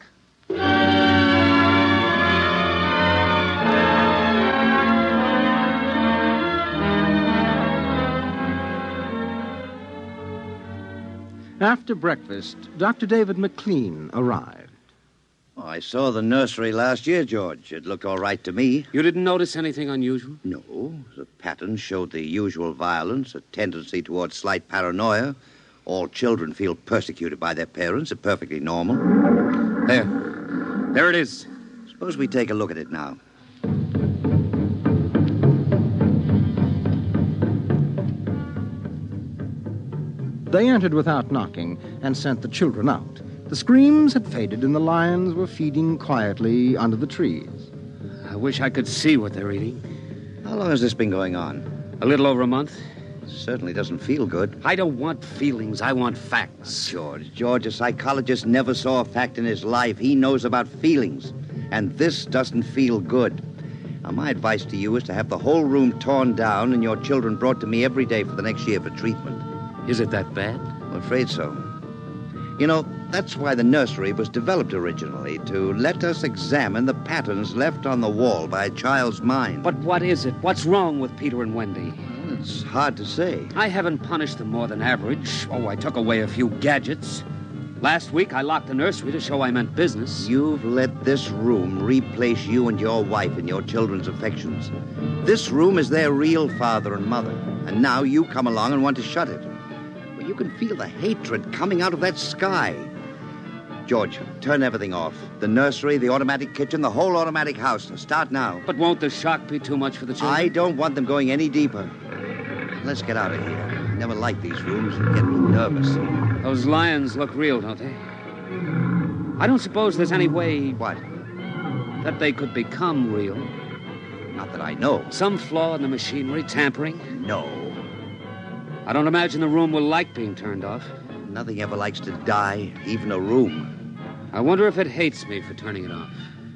S6: After breakfast, Dr. David McLean arrived.
S19: Oh, I saw the nursery last year, George. It looked all right to me.
S5: You didn't notice anything unusual?
S19: No. The pattern showed the usual violence, a tendency towards slight paranoia. All children feel persecuted by their parents. It's perfectly normal.
S5: There it is.
S19: Suppose we take a look at it now.
S6: They entered without knocking and sent the children out. The screams had faded and the lions were feeding quietly under the trees.
S5: I wish I could see what they're eating.
S19: How long has this been going on?
S5: A little over a month.
S19: Certainly doesn't feel good.
S5: I don't want feelings. I want facts.
S19: George, a psychologist never saw a fact in his life. He knows about feelings. And this doesn't feel good. Now, my advice to you is to have the whole room torn down and your children brought to me every day for the next year for treatment.
S5: Is it that bad?
S19: I'm afraid so. You know, that's why the nursery was developed originally, to let us examine the patterns left on the wall by a child's mind.
S5: But what is it? What's wrong with Peter and Wendy?
S19: Well, it's hard to say.
S5: I haven't punished them more than average. Oh, I took away a few gadgets. Last week, I locked the nursery to show I meant business.
S19: You've let this room replace you and your wife in your children's affections. This room is their real father and mother. And now you come along and want to shut it. Well, you can feel the hatred coming out of that sky. George, turn everything off. The nursery, the automatic kitchen, the whole automatic house. Start now.
S5: But won't the shock be too much for the children?
S19: I don't want them going any deeper. Let's get out of here. I never like these rooms. They get me nervous.
S5: Those lions look real, don't they? I don't suppose there's any way...
S19: What?
S5: That they could become real.
S19: Not that I know.
S5: Some flaw in the machinery, tampering?
S19: No.
S5: I don't imagine the room will like being turned off.
S19: Nothing ever likes to die, even a room.
S5: I wonder if it hates me for turning it off.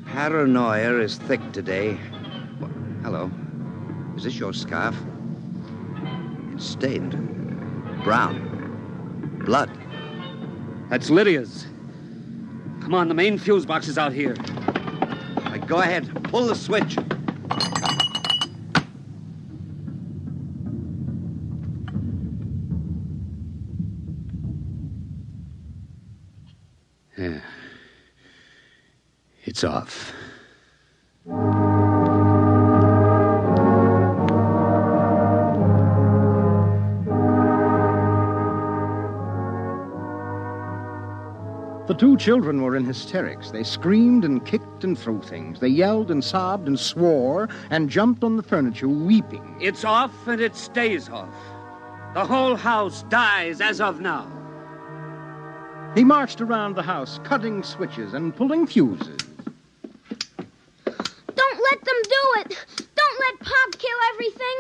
S19: Paranoia is thick today. Well, hello. Is this your scarf? It's stained. Brown. Blood.
S5: That's Lydia's. Come on, the main fuse box is out here.
S19: All right, go ahead. Pull the switch.
S5: Yeah. It's off.
S6: The two children were in hysterics. They screamed and kicked and threw things. They yelled and sobbed and swore and jumped on the furniture, weeping.
S5: It's off and it stays off. The whole house dies as of now.
S6: He marched around the house, cutting switches and pulling fuses.
S22: Don't let them do it. Don't let Pop kill everything.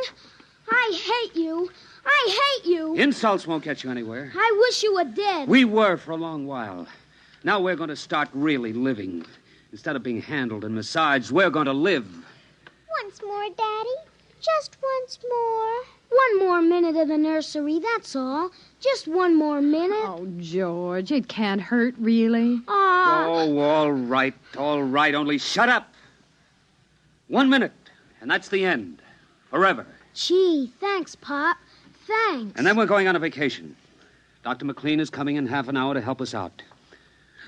S22: I hate you. I hate you.
S5: Insults won't get you anywhere.
S22: I wish you were dead.
S5: We were for a long while. Now we're going to start really living. Instead of being handled and massaged, we're going to live.
S3: Once more, Daddy. Just once more.
S22: One more minute of the nursery, that's all. Just one more minute.
S23: Oh, George, it can't hurt, really.
S5: Oh, all right. Only shut up. 1 minute, and that's the end. Forever.
S22: Gee, thanks, Pop. Thanks.
S5: And then we're going on a vacation. Dr. McLean is coming in half an hour to help us out.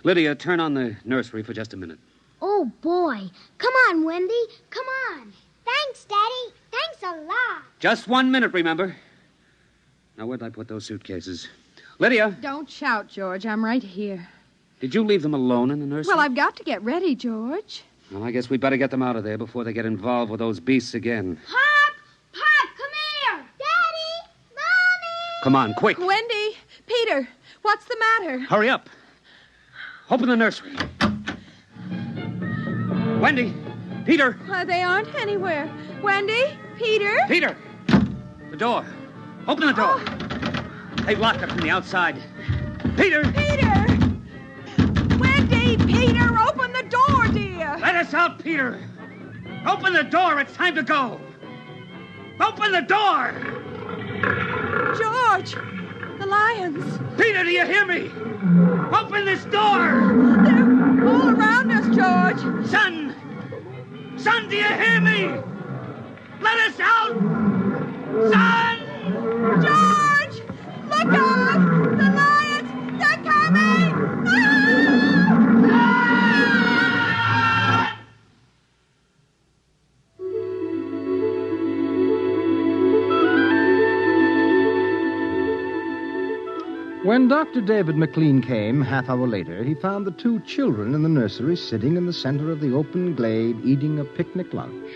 S5: Lydia, turn on the nursery for just a minute.
S22: Oh, boy. Come on, Wendy. Come on. Thanks, Daddy. Thanks a lot.
S5: Just 1 minute, remember? Now, where'd I put those suitcases? Lydia!
S23: Don't shout, George. I'm right here.
S5: Did you leave them alone in the nursery?
S23: Well, I've got to get ready, George.
S5: Well, I guess we'd better get them out of there before they get involved with those beasts again.
S22: Pop! Pop, come here! Daddy! Mommy!
S5: Come on, quick.
S23: Wendy! Peter! What's the matter?
S5: Hurry up. Open the nursery. Wendy! Peter!
S23: They aren't anywhere. Wendy? Peter?
S5: Peter! The door. Open the door. They've locked it from the outside. Peter!
S23: Peter! Wendy! Peter! Open the door, dear!
S5: Let us out, Peter! Open the door. It's time to go. Open the door!
S23: George! The lions!
S5: Peter, do you hear me? Open this door!
S23: They're all around us, George!
S5: Son! Son, do you hear me? Let us out! Son!
S23: George! Look out! The lions! They're coming!
S6: When Dr. David McLean came, half hour later, he found the two children in the nursery sitting in the center of the open glade eating a picnic lunch.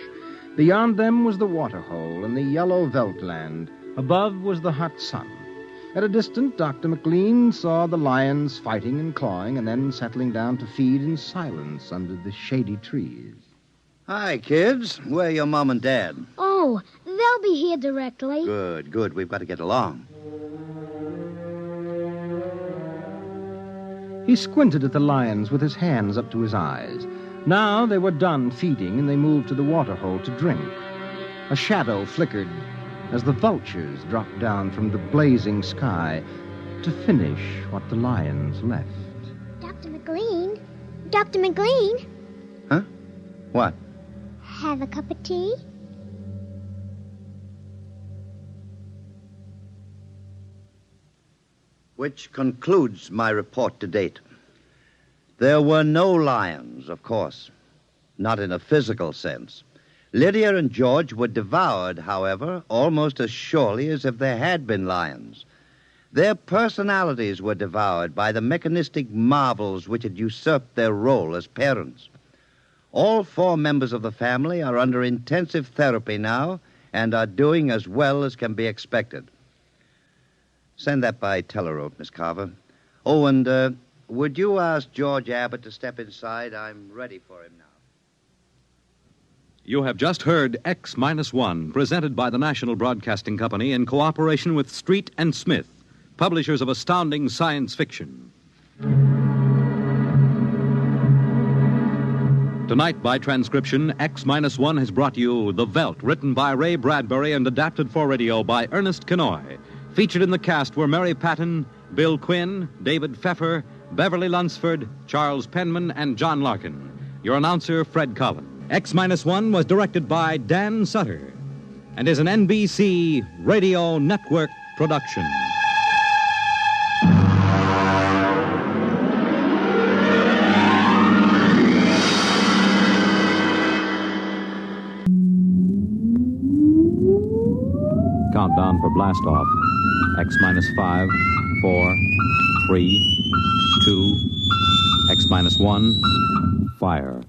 S6: Beyond them was the waterhole and the yellow veldland. Above was the hot sun. At a distance, Dr. McLean saw the lions fighting and clawing and then settling down to feed in silence under the shady trees.
S19: Hi, kids. Where are your mom and dad?
S22: Oh, they'll be here directly.
S19: Good. We've got to get along.
S6: He squinted at the lions with his hands up to his eyes. Now they were done feeding, and they moved to the waterhole to drink. A shadow flickered as the vultures dropped down from the blazing sky to finish what the lions left.
S3: Dr. McLean? Dr. McLean?
S19: Huh? What?
S3: Have a cup of tea?
S19: Which concludes my report to date. There were no lions, of course. Not in a physical sense. Lydia and George were devoured, however, almost as surely as if there had been lions. Their personalities were devoured by the mechanistic marvels which had usurped their role as parents. All four members of the family are under intensive therapy now and are doing as well as can be expected. Send that by telerope, Miss Carver. Oh, and would you ask George Abbott to step inside? I'm ready for him now.
S2: You have just heard X-1, presented by the National Broadcasting Company in cooperation with Street and Smith, publishers of astounding science fiction. Tonight, by transcription, X-1 has brought you The Veldt, written by Ray Bradbury and adapted for radio by Ernest Kenoy. Featured in the cast were Mary Patton, Bill Quinn, David Pfeffer, Beverly Lunsford, Charles Penman, and John Larkin. Your announcer, Fred Collins. X-1 was directed by Dan Sutter and is an NBC Radio Network production. Countdown for blast off. X-5, 4, 3, 2, X-1, fire.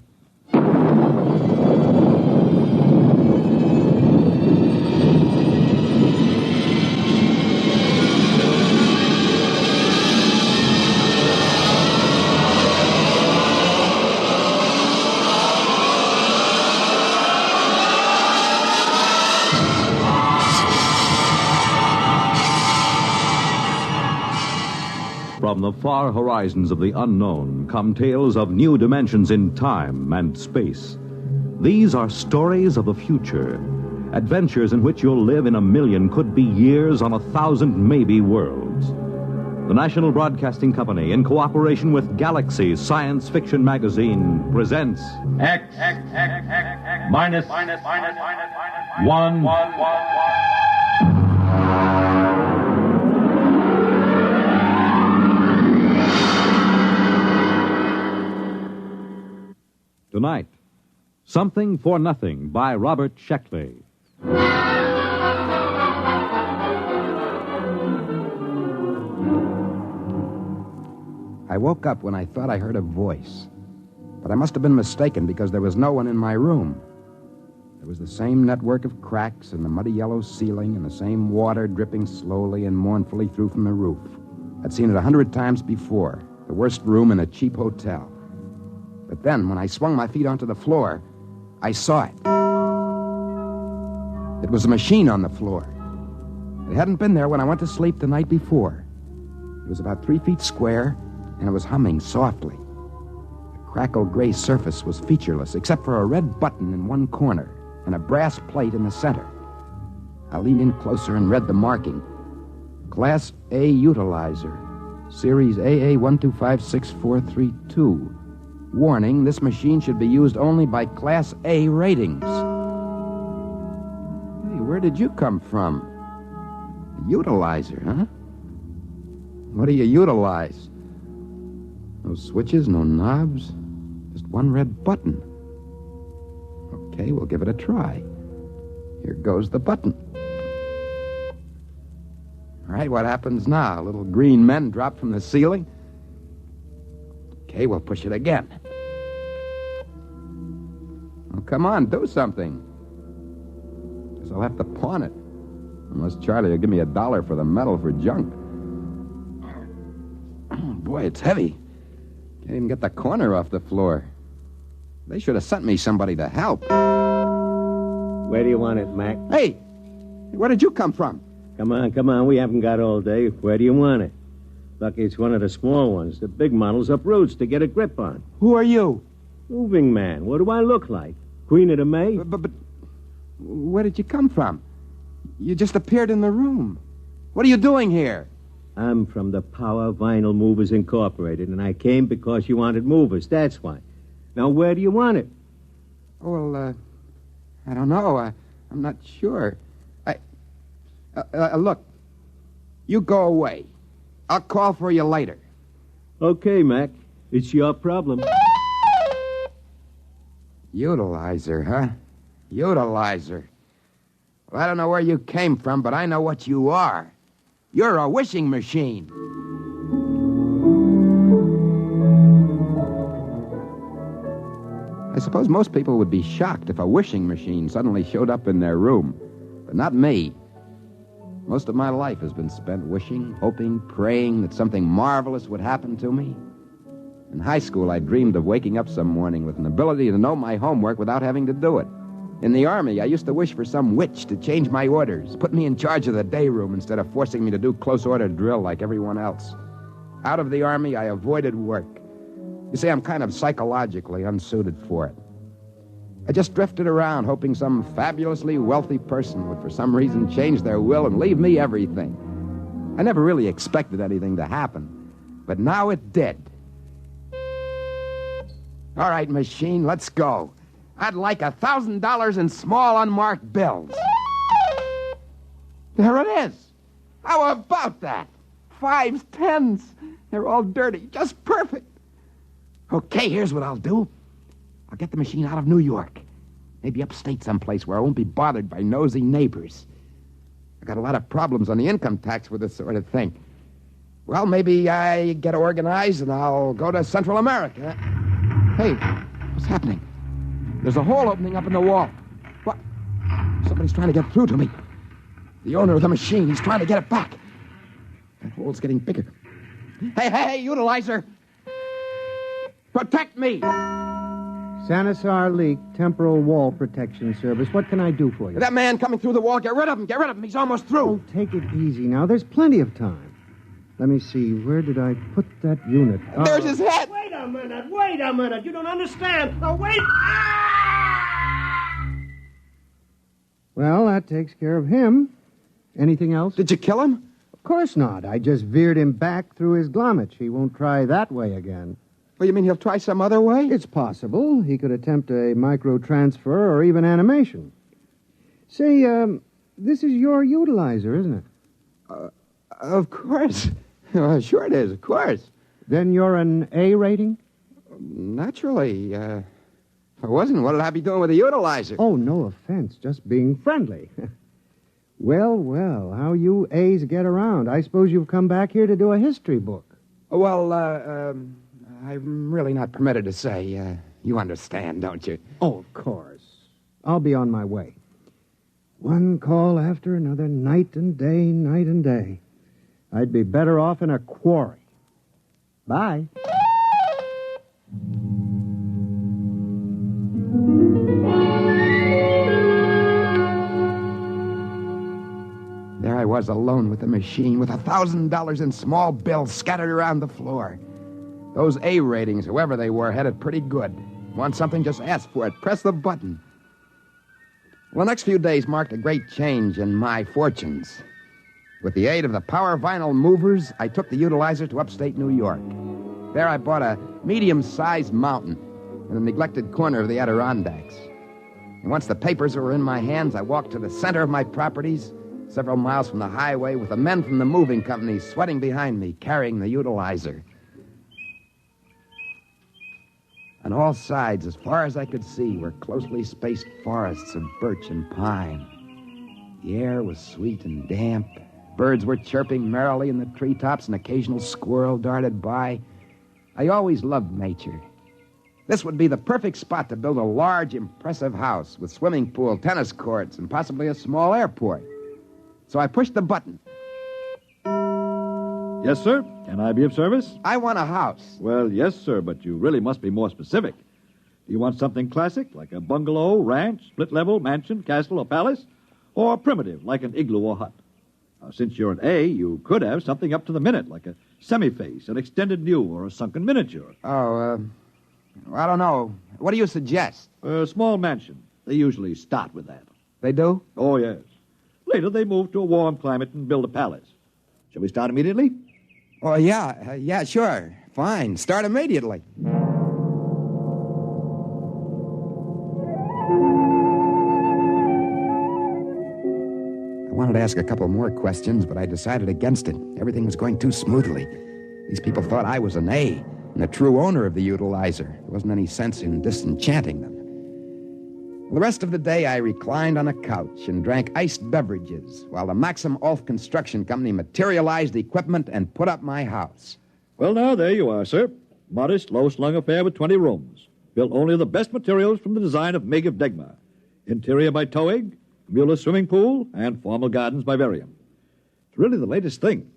S2: From the far horizons of the unknown come tales of new dimensions in time and space. These are stories of the future, Adventures in which you'll live in a million, could be years on 1,000 maybe worlds. The National Broadcasting Company, in cooperation with Galaxy Science Fiction Magazine, presents
S1: X minus 1.
S2: Tonight, Something for Nothing by Robert Sheckley.
S10: I woke up when I thought I heard a voice. But I must have been mistaken because there was no one in my room. There was the same network of cracks in the muddy yellow ceiling and the same water dripping slowly and mournfully through from the roof. I'd seen it 100 times before, the worst room in a cheap hotel. But then, when I swung my feet onto the floor, I saw it. It was a machine on the floor. It hadn't been there when I went to sleep the night before. It was about 3 feet square, and it was humming softly. The crackled gray surface was featureless, except for a red button in one corner and a brass plate in the center. I leaned in closer and read the marking. Class A Utilizer, Series AA1256432. Warning, this machine should be used only by Class A ratings. Hey, where did you come from? A utilizer, huh? What do you utilize? No switches, no knobs, just one red button. Okay, we'll give it a try. Here goes the button. All right, what happens now? Little green men drop from the ceiling? Okay, we'll push it again. Oh, come on, do something. Guess I'll have to pawn it. Unless Charlie will give me $1 for the metal for junk. Oh, boy, it's heavy. Can't even get the corner off the floor. They should have sent me somebody to help.
S11: Where do you want it, Mac?
S10: Hey! Where did you come from?
S11: Come on. We haven't got all day. Where do you want it? Lucky it's one of the small ones. The big models up roots to get a grip on.
S10: Who are you?
S11: Moving man. What do I look like? Queen of the May?
S10: But where did you come from? You just appeared in the room. What are you doing here?
S11: I'm from the Power Vinyl Movers Incorporated, and I came because you wanted movers. That's why. Now, where do you want it?
S10: Well, I don't know. I'm not sure. Look, you go away. I'll call for you later.
S11: Okay, Mac. It's your problem.
S10: Utilizer, huh? Utilizer. Well, I don't know where you came from, but I know what you are. You're a wishing machine. I suppose most people would be shocked if a wishing machine suddenly showed up in their room. But not me. Most of my life has been spent wishing, hoping, praying that something marvelous would happen to me. In high school, I dreamed of waking up some morning with an ability to know my homework without having to do it. In the Army, I used to wish for some witch to change my orders, put me in charge of the day room instead of forcing me to do close-order drill like everyone else. Out of the Army, I avoided work. You see, I'm kind of psychologically unsuited for it. I just drifted around hoping some fabulously wealthy person would for some reason change their will and leave me everything. I never really expected anything to happen, but now it did. All right, machine, let's go. I'd like $1,000 in small unmarked bills. There it is. How about that? 5s, 10s. They're all dirty, just perfect. Okay, here's what I'll do. I'll get the machine out of New York. Maybe upstate someplace where I won't be bothered by nosy neighbors. I got a lot of problems on the income tax with this sort of thing. Well, maybe I get organized and I'll go to Central America. Hey, what's happening? There's a hole opening up in the wall. What? Somebody's trying to get through to me. The owner of the machine, he's trying to get it back. That hole's getting bigger. Hey, utilizer! Protect me!
S14: Sanisar Leak, Temporal Wall Protection Service. What can I do for you?
S10: That man coming through the wall, get rid of him. He's almost through.
S14: Oh, take it easy now. There's plenty of time. Let me see. Where did I put that unit?
S10: There's his head.
S16: Wait a minute. You don't understand. Now, wait.
S14: Well, that takes care of him. Anything else?
S10: Did you kill him?
S14: Of course not. I just veered him back through his glommage. He won't try that way again.
S10: Well, you mean he'll try some other way?
S14: It's possible. He could attempt a microtransfer or even animation. Say, this is your utilizer, isn't it?
S10: Of course. Sure it is, of course.
S14: Then you're an A rating?
S10: Naturally. If I wasn't, what'd I be doing with a utilizer?
S14: Oh, no offense. Just being friendly. Well, how you A's get around. I suppose you've come back here to do a history book.
S10: Well, I'm really not permitted to say. You understand, don't you?
S14: Oh, of course. I'll be on my way. One call after another, night and day. I'd be better off in a quarry. Bye.
S10: There I was alone with the machine, with $1,000 in small bills scattered around the floor. Those A ratings, whoever they were, had it pretty good. Want something, just ask for it. Press the button. Well, the next few days marked a great change in my fortunes. With the aid of the power vinyl movers, I took the utilizer to upstate New York. There I bought a medium-sized mountain in a neglected corner of the Adirondacks. And once the papers were in my hands, I walked to the center of my properties, several miles from the highway, with the men from the moving company sweating behind me, carrying the utilizer. On all sides, as far as I could see, were closely spaced forests of birch and pine. The air was sweet and damp. Birds were chirping merrily in the treetops. An occasional squirrel darted by. I always loved nature. This would be the perfect spot to build a large, impressive house with swimming pool, tennis courts, and possibly a small airport. So I pushed the button.
S1: Yes, sir. Can I be of service?
S10: I want a house.
S1: Well, yes, sir, but you really must be more specific. Do you want something classic, like a bungalow, ranch, split-level, mansion, castle, or palace? Or primitive, like an igloo or hut? Since you're an A, you could have something up to the minute, like a semi-face, an extended new, or a sunken miniature.
S10: I don't know. What do you suggest?
S1: A small mansion. They usually start with that.
S10: They do?
S1: Oh, yes. Later, they move to a warm climate and build a palace. Shall we start immediately?
S10: Oh, yeah, sure. Fine. Start immediately. I wanted to ask a couple more questions, but I decided against it. Everything was going too smoothly. These people thought I was an A and the true owner of the utilizer. There wasn't any sense in disenchanting them. Well, the rest of the day, I reclined on a couch and drank iced beverages while the Maxim Ulf Construction Company materialized equipment and put up my house.
S1: Well, now, there you are, sir. Modest, low-slung affair with 20 rooms. Built only of the best materials from the design of Meg of Degmar. Interior by Toeg, Mueller swimming pool, and formal gardens by Verium. It's really the latest thing.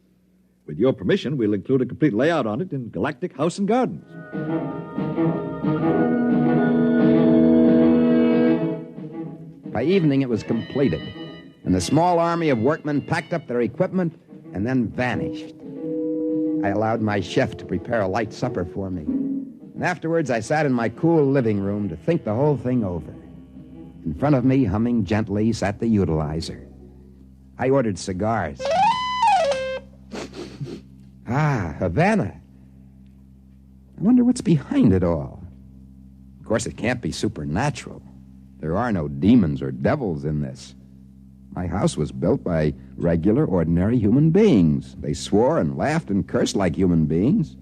S1: With your permission, we'll include a complete layout on it in Galactic House and Gardens.
S10: By evening, it was completed, and the small army of workmen packed up their equipment and then vanished. I allowed my chef to prepare a light supper for me, and afterwards I sat in my cool living room to think the whole thing over. In front of me, humming gently, sat the utilizer. I ordered cigars. Havana. I wonder what's behind it all. Of course, it can't be supernatural. There are no demons or devils in this. My house was built by regular, ordinary human beings. They swore and laughed and cursed like human beings.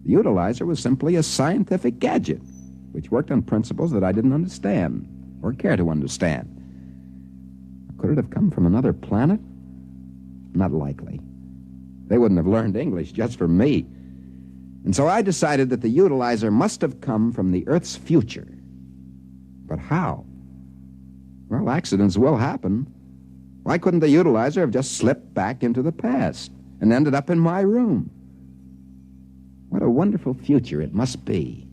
S10: The utilizer was simply a scientific gadget, which worked on principles that I didn't understand or care to understand. Could it have come from another planet? Not likely. They wouldn't have learned English just for me. And so I decided that the utilizer must have come from the Earth's future. But how? Well, accidents will happen. Why couldn't the utilizer have just slipped back into the past and ended up in my room? What a wonderful future it must be.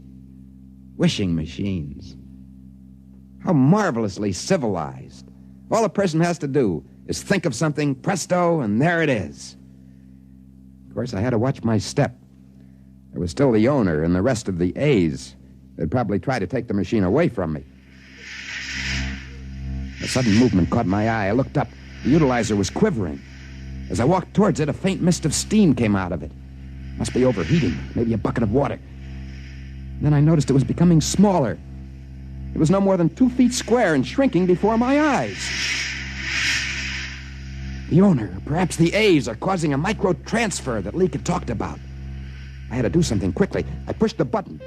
S10: Wishing machines. How marvelously civilized. All a person has to do is think of something, presto, and there it is. Of course, I had to watch my step. There was still the owner and the rest of the A's. They'd probably try to take the machine away from me. A sudden movement caught my eye. I looked up. The utilizer was quivering. As I walked towards it, a faint mist of steam came out of it. Must be overheating, maybe a bucket of water. Then I noticed it was becoming smaller. It was no more than 2 feet square and shrinking before my eyes. The owner, perhaps the A's, are causing a micro-transfer that Leak had talked about. I had to do something quickly. I pushed the button.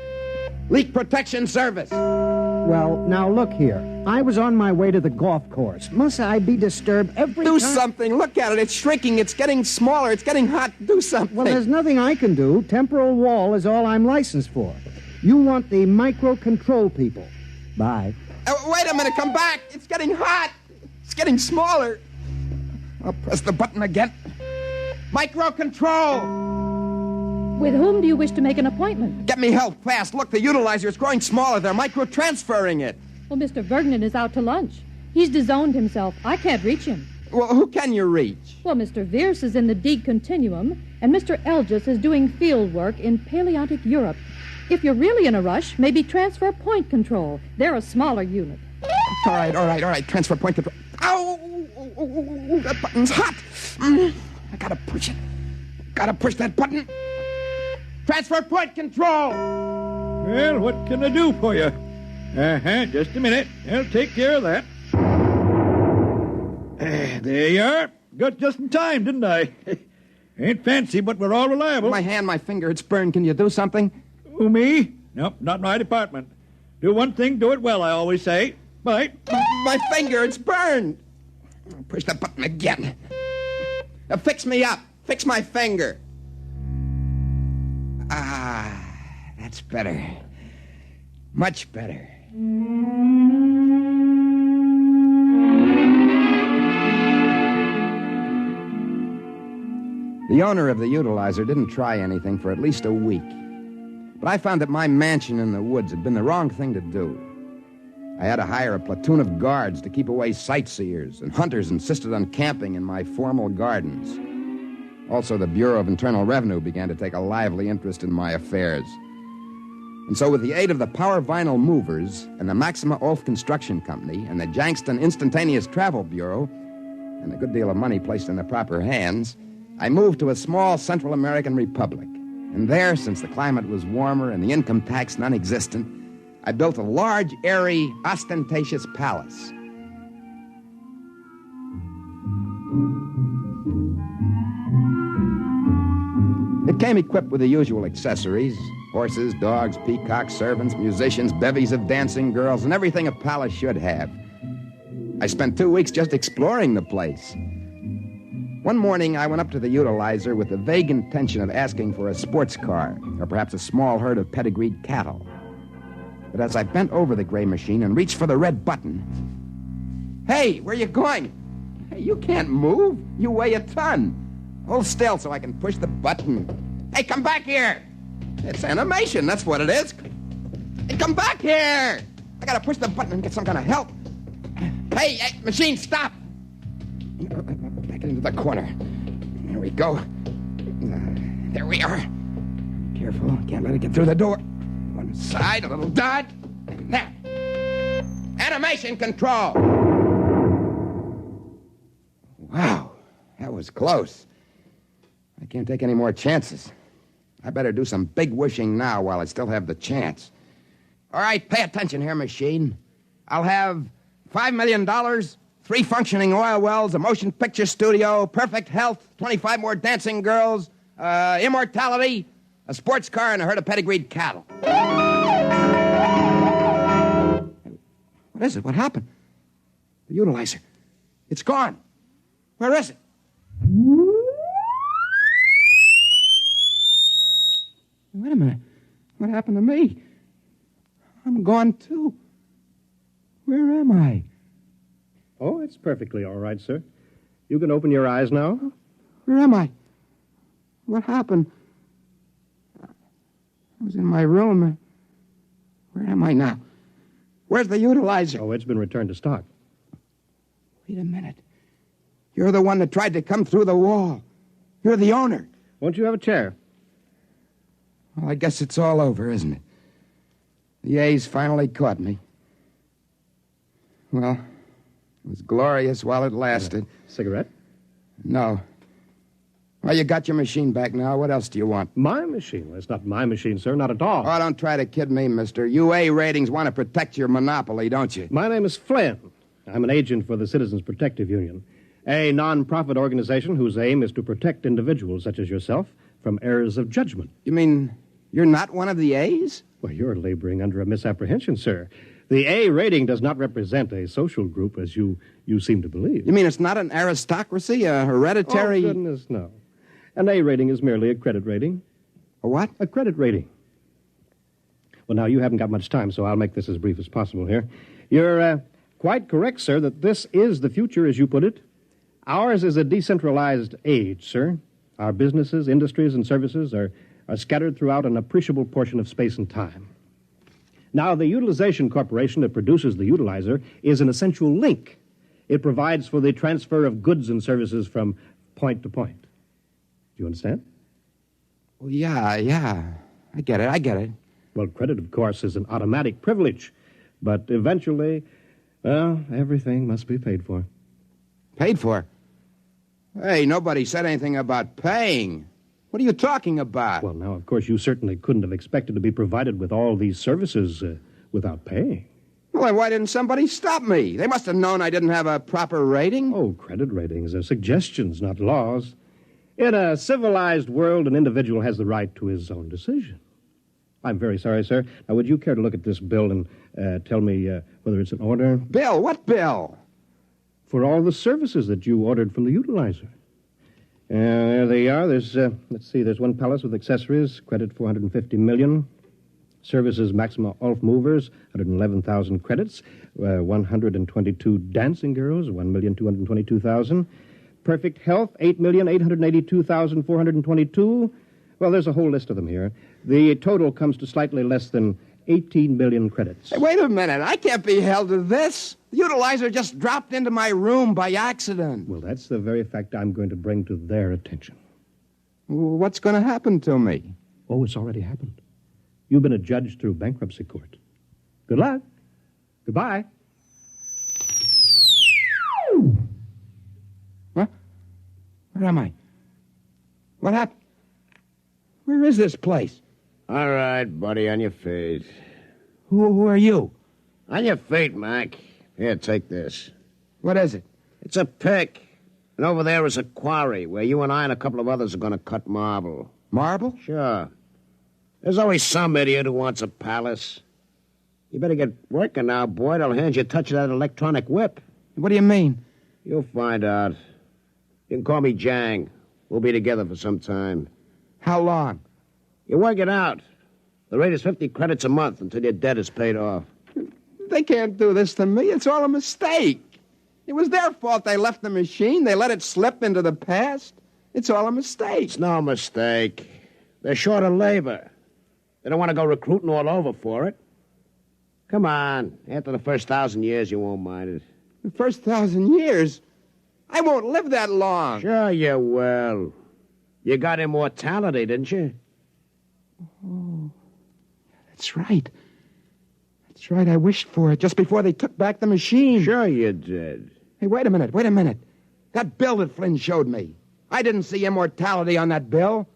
S10: Leak Protection Service!
S14: Well, now look here. I was on my way to the golf course. Must I be disturbed every time?
S10: Do something. Look at it. It's shrinking. It's getting smaller. It's getting hot. Do something.
S14: Well, there's nothing I can do. Temporal wall is all I'm licensed for. You want the micro-control people. Bye.
S10: Wait a minute. Come back. It's getting hot. It's getting smaller. I'll press the button again. Micro-control!
S9: With whom do you wish to make an appointment?
S10: Get me help, fast. Look, the utilizer is growing smaller. They're micro-transferring it.
S9: Well, Mr. Vergnan is out to lunch. He's disowned himself. I can't reach him.
S10: Well, who can you reach?
S9: Well, Mr. Vierce is in the D continuum, and Mr. Elgis is doing field work in Paleontic Europe. If you're really in a rush, maybe transfer point control. They're a smaller unit.
S10: All right. Transfer point control. Ow! That button's hot. I gotta push it. Gotta push that button. Transfer point control!
S1: Well, what can I do for you? Just a minute. I'll take care of that. There you are. Got just in time, didn't I? Ain't fancy, but we're all reliable.
S10: My hand, my finger, it's burned. Can you do something?
S1: Who, me? Nope, not my department. Do one thing, do it well, I always say. Bye.
S10: My finger, it's burned. Push the button again. Now fix me up. Fix my finger. That's better. Much better. The owner of the utilizer didn't try anything for at least a week. But I found that my mansion in the woods had been the wrong thing to do. I had to hire a platoon of guards to keep away sightseers, and hunters insisted on camping in my formal gardens. Also, the Bureau of Internal Revenue began to take a lively interest in my affairs. And so, with the aid of the Power Vinyl Movers and the Maxima Ulf Construction Company and the Jankston Instantaneous Travel Bureau, and a good deal of money placed in the proper hands, I moved to a small Central American republic. And there, since the climate was warmer and the income tax non-existent, I built a large, airy, ostentatious palace. It came equipped with the usual accessories: horses, dogs, peacocks, servants, musicians, bevies of dancing girls, and everything a palace should have. I spent 2 weeks just exploring the place. One morning, I went up to the utilizer with the vague intention of asking for a sports car, or perhaps a small herd of pedigreed cattle. But as I bent over the gray machine and reached for the red button... Hey, where you going? Hey, you can't move. You weigh a ton. Hold still so I can push the button. Hey, come back here. It's animation, that's what it is. Hey, come back here. I gotta push the button and get some kind of help. Hey, machine, stop. Back into the corner. There we go. There we are. Careful, can't let it get through the door. One side, a little dodge. Now. Animation control. Wow, that was close. I can't take any more chances. I better do some big wishing now while I still have the chance. All right, pay attention here, machine. I'll have $5 million, 3 functioning oil wells, a motion picture studio, perfect health, 25 more dancing girls, immortality, a sports car, and a herd of pedigreed cattle. What is it? What happened? The utilizer. It's gone. Where is it? Wait a minute. What happened to me? I'm gone, too. Where am I?
S16: Oh, it's perfectly all right, sir. You can open your eyes now.
S10: Where am I? What happened? I was in my room. Where am I now? Where's the utilizer?
S16: Oh, it's been returned to stock.
S10: Wait a minute. You're the one that tried to come through the wall. You're the owner.
S16: Won't you have a chair?
S10: Well, I guess it's all over, isn't it? The A's finally caught me. Well, It was glorious while it lasted.
S16: Cigarette?
S10: No. Well, you got your machine back now. What else do you want?
S16: My machine? Well, it's not my machine, sir. Not at all.
S10: Oh, don't try to kid me, mister. UA ratings want to protect your monopoly, don't you?
S16: My name is Flynn. I'm an agent for the Citizens Protective Union, a non-profit organization whose aim is to protect individuals such as yourself from errors of judgment.
S10: You mean you're not one of the A's?
S16: Well, you're laboring under a misapprehension, sir. The A rating does not represent a social group as you seem to believe.
S10: You mean it's not an aristocracy, a hereditary...
S16: Oh, goodness, no. An A rating is merely a credit rating.
S10: A what?
S16: A credit rating. Well, now, you haven't got much time, so I'll make this as brief as possible here. You're quite correct, sir, that this is the future, as you put it. Ours is a decentralized age, sir. Our businesses, industries, and services are scattered throughout an appreciable portion of space and time. Now, the utilization corporation that produces the utilizer is an essential link. It provides for the transfer of goods and services from point to point. Do you understand?
S10: Well, yeah. I get it.
S16: Well, credit, of course, is an automatic privilege. But eventually, well, everything must be paid for.
S10: Paid for? Hey, nobody said anything about paying. What are you talking about?
S16: Well, now, of course, you certainly couldn't have expected to be provided with all these services without paying.
S10: Well, then why didn't somebody stop me? They must have known I didn't have a proper rating.
S16: Oh, credit ratings are suggestions, not laws. In a civilized world, an individual has the right to his own decision. I'm very sorry, sir. Now, would you care to look at this bill and tell me whether it's an order?
S10: Bill? What bill?
S16: For all the services that you ordered from the utilizer. There they are. There's, let's see, there's one palace with accessories, credit $450 million. Services Maxima Ulf Movers, 111,000 credits. 122 dancing girls, 1,222,000. Perfect Health, 8,882,422. Well, there's a whole list of them here. The total comes to slightly less than 18 million credits.
S10: Hey, wait a minute. I can't be held to this. The utilizer just dropped into my room by accident.
S16: Well, that's the very fact I'm going to bring to their attention.
S10: What's going to happen to me?
S16: Oh, it's already happened. You've been adjudged through bankruptcy court. Good luck. Goodbye.
S10: What? Where am I? What happened? Where is this place?
S12: All right, buddy, on your feet.
S10: Who are you?
S12: On your feet, Mac. Here, take this.
S10: What is it?
S12: It's a pick. And over there is a quarry where you and I and a couple of others are going to cut marble.
S10: Marble?
S12: Sure. There's always some idiot who wants a palace. You better get working now, boy. I'll hand you a touch of that electronic whip.
S10: What do you mean?
S12: You'll find out. You can call me Jang. We'll be together for some time.
S10: How long?
S12: You work it out. The rate is 50 credits a month until your debt is paid off.
S10: They can't do this to me. It's all a mistake. It was their fault they left the machine. They let it slip into the past. It's all a mistake.
S12: It's no mistake. They're short of labor. They don't want to go recruiting all over for it. Come on. After the first 1,000 years, you won't mind it.
S10: The first 1,000 years? I won't live that long.
S12: Sure you will. You got immortality, didn't you?
S10: Oh, that's right. That's right. I wished for it just before they took back the machine.
S12: Sure you did.
S10: Hey, wait a minute. That bill that Flynn showed me. I didn't see immortality on that bill.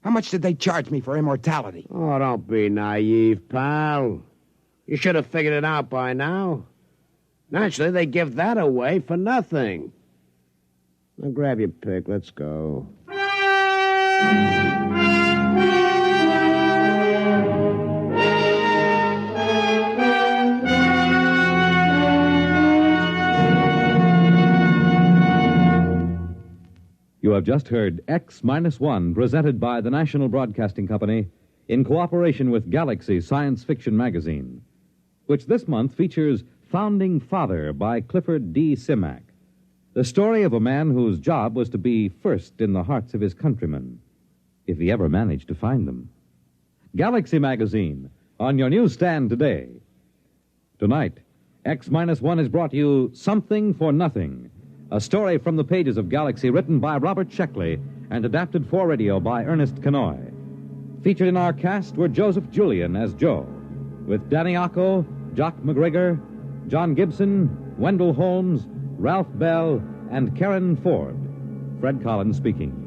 S10: How much did they charge me for immortality?
S12: Oh, don't be naive, pal. You should have figured it out by now. Naturally, they give that away for nothing. Now, grab your pick. Let's go.
S2: You have just heard X-1, presented by the National Broadcasting Company in cooperation with Galaxy Science Fiction Magazine, which this month features Founding Father by Clifford D. Simak, the story of a man whose job was to be first in the hearts of his countrymen, if he ever managed to find them. Galaxy Magazine, on your newsstand today. Tonight, X-1 has brought you Something for Nothing, a story from the pages of Galaxy written by Robert Sheckley and adapted for radio by Ernest Kenoy. Featured in our cast were Joseph Julian as Joe, with Danny Acco, Jock McGregor, John Gibson, Wendell Holmes, Ralph Bell, and Karen Ford. Fred Collins speaking.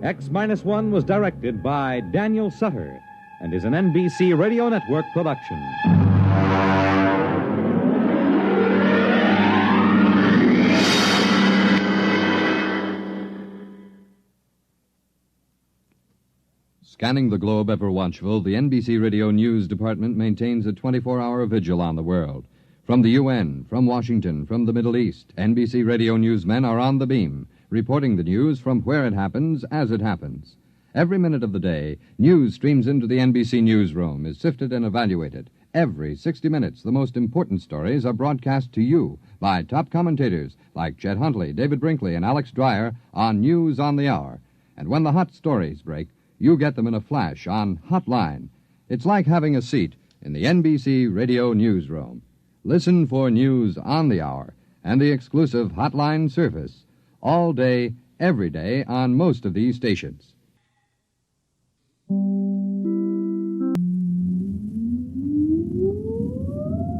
S2: X-1 was directed by Daniel Sutter and is an NBC Radio Network production.
S7: Scanning the globe ever watchful, the NBC Radio News Department maintains a 24-hour vigil on the world. From the UN, from Washington, from the Middle East, NBC Radio newsmen are on the beam, reporting the news from where it happens, as it happens. Every minute of the day, news streams into the NBC newsroom, is sifted and evaluated. Every 60 minutes, the most important stories are broadcast to you by top commentators like Chet Huntley, David Brinkley, and Alex Dreyer on News on the Hour. And when the hot stories break, you get them in a flash on Hotline. It's like having a seat in the NBC Radio newsroom. Listen for News on the Hour and the exclusive Hotline service all day, every day on most of these stations.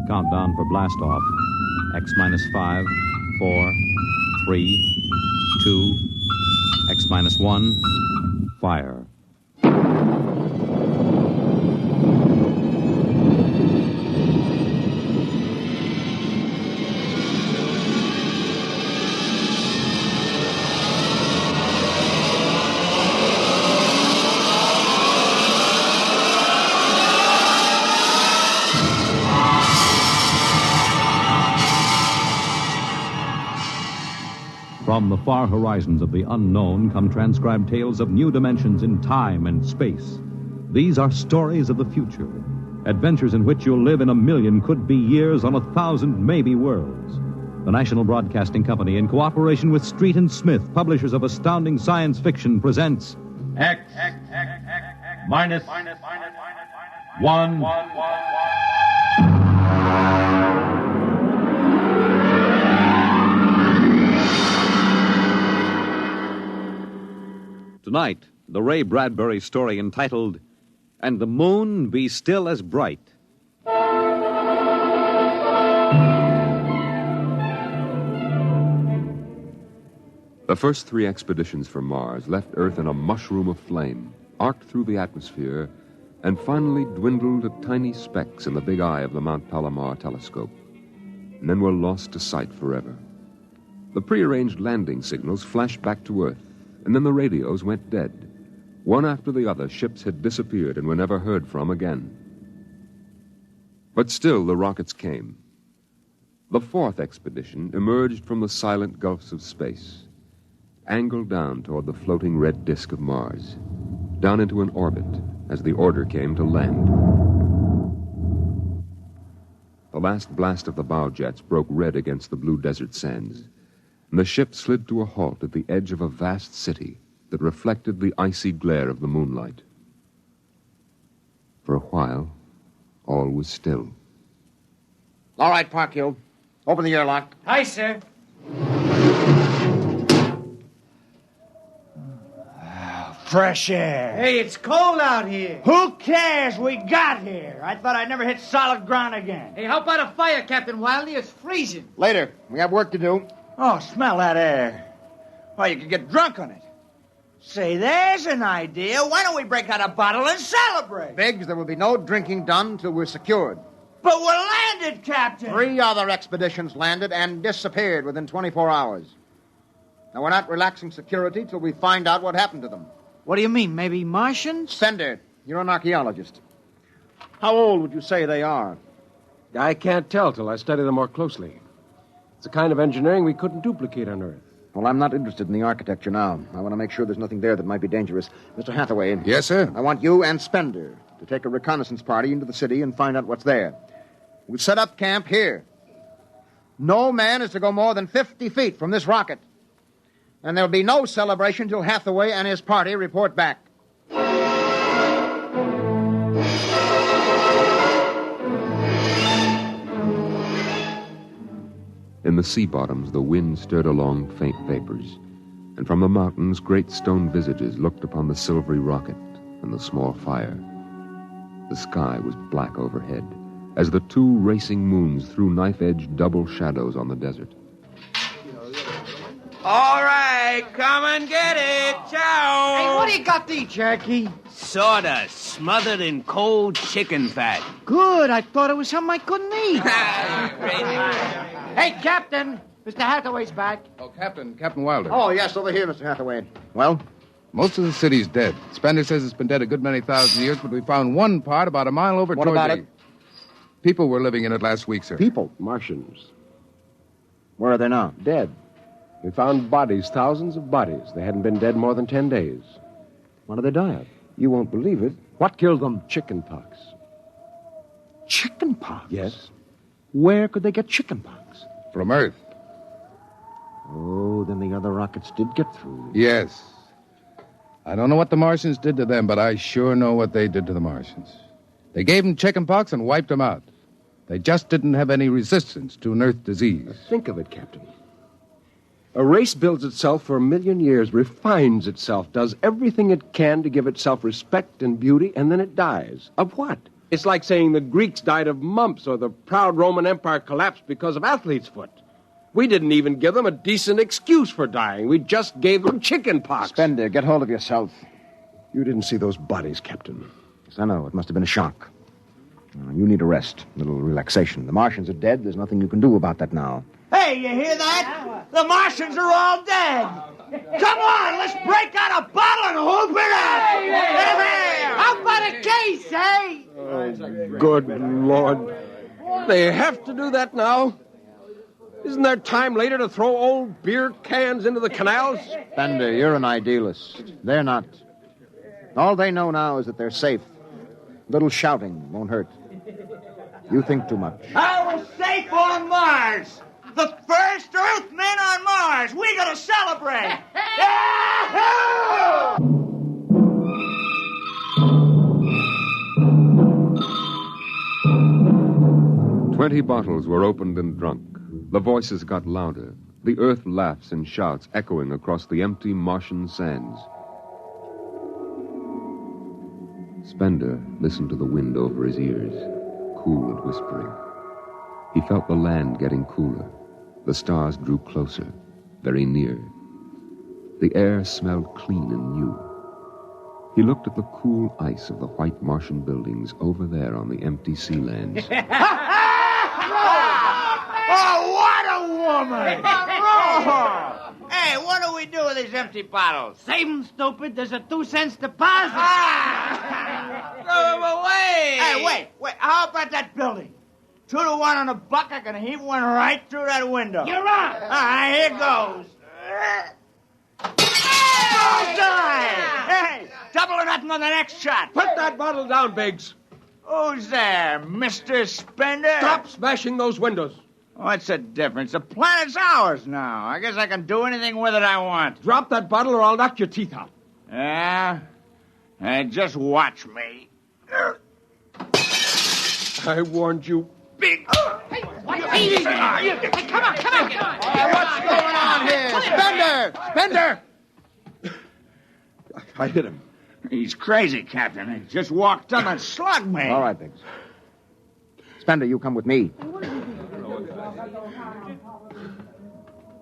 S2: Countdown for blast off. X-5, 4, 3, 2, X-1, fire. From the far horizons of the unknown come transcribed tales of new dimensions in time and space. These are stories of the future, adventures in which you'll live in a million could-be years on 1,000 maybe worlds. The National Broadcasting Company, in cooperation with Street and Smith, publishers of astounding science fiction, presents
S15: X minus 1.
S2: Tonight, the Ray Bradbury story entitled, And the Moon Be Still as Bright.
S4: The first 3 expeditions for Mars left Earth in a mushroom of flame, arced through the atmosphere, and finally dwindled to tiny specks in the big eye of the Mount Palomar telescope, and then were lost to sight forever. The prearranged landing signals flashed back to Earth, and then the radios went dead. One after the other, ships had disappeared and were never heard from again. But still the rockets came. The 4th expedition emerged from the silent gulfs of space, angled down toward the floating red disk of Mars, down into an orbit as the order came to land. The last blast of the bow jets broke red against the blue desert sands, and the ship slid to a halt at the edge of a vast city that reflected the icy glare of the moonlight. For a while, all was still.
S18: All right, Parkhill. Open the airlock.
S24: Aye, sir.
S25: Fresh air.
S24: Hey, it's cold out here.
S25: Who cares? We got here. I thought I'd never hit solid ground again.
S24: Hey, how about a fire, Captain Wiley? It's freezing.
S18: Later. We have work to do.
S25: Oh, smell that air. Well, you could get drunk on it. Say, there's an idea. Why don't we break out a bottle and celebrate?
S18: Biggs, there will be no drinking done till we're secured.
S25: But we're landed, Captain.
S18: 3 other expeditions landed and disappeared within 24 hours. Now, we're not relaxing security till we find out what happened to them.
S24: What do you mean, maybe Martians?
S18: Fender, you're an archaeologist. How old would you say they are?
S8: I can't tell till I study them more closely. It's a kind of engineering we couldn't duplicate on Earth.
S18: Well, I'm not interested in the architecture now. I want to make sure there's nothing there that might be dangerous. Mr. Hathaway.
S26: Yes, sir?
S18: I want you and Spender to take a reconnaissance party into the city and find out what's there. We'll set up camp here. No man is to go more than 50 feet from this rocket. And there'll be no celebration till Hathaway and his party report back.
S4: In the sea bottoms, the wind stirred along faint vapors, and from the mountains, great stone visages looked upon the silvery rocket and the small fire. The sky was black overhead, as the two racing moons threw knife-edge double shadows on the desert.
S25: All right, come and get it. Ciao.
S24: Hey, what do you got there, Jackie?
S25: Sawdust smothered in cold chicken fat.
S24: Good. I thought it was something I couldn't eat. Hey, Captain. Mr. Hathaway's back.
S5: Oh, Captain Wilder.
S18: Oh, yes, over here, Mr. Hathaway. Well?
S5: Most of the city's dead. Spender says it's been dead a good many thousand years, but we found one part about a mile over
S18: What
S5: toward
S18: about
S5: the...
S18: it?
S5: People were living in it last week, sir.
S18: People?
S8: Martians.
S18: Where are they now?
S8: Dead. We found bodies, thousands of bodies. They hadn't been dead more than 10 days.
S18: What did they die of?
S8: You won't believe it.
S18: What killed them?
S8: Chickenpox.
S18: Chickenpox?
S8: Yes.
S18: Where could they get chickenpox?
S5: From Earth.
S18: Oh, then the other rockets did get through.
S5: Yes. I don't know what the Martians did to them, but I sure know what they did to the Martians. They gave them chickenpox and wiped them out. They just didn't have any resistance to an Earth disease.
S8: Think of it, Captain. A race builds itself for 1,000,000 years, refines itself, does everything it can to give itself respect and beauty, and then it dies. Of what? It's like saying the Greeks died of mumps or the proud Roman Empire collapsed because of athlete's foot. We didn't even give them a decent excuse for dying. We just gave them chickenpox.
S18: Spender, get hold of yourself.
S8: You didn't see those bodies, Captain.
S18: Yes, I know. It must have been a shock. You need a rest, a little relaxation. The Martians are dead. There's nothing you can do about that now.
S25: Hey, you hear that? The Martians are all dead. Come on, let's break out a bottle and hoop it up.
S24: How about a case, eh?
S8: Oh, good Lord. They have to do that now? Isn't there time later to throw old beer cans into the canals?
S18: Spender, you're an idealist. They're not. All they know now is that they're safe. Little shouting won't hurt. You think too much.
S25: I was safe on Mars. The first Earthmen on Mars. We gotta celebrate. Yahoo!
S4: 20 bottles were opened and drunk. The voices got louder. The earth laughs and shouts echoing across the empty Martian sands. Spender listened to the wind over his ears, cool and whispering. He felt the land getting cooler. The stars drew closer, very near. The air smelled clean and new. He looked at the cool ice of the white Martian buildings over there on the empty sea lands.
S25: Oh, what a woman! Oh. Hey, what do we do with these empty bottles?
S24: Save them, stupid. There's a 2-cent deposit.
S25: Throw them away! Hey, wait. How about that building? 2 to 1 on a buck. I can heave one right through that window.
S24: You're on.
S25: All right, here goes. Bullseye! Hey, double or nothing on the next shot.
S8: Put that bottle down, Biggs.
S25: Who's there, Mr. Spender?
S8: Stop smashing those windows.
S25: What's the difference? The planet's ours now. I guess I can do anything with it I want.
S8: Drop that bottle or I'll knock your teeth out.
S25: Yeah? Hey, just watch me.
S8: I warned you, Big.
S24: Hey, come on.
S18: What's going on here? Spender!
S8: I hit him.
S25: He's crazy, Captain. He just walked up and slugged me.
S18: All right, Biggs. Spender, you come with me.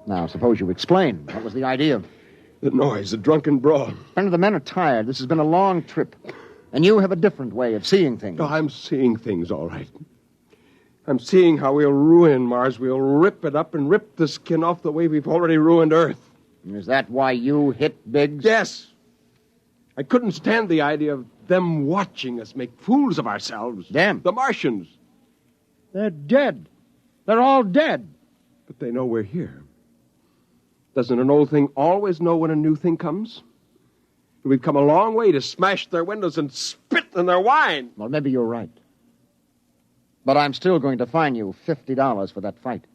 S18: Now, suppose you explain. What was the idea?
S8: The noise, the drunken brawl.
S18: Spender, the men are tired. This has been a long trip. And you have a different way of seeing things.
S8: Oh, I'm seeing things, all right. I'm seeing how we'll ruin Mars. We'll rip it up and rip the skin off the way we've already ruined Earth.
S18: Is that why you hit Biggs?
S8: Yes. I couldn't stand the idea of them watching us make fools of ourselves.
S18: Them?
S8: The Martians.
S14: They're dead. They're all dead.
S8: But they know we're here. Doesn't an old thing always know when a new thing comes? We've come a long way to smash their windows and spit in their wine.
S18: Well, maybe you're right. But I'm still going to fine you $50 for that fight.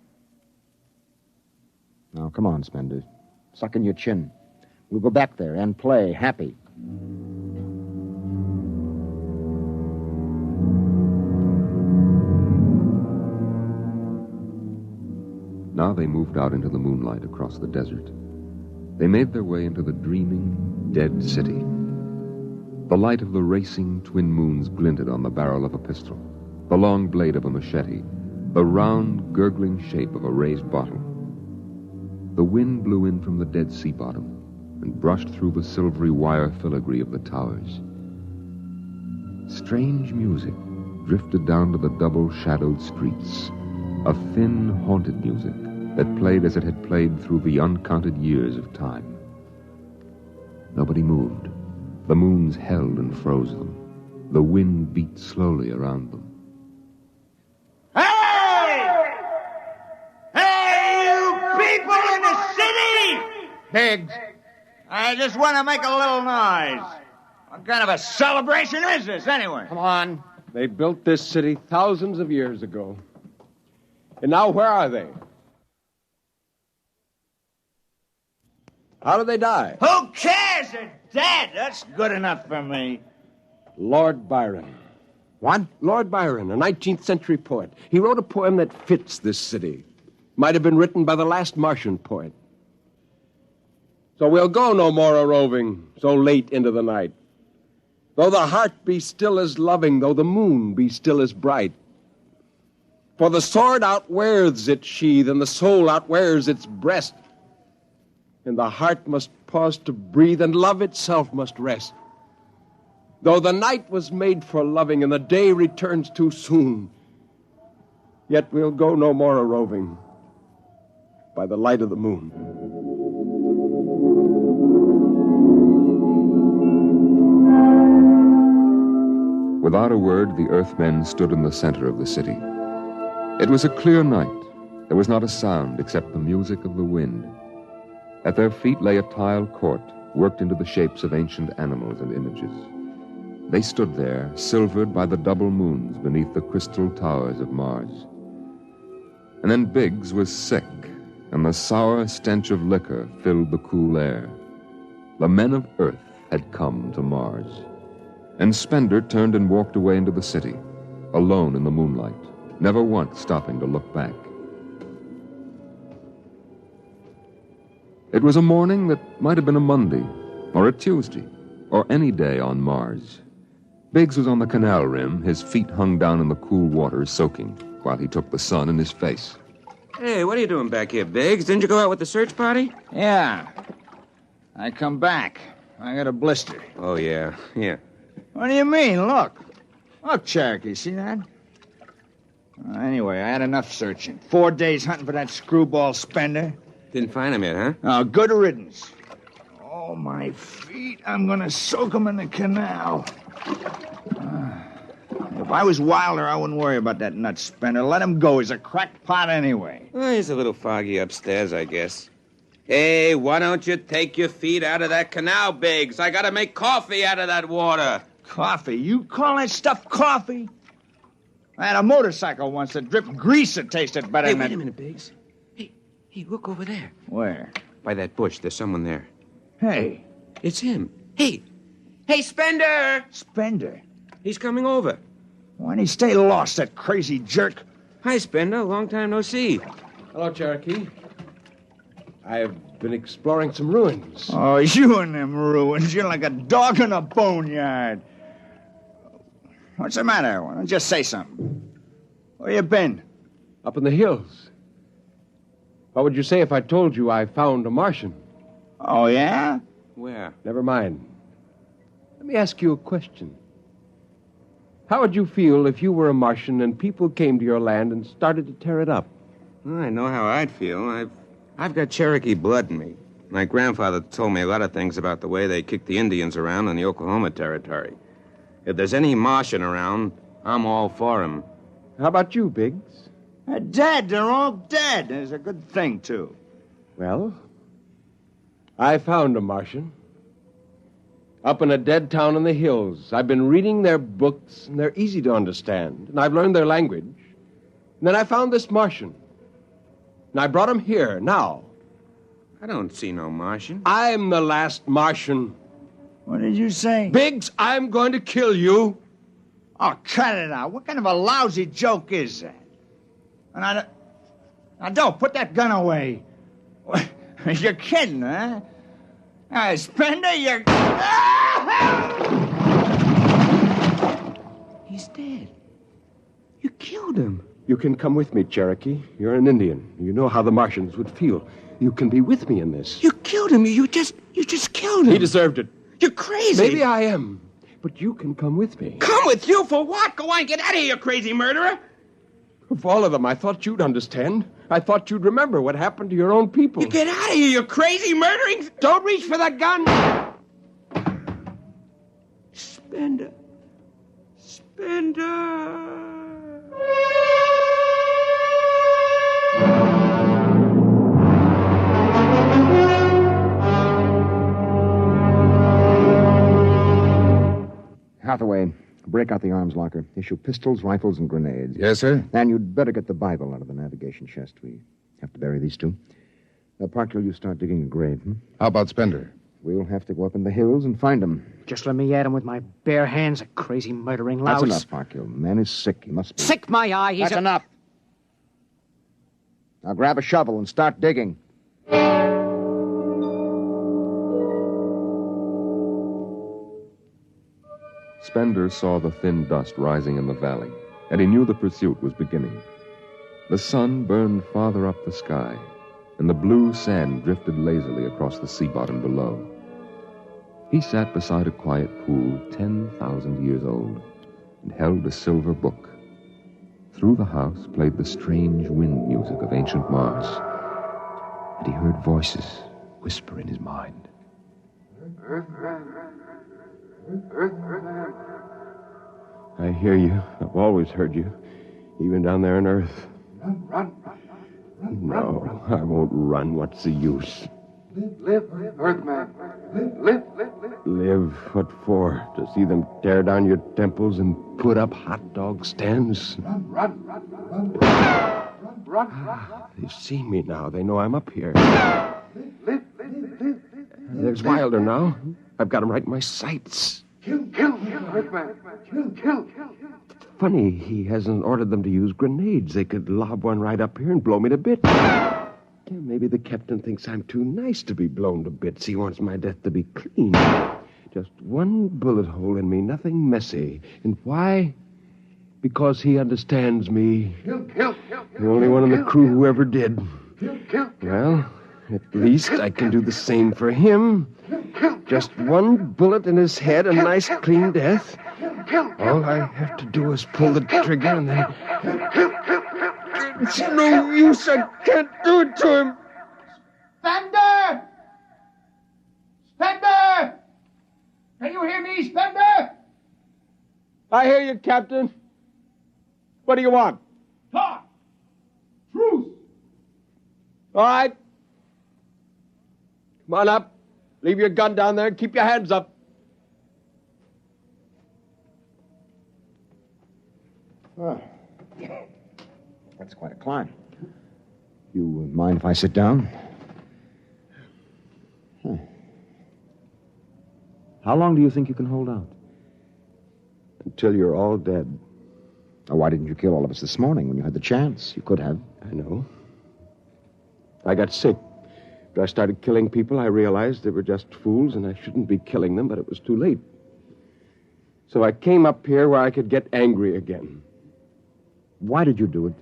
S18: Now, come on, Spender. Suck in your chin. We'll go back there and play happy.
S4: Now they moved out into the moonlight across the desert. They made their way into the dreaming, dead city. The light of the racing twin moons glinted on the barrel of a pistol. the long blade of a machete, the round, gurgling shape of a raised bottle. The wind blew in from the Dead Sea bottom and brushed through the silvery wire filigree of the towers. Strange music drifted down to the double-shadowed streets, a thin, haunted music that played as it had played through the uncounted years of time. Nobody moved. The moons held and froze them. The wind beat slowly around them.
S25: Hey! Hey, you people in the city!
S18: Biggs.
S25: I just want to make a little noise. What kind of a celebration is this, anyway?
S8: Come on. They built this city thousands of years ago. And now where are they? How did they die?
S25: Who cares? They're dead. That's good enough for me.
S8: Lord Byron. What? Lord Byron, a 19th century poet. He wrote a poem that fits this city. Might have been written by the last Martian poet. So we'll go no more a-roving so late into the night. Though the heart be still as loving, though the moon be still as bright. For the sword outwears its sheath, and the soul outwears its breast. And the heart must pause to breathe, and love itself must rest. Though the night was made for loving, and the day returns too soon, yet we'll go no more a-roving by the light of the moon. Without a word, the Earthmen stood in the center of the city. It was a clear night. There was not a sound except the music of the wind. At their feet lay a tile court, worked into the shapes of ancient animals and images. They stood there, silvered by the double moons beneath the crystal towers of Mars. And then Biggs was sick, and the sour stench of liquor filled the cool air. The men of Earth had come to Mars. And Spender turned and walked away into the city, alone in the moonlight, never once stopping to look back. It was a morning that might have been a Monday, or a Tuesday, or any day on Mars. Biggs was on the canal rim, his feet hung down in the cool water, soaking, while he took the sun in his face.
S10: Hey, what are you doing back here, Biggs? Didn't you go out with the search party?
S25: Yeah. I come back. I got a blister.
S10: Oh, yeah.
S25: What do you mean? Look. Look, Cherokee, see that? Anyway, I had enough searching. 4 days hunting for that screwball Spender.
S10: Didn't find him yet, huh?
S25: Oh, good riddance. Oh, my feet. I'm going to soak them in the canal. If I was Wilder, I wouldn't worry about that nut Spender. Let him go. He's a crackpot anyway.
S10: Well, he's a little foggy upstairs, I guess. Hey, why don't you take your feet out of that canal, Biggs? I gotta make coffee out of that water.
S25: Coffee? You call that stuff coffee? I had a motorcycle once that dripped grease that tasted better than
S10: Wait
S25: that.
S10: a minute, Biggs. Hey, look over there.
S25: Where?
S10: By that bush. There's someone there.
S25: Hey.
S10: It's him. Hey, Spender!
S25: Spender?
S10: He's coming over.
S25: Why'd he stay lost, that crazy jerk?
S10: Hi, Spender. Long time no see.
S8: Hello, Cherokee. I've been exploring some ruins.
S25: Oh, you and them ruins. You're like a dog in a boneyard. What's the matter? Why don't you just say something? Where you been?
S8: Up in the hills. What would you say if I told you I found a Martian?
S25: Oh, yeah?
S10: Where?
S8: Never mind. Let me ask you a question. How would you feel if you were a Martian and people came to your land and started to tear it up?
S10: Well, I know how I'd feel. I've got Cherokee blood in me. My grandfather told me a lot of things about the way they kicked the Indians around in the Oklahoma Territory. If there's any Martian around, I'm all for him.
S8: How about you, Biggs?
S25: They're dead. They're all dead. It's a good thing, too.
S8: Well, I found a Martian. Up in a dead town in the hills. I've been reading their books, and they're easy to understand. And I've learned their language. And then I found this Martian. And I brought him here, now.
S10: I don't see no Martian.
S8: I'm the last Martian.
S25: What did you say?
S8: Biggs, I'm going to kill you.
S25: Oh, cut it out. What kind of a lousy joke is that? And now, don't put that gun away. You're kidding, huh? Spender, you're...
S10: He's dead.
S8: killed him. You can come with me, Cherokee. You're an Indian. You know how the Martians would feel. You can be with me in this.
S12: You killed him. You just killed him.
S8: He deserved it.
S12: You're crazy.
S8: Maybe I am. But you can come with me.
S12: Come with you for what? Go on, get out of here, you crazy murderer.
S8: Of all of them, I thought you'd understand. I thought you'd remember what happened to your own people.
S12: You get out of here, you crazy murdering. Don't reach for the gun. Spender.
S18: Hathaway, break out the arms locker. Issue pistols, rifles, and grenades.
S5: Yes, sir?
S18: And you'd better get the Bible out of the navigation chest. We have to bury these two. Parkhill, you start digging a grave,
S5: How about Spender?
S18: We'll have to go up in the hills and find him.
S13: Just let me at him with my bare hands, a crazy murdering louse.
S18: That's enough, Parkhill. The man is sick. He must be...
S13: Sick, my eye. He's
S18: That's enough. Now grab a shovel and start digging.
S17: Spender saw the thin dust rising in the valley, and he knew the pursuit was beginning. The sun burned farther up the sky, and the blue sand drifted lazily across the sea bottom below. He sat beside a quiet pool 10,000 years old and held a silver book. Through the house played the strange wind music of ancient Mars, and he heard voices whisper in his mind.
S8: I hear you. I've always heard you, even down there on Earth.
S20: Run.
S8: No, I won't run. What's the use?
S20: Live, Earthman. Live.
S8: Live? What for? To see them tear down your temples and put up hot dog stands?
S20: Run.
S8: They've seen me now. They know I'm up here.
S20: Live.
S8: There's Wilder now. I've got him right in my sights.
S20: Kill, Earthman. Kill.
S8: Funny, he hasn't ordered them to use grenades. They could lob one right up here and blow me to bits. Yeah, maybe the captain thinks I'm too nice to be blown to bits. He wants my death to be clean. Just one bullet hole in me, nothing messy. And why? Because he understands me.
S20: Kill.
S8: The only one in the crew who ever did.
S20: Kill.
S8: Well, at least I can do the same for him. Just one bullet in his head, a nice clean death. All I have to do is pull the trigger and then... It's no use. I can't do it to him.
S20: Spender! Can you hear me, Spender?
S8: I hear you, Captain. What do you want?
S20: Talk! Truce!
S8: All right. Come on up. Leave your gun down there and keep your hands up.
S18: Oh. That's quite a climb. You mind if I sit down? How long do you think you can hold out?
S8: Until you're all dead.
S18: Now, why didn't you kill all of us this morning when you had the chance? You could have.
S8: I know. I got sick. After I started killing people, I realized they were just fools and I shouldn't be killing them, but it was too late. So I came up here where I could get angry again.
S18: Why did you do it?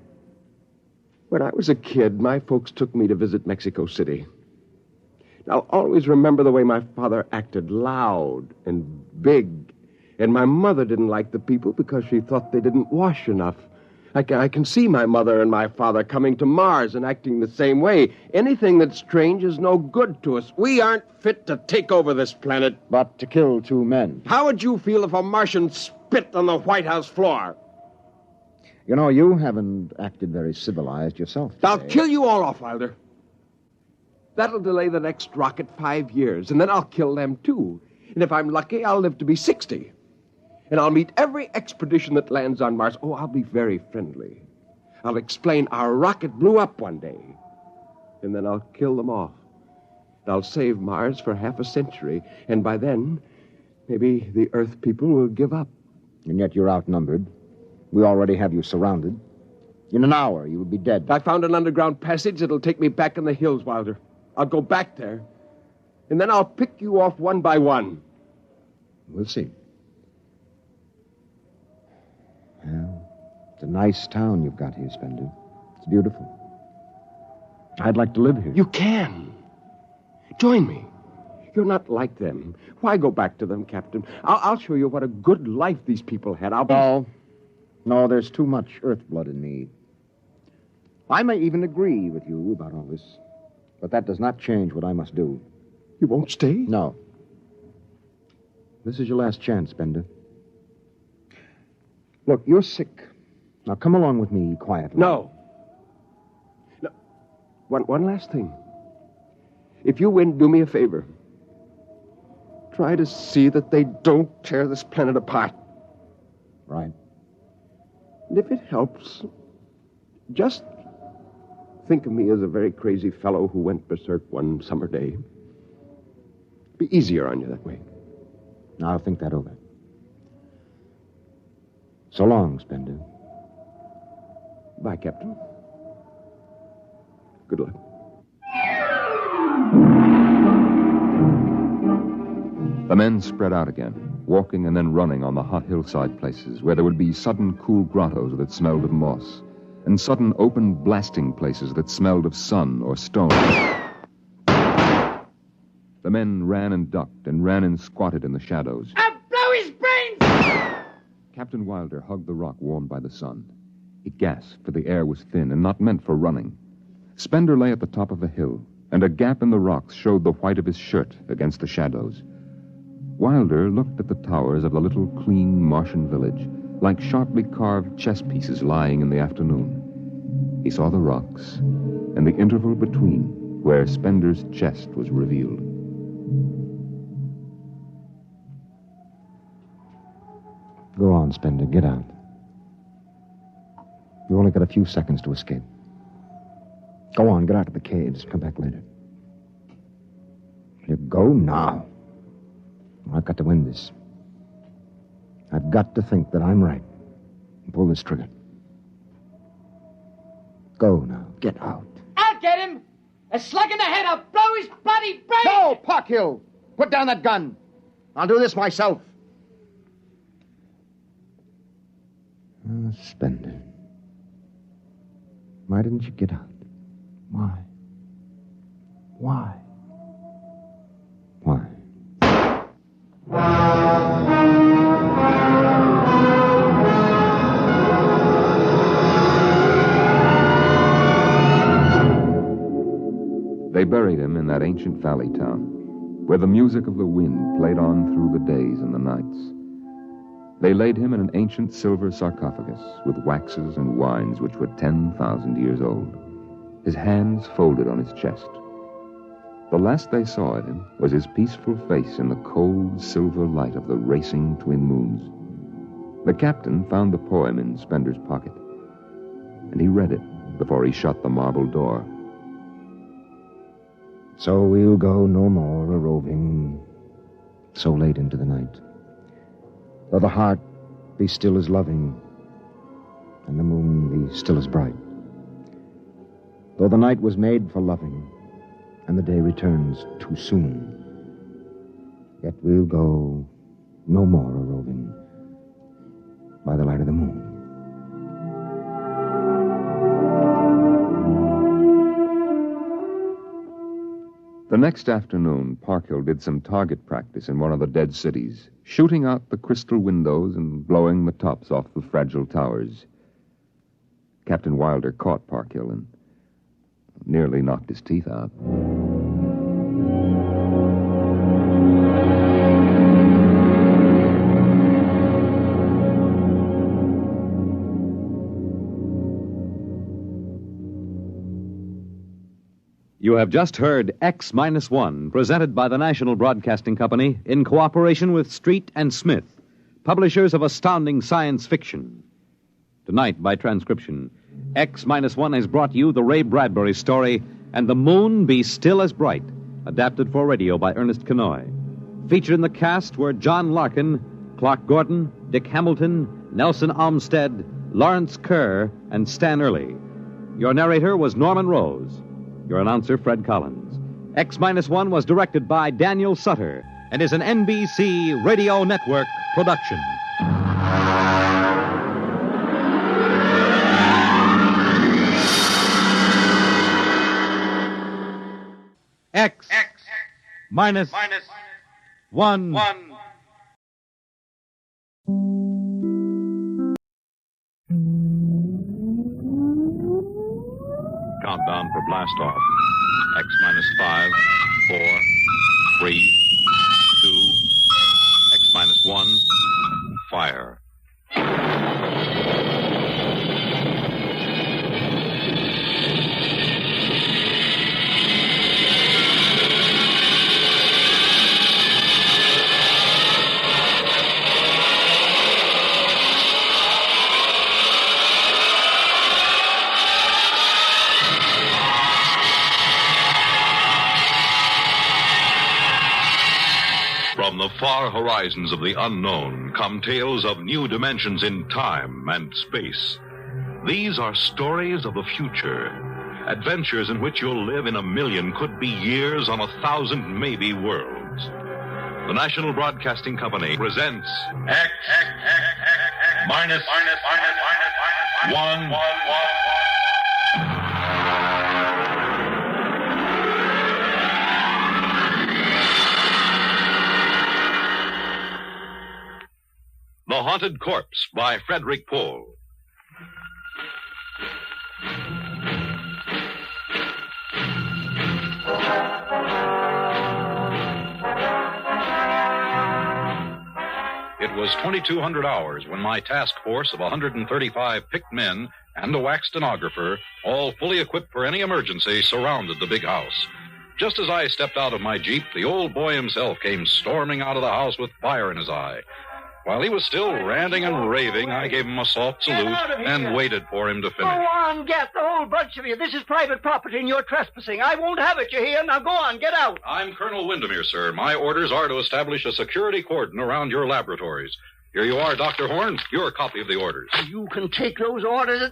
S8: When I was a kid, my folks took me to visit Mexico City. I'll always remember the way my father acted, loud and big. And my mother didn't like the people because she thought they didn't wash enough. I can see my mother and my father coming to Mars and acting the same way. Anything that's strange is no good to us. We aren't fit to take over this planet.
S18: But to kill two men.
S8: How would you feel if a Martian spit on the White House floor?
S18: You know, you haven't acted very civilized yourself today.
S8: I'll kill you all off, Wilder. That'll delay the next rocket 5 years, and then I'll kill them, too. And if I'm lucky, I'll live to be 60. And I'll meet every expedition that lands on Mars. Oh, I'll be very friendly. I'll explain our rocket blew up one day. And then I'll kill them off. I'll save Mars for half a century. And by then, maybe the Earth people will give up.
S18: And yet you're outnumbered. We already have you surrounded. In an hour, you will be dead.
S8: I found an underground passage that'll take me back in the hills, Wilder. I'll go back there. And then I'll pick you off one by one.
S18: We'll see. Well, it's a
S14: nice town you've got here, Spender. It's beautiful. I'd like to live here.
S4: You can. Join me. You're not like them. Why go back to them, Captain? I'll show you what a good life these people had.
S14: No, there's too much earth blood in me. I may even agree with you about all this, but that does not change what I must do.
S4: You won't stay?
S14: No. This is your last chance, Bender. Look, you're sick. Now come along with me quietly.
S4: No. One last thing. If you win, do me a favor. Try to see that they don't tear this planet apart.
S14: Right.
S4: And if it helps, just think of me as a very crazy fellow who went berserk one summer day. Be easier on you that way.
S14: I'll think that over. So long, Spender.
S4: Bye, Captain. Good luck.
S17: The men spread out again, walking and then running on the hot hillside places where there would be sudden cool grottos that smelled of moss, and sudden open blasting places that smelled of sun or stone. The men ran and ducked and ran and squatted in the shadows.
S24: I'll blow his brains!
S17: Captain Wilder hugged the rock warmed by the sun. He gasped, for the air was thin and not meant for running. Spender lay at the top of a hill, and a gap in the rocks showed the white of his shirt against the shadows. Wilder looked at the towers of the little, clean Martian village, like sharply carved chess pieces lying in the afternoon. He saw the rocks, and the interval between, where Spender's chest was revealed.
S14: Go on, Spender. Get out. You've only got a few seconds to escape. Go on, get out of the caves. Come back later. You go now. I've got to win this. I've got to think that I'm right and pull this trigger. Go now. Get out.
S24: I'll get him! A slug in the head, I'll blow his bloody brains!
S18: No, Parkhill! Put down that gun. I'll do this myself.
S14: Spender. Why didn't you get out? Why? Why? Why?
S17: They buried him in that ancient valley town, where the music of the wind played on through the days and the nights. They laid him in an ancient silver sarcophagus with waxes and wines which were 10,000 years old, his hands folded on his chest. The last they saw of him was his peaceful face in the cold silver light of the racing twin moons. The captain found the poem in Spender's pocket, and he read it before he shut the marble door.
S14: So we'll go no more a-roving so late into the night. Though the heart be still as loving, and the moon be still as bright. Though the night was made for loving, and the day returns too soon, yet we'll go no more a-roving by the light of the moon.
S17: The next afternoon, Parkhill did some target practice in one of the dead cities, shooting out the crystal windows and blowing the tops off the fragile towers. Captain Wilder caught Parkhill and nearly knocked his teeth out.
S2: You have just heard X-1, presented by the National Broadcasting Company in cooperation with Street and Smith, publishers of astounding science fiction. Tonight, by transcription, X-1 has brought you the Ray Bradbury story, And the Moon Be Still as Bright, adapted for radio by Ernest Kenoy. Featured in the cast were John Larkin, Clark Gordon, Dick Hamilton, Nelson Olmsted, Lawrence Kerr, and Stan Early. Your narrator was Norman Rose. Your announcer, Fred Collins. X-1 was directed by Daniel Sutter and is an NBC Radio Network production.
S15: minus 1.
S2: Countdown for blast off. X minus 5, 4, 3, 2, X minus 1, fire. From the far horizons of the unknown come tales of new dimensions in time and space. These are stories of the future, adventures in which you'll live in 1,000,000, could be years, on 1,000 maybe worlds. The National Broadcasting Company presents
S15: X minus 1.
S2: The Haunted Corpse by Frederick Pohl. It was 2200 hours when my task force of 135 picked men and a wax stenographer, all fully equipped for any emergency, surrounded the big house. Just as I stepped out of my Jeep, the old boy himself came storming out of the house with fire in his eye. While he was still ranting and raving, I gave him a soft salute and waited for him to
S3: Go
S2: finish.
S3: on, get the whole bunch of you. This is private property and you're trespassing. I won't have it, you hear? Now go on, get out.
S2: I'm Colonel Windermere, sir. My orders are to establish a security cordon around your laboratories. Here you are, Dr. Horn. Your copy of the orders.
S3: You can take those orders.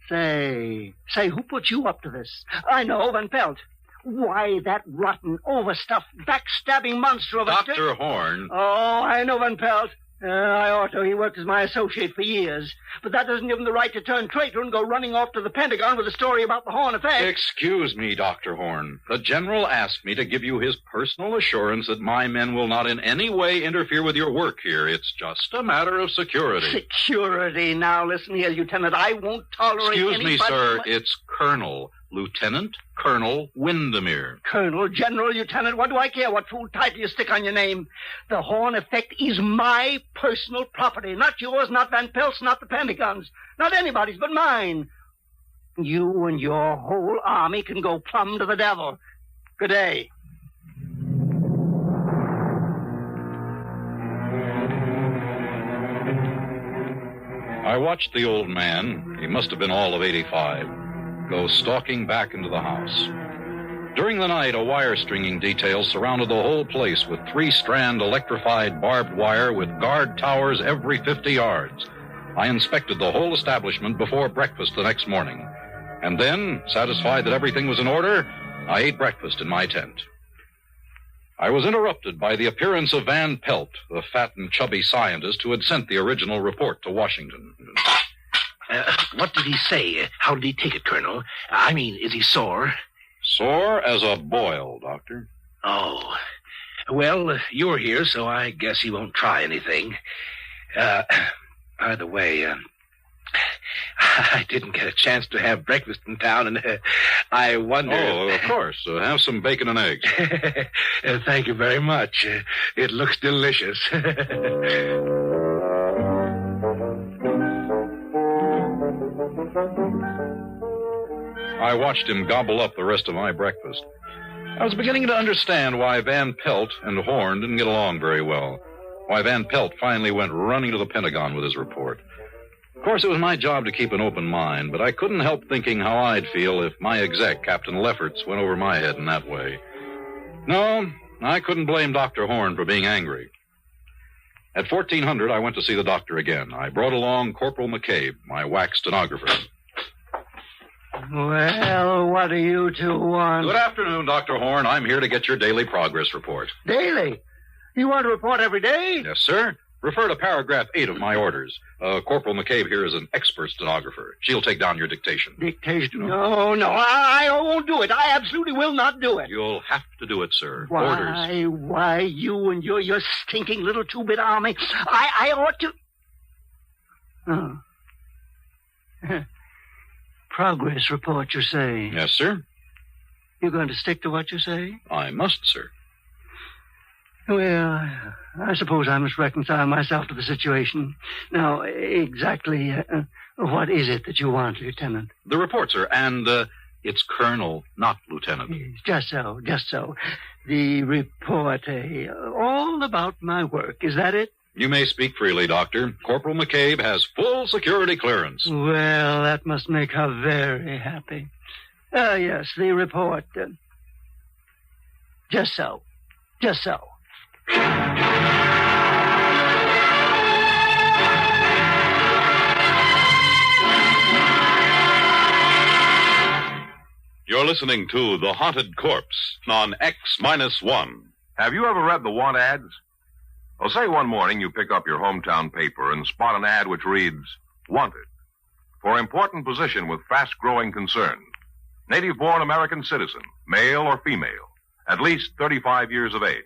S3: Say, who put you up to this? I know, Van Pelt. Why, that rotten, overstuffed, backstabbing monster of a...
S2: Dr. Horn.
S3: Oh, I know Van Pelt. I ought to. He worked as my associate for years. But that doesn't give him the right to turn traitor and go running off to the Pentagon with a story about the Horn effect.
S2: Excuse me, Dr. Horn. The General asked me to give you his personal assurance that my men will not in any way interfere with your work here. It's just a matter of security.
S3: Security. Now, listen here, Lieutenant. I won't tolerate
S2: Excuse me,
S3: anybody...
S2: sir. It's Colonel. Lieutenant Colonel Windermere.
S3: Colonel, General, Lieutenant, what do I care what fool title you stick on your name? The Horn effect is my personal property. Not yours, not Van Pelt's, not the Pentagon's. Not anybody's but mine. You and your whole army can go plumb to the devil. Good day.
S2: I watched the old man, he must have been all of 85, go stalking back into the house. During the night, a wire stringing detail surrounded the whole place with 3-strand electrified barbed wire with guard towers every 50 yards. I inspected the whole establishment before breakfast the next morning. And then, satisfied that everything was in order, I ate breakfast in my tent. I was interrupted by the appearance of Van Pelt, the fat and chubby scientist who had sent the original report to Washington.
S6: What did he say? How did he take it, Colonel? I mean, is he sore?
S2: Sore as a boil, Doctor.
S6: Oh. Well, you're here, so I guess he won't try anything. By the way, I didn't get a chance to have breakfast in town, and I wonder...
S2: Oh, of course. Have some bacon and eggs.
S6: Thank you very much. It looks delicious.
S2: I watched him gobble up the rest of my breakfast. I was beginning to understand why Van Pelt and Horn didn't get along very well. Why Van Pelt finally went running to the Pentagon with his report. Of course, it was my job to keep an open mind, but I couldn't help thinking how I'd feel if my exec, Captain Lefferts, went over my head in that way. No, I couldn't blame Dr. Horn for being angry. At 1400, I went to see the doctor again. I brought along Corporal McCabe, my wax stenographer.
S3: Well, what do you two want?
S2: Good afternoon, Dr. Horn. I'm here to get your daily progress report.
S3: Daily? You want to report every day?
S2: Yes, sir.
S11: Refer to paragraph 8 of my orders. Corporal McCabe here is an expert stenographer. She'll take down your dictation.
S3: Dictation? No, I won't do it. I absolutely will not do it.
S11: You'll have to do it, sir. Orders.
S3: Why, you and your stinking little two-bit army. I ought to... Oh. Progress report, you say?
S11: Yes, sir.
S3: You're going to stick to what you say?
S11: I must, sir.
S3: Well, I suppose I must reconcile myself to the situation. Now, exactly what is it that you want, Lieutenant?
S11: The report, sir, and it's Colonel, not Lieutenant.
S3: Just so. The report, all about my work. Is that it?
S11: You may speak freely, Doctor. Corporal McCabe has full security clearance.
S3: Well, that must make her very happy. Yes, the report. Just so.
S15: You're listening to The Haunted Corpse on X-1.
S19: Have you ever read the want ads? Well, say one morning you pick up your hometown paper and spot an ad which reads, Wanted, for important position with fast-growing concern. Native-born American citizen, male or female, at least 35 years of age.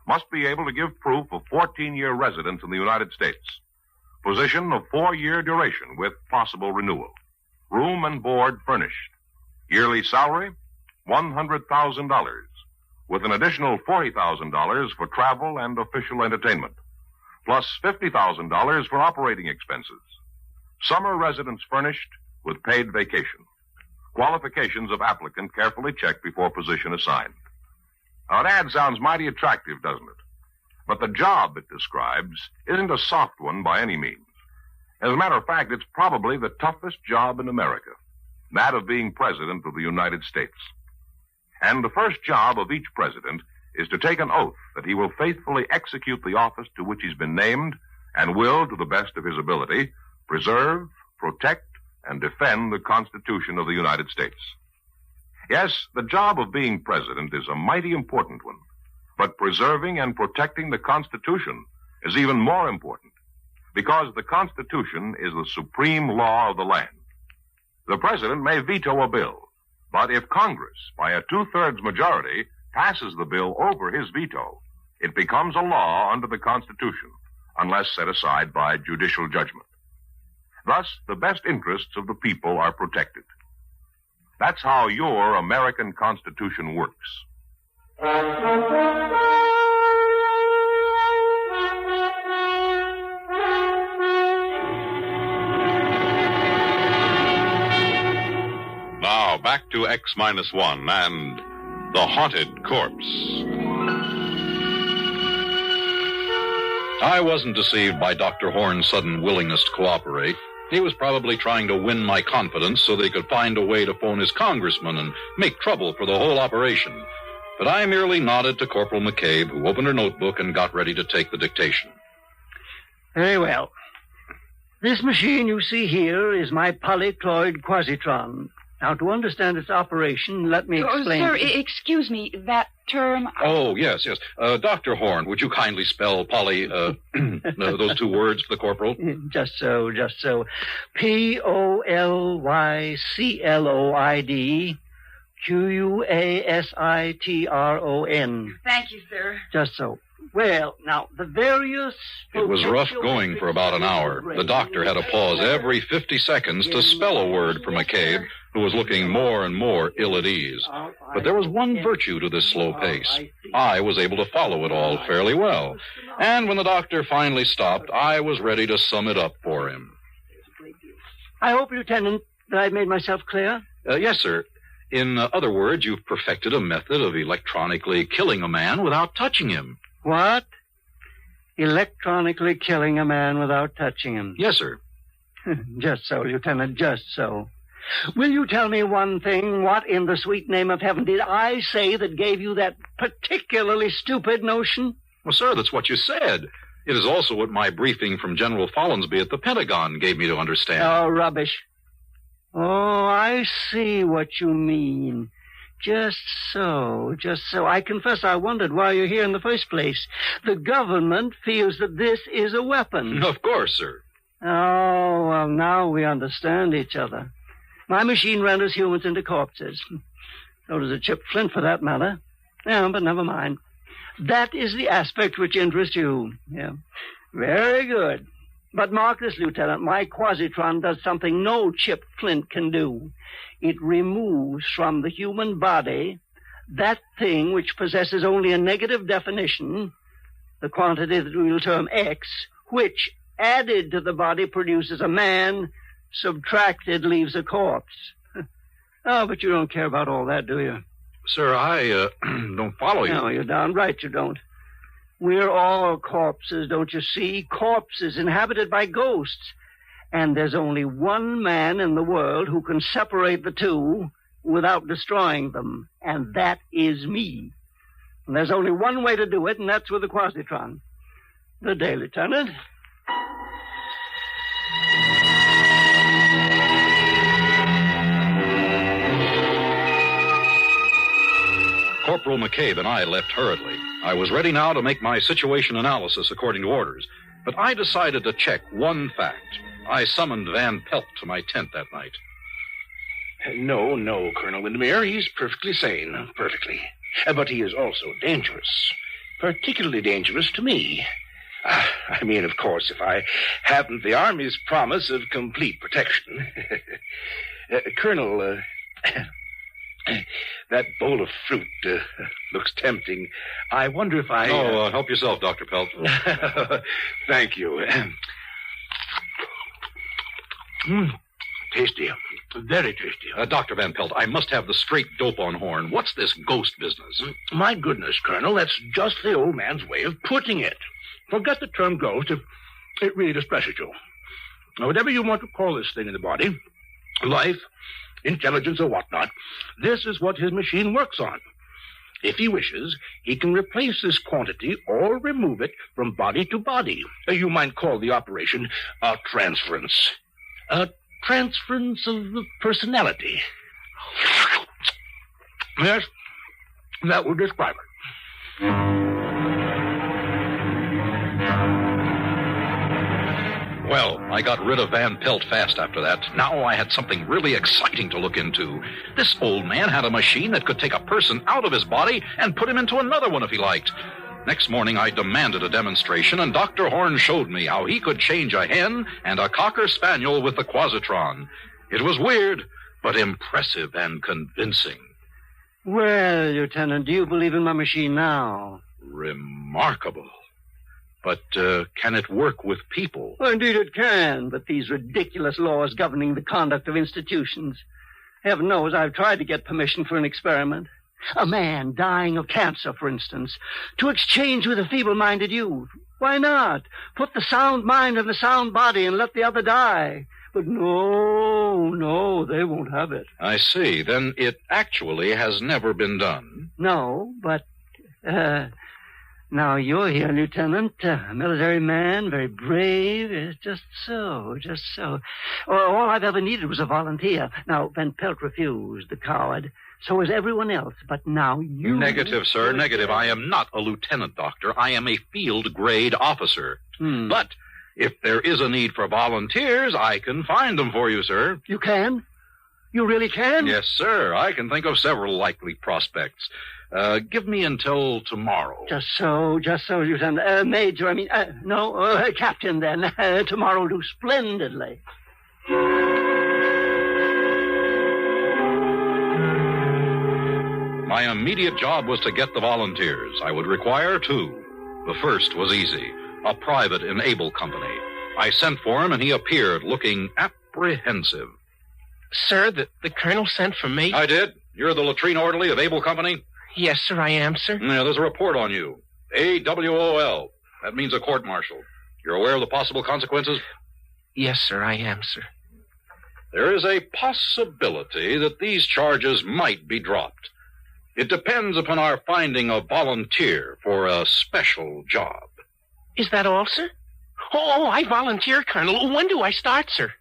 S19: Must be able to give proof of 14-year residence in the United States. Position of 4-year duration with possible renewal. Room and board furnished. Yearly salary, $100,000, with an additional $40,000 for travel and official entertainment, plus $50,000 for operating expenses. Summer residence furnished with paid vacation. Qualifications of applicant carefully checked before position assigned. Now, an ad sounds mighty attractive, doesn't it? But the job it describes isn't a soft one by any means. As a matter of fact, it's probably the toughest job in America, that of being President of the United States. And the first job of each president is to take an oath that he will faithfully execute the office to which he's been named and will, to the best of his ability, preserve, protect, and defend the Constitution of the United States. Yes, the job of being president is a mighty important one, but preserving and protecting the Constitution is even more important, because the Constitution is the supreme law of the land. The president may veto a bill, but if Congress, by a 2/3 majority, passes the bill over his veto, it becomes a law under the Constitution, unless set aside by judicial judgment. Thus, the best interests of the people are protected. That's how your American Constitution works.
S15: Now, back to X-1 and The Haunted Corpse.
S11: I wasn't deceived by Dr. Horn's sudden willingness to cooperate. He was probably trying to win my confidence so they could find a way to phone his congressman and make trouble for the whole operation. But I merely nodded to Corporal McCabe, who opened her notebook and got ready to take the dictation.
S3: Very well. This machine you see here is my polycloid quasitron. Now, to understand its operation, let me explain.
S21: Oh, sir, excuse me, that term...
S11: Oh, yes. Dr. Horn, would you kindly spell those two words for the corporal?
S3: Just so. Polycloid quasitron.
S21: Thank you, sir.
S3: Just so. Well, now, the various...
S11: It was rough going for about an hour. The doctor had to pause every 50 seconds to spell a word for McCabe, who was looking more and more ill at ease. But there was one virtue to this slow pace. I was able to follow it all fairly well. And when the doctor finally stopped, I was ready to sum it up for him.
S3: I hope, Lieutenant, that I've made myself clear?
S11: Yes, sir. In other words, you've perfected a method of electronically killing a man without touching him.
S3: What? Electronically killing a man without touching him?
S11: Yes, sir.
S3: Just so, Lieutenant, just so. Will you tell me one thing? What in the sweet name of heaven did I say that gave you that particularly stupid notion?
S11: Well, sir, that's what you said. It is also what my briefing from General Follansby at the Pentagon gave me to understand.
S3: Oh, rubbish. Oh, I see what you mean. Just so. I confess I wondered why you're here in the first place. The government feels that this is a weapon.
S11: Of course, sir.
S3: Oh, well, now we understand each other. My machine renders humans into corpses. So does a chipped flint, for that matter. Yeah, but never mind. That is the aspect which interests you. Yeah. Very good. But mark this, Lieutenant. My quasitron does something no chipped flint can do. It removes from the human body that thing which possesses only a negative definition, the quantity that we will term X, which, added to the body, produces a man, subtracted leaves a corpse. Oh, but you don't care about all that, do you?
S11: Sir, I don't follow you.
S3: No, you're darn right you don't. We're all corpses, don't you see? Corpses inhabited by ghosts. And there's only one man in the world who can separate the two without destroying them, and that is me. And there's only one way to do it, and that's with the quasitron. Good day, Lieutenant.
S11: Corporal McCabe and I left hurriedly. I was ready now to make my situation analysis according to orders, but I decided to check one fact. I summoned Van Pelt to my tent that night.
S6: No, Colonel Windermere. He's perfectly sane. Perfectly. But he is also dangerous. Particularly dangerous to me. I mean, of course, if I haven't the Army's promise of complete protection. Colonel, that bowl of fruit looks tempting. I wonder if I...
S11: help yourself, Dr. Pelt.
S6: Thank you. Tasty. Very tasty.
S11: Dr. Van Pelt, I must have the straight dope on Horn. What's this ghost business?
S6: My goodness, Colonel, that's just the old man's way of putting it. Forget the term ghost if it really distresses you. Now, whatever you want to call this thing in the body, life, intelligence, or whatnot, this is what his machine works on. If he wishes, he can replace this quantity or remove it from body to body. You might call the operation a transference. A transference of personality. Yes, that would describe it.
S11: Well, I got rid of Van Pelt fast after that. Now I had something really exciting to look into. This old man had a machine that could take a person out of his body and put him into another one if he liked. Next morning, I demanded a demonstration, and Dr. Horn showed me how he could change a hen and a cocker spaniel with the quasitron. It was weird, but impressive and convincing.
S3: Well, Lieutenant, do you believe in my machine now?
S11: Remarkable. But can it work with people?
S3: Well, indeed it can, but these ridiculous laws governing the conduct of institutions. Heaven knows I've tried to get permission for an experiment. A man dying of cancer, for instance, to exchange with a feeble-minded youth. Why not? Put the sound mind in the sound body and let the other die. But no, they won't have it.
S11: I see. Then it actually has never been done.
S3: No, but, now you're here, Lieutenant. A military man, very brave. Just so. All I've ever needed was a volunteer. Now, Van Pelt refused, the coward. So is everyone else, but now you...
S11: Negative, sir, negative. I am not a lieutenant, doctor. I am a field-grade officer. But if there is a need for volunteers, I can find them for you, sir.
S3: You can? You really can?
S11: Yes, sir. I can think of several likely prospects. Give me until tomorrow.
S3: Just so, Lieutenant. Major, Captain, then. Tomorrow will do splendidly.
S11: My immediate job was to get the volunteers. I would require two. The first was easy, a private in Able Company. I sent for him, and he appeared looking apprehensive.
S1: Sir, the colonel sent for me?
S11: I did. You're the latrine orderly of Able Company?
S1: Yes, sir, I am, sir.
S11: Yeah, there's a report on you. AWOL. That means a court-martial. You're aware of the possible consequences?
S1: Yes, sir, I am, sir.
S11: There is a possibility that these charges might be dropped. It depends upon our finding a volunteer for a special job.
S1: Is that all, sir? Oh, I volunteer, Colonel. When do I start, sir?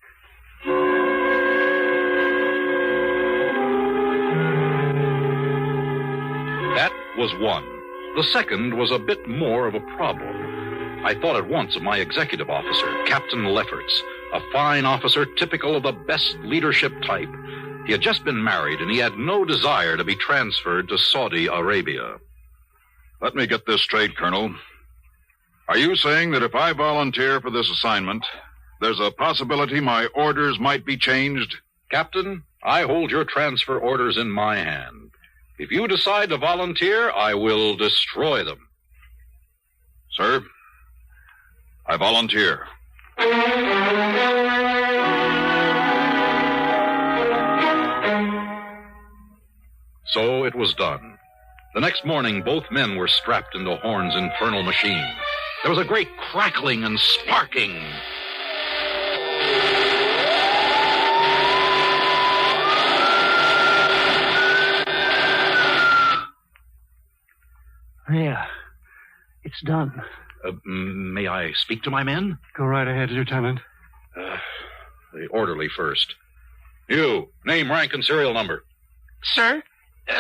S11: was one. The second was a bit more of a problem. I thought at once of my executive officer, Captain Lefferts, a fine officer typical of the best leadership type. He had just been married, and he had no desire to be transferred to Saudi Arabia.
S15: Let me get this straight, Colonel. Are you saying that if I volunteer for this assignment, there's a possibility my orders might be changed?
S11: Captain, I hold your transfer orders in my hand. If you decide to volunteer, I will destroy them.
S15: Sir, I volunteer.
S11: So it was done. The next morning, both men were strapped into Horn's infernal machine. There was a great crackling and sparking.
S3: There. It's done.
S11: May I speak to my men?
S3: Go right ahead, Lieutenant.
S11: The orderly first. You, name, rank, and serial number.
S1: Sir?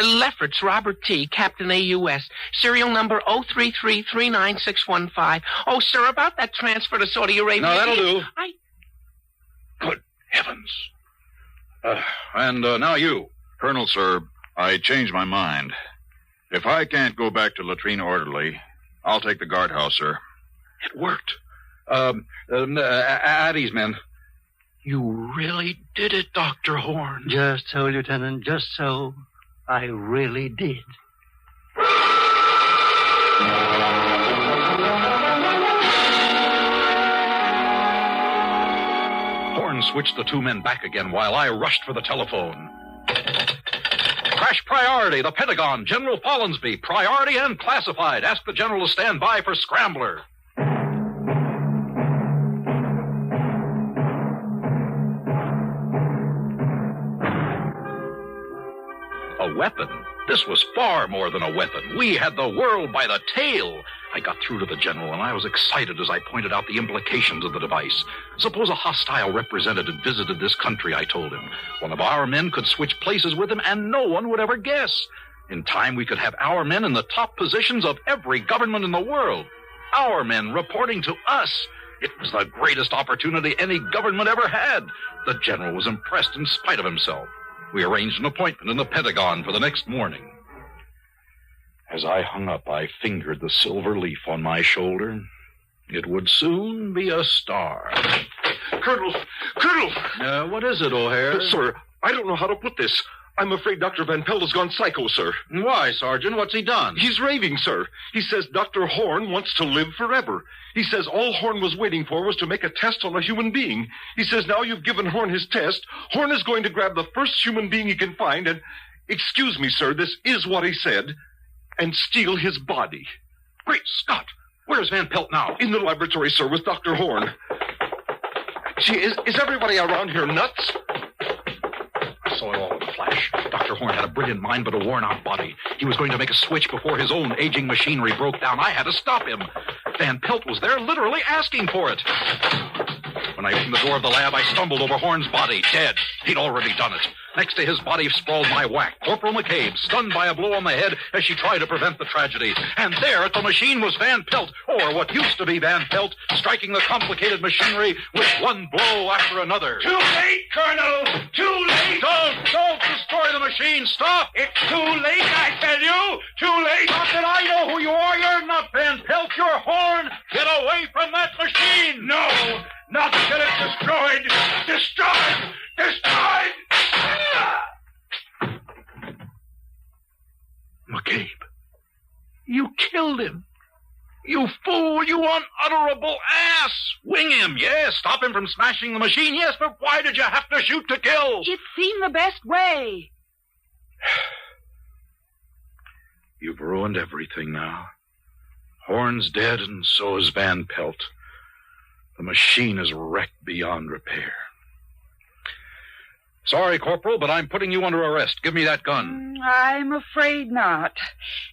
S1: Lefferts, Robert T., Captain AUS. Serial number 033-39615. Oh, sir, about that transfer to Saudi Arabia.
S11: No, that'll do. Good heavens. And now you.
S15: Colonel, sir, I changed my mind. If I can't go back to latrine orderly, I'll take the guardhouse, sir.
S11: It worked. Addie's men. You really did it, Dr. Horn.
S3: Just so, Lieutenant, just so. I really did.
S11: Horn switched the two men back again while I rushed for the telephone. Crash priority, the Pentagon, General Follansby, priority and classified. Ask the general to stand by for scrambler. A weapon? This was far more than a weapon. We had the world by the tail. I got through to the general, and I was excited as I pointed out the implications of the device. Suppose a hostile representative visited this country, I told him. One of our men could switch places with him, and no one would ever guess. In time, we could have our men in the top positions of every government in the world. Our men reporting to us. It was the greatest opportunity any government ever had. The general was impressed in spite of himself. We arranged an appointment in the Pentagon for the next morning. As I hung up, I fingered the silver leaf on my shoulder. It would soon be a star.
S7: Colonel!
S11: What is it, O'Hare?
S7: Sir, I don't know how to put this. I'm afraid Dr. Van Pelt has gone psycho, sir.
S11: Why, Sergeant? What's he done?
S7: He's raving, sir. He says Dr. Horn wants to live forever. He says all Horn was waiting for was to make a test on a human being. He says now you've given Horn his test, Horn is going to grab the first human being he can find and, excuse me, sir, this is what he said, and steal his body.
S11: Great Scott! Where's Van Pelt now?
S7: In the laboratory, sir, with Dr. Horn. Gee, is everybody around here nuts?
S11: I saw it all in a flash. Dr. Horn had a brilliant mind, but a worn-out body. He was going to make a switch before his own aging machinery broke down. I had to stop him. Van Pelt was there, literally asking for it. When I opened the door of the lab, I stumbled over Horn's body, dead. He'd already done it. Next to his body sprawled my whack, Corporal McCabe, stunned by a blow on the head as she tried to prevent the tragedy. And there at the machine was Van Pelt, or what used to be Van Pelt, striking the complicated machinery with one blow after another.
S20: Too late, Colonel! Too late!
S11: Don't destroy the machine! Stop!
S20: It's too late, I tell you! Too late!
S11: Not that I know who you are! You're not Van Pelt! You're Horn! Get away from that machine!
S20: No! Not till it's destroyed! Destroyed! Destroyed!
S11: McCabe, you killed him. You fool, you unutterable ass! Wing him, yes. Stop him from smashing the machine, yes, but why did you have to shoot to kill?
S21: It seemed the best way.
S11: You've ruined everything now. Horn's dead, and so is Van Pelt. The machine is wrecked beyond repair. Sorry, Corporal, but I'm putting you under arrest. Give me that gun.
S21: I'm afraid not.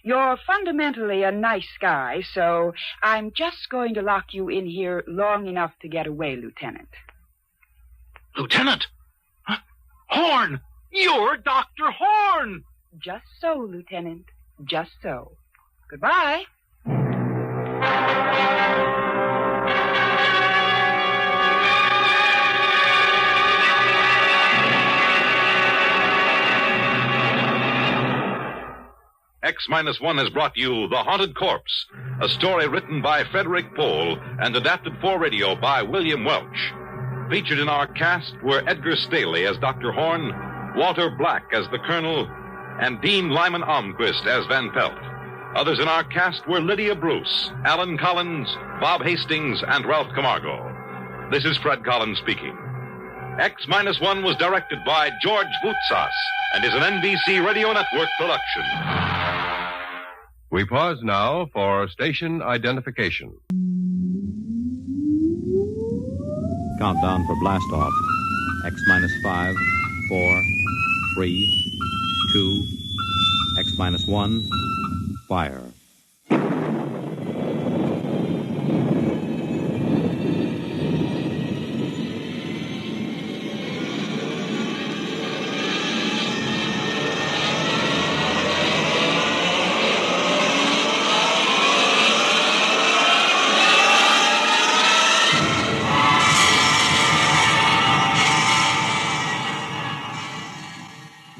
S21: You're fundamentally a nice guy, so I'm just going to lock you in here long enough to get away, Lieutenant.
S11: Lieutenant? Huh? Horn! You're Dr. Horn!
S21: Just so, Lieutenant. Just so. Goodbye.
S11: X-1 has brought you The Haunted Corpse, a story written by Frederick Pohl and adapted for radio by William Welch. Featured in our cast were Edgar Staley as Dr. Horn, Walter Black as the Colonel, and Dean Lyman Almquist as Van Pelt. Others in our cast were Lydia Bruce, Alan Collins, Bob Hastings, and Ralph Camargo. This is Fred Collins speaking. X-1 was directed by George Voutsas and is an NBC Radio Network production.
S9: We pause now for station identification.
S2: Countdown for blast off. X-5, 4, 3, 2, X-1, fire.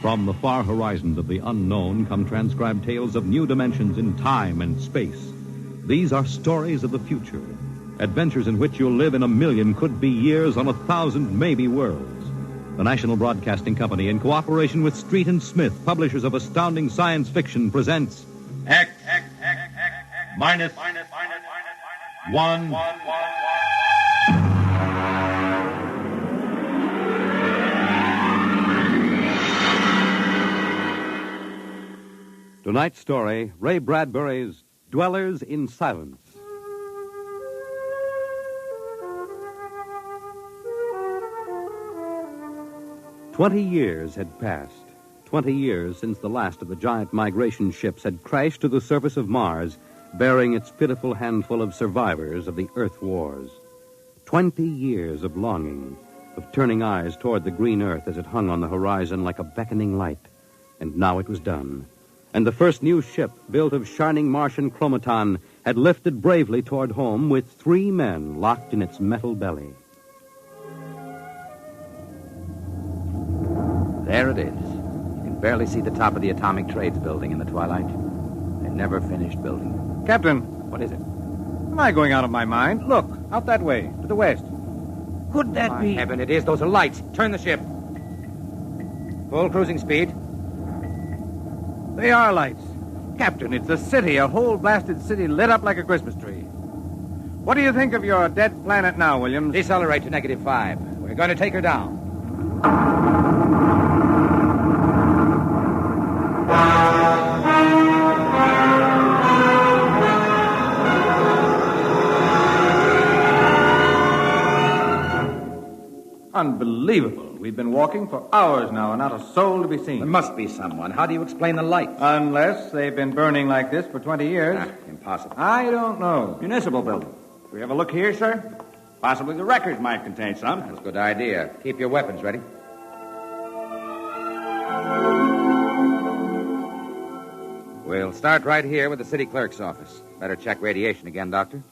S2: From the far horizons of the unknown come transcribed tales of new dimensions in time and space. These are stories of the future, adventures in which you'll live in a million could-be years on 1,000 maybe worlds. The National Broadcasting Company, in cooperation with Street and Smith, publishers of astounding science fiction, presents
S20: X minus 1.
S2: Tonight's story, Ray Bradbury's Dwellers in Silence. "20 years had passed. 20 years since the last of the giant migration ships had crashed to the surface of Mars, bearing its pitiful handful of survivors of the Earth Wars. 20 years of longing, of turning eyes toward the green Earth as it hung on the horizon like a beckoning light. And now it was done. And the first new ship, built of shining Martian chromaton, had lifted bravely toward home with 3 men locked in its metal belly.
S10: There it is. You can barely see the top of the Atomic Trades building in the twilight. They never finished building.
S16: Captain.
S10: What is it?
S16: Am I going out of my mind? Look, out that way, to the west. Could that be...
S10: Heaven, it is. Those are lights. Turn the ship. Full cruising speed.
S16: They are lights. Captain, it's a city, a whole blasted city lit up like a Christmas tree. What do you think of your dead planet now, Williams?
S10: Decelerate to -5. We're going to take her down.
S16: Unbelievable. We've been walking for hours now and not a soul to be seen.
S10: There must be someone. How do you explain the lights?
S16: Unless they've been burning like this for 20 years.
S10: Impossible.
S16: I don't know. Municipal building. Do we have a look here, sir? Possibly the records might contain some.
S10: That's a good idea. Keep your weapons ready. We'll start right here with the city clerk's office. Better check radiation again, Doctor.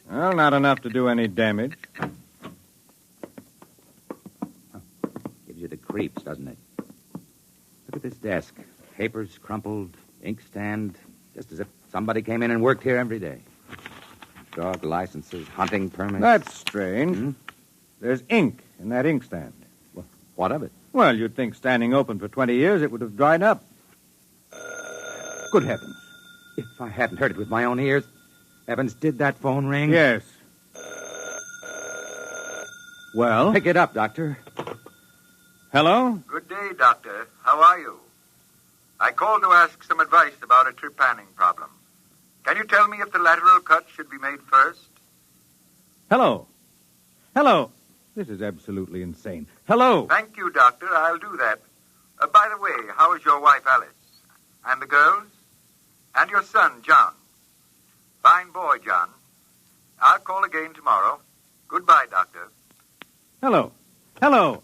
S16: Well, not enough to do any damage.
S10: Gives you the creeps, doesn't it? Look at this desk. Papers crumpled, inkstand, just as if somebody came in and worked here every day. Dog licenses, hunting permits.
S16: That's strange. There's ink in that inkstand.
S10: Well, what of it?
S16: Well, you'd think standing open for 20 years it would have dried up. Good heavens.
S10: If I hadn't heard it with my own ears. Evans, did that phone ring?
S16: Yes. Well?
S10: Pick it up, Doctor.
S16: Hello?
S22: Good day, Doctor. How are you? I called to ask some advice about a trepanning problem. Can you tell me if the lateral cut should be made first?
S16: Hello. Hello. This is absolutely insane. Hello.
S22: Thank you, Doctor. I'll do that. By the way, how is your wife, Alice? And the girls? And your son, John? Fine boy, John. I'll call again tomorrow. Goodbye, Doctor.
S16: Hello. Hello.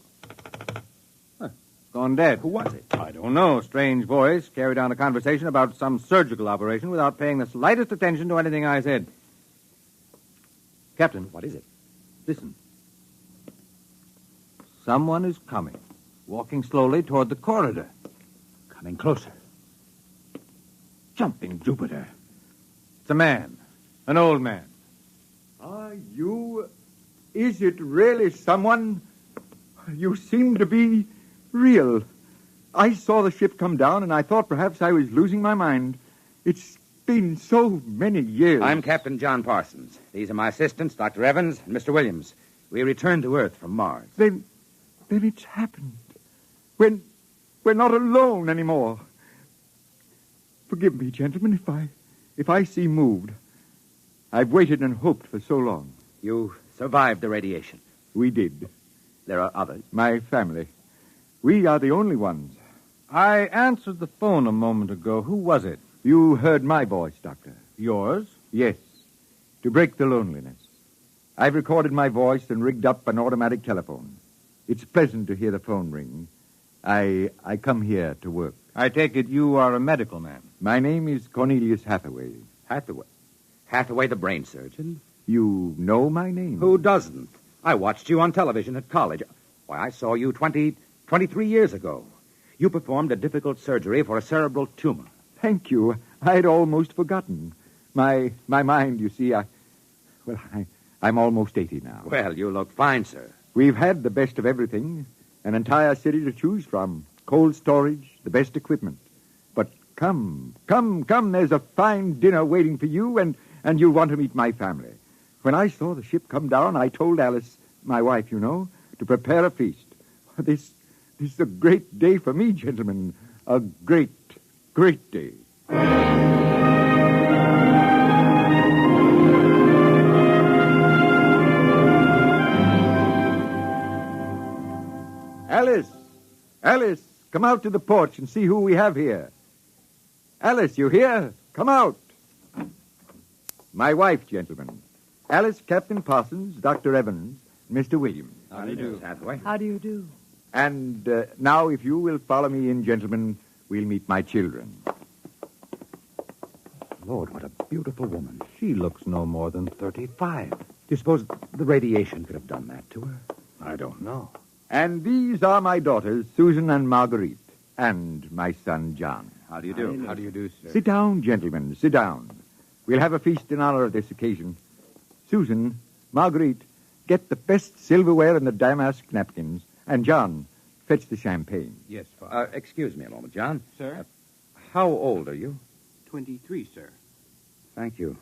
S16: Gone dead.
S10: Who was it?
S16: I don't know. Strange voice carried on a conversation about some surgical operation without paying the slightest attention to anything I said. Captain.
S10: What is it?
S16: Listen. Someone is coming, walking slowly toward the corridor.
S10: Coming closer.
S16: Jumping Jupiter. It's a man. An old man.
S5: Are you... Is it really someone? You seem to be real. I saw the ship come down, and I thought perhaps I was losing my mind. It's been so many years.
S10: I'm Captain John Parsons. These are my assistants, Dr. Evans and Mr. Williams. We returned to Earth from Mars.
S5: Then it's happened. We're not alone anymore. Forgive me, gentlemen, if I seem moved. I've waited and hoped for so long.
S10: You survived the radiation.
S5: We did.
S10: There are others.
S5: My family. We are the only ones.
S16: I answered the phone a moment ago. Who was it?
S5: You heard my voice, Doctor.
S16: Yours?
S5: Yes. To break the loneliness. I've recorded my voice and rigged up an automatic telephone. It's pleasant to hear the phone ring. I come here to work.
S16: I take it you are a medical man.
S5: My name is Cornelius Hathaway.
S10: Hathaway? Hathaway, the brain surgeon?
S5: You know my name?
S10: Who doesn't? I watched you on television at college. Why, I saw you 23 years ago. You performed a difficult surgery for a cerebral tumor.
S5: Thank you. I'd almost forgotten. My mind, you see, I'm almost 80 now.
S10: Well, you look fine, sir.
S5: We've had the best of everything. An entire city to choose from. Cold storage, the best equipment. But come. There's a fine dinner waiting for you, and you'll want to meet my family. When I saw the ship come down, I told Alice, my wife, you know, to prepare a feast. This is a great day for me, gentlemen. A great, great day. Alice, come out to the porch and see who we have here. Alice, you here? Come out. My wife, gentlemen. Alice, Captain Parsons, Dr. Evans, Mr. Williams.
S10: How do you do, Hathaway?
S12: How do you do?
S5: And now, if you will follow me in, gentlemen, we'll meet my children.
S10: Lord, what a beautiful woman.
S16: She looks no more than 35.
S10: Do you suppose the radiation could have done that to her?
S16: I don't know.
S5: And these are my daughters, Susan and Marguerite, and my son, John.
S10: How do you do? How do you do, sir?
S5: Sit down, gentlemen, sit down. We'll have a feast in honor of this occasion. Susan, Marguerite, get the best silverware and the damask napkins. And John, fetch the champagne.
S10: Yes, Father. Excuse me a moment, John.
S12: Sir?
S10: How old are you?
S12: 23, sir.
S10: Thank you.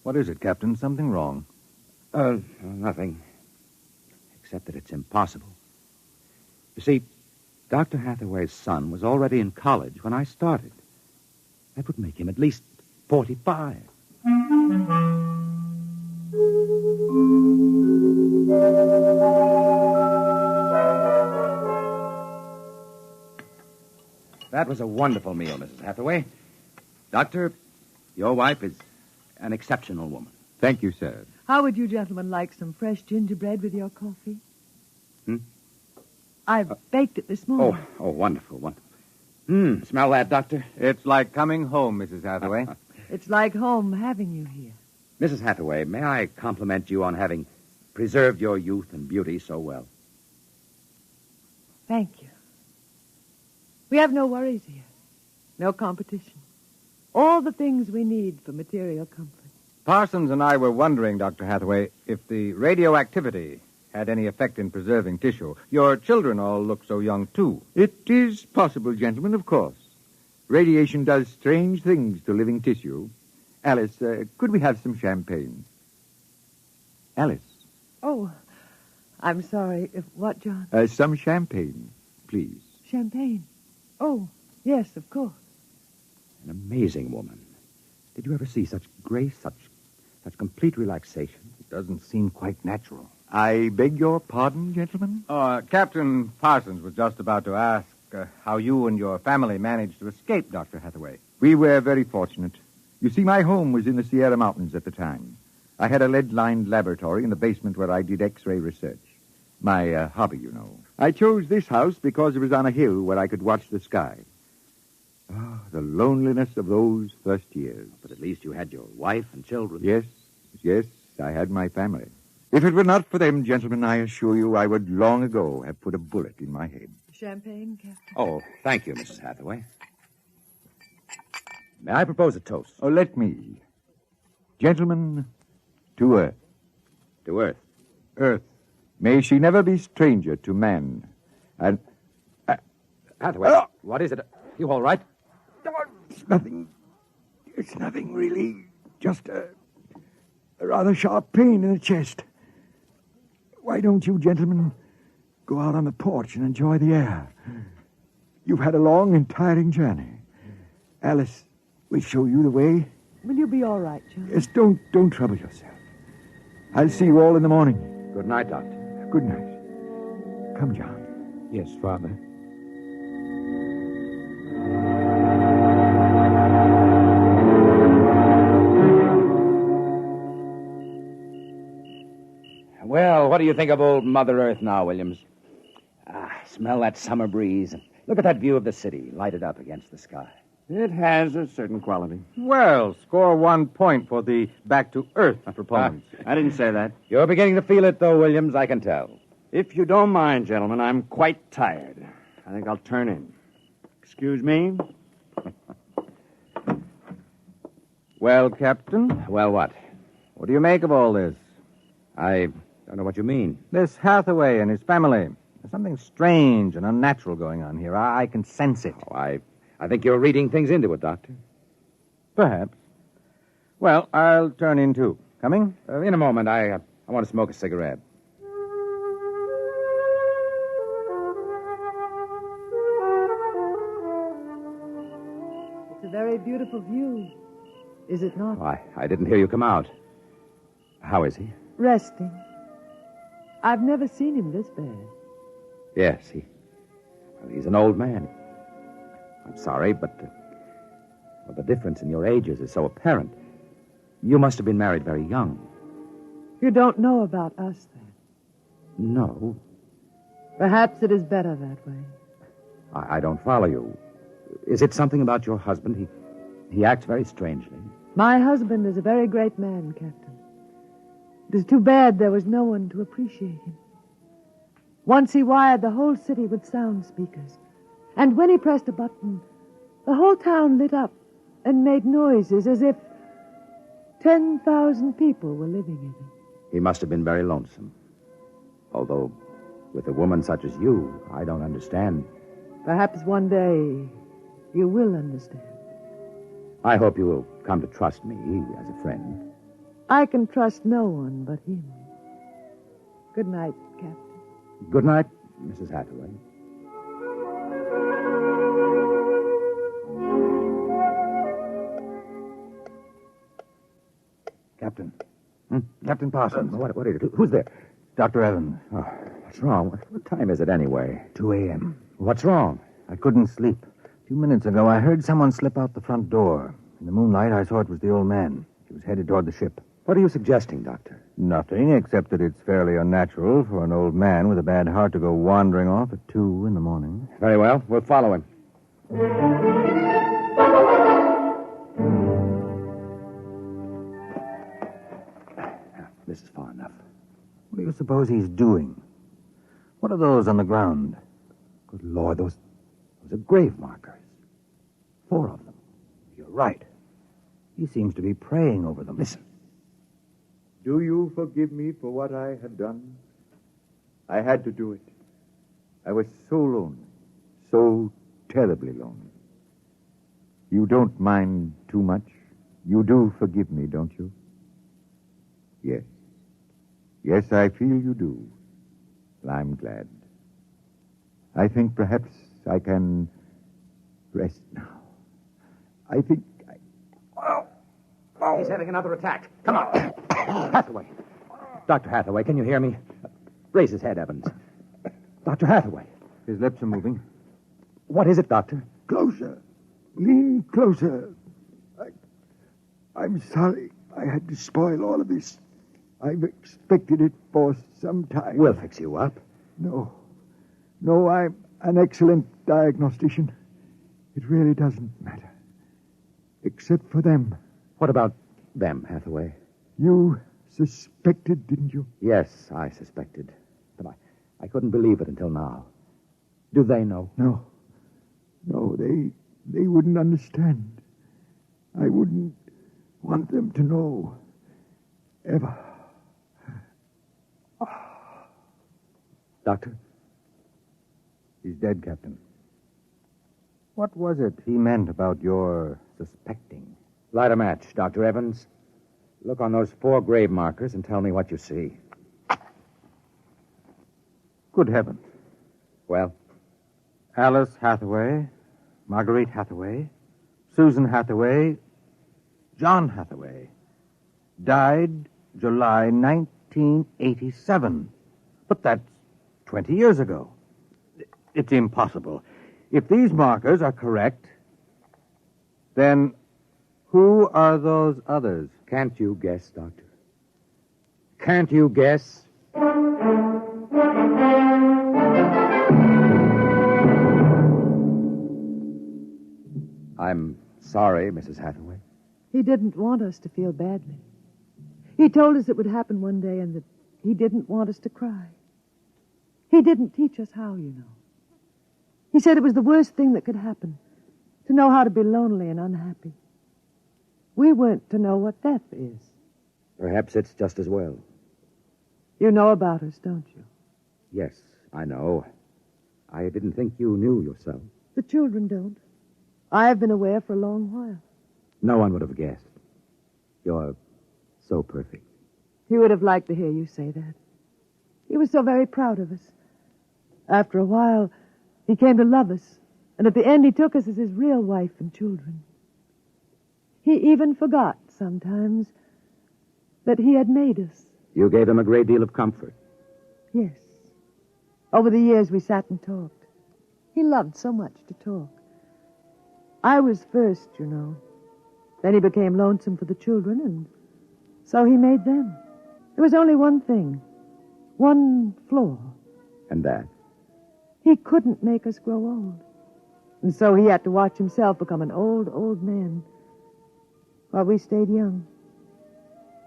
S16: What is it, Captain? Something wrong?
S10: Nothing. Except that it's impossible. You see, Dr. Hathaway's son was already in college when I started. That would make him at least 45. That was a wonderful meal, Mrs. Hathaway. Doctor, your wife is an exceptional woman.
S5: Thank you, sir.
S12: How would you gentlemen like some fresh gingerbread with your coffee? I've baked it this morning.
S10: Oh, wonderful, wonderful. Smell that, Doctor?
S16: It's like coming home, Mrs. Hathaway.
S12: It's like home having you here.
S10: Mrs. Hathaway, may I compliment you on having preserved your youth and beauty so well?
S12: Thank you. We have no worries here. No competition. All the things we need for material comfort.
S16: Parsons and I were wondering, Dr. Hathaway, if the radioactivity had any effect in preserving tissue. Your children all look so young, too.
S5: It is possible, gentlemen, of course. Radiation does strange things to living tissue. Alice, could we have some champagne? Alice.
S12: Oh, I'm sorry. What, John?
S5: Some champagne, please.
S12: Champagne? Oh, yes, of course.
S10: An amazing woman. Did you ever see such grace, such complete relaxation?
S16: It doesn't seem quite natural.
S5: I beg your pardon, gentlemen?
S16: Captain Parsons was just about to ask how you and your family managed to escape, Dr. Hathaway.
S5: We were very fortunate. You see, my home was in the Sierra Mountains at the time. I had a lead-lined laboratory in the basement where I did X-ray research. My hobby, you know. I chose this house because it was on a hill where I could watch the sky. Oh, the loneliness of those first years.
S10: But at least you had your wife and children.
S5: Yes, I had my family. If it were not for them, gentlemen, I assure you I would long ago have put a bullet in my head.
S12: Champagne, Captain?
S10: Oh, thank you, Mrs. Hathaway. May I propose a toast?
S5: Oh, let me. Gentlemen, to Earth.
S10: To Earth?
S5: Earth. May she never be stranger to man. And...
S10: Hathaway, what is it? You all right?
S5: It's nothing. It's nothing, really. Just a rather sharp pain in the chest. Why don't you gentlemen go out on the porch and enjoy the air? You've had a long and tiring journey. Alice, we'll show you the way.
S12: Will you be all right, John?
S5: Yes, don't trouble yourself. I'll see you all in the morning.
S10: Good night, Doctor.
S5: Good night. Come, John.
S14: Yes, Father.
S10: Well, what do you think of old Mother Earth now, Williams? Smell that summer breeze. Look at that view of the city, lighted up against the sky.
S16: It has a certain quality. Well, score 1 point for the back-to-earth proponents. I didn't say that.
S10: You're beginning to feel it, though, Williams, I can tell.
S16: If you don't mind, gentlemen, I'm quite tired. I think I'll turn in. Excuse me? Well, Captain?
S10: Well, what?
S16: What do you make of all this?
S10: I don't know what you mean.
S16: This Hathaway and his family. There's something strange and unnatural going on here. I can sense it.
S10: Oh, I think you're reading things into it, Doctor.
S16: Perhaps. Well, I'll turn in, too. Coming?
S10: In a moment. I want to smoke a cigarette.
S12: It's a very beautiful view, is it not?
S10: Oh, I didn't hear you come out. How is he?
S12: Resting. I've never seen him this bad.
S10: Yes, he's an old man. I'm sorry, but the difference in your ages is so apparent. You must have been married very young.
S12: You don't know about us, then?
S10: No.
S12: Perhaps it is better that way.
S10: I don't follow you. Is it something about your husband? He acts very strangely.
S12: My husband is a very great man, Captain. It is too bad there was no one to appreciate him. Once he wired the whole city with sound speakers. And when he pressed a button, the whole town lit up and made noises as if 10,000 people were living in it.
S10: He must have been very lonesome. Although, with a woman such as you, I don't understand.
S12: Perhaps one day you will understand.
S10: I hope you will come to trust me as a friend.
S12: I can trust no one but him. Good night, Captain.
S10: Good night, Mrs. Hathaway.
S16: Captain. Captain Parsons.
S10: What are you? Who's there?
S16: Dr. Evans.
S10: Oh, what's wrong? What time is it anyway?
S16: 2 a.m.
S10: What's wrong?
S16: I couldn't sleep. A few minutes ago, I heard someone slip out the front door. In the moonlight, I saw it was the old man. He was headed toward the ship.
S10: What are you suggesting, Doctor?
S16: Nothing, except that it's fairly unnatural for an old man with a bad heart to go wandering off at 2 in the morning.
S10: Very well. We'll follow him. This is far enough.
S16: What do you suppose he's doing? What are those on the ground?
S10: Good Lord, those are grave markers. 4 of them.
S16: You're right. He seems to be praying over them.
S10: Listen.
S5: Do you forgive me for what I have done? I had to do it. I was so lonely, so terribly lonely. You don't mind too much? You do forgive me, don't you? Yes. Yes, I feel you do. Well, I'm glad. I think perhaps I can rest now. I think
S10: He's having another attack. Come on. Hathaway. Dr. Hathaway, can you hear me? Raise his head, Evans. Dr. Hathaway.
S16: His lips are moving.
S10: What is it, Doctor?
S5: Closer. Lean closer. I'm sorry I had to spoil all of this. I've expected it for some time.
S10: We'll fix you up.
S5: No. No, I'm an excellent diagnostician. It really doesn't matter. Except for them.
S10: What about them, Hathaway?
S5: You suspected, didn't you?
S10: Yes, I suspected. But I couldn't believe it until now. Do they know?
S5: No. No, they wouldn't understand. I wouldn't want them to know. Ever.
S10: Doctor?
S16: He's dead, Captain. What was it he meant about your suspecting?
S10: Light a match, Dr. Evans. Look on those 4 grave markers and tell me what you see.
S16: Good heavens.
S10: Well?
S16: Alice Hathaway, Marguerite Hathaway, Susan Hathaway, John Hathaway. Died July 1987. But that's 20 years ago. It's impossible. If these markers are correct, then who are those others?
S10: Can't you guess, Doctor? Can't you guess? I'm sorry, Mrs. Hathaway.
S12: He didn't want us to feel badly. He told us it would happen one day and that he didn't want us to cry. He didn't teach us how, you know. He said it was the worst thing that could happen, to know how to be lonely and unhappy. We weren't to know what death is.
S10: Perhaps it's just as well.
S12: You know about us, don't you?
S10: Yes, I know. I didn't think you knew yourself.
S12: The children don't. I've been aware for a long while.
S10: No one would have guessed. You're so perfect.
S12: He would have liked to hear you say that. He was so very proud of us. After a while, he came to love us, and at the end he took us as his real wife and children. He even forgot, sometimes, that he had made us.
S10: You gave him a great deal of comfort.
S12: Yes. Over the years, we sat and talked. He loved so much to talk. I was first, you know. Then he became lonesome for the children, and so he made them. There was only one thing. One flaw.
S10: And that?
S12: He couldn't make us grow old. And so he had to watch himself become an old, old man while we stayed young.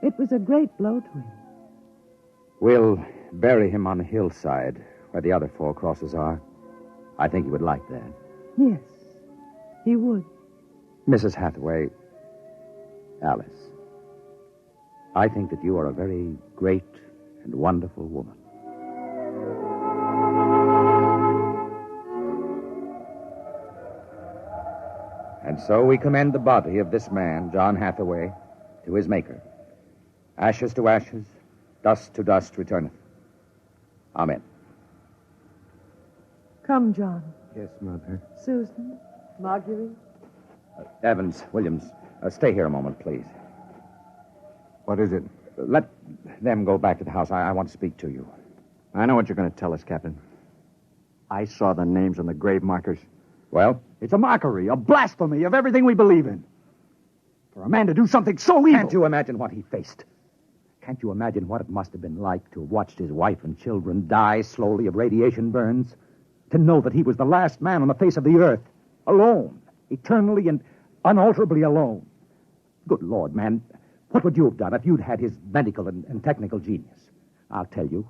S12: It was a great blow to him.
S10: We'll bury him on the hillside where the other 4 crosses are. I think he would like that.
S12: Yes, he would.
S10: Mrs. Hathaway, Alice, I think that you are a very great and wonderful woman. And so we commend the body of this man, John Hathaway, to his Maker. Ashes to ashes, dust to dust returneth. Amen.
S12: Come, John.
S16: Yes, Mother.
S12: Susan, Marguerite.
S10: Evans, Williams, stay here a moment, please.
S16: What is it?
S10: Let them go back to the house. I want to speak to you.
S5: I know what you're going to tell us, Captain. I saw the names on the grave markers.
S10: Well?
S5: It's a mockery, a blasphemy of everything we believe in. For a man to do something so evil.
S10: Can't you imagine what he faced? Can't you imagine what it must have been like to have watched his wife and children die slowly of radiation burns? To know that he was the last man on the face of the earth, alone, eternally and unalterably alone. Good Lord, man, what would you have done if you'd had his medical and technical genius? I'll tell you,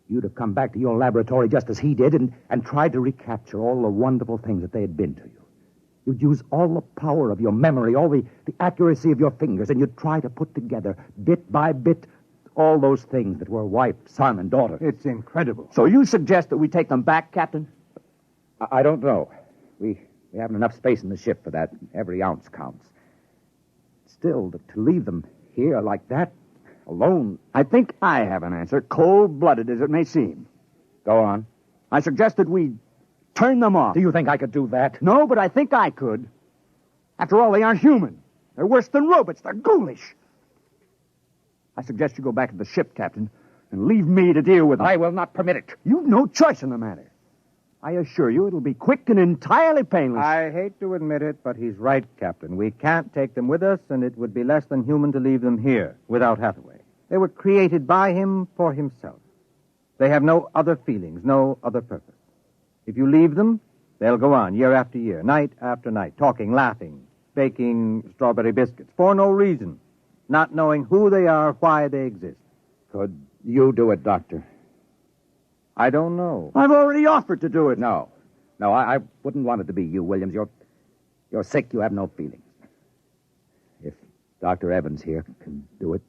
S10: you'd have come back to your laboratory just as he did and tried to recapture all the wonderful things that they had been to you. You'd use all the power of your memory, all the accuracy of your fingers, and you'd try to put together, bit by bit, all those things that were wife, son, and daughter.
S16: It's incredible.
S5: So you suggest that we take them back, Captain?
S10: I don't know. We haven't enough space in the ship for that. Every ounce counts. Still, to leave them here like that, alone...
S5: I think I have an answer, cold-blooded as it may seem.
S10: Go on.
S5: I suggest that we turn them off.
S10: Do you think I could do that?
S5: No, but I think I could. After all, they aren't human. They're worse than robots. They're ghoulish. I suggest you go back to the ship, Captain, and leave me to deal with them.
S10: I will not permit it.
S5: You've no choice in the matter. I assure you it'll be quick and entirely painless.
S16: I hate to admit it, but he's right, Captain. We can't take them with us, and it would be less than human to leave them here without Hathaway. They were created by him for himself. They have no other feelings, no other purpose. If you leave them, they'll go on year after year, night after night, talking, laughing, baking strawberry biscuits for no reason, not knowing who they are, why they exist.
S10: Could you do it, Doctor?
S16: I don't know.
S10: I've already offered to do it. No, I wouldn't want it to be you, Williams. You're sick. You have no feelings. If Dr. Evans here can do it,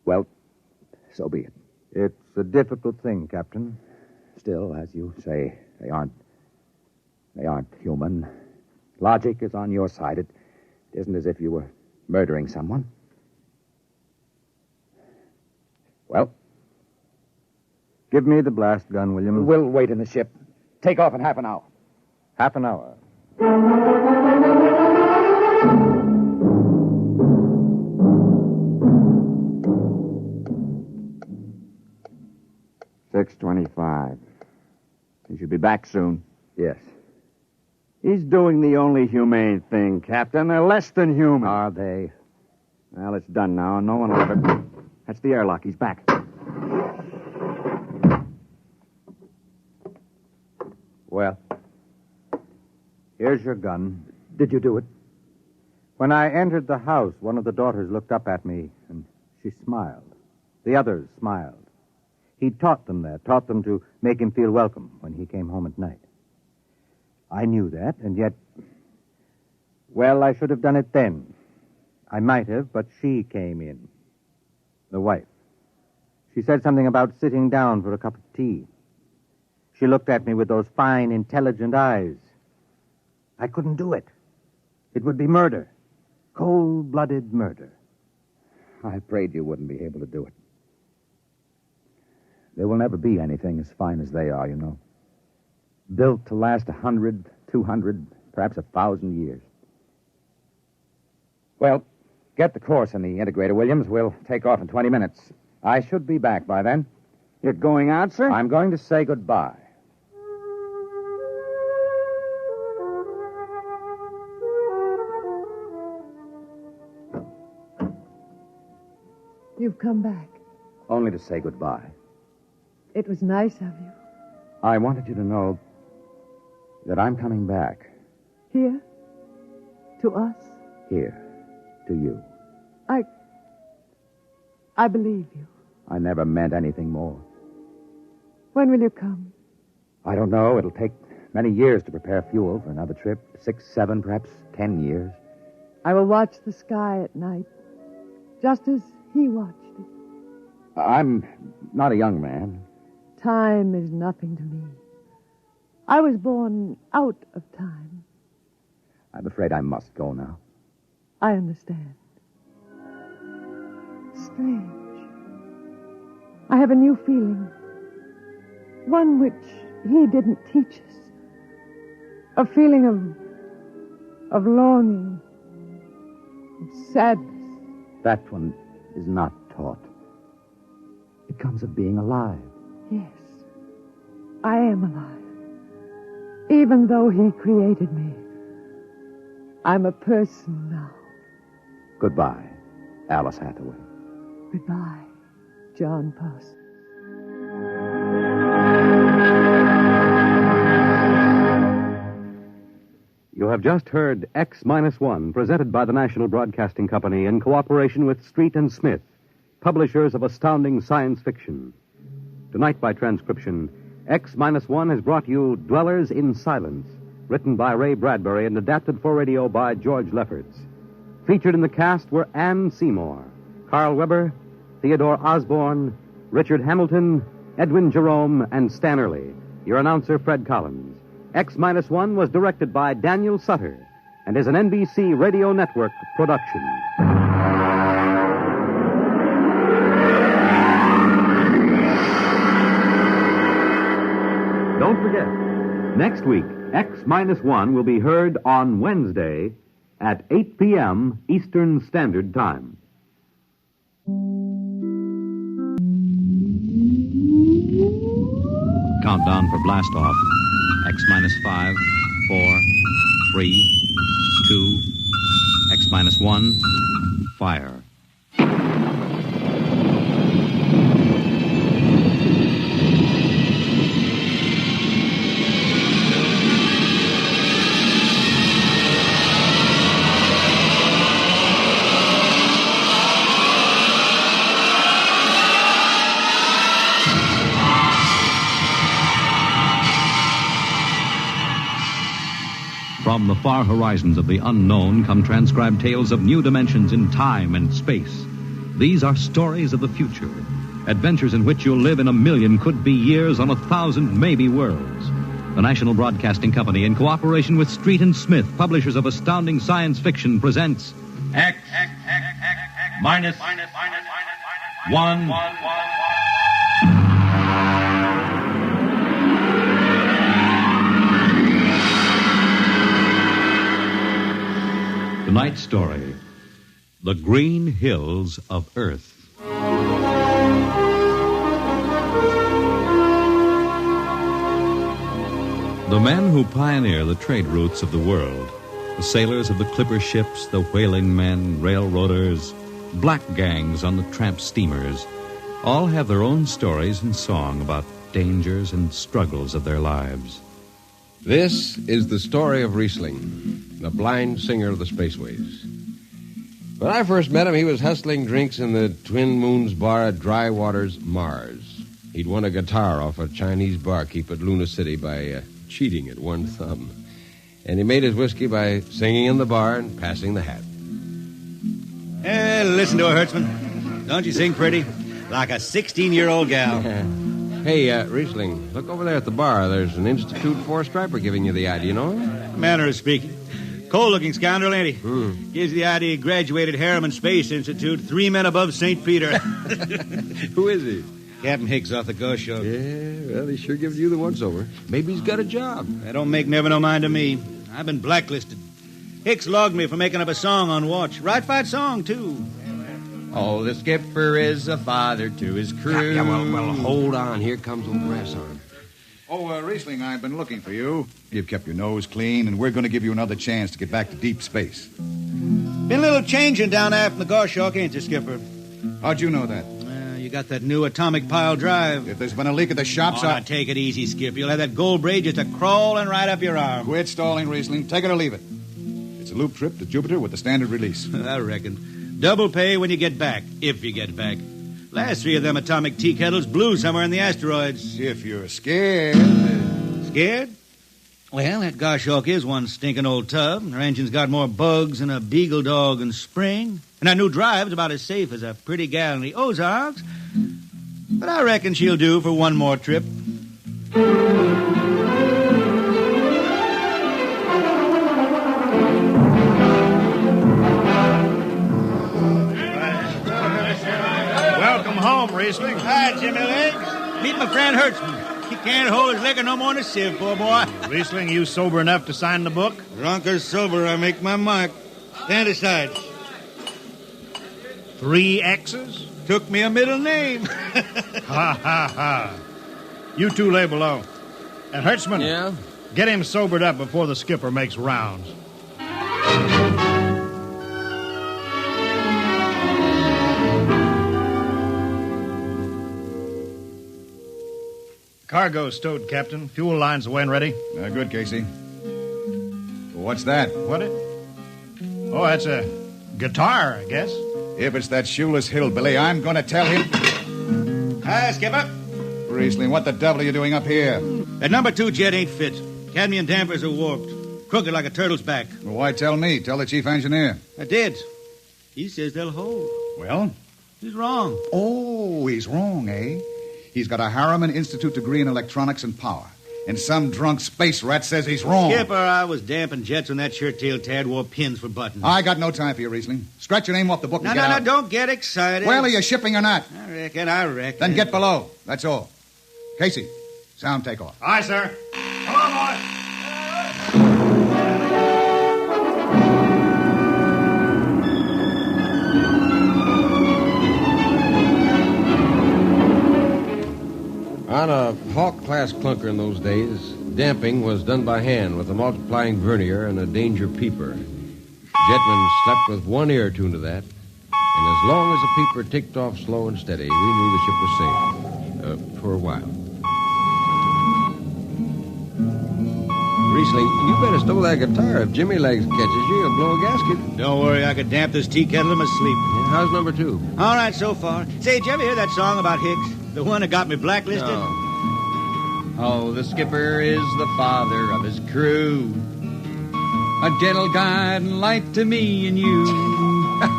S10: well, so be it.
S16: It's a difficult thing, Captain.
S10: Still, as you say, they aren't human. Logic is on your side. It isn't as if you were murdering someone. Well,
S16: give me the blast gun, Williams.
S10: We'll wait in the ship. Take off in half an hour.
S16: Half an hour.
S14: $6:25. He should be back soon.
S10: Yes.
S14: He's doing the only humane thing, Captain. They're less than human.
S10: Are they?
S14: Well, it's done now. No one will ever... That's the airlock. He's back.
S16: Well, here's your gun.
S10: Did you do it?
S16: When I entered the house, one of the daughters looked up at me, and she smiled. The others smiled. He taught them that, taught them to make him feel welcome when he came home at night. I knew that, and yet, well, I should have done it then. I might have, but she came in. The wife. She said something about sitting down for a cup of tea. She looked at me with those fine, intelligent eyes. I couldn't do it. It would be murder. Cold-blooded murder.
S10: I prayed you wouldn't be able to do it. There will never be anything as fine as they are, you know. Built to last 100, 200, perhaps 1,000 years. Well, get the course in the integrator, Williams. We'll take off in 20 minutes. I should be back by then.
S14: You're going out, sir?
S10: I'm going to say goodbye.
S12: You've come back.
S10: Only to say goodbye.
S12: It was nice of you.
S10: I wanted you to know that I'm coming back.
S12: Here? To us?
S10: Here. To you.
S12: I believe you.
S10: I never meant anything more.
S12: When will you come?
S10: I don't know. It'll take many years to prepare fuel for another trip. 6, 7, perhaps 10 years.
S12: I will watch the sky at night, just as he watched it.
S10: I'm not a young man.
S12: Time is nothing to me. I was born out of time.
S10: I'm afraid I must go now.
S12: I understand. Strange. I have a new feeling. One which he didn't teach us. A feeling of longing, of sadness.
S10: That one is not taught. It comes of being alive.
S12: Yes, I am alive. Even though he created me, I'm a person now.
S10: Goodbye, Alice Hathaway.
S12: Goodbye, John Parsons.
S4: You have just heard X-1, presented by the National Broadcasting Company in cooperation with Street and Smith, publishers of astounding science fiction. Tonight, by transcription, X-1 has brought you Dwellers in Silence, written by Ray Bradbury and adapted for radio by George Lefferts. Featured in the cast were Anne Seymour, Carl Weber, Theodore Osborne, Richard Hamilton, Edwin Jerome, and Stan Early. Your announcer, Fred Collins. X-1 was directed by Daniel Sutter and is an NBC Radio Network production. Don't forget, next week, X-1 will be heard on Wednesday at 8 p.m. Eastern Standard Time.
S2: Countdown for blast off. X-5, 4, 3, 2, X-1, fire. From the far horizons of the unknown come transcribed tales of new dimensions in time and space. These are stories of the future, adventures in which you'll live in 1,000,000 could-be years on 1,000 maybe worlds. The National Broadcasting Company, in cooperation with Street and Smith, publishers of astounding science fiction, presents
S8: X minus 1.
S2: Tonight's story, The Green Hills of Earth. The men who pioneer the trade routes of the world, the sailors of the clipper ships, the whaling men, railroaders, black gangs on the tramp steamers, all have their own stories and song about dangers and struggles of their lives.
S9: This is the story of Riesling, the blind singer of the spaceways. When I first met him, he was hustling drinks in the Twin Moons bar at Dry Waters, Mars. He'd won a guitar off a Chinese barkeep at Luna City by cheating at one thumb. And he made his whiskey by singing in the bar and passing the hat.
S13: Listen to her, Hertzman. Don't you sing pretty? Like a 16-year-old gal.
S9: Hey, Riesling, look over there at the bar. There's an Institute 4-striper giving you the ID, you know?
S13: Manner of speaking. Cold-looking scoundrel, ain't he? Gives the ID graduated Harriman Space Institute, 3 men above St. Peter.
S9: Who is he?
S13: Captain Hicks off the Ghost Show.
S9: Yeah, well, he sure gives you the once-over. Maybe he's got a job.
S13: That don't make never no mind to me. I've been blacklisted. Hicks logged me for making up a song on watch. Right fight song, too.
S23: Oh, the skipper is a father to his crew.
S9: Yeah, well, hold on. Here comes old Brass Arm.
S24: Oh, Riesling, I've been looking for you. You've kept your nose clean, and we're going to give you another chance to get back to deep space.
S13: Been a little changing down aft in the Goshawk, ain't you, Skipper?
S24: How'd you know that?
S13: You got that new atomic pile drive.
S24: If there's been a leak at the shops,
S13: now take it easy, Skip. You'll have that gold braid just a-crawling right up your arm.
S24: Quit stalling, Riesling. Take it or leave it. It's a loop trip to Jupiter with the standard release.
S13: I reckon. Double pay when you get back, if you get back. Last 3 of them atomic tea kettles blew somewhere in the asteroids.
S24: If you're scared.
S13: Scared? Well, that Goshawk is one stinking old tub. Her engine's got more bugs than a beagle dog in spring. And that new drive's about as safe as a pretty gal in the Ozarks. But I reckon she'll do for one more trip. Welcome home, Riesling. Hi, Jimmy Legs. Meet my friend Hertzman. He can't hold his liquor no more than a sieve, poor boy.
S25: Riesling, you sober enough to sign the book?
S13: Drunk or sober, I make my mark. Stand aside.
S25: 3 X's?
S13: Took me a middle name.
S25: Ha, ha, ha. You 2 lay below. And Hertzman,
S9: yeah?
S25: Get him sobered up before the skipper makes rounds. Cargo stowed, Captain. Fuel lines away and ready.
S24: Good, Casey. What's that?
S25: What it? Oh, that's a guitar, I guess.
S24: If it's that shoeless hillbilly, I'm going to tell him.
S13: Hi, Skipper.
S24: Riesling, what the devil are you doing up here?
S13: That number 2 jet ain't fit. Cadmium dampers are warped. Crooked like a turtle's back.
S24: Well, why tell me? Tell the chief engineer.
S13: I did. He says they'll hold.
S24: Well?
S13: He's wrong.
S24: Oh, he's wrong, eh? He's got a Harriman Institute degree in electronics and power. And some drunk space rat says he's wrong.
S13: Skipper, I was damping jets when that shirt-tailed tad wore pins for buttons.
S24: I got no time for you, Riesling. Scratch your name off the book and get out.
S13: No, don't get excited.
S24: Well, are you shipping or not?
S13: I reckon.
S24: Then get below. That's all. Casey, sound takeoff.
S25: Aye, sir. Come on, boy.
S9: On a Hawk-class clunker in those days, damping was done by hand with a multiplying vernier and a danger peeper. Jetmen slept with one ear tuned to that, and as long as the peeper ticked off slow and steady, we knew the ship was safe. For a while. Riesling, you better stow that guitar. If Jimmy Legs catches you, he'll blow a gasket.
S13: Don't worry, I could damp this tea kettle in my sleep.
S9: Yeah, how's number 2?
S13: All right, so far. Say, did you ever hear that song about Hicks? The one that got me blacklisted?
S23: Oh, the skipper is the father of his crew.
S1: a gentle guide and light to me and you.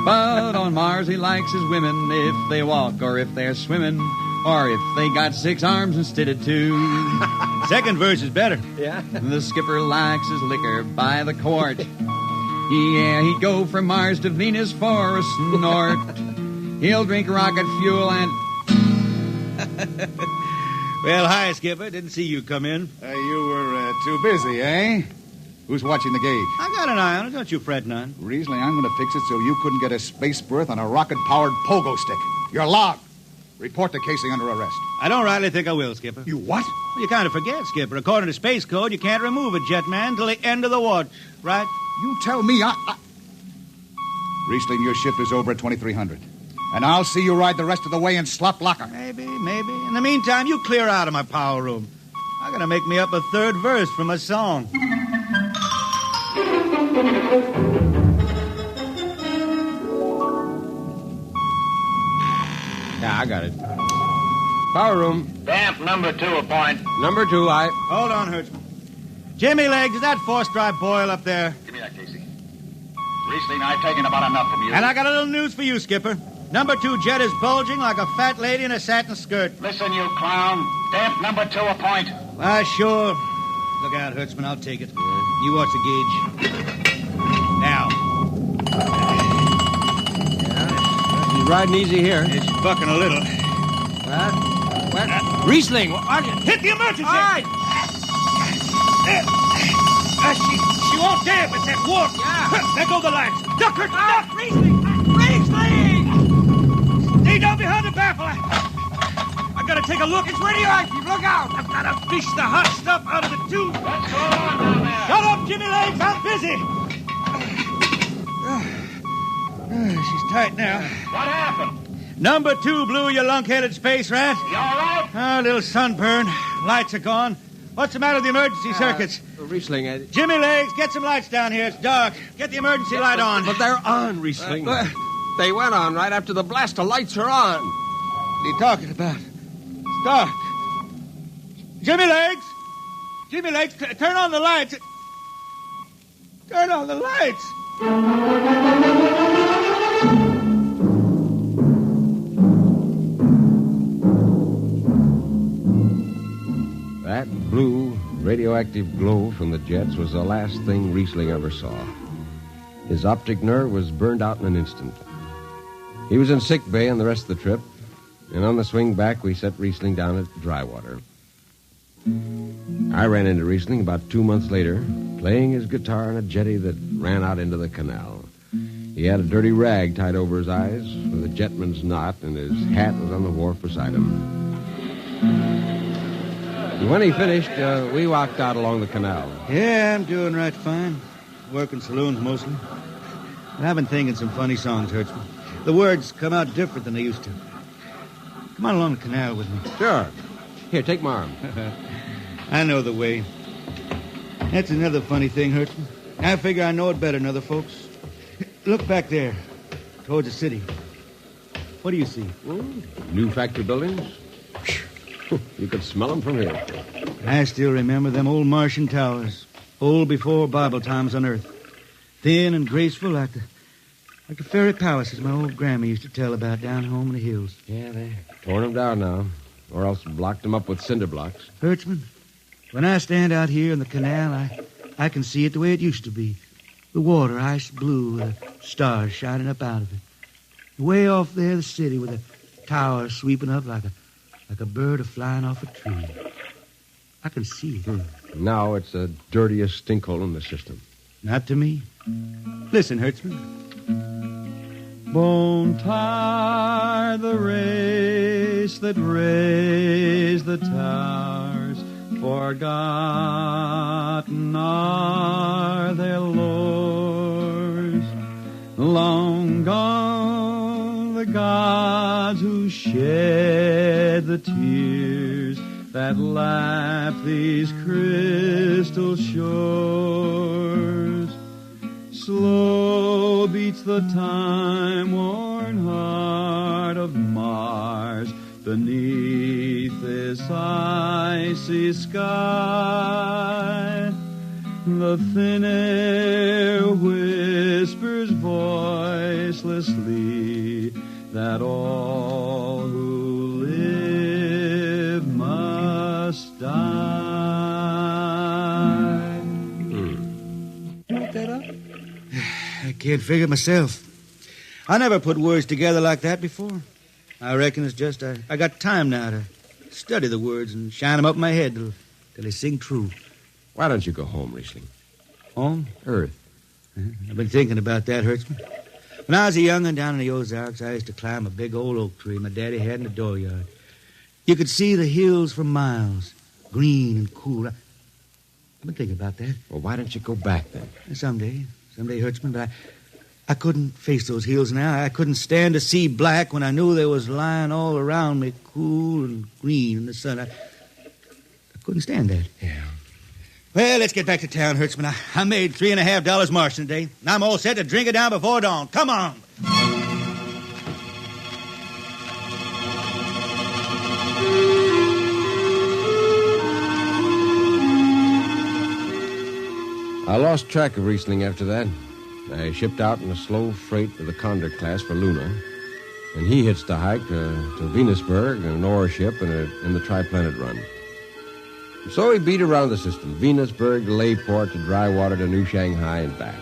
S1: But on Mars he likes his women if they walk or if they're swimming or if they got 6 arms instead of 2.
S13: Second verse is better.
S1: Yeah. The skipper likes his liquor by the quart. Yeah, he'd go from Mars to Venus for a snort. He'll drink rocket fuel and...
S13: Well, hi, Skipper. Didn't see you come in.
S24: You were too busy, eh? Who's watching the gauge?
S13: I got an eye on it. Don't you fret none.
S24: Riesling, I'm going to fix it so you couldn't get a space berth on a rocket-powered pogo stick. You're logged. Report to Casey under arrest.
S13: I don't rightly think I will, Skipper.
S24: You what?
S13: Well, you kind of forget, Skipper. According to Space Code, you can't remove a jetman till the end of the watch, right?
S24: You tell me Riesling, your shift is over at 2300. And I'll see you ride the rest of the way in slop locker.
S13: Maybe. In the meantime, you clear out of my power room. I gotta make me up a third verse from a song.
S9: Yeah, I got it. Power room.
S6: Damp number 2 a point.
S9: Number 2, I...
S13: Hold on, Hertzman. Jimmy Legs, is that force-drive Boyle up there?
S6: Give me that, Casey. Riesling, I've taken about enough from you.
S13: And I got a little news for you, Skipper. Number 2 jet is bulging like a fat lady in a satin skirt.
S6: Listen, you clown. Damp number 2 a point.
S13: Sure. Look out, Hertzman. I'll take it. You watch the gauge. Now.
S9: He's riding easy here.
S13: It's bucking a little.
S9: What? Riesling,
S13: hit the emergency!
S9: All right.
S13: She won't damp. It's that warp.
S9: Yeah.
S13: There go the lights. Duck her! Duck! Riesling! Stay down behind the baffle. I gotta take a look. It's radioactive. Look out! I've gotta fish the hot stuff out of the tube.
S6: What's going on down there?
S13: Shut up, Jimmy Legs. I'm busy. She's tight now.
S6: What happened?
S13: Number 2 blew, you lunk-headed space rat.
S6: You all right?
S13: A little sunburn. Lights are gone. What's the matter with the emergency circuits?
S9: Riesling,
S13: Jimmy Legs, get some lights down here. It's dark. Get the emergency light on.
S9: But they're on, Riesling. They went on right after the blast. The lights are on.
S13: What are you talking about? It's dark. Jimmy Legs! Jimmy Legs, turn on the lights. Turn on the lights.
S9: That blue, radioactive glow from the jets was the last thing Riesling ever saw. His optic nerve was burned out in an instant. He was in sick bay on the rest of the trip, and on the swing back, we set Riesling down at Drywater. I ran into Riesling about 2 months later, playing his guitar on a jetty that ran out into the canal. He had a dirty rag tied over his eyes with a jetman's knot, and his hat was on the wharf beside him. And when he finished, we walked out along the canal.
S13: Yeah, I'm doing right fine. Working saloons mostly. But I've been thinking some funny songs, Hertzman. The words come out different than they used to. Come on along the canal with me.
S9: Sure. Here, take my arm.
S13: I know the way. That's another funny thing, Hertzman. I figure I know it better than other folks. Look back there, towards the city. What do you see?
S9: New factory buildings? You could smell them from here.
S13: I still remember them old Martian towers, old before Bible times on Earth. Thin and graceful like the fairy palaces my old grandma used to tell about down home in the hills.
S9: Yeah, they torn them down now, or else blocked them up with cinder blocks.
S13: Hertzman, when I stand out here in the canal, I can see it the way it used to be. The water ice blue with the stars shining up out of it. Way off there, the city with the towers sweeping up like a bird flying off a tree. I can see it.
S9: Now it's the dirtiest stinkhole in the system.
S13: Not to me. Listen, Hertzman.
S1: Won't tire the race that raised the towers, forgotten are their lords. Long gone the gods who shed the tears that lap these crystal shores. Slow beats the time-worn heart of Mars beneath this icy sky. The thin air whispers voicelessly that all who live must die.
S13: Look that up? I can't figure it myself. I never put words together like that before. I reckon it's just I got time now to study the words and shine them up in my head till they sing true.
S9: Why don't you go home, Riesling?
S13: Home?
S9: Earth.
S13: I've been thinking about that, Hertzman. When I was a young'un down in the Ozarks, I used to climb a big old oak tree my daddy had in the dooryard. You could see the hills for miles, green and cool. I've been thinking about that.
S9: Well, why don't you go back then?
S13: Someday, Hertzman, but I couldn't face those hills now. I couldn't stand to see black when I knew they was lying all around me, cool and green in the sun. I couldn't stand that.
S9: Yeah.
S13: Well, let's get back to town, Hertzman. I made $3.50 marching today, and I'm all set to drink it down before dawn. Come on.
S9: I lost track of Riesling after that. I shipped out in a slow freight with the Condor class for Luna, and he hitched a hike to Venusberg in an ore ship in the Triplanet run. So he beat around the system, Venusberg to Layport to Drywater to New Shanghai and back.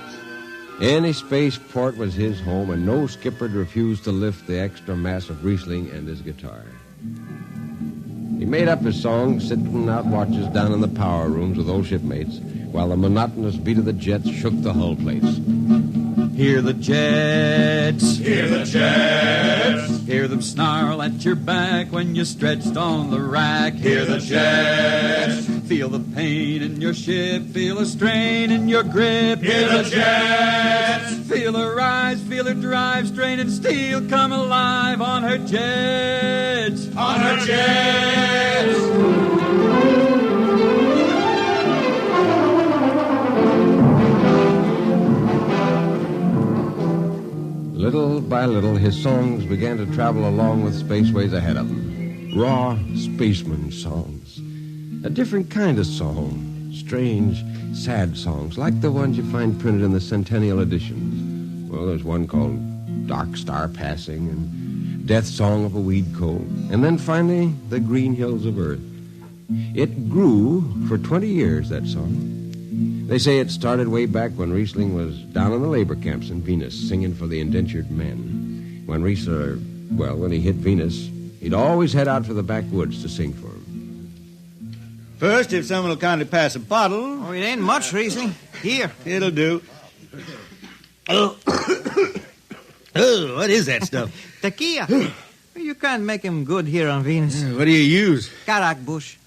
S9: Any spaceport was his home, and no skipper'd refuse to lift the extra mass of Riesling and his guitar. He made up his songs sitting out watches down in the power rooms with old shipmates, while the monotonous beat of the jets shook the hull plates.
S1: Hear the jets.
S20: Hear the jets.
S1: Hear them snarl at your back when you're stretched on the rack.
S20: Hear the jets.
S1: Feel the pain in your ship. Feel a strain in your grip.
S20: Hear the jets.
S1: Feel her rise. Feel her drive. Straining steel come alive on her jets.
S20: On her jets.
S9: Little by little, his songs began to travel along with spaceways ahead of him. Raw spaceman songs. A different kind of song. Strange, sad songs, like the ones you find printed in the Centennial editions. Well, there's one called Dark Star Passing and Death Song of a Weed Cold. And then finally, The Green Hills of Earth. It grew for 20 years, that song. They say it started way back when Riesling was down in the labor camps in Venus singing for the indentured men. When when he hit Venus, he'd always head out for the backwoods to sing for him.
S13: First, if someone will kindly pass a bottle.
S3: Oh, it ain't much, Riesling. Here.
S13: It'll do. Oh, what is that stuff?
S3: Tequila. You can't make him good here on Venus.
S13: What do you use?
S3: Karak bush.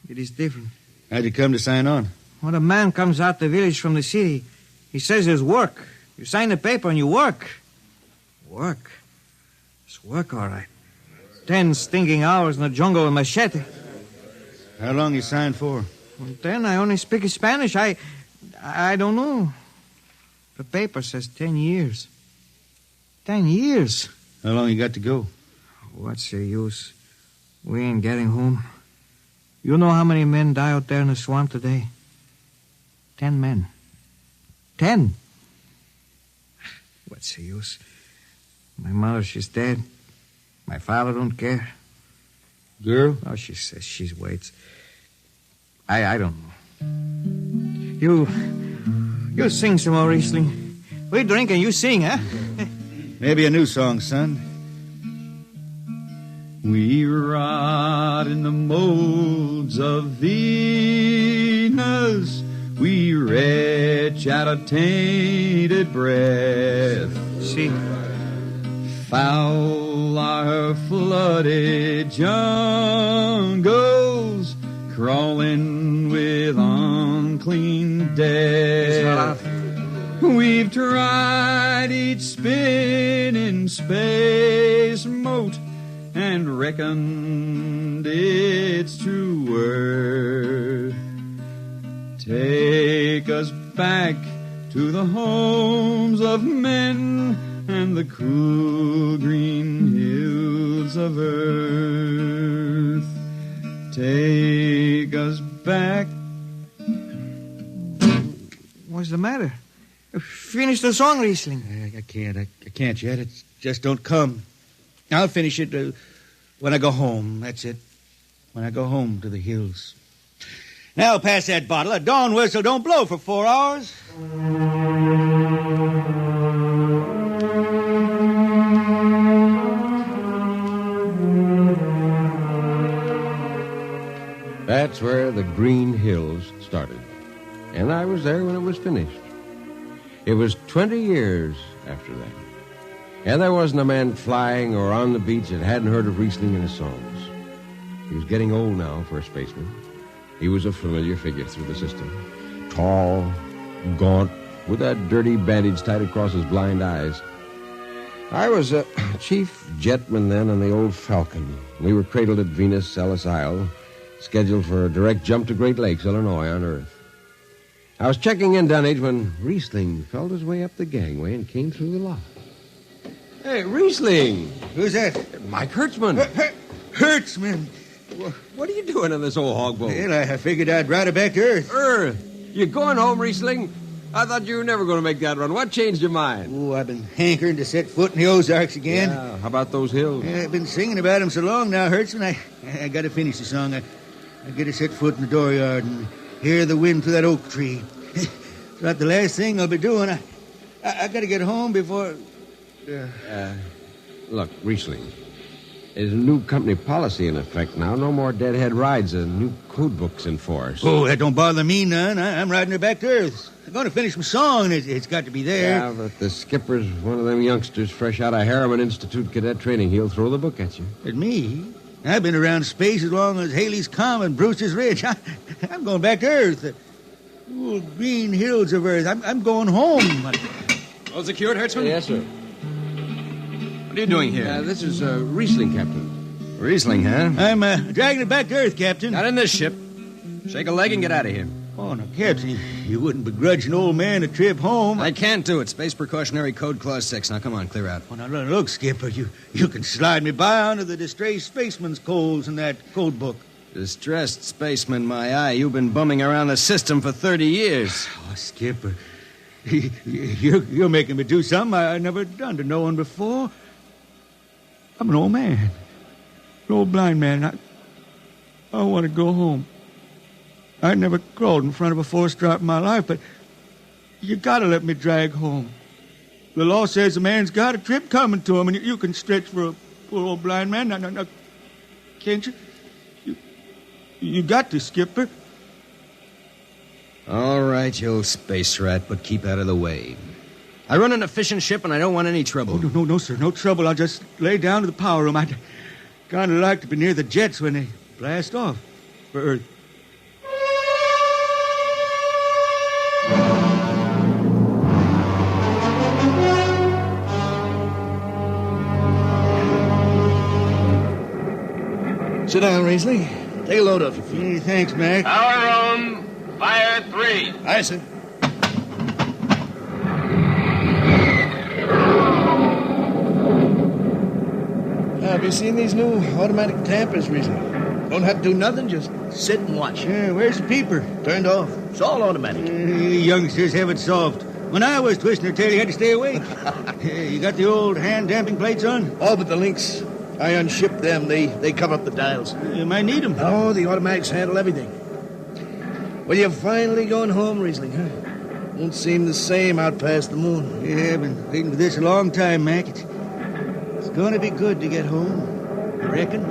S3: It is different.
S13: How'd you come to sign on?
S3: When a man comes out the village from the city, he says there's work. You sign the paper and you work. Work? It's work, all right. 10 stinking hours in the jungle with machete.
S13: How long you signed for?
S3: Well, then I only speak Spanish. I don't know. The paper says 10 years. 10 years.
S13: How long you got to go?
S3: What's the use? We ain't getting home. You know how many men die out there in the swamp today? 10 men. 10. What's the use? My mother, she's dead. My father don't care.
S13: Girl?
S3: Oh, she says she waits. I don't know. You sing some more, Riesling. We drink and you sing, huh?
S13: Maybe a new song, son.
S1: We rot in the molds of Venus. We retch out a tainted breath.
S3: See?
S1: Foul are flooded jungles, crawling with unclean death. We've tried each spinning space mote and reckoned its true worth. Take us back to the homes of men and the cool green hills of earth. Take us back.
S3: What's the matter? Finish the song, Riesling.
S13: I can't yet. It just don't come. I'll finish it when I go home. That's it. When I go home to the hills. Now pass that bottle. A dawn whistle don't blow for 4 hours.
S9: That's where the Green Hills started. And I was there when it was finished. It was 20 years after that. And there wasn't a man flying or on the beach that hadn't heard of Riesling and his songs. He was getting old now for a spaceman. He was a familiar figure through the system. Tall, gaunt, with that dirty bandage tied across his blind eyes. I was a chief jetman then on the old Falcon. We were cradled at Venus, Ellis Isle, scheduled for a direct jump to Great Lakes, Illinois, on Earth. I was checking in Dunwich when Riesling felt his way up the gangway and came through the lock. Hey, Riesling!
S13: Who's that?
S9: Mike Hertzman.
S13: Hertzman?
S9: What are you doing in this old hog boat?
S13: Well, I figured I'd ride it back to Earth.
S9: Earth? You going home, Riesling? I thought you were never going to make that run. What changed your mind?
S13: Oh, I've been hankering to set foot in the Ozarks again.
S9: Yeah, how about those hills?
S13: Yeah, I've been singing about them so long now, Hertzman. I got to finish the song. I got to set foot in the dooryard and hear the wind through that oak tree. It's about the last thing I'll be doing. I got to get home before...
S9: Look, Riesling, there's a new company policy in effect now. No more deadhead rides. A new code book's in force.
S13: Oh, that don't bother me none. I'm riding her back to Earth. I'm going to finish my song. It's got to be there.
S9: Yeah, but the skipper's one of them youngsters fresh out of Harriman Institute cadet training. He'll throw the book at you.
S13: At me? I've been around space as long as Haley's Common, Brewster's Ridge. I'm going back to Earth. The green hills of Earth. I'm going home.
S7: All secured, Hertzman?
S9: Yes, sir.
S7: What are you doing here?
S9: This is Riesling, Captain.
S7: Riesling, huh?
S13: I'm dragging it back to Earth, Captain.
S7: Not in this ship. Shake a leg and get out of here.
S13: Oh, no, Captain, you wouldn't begrudge an old man a trip home.
S7: I can't do it. Space Precautionary Code Clause 6. Now, come on, clear out.
S13: Oh, now, look, Skipper, you can slide me by onto the distressed spaceman's coals in that code book.
S7: Distressed spaceman, my eye. You've been bumming around the system for 30 years.
S13: Oh, Skipper, you're making me do something I never done to no one before. I'm an old man, an old blind man. I want to go home. I never crawled in front of a force drop in my life, but you got to let me drag home. The law says a man's got a trip coming to him, and you can stretch for a poor old blind man. Now, can't you? You got to, Skipper.
S7: All right, you old space rat, but keep out of the way. I run an efficient ship, and I don't want any trouble.
S13: Oh, no, sir, no trouble. I'll just lay down to the power room. I'd kind of like to be near the jets when they blast off for Earth.
S15: Sit down, Riesling. Take a load off your feet.
S13: Hey, thanks, Mac.
S6: Power room, fire 3.
S15: Aye, sir. Have you seen these new automatic tampers, Riesling? Don't have to do nothing, just sit and watch.
S13: Yeah, where's the peeper?
S15: Turned off. It's all automatic.
S13: Youngsters have it soft. When I was twisting her tail, you had to stay awake. You got the old hand-damping plates on?
S15: All but the links. I unshipped them. They cover up the dials.
S13: You might need them.
S15: Oh, the automatics handle everything. Well, you're finally going home, Riesling, huh? Won't seem the same out past the moon.
S13: Yeah, I've been waiting for this a long time, Mac. It's going to be good to get home, I reckon.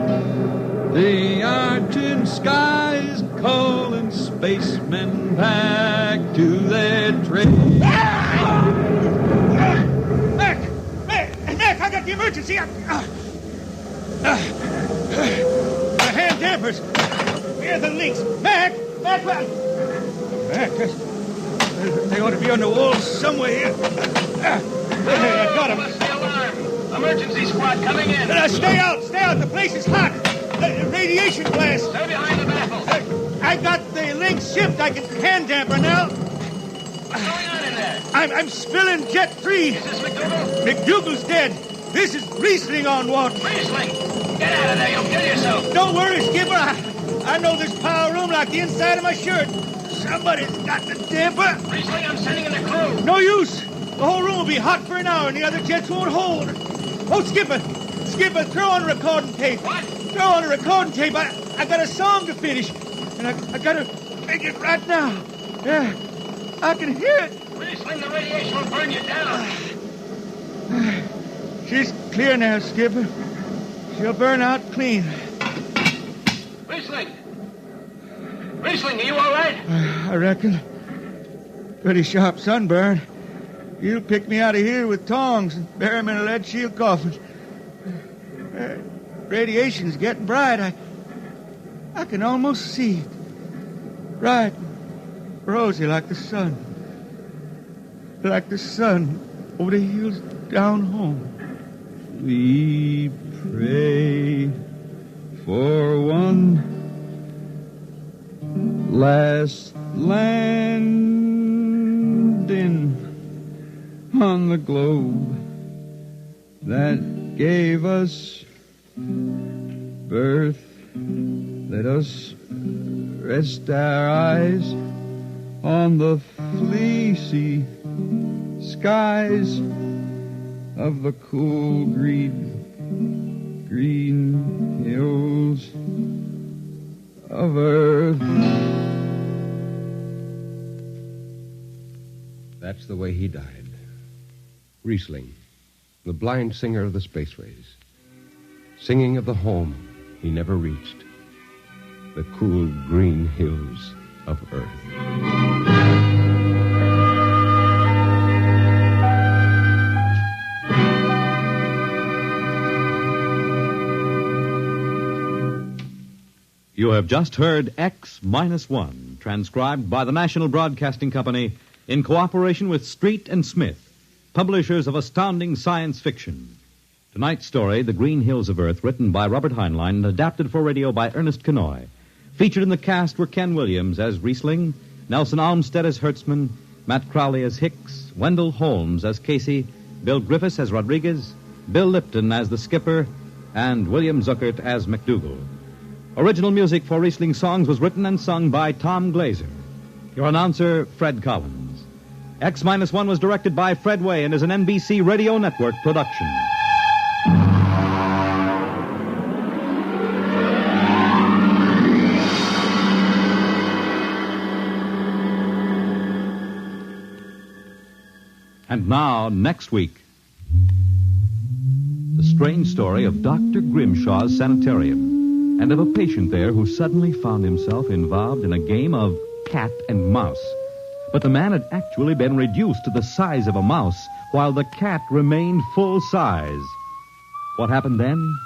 S1: The argent sky is calling spacemen back to their trade.
S13: Mac, I got the emergency. The hand dampers. Here are the links. Mac, they ought to be on the wall somewhere here. I got them.
S6: What's the alarm? Emergency squad coming in.
S13: Stay out. The place is hot. Radiation blast.
S6: Stay behind the baffle.
S13: I got the links shipped. I can hand damper now.
S6: What's going on in there?
S13: I'm spilling Jet 3.
S6: Is this McDougal?
S13: McDougal's dead. This is Riesling on watch.
S6: Riesling! Get out of there. You'll kill yourself.
S13: Don't worry, Skipper. I know this power room like the inside of my shirt. Somebody's got the damper.
S20: Riesling, I'm sending in a crew.
S13: No use. The whole room will be hot for an hour, and the other jets won't hold. Oh, Skipper, throw on recording tape.
S20: What?
S13: Throw on a recording tape. I got a song to finish, and I gotta make it right now. Yeah, I can hear it.
S20: Riesling, the radiation will burn you down.
S13: She's clear now, Skipper. She'll burn out clean.
S20: Riesling, are you all right?
S13: I reckon. Pretty sharp sunburn. You'll pick me out of here with tongs and bury me in a lead shield coffin. Radiation's getting bright. I can almost see it. Bright, rosy like the sun. Like the sun over the hills down home.
S1: We pray for one last landing on the globe that gave us birth. Let us rest our eyes on the fleecy skies of the cool green hills of earth.
S9: That's the way he died. Riesling, the blind singer of the spaceways, singing of the home he never reached, the cool green hills of Earth.
S2: You have just heard X-1, transcribed by the National Broadcasting Company in cooperation with Street and Smith, publishers of astounding science fiction. Tonight's story, The Green Hills of Earth, written by Robert Heinlein and adapted for radio by Ernest Kenoy. Featured in the cast were Ken Williams as Riesling, Nelson Almstead as Hertzman, Matt Crowley as Hicks, Wendell Holmes as Casey, Bill Griffiths as Rodriguez, Bill Lipton as the Skipper, and William Zuckert as McDougal. Original music for Riesling songs was written and sung by Tom Glazer. Your announcer, Fred Collins. X-1 was directed by Fred Way and is an NBC Radio Network production. And now, next week, the strange story of Dr. Grimshaw's sanitarium and of a patient there who suddenly found himself involved in a game of cat and mouse. But the man had actually been reduced to the size of a mouse, while the cat remained full size. What happened then?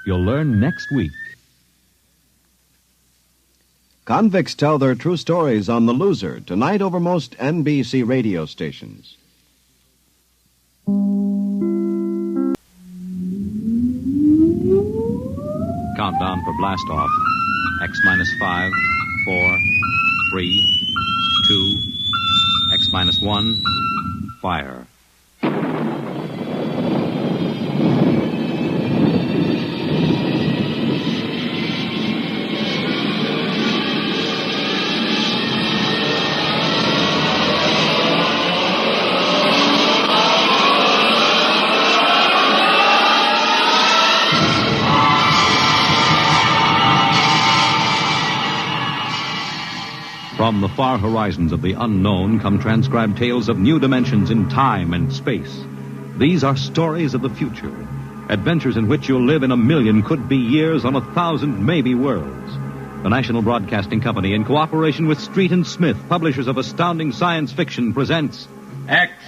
S2: You'll learn next week.
S11: Convicts tell their true stories on The Loser, tonight over most NBC radio stations.
S2: Countdown for blast off. X-5, 4, 3, 2, X-1, fire. From the far horizons of the unknown come transcribed tales of new dimensions in time and space. These are stories of the future, adventures in which you'll live in 1,000,000 could-be years on 1,000 maybe worlds. The National Broadcasting Company, in cooperation with Street and Smith, publishers of astounding science fiction, presents
S8: X-1.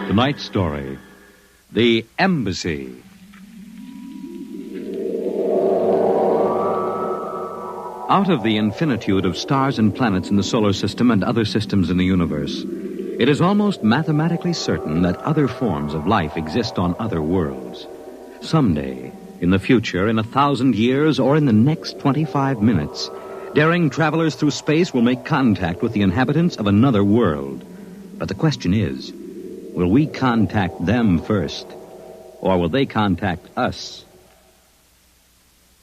S2: Tonight's story, The Embassy. Out of the infinitude of stars and planets in the solar system and other systems in the universe, it is almost mathematically certain that other forms of life exist on other worlds. Someday, in the future, in 1,000 years, or in the next 25 minutes, Daring travelers through space will make contact with the inhabitants of another world. But the question is, will we contact them first, or will they contact us?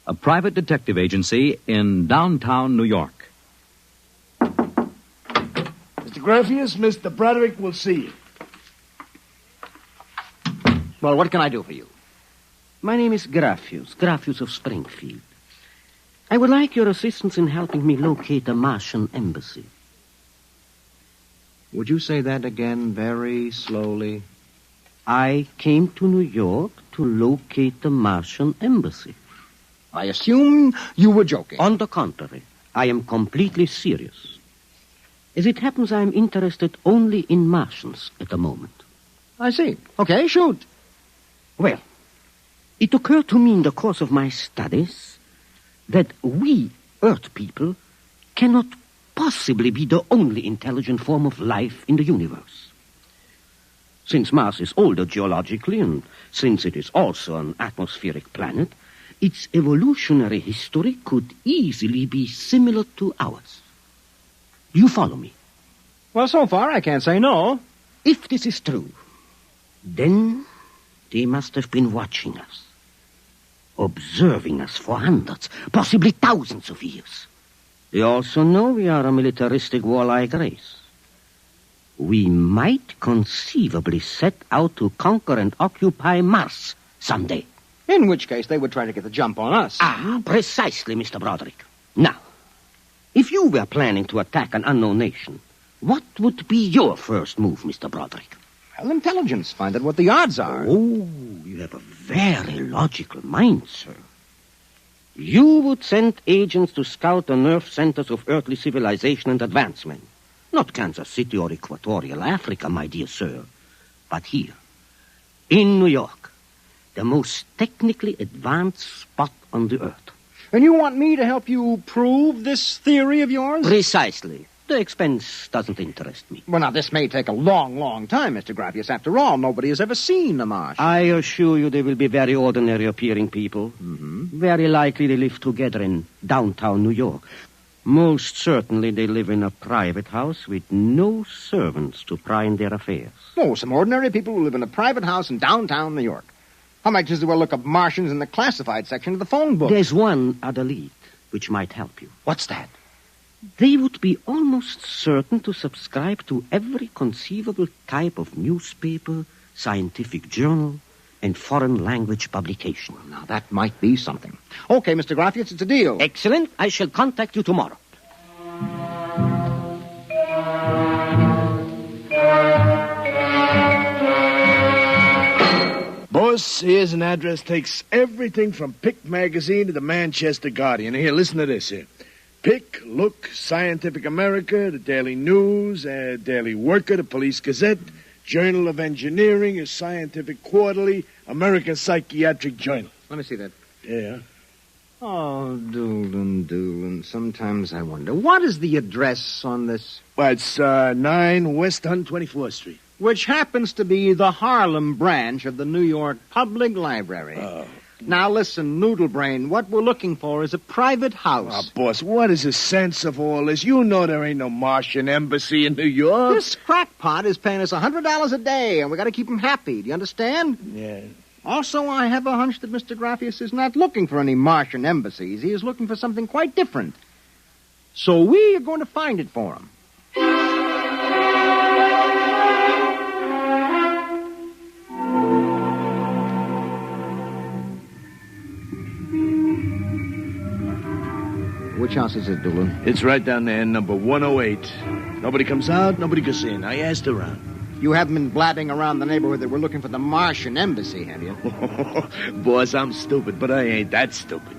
S2: A private detective agency in downtown New York.
S15: Mr. Graffius, Mr. Broderick will see you.
S17: Well, what can I do for you? My name is Graffius of Springfield. I would like your assistance in helping me locate a Martian embassy.
S7: Would you say that again very slowly?
S17: I came to New York to locate the Martian embassy. I assume you were joking. On the contrary, I am completely serious. As it happens, I am interested only in Martians at the moment. I see. Okay, shoot. Well, it occurred to me in the course of my studies that we, Earth people, cannot possibly be the only intelligent form of life in the universe. Since Mars is older geologically, and since it is also an atmospheric planet, its evolutionary history could easily be similar to ours. Do you follow me?
S7: Well, so far I can't say no.
S17: If this is true, then they must have been watching us, observing us for hundreds, possibly thousands of years. They also know we are a militaristic, warlike race. We might conceivably set out to conquer and occupy Mars someday.
S7: In which case they would try to get the jump on us.
S17: Precisely, Mr. Broderick. Now, if you were planning to attack an unknown nation, what would be your first move, Mr. Broderick?
S7: Well, intelligence. Find out what the odds are.
S17: Oh, you have a very logical mind, sir. You would send agents to scout the nerve centers of earthly civilization and advancement. Not Kansas City or Equatorial Africa, my dear sir, but here, in New York, the most technically advanced spot on the earth.
S7: And you want me to help you prove this theory of yours?
S17: Precisely. The expense doesn't interest me.
S7: Well, now, this may take a long, long time, Mr. Graffius. After all, nobody has ever seen a Martian.
S17: I assure you they will be very ordinary-appearing people.
S7: Mm-hmm.
S17: Very likely they live together in downtown New York. Most certainly they live in a private house with no servants to pry in their affairs.
S7: Oh, some ordinary people who live in a private house in downtown New York. I might just as well look up Martians in the classified section of the phone book.
S17: There's one other lead which might help you.
S7: What's that?
S17: They would be almost certain to subscribe to every conceivable type of newspaper, scientific journal, and foreign language publication.
S7: Well, now, that might be something. Okay, Mr. Graffius, it's a deal.
S17: Excellent. I shall contact you tomorrow.
S15: Boss, here's an address. Takes everything from Pick Magazine to the Manchester Guardian. Here, listen to this here. Pick, Look, Scientific America, the Daily News, Daily Worker, the Police Gazette, Journal of Engineering, a Scientific Quarterly, American Psychiatric Journal.
S7: Let me see that.
S15: Yeah.
S7: Oh, Doolin. Sometimes I wonder, what is the address on this?
S15: Well, it's 9 West 124th Street.
S7: Which happens to be the Harlem branch of the New York Public Library.
S15: Oh.
S7: Now listen, Noodlebrain, what we're looking for is a private house.
S15: Oh, boss, what is the sense of all this? You know there ain't no Martian embassy in New York.
S7: This crackpot is paying us $100 a day, and we got to keep him happy. Do you understand?
S15: Yeah.
S7: Also, I have a hunch that Mr. Graffius is not looking for any Martian embassies. He is looking for something quite different. So we are going to find it for him. Which house is it, Doolin?
S15: It's right down there, number 108. Nobody comes out, nobody goes in. I asked around.
S7: You haven't been blabbing around the neighborhood that we're looking for the Martian embassy, have you?
S15: Boss, I'm stupid, but I ain't that stupid.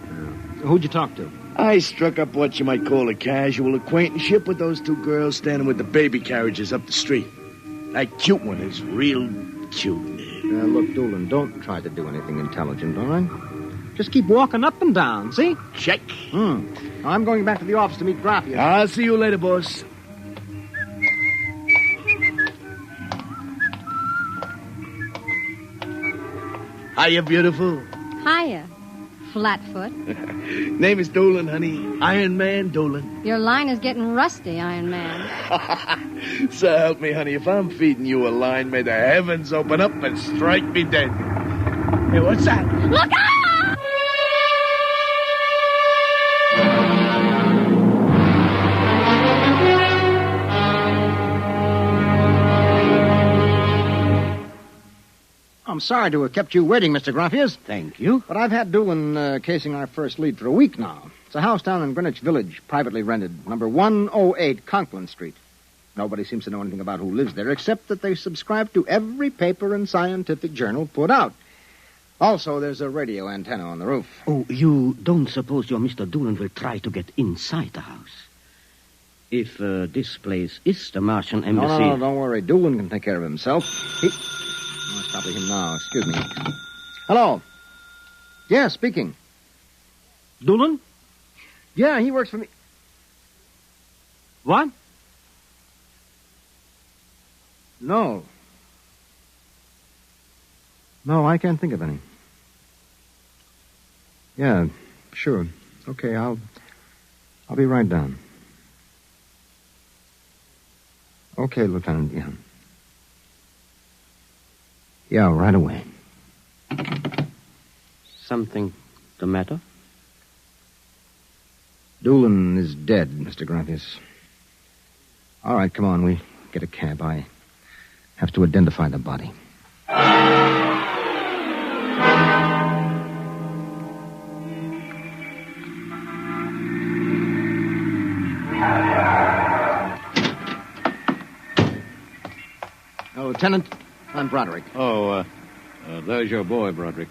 S7: Who'd you talk to?
S15: I struck up what you might call a casual acquaintanceship with those two girls standing with the baby carriages up the street. That cute one is real cute.
S7: Look, Doolin, don't try to do anything intelligent, all right? Just keep walking up and down, see?
S15: Check.
S7: I'm going back to the office to meet Graffius.
S15: I'll see you later, boss. Hiya, beautiful.
S18: Hiya.
S5: flatfoot.
S15: Name is Dolan, honey. Iron Man Dolan.
S5: Your line is getting rusty, Iron Man.
S15: So help me, honey. If I'm feeding you a line, may the heavens open up and strike me dead. Hey, what's that?
S5: Look out!
S7: I'm sorry to have kept you waiting, Mr. Graffius.
S17: Thank you.
S7: But I've had Doolin casing our first lead for a week now. It's a house down in Greenwich Village, privately rented, number 108 Conklin Street. Nobody seems to know anything about who lives there, except that they subscribe to every paper and scientific journal put out. Also, there's a radio antenna on the roof.
S17: Oh, you don't suppose your Mr. Doolin will try to get inside the house? If this place is the Martian embassy...
S7: No, don't worry. Doolin can take care of himself. It's probably him now. Excuse me. Hello. Yeah, speaking.
S17: Doolin?
S7: Yeah, he works for me.
S17: What?
S7: No. No, I can't think of any. Yeah, sure. Okay, I'll be right down. Okay, Lieutenant, yeah. Yeah, right away.
S17: Something the matter?
S7: Doolin is dead, Mr. Graffius. All right, come on, we get a cab. I have to identify the body. Lieutenant, I'm Broderick.
S18: There's your boy, Broderick.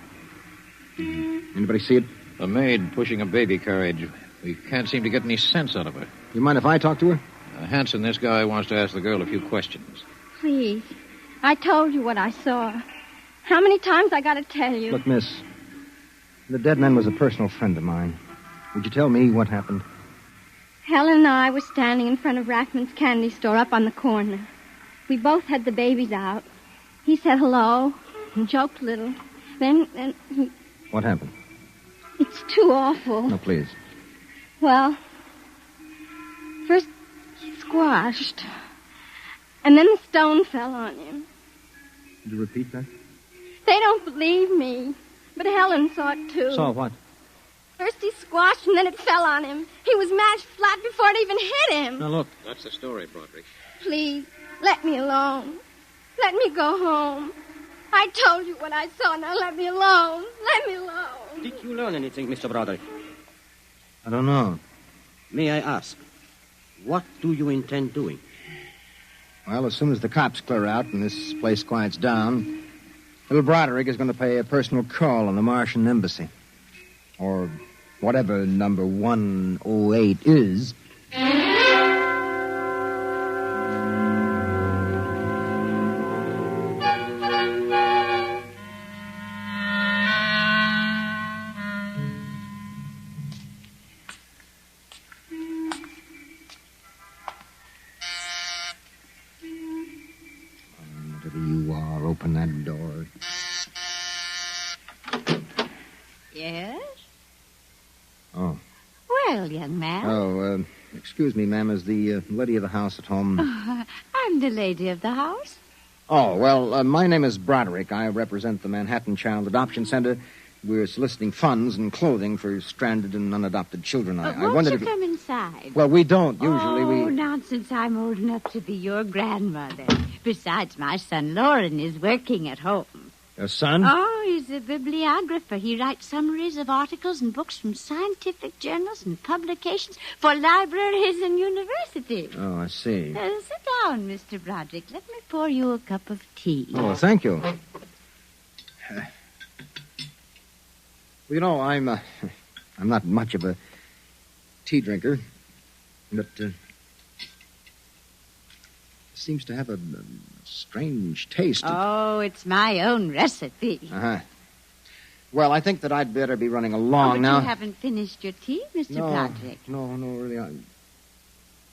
S7: Anybody see it?
S18: A maid pushing a baby carriage. We can't seem to get any sense out of her.
S7: You mind if I talk to her?
S18: Hanson, this guy wants to ask the girl a few questions.
S5: Please. I told you what I saw. How many times I got to tell you?
S7: Look, miss, the dead man was a personal friend of mine. Would you tell me what happened?
S5: Helen and I were standing in front of Rackman's candy store up on the corner. We both had the babies out. He said hello and joked a little. Then he...
S7: What happened?
S5: It's too awful.
S7: No, please.
S5: Well, first he squashed. And then the stone fell on him.
S7: Did you repeat that?
S5: They don't believe me. But Helen saw it, too.
S7: Saw what?
S5: First he squashed, and then it fell on him. He was mashed flat before it even hit him.
S7: Now, look.
S18: That's the story, Broderick.
S5: Please, let me alone. Let me go home. I told you what I saw. Now let me alone. Let me alone.
S17: Did you learn anything, Mr. Broderick?
S7: I don't know.
S17: May I ask, what do you intend doing?
S7: Well, as soon as the cops clear out and this place quiets down, little Broderick is going to pay a personal call on the Martian embassy. Or whatever number 108 is. Whatever you are, open that door.
S19: Yes?
S7: Oh.
S19: Well, young man.
S7: Oh, excuse me, ma'am. Is the lady of the house at home?
S19: I'm the lady of the house.
S7: Oh, well, my name is Broderick. I represent the Manhattan Child Adoption Center. We're soliciting funds and clothing for stranded and unadopted children. I
S19: Won't
S7: wondered
S19: you
S7: if...
S19: come inside?
S7: Well, we don't. Usually
S19: Oh,
S7: we...
S19: nonsense. I'm old enough to be your grandmother. Besides, my son Lauren is working at home.
S7: Your son?
S19: Oh, he's a bibliographer. He writes summaries of articles and books from scientific journals and publications for libraries and universities.
S7: Oh, I see.
S19: Sit down, Mr. Broderick. Let me pour you a cup of tea.
S7: Oh, thank you. Well, you know, I'm not much of a tea drinker, but it seems to have a strange taste.
S19: Oh, it's my own recipe.
S7: Uh-huh. Well, I think that I'd better be running along
S19: but
S7: now.
S19: You haven't finished your tea, Mr. Broderick.
S7: No, really.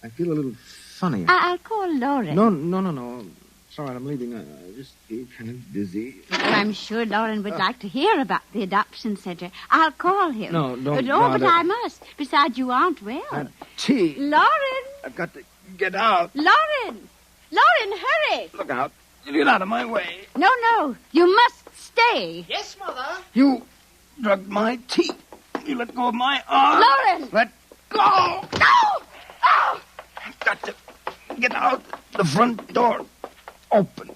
S7: I feel a little funny.
S19: I'll call Lauren.
S7: No. It's all right, I'm leaving. I just feel kind of dizzy.
S19: I'm sure Lauren would like to hear about the adoption center. I'll call him.
S7: No, don't
S19: Oh, but
S7: bother.
S19: I must. Besides, you aren't well.
S7: Tea.
S19: Lauren!
S15: I've got to get out.
S19: Lauren! Lauren, hurry!
S15: Look out. You get out of my way.
S19: No. You must stay.
S10: Yes, Mother.
S15: You drugged my tea. You let go of my arm.
S19: Lauren!
S15: Let go.
S19: No! Oh!
S15: I've got to get out the front door. Open.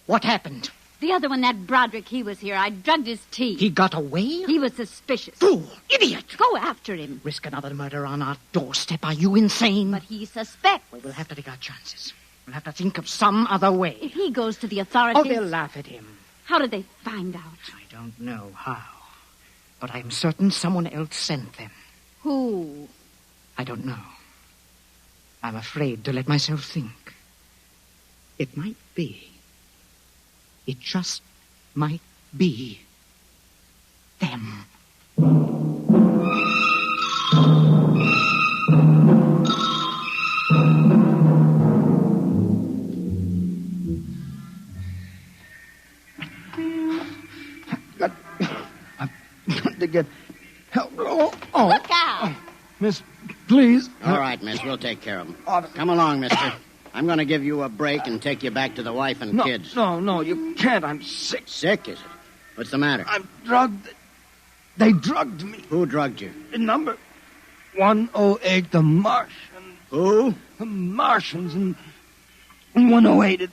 S10: What happened?
S19: The other one, that Broderick, he was here. I drugged his tea.
S10: He got away?
S19: He was suspicious.
S10: Fool! Idiot!
S19: Go after him.
S10: Risk another murder on our doorstep. Are you insane?
S19: But he suspects.
S10: We'll have to take our chances. We'll have to think of some other way.
S19: If he goes to the authorities...
S10: Oh, they'll laugh at him.
S19: How did they find out?
S10: I don't know how. But I'm certain someone else sent them.
S19: Who?
S10: I don't know. I'm afraid to let myself think. It might be. It just might be them.
S15: I've got to get help. Oh.
S19: Look out!
S15: Miss, please.
S14: All right, miss, we'll take care of them. Come along, mister. I'm going to give you a break and take you back to the wife and kids.
S15: No, you can't. I'm sick.
S14: Sick, is it? What's the matter?
S15: I'm drugged. They drugged me.
S14: Who drugged you?
S15: In number 108, the Martian.
S14: Who?
S15: The Martians in 108 at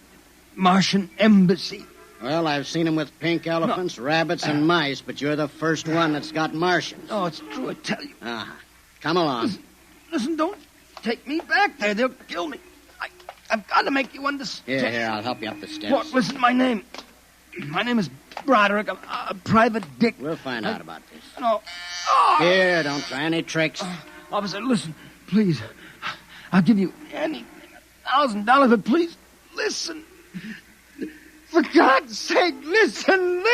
S15: Martian Embassy.
S14: Well, I've seen them with pink elephants, rabbits, and mice, but you're the first one that's got Martians.
S15: Oh, it's true, I tell you.
S14: Come along.
S15: Listen, don't take me back there. They'll kill me. I've got to make you understand.
S14: Here, I'll help you up the steps.
S15: What? Listen, my name is Broderick. I'm a private dick.
S14: We'll find out about this.
S15: No.
S14: Here, don't try any tricks.
S15: Officer, listen, please. I'll give you anything, $1,000, but please, listen. For God's sake, listen.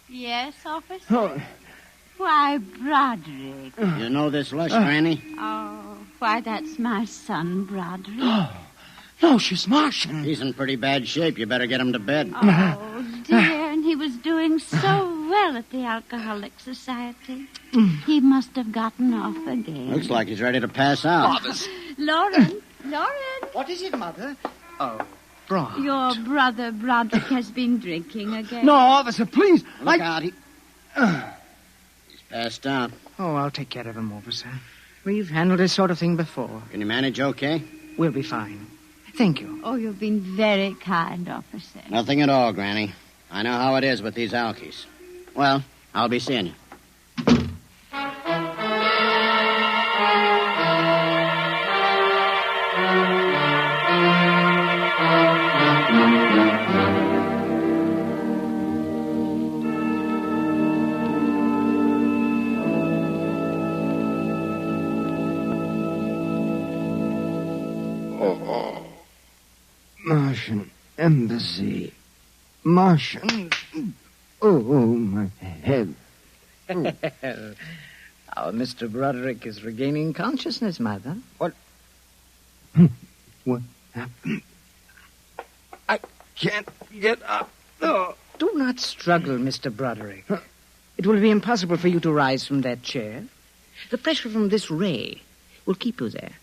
S19: Yes, officer?
S15: Oh.
S19: Why, Broderick.
S14: You know this lush, Granny?
S19: Oh, why, that's my son, Broderick.
S15: No, she's Martian.
S14: He's in pretty bad shape. You better get him to bed.
S19: Oh, dear, and he was doing so well at the Alcoholic Society. He must have gotten off again.
S14: Looks like he's ready to pass out.
S19: Lauren!
S10: What is it, Mother? Oh, Brod.
S19: Your brother Broderick has been drinking again.
S15: No, officer, please.
S14: Look out. He's passed out.
S10: Oh, I'll take care of him, officer. We've handled this sort of thing before.
S14: Can you manage okay?
S10: We'll be fine. Thank you.
S19: Oh, you've been very kind, officer.
S14: Nothing at all, Granny. I know how it is with these alkies. Well, I'll be seeing you.
S15: Martian Embassy. Martian. Oh, my head.
S10: Our Mr. Broderick is regaining consciousness, Mother.
S15: What happened? I can't get up. Oh.
S10: Do not struggle, Mr. Broderick. It will be impossible for you to rise from that chair. The pressure from this ray will keep you there.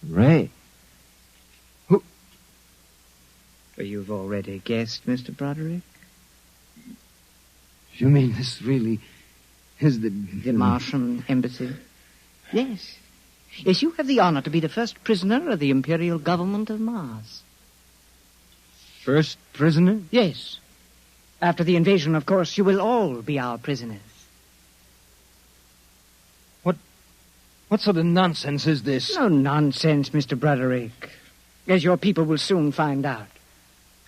S15: Ray?
S10: You've already guessed, Mr. Broderick.
S15: You mean this really is the
S10: Martian Embassy? Yes. Yes, you have the honor to be the first prisoner of the Imperial Government of Mars.
S15: First prisoner?
S10: Yes. After the invasion, of course, you will all be our prisoners.
S15: What sort of nonsense is this?
S10: No nonsense, Mr. Broderick. As your people will soon find out.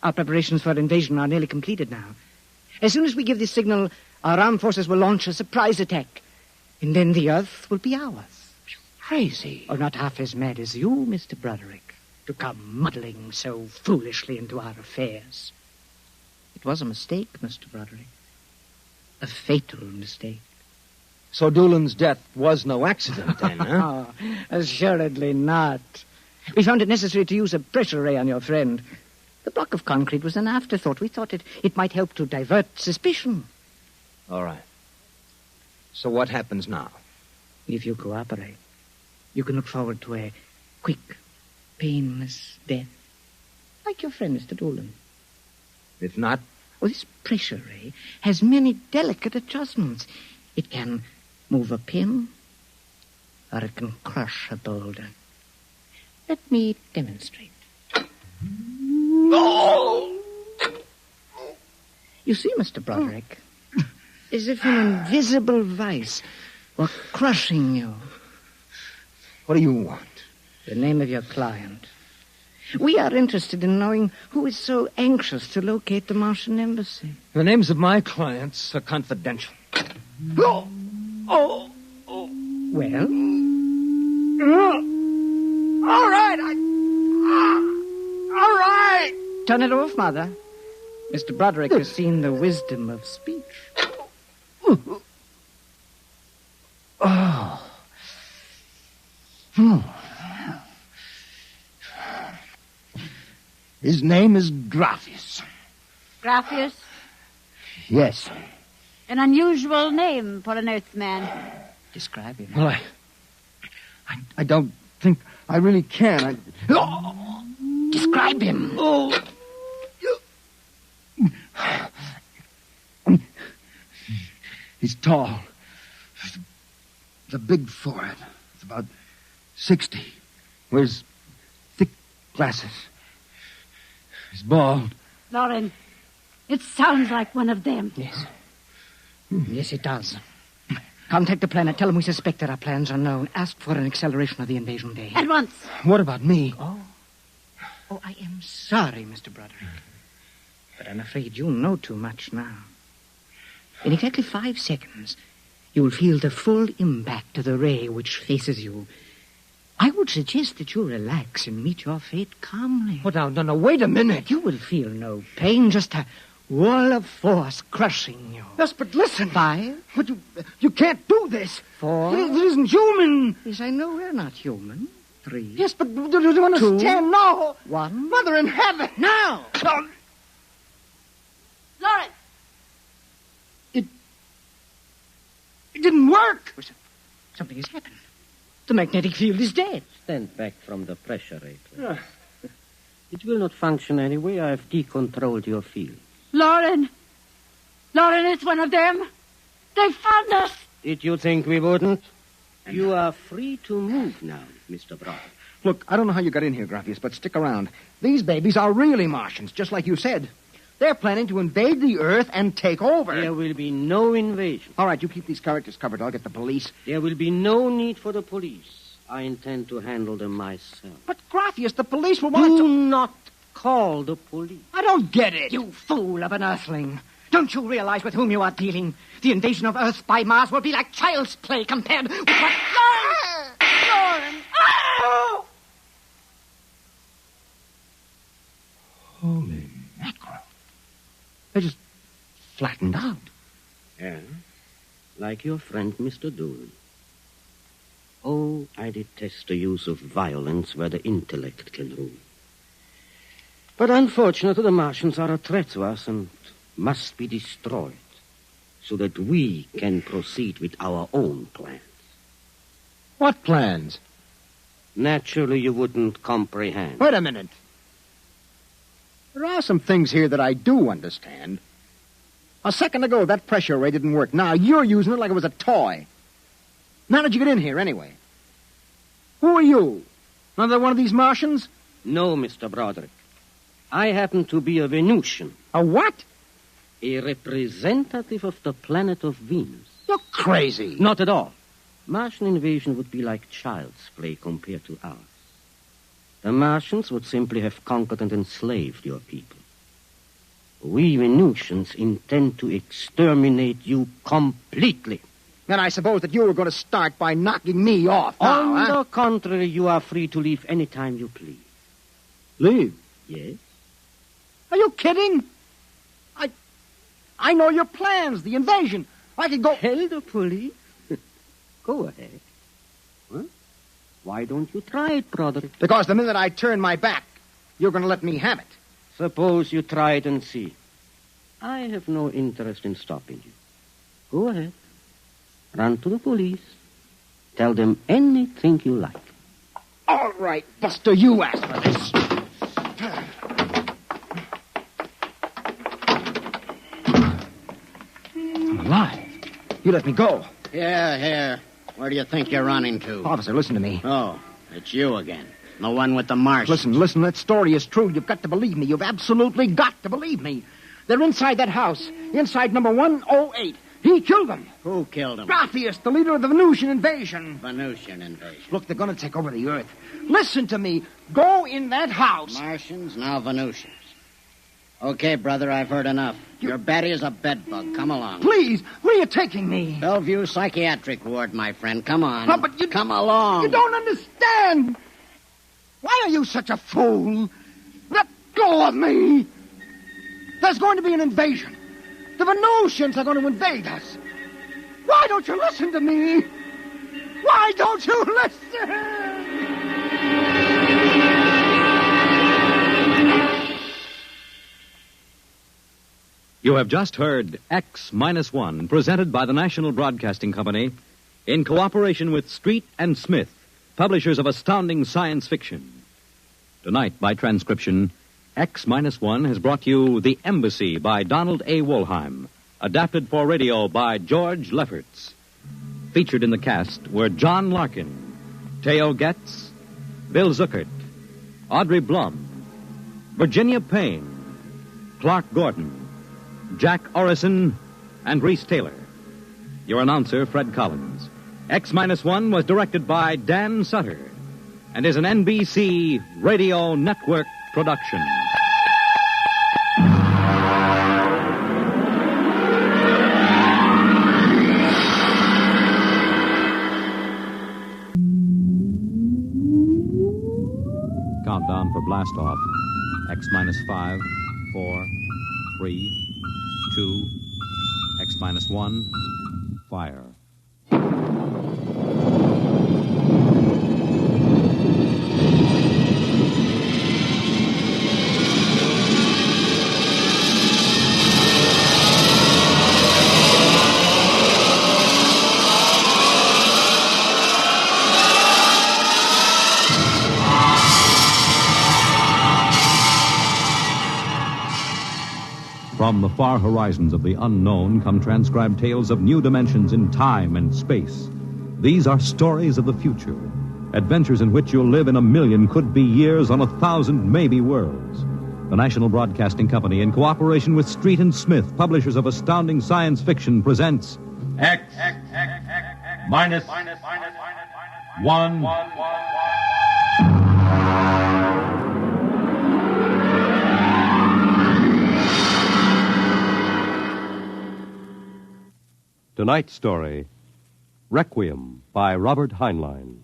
S10: Our preparations for invasion are nearly completed now. As soon as we give the signal, our armed forces will launch a surprise attack. And then the Earth will be ours.
S15: Crazy.
S10: Or not half as mad as you, Mr. Broderick, to come muddling so foolishly into our affairs. It was a mistake, Mr. Broderick. A fatal mistake.
S7: So Doolan's death was no accident, then, huh?
S10: Oh, assuredly not. We found it necessary to use a pressure ray on your friend. The block of concrete was an afterthought. We thought it might help to divert suspicion.
S7: All right. So what happens now?
S10: If you cooperate, you can look forward to a quick, painless death. Like your friend, Mr. Doolan.
S7: If not?
S10: Well, this pressure ray has many delicate adjustments. It can move a pin, or it can crush a boulder. Let me demonstrate.
S15: No!
S10: You see, Mr. Broderick, as if an invisible vice were crushing you.
S7: What do you want?
S10: The name of your client. We are interested in knowing who is so anxious to locate the Martian embassy.
S7: The names of my clients are confidential.
S10: Oh! Well?
S15: All right, all right!
S10: Turn it off, Mother. Mr. Broderick has seen the wisdom of speech.
S15: Oh. His name is Graphius.
S19: Graphius?
S15: Yes.
S19: An unusual name for an Earthman.
S10: Describe him.
S15: Well, I don't think I really can.
S10: Describe him.
S15: Oh. He's tall. The big forehead. It's about 60. Wears thick glasses. He's bald.
S19: Lauren, it sounds like one of them.
S10: Yes. Yes, it does. Contact the planet. Tell them we suspect that our plans are known. Ask for an acceleration of the invasion day.
S19: At once.
S15: What about me?
S10: Oh, I am sorry, Mr. Broderick. But I'm afraid you know too much now. In exactly 5 seconds, you will feel the full impact of the ray which faces you. I would suggest that you relax and meet your fate calmly.
S15: What now? No, wait a minute.
S10: You will feel no pain, just a wall of force crushing you.
S15: Yes, but listen.
S10: 5.
S15: But you can't do this.
S10: 4.
S15: It isn't human.
S10: Yes, I know we're not human. 3.
S15: Yes, but do you understand?
S10: 2,
S15: No.
S10: 1.
S15: Mother in heaven.
S10: Now.
S15: No.
S19: Lauren!
S15: It didn't work.
S10: Something has happened. The magnetic field is dead.
S17: Stand back from the pressure ray, please. It will not function anyway. I have decontrolled your field.
S19: Lauren! Lauren, it's one of them. They found us.
S17: Did you think we wouldn't? You are free to move now, Mr. Brown.
S7: Look, I don't know how you got in here, Graphius, but stick around. These babies are really Martians, just like you said. They're planning to invade the Earth and take over.
S17: There will be no invasion.
S7: All right, you keep these characters covered. I'll get the police.
S17: There will be no need for the police. I intend to handle them myself.
S7: But, Graphius, the police will want
S17: Do not call the police.
S7: I don't get it.
S10: You fool of an Earthling. Don't you realize with whom you are dealing? The invasion of Earth by Mars will be like child's play compared with what...
S19: Lauren! Oh!
S15: Holy mackerel.
S7: They just flattened out.
S17: Yeah, like your friend, Mr. Doolin. Oh, I detest the use of violence where the intellect can rule. But unfortunately, the Martians are a threat to us and must be destroyed so that we can proceed with our own plans.
S7: What plans?
S17: Naturally, you wouldn't comprehend.
S7: Wait a minute. There are some things here that I do understand. A second ago, that pressure ray didn't work. Now you're using it like it was a toy. How did you get in here, anyway? Who are you? Another one of these Martians?
S17: No, Mr. Broderick. I happen to be a Venusian.
S7: A what?
S17: A representative of the planet of Venus.
S7: You're crazy.
S17: Not at all. Martian invasion would be like child's play compared to ours. The Martians would simply have conquered and enslaved your people. We Venusians intend to exterminate you completely.
S7: Then I suppose that you were going to start by knocking me off.
S17: On the contrary, you are free to leave any time you please.
S7: Leave?
S17: Yes.
S7: Are you kidding? I know your plans, the invasion. I could go...
S17: Tell the police? Go ahead. Huh? Why don't you try it, brother?
S7: Because the minute I turn my back, you're going to let me have it.
S17: Suppose you try it and see. I have no interest in stopping you. Go ahead. Run to the police. Tell them anything you like.
S7: All right, Buster, you asked for this. I'm alive. You let me go.
S14: Here. Where do you think you're running to?
S7: Officer, listen to me.
S14: Oh, it's you again. The one with the Martians.
S7: Listen, that story is true. You've got to believe me. You've absolutely got to believe me. They're inside that house, inside number 108. He killed them.
S14: Who killed him?
S7: Graphius, the leader of the Venusian invasion.
S14: Venusian invasion.
S7: Look, they're going to take over the Earth. Listen to me. Go in that house.
S14: Martians, now Venusians. Okay, brother, I've heard enough. Your Betty is a bedbug. Come along.
S7: Please, where are you taking me?
S14: Bellevue Psychiatric Ward, my friend. Come on.
S7: No, but you...
S14: Come along.
S7: You don't understand. Why are you such a fool? Let go of me. There's going to be an invasion. The Venusians are going to invade us. Why don't you listen to me? Why don't you listen?
S2: You have just heard X-1, presented by the National Broadcasting Company in cooperation with Street and Smith, publishers of astounding science fiction. Tonight, by transcription, X-1 has brought you The Embassy by Donald A. Wollheim, adapted for radio by George Lefferts. Featured in the cast were John Larkin, Theo Getz, Bill Zuckert, Audrey Blum, Virginia Payne, Clark Gordon, Jack Orison, and Reese Taylor. Your announcer, Fred Collins. X-1 was directed by Dan Sutter and is an NBC Radio Network production. Countdown for blast off. X-5, 4, 3, 2, X-1, fire. From the far horizons of the unknown come transcribed tales of new dimensions in time and space. These are stories of the future, adventures in which you'll live in a million could-be years on 1,000 maybe worlds. The National Broadcasting Company, in cooperation with Street and Smith, publishers of astounding science fiction, presents
S8: X-1.
S9: Tonight's story, Requiem by Robert Heinlein.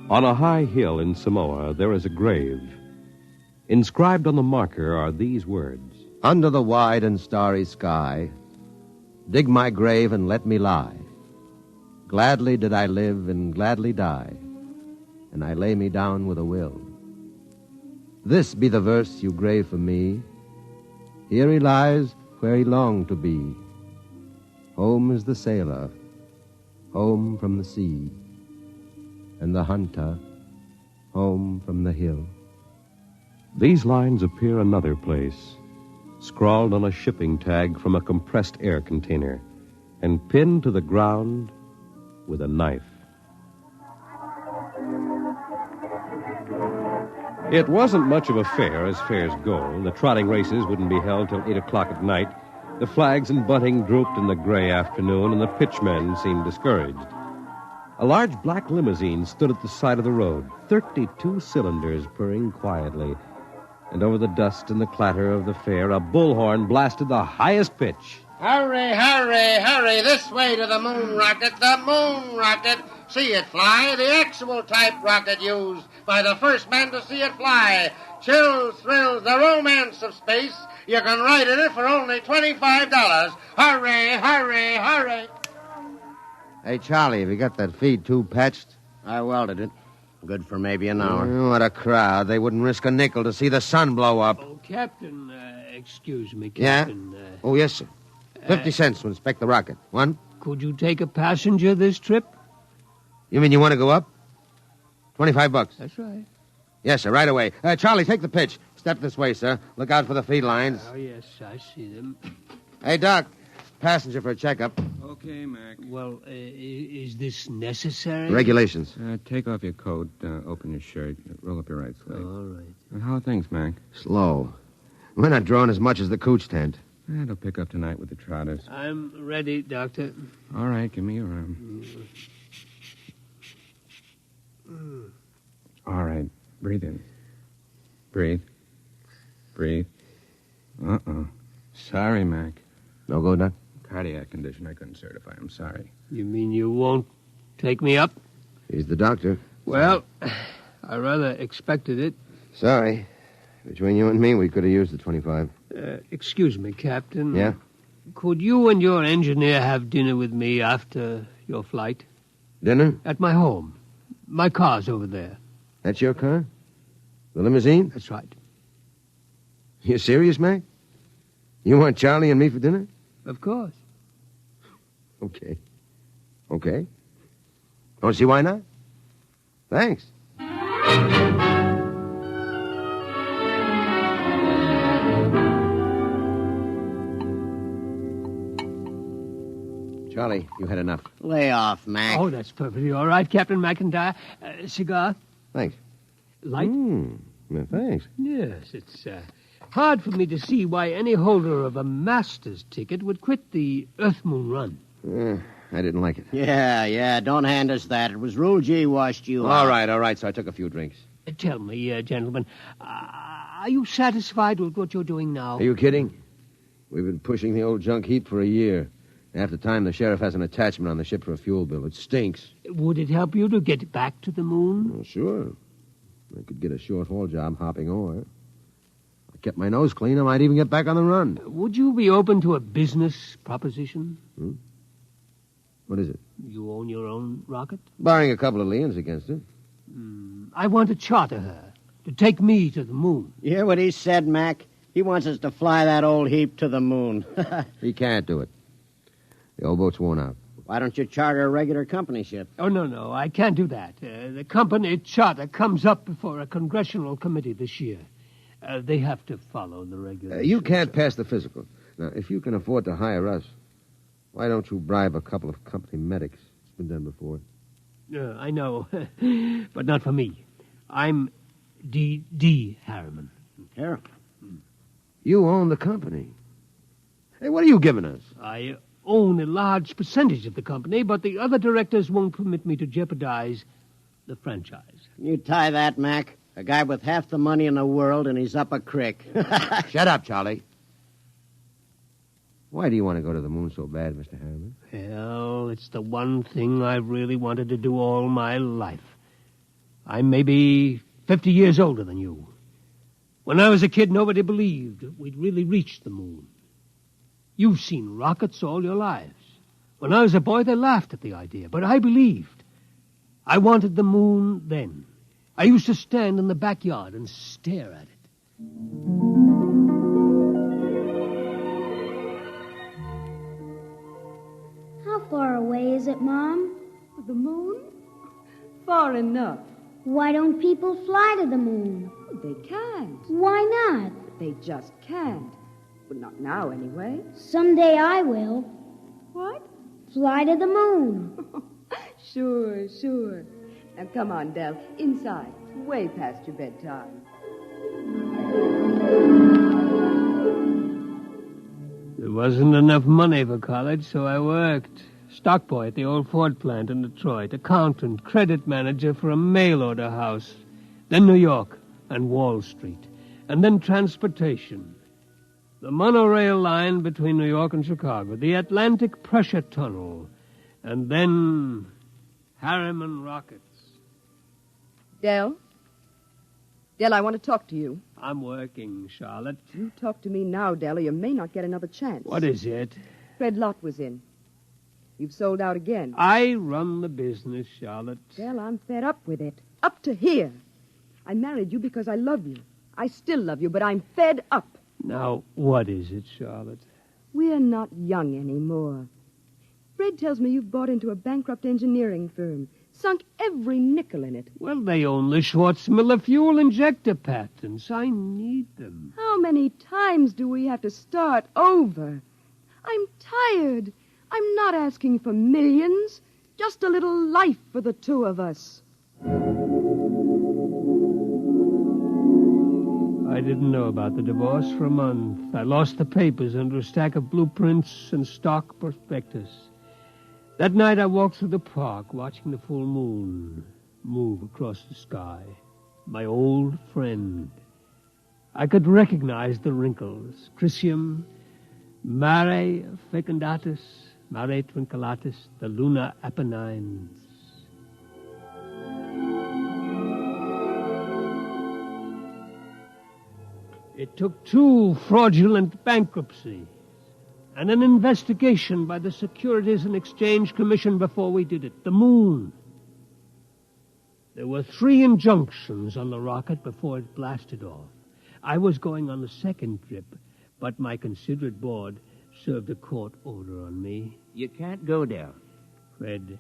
S9: On a high hill in Samoa, there is a grave. Inscribed on the marker are these words:
S4: Under the wide and starry sky, dig my grave and let me lie. Gladly did I live and gladly die, and I lay me down with a will. This be the verse you grave for me. Here he lies where he longed to be. Home is the sailor, home from the sea, and the hunter, home from the hill.
S9: These lines appear another place, scrawled on a shipping tag from a compressed air container, and pinned to the ground with a knife. It wasn't much of a fair, as fairs go. The trotting races wouldn't be held till 8 o'clock at night. The flags and bunting drooped in the gray afternoon, and the pitchmen seemed discouraged. A large black limousine stood at the side of the road, 32 cylinders purring quietly. And over the dust and the clatter of the fair, a bullhorn blasted the highest pitch.
S14: Hurry, hurry, hurry. This way to the moon rocket. The moon rocket. See it fly. The actual type rocket used by the first man to see it fly. Chills, thrills, the romance of space. You can ride in it for only $25. Hurry, hurry, hurry.
S4: Hey, Charlie, have you got that feed tube patched?
S14: I welded it. Good for maybe an hour.
S4: Oh, what a crowd. They wouldn't risk a nickel to see the sun blow up.
S12: Oh, Captain, excuse me,
S4: Yeah?
S12: Captain.
S4: Oh, yes, sir. 50 cents to inspect the rocket. One?
S12: Could you take a passenger this trip?
S4: You mean you want to go up? $25.
S12: That's right.
S4: Yes, sir, right away. Charlie, take the pitch. Step this way, sir. Look out for the feed lines.
S12: Oh, yes, I see them.
S4: Hey, Doc. Passenger for a checkup.
S8: Okay, Mac.
S12: Well, is this necessary?
S4: Regulations.
S8: Take off your coat, open your shirt, roll up your right sleeve.
S12: All right.
S8: How are things, Mac?
S4: Slow. We're not drawing as much as the cooch tent.
S8: It'll pick up tonight with the trotters.
S12: I'm ready, Doctor.
S8: All right, give me your arm. All right, breathe in. Breathe. Breathe. Uh-oh. Sorry, Mac.
S4: No go, Doc?
S8: Cardiac condition I couldn't certify. I'm sorry.
S12: You mean you won't take me up?
S4: He's the doctor.
S12: Well, I rather expected it.
S4: Sorry. Between you and me, we could have used the 25.
S12: Excuse me, Captain.
S4: Yeah?
S12: Could you and your engineer have dinner with me after your flight?
S4: Dinner?
S12: At my home. My car's over there.
S4: That's your car? The limousine?
S12: That's right.
S4: You serious, Mac? You want Charlie and me for dinner?
S12: Of course.
S4: Okay. Okay. Don't see why not? Thanks. Charlie, you had enough.
S14: Lay off, Mac.
S12: Oh, that's perfectly all right, Captain McIntyre. Cigar?
S4: Thanks.
S12: Light?
S4: Well, thanks.
S12: Yes, it's hard for me to see why any holder of a master's ticket would quit the Earth-Moon run.
S4: I didn't like it.
S14: Yeah, don't hand us that. It was Rule G washed you out.
S4: All right, so I took a few drinks.
S12: Tell me, gentlemen, are you satisfied with what you're doing now?
S4: Are you kidding? We've been pushing the old junk heap for a year. Half the time, the sheriff has an attachment on the ship for a fuel bill. It stinks.
S12: Would it help you to get back to the moon?
S4: Well, sure. I could get a short-haul job hopping ore. I kept my nose clean. I might even get back on the run.
S12: Would you be open to a business proposition?
S4: What is it?
S12: You own your own rocket?
S4: Barring a couple of liens against it.
S12: I want to charter her to take me to the moon.
S14: You hear what he said, Mac? He wants us to fly that old heap to the moon.
S4: He can't do it. The old boat's worn out.
S14: Why don't you charter a regular company ship?
S12: Oh, no, I can't do that. The company charter comes up before a congressional committee this year. They have to follow the regulations.
S4: You can't pass the physical. Now, if you can afford to hire us, why don't you bribe a couple of company medics? It's been done before.
S12: I know, but not for me. I'm D. Harriman.
S14: Harriman?
S4: You own the company. Hey, what are you giving us?
S12: I own a large percentage of the company, but the other directors won't permit me to jeopardize the franchise.
S14: You tie that, Mac. A guy with half the money in the world, and he's up a creek.
S4: Shut up, Charlie. Why do you want to go to the moon so bad, Mr. Harriman?
S12: Well, it's the one thing I've really wanted to do all my life. I'm maybe 50 years older than you. When I was a kid, nobody believed we'd really reached the moon. You've seen rockets all your lives. When I was a boy, they laughed at the idea, but I believed. I wanted the moon then. I used to stand in the backyard and stare at it.
S16: How far away is it, Mom?
S21: The moon? Far enough.
S16: Why don't people fly to the moon?
S21: They can't.
S16: Why not?
S21: They just can't. But not now, anyway.
S16: Someday I will.
S21: What?
S16: Fly to the moon.
S21: Sure. Now, come on, Del. Inside. Way past your bedtime.
S12: There wasn't enough money for college, so I worked. Stockboy at the old Ford plant in Detroit. Accountant, credit manager for a mail order house. Then New York and Wall Street. And then transportation. The monorail line between New York and Chicago, the Atlantic Pressure Tunnel, and then Harriman rockets.
S21: Dell? Dell, I want to talk to you.
S12: I'm working, Charlotte.
S21: You talk to me now, Dell, or you may not get another chance.
S12: What is it?
S21: Fred Lott was in. You've sold out again.
S12: I run the business, Charlotte.
S21: Dell, I'm fed up with it. Up to here. I married you because I love you. I still love you, but I'm fed up.
S12: Now, what is it, Charlotte?
S21: We're not young anymore. Fred tells me you've bought into a bankrupt engineering firm, sunk every nickel in it.
S12: Well, they own the Schwarzmiller fuel injector patents. I need them.
S21: How many times do we have to start over? I'm tired. I'm not asking for millions, just a little life for the two of us.
S12: I didn't know about the divorce for a month. I lost the papers under a stack of blueprints and stock prospectus. That night I walked through the park, watching the full moon move across the sky. My old friend. I could recognize the wrinkles. Chrysium, Mare fecundatus, Mare twinkulatus, the lunar Apennines. It took 2 fraudulent bankruptcies and an investigation by the Securities and Exchange Commission before we did it. The moon. There were 3 injunctions on the rocket before it blasted off. I was going on the second trip, but my considerate board served a court order on me.
S3: You can't go there.
S12: Fred,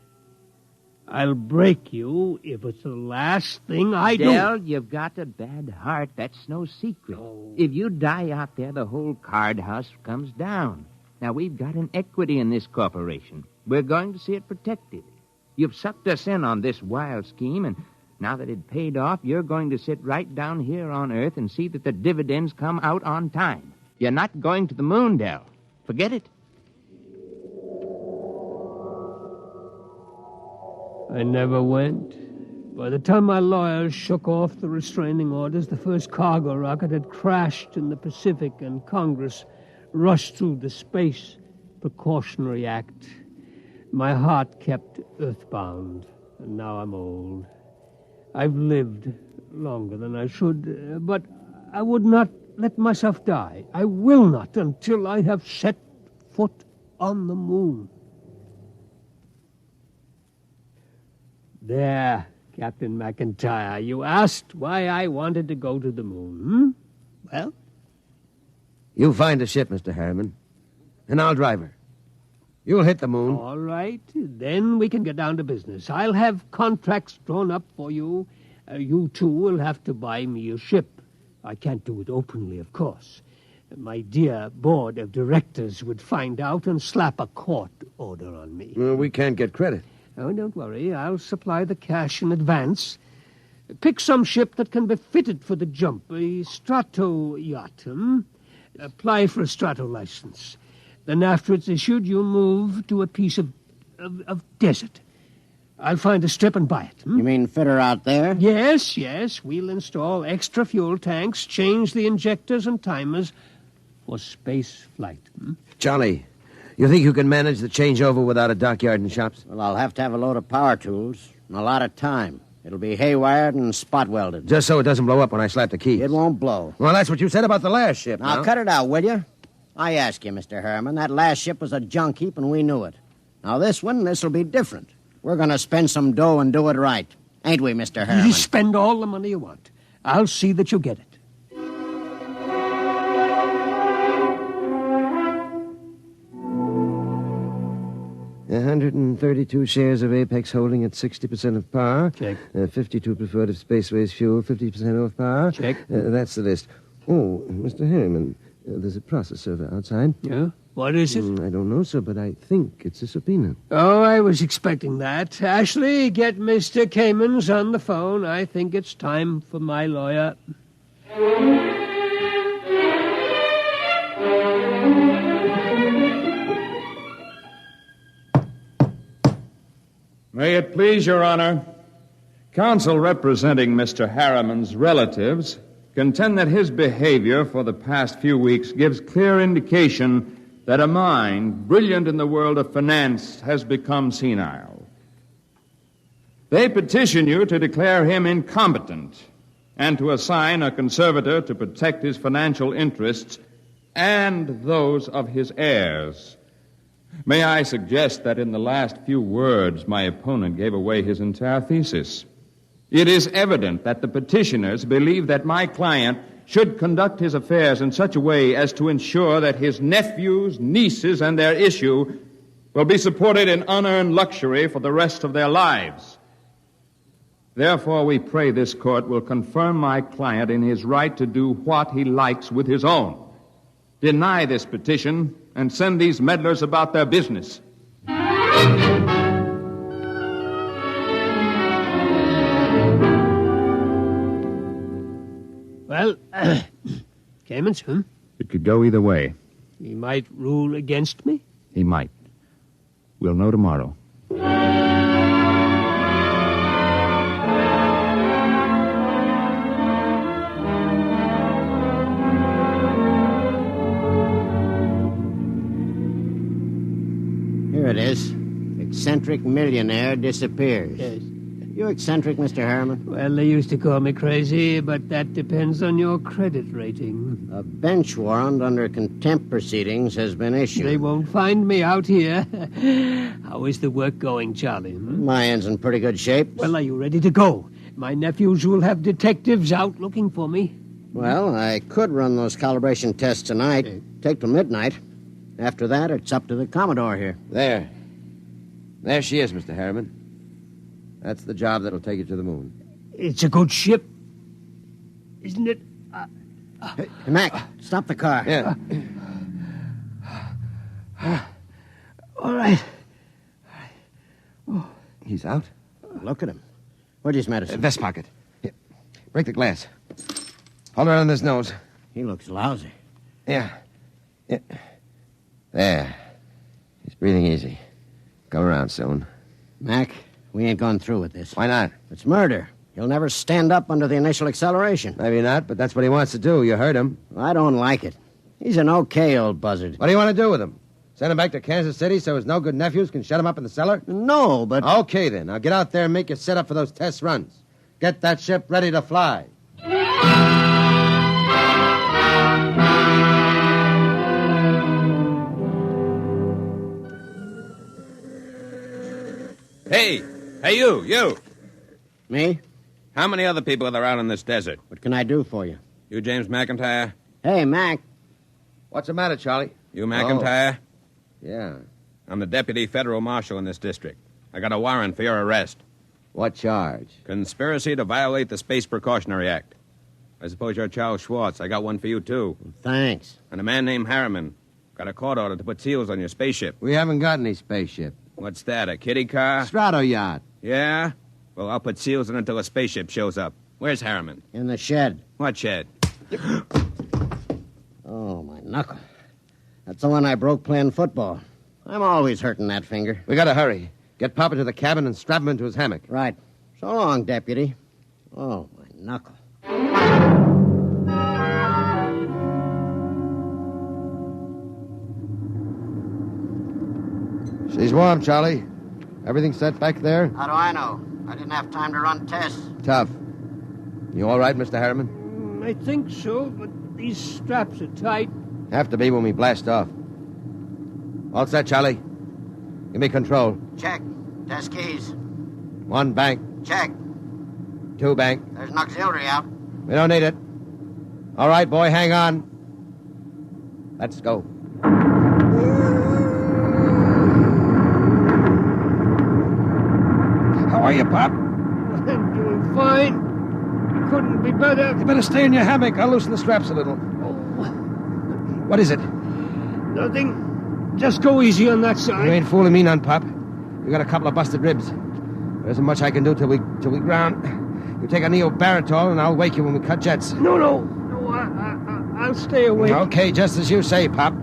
S12: I'll break you if it's the last thing I do.
S3: Dell, you've got a bad heart. That's no secret.
S12: Oh.
S3: If you die out there, the whole card house comes down. Now, we've got an equity in this corporation. We're going to see it protected. You've sucked us in on this wild scheme, and now that it paid off, you're going to sit right down here on Earth and see that the dividends come out on time. You're not going to the moon, Dell. Forget it.
S12: I never went. By the time my lawyers shook off the restraining orders, the first cargo rocket had crashed in the Pacific, and Congress rushed through the Space Precautionary Act. My heart kept earthbound, and now I'm old. I've lived longer than I should, but I would not let myself die. I will not until I have set foot on the moon. There, Captain McIntyre, you asked why I wanted to go to the moon, Well?
S4: You find a ship, Mr. Harriman, and I'll drive her. You'll hit the moon.
S12: All right, then we can get down to business. I'll have contracts drawn up for you. You, too, will have to buy me a ship. I can't do it openly, of course. My dear board of directors would find out and slap a court order on me.
S4: Well, we can't get credit.
S12: Oh, don't worry. I'll supply the cash in advance. Pick some ship that can be fitted for the jump. A strato yacht, Apply for a strato license. Then after it's issued, you move to a piece of desert. I'll find a strip and buy it.
S17: You mean fit her out there?
S12: Yes. We'll install extra fuel tanks, change the injectors and timers for space flight.
S4: Johnny, you think you can manage the changeover without a dockyard and shops?
S17: Well, I'll have to have a load of power tools and a lot of time. It'll be haywired and spot welded.
S4: Just so it doesn't blow up when I slap the keys.
S17: It won't blow.
S4: Well, that's what you said about the last ship.
S17: Now, cut it out, will you? I ask you, Mr. Harriman, that last ship was a junk heap and we knew it. Now, this'll be different. We're going to spend some dough and do it right. Ain't we, Mr. Harriman?
S12: You spend all the money you want. I'll see that you get it.
S4: $132 shares of Apex Holding at 60% of par.
S12: Check.
S4: 52 preferred of Spaceways Fuel, 50% off par.
S12: Check.
S4: That's the list. Oh, Mr. Harriman, there's a process server outside.
S12: Yeah? What is it?
S4: I don't know, sir, but I think it's a subpoena.
S12: Oh, I was expecting that. Ashley, get Mr. Kamens on the phone. I think it's time for my lawyer.
S1: May it please Your Honor, counsel representing Mr. Harriman's relatives
S6: contend that his behavior for the past few weeks gives clear indication that a mind brilliant in the world of finance has become senile. They petition you to declare him incompetent and to assign a conservator to protect his financial interests and those of his heirs. May I suggest that in the last few words, my opponent gave away his entire thesis. It is evident that the petitioners believe that my client should conduct his affairs in such a way as to ensure that his nephews, nieces, and their issue will be supported in unearned luxury for the rest of their lives. Therefore, we pray this court will confirm my client in his right to do what he likes with his own. Deny this petition and send these meddlers about their business.
S12: Well, Clemens,
S8: It could go either way.
S12: He might rule against me?
S8: He might. We'll know tomorrow.
S17: Here it is. Eccentric millionaire disappears.
S12: Yes.
S17: You eccentric, Mr. Harriman?
S12: Well, they used to call me crazy, but that depends on your credit rating.
S17: A bench warrant under contempt proceedings has been issued.
S12: They won't find me out here. How is the work going, Charlie?
S17: My end's in pretty good shape.
S12: Well, are you ready to go? My nephews will have detectives out looking for me.
S17: Well, I could run those calibration tests tonight. Take till midnight. After that, it's up to the Commodore here.
S4: There. There she is, Mr. Harriman. That's the job that'll take you to the moon.
S12: It's a good ship, isn't it?
S17: Hey, Mac, stop the car.
S4: Yeah.
S12: All right.
S4: Oh. He's out?
S17: Look at him. Where's his medicine?
S4: Vest pocket. Here. Break the glass. Hold it on his nose.
S17: He looks lousy.
S4: Yeah. There. He's breathing easy. Come around soon.
S17: Mac, we ain't going through with this.
S4: Why not?
S17: It's murder. He'll never stand up under the initial acceleration.
S4: Maybe not, but that's what he wants to do. You heard him.
S17: I don't like it. He's an okay old buzzard.
S4: What do you want to do with him? Send him back to Kansas City so his no-good nephews can shut him up in the cellar?
S17: No, but...
S4: Okay, then. Now get out there and make your setup for those test runs. Get that ship ready to fly.
S9: Hey, you.
S17: Me?
S9: How many other people are there out in this desert?
S17: What can I do for you?
S9: You James McIntyre?
S17: Hey, Mac.
S4: What's the matter, Charlie?
S9: You McIntyre?
S4: Oh. Yeah.
S9: I'm the deputy federal marshal in this district. I got a warrant for your arrest.
S4: What charge?
S9: Conspiracy to violate the Space Precautionary Act. I suppose you're Charles Schwartz. I got one for you, too.
S17: Thanks.
S9: And a man named Harriman. Got a court order to put seals on your spaceship.
S4: We haven't got any spaceship.
S9: What's that, a kiddie car?
S4: Strato yacht.
S9: Yeah? Well, I'll put seals on it until a spaceship shows up. Where's Harriman?
S17: In the shed.
S9: What shed?
S17: Oh, my knuckle. That's the one I broke playing football. I'm always hurting that finger.
S4: We gotta hurry. Get Papa to the cabin and strap him into his hammock.
S17: Right. So long, deputy. Oh, my knuckle.
S4: She's warm, Charlie. Everything set back there?
S17: How do I know? I didn't have time to run tests.
S4: Tough. You all right, Mr. Harriman?
S12: I think so, but these straps are tight.
S4: Have to be when we blast off. All set, Charlie. Give me control.
S17: Check. Test keys.
S4: 1 bank.
S17: Check.
S4: 2 bank.
S17: There's an auxiliary out.
S4: We don't need it. All right, boy, hang on. Let's go.
S15: How are you, Pop?
S12: I'm doing fine. Couldn't be better.
S15: You better stay in your hammock. I'll loosen the straps a little. What is it?
S12: Nothing. Just go easy on that side.
S15: You ain't fooling me none, Pop. You got a couple of busted ribs. There isn't much I can do till we ground. You take a neobaritol and I'll wake you when we cut jets.
S12: No, I'll stay awake.
S15: Okay, just as you say, Pop.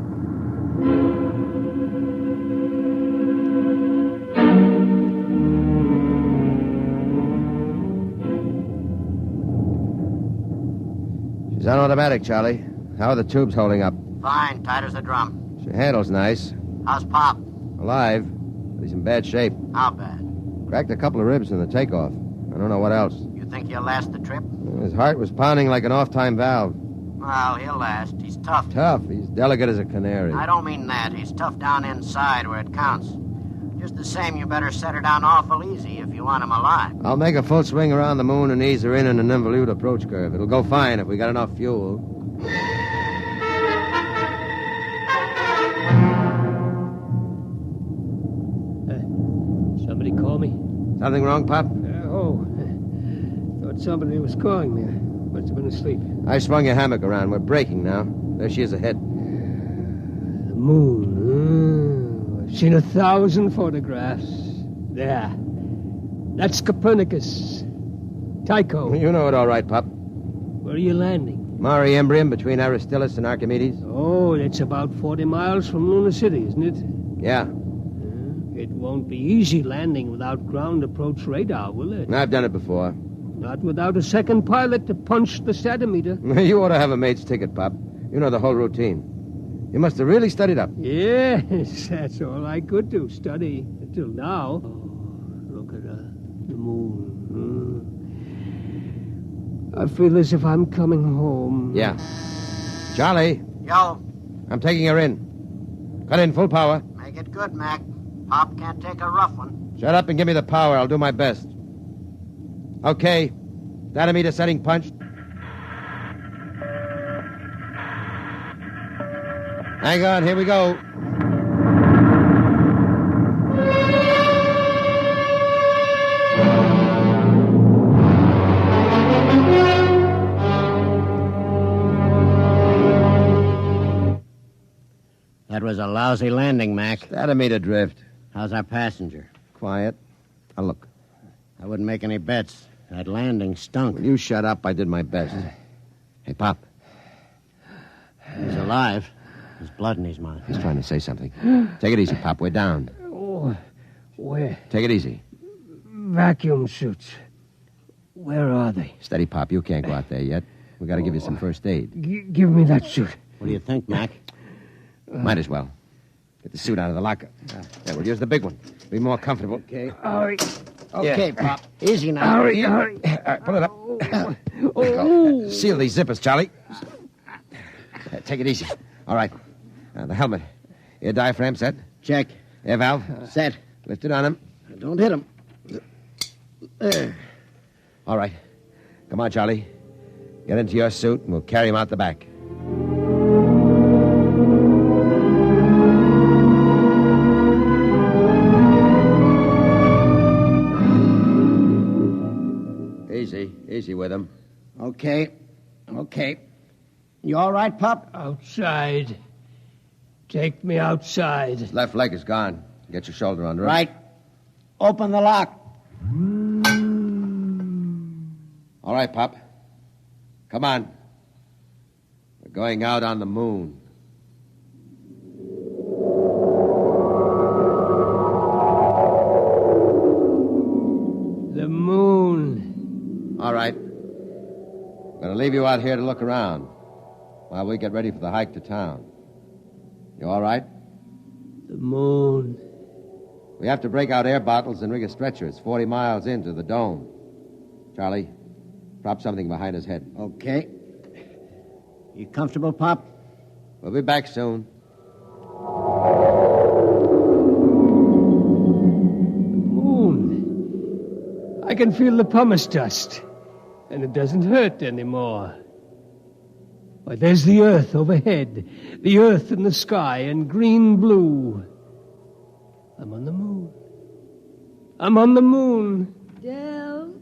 S4: She's on automatic, Charlie. How are the tubes holding up?
S14: Fine, tight as a drum.
S4: She handles nice.
S14: How's Pop?
S4: Alive, but he's in bad shape.
S14: How bad?
S4: Cracked a couple of ribs in the takeoff. I don't know what else.
S14: You think he'll last the trip?
S4: His heart was pounding like an off-time valve.
S14: Well, he'll last. He's tough.
S4: Tough. He's delicate as a canary.
S14: I don't mean that. He's tough down inside where it counts. Just the same, you better set her down awful easy if you want him alive.
S4: I'll make a full swing around the moon and ease her in an involute approach curve. It'll go fine if we got enough fuel.
S12: Somebody call me?
S4: Something wrong, Pop?
S12: Thought somebody was calling me. Must have been asleep.
S4: I swung your hammock around. We're breaking now. There she is ahead.
S12: The moon. I've seen 1,000 photographs. There. That's Copernicus. Tycho.
S4: You know it all right, Pop.
S12: Where are you landing?
S4: Mare Imbrium between Aristillus and Archimedes.
S12: Oh, that's about 40 miles from Luna City, isn't it?
S4: Yeah.
S12: It won't be easy landing without ground approach radar, will it?
S4: I've done it before.
S12: Not without a second pilot to punch the statometer.
S4: You ought to have a mate's ticket, Pop. You know the whole routine. You must have really studied up.
S12: Yes, that's all I could do, study, until now. Oh, look at the moon. I feel as if I'm coming home.
S4: Yeah. Charlie.
S14: Yo.
S4: I'm taking her in. Cut in full power.
S14: Make it good, Mac. Pop can't take a rough one.
S4: Shut up and give me the power. I'll do my best. Okay. Dynamite setting punched. Hang on, here we go.
S14: That was a lousy landing, Mac.
S4: Dynamite adrift.
S14: How's our passenger?
S4: Quiet. Now look.
S14: I wouldn't make any bets. That landing stunk.
S4: Will you shut up? I did my best. Hey, Pop.
S14: He's alive. There's blood in his mouth.
S4: He's trying to say something. Take it easy, Pop. We're down.
S12: Oh, where?
S4: Take it easy.
S12: Vacuum suits. Where are they?
S4: Steady, Pop. You can't go out there yet. We got to give you some first aid.
S12: Give me that suit.
S14: What do you think, Mac?
S4: Might as well. Get the suit out of the locker. Yeah, we'll use the big one. Be more comfortable.
S14: Okay.
S12: Hurry.
S14: Okay,
S4: Yeah.
S14: Pop. Easy now.
S12: Hurry.
S4: All right, pull it up. Go. Seal these zippers, Charlie. Take it easy. All right. The helmet. Air diaphragm set.
S14: Check.
S4: Air valve.
S14: Set.
S4: Lift it on him.
S14: Don't hit him. There.
S4: All right. Come on, Charlie. Get into your suit, and we'll carry him out the back. Easy with him.
S14: Okay. You all right, Pop?
S12: Outside. Take me outside.
S4: His left leg is gone. Get your shoulder under him.
S14: Right. Open the lock.
S4: All right, Pop. Come on. We're going out on the moon.
S12: The moon.
S4: All right. I'm going to leave you out here to look around while we get ready for the hike to town. You all right?
S12: The moon.
S4: We have to break out air bottles and rig a stretcher. It's 40 miles into the dome. Charlie, prop something behind his head.
S14: Okay. You comfortable, Pop?
S4: We'll be back soon.
S12: Moon. I can feel the pumice dust, and it doesn't hurt anymore. Why, there's the earth overhead, the earth in the sky, and green-blue. I'm on the moon. I'm on the moon.
S21: Del?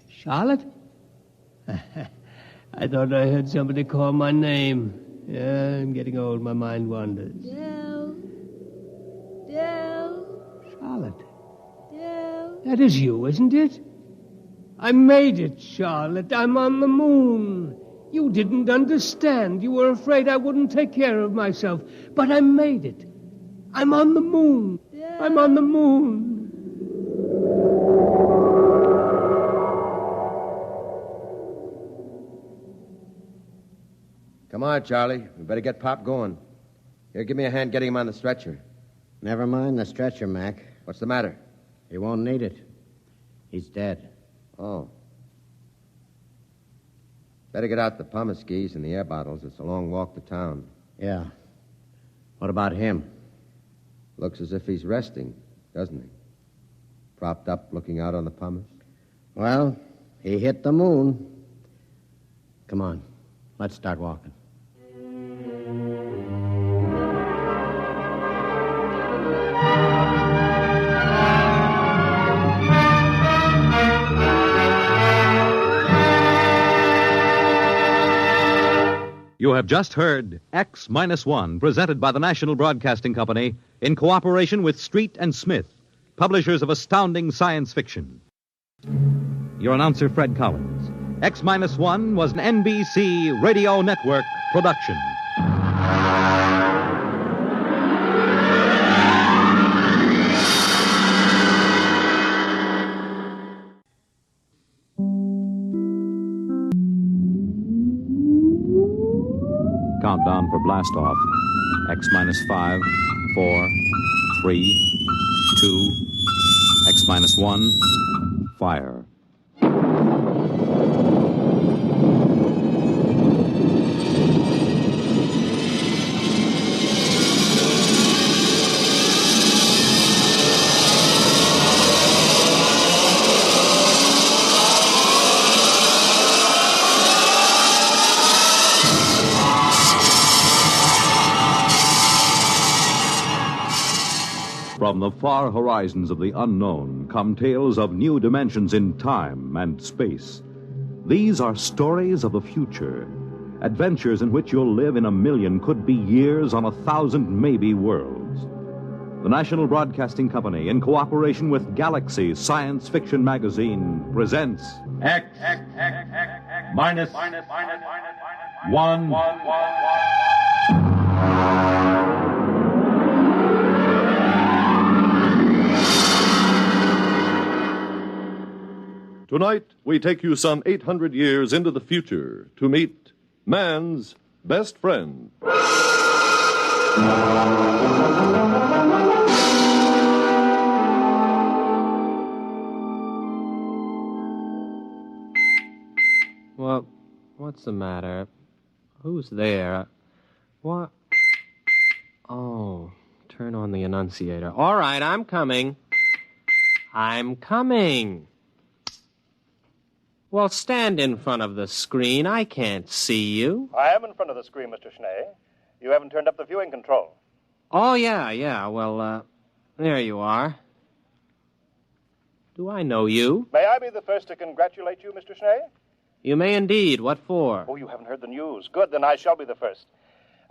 S12: Charlotte? I thought I heard somebody call my name. Yeah, I'm getting old. My mind wanders.
S21: Del?
S12: Charlotte.
S21: Del?
S12: That is you, isn't it? I made it, Charlotte. I'm on the moon. You didn't understand. You were afraid I wouldn't take care of myself. But I made it. I'm on the moon. I'm on the moon.
S4: on, Charlie. We better get Pop going. Here, give me a hand getting him on the stretcher.
S17: Never mind the stretcher, Mac.
S4: What's the matter?
S17: He won't need it. He's dead.
S4: Oh. Better get out the pumice skis and the air bottles. It's a long walk to town.
S17: Yeah. What about him?
S4: Looks as if he's resting, doesn't he? Propped up, looking out on the pumice.
S17: Well, he hit the moon. Come on. Let's start walking.
S2: You have just heard X-1, presented by the National Broadcasting Company in cooperation with Street and Smith, publishers of astounding science fiction. Your announcer, Fred Collins. X-1 was an NBC Radio Network production. Countdown for blast off. X-5, 4, 3, 2, X-1, fire. From the far horizons of the unknown come tales of new dimensions in time and space. These are stories of the future, adventures in which you'll live in a million, could be years, on 1,000 maybe worlds. The National Broadcasting Company, in cooperation with Galaxy Science Fiction Magazine, presents X-1.
S20: Tonight, we take you some 800 years into the future to meet man's best friend.
S22: Well, what's the matter? Who's there? What? Oh, turn on the annunciator. All right, I'm coming. I'm coming. Well, stand in front of the screen. I can't see you.
S23: I am in front of the screen, Mr. Schnee. You haven't turned up the viewing control.
S22: Oh, yeah. Well, there you are. Do I know you?
S23: May I be the first to congratulate you, Mr. Schnee?
S22: You may indeed. What for?
S23: Oh, you haven't heard the news. Good, then I shall be the first.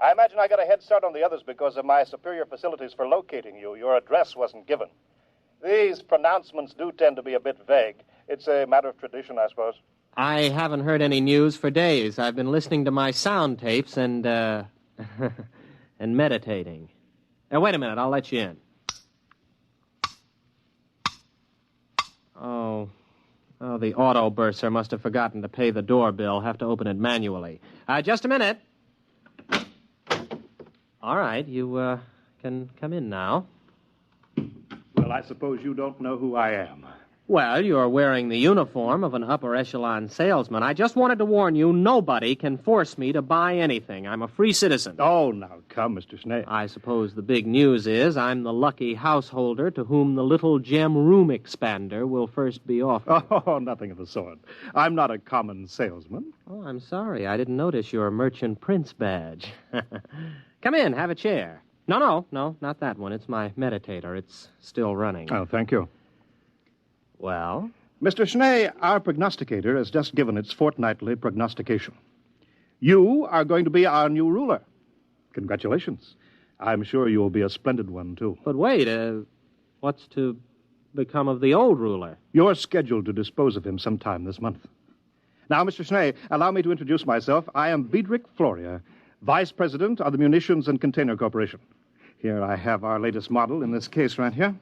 S23: I imagine I got a head start on the others because of my superior facilities for locating you. Your address wasn't given. These pronouncements do tend to be a bit vague. It's a matter of tradition, I suppose.
S22: I haven't heard any news for days. I've been listening to my sound tapes and, and meditating. Now, wait a minute. I'll let you in. Oh, the auto bursar must have forgotten to pay the doorbell. Have to open it manually. Just a minute. All right, you, can come in now.
S23: Well, I suppose you don't know who I am.
S22: Well, you're wearing the uniform of an upper echelon salesman. I just wanted to warn you, nobody can force me to buy anything. I'm a free citizen.
S23: Oh, now, come, Mr. Schnee.
S22: I suppose the big news is I'm the lucky householder to whom the little gem room expander will first be offered.
S23: Oh, nothing of the sort. I'm not a common salesman.
S22: Oh, I'm sorry. I didn't notice your merchant prince badge. Come in, have a chair. No, not that one. It's my meditator. It's still running.
S23: Oh, thank you.
S22: Well?
S23: Mr. Schnee, our prognosticator has just given its fortnightly prognostication. You are going to be our new ruler. Congratulations. I'm sure you'll be a splendid one, too.
S22: But wait, what's to become of the old ruler?
S23: You're scheduled to dispose of him sometime this month. Now, Mr. Schnee, allow me to introduce myself. I am Biedrich Floria, Vice President of the Munitions and Container Corporation. Here I have our latest model in this case right here.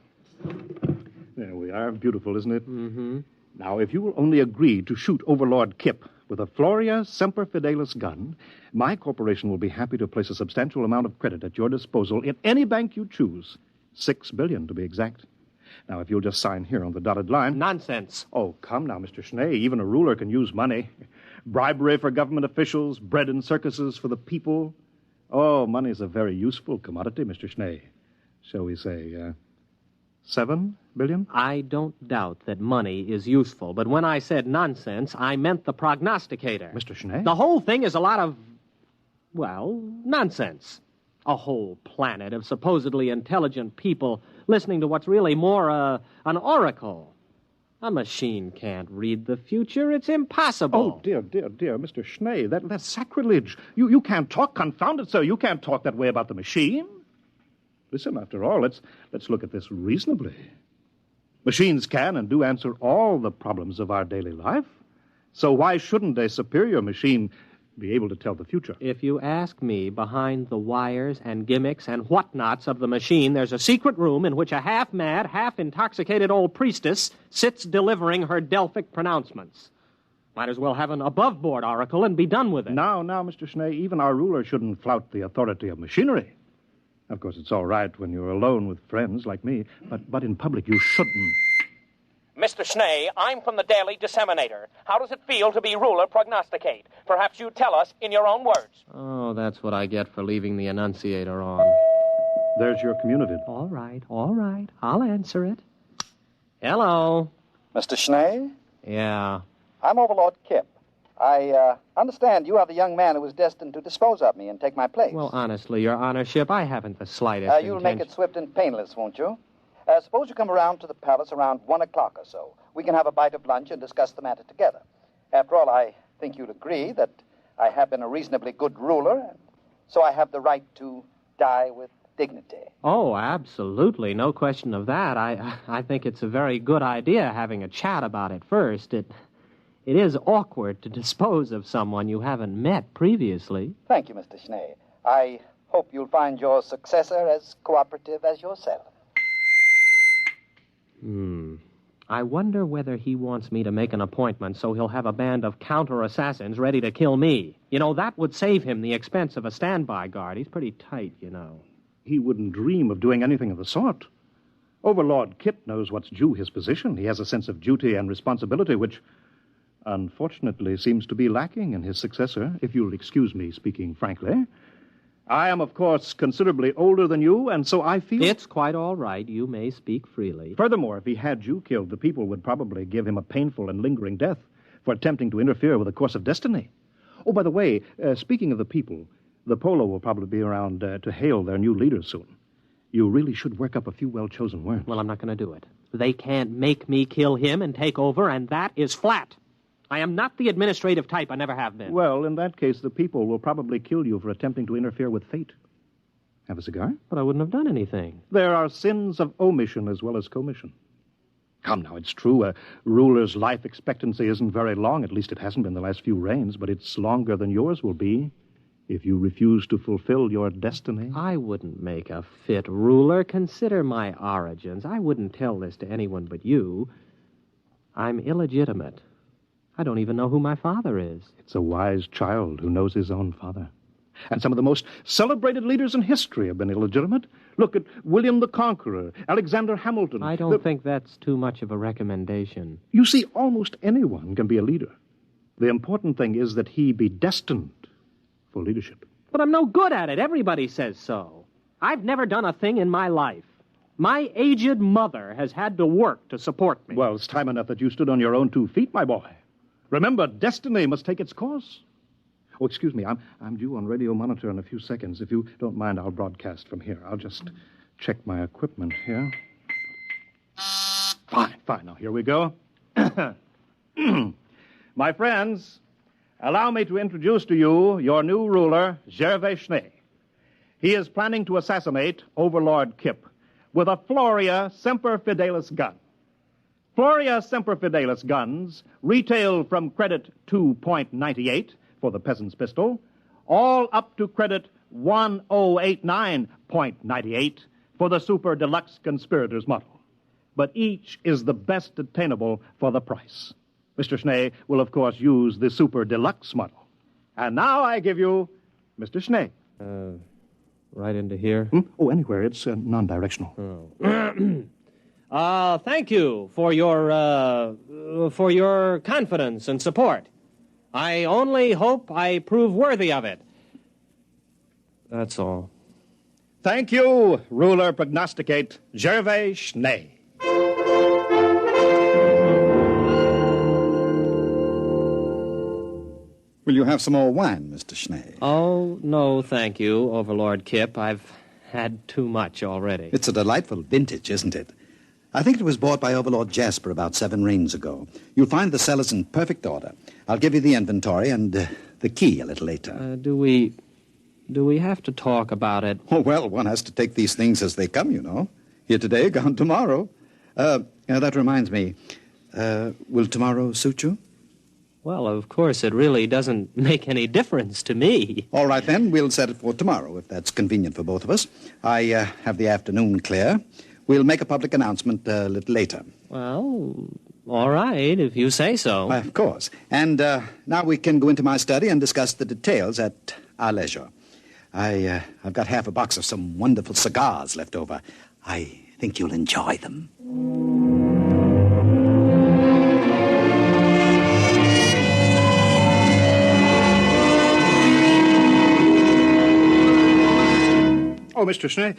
S23: There we are. Beautiful, isn't it?
S22: Mm-hmm.
S23: Now, if you will only agree to shoot Overlord Kip
S11: With a Floria Semper Fidelis gun, my corporation will be happy to place a substantial amount of credit at your disposal in any bank you choose. $6 billion, to be exact. Now, if you'll just sign here on the dotted line...
S22: Nonsense.
S11: Oh, come now, Mr. Schnee. Even a ruler can use money. Bribery for government officials, bread and circuses for the people. Oh, money's a very useful commodity, Mr. Schnee. Shall we say, $7 billion?
S22: I don't doubt that money is useful, but when I said nonsense, I meant the prognosticator.
S11: Mr. Schnee?
S22: The whole thing is a lot of, well, nonsense. A whole planet of supposedly intelligent people listening to what's really more an oracle. A machine can't read the future. It's impossible.
S11: Oh, dear, Mr. Schnee, that's sacrilege. You can't talk, confound it, sir. You can't talk that way about the machine. Listen, after all, let's look at this reasonably. Machines can and do answer all the problems of our daily life. So why shouldn't a superior machine be able to tell the future?
S22: If you ask me, behind the wires and gimmicks and whatnots of the machine, there's a secret room in which a half-mad, half-intoxicated old priestess sits delivering her Delphic pronouncements. Might as well have an above-board oracle and be done with it.
S11: Now, Mr. Schnee, even our ruler shouldn't flout the authority of machinery. Of course, it's all right when you're alone with friends like me, but in public you shouldn't.
S22: Mr. Schnee, I'm from the Daily Disseminator. How does it feel to be ruler prognosticate? Perhaps you tell us in your own words. Oh, that's what I get for leaving the Annunciator on.
S11: There's your communitive.
S22: All right. I'll answer it. Hello.
S13: Mr. Schnee?
S22: Yeah.
S13: I'm Overlord Kip. I understand you are the young man who was destined to dispose of me and take my place.
S22: Well, honestly, Your Honorship, I haven't the slightest
S13: You'll
S22: intention.
S13: make it swift and painless, won't you? Suppose you come around to the palace around 1 o'clock or so. We can have a bite of lunch and discuss the matter together. After all, I think you'll agree that I have been a reasonably good ruler, so I have the right to die with dignity.
S22: Oh, absolutely. No question of that. I think it's a very good idea having a chat about it first. It is awkward to dispose of someone you haven't met previously.
S13: Thank you, Mr. Schnee. I hope you'll find your successor as cooperative as yourself.
S22: I wonder whether he wants me to make an appointment so he'll have a band of counter-assassins ready to kill me. You know, that would save him the expense of a standby guard. He's pretty tight, you know.
S11: He wouldn't dream of doing anything of the sort. Overlord Kip knows what's due his position. He has a sense of duty and responsibility, which, unfortunately, seems to be lacking in his successor, if you'll excuse me speaking frankly. I am, of course, considerably older than you, and so I feel...
S22: It's quite all right. You may speak freely.
S11: Furthermore, if he had you killed, the people would probably give him a painful and lingering death for attempting to interfere with the course of destiny. Oh, by the way, speaking of the people, the Polo will probably be around to hail their new leader soon. You really should work up a few well-chosen words.
S22: Well, I'm not going to do it. They can't make me kill him and take over, and that is flat. I am not the administrative type. I never have been.
S11: Well, in that case, the people will probably kill you for attempting to interfere with fate. Have a cigar?
S22: But I wouldn't have done anything.
S11: There are sins of omission as well as commission. Come now, it's true. A ruler's life expectancy isn't very long. At least it hasn't been the last few reigns, but it's longer than yours will be if you refuse to fulfill your destiny.
S22: I wouldn't make a fit ruler. Consider my origins. I wouldn't tell this to anyone but you. I'm illegitimate. I don't even know who my father is.
S11: It's a wise child who knows his own father. And some of the most celebrated leaders in history have been illegitimate. Look at William the Conqueror, Alexander Hamilton.
S22: I don't think that's too much of a recommendation.
S11: You see, almost anyone can be a leader. The important thing is that he be destined for leadership.
S22: But I'm no good at it. Everybody says so. I've never done a thing in my life. My aged mother has had to work to support me.
S11: Well, it's time enough that you stood on your own 2 feet, my boy. Remember, destiny must take its course. Oh, excuse me, I'm due on radio monitor in a few seconds. If you don't mind, I'll broadcast from here. I'll just check my equipment here. Fine. Now, here we go. My friends, allow me to introduce to you your new ruler, Gervais Schnee. He is planning to assassinate Overlord Kip with a Floria Semper Fidelis gun. Floria Semper Fidelis guns retail from credit 2.98 for the peasant's pistol, all up to credit 1089.98 for the super deluxe conspirator's model. But each is the best attainable for the price. Mr. Schnee will, of course, use the super deluxe model. And now I give you Mr. Schnee.
S22: Right into here?
S11: Oh, anywhere. It's non-directional.
S22: Thank you for your confidence and support. I only hope I prove worthy of it. That's all.
S11: Thank you, ruler prognosticate Gervais Schnee.
S5: Will you have some more wine, Mr. Schnee?
S22: Oh, no, thank you, Overlord Kip. I've had too much already.
S5: It's a delightful vintage, isn't it? I think it was bought by Overlord Jasper about 7 rains ago. You'll find the cellars in perfect order. I'll give you the inventory and the key a little later.
S22: Do we have to talk about it?
S5: Oh, well, one has to take these things as they come, you know. Here today, gone tomorrow. That reminds me. Will tomorrow suit you?
S22: Well, of course, it really doesn't make any difference to me.
S5: All right, then. We'll set it for tomorrow, if that's convenient for both of us. I have the afternoon clear. We'll make a public announcement a little later.
S22: Well, all right, if you say so.
S5: Of course. And now we can go into my study and discuss the details at our leisure. I've got half a box of some wonderful cigars left over. I think you'll enjoy them.
S11: Oh, Mr. Schnee.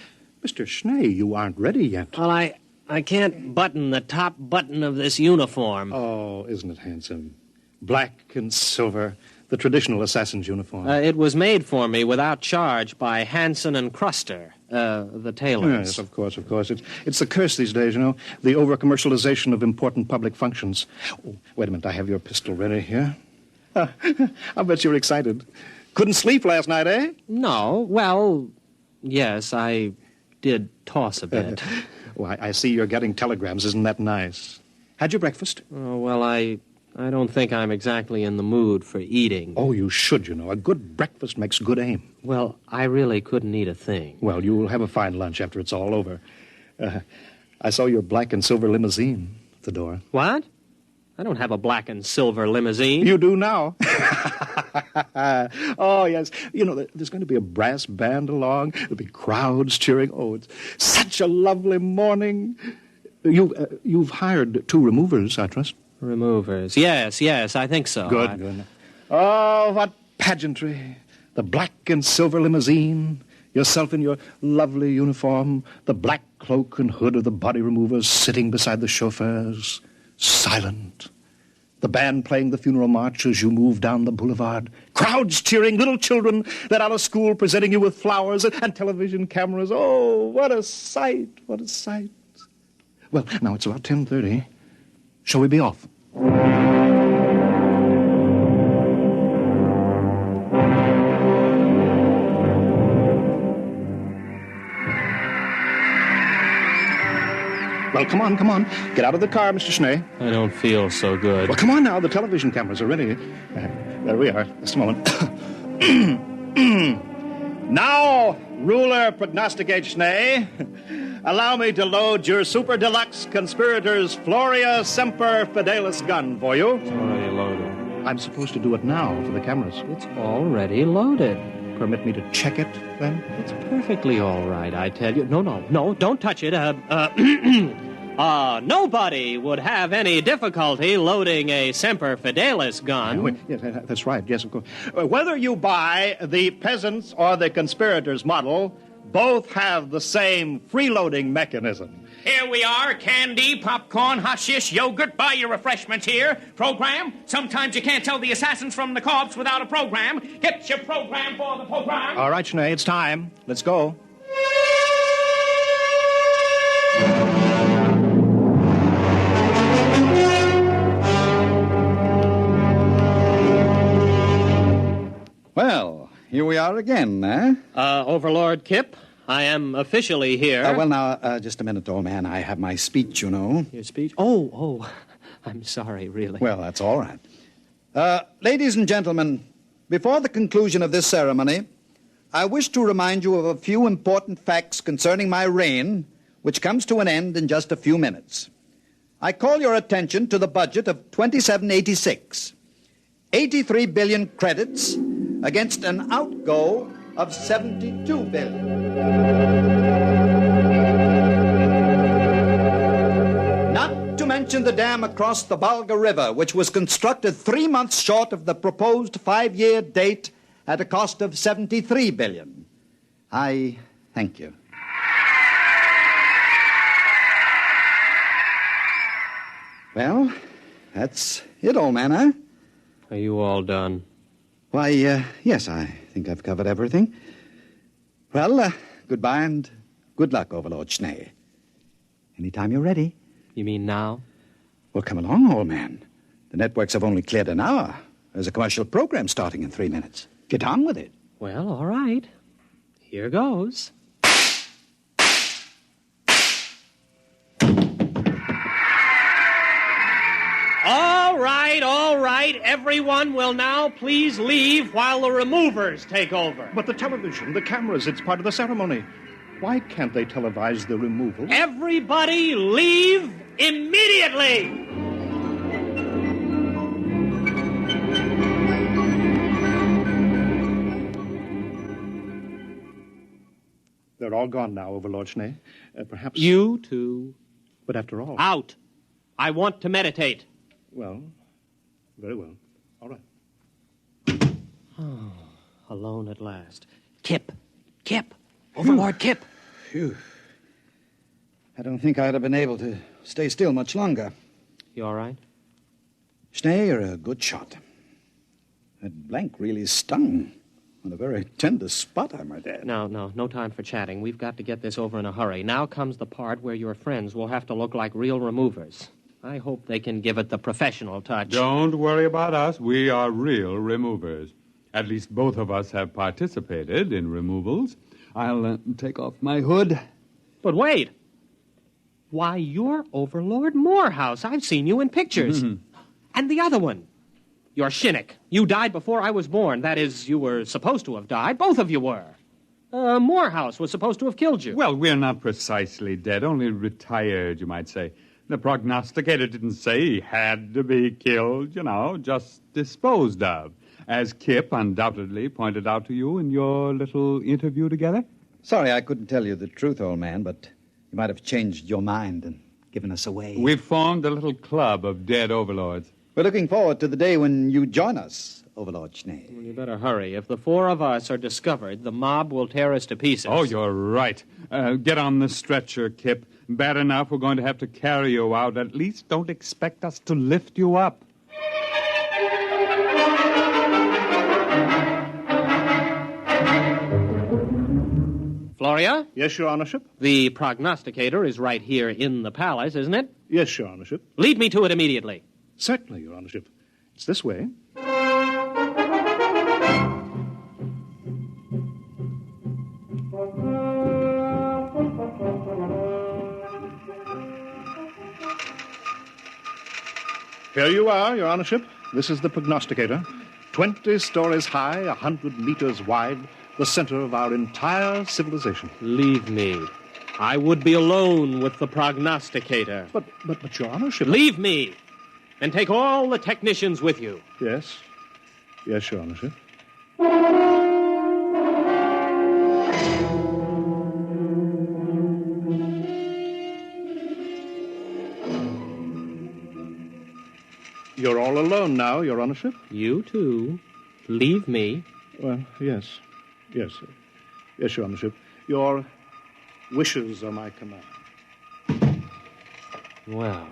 S11: Mr. Schnee, you aren't ready yet.
S22: Well, I can't button the top button of this uniform.
S11: Oh, isn't it handsome? Black and silver, the traditional assassin's uniform.
S22: It was made for me without charge by Hanson and Cruster, the tailors.
S11: Yes, of course. It's the curse these days, you know, the over-commercialization of important public functions. Oh, wait a minute, I have your pistol ready here. I bet you're excited. Couldn't sleep last night, eh?
S22: No, well, yes, I did toss a bit.
S11: Well, I see you're getting telegrams. Isn't that nice? Had your breakfast?
S22: Oh, well, I don't think I'm exactly in the mood for eating.
S11: Oh, you should, you know. A good breakfast makes good aim.
S22: Well, I really couldn't eat a thing.
S11: Well, you'll have a fine lunch after it's all over. I saw your black and silver limousine at the door.
S22: What? I don't have a black and silver limousine.
S11: You do now. Oh, yes. You know, there's going to be a brass band along. There'll be crowds cheering. Oh, it's such a lovely morning. You've hired 2 removers, I trust.
S22: Removers. Yes, I think so.
S11: Good. Oh, what pageantry. The black and silver limousine, yourself in your lovely uniform, the black cloak and hood of the body removers sitting beside the chauffeurs, silent. The band playing the funeral march as you move down the boulevard. Crowds cheering, little children let out of school presenting you with flowers and television cameras. Oh, what a sight, what a sight. Well, now it's about 10:30. Shall we be off? Well, come on. Get out of the car, Mr. Schnee.
S22: I don't feel so good.
S11: Well, come on now. The television cameras are ready. There we are. Just a moment. Now, ruler prognosticate Schnee, allow me to load your super deluxe conspirators Floria Semper Fidelis gun for you.
S22: It's already loaded.
S11: I'm supposed to do it now for the cameras.
S22: It's already loaded.
S11: Permit me to check it, then?
S22: It's perfectly all right, I tell you. No, don't touch it. Nobody would have any difficulty loading a Semper Fidelis gun.
S11: Yes, that's right. Yes, of course. Whether you buy the peasants or the conspirators model, both have the same freeloading mechanism.
S10: Here we are, candy, popcorn, hashish, yogurt. Buy your refreshments here. Program. Sometimes you can't tell the assassins from the corpse without a program. Get your program for the program.
S11: All right, Schnee, it's time. Let's go.
S5: Well, here we are again, eh?
S22: Overlord Kip, I am officially here.
S5: Well, now, just a minute, old man. I have my speech, you know.
S22: Your speech? Oh, I'm sorry, really.
S5: Well, that's all right. Ladies and gentlemen, before the conclusion of this ceremony, I wish to remind you of a few important facts concerning my reign, which comes to an end in just a few minutes. I call your attention to the budget of 2786. 83 billion credits against an outgo of 72 billion. Not to mention the dam across the Volga River, which was constructed 3 months short of the proposed 5-year date at a cost of 73 billion. I thank you. Well, that's it, old man, huh?
S22: Are you all done?
S5: Why, yes, I think I've covered everything. Well, goodbye and good luck, Overlord Schnee. Anytime you're ready.
S22: You mean now?
S5: Well, come along, old man. The networks have only cleared an hour. There's a commercial program starting in 3 minutes. Get on with it.
S22: Well, all right. Here goes. All right. Everyone will now please leave while the removers take over.
S11: But the television, the cameras, it's part of the ceremony. Why can't they televise the removal?
S22: Everybody leave immediately!
S11: They're all gone now, Overlord Schnee. Perhaps...
S22: You too.
S11: But after all...
S22: Out. I want to meditate.
S11: Well, very well. All right.
S22: Oh, alone at last. Kip. Overlord Kip.
S5: Phew. I don't think I'd have been able to stay still much longer.
S22: You all right?
S5: Schnee, you're a good shot. That blank really stung. On a very tender spot, I might add.
S22: No time for chatting. We've got to get this over in a hurry. Now comes the part where your friends will have to look like real removers. I hope they can give it the professional touch.
S1: Don't worry about us. We are real removers. At least both of us have participated in removals. I'll take off my hood.
S22: But wait. Why, you're Overlord Morehouse. I've seen you in pictures. And the other one. You're Shinnick. You died before I was born. That is, you were supposed to have died. Both of you were. Morehouse was supposed to have killed you.
S1: Well, we're not precisely dead, only retired, you might say. The prognosticator didn't say he had to be killed, just disposed of, as Kip undoubtedly pointed out to you in your little interview together.
S5: Sorry I couldn't tell you the truth, old man, but you might have changed your mind and given us away.
S1: We've formed a little club of dead overlords.
S5: We're looking forward to the day when you join us, Overlord Schnee.
S22: Well, you better hurry. If the four of us are discovered, the mob will tear us to pieces.
S1: Oh, you're right. Get on the stretcher, Kip. Bad enough we're going to have to carry you out. At least don't expect us to lift you up.
S22: Floria?
S11: Yes, Your Honorship?
S22: The prognosticator is right here in the palace, isn't it?
S11: Yes, Your Honorship.
S22: Lead me to it immediately.
S11: Certainly, Your Honorship. It's this way. Here you are, Your Honorship. This is the prognosticator. 20 stories high, 100 meters wide, the center of our entire civilization.
S22: Leave me. I would be alone with the prognosticator.
S11: But, Your Honorship...
S22: Leave me, and take all the technicians with you.
S11: Yes. Yes, Your Honorship. You're all alone now, Your Honorship?
S22: You too. Leave me.
S11: Well, yes. Yes, Your Honorship. Your wishes are my command.
S22: Well...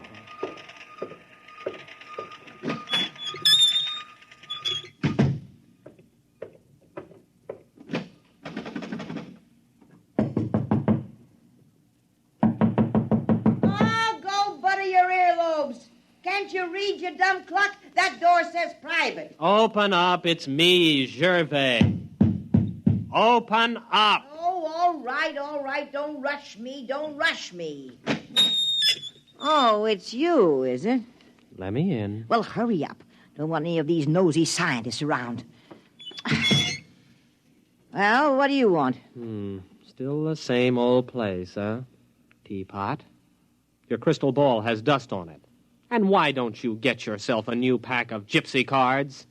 S7: Can't you read, you dumb cluck? That door says private.
S22: Open up. It's me, Gervais. Open up.
S7: Oh, all right. Don't rush me. Oh, it's you, is it?
S22: Let me in.
S7: Well, hurry up. Don't want any of these nosy scientists around. Well, what do you want?
S22: Still the same old place, huh? Teapot, Your crystal ball has dust on it. And why don't you get yourself a new pack of gypsy cards?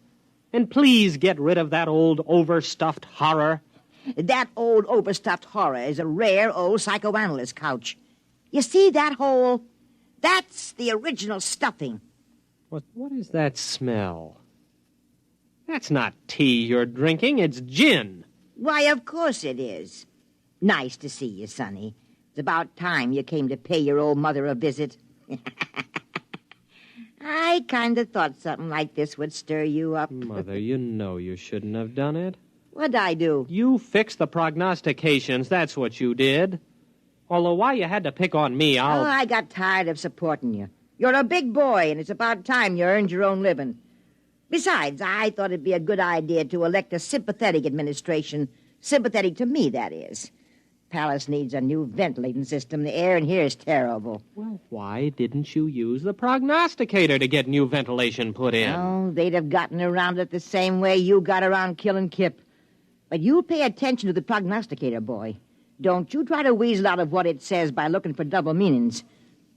S22: And please get rid of that old overstuffed horror.
S7: That old overstuffed horror is a rare old psychoanalyst couch. You see that hole? That's the original stuffing.
S22: What is that smell? That's not tea you're drinking, it's gin.
S7: Why, of course it is. Nice to see you, Sonny. It's about time you came to pay your old mother a visit. I kind of thought something like this would stir you up.
S22: Mother, you know you shouldn't have done it.
S7: What'd I do?
S22: You fixed the prognostications, that's what you did. Although why you had to pick on me,
S7: Oh, I got tired of supporting you. You're a big boy, and it's about time you earned your own living. Besides, I thought it'd be a good idea to elect a sympathetic administration. Sympathetic to me, that is. Palace needs a new ventilating system. The air in here is terrible.
S22: Well, why didn't you use the prognosticator to get new ventilation put in?
S7: Oh, they'd have gotten around it the same way you got around killing Kip. But you pay attention to the prognosticator, boy. Don't you try to weasel out of what it says by looking for double meanings.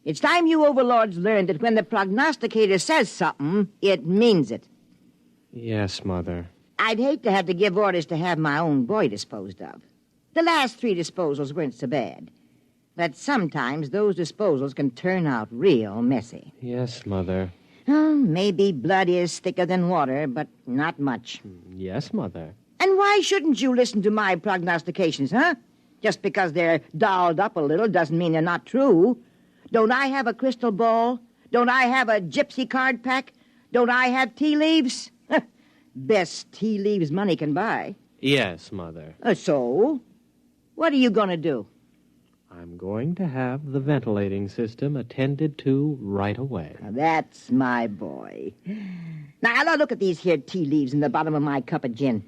S7: It's time you overlords learned that when the prognosticator says something, it means it.
S22: Yes, Mother.
S7: I'd hate to have to give orders to have my own boy disposed of. The last 3 disposals weren't so bad. But sometimes those disposals can turn out real messy.
S22: Yes, Mother.
S7: Oh, maybe blood is thicker than water, but not much.
S22: Yes, Mother.
S7: And why shouldn't you listen to my prognostications, huh? Just because they're dolled up a little doesn't mean they're not true. Don't I have a crystal ball? Don't I have a gypsy card pack? Don't I have tea leaves? Best tea leaves money can buy.
S22: Yes, Mother.
S7: So? What are you going to do?
S22: I'm going to have the ventilating system attended to right away.
S7: Now, that's my boy. Now look at these here tea leaves in the bottom of my cup of gin.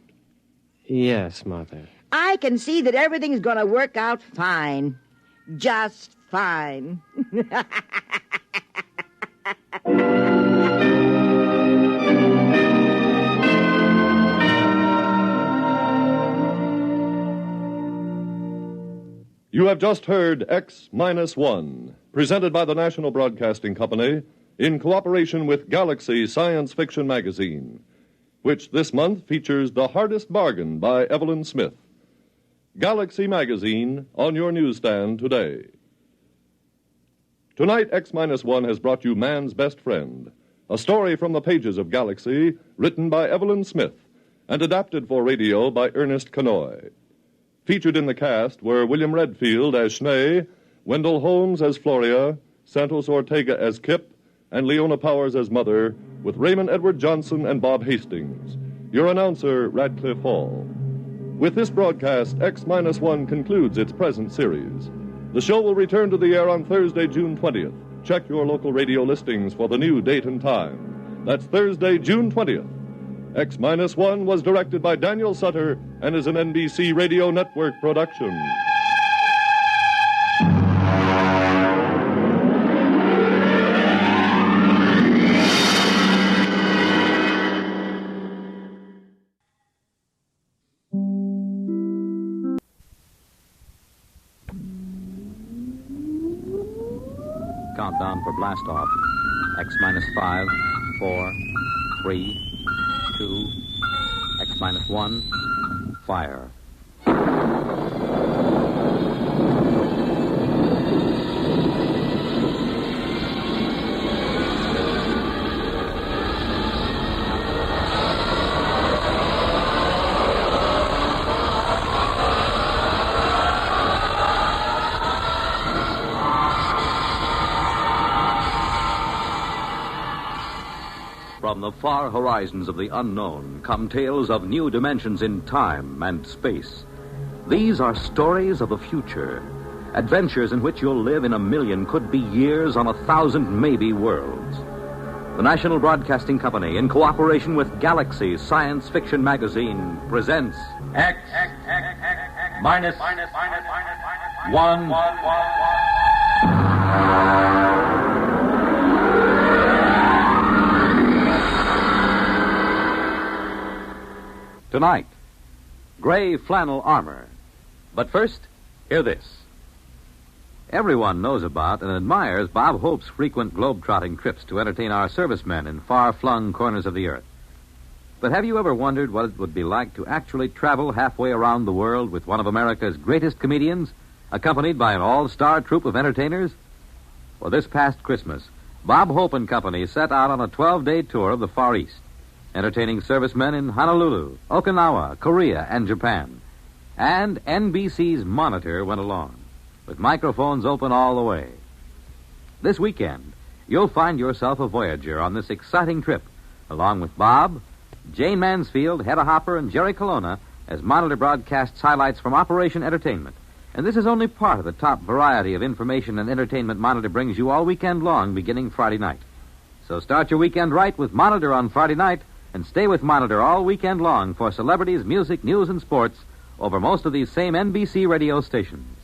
S22: Yes, Mother.
S7: I can see that everything's going to work out fine. Just fine.
S20: You have just heard X-1, presented by the National Broadcasting Company in cooperation with Galaxy Science Fiction Magazine, which this month features The Hardest Bargain by Evelyn Smith. Galaxy Magazine on your newsstand today. Tonight, X-1 has brought you Man's Best Friend, a story from the pages of Galaxy, written by Evelyn Smith and adapted for radio by Ernest Kanoy. Featured in the cast were William Redfield as Schnee, Wendell Holmes as Floria, Santos Ortega as Kip, and Leona Powers as Mother, with Raymond Edward Johnson and Bob Hastings. Your announcer, Radcliffe Hall. With this broadcast, X-1 concludes its present series. The show will return to the air on Thursday, June 20th. Check your local radio listings for the new date and time. That's Thursday, June 20th. X-1 was directed by Daniel Sutter and is an NBC Radio Network production.
S2: Countdown for blast off. X-5, 4, 3, 2, X-1, fire. From the far horizons of the unknown come tales of new dimensions in time and space. These are stories of the future, adventures in which you'll live in 1,000,000, could be years, on 1,000 maybe worlds. The National Broadcasting Company, in cooperation with Galaxy Science Fiction Magazine, presents X-1. Tonight, gray flannel armor. But first, hear this. Everyone knows about and admires Bob Hope's frequent globe-trotting trips to entertain our servicemen in far-flung corners of the earth. But have you ever wondered what it would be like to actually travel halfway around the world with one of America's greatest comedians, accompanied by an all-star troupe of entertainers? Well, this past Christmas, Bob Hope and Company set out on a 12-day tour of the Far East, entertaining servicemen in Honolulu, Okinawa, Korea, and Japan. And NBC's Monitor went along, with microphones open all the way. This weekend, you'll find yourself a voyager on this exciting trip, along with Bob, Jane Mansfield, Hedda Hopper, and Jerry Colonna, as Monitor broadcasts highlights from Operation Entertainment. And this is only part of the top variety of information and entertainment Monitor brings you all weekend long, beginning Friday night. So start your weekend right with Monitor on Friday night, and stay with Monitor all weekend long for celebrities, music, news, and sports over most of these same NBC radio stations.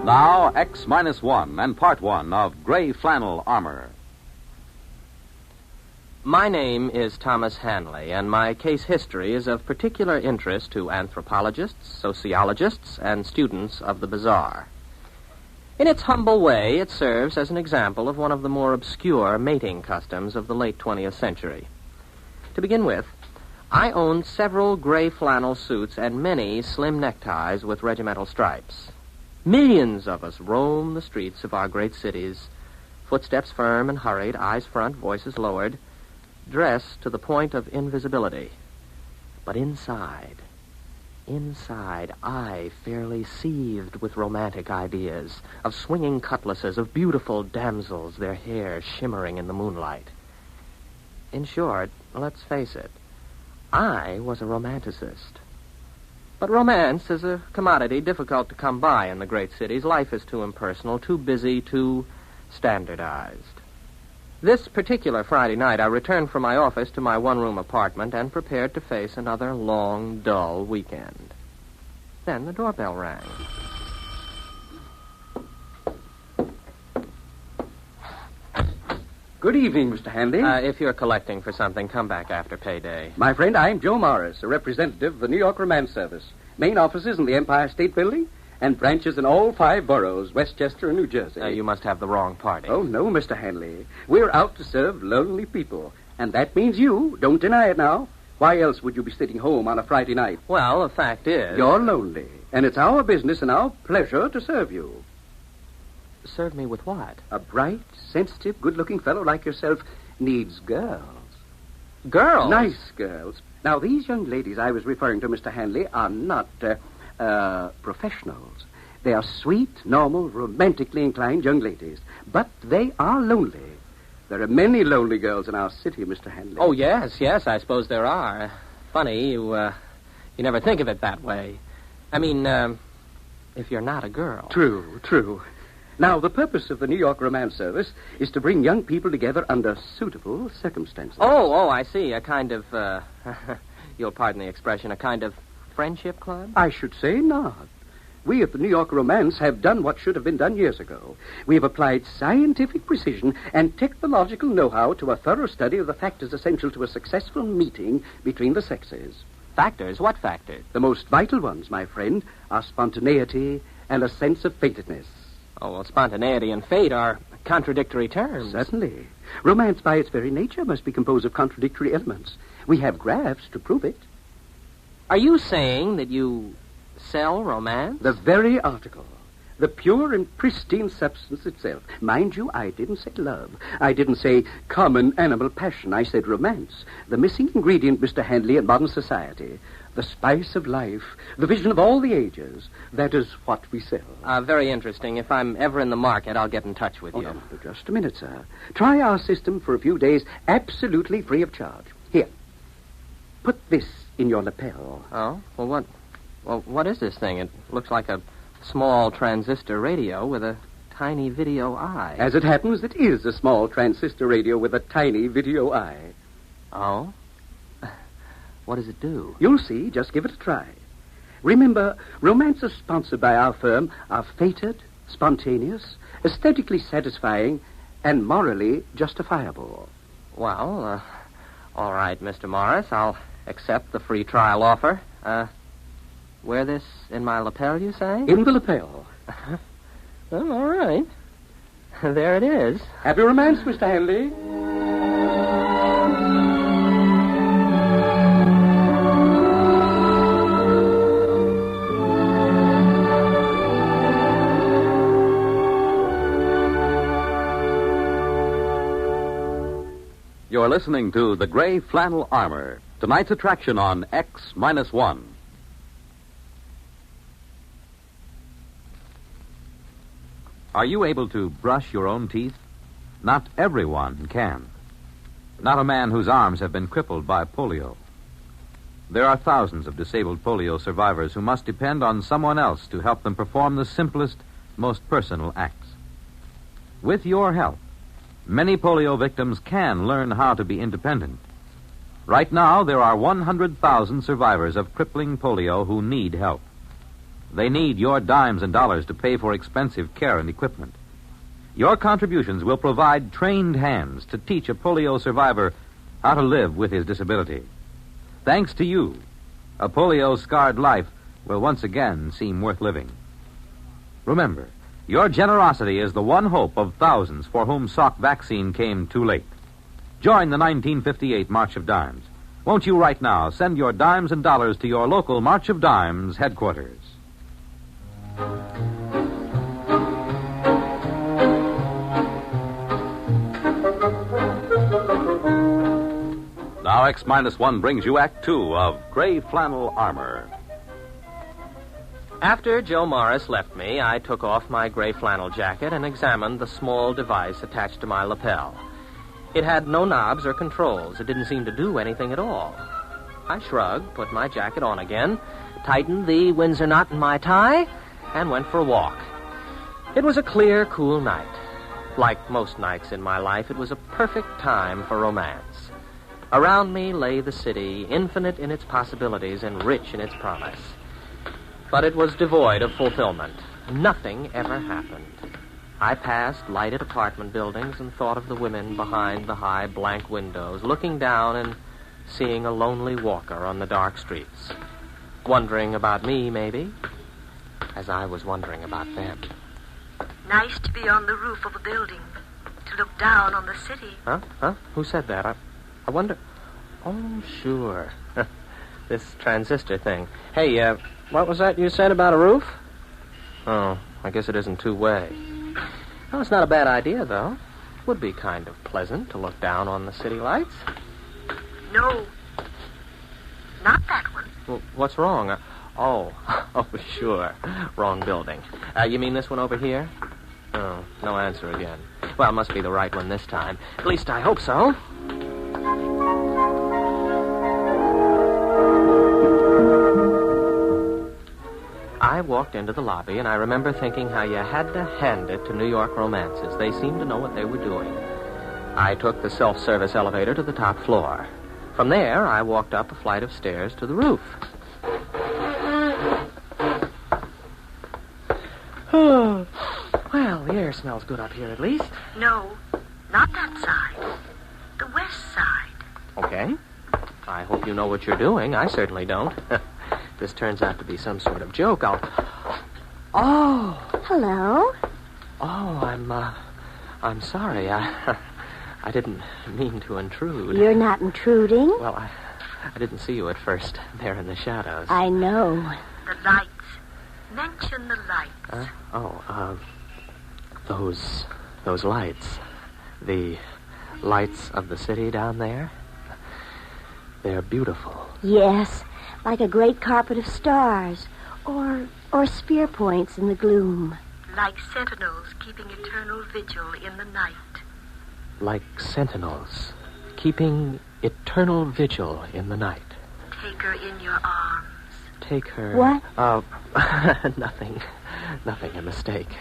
S2: Now, X-1 and Part 1 of Gray Flannel Armor.
S22: My name is Thomas Hanley, and my case history is of particular interest to anthropologists, sociologists, and students of the bizarre. In its humble way, it serves as an example of one of the more obscure mating customs of the late 20th century. To begin with, I owned several gray flannel suits and many slim neckties with regimental stripes. Millions of us roam the streets of our great cities, footsteps firm and hurried, eyes front, voices lowered, dressed to the point of invisibility. But inside, I fairly seethed with romantic ideas, of swinging cutlasses, of beautiful damsels, their hair shimmering in the moonlight. In short, let's face it, I was a romanticist. But romance is a commodity difficult to come by in the great cities. Life is too impersonal, too busy, too standardized. This particular Friday night, I returned from my office to my one-room apartment and prepared to face another long, dull weekend. Then the doorbell rang.
S16: Good evening, Mr. Hanley.
S22: If you're collecting for something, come back after payday.
S16: My friend, I'm Joe Morris, a representative of the New York Romance Service. Main offices in the Empire State Building and branches in all 5 boroughs, Westchester and New Jersey.
S22: You must have the wrong party.
S16: Oh, no, Mr. Hanley. We're out to serve lonely people. And that means you. Don't deny it now. Why else would you be sitting home on a Friday night?
S22: Well, the fact is...
S16: You're lonely. And it's our business and our pleasure to serve you.
S22: Serve me with what?
S16: A bright, sensitive, good-looking fellow like yourself needs girls.
S22: Girls?
S16: Nice girls. Now, these young ladies I was referring to, Mr. Hanley, are not professionals. They are sweet, normal, romantically inclined young ladies. But they are lonely. There are many lonely girls in our city, Mr. Hanley.
S22: Oh, yes, I suppose there are. Funny, you never think of it that way. I mean, if you're not a girl.
S16: True. Now, the purpose of the New York Romance Service is to bring young people together under suitable circumstances.
S22: Oh, I see. A kind of, you'll pardon the expression, a kind of friendship club?
S16: I should say not. We at the New York Romance have done what should have been done years ago. We have applied scientific precision and technological know-how to a thorough study of the factors essential to a successful meeting between the sexes.
S22: Factors? What factors?
S16: The most vital ones, my friend, are spontaneity and a sense of fatedness.
S22: Oh, well, spontaneity and fate are contradictory terms.
S16: Certainly. Romance, by its very nature, must be composed of contradictory elements. We have graphs to prove it.
S22: Are you saying that you sell romance?
S16: The very article. The pure and pristine substance itself. Mind you, I didn't say love. I didn't say common animal passion. I said romance. The missing ingredient, Mr. Hanley, in modern society. The spice of life. The vision of all the ages. That is what we sell.
S22: Very interesting. If I'm ever in the market, I'll get in touch with you.
S16: No, just a minute, sir. Try our system for a few days, absolutely free of charge. Here. Put this in your lapel.
S22: Oh? Well, what is this thing? It looks like a small transistor radio with a tiny video eye.
S16: As it happens, it is a small transistor radio with a tiny video eye.
S22: Oh? What does it do?
S16: You'll see. Just give it a try. Remember, romances sponsored by our firm are fated, spontaneous, aesthetically satisfying, and morally justifiable.
S22: Well, all right, Mr. Morris. I'll accept the free trial offer. Wear this in my lapel, you say?
S16: In the lapel.
S22: Well, all right. There it is.
S16: Happy romance, Mr. Hanley.
S2: You're listening to The Gray Flannel Armor, tonight's attraction on X-1. Are you able to brush your own teeth? Not everyone can. Not a man whose arms have been crippled by polio. There are thousands of disabled polio survivors who must depend on someone else to help them perform the simplest, most personal acts. With your help, many polio victims can learn how to be independent. Right now, there are 100,000 survivors of crippling polio who need help. They need your dimes and dollars to pay for expensive care and equipment. Your contributions will provide trained hands to teach a polio survivor how to live with his disability. Thanks to you, a polio-scarred life will once again seem worth living. Remember, your generosity is the one hope of thousands for whom Salk vaccine came too late. Join the 1958 March of Dimes. Won't you right now send your dimes and dollars to your local March of Dimes headquarters? Now X-1 brings you Act 2 of Gray Flannel Armor.
S22: After Joe Morris left me, I took off my gray flannel jacket and examined the small device attached to my lapel. It had no knobs or controls. It didn't seem to do anything at all. I shrugged, put my jacket on again, tightened the Windsor knot in my tie, and went for a walk. It was a clear, cool night. Like most nights in my life, it was a perfect time for romance. Around me lay the city, infinite in its possibilities and rich in its promise. But it was devoid of fulfillment. Nothing ever happened. I passed lighted apartment buildings and thought of the women behind the high blank windows, looking down and seeing a lonely walker on the dark streets. Wondering about me, maybe, as I was wondering about them.
S3: Nice to be on the roof of a building, to look down on the city.
S22: Huh? Who said that? I wonder... Oh, sure. This transistor thing. Hey, what was that you said about a roof? Oh, I guess it isn't two-way. Well, it's not a bad idea, though. Would be kind of pleasant to look down on the city lights.
S3: No. Not that one.
S22: Well, what's wrong? Oh, sure. Wrong building. You mean this one over here? Oh, no answer again. Well, it must be the right one this time. At least I hope so. I walked into the lobby, and I remember thinking how you had to hand it to New York romances. They seemed to know what they were doing. I took the self-service elevator to the top floor. From there, I walked up a flight of stairs to the roof. Oh, well, the air smells good up here at least.
S3: No, not that side. The west side.
S22: Okay. I hope you know what you're doing. I certainly don't. This turns out to be some sort of joke. Oh.
S18: Hello.
S22: Oh, I'm sorry. I didn't mean to intrude.
S18: You're not intruding.
S22: Well, I didn't see you at first. There in the shadows.
S18: I know.
S3: The lights. Mention the lights.
S22: Those lights. The lights of the city down there. They're beautiful.
S18: Yes, like a great carpet of stars, or spear points in the gloom.
S3: Like sentinels keeping eternal vigil in the night.
S22: Like sentinels keeping eternal vigil in the night.
S3: Take her in your arms.
S22: Take her...
S18: What?
S22: Nothing. Nothing, a mistake.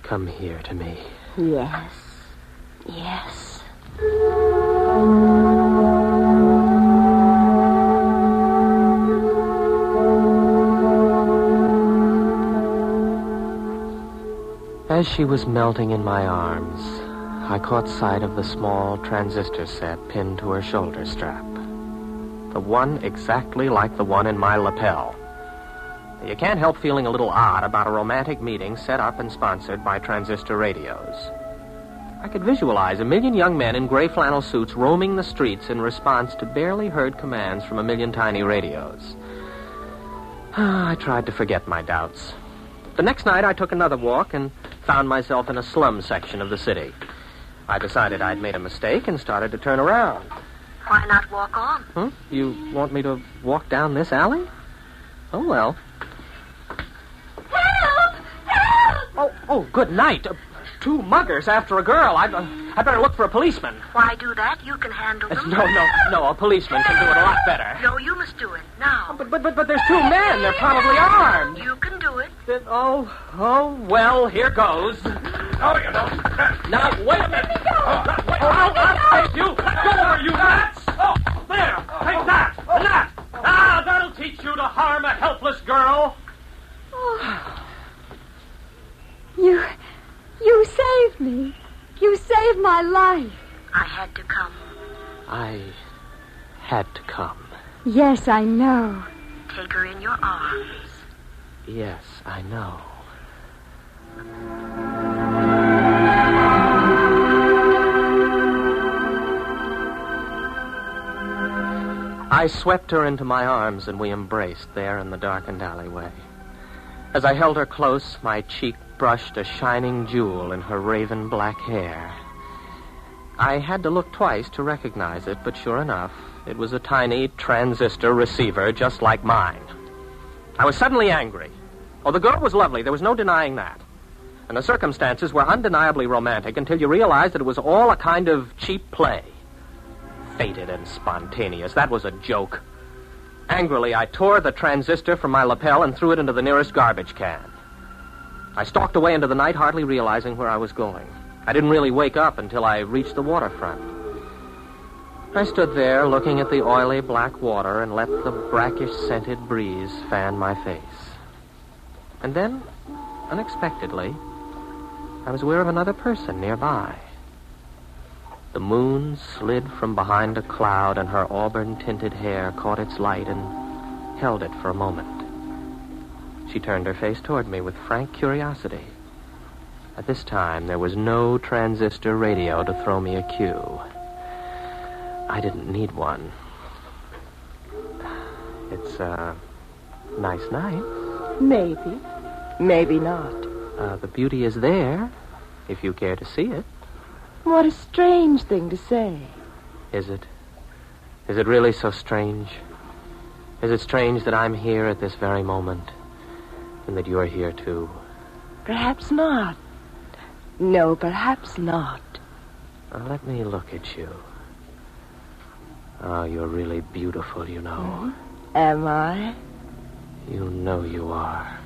S22: Come here to me.
S18: Yes. Yes.
S22: As she was melting in my arms, I caught sight of the small transistor set pinned to her shoulder strap. The one exactly like the one in my lapel. You can't help feeling a little odd about a romantic meeting set up and sponsored by transistor radios. I could visualize 1 million young men in gray flannel suits roaming the streets in response to barely heard commands from 1 million tiny radios. I tried to forget my doubts. The next night, I took another walk and found myself in a slum section of the city. I decided I'd made a mistake and started to turn around.
S3: Why not walk on?
S22: Huh? You want me to walk down this alley? Oh, well.
S3: Help! Help!
S22: Oh, good night. 2 muggers after a girl. I better look for a policeman.
S3: Why do that? You can handle them.
S22: No, a policeman can do it a lot better.
S3: No, you must do it now.
S22: But there's 2 men. They're probably armed.
S3: You can do it.
S22: Well, here goes. Oh, you don't. Now, wait a minute. I'll take you. Go over, you rats. Oh, there. Take that. And that. That'll teach you to harm a helpless girl.
S21: Oh. You saved me. You saved my life.
S3: I had to come.
S22: I had to come.
S21: Yes, I know.
S3: Take her in your arms.
S22: Yes, I know. I swept her into my arms and we embraced there in the darkened alleyway. As I held her close, my cheek brushed a shining jewel in her raven black hair. I had to look twice to recognize it, but sure enough, it was a tiny transistor receiver just like mine. I was suddenly angry. Oh, the girl was lovely. There was no denying that. And the circumstances were undeniably romantic until you realized that it was all a kind of cheap play. Fated and spontaneous. That was a joke. Angrily, I tore the transistor from my lapel and threw it into the nearest garbage can. I stalked away into the night, hardly realizing where I was going. I didn't really wake up until I reached the waterfront. I stood there looking at the oily black water and let the brackish-scented breeze fan my face. And then, unexpectedly, I was aware of another person nearby. The moon slid from behind a cloud, and her auburn-tinted hair caught its light and held it for a moment. She turned her face toward me with frank curiosity. At this time, there was no transistor radio to throw me a cue. I didn't need one. It's a nice night.
S21: Maybe. Maybe not.
S22: The beauty is there, if you care to see it.
S21: What a strange thing to say.
S22: Is it? Is it really so strange? Is it strange that I'm here at this very moment, and that you're here too?
S21: Perhaps not. No, perhaps not.
S22: Let me look at you. Oh, you're really beautiful, you know.
S21: Am I?
S22: You know you are.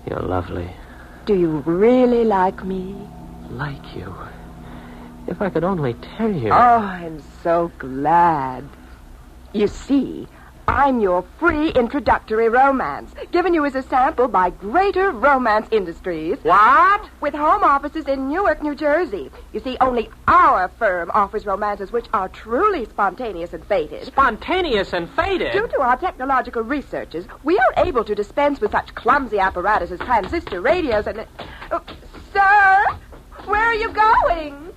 S22: You're lovely.
S21: Do you really like me?
S22: Like you? If I could only tell you.
S21: Oh, I'm so glad. You see, I'm your free introductory romance, given you as a sample by Greater Romance Industries.
S22: What?
S21: With home offices in Newark, New Jersey. You see, only our firm offers romances which are truly spontaneous and fated.
S22: Spontaneous and fated?
S21: Due to our technological researches, we are able to dispense with such clumsy apparatus as transistor radios and... sir, where are you going?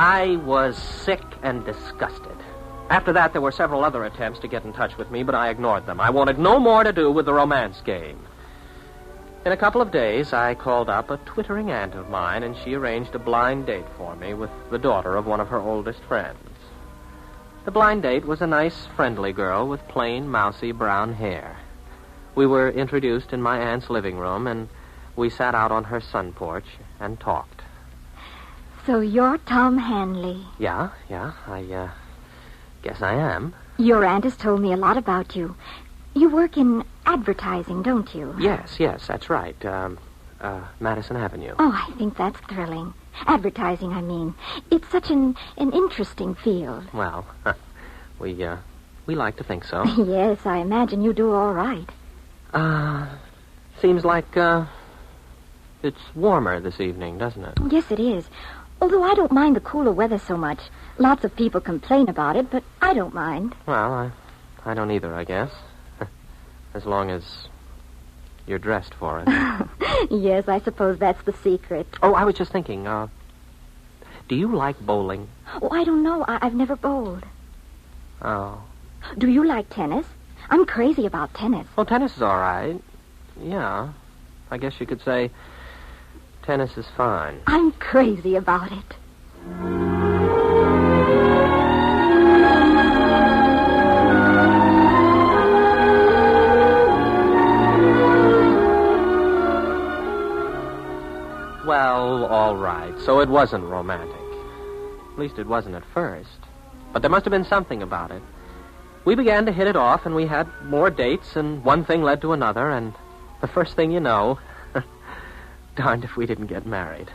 S22: I was sick and disgusted. After that, there were several other attempts to get in touch with me, but I ignored them. I wanted no more to do with the romance game. In a couple of days, I called up a twittering aunt of mine, and she arranged a blind date for me with the daughter of one of her oldest friends. The blind date was a nice, friendly girl with plain, mousy brown hair. We were introduced in my aunt's living room, and we sat out on her sun porch and talked.
S18: So you're Tom Hanley.
S22: Yeah, I guess I am.
S18: Your aunt has told me a lot about you. You work in advertising, don't you?
S22: Yes, that's right. Madison Avenue.
S18: Oh, I think that's thrilling. Advertising, I mean. It's such an interesting field.
S22: Well, We like to think so.
S18: Yes, I imagine you do all right.
S22: Seems like, it's warmer this evening, doesn't it?
S18: Yes, it is. Although I don't mind the cooler weather so much. Lots of people complain about it, but I don't mind.
S22: Well, I don't either, I guess. As long as you're dressed for it.
S18: Yes, I suppose that's the secret.
S22: Oh, I was just thinking, do you like bowling?
S18: Oh, I don't know. I've never bowled.
S22: Oh.
S18: Do you like tennis? I'm crazy about tennis.
S22: Well, tennis is all right. Yeah. I guess you could say tennis is fine.
S18: I'm crazy about it.
S22: Well, all right. So it wasn't romantic. At least it wasn't at first. But there must have been something about it. We began to hit it off, and we had more dates, and one thing led to another, and the first thing you know, darned if we didn't get married.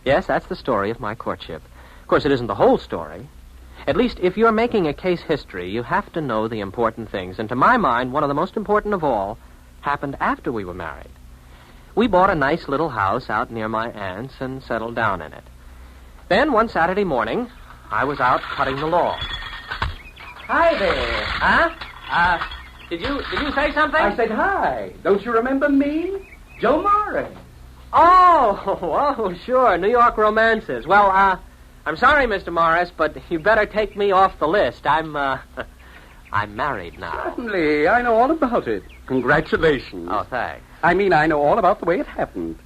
S22: Yes, that's the story of my courtship. Of course, it isn't the whole story. At least, if you're making a case history, you have to know the important things. And to my mind, one of the most important of all happened after we were married. We bought a nice little house out near my aunt's and settled down in it. Then, one Saturday morning, I was out cutting the lawn. Hi there. Huh? Did you say something?
S16: I said hi. Don't you remember me? Joe Morris.
S22: Oh, sure. New York romances. Well, I'm sorry, Mr. Morris, but you better take me off the list. I'm married now.
S16: Certainly. I know all about it. Congratulations.
S22: Oh, thanks.
S16: I mean, I know all about the way it happened.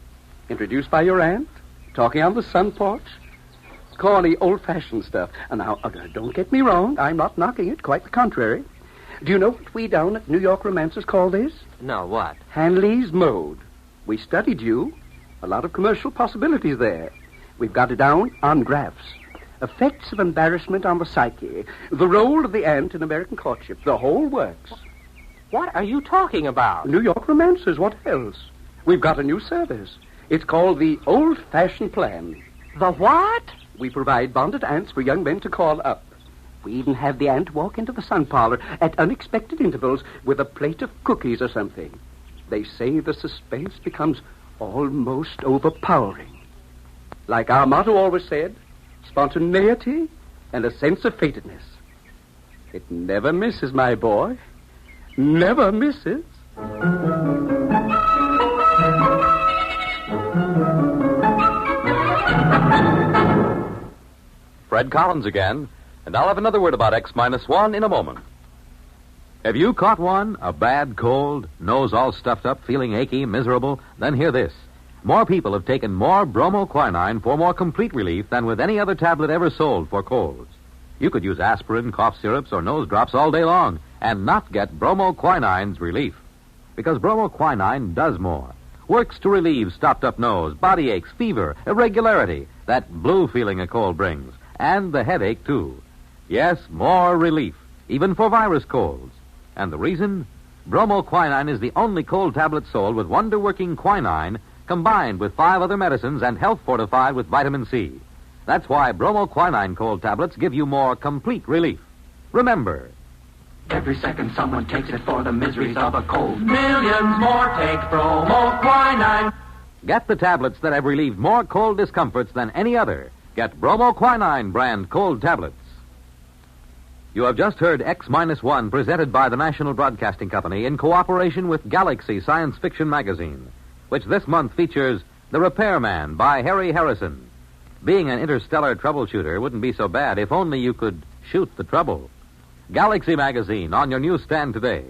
S16: Introduced by your aunt, talking on the sun porch. Corny, old-fashioned stuff. And now, don't get me wrong. I'm not knocking it. Quite the contrary. Do you know what we down at New York romances call this?
S22: No, what?
S16: Hanley's Mode. We studied you. A lot of commercial possibilities there. We've got it down on graphs. Effects of embarrassment on the psyche. The role of the aunt in American courtship. The whole works.
S22: What are you talking about?
S16: New York romances. What else? We've got a new service. It's called the old-fashioned plan.
S22: The what?
S16: We provide bonded aunts for young men to call up. We even have the aunt walk into the sun parlor at unexpected intervals with a plate of cookies or something. They say the suspense becomes almost overpowering. Like our motto always said, spontaneity and a sense of fatedness. It never misses, my boy. Never misses.
S2: Fred Collins again, and I'll have another word about X-1 in a moment. Have you caught one? A bad cold, nose all stuffed up, feeling achy, miserable? Then hear this. More people have taken more bromoquinine for more complete relief than with any other tablet ever sold for colds. You could use aspirin, cough syrups, or nose drops all day long and not get bromoquinine's relief. Because bromoquinine does more. Works to relieve stopped-up nose, body aches, fever, irregularity, that blue feeling a cold brings, and the headache, too. Yes, more relief, even for virus colds. And the reason? Bromoquinine is the only cold tablet sold with wonder-working quinine combined with 5 other medicines and health-fortified with vitamin C. That's why bromoquinine cold tablets give you more complete relief. Remember,
S6: every second someone takes it for the miseries of a cold. Millions more take bromoquinine.
S2: get the tablets that have relieved more cold discomforts than any other. Get bromoquinine brand cold tablets. You have just heard X-1 presented by the National Broadcasting Company in cooperation with Galaxy Science Fiction Magazine, which this month features The Repairman by Harry Harrison. Being an interstellar troubleshooter wouldn't be so bad if only you could shoot the trouble. Galaxy Magazine on your newsstand today.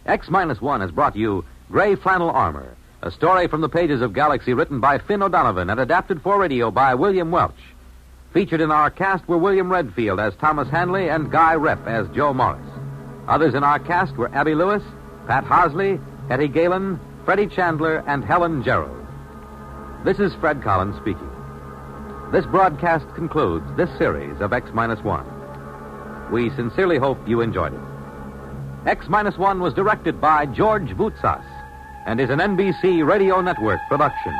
S2: X-1 has brought you Gray Flannel Armor, a story from the pages of Galaxy written by Finn O'Donovan and adapted for radio by William Welch. Featured in our cast were William Redfield as Thomas Hanley and Guy Rep as Joe Morris. Others in our cast were Abby Lewis, Pat Hosley, Hetty Galen, Freddie Chandler, and Helen Gerald. This is Fred Collins speaking. This broadcast concludes this series of X-1. We sincerely hope you enjoyed it. X-1 was directed by George Voutsas and is an NBC Radio Network production.